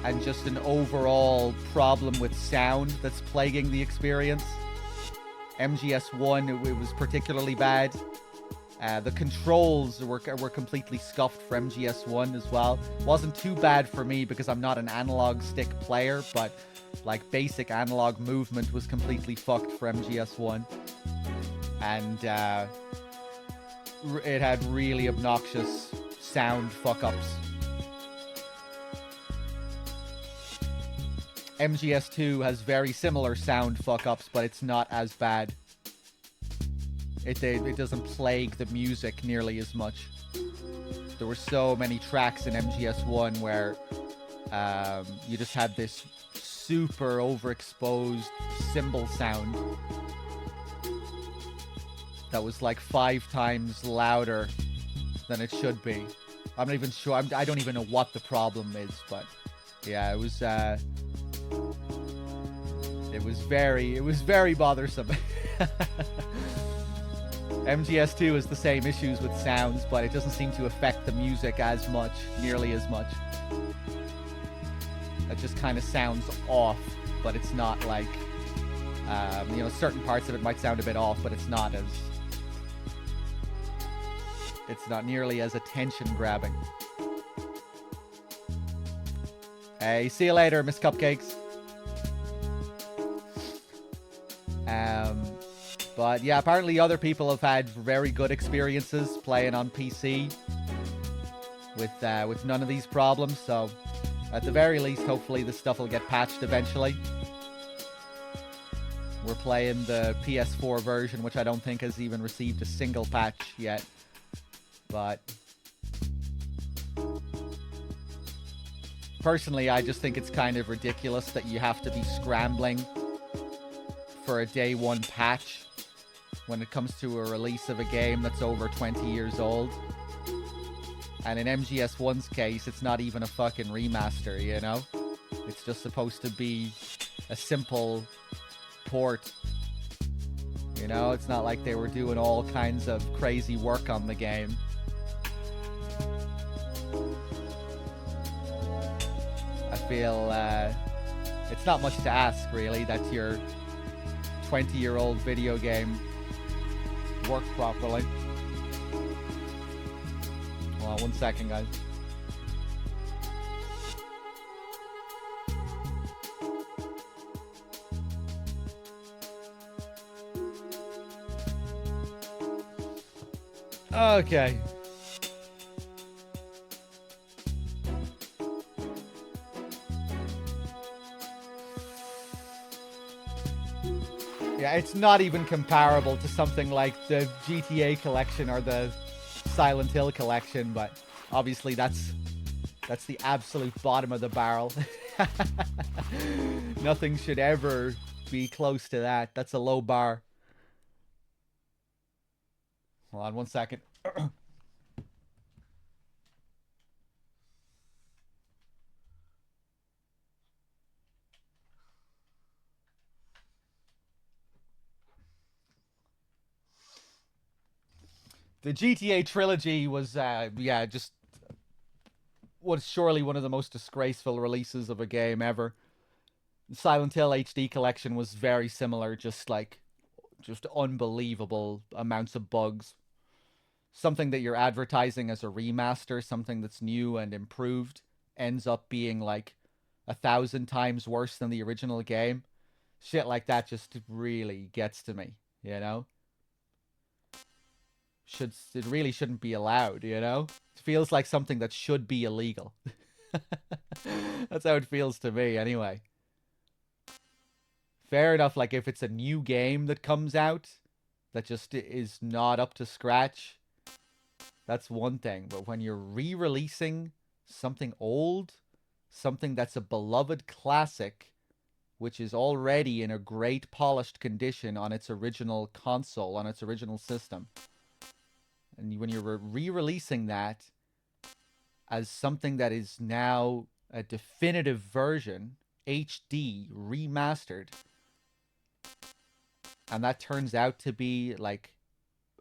and just an overall problem with sound that's plaguing the experience. MGS1, it was particularly bad. The controls were completely scuffed for MGS1 as well. Wasn't too bad for me because I'm not an analog stick player, but like basic analog movement was completely fucked for MGS1. And it had really obnoxious sound fuck-ups. MGS2 has very similar sound fuck-ups, but it's not as bad. It doesn't plague the music nearly as much. There were so many tracks in MGS1 where you just had this super overexposed cymbal sound that was like 5 times louder than it should be. I'm not even sure. I don't even know what the problem is, but yeah, it was very bothersome. MGS2 has the same issues with sounds, but it doesn't seem to affect the music as much, nearly as much. It just kind of sounds off, but it's not like, you know, certain parts of it might sound a bit off, but it's not nearly as attention-grabbing. Hey, see you later, Miss Cupcakes. But yeah, apparently other people have had very good experiences playing on PC with none of these problems. So at the very least, hopefully this stuff will get patched eventually. We're playing the PS4 version, which I don't think has even received a single patch yet. But personally, I just think it's kind of ridiculous that you have to be scrambling for a day one patch when it comes to a release of a game that's over 20 years old. And in MGS1's case, it's not even a fucking remaster, you know? It's just supposed to be a simple port. You know, it's not like they were doing all kinds of crazy work on the game. I feel it's not much to ask, really, that your 20-year-old video game work properly. Hold on 1 second, guys. Okay. Yeah, it's not even comparable to something like the GTA collection or the Silent Hill collection, but obviously that's the absolute bottom of the barrel. Nothing should ever be close to that. That's a low bar. Hold on 1 second. The GTA trilogy was, just was surely one of the most disgraceful releases of a game ever. Silent Hill HD Collection was very similar, just unbelievable amounts of bugs. Something that you're advertising as a remaster, something that's new and improved, ends up being like 1,000 times worse than the original game. Shit like that just really gets to me, you know? It really shouldn't be allowed, you know? It feels like something that should be illegal. That's how it feels to me, anyway. Fair enough, like if it's a new game that comes out that just is not up to scratch, that's one thing. But when you're re-releasing something old, something that's a beloved classic, which is already in a great polished condition on its original console, on its original system, and when you're re-releasing that as something that is now a definitive version, HD, remastered, and that turns out to be like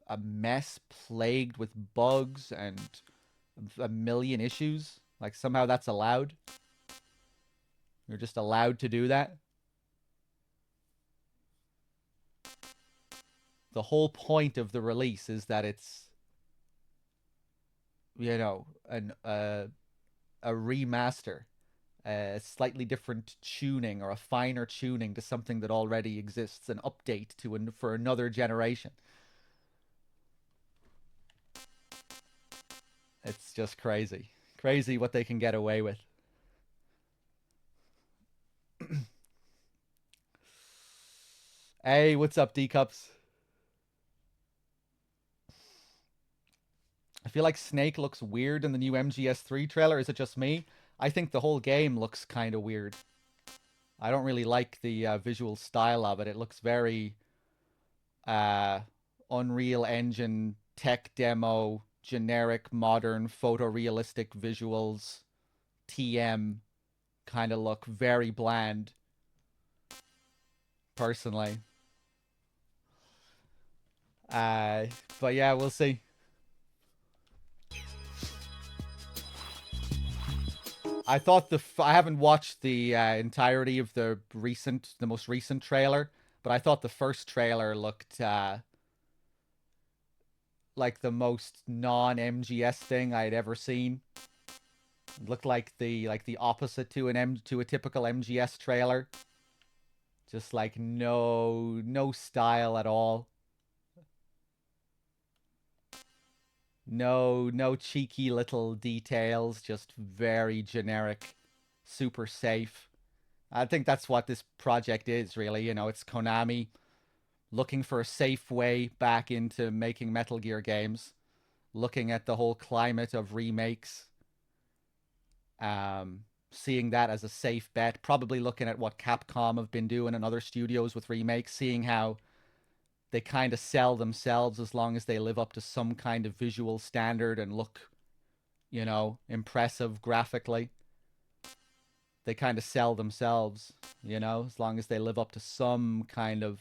a mess plagued with bugs and a million issues, like somehow that's allowed. You're just allowed to do that. The whole point of the release is that it's, you know, a remaster, a slightly different tuning or a finer tuning to something that already exists, an update for another generation. It's just crazy. Crazy what they can get away with. Hey, what's up, D-Cups? I feel like Snake looks weird in the new MGS3 trailer. Is it just me? I think the whole game looks kind of weird. I don't really like the visual style of it. It looks very Unreal Engine tech demo, generic, modern, photorealistic visuals, TM kind of look. Very bland, personally. But yeah, we'll see. I thought I haven't watched the entirety of the most recent trailer, but I thought the first trailer looked like the most non-MGS thing I'd ever seen. It looked like the opposite to a typical MGS trailer. Just like no style at all. No cheeky little details, just very generic, super safe. I think that's what this project is, really. You know, it's Konami looking for a safe way back into making Metal Gear games, looking at the whole climate of remakes, seeing that as a safe bet, probably looking at what Capcom have been doing and other studios with remakes, seeing how they kind of sell themselves as long as they live up to some kind of visual standard and look, you know, impressive graphically. They kind of sell themselves, you know, as long as they live up to some kind of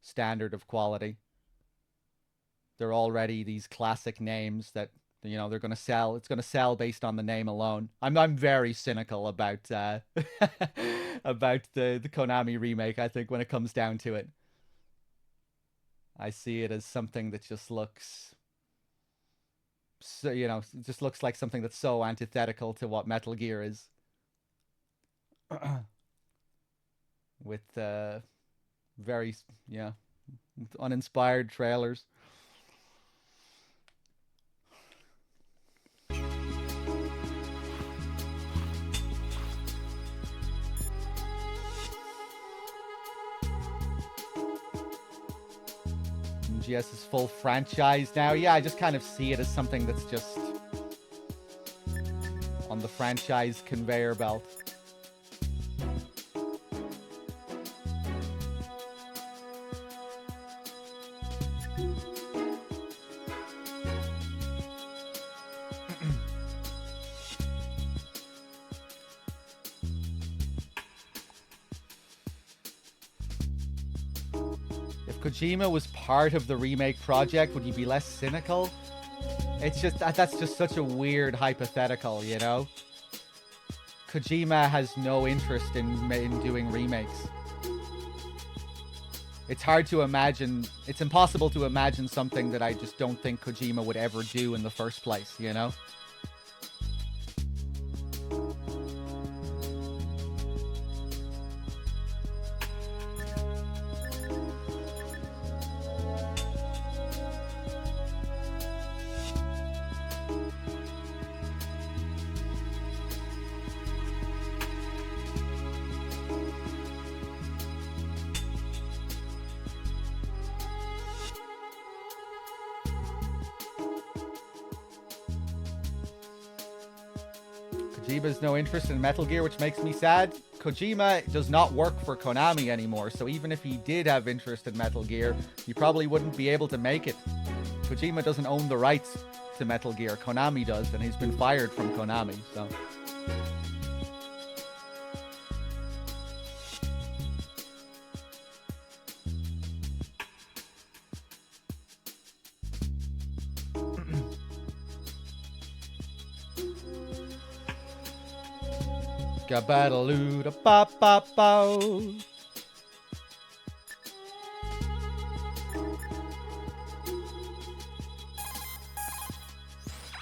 standard of quality. They're already these classic names that, you know, they're going to sell. It's going to sell based on the name alone. I'm very cynical about about the Konami remake, I think, when it comes down to it. I see it as something that just looks, so, you know, it just looks like something that's so antithetical to what Metal Gear is. With very, yeah, uninspired trailers. MGS is full franchise now. Yeah, I just kind of see it as something that's just on the franchise conveyor belt. if Kojima was part of the remake project, would you be less cynical? It's just, that's just such a weird hypothetical, you know? Kojima has no interest in doing remakes. It's hard to imagine, it's impossible to imagine something that I just don't think Kojima would ever do in the first place, you know? Kojima's no interest in Metal Gear, which makes me sad. Kojima does not work for Konami anymore, so even if he did have interest in Metal Gear, he probably wouldn't be able to make it. Kojima doesn't own the rights to Metal Gear. Konami does, and he's been fired from Konami, so... Gabataloo da ba ba ba.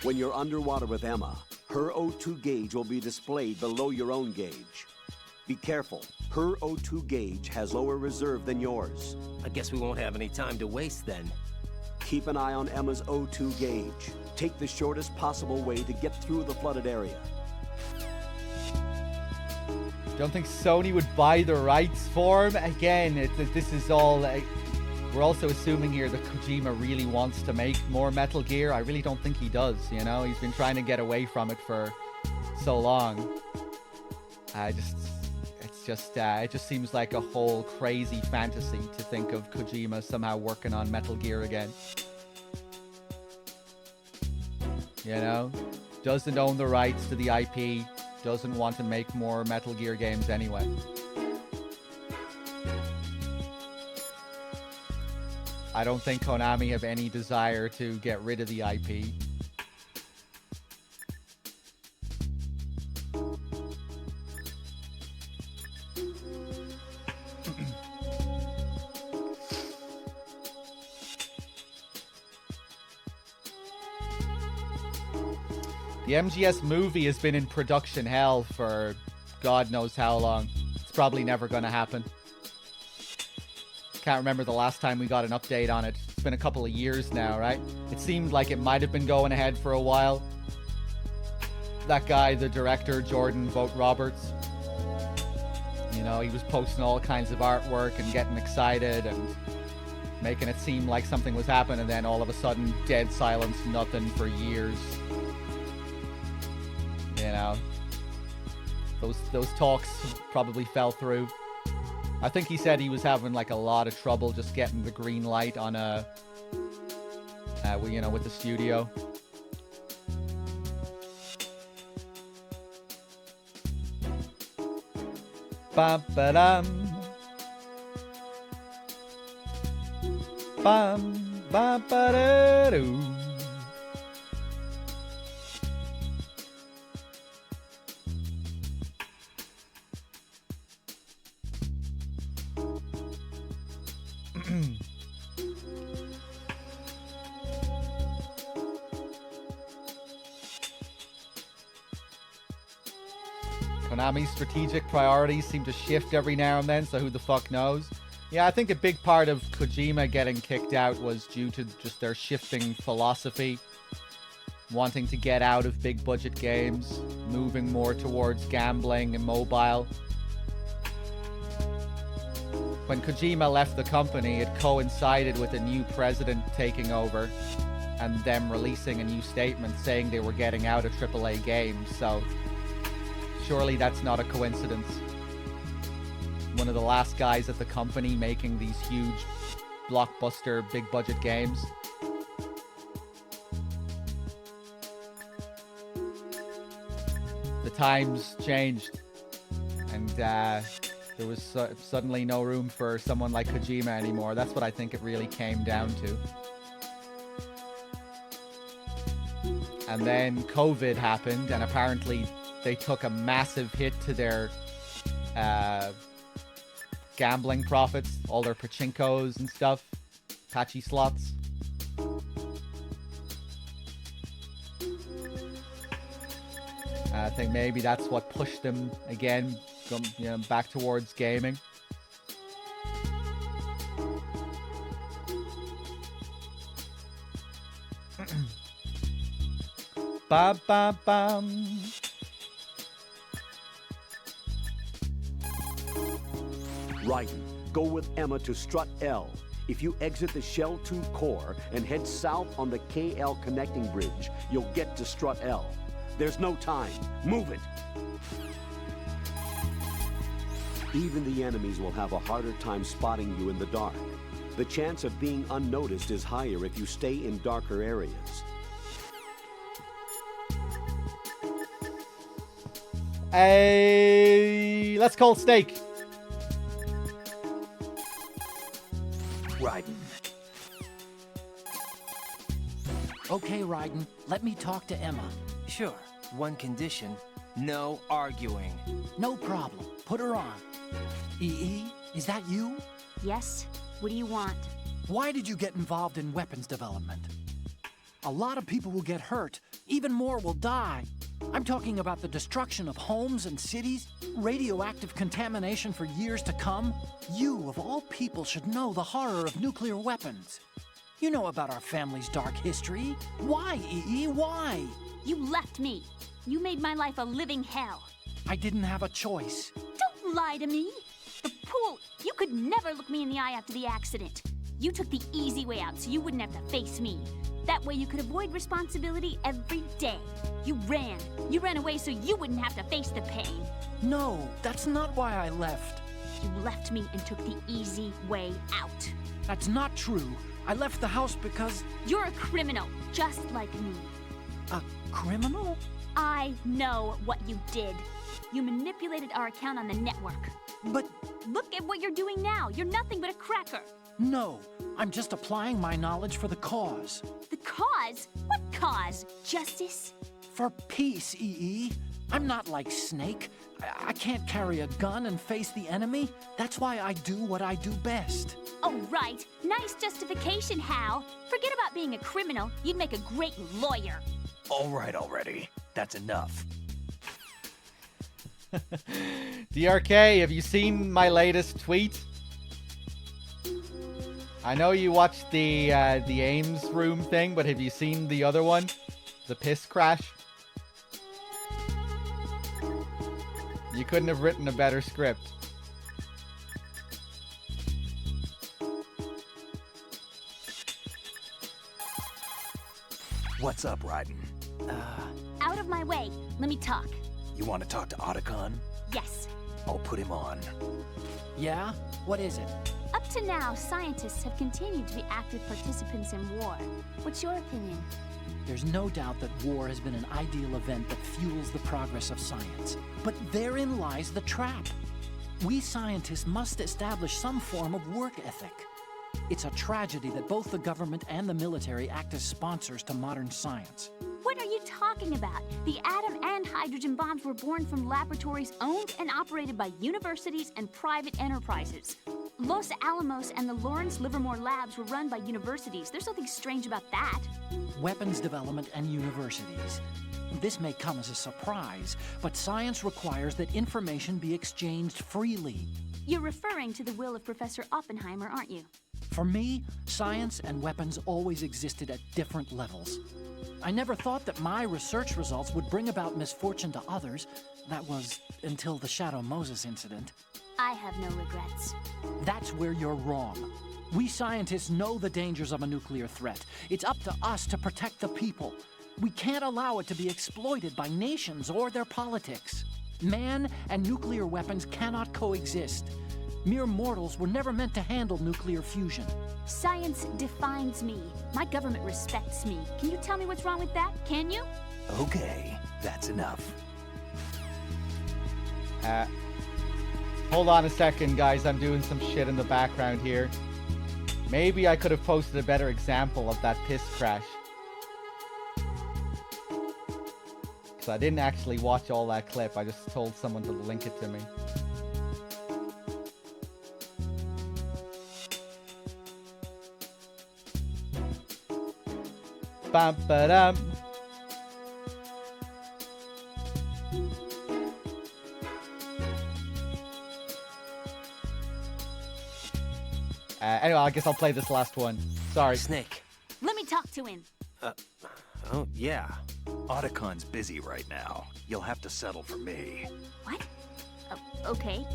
When you're underwater with Emma, her O2 gauge will be displayed below your own gauge. Be careful. Her O2 gauge has lower reserve than yours. I guess we won't have any time to waste then. Keep an eye on Emma's O2 gauge. Take the shortest possible way to get through the flooded area. Don't think Sony would buy the rights for him. Again, this is all... we're also assuming here that Kojima really wants to make more Metal Gear. I really don't think he does, you know? He's been trying to get away from it for so long. It just seems like a whole crazy fantasy to think of Kojima somehow working on Metal Gear again. You know? Doesn't own the rights to the IP. Doesn't want to make more Metal Gear games anyway. I don't think Konami have any desire to get rid of the IP. The MGS movie has been in production hell for God knows how long. It's probably never going to happen. Can't remember the last time we got an update on it. It's been a couple of years now, right? It seemed like it might have been going ahead for a while. That guy, the director, Jordan Vogt Roberts. You know, he was posting all kinds of artwork and getting excited and making it seem like something was happening, and then all of a sudden, dead silence, nothing for years. You know, those talks probably fell through. I think he said he was having like a lot of trouble just getting the green light on you know, with the studio. Bam ba-dum. Bam ba ba-da-doo. Konami's strategic priorities seem to shift every now and then, so who the fuck knows? Yeah, I think a big part of Kojima getting kicked out was due to just their shifting philosophy. Wanting to get out of big budget games, moving more towards gambling and mobile. When Kojima left the company, it coincided with a new president taking over and them releasing a new statement saying they were getting out of AAA games, so surely that's not a coincidence. One of the last guys at the company making these huge blockbuster big budget games. The times changed, and There was suddenly no room for someone like Kojima anymore. That's what I think it really came down to. And then COVID happened, and apparently they took a massive hit to their gambling profits, all their pachinkos and stuff, patchy slots. I think maybe that's what pushed them again, back towards gaming. Ba ba bum. Raiden, go with Emma to Strut L. If you exit the Shell 2 core and head south on the KL connecting bridge, you'll get to Strut L. There's no time. Move it! Even the enemies will have a harder time spotting you in the dark. The chance of being unnoticed is higher if you stay in darker areas. Hey, let's call Snake. Raiden. Okay, Raiden, let me talk to Emma. Sure. One condition. No arguing. No problem. Put her on. EE, is that you? Yes? What do you want? Why did you get involved in weapons development? A lot of people will get hurt. Even more will die. I'm talking about the destruction of homes and cities, radioactive contamination for years to come. You, of all people, should know the horror of nuclear weapons. You know about our family's dark history. Why, EE? Why? You left me. You made my life a living hell. I didn't have a choice. Don't lie to me. The pool, you could never look me in the eye after the accident. You took the easy way out so you wouldn't have to face me. That way you could avoid responsibility every day. You ran. You ran away so you wouldn't have to face the pain. No, that's not why I left. You left me and took the easy way out. That's not true. I left the house because... You're a criminal, just like me. A criminal? I know what you did. You manipulated our account on the network. But... Look at what you're doing now. You're nothing but a cracker. No, I'm just applying my knowledge for the cause. The cause? What cause? Justice? For peace, EE. I'm not like Snake. I can't carry a gun and face the enemy. That's why I do what I do best. Oh, right. Nice justification, Hal. Forget about being a criminal. You'd make a great lawyer. All right already. That's enough. DRK, have you seen my latest tweet? I know you watched the Ames room thing, but have you seen the other one? The piss crash? You couldn't have written a better script. What's up, Raiden? Out of my way. Let me talk. You want to talk to Otacon? Yes. I'll put him on. Yeah? What is it? Up to now, scientists have continued to be active participants in war. What's your opinion? There's no doubt that war has been an ideal event that fuels the progress of science. But therein lies the trap. We scientists must establish some form of work ethic. It's a tragedy that both the government and the military act as sponsors to modern science. What are you talking about? The atom and hydrogen bombs were born from laboratories owned and operated by universities and private enterprises. Los Alamos and the Lawrence Livermore labs were run by universities. There's nothing strange about that. Weapons development and universities. This may come as a surprise, but science requires that information be exchanged freely. You're referring to the will of Professor Oppenheimer, aren't you? For me, science and weapons always existed at different levels. I never thought that my research results would bring about misfortune to others. That was until the Shadow Moses incident. I have no regrets. That's where you're wrong. We scientists know the dangers of a nuclear threat. It's up to us to protect the people. We can't allow it to be exploited by nations or their politics. Man and nuclear weapons cannot coexist. Mere mortals were never meant to handle nuclear fusion. Science defines me. My government respects me. Can you tell me what's wrong with that? Can you? Okay, that's enough. Hold on a second, guys. I'm doing some shit in the background here. Maybe I could have posted a better example of that piss crash. Because I didn't actually watch all that clip. I just told someone to link it to me. Bam ba dum. Anyway, I guess I'll play this last one. Sorry. Snake. Let me talk to him. Oh, yeah. Otacon's busy right now. You'll have to settle for me. What? Okay.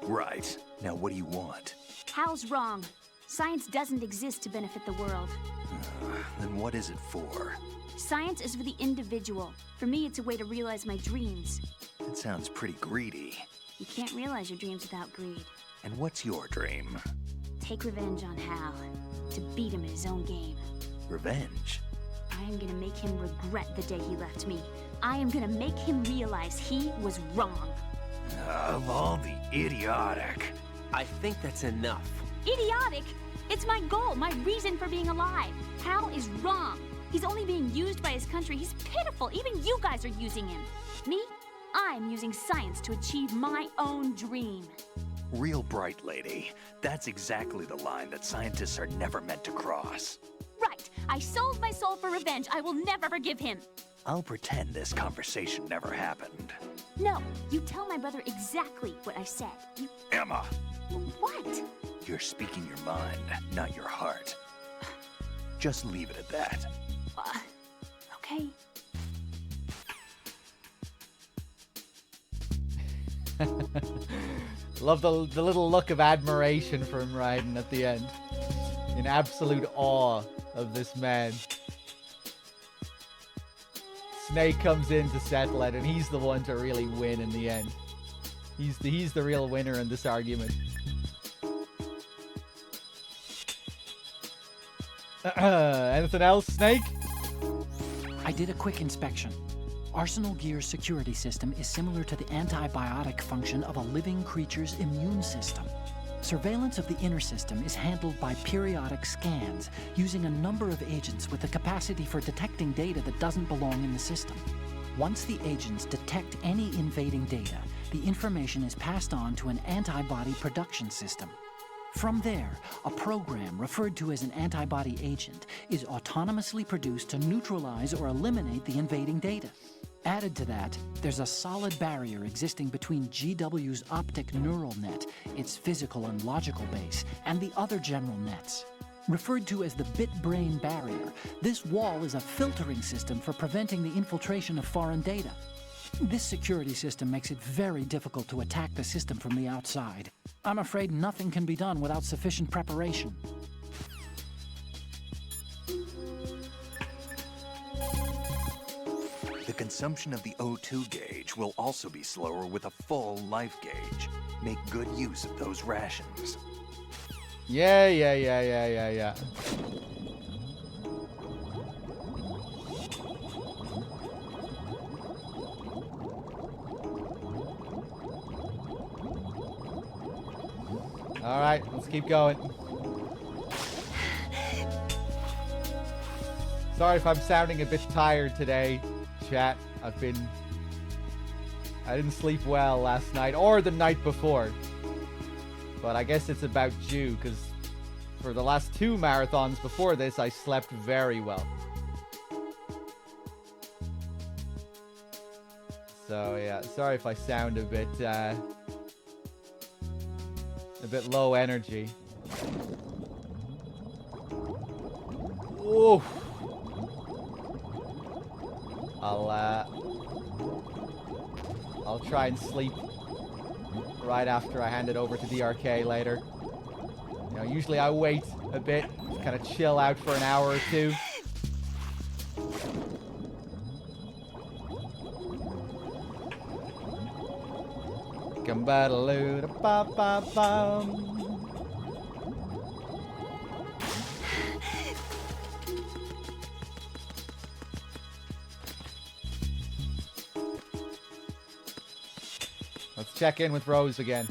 Right. Now what do you want? Hal's wrong. Science doesn't exist to benefit the world. Then what is it for? Science is for the individual. For me, it's a way to realize my dreams. It sounds pretty greedy. You can't realize your dreams without greed. And what's your dream? Take revenge on Hal. To beat him in his own game. Revenge? I am gonna make him regret the day he left me. I am gonna make him realize he was wrong. Of all the idiotic. I think that's enough. Idiotic? It's my goal, my reason for being alive. Hal is wrong. He's only being used by his country. He's pitiful. Even you guys are using him. Me? I'm using science to achieve my own dream. Real bright, lady. That's exactly the line that scientists are never meant to cross. Right. I sold my soul for revenge. I will never forgive him. I'll pretend this conversation never happened. No, you tell my brother exactly what I said. You... Emma! What? You're speaking your mind, not your heart. Just leave it at that. Okay. Love the little look of admiration from Raiden at the end. In absolute awe of this man. Snake comes in to settle it, and he's the one to really win in the end. He's the real winner in this argument. Anything else, Snake? I did a quick inspection. Arsenal Gear's security system is similar to the antibiotic function of a living creature's immune system. Surveillance of the inner system is handled by periodic scans, using a number of agents with the capacity for detecting data that doesn't belong in the system. Once the agents detect any invading data, the information is passed on to an antibody production system. From there, a program referred to as an antibody agent is autonomously produced to neutralize or eliminate the invading data. Added to that, there's a solid barrier existing between GW's optic neural net, its physical and logical base, and the other general nets. Referred to as the bit-brain barrier, this wall is a filtering system for preventing the infiltration of foreign data. This security system makes it very difficult to attack the system from the outside. I'm afraid nothing can be done without sufficient preparation. The consumption of the O2 gauge will also be slower with a full life gauge. Make good use of those rations. Yeah. Alright, let's keep going. Sorry if I'm sounding a bit tired today, chat. I didn't sleep well last night, or the night before. But I guess it's about due, because for the last 2 marathons before this, I slept very well. So yeah, sorry if I sound a bit low energy. Oof. I'll try and sleep right after I hand it over to DRK later. You know, usually I wait a bit, kind of chill out for an hour or two. Gum-ba-da-loo-da-ba-ba-bum. Let's check in with Rose again.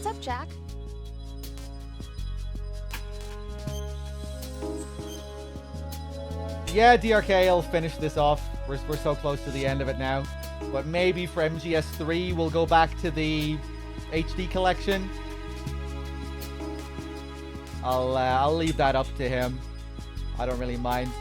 What's up, Jack? Yeah, DRK will finish this off. We're so close to the end of it now. But maybe for MGS3, we'll go back to the HD collection. I'll leave that up to him. I don't really mind.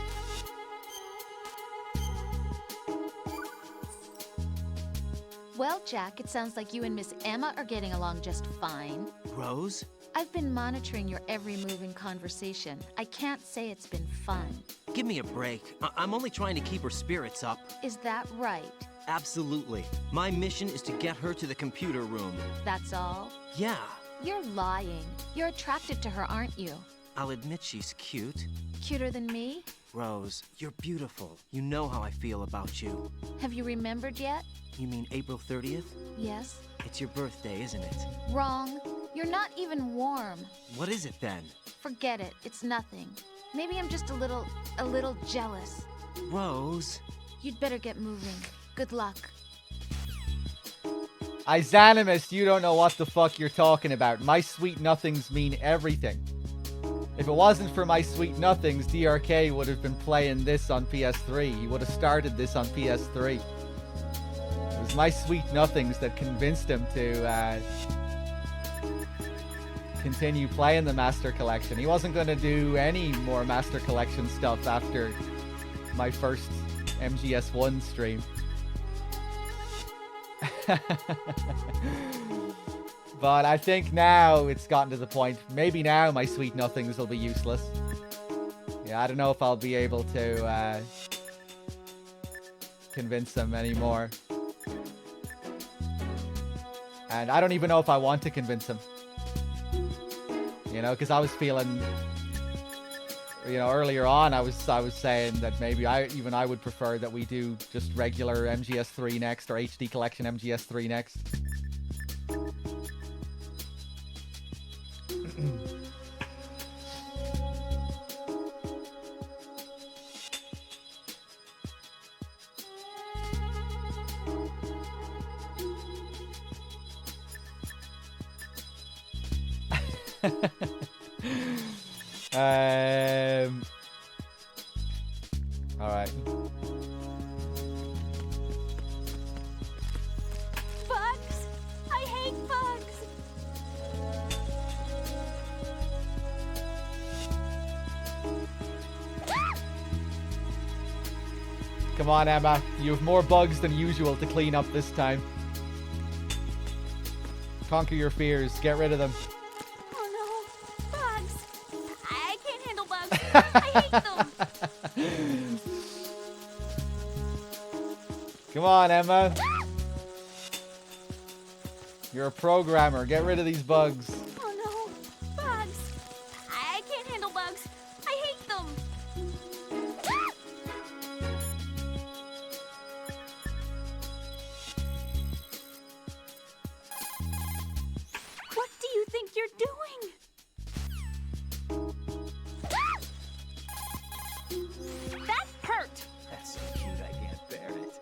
Well, Jack, it sounds like you and Miss Emma are getting along just fine. Rose? I've been monitoring your every move and conversation. I can't say it's been fun. Give me a break. I'm only trying to keep her spirits up. Is that right? Absolutely. My mission is to get her to the computer room. That's all? Yeah. You're lying. You're attracted to her, aren't you? I'll admit she's cute. Cuter than me? Rose, you're beautiful. You know how I feel about you. Have you remembered yet? You mean April 30th? Yes. It's your birthday, isn't it? Wrong. You're not even warm. What is it then? Forget it. It's nothing. Maybe I'm just a little jealous. Rose. You'd better get moving. Good luck. Izanimus, you don't know what the fuck you're talking about. My sweet nothings mean everything. If it wasn't for my sweet nothings, DRK would have been playing this on PS3. He would have started this on PS3. It was my sweet nothings that convinced him to continue playing the Master Collection. He wasn't going to do any more Master Collection stuff after my first MGS1 stream. But I think now it's gotten to the point, maybe now my sweet nothings will be useless. Yeah, I don't know if I'll be able to convince them anymore. And I don't even know if I want to convince him. You know, because I was feeling, you know, earlier on I was saying that maybe I would prefer that we do just regular MGS3 next, or HD Collection MGS3 next. All right. Bugs! I hate bugs! Come on, Emma. You have more bugs than usual to clean up this time. Conquer your fears. Get rid of them. Oh no! Bugs! I can't handle bugs! I hate them! Come on, Emma. You're a programmer. Get rid of these bugs. Oh no! Bugs! I can't handle bugs! I hate them! What do you think you're doing? That hurt! That's so cute, I can't bear it.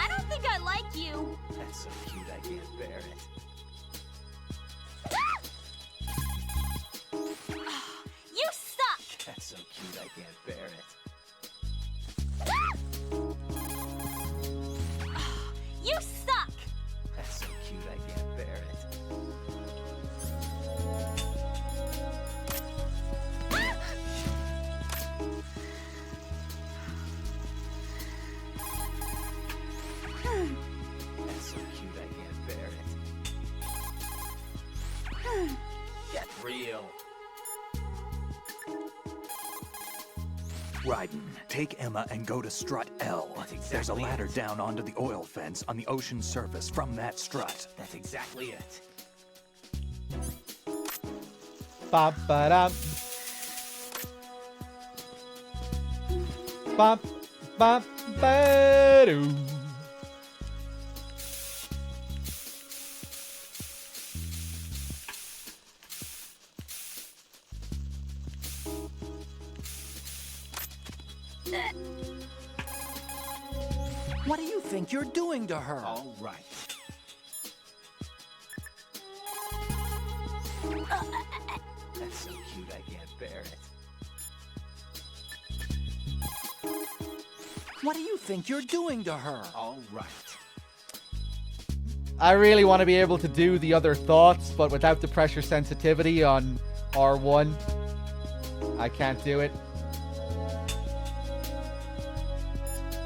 I don't think I like you. That's so cute, I can't bear it. You suck! That's so cute, I can't bear it. You suck! That's so cute, I can't bear it. That's so cute, I can't bear it. Get real. Raiden, take Emma and go to strut L. There's a ladder down onto the oil fence on the ocean surface from that strut. That's exactly it. Ba ba da. Ba ba ba doo. What do you think you're doing to her? All right. That's so cute, I can't bear it. What do you think you're doing to her? All right. I really want to be able to do the other thoughts, but without the pressure sensitivity on R1, I can't do it.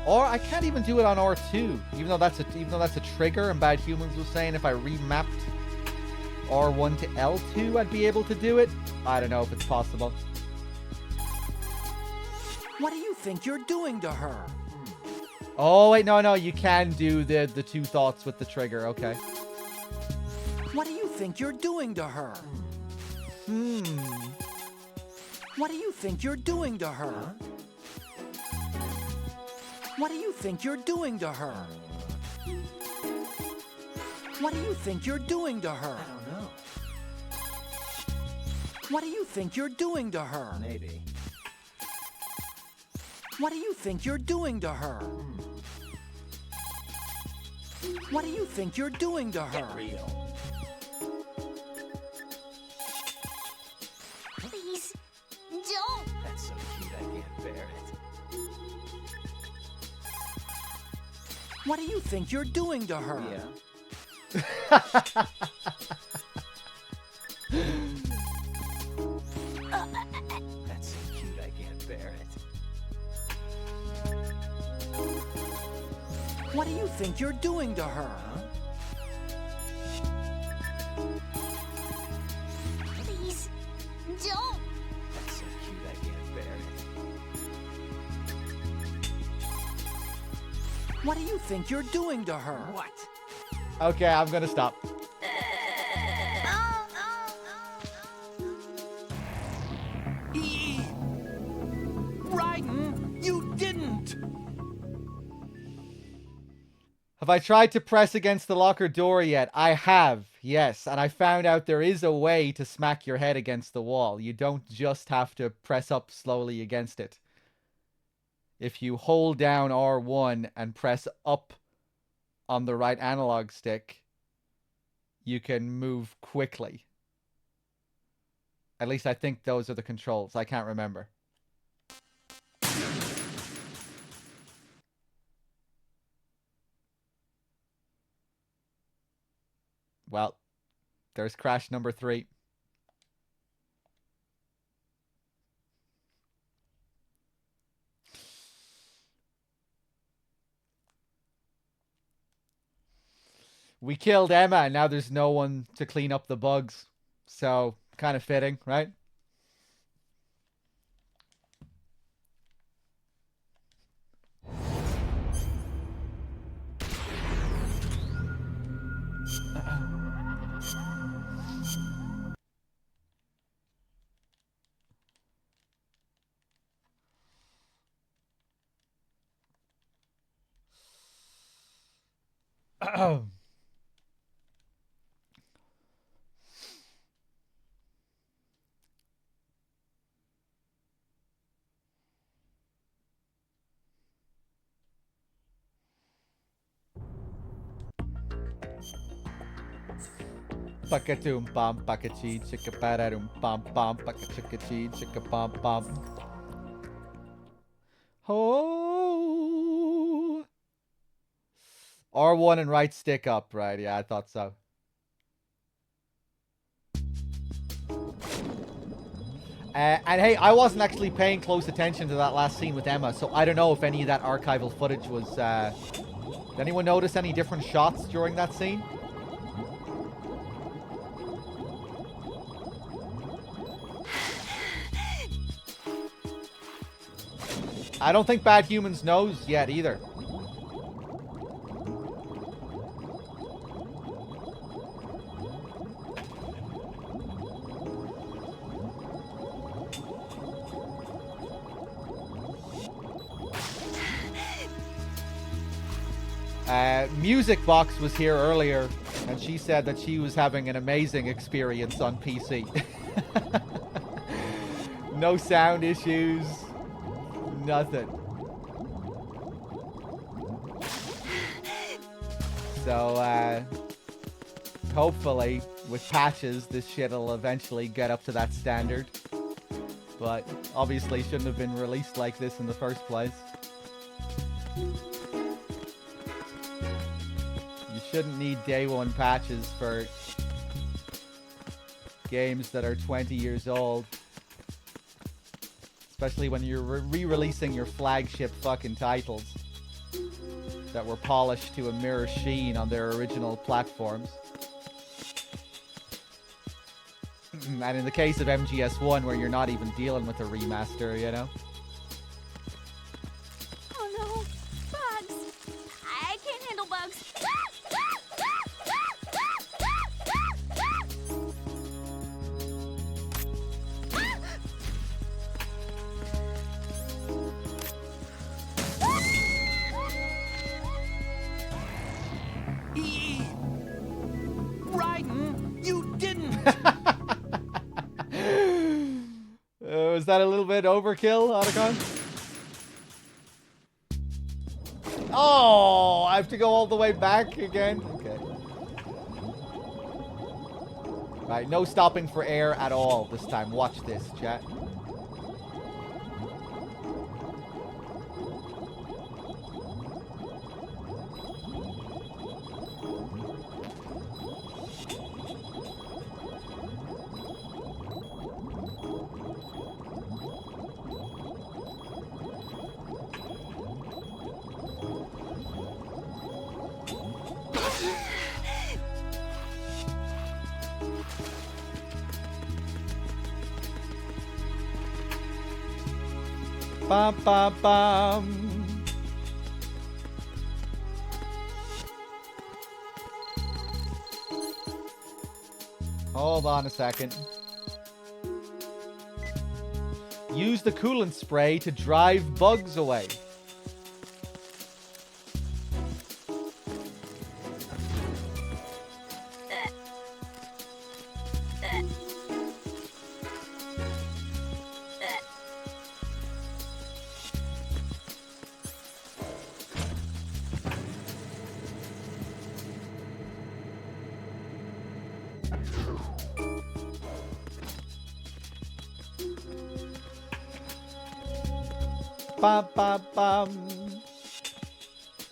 Or I can't even do it on R2, even though that's a trigger. And Bad Humans was saying if I remapped R1 to L2, I'd be able to do it. I don't know if it's possible. What do you think you're doing to her? Oh wait, no, you can do the two thoughts with the trigger. Okay. What do you think you're doing to her? What do you think you're doing to her? What do you think you're doing to her? What do you think you're doing to her? I don't know. What do you think you're doing to her? Maybe. What do you think you're doing to her? What do you think you're doing to her? Get real. Please, don't. That's so cute, I can't bear it. What do you think you're doing to her? Yeah. That's so cute, I can't bear it. What do you think you're doing to her? Please, don't. That's so cute, I can't bear it. What do you think you're doing to her? What? Okay, I'm gonna stop. Raiden, you didn't! Have I tried to press against the locker door yet? I have, yes. And I found out there is a way to smack your head against the wall. You don't just have to press up slowly against it. If you hold down R1 and press up on the right analog stick, you can move quickly. At least I think those are the controls. I can't remember. Well, there's crash number 3. We killed Emma, and now there's no one to clean up the bugs. So, kind of fitting, right? Pakatum bum pakachi chicka pararum bum bum pakachikachi chicka bum bum. Oh. R1 and right stick up, right? Yeah, I thought so. And hey, I wasn't actually paying close attention to that last scene with Emma, so I don't know if any of that archival footage was... Did anyone notice any different shots during that scene? I don't think Bad Humans knows yet either. Music Box was here earlier, and she said that she was having an amazing experience on PC. No sound issues. Nothing. So, hopefully, with patches, this shit will eventually get up to that standard. But, obviously, shouldn't have been released like this in the first place. You shouldn't need day one patches for games that are 20 years old. Especially when you're re-releasing your flagship fucking titles that were polished to a mirror sheen on their original platforms. And in the case of MGS1, where you're not even dealing with a remaster, you know? Oh no, bugs! I can't handle bugs. Raiden, you didn't! Was that a little bit overkill, Otacon? Oh, I have to go all the way back again? Okay. Right, no stopping for air at all this time. Watch this, chat. Bum, bum, bum. Hold on a second. Use the coolant spray to drive bugs away. Bum, bum, bum.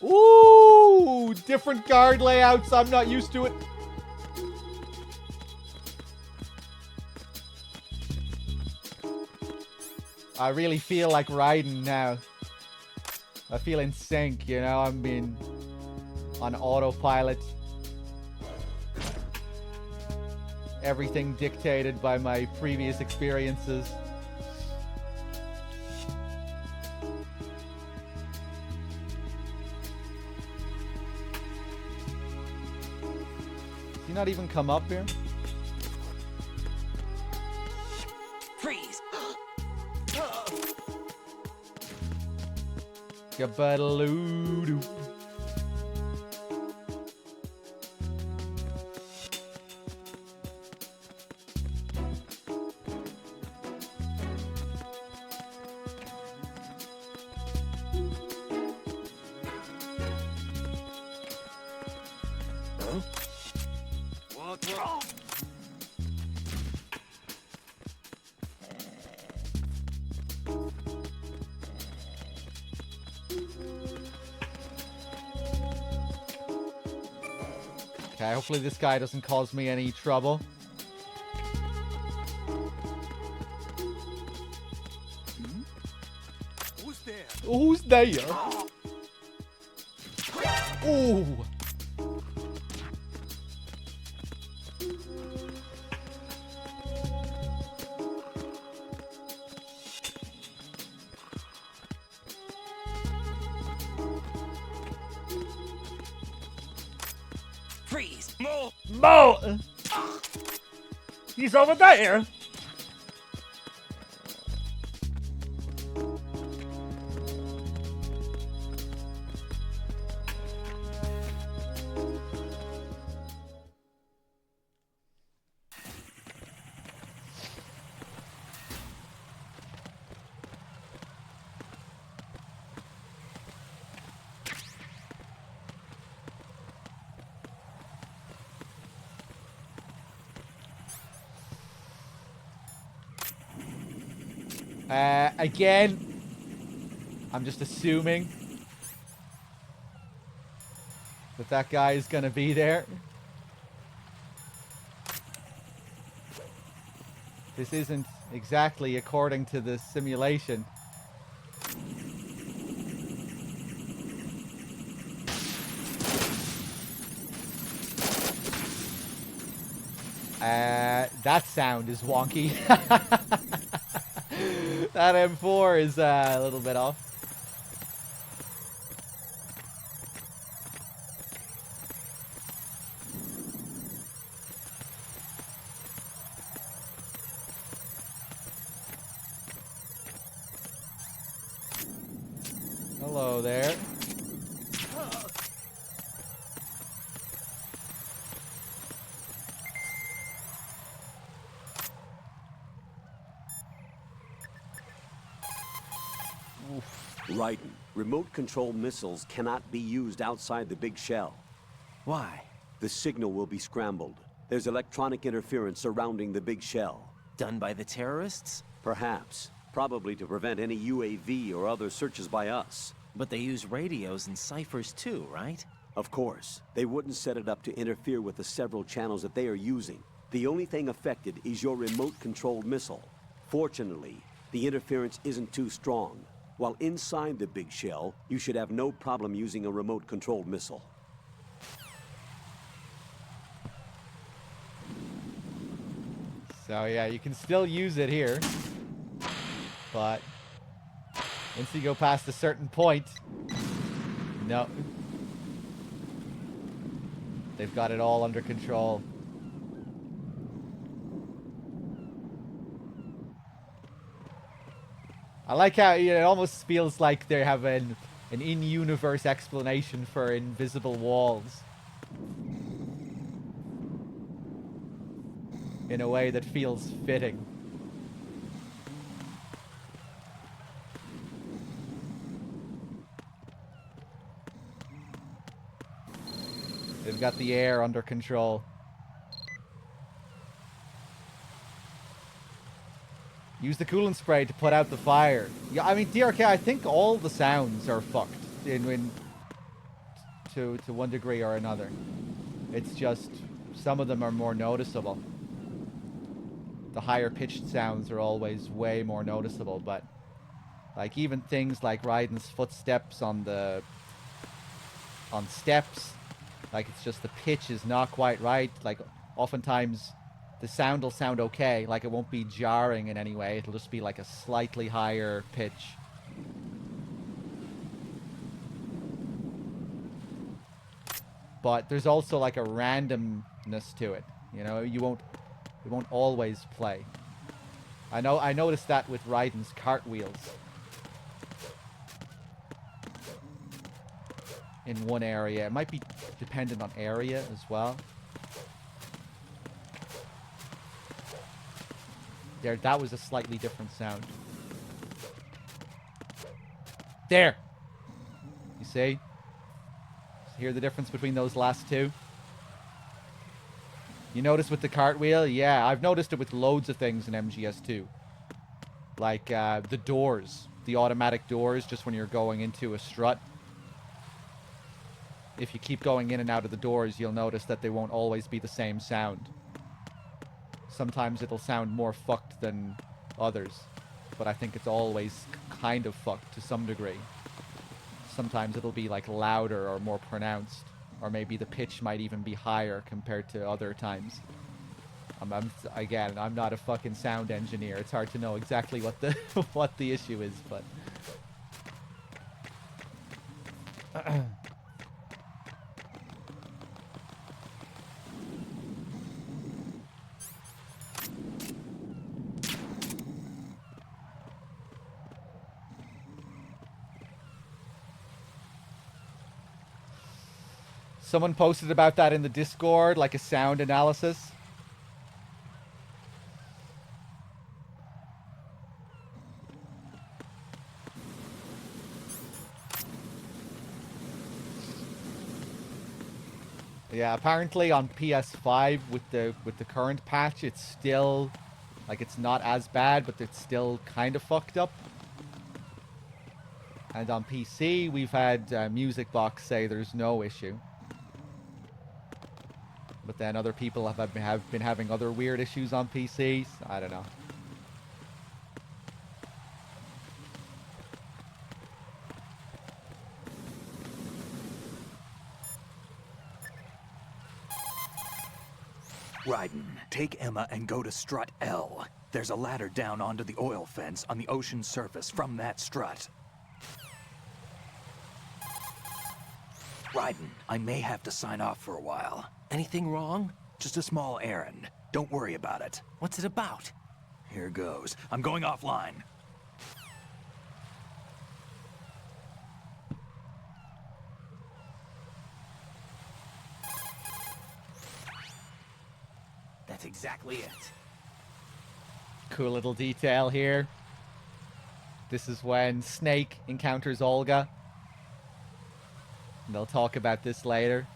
Ooh, different guard layouts. I'm not used to it. I really feel like Raiden now. I feel in sync, you know. I'm being on autopilot. Everything dictated by my previous experiences. Does he not even come up here? Freeze! Gabadaloo-doo. What? Okay, hopefully this guy doesn't cause me any trouble. Who's there? Who's there? Ooh. Freeze! Mo! He's over there! Again, I'm just assuming that guy is gonna be there. This isn't exactly according to the simulation. That sound is wonky. That M4 is a little bit off. Hello there. Raiden, remote control missiles cannot be used outside the big shell. Why? The signal will be scrambled. There's electronic interference surrounding the big shell. Done by the terrorists? Perhaps. Probably to prevent any UAV or other searches by us. But they use radios and ciphers too, right? Of course. They wouldn't set it up to interfere with the several channels that they are using. The only thing affected is your remote-controlled missile. Fortunately, the interference isn't too strong. While inside the big shell, you should have no problem using a remote-controlled missile. So yeah, you can still use it here. But once you go past a certain point, no. They've got it all under control. I like how it almost feels like they have an in-universe explanation for invisible walls. In a way that feels fitting. They've got the air under control. Use the coolant spray to put out the fire. Yeah, I mean, DRK, I think all the sounds are fucked to one degree or another. It's just some of them are more noticeable. The higher pitched sounds are always way more noticeable, but like even things like Raiden's footsteps on steps, like it's just the pitch is not quite right. Like oftentimes the sound will sound okay, like it won't be jarring in any way. It'll just be like a slightly higher pitch. But there's also like a randomness to it. You know, it won't always play. I noticed that with Raiden's cartwheels. In one area. It might be dependent on area as well. There, that was a slightly different sound. There! You see? Hear the difference between those last two? You notice with the cartwheel? Yeah, I've noticed it with loads of things in MGS2. Like the doors. The automatic doors, just when you're going into a strut. If you keep going in and out of the doors, you'll notice that they won't always be the same sound. Sometimes it'll sound more fucked than others. But I think it's always kind of fucked to some degree. Sometimes it'll be like louder or more pronounced. Or maybe the pitch might even be higher compared to other times. Again, I'm not a fucking sound engineer. It's hard to know exactly what the what the issue is, but someone posted about that in the Discord, like a sound analysis. Yeah, apparently on PS5 with the current patch, it's still Like, it's not as bad, but it's still kind of fucked up. And on PC, we've had Music Box say there's no issue. But then other people have been having other weird issues on PCs. I don't know. Raiden, take Emma and go to Strut L. There's a ladder down onto the oil fence on the ocean surface from that strut. Raiden, I may have to sign off for a while. Anything wrong? Just a small errand. Don't worry about it. What's it about? Here goes. I'm going offline. That's exactly it. Cool little detail here. This is when Snake encounters Olga. And they'll talk about this later.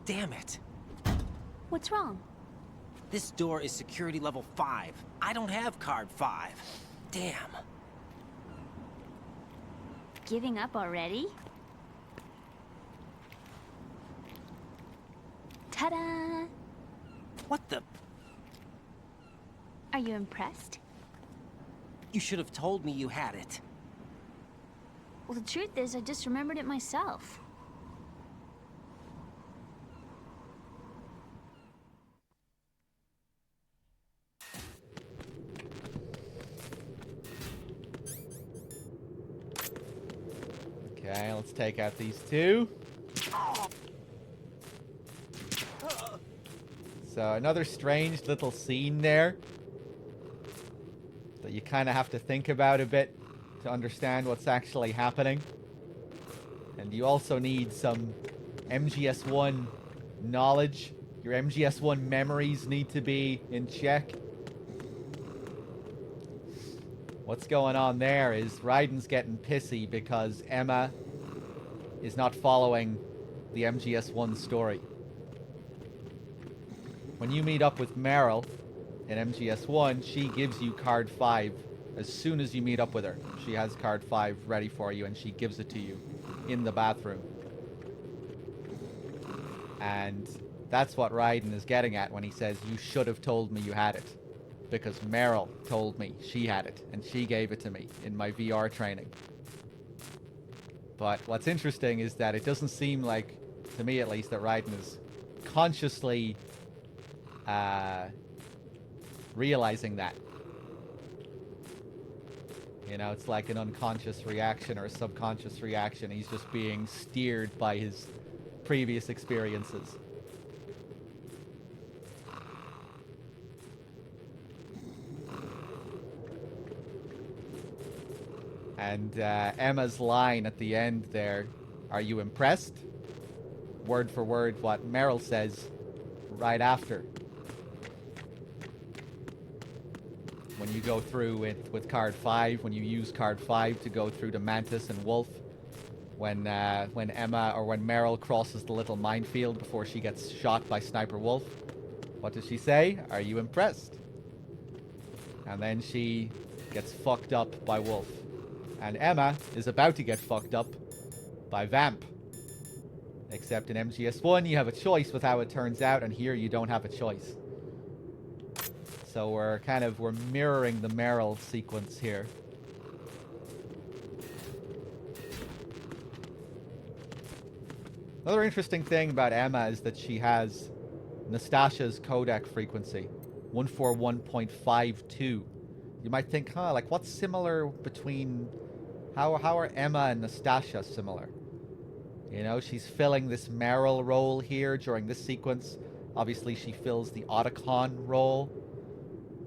Damn it. What's wrong? This door is security level 5. I don't have card 5. Damn. Giving up already? Ta-da! What the? Are you impressed? You should have told me you had it. Well, the truth is, I just remembered it myself. Okay, let's take out these two. So another strange little scene there that you kind of have to think about a bit to understand what's actually happening. And you also need some MGS1 knowledge. Your MGS1 memories need to be in check. What's going on there is Raiden's getting pissy because Emma is not following the MGS1 story. When you meet up with Meryl in MGS1, she gives you card 5 as soon as you meet up with her. She has card 5 ready for you and she gives it to you in the bathroom. And that's what Raiden is getting at when he says, you should have told me you had it. Because Meryl told me she had it, and she gave it to me in my VR training. But what's interesting is that it doesn't seem like, to me at least, that Raiden is consciously realizing that. You know, it's like an unconscious reaction or a subconscious reaction. He's just being steered by his previous experiences. And Emma's line at the end there, are you impressed? Word for word what Meryl says right after. When you go through it with card 5, when you use card 5 to go through to Mantis and Wolf, when Emma or when Meryl crosses the little minefield before she gets shot by Sniper Wolf, what does she say? Are you impressed? And then she gets fucked up by Wolf. And Emma is about to get fucked up by Vamp. Except in MGS1, you have a choice with how it turns out, and here you don't have a choice. So we're mirroring the Meryl sequence here. Another interesting thing about Emma is that she has Nastasha's codec frequency, 141.52. You might think, like what's similar between... How are Emma and Nastasha similar? You know, she's filling this Meryl role here during this sequence. Obviously, she fills the Otacon role,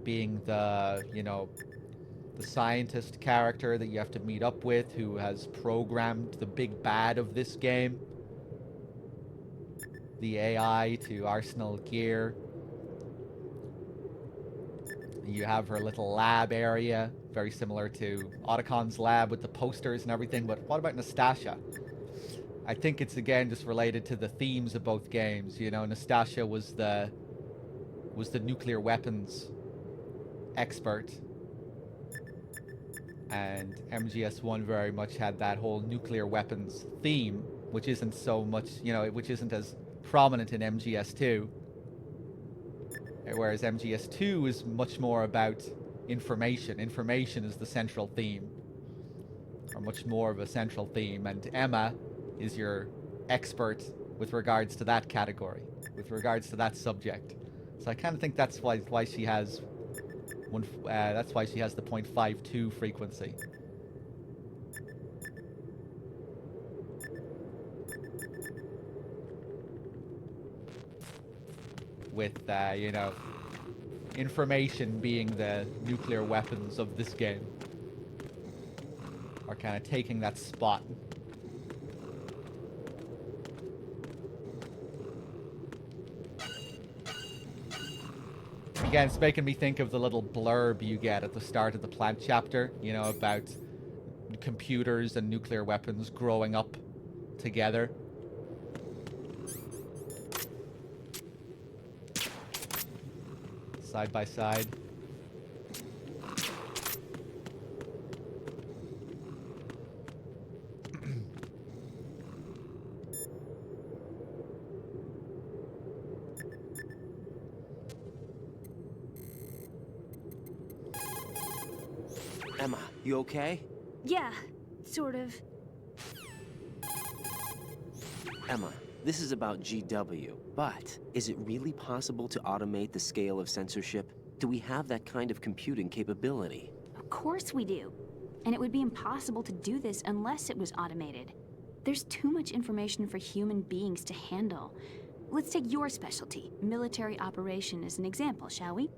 being the, you know, the scientist character that you have to meet up with who has programmed the big bad of this game. the AI to Arsenal gear. You have her little lab area, very similar to Otacon's lab with the posters and everything. But what about Nastasia? I think it's again just related to the themes of both games. You know, Nastasia was the nuclear weapons expert, and MGS1 very much had that whole nuclear weapons theme, which isn't so much, you know, which isn't as prominent in MGS2. Whereas MGS2 is much more about information. Information is the central theme, or much more of a central theme, and Emma is your expert with regards to that category, with regards to that subject. So I kind of think that's why she has one. That's why she has the 0.52 frequency. With you know, information being the nuclear weapons of this game, are kind of taking that spot. Again, it's making me think of the little blurb you get at the start of the plant chapter, you know, about computers and nuclear weapons growing up together. Side by side. Emma, you okay? Yeah, sort of. Emma, this is about GW, but is it really possible to automate the scale of censorship? Do we have that kind of computing capability? Of course we do. And it would be impossible to do this unless it was automated. There's too much information for human beings to handle. Let's take your specialty, military operation, as an example, shall we?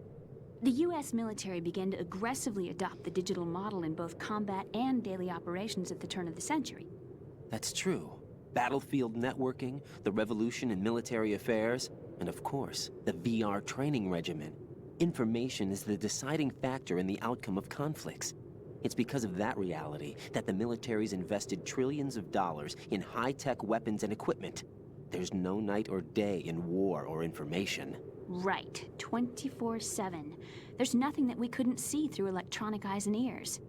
The US military began to aggressively adopt the digital model in both combat and daily operations at the turn of the century. That's true. Battlefield networking, the revolution in military affairs, and of course, the VR training regimen. Information is the deciding factor in the outcome of conflicts. It's because of that reality that the military's invested trillions of dollars in high-tech weapons and equipment. There's no night or day in war or information. Right, 24/7. There's nothing that we couldn't see through electronic eyes and ears.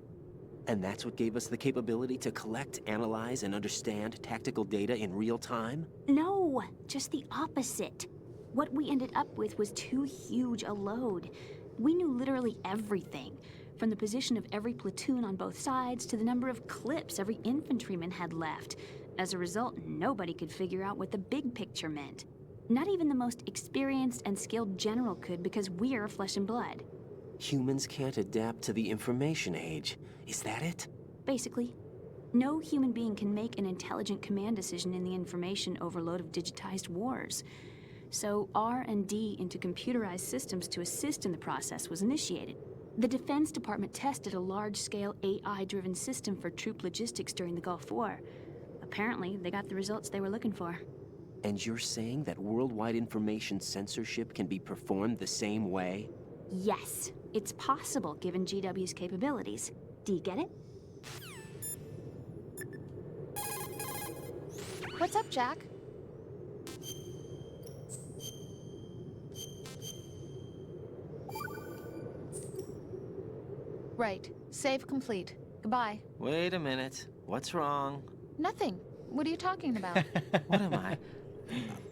And that's what gave us the capability to collect, analyze, and understand tactical data in real time? No, just the opposite. What we ended up with was too huge a load. We knew literally everything, from the position of every platoon on both sides to the number of clips every infantryman had left. As a result, nobody could figure out what the big picture meant. Not even the most experienced and skilled general could, because we're flesh and blood. Humans can't adapt to the information age. Is that it? Basically. No human being can make an intelligent command decision in the information overload of digitized wars. So R&D into computerized systems to assist in the process was initiated. The Defense Department tested a large-scale AI-driven system for troop logistics during the Gulf War. Apparently, they got the results they were looking for. And you're saying that worldwide information censorship can be performed the same way? Yes, it's possible given GW's capabilities. Do you get it? What's up, Jack? Right. Save complete. Goodbye. Wait a minute. What's wrong? Nothing. What are you talking about? What am I?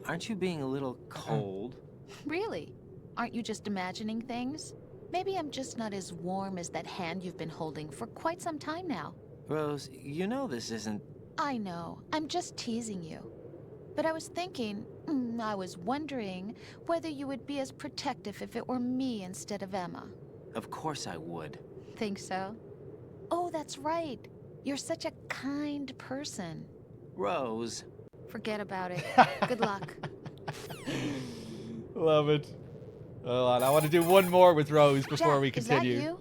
Aren't you being a little cold? Really? Aren't you just imagining things? Maybe I'm just not as warm as that hand you've been holding for quite some time now. Rose, you know this isn't... I know. I'm just teasing you. But I was thinking, I was wondering whether you would be as protective if it were me instead of Emma. Of course I would. Think so? Oh, that's right. You're such a kind person. Rose. Forget about it. Good luck. Love it. Hold on, I want to do one more with Rose before we continue. Is that you?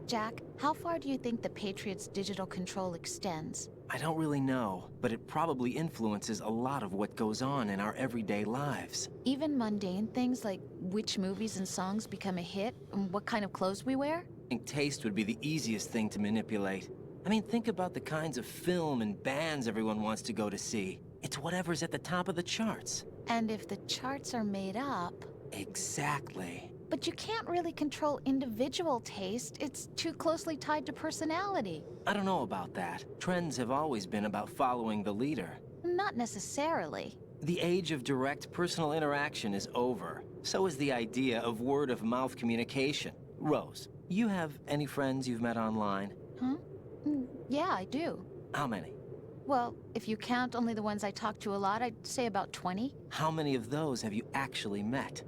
Jack, How far do you think the Patriots' digital control extends? I don't really know, but it probably influences a lot of what goes on in our everyday lives. Even mundane things like which movies and songs become a hit and what kind of clothes we wear? I think taste would be the easiest thing to manipulate. I mean, think about the kinds of film and bands everyone wants to go to see. It's whatever's at the top of the charts. And if the charts are made up... Exactly. But you can't really control individual taste. It's too closely tied to personality. I don't know about that. Trends have always been about following the leader. Not necessarily. The age of direct personal interaction is over. So is the idea of word-of-mouth communication. Rose, you have any friends you've met online? Huh? Yeah, I do. How many? Well, if you count only the ones I talk to a lot, I'd say about 20. How many of those have you actually met?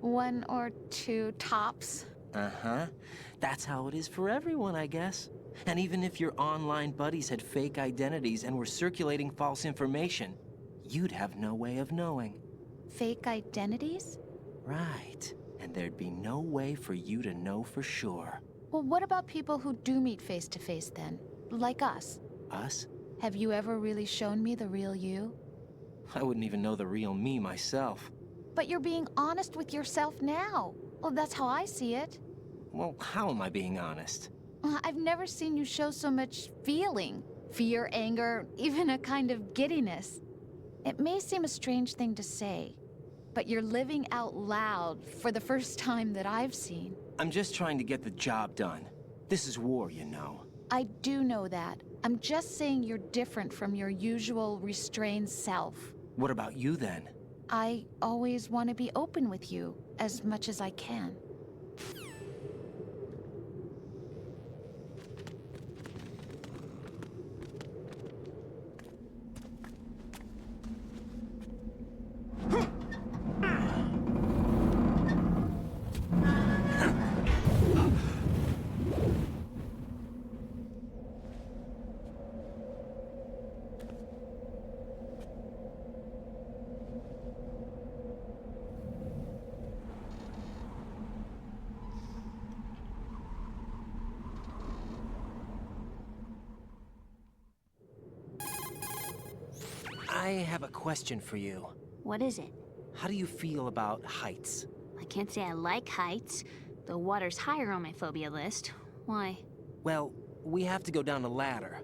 1 or 2 tops. Uh-huh. That's how it is for everyone, I guess. And even if your online buddies had fake identities and were circulating false information, you'd have no way of knowing. Fake identities? Right. And there'd be no way for you to know for sure. Well, what about people who do meet face-to-face then? Like us? Us? Have you ever really shown me the real you? I wouldn't even know the real me myself. But you're being honest with yourself now. Well, that's how I see it. Well, how am I being honest? I've never seen you show so much feeling. Fear, anger, even a kind of giddiness. It may seem a strange thing to say, but you're living out loud for the first time that I've seen. I'm just trying to get the job done. This is war, you know. I do know that. I'm just saying you're different from your usual restrained self. What about you, then? I always want to be open with you, as much as I can. I have a question for you. What is it? How do you feel about heights? I can't say I like heights. The water's higher on my phobia list. Why? Well, we have to go down a ladder.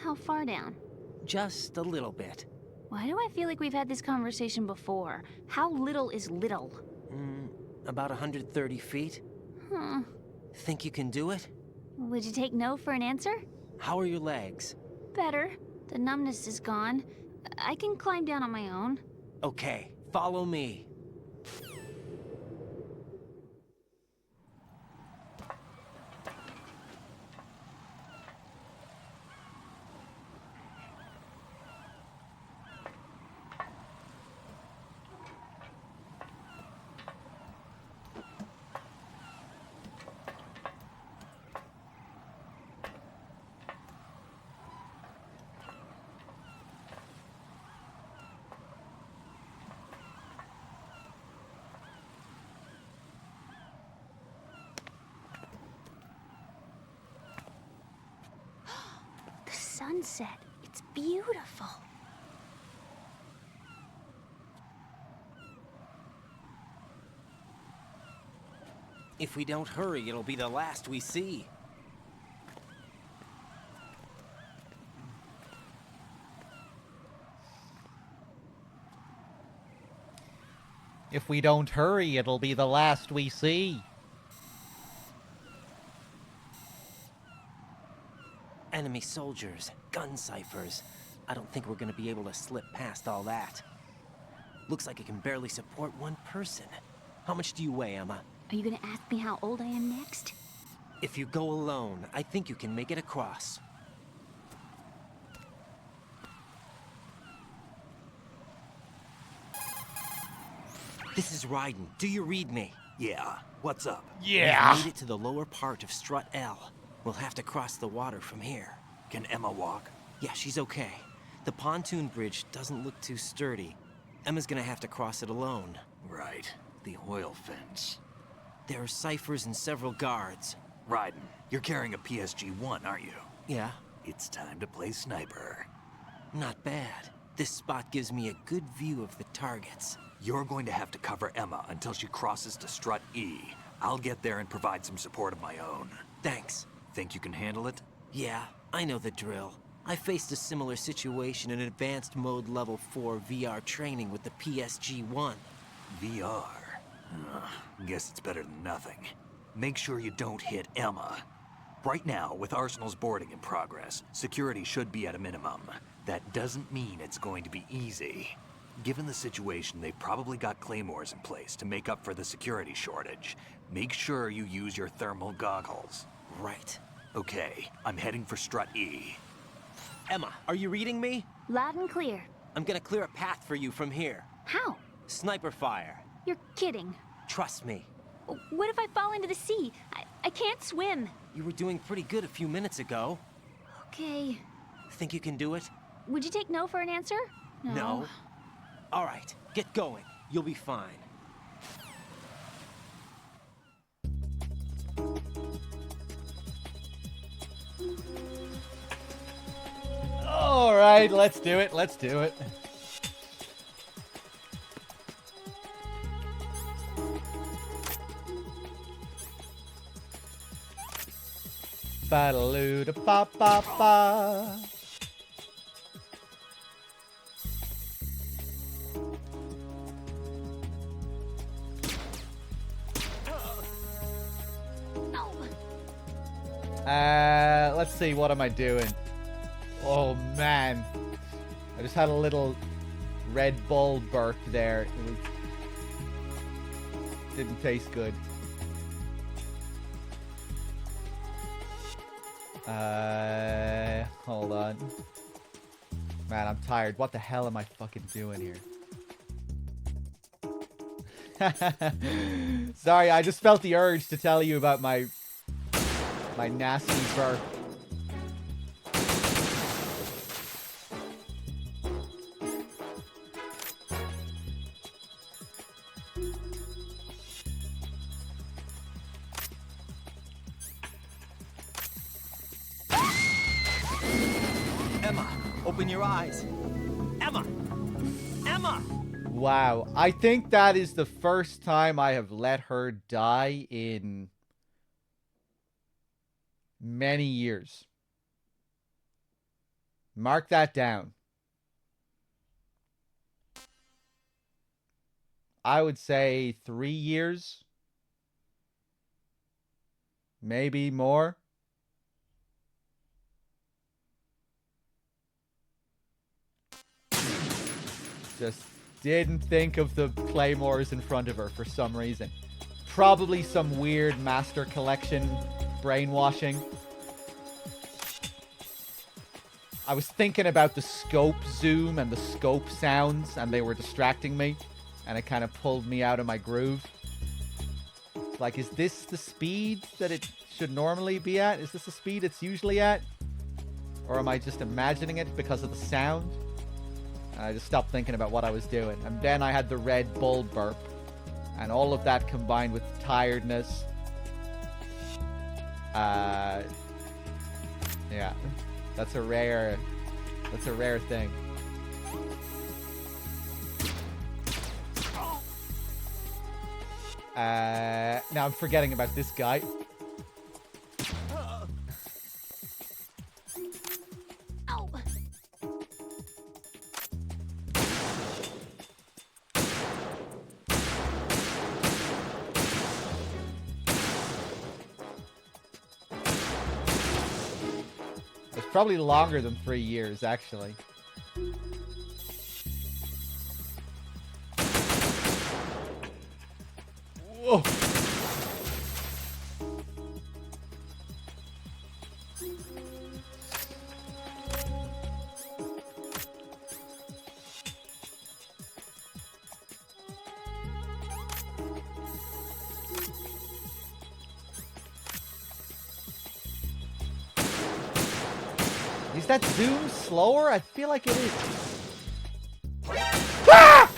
How far down? Just a little bit. Why do I feel like we've had this conversation before? How little is little? About 130 feet. Huh. Think you can do it? Would you take no for an answer? How are your legs? Better. The numbness is gone. I can climb down on my own. Okay, follow me. Sunset. It's beautiful. If we don't hurry, it'll be the last we see. If we don't hurry, it'll be the last we see. Enemy soldiers, gun ciphers. I don't think we're gonna be able to slip past all that. Looks like it can barely support one person. How much do you weigh, Emma? Are you gonna ask me how old I am next? If you go alone, I think you can make it across. This is Raiden. Do you read me? Yeah. What's up? Yeah. We've made it to the lower part of Strut L. We'll have to cross the water from here. Can Emma walk? Yeah, she's okay. The pontoon bridge doesn't look too sturdy. Emma's gonna have to cross it alone. Right. The oil fence. There are ciphers and several guards. Raiden, you're carrying a PSG-1, aren't you? Yeah. It's time to play sniper. Not bad. This spot gives me a good view of the targets. You're going to have to cover Emma until she crosses to Strut E. I'll get there and provide some support of my own. Thanks. Think you can handle it? Yeah, I know the drill. I faced a similar situation in Advanced Mode Level 4 VR training with the PSG-1. VR? Guess it's better than nothing. Make sure you don't hit Emma. Right now, with Arsenal's boarding in progress, security should be at a minimum. That doesn't mean it's going to be easy. Given the situation, they've probably got claymores in place to make up for the security shortage. Make sure you use your thermal goggles. Right. Okay, I'm heading for Strut E. Emma, are you reading me? Loud and clear. I'm gonna clear a path for you from here. How? Sniper fire. You're kidding. Trust me. What if I fall into the sea? I can't swim. You were doing pretty good a few minutes ago. Okay. Think you can do it? Would you take no for an answer? No. All right, get going. You'll be fine. All right, let's do it. Let's do it. Ba-da-loo da ba ba ba. Let's see, what am I doing? Oh man, I just had a little Red Bull burp there. It didn't taste good. Hold on. Man, I'm tired. What the hell am I fucking doing here? Sorry, I just felt the urge to tell you about my nasty burp. Emma, open your eyes. Emma! Emma! Wow, I think that is the first time I have let her die in many years. Mark that down. I would say 3 years. Maybe more. Just didn't think of the claymores in front of her for some reason. Probably some weird Master Collection brainwashing. I was thinking about the scope zoom and the scope sounds, and they were distracting me, and it kind of pulled me out of my groove. Like, is this the speed that it should normally be at? Is this the speed it's usually at? Or am I just imagining it because of the sound? I just stopped thinking about what I was doing. And then I had the Red Bull burp. And all of that combined with tiredness. Yeah. That's a rare thing. Now I'm forgetting about this guy. It's probably longer than 3 years, actually. Whoa. Is that zoom slower? I feel like it is. Ah!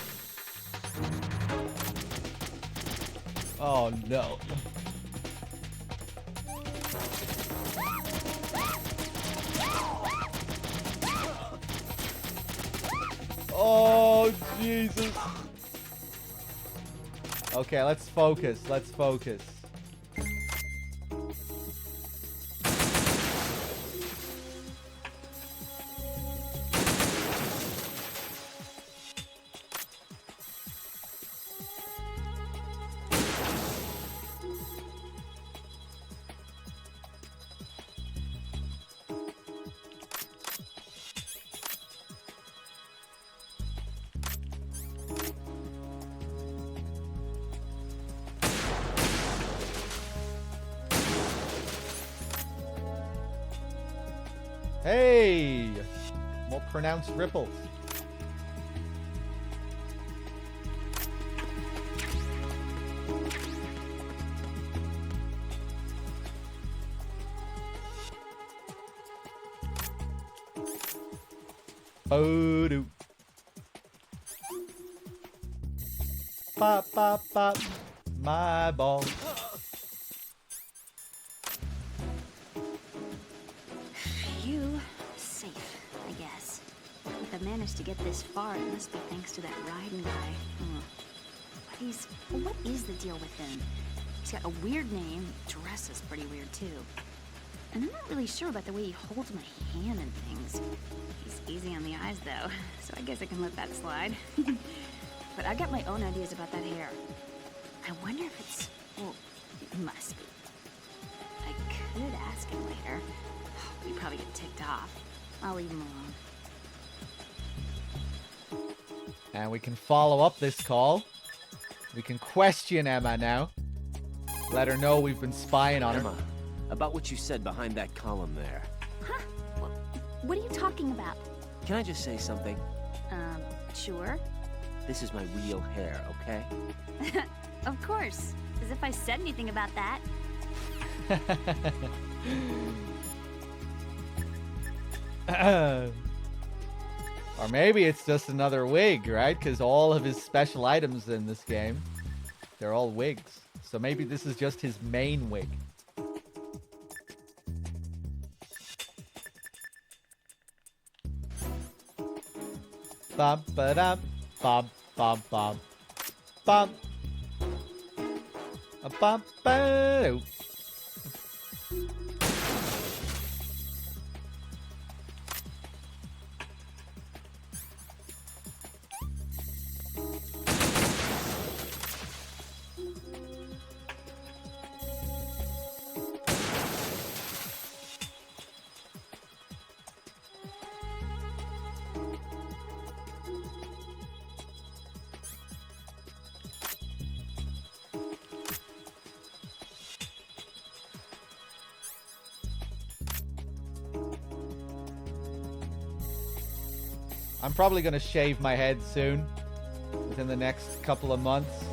Oh no. Oh, Jesus. Okay, let's focus. Let's focus. Hey! More pronounced ripples. Oh, do. Pop, pop, pop. My ball. Phew. Safe, I guess. If I managed to get this far, it must be thanks to that riding guy. What is the deal with him? He's got a weird name. Dress is pretty weird, too. And I'm not really sure about the way he holds my hand and things. He's easy on the eyes, though, so I guess I can let that slide. But I got my own ideas about that hair. I wonder if it's... well, it must be. I could ask him later. He'd probably get ticked off. I'll leave him alone. And we can follow up this call. We can question Emma now. Let her know we've been spying on her. Emma, about what you said behind that column there. Huh? What are you talking about? Can I just say something? Sure. This is my real hair, okay? Of course. As if I said anything about that. Or maybe it's just another wig, right? Because all of his special items in this game, they're all wigs. So maybe this is just his main wig. Bum ba dum bum bum bum bum a bum ba. I'm probably going to shave my head soon, within the next couple of months. Do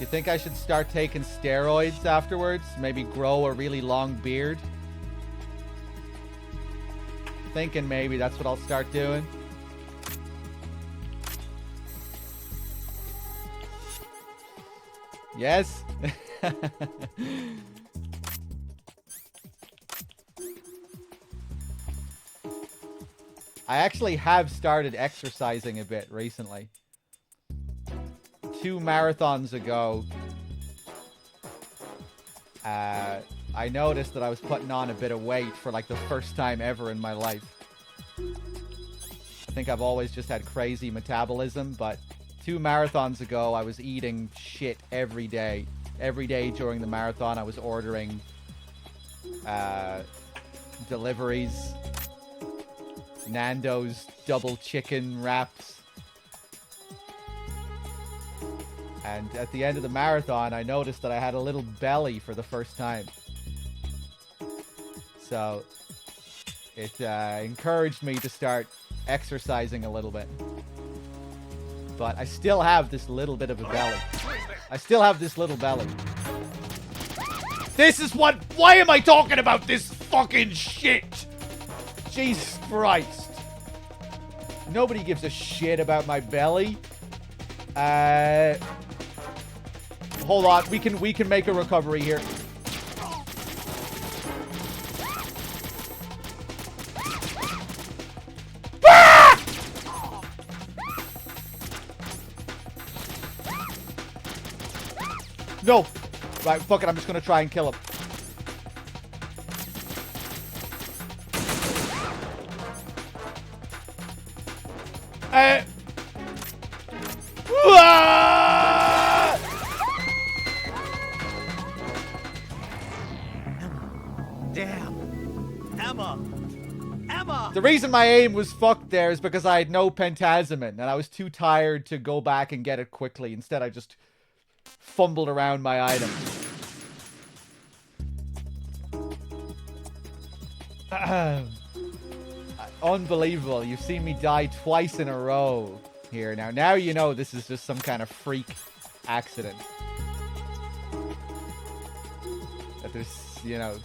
you think I should start taking steroids afterwards? Maybe grow a really long beard? Thinking maybe that's what I'll start doing. Yes? I actually have started exercising a bit recently. 2 marathons ago, I noticed that I was putting on a bit of weight for like the first time ever in my life. I think I've always just had crazy metabolism, but 2 marathons ago, I was eating shit every day. Every day during the marathon, I was ordering deliveries. Nando's double chicken wraps. And at the end of the marathon, I noticed that I had a little belly for the first time. So it encouraged me to start exercising a little bit. But I still have this little bit of a belly. I still have this little belly. This is what... Why am I talking about this fucking shit? Jesus Christ. Nobody gives a shit about my belly. Hold on. We can make a recovery here. No! Right, fuck it, I'm just gonna try and kill him. Damn. Emma! Emma! The reason my aim was fucked there is because I had no Pentazemin, and I was too tired to go back and get it quickly. Instead, I just fumbled around my items. Unbelievable. You've seen me die twice in a row here. Now you know this is just some kind of freak accident. That there's, you know,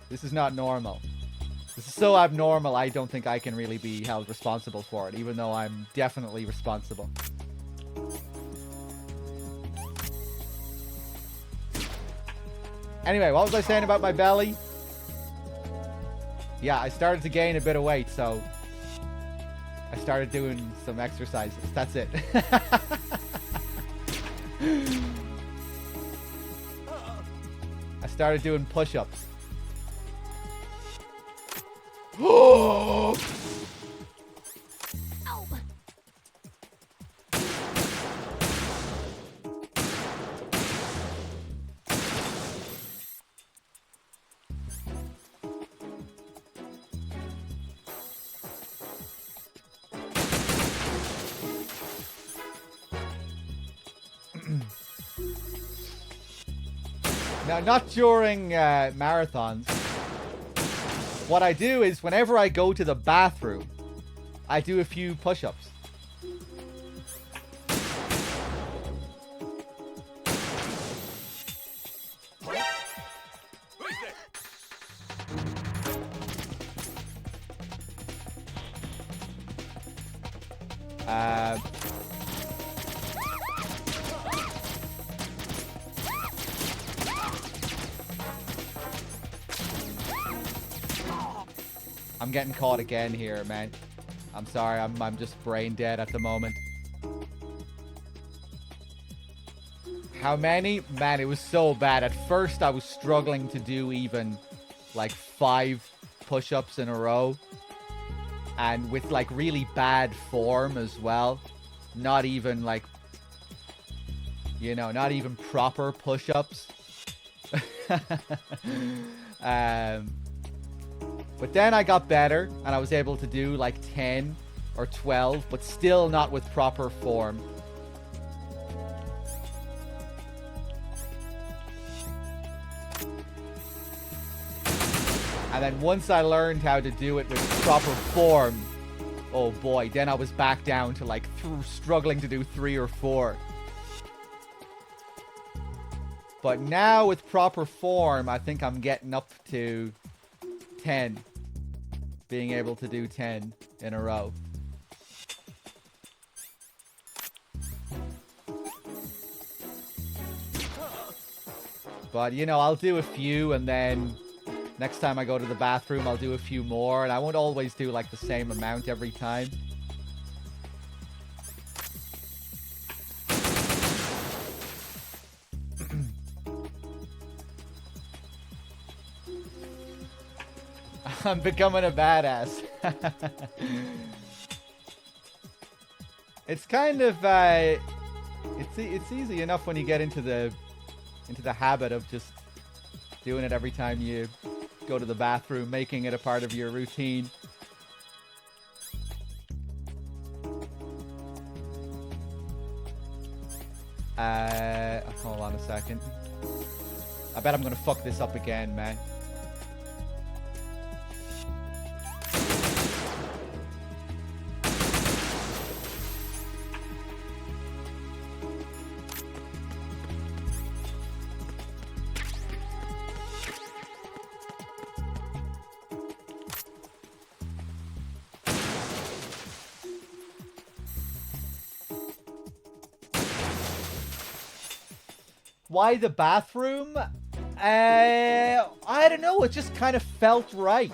this is not normal. This is so abnormal, I don't think I can really be held responsible for it, even though I'm definitely responsible. Anyway, what was I saying about my belly? Yeah, I started to gain a bit of weight, so I started doing some exercises. That's it. I started doing push-ups. Now, not during marathons. What I do is, whenever I go to the bathroom, I do a few push-ups. I'm getting caught again here, man. I'm sorry, I'm just brain dead at the moment. How many? Man, it was so bad. At first, I was struggling to do even, like, 5 push-ups in a row. And with, like, really bad form as well. Not even, like, you know, not even proper push-ups. But then I got better, and I was able to do like 10 or 12, but still not with proper form. And then once I learned how to do it with proper form, oh boy, then I was back down to like struggling to do 3 or 4. But now with proper form, I think I'm getting up to 10. Being able to do 10 in a row. But, you know, I'll do a few, and then next time I go to the bathroom, I'll do a few more. And I won't always do, like, the same amount every time. I'm becoming a badass. It's kind of it's easy enough when you get into the habit of just doing it every time you go to the bathroom, making it a part of your routine. Hold on a second. I bet I'm gonna fuck this up again, man. Why the bathroom? I don't know. It just kind of felt right.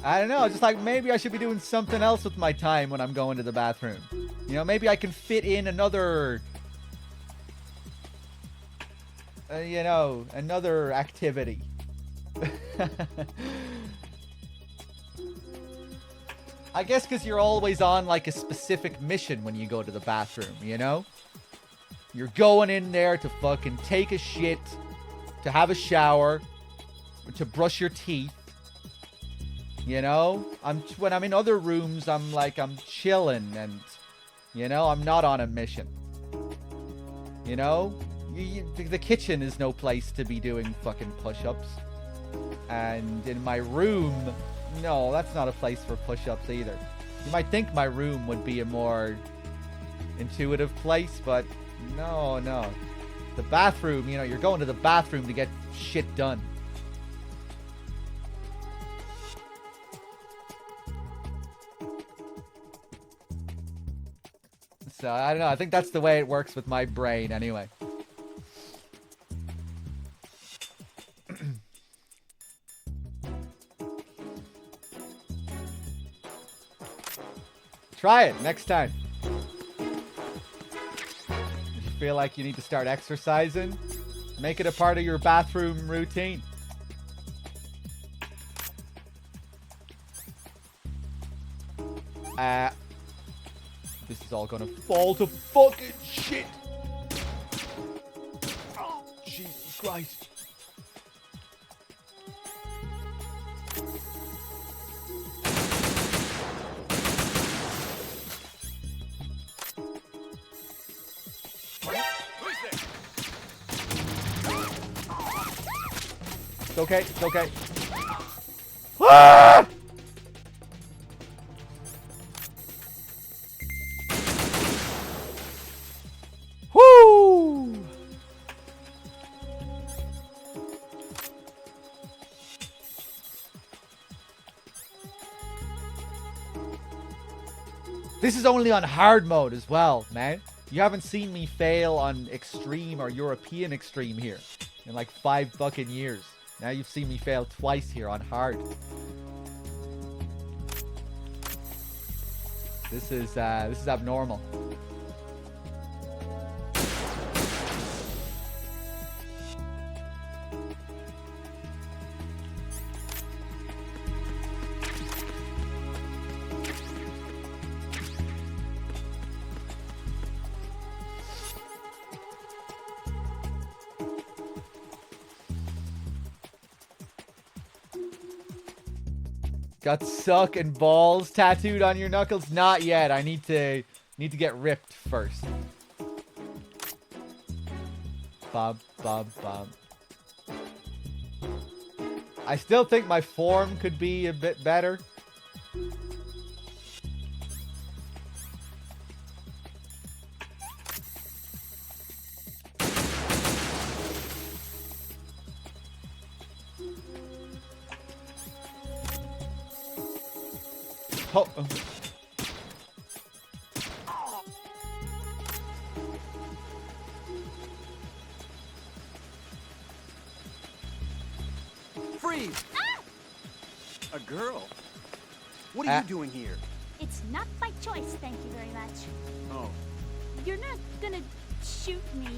I don't know. Just like maybe I should be doing something else with my time when I'm going to the bathroom. You know, maybe I can fit in another you know, another activity. I guess because you're always on like a specific mission when you go to the bathroom, you know? You're going in there to fucking take a shit, to have a shower, to brush your teeth. You know? When I'm in other rooms, I'm chilling and, you know, I'm not on a mission. You know? The kitchen is no place to be doing fucking push-ups. And in my room, no, that's not a place for push-ups either. You might think my room would be a more intuitive place, but no. The bathroom, you know, you're going to the bathroom to get shit done. So, I don't know. I think that's the way it works with my brain anyway. Try it next time. If you feel like you need to start exercising, make it a part of your bathroom routine. This is all gonna fall to fucking shit. Oh, Jesus Christ. It's okay, it's okay. Ah! Woo! This is only on hard mode as well, man. You haven't seen me fail on extreme or European extreme here in like 5 fucking years. Now you've seen me fail twice here on hard. This is abnormal. Got suck and balls tattooed on your knuckles? Not yet. I need to get ripped first. Bob. I still think my form could be a bit better. Oh. Freeze! Ah! A girl? What are you doing here? It's not by choice, thank you very much. Oh, You're not gonna shoot me.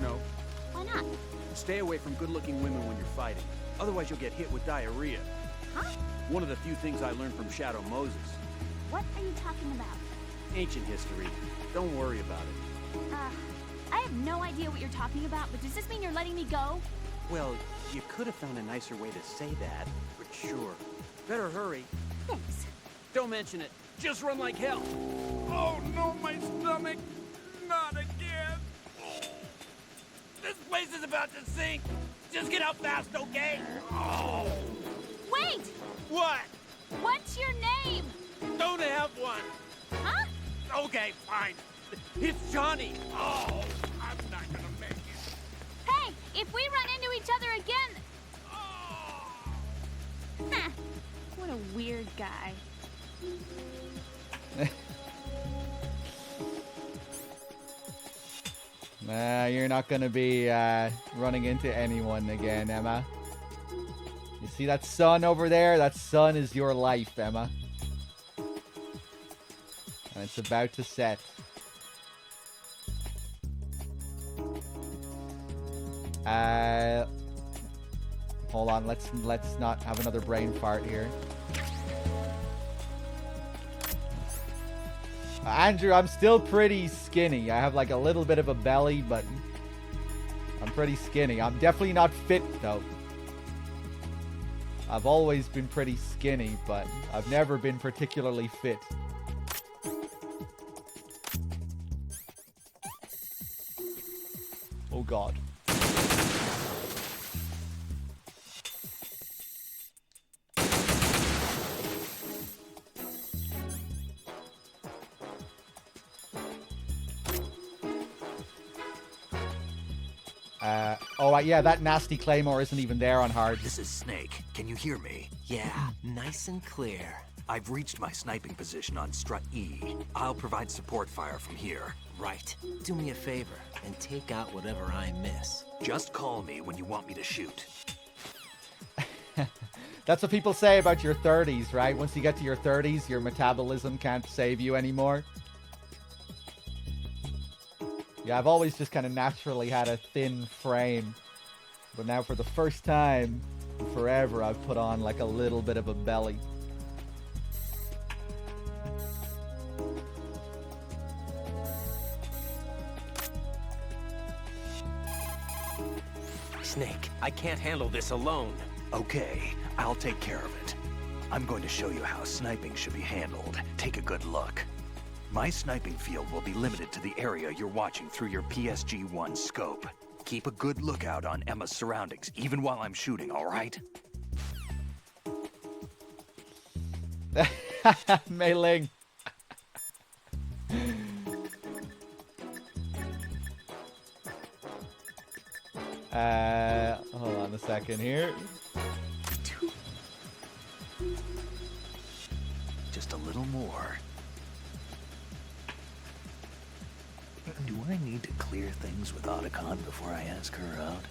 no. Why not? Stay away from good-looking women when you're fighting. Otherwise, you'll get hit with diarrhea. Huh? One of the few things I learned from Shadow Moses. What are you talking about? Ancient history. Don't worry about it. I have no idea what you're talking about, but does this mean you're letting me go? Well, you could have found a nicer way to say that, but sure. Better hurry. Thanks. Don't mention it. Just run like hell. Oh no, my stomach! Not again! This place is about to sink. Just get out fast, okay? Oh. Wait! What? What's your name? Don't have one. Huh? Okay, fine. It's Johnny. Oh, I'm not gonna make it. Hey, if we run into each other again... Huh. What a weird guy. Nah, you're not gonna be running into anyone again, Emma. You see that sun over there? That sun is your life, Emma. And it's about to set. Hold on, let's not have another brain fart here. Andrew, I'm still pretty skinny. I have like a little bit of a belly, but I'm pretty skinny. I'm definitely not fit though. I've always been pretty skinny, but I've never been particularly fit. Oh God. Oh, yeah, that nasty claymore isn't even there on hard. This is Snake. Can you hear me? Yeah, nice and clear. I've reached my sniping position on Strut E. I'll provide support fire from here. Right. Do me a favor and take out whatever I miss. Just call me when you want me to shoot. That's what people say about your 30s, right? Once you get to your 30s, your metabolism can't save you anymore. Yeah, I've always just kind of naturally had a thin frame. But now for the first time in forever, I've put on like a little bit of a belly. Snake, I can't handle this alone. Okay, I'll take care of it. I'm going to show you how sniping should be handled. Take a good look. My sniping field will be limited to the area you're watching through your PSG-1 scope. Keep a good lookout on Emma's surroundings, even while I'm shooting, all right? Mei Ling. Hold on a second here. Just a little more. Do I need to clear things with Otacon before I ask her out?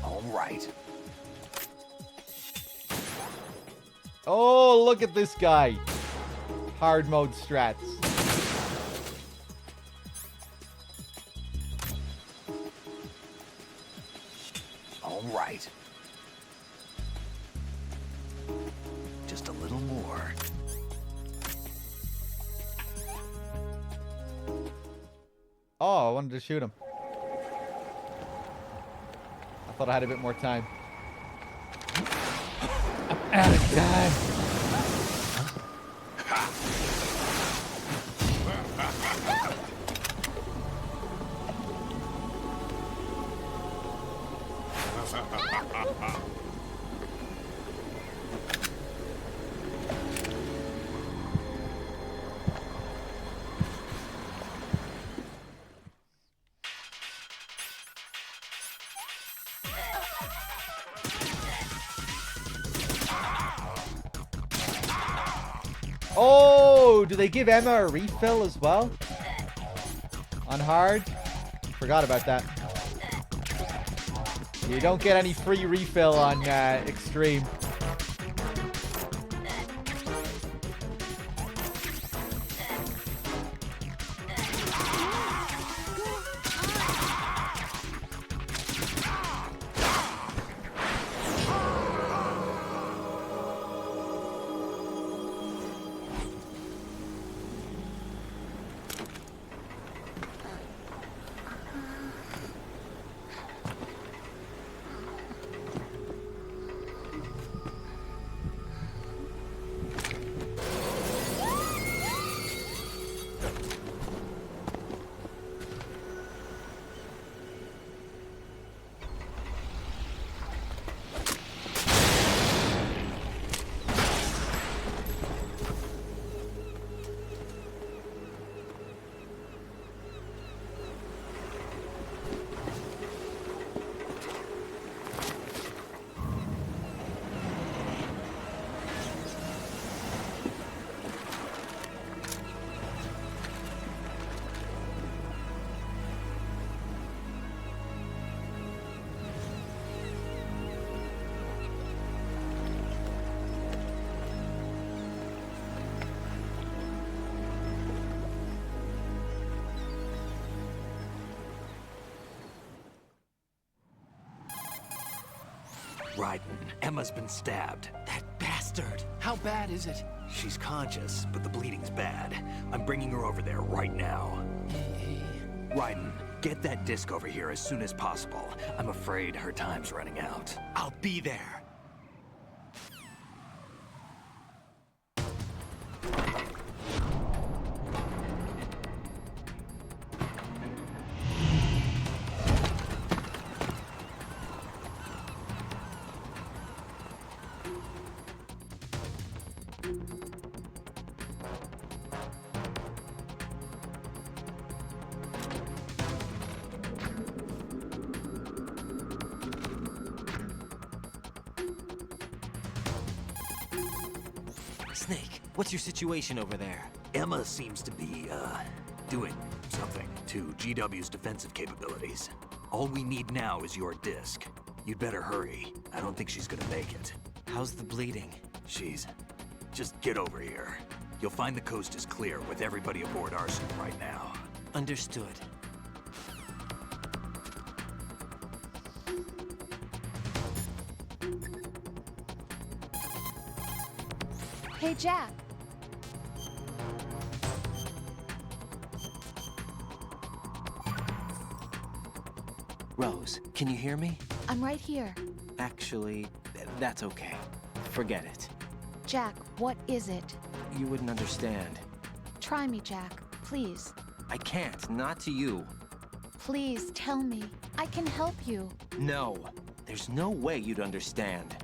All right. Oh, look at this guy. Hard mode strats. All right. Just a little more. Oh, I wanted to shoot him. I thought I had a bit more time. I'm out of time. Oh, do they give Emma a refill as well? On hard? Forgot about that. You don't get any free refill on extreme. Raiden, Emma's been stabbed. That bastard! How bad is it? She's conscious, but the bleeding's bad. I'm bringing her over there right now. Raiden, get that disc over here as soon as possible. I'm afraid her time's running out. I'll be there. Snake, what's your situation over there? Emma seems to be, doing something to GW's defensive capabilities. All we need now is your disc. You'd better hurry. I don't think she's gonna make it. How's the bleeding? Just get over here. You'll find the coast is clear with everybody aboard Arsenal right now. Understood. Hey, Jack. Rose, can you hear me? I'm right here. Actually, that's okay. Forget it. Jack, what is it? You wouldn't understand. Try me, Jack. Please. I can't, not to you. Please, tell me. I can help you. No, there's no way you'd understand.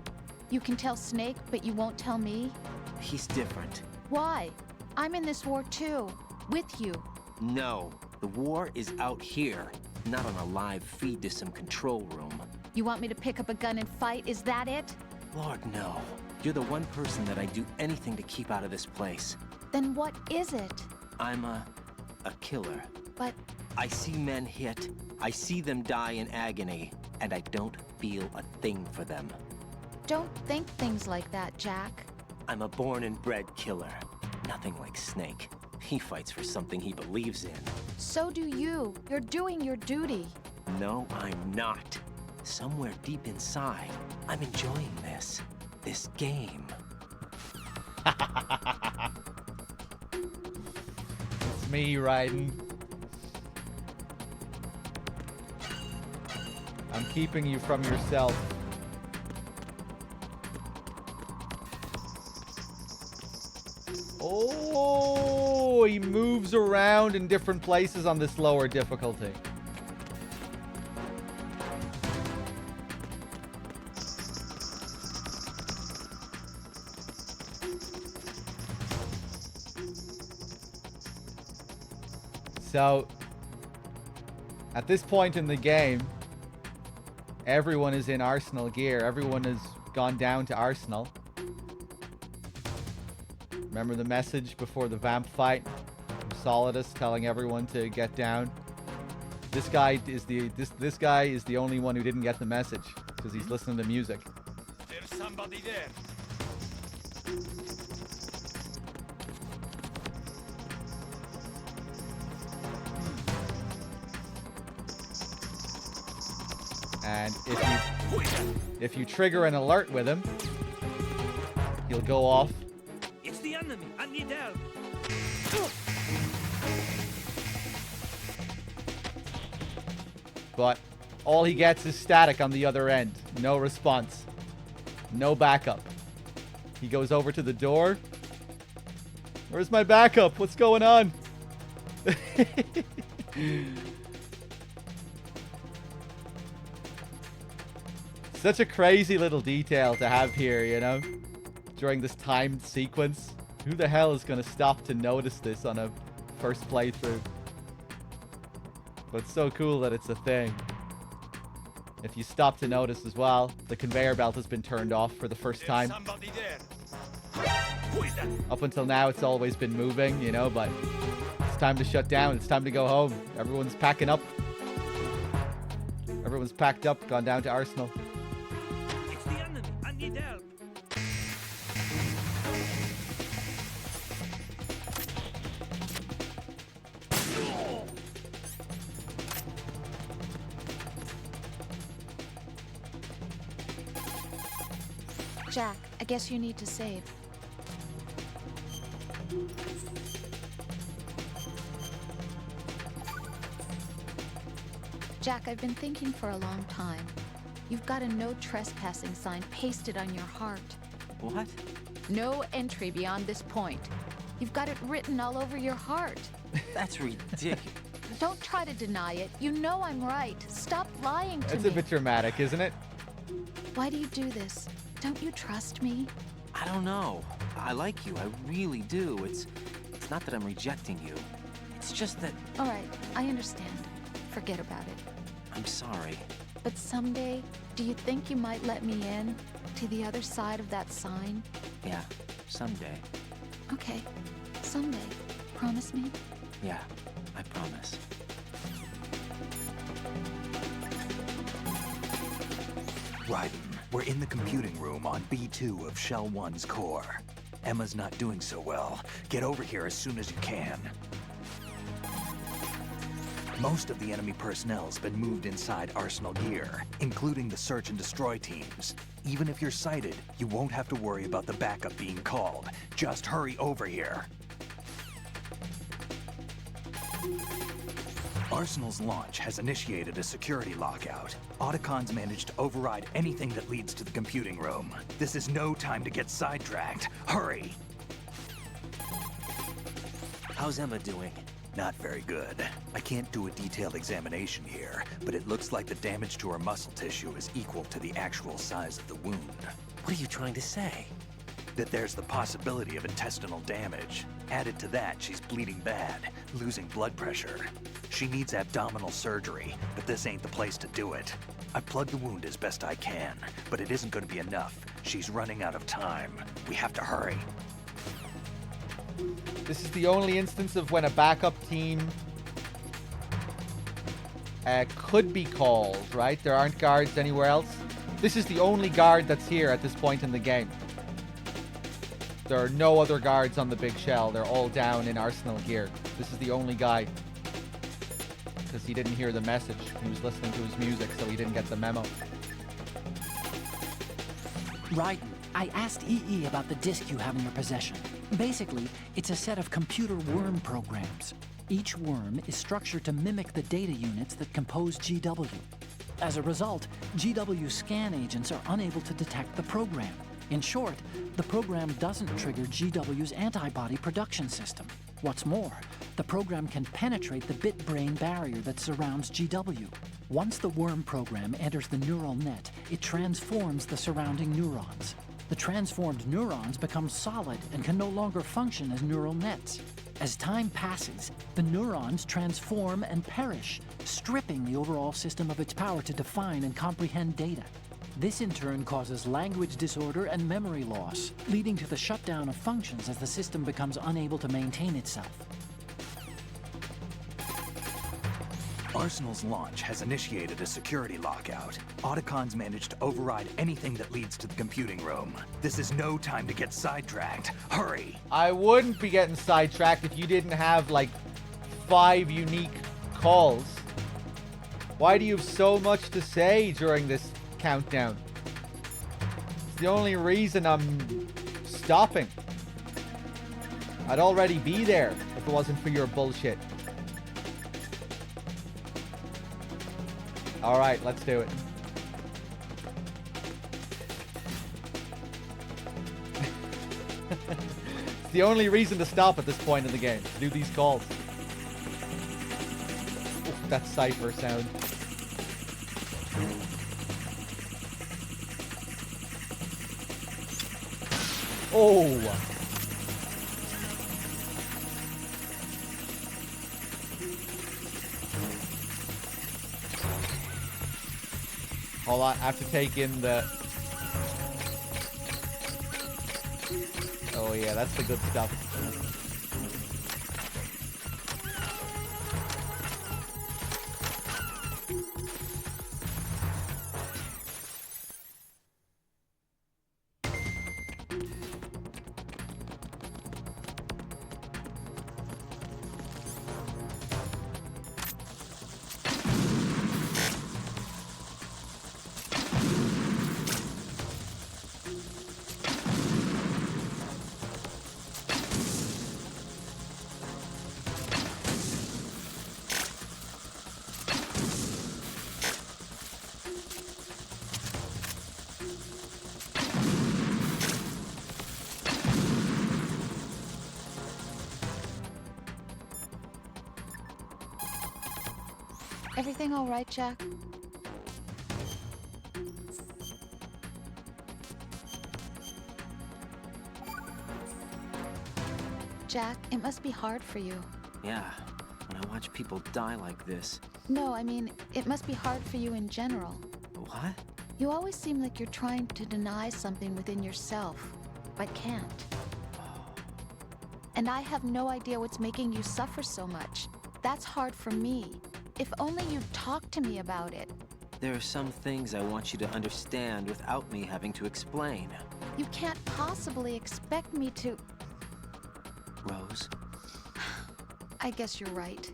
You can tell Snake, but you won't tell me? He's different. Why? I'm in this war too. With you. No, the war is out here, not on a live feed to some control room. You want me to pick up a gun and fight? Is that it? Lord, no. You're the one person that I'd do anything to keep out of this place. Then what is it? I'm a killer. But... I see men hit, I see them die in agony, and I don't feel a thing for them. Don't think things like that, Jack. I'm a born and bred killer. Nothing like Snake. He fights for something he believes in. So do you. You're doing your duty. No, I'm not. Somewhere deep inside, I'm enjoying this. This game. It's me, Raiden. I'm keeping you from yourself. Oh, he moves around in different places on this lower difficulty. So, at this point in the game, everyone is in Arsenal gear. Everyone has gone down to Arsenal. Remember the message before the vamp fight? Solidus telling everyone to get down. This guy is the only one who didn't get the message because he's listening to music. There's somebody there. And if you trigger an alert with him, he'll go off. It's the enemy. I need help. But all he gets is static on the other end. No response. No backup. He goes over to the door. Where's my backup? What's going on? Such a crazy little detail to have here, you know? During this timed sequence. Who the hell is going to stop to notice this on a first playthrough? But it's so cool that it's a thing. If you stop to notice as well, the conveyor belt has been turned off for the first time. Somebody there. Who is that? Up until now, it's always been moving, you know, but it's time to shut down. It's time to go home. Everyone's packing up. Everyone's packed up, gone down to Arsenal. It's the enemy. I need help. Jack, I guess you need to save. Jack, I've been thinking for a long time. You've got a no trespassing sign pasted on your heart. What? No entry beyond this point. You've got it written all over your heart. That's ridiculous. Don't try to deny it. You know I'm right. Stop lying to me. It's a bit dramatic, isn't it? Why do you do this? Don't you trust me? I don't know. I like you. I really do. It's not that I'm rejecting you. It's just that... All right, I understand. Forget about it. I'm sorry. But someday, do you think you might let me in? To the other side of that sign? Yeah, someday. Okay, someday. Promise me? Yeah, I promise. Raiden, we're in the computing room on B2 of Shell 1's core. Emma's not doing so well. Get over here as soon as you can. Most of the enemy personnel's been moved inside Arsenal gear, including the search and destroy teams. Even if you're sighted, you won't have to worry about the backup being called. Just hurry over here. Arsenal's launch has initiated a security lockout. Otacon's managed to override anything that leads to the computing room. This is no time to get sidetracked. Hurry! How's Emma doing? Not very good. I can't do a detailed examination here, but it looks like the damage to her muscle tissue is equal to the actual size of the wound. What are you trying to say? That there's the possibility of intestinal damage. Added to that, she's bleeding bad, losing blood pressure. She needs abdominal surgery, but this ain't the place to do it. I plugged the wound as best I can, but it isn't going to be enough. She's running out of time. We have to hurry. This is the only instance of when a backup team could be called, right? There aren't guards anywhere else. This is the only guard that's here at this point in the game. There are no other guards on the big shell. They're all down in Arsenal gear. This is the only guy. Because he didn't hear the message. He was listening to his music, so he didn't get the memo. Raiden, I asked EE about the disk you have in your possession. Basically, it's a set of computer worm programs. Each worm is structured to mimic the data units that compose GW. As a result, GW scan agents are unable to detect the program. In short, the program doesn't trigger GW's antibody production system. What's more, the program can penetrate the bit-brain barrier that surrounds GW. Once the worm program enters the neural net, it transforms the surrounding neurons. The transformed neurons become solid and can no longer function as neural nets. As time passes, the neurons transform and perish, stripping the overall system of its power to define and comprehend data. This in turn causes language disorder and memory loss, leading to the shutdown of functions as the system becomes unable to maintain itself. Arsenal's launch has initiated a security lockout. Otacon's managed to override anything that leads to the computing room. This is no time to get sidetracked. Hurry! I wouldn't be getting sidetracked if you didn't have, like, 5 unique calls. Why do you have so much to say during this countdown? It's the only reason I'm stopping. I'd already be there if it wasn't for your bullshit. Alright, let's do it. It's the only reason to stop at this point in the game, to do these calls. Oof, that cipher sound. Oh! Hold on, I have to take in the... Oh yeah, that's the good stuff. Everything all right, Jack? Jack, it must be hard for you. Yeah, when I watch people die like this. No, I mean, it must be hard for you in general. What? You always seem like you're trying to deny something within yourself, but can't. And I have no idea what's making you suffer so much. That's hard for me. If only you'd talk to me about it. There are some things I want you to understand without me having to explain. You can't possibly expect me to... Rose? I guess you're right.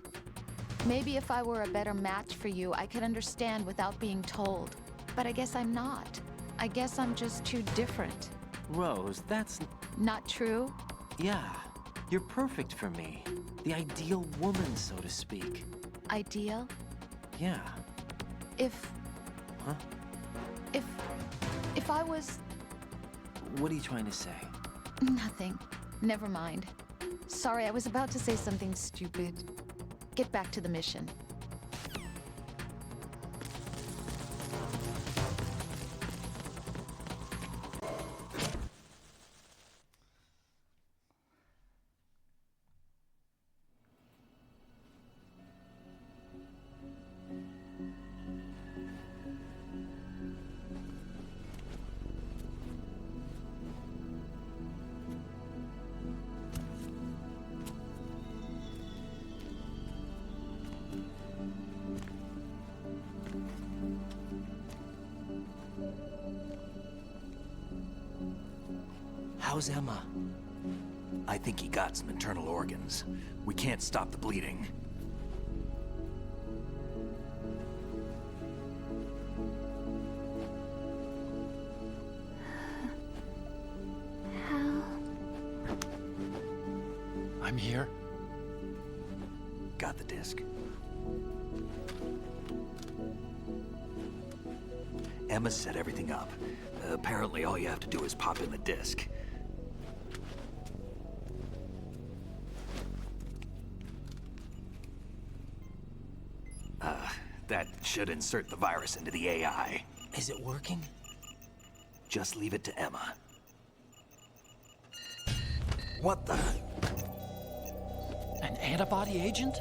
Maybe if I were a better match for you, I could understand without being told. But I guess I'm not. I guess I'm just too different. Rose, that's... Not true? Yeah, you're perfect for me. The ideal woman, so to speak. Ideal? Yeah. If... Huh? If I was... What are you trying to say? Nothing. Never mind. Sorry, I was about to say something stupid. Get back to the mission. How's Emma? I think he got some internal organs. We can't stop the bleeding. I'm here. Got the disc. Emma set everything up. Apparently all you have to do is pop in the disc. That should insert the virus into the AI. Is it working? Just leave it to Emma. What the? An antibody agent?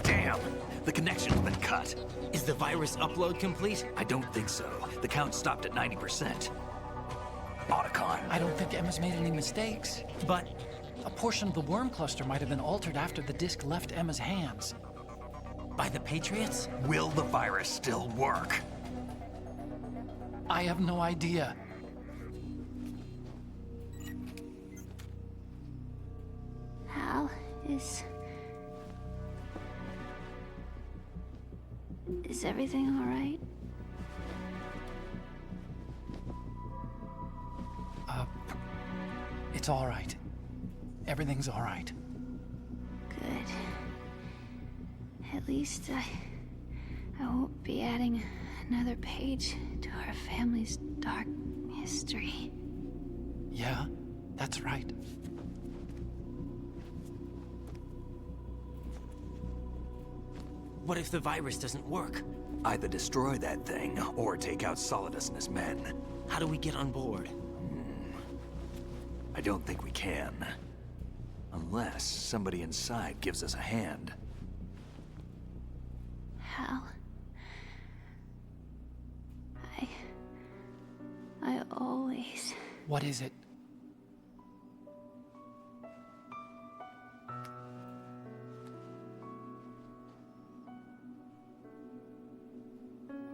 Damn! The connection's been cut. Is the virus upload complete? I don't think so. The count stopped at 90%. Otacon. I don't think Emma's made any mistakes. But a portion of the worm cluster might have been altered after the disc left Emma's hands. By the Patriots? Will the virus still work? I have no idea. Hal, is everything all right? It's all right. Everything's all right. Good. At least I won't be adding another page to our family's dark history. Yeah, that's right. What if the virus doesn't work? Either destroy that thing, or take out Solidus and his men. How do we get on board? I don't think we can. Unless somebody inside gives us a hand. Hal, I always... What is it?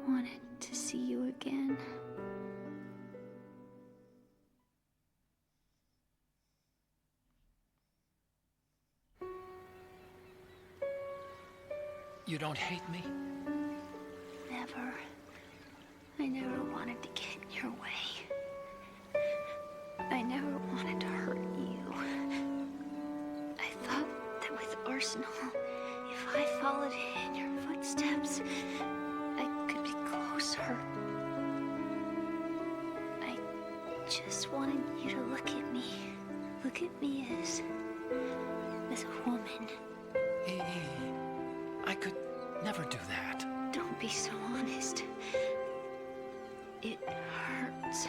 wanted to see you again. You don't hate me? Never. I never wanted to get in your way. I never wanted to hurt you. I thought that with Arsenal, if I followed in your footsteps, I could be closer. I just wanted you to look at me. Look at me as a woman. I could never do that. Don't be so honest. It hurts.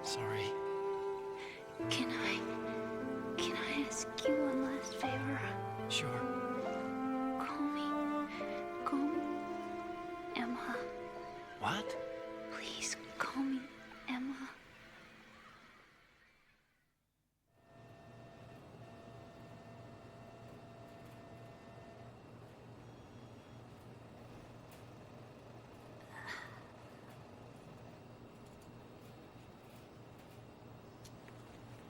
Sorry. Can I ask you one last favor? Sure. Call me Emma. What? Please call me Emma.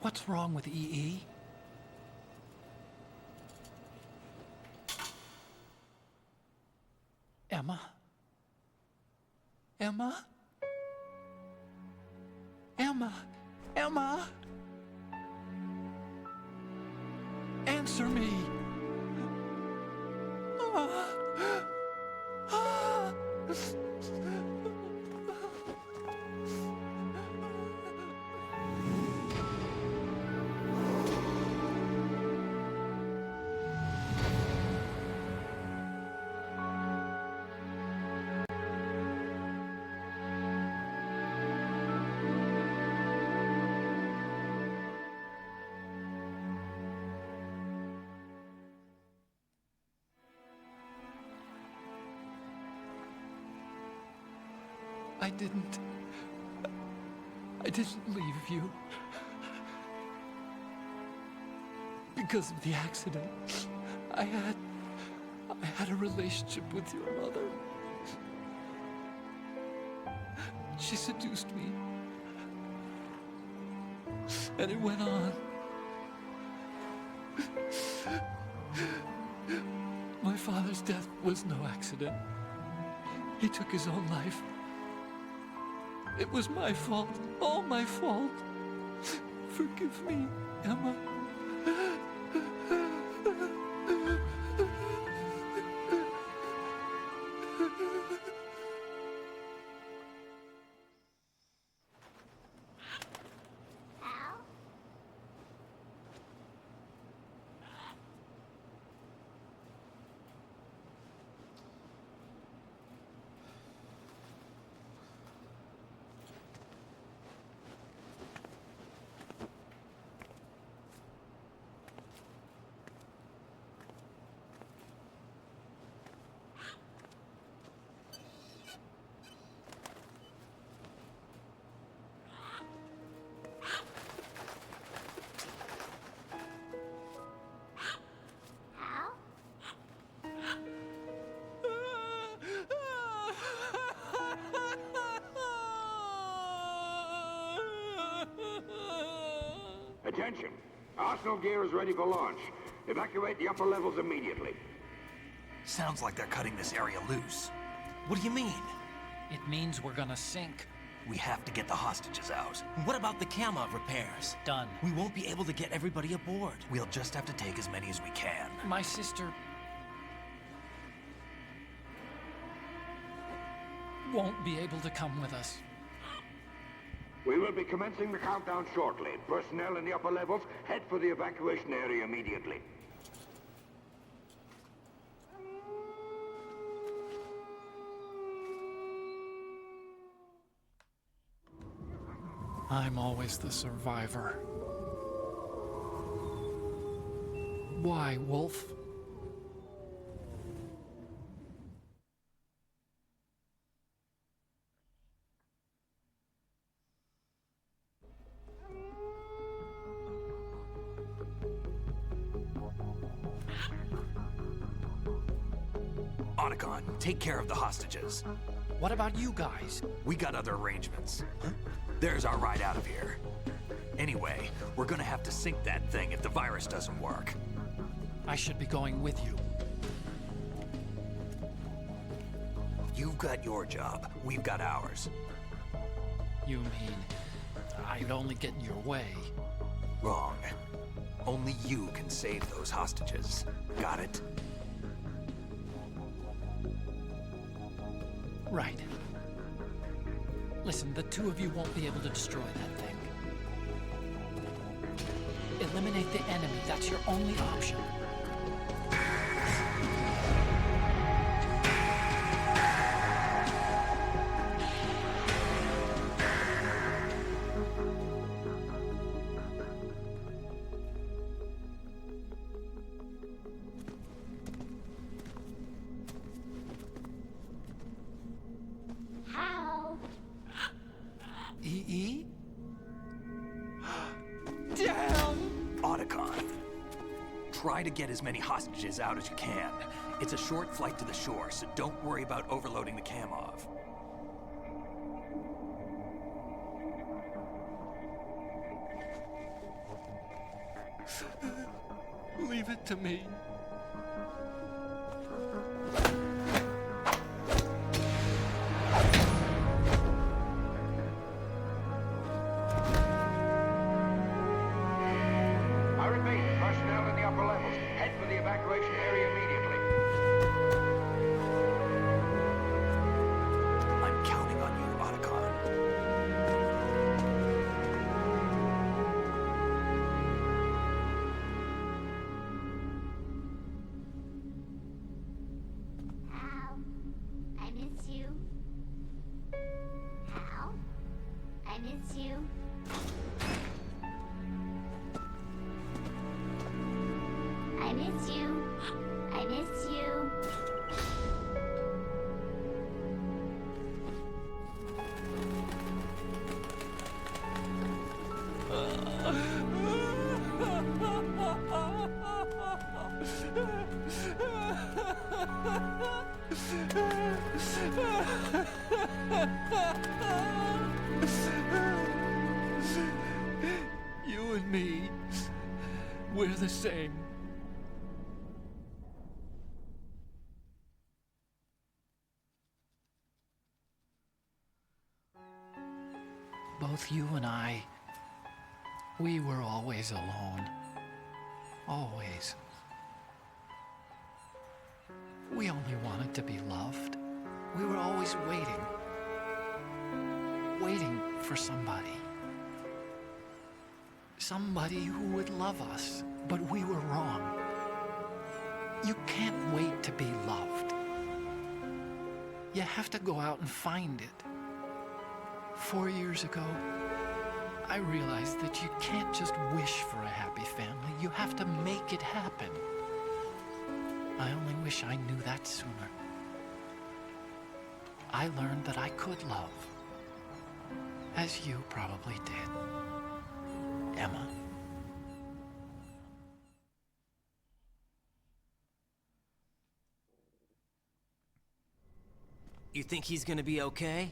What's wrong with EE? Emma? Emma? Emma? Emma? Answer me! I didn't leave you. Because of the accident, I had a relationship with your mother. She seduced me. And it went on. My father's death was no accident. He took his own life. It was my fault, all my fault. Forgive me, Emma. Attention! Arsenal gear is ready for launch. Evacuate the upper levels immediately. Sounds like they're cutting this area loose. What do you mean? It means we're gonna sink. We have to get the hostages out. What about the camo repairs? Done. We won't be able to get everybody aboard. We'll just have to take as many as we can. My sister won't be able to come with us. We will be commencing the countdown shortly. Personnel in the upper levels, head for the evacuation area immediately. I'm always the survivor. Why, Wolf? Otacon, take care of the hostages. What about you guys? We got other arrangements. There's our ride out of here. Anyway, we're gonna have to sink that thing if the virus doesn't work. I should be going with you. You've got your job. We've got ours. You mean I'd only get in your way? Wrong. Only you can save those hostages. Got it? Right. Listen, the two of you won't be able to destroy that thing. Eliminate the enemy. That's your only option. Try to get as many hostages out as you can. It's a short flight to the shore, so don't worry about overloading the Kamov. Leave it to me. I repeat, personnel in the upper levels, head for the evacuation area immediately. I'm counting on you, Otacon. Hal, I miss you. Hal, I miss you. I miss you. I miss you. You and me, we're the same. Both you and I, we were always alone. Always. We only wanted to be loved. We were always waiting. Waiting for somebody. Somebody who would love us, but we were wrong. You can't wait to be loved. You have to go out and find it. 4 years ago, I realized that you can't just wish for a happy family. You have to make it happen. I only wish I knew that sooner. I learned that I could love, as you probably did, Emma. You think he's gonna be okay?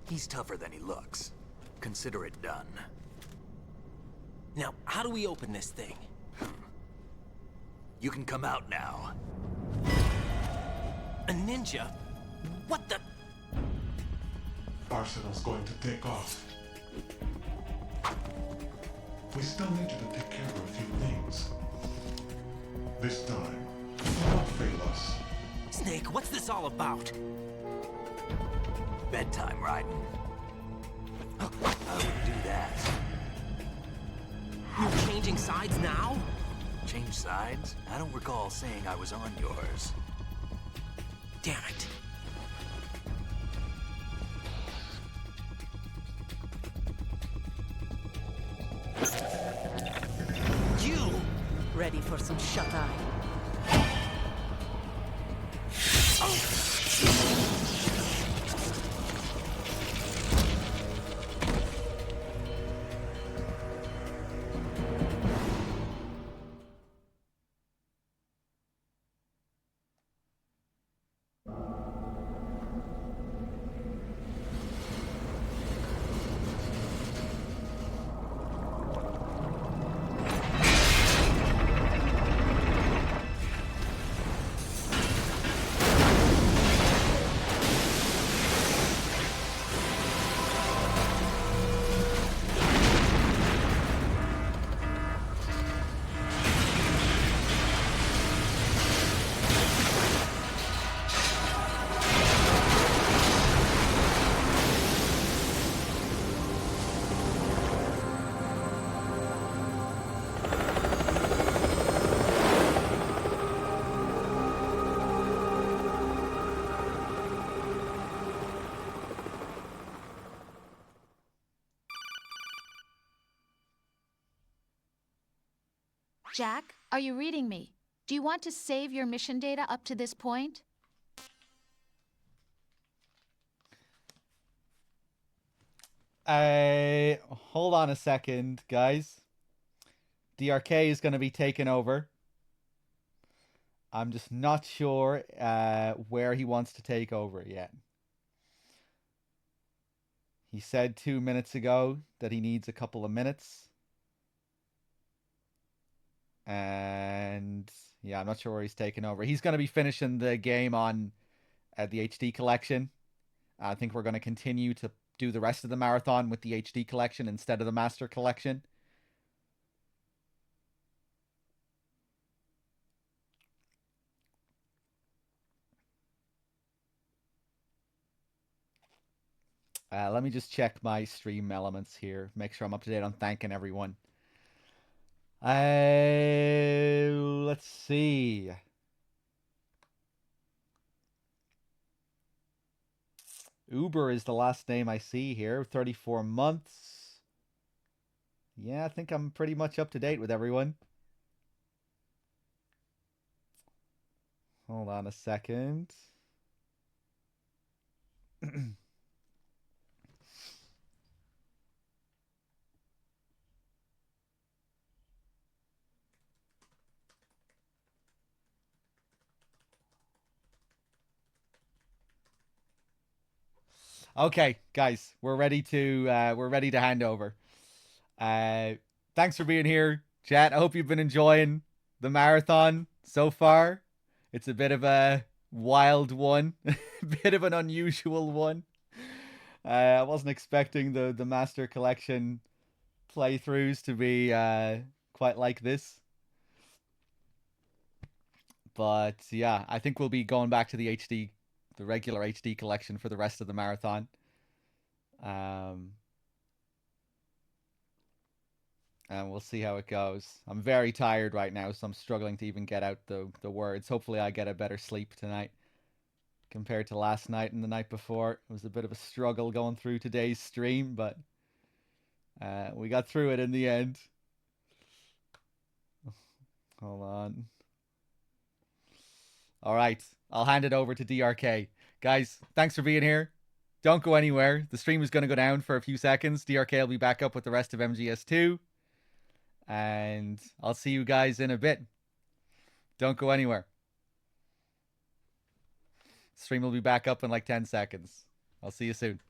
He's tougher than he looks. Consider it done. Now, how do we open this thing? You can come out now. A ninja? What the? Arsenal's going to take off. We still need you to take care of a few things. This time, do not fail us. Snake, what's this all about? Bedtime, Raiden. I wouldn't do that. You're changing sides now? Change sides? I don't recall saying I was on yours. Damn it. You! Ready for some shut-eye? Jack, are you reading me? Do you want to save your mission data up to this point? Hold on a second, guys. DRK is going to be taken over. I'm just not sure where he wants to take over yet. He said 2 minutes ago that he needs a couple of minutes. And yeah, I'm not sure where he's taking over. He's going to be finishing the game on the HD collection. I think we're going to continue to do the rest of the marathon with the HD collection instead of the Master Collection. Let me just check my stream elements here. Make sure I'm up to date on thanking everyone. Let's see. Uber is the last name I see here. 34 months. Yeah, I think I'm pretty much up to date with everyone. Hold on a second. Okay, guys, we're ready to hand over. Thanks for being here, chat. I hope you've been enjoying the marathon so far. It's a bit of a wild one, a bit of an unusual one. I wasn't expecting the Master Collection playthroughs to be quite like this. But yeah, I think we'll be going back to the regular HD collection for the rest of the marathon. And we'll see how it goes. I'm very tired right now, so I'm struggling to even get out the words. Hopefully I get a better sleep tonight compared to last night and the night before. It was a bit of a struggle going through today's stream, but we got through it in the end. Hold on. All right, I'll hand it over to DRK. Guys, thanks for being here. Don't go anywhere. The stream is going to go down for a few seconds. DRK will be back up with the rest of MGS2. And I'll see you guys in a bit. Don't go anywhere. Stream will be back up in like 10 seconds. I'll see you soon.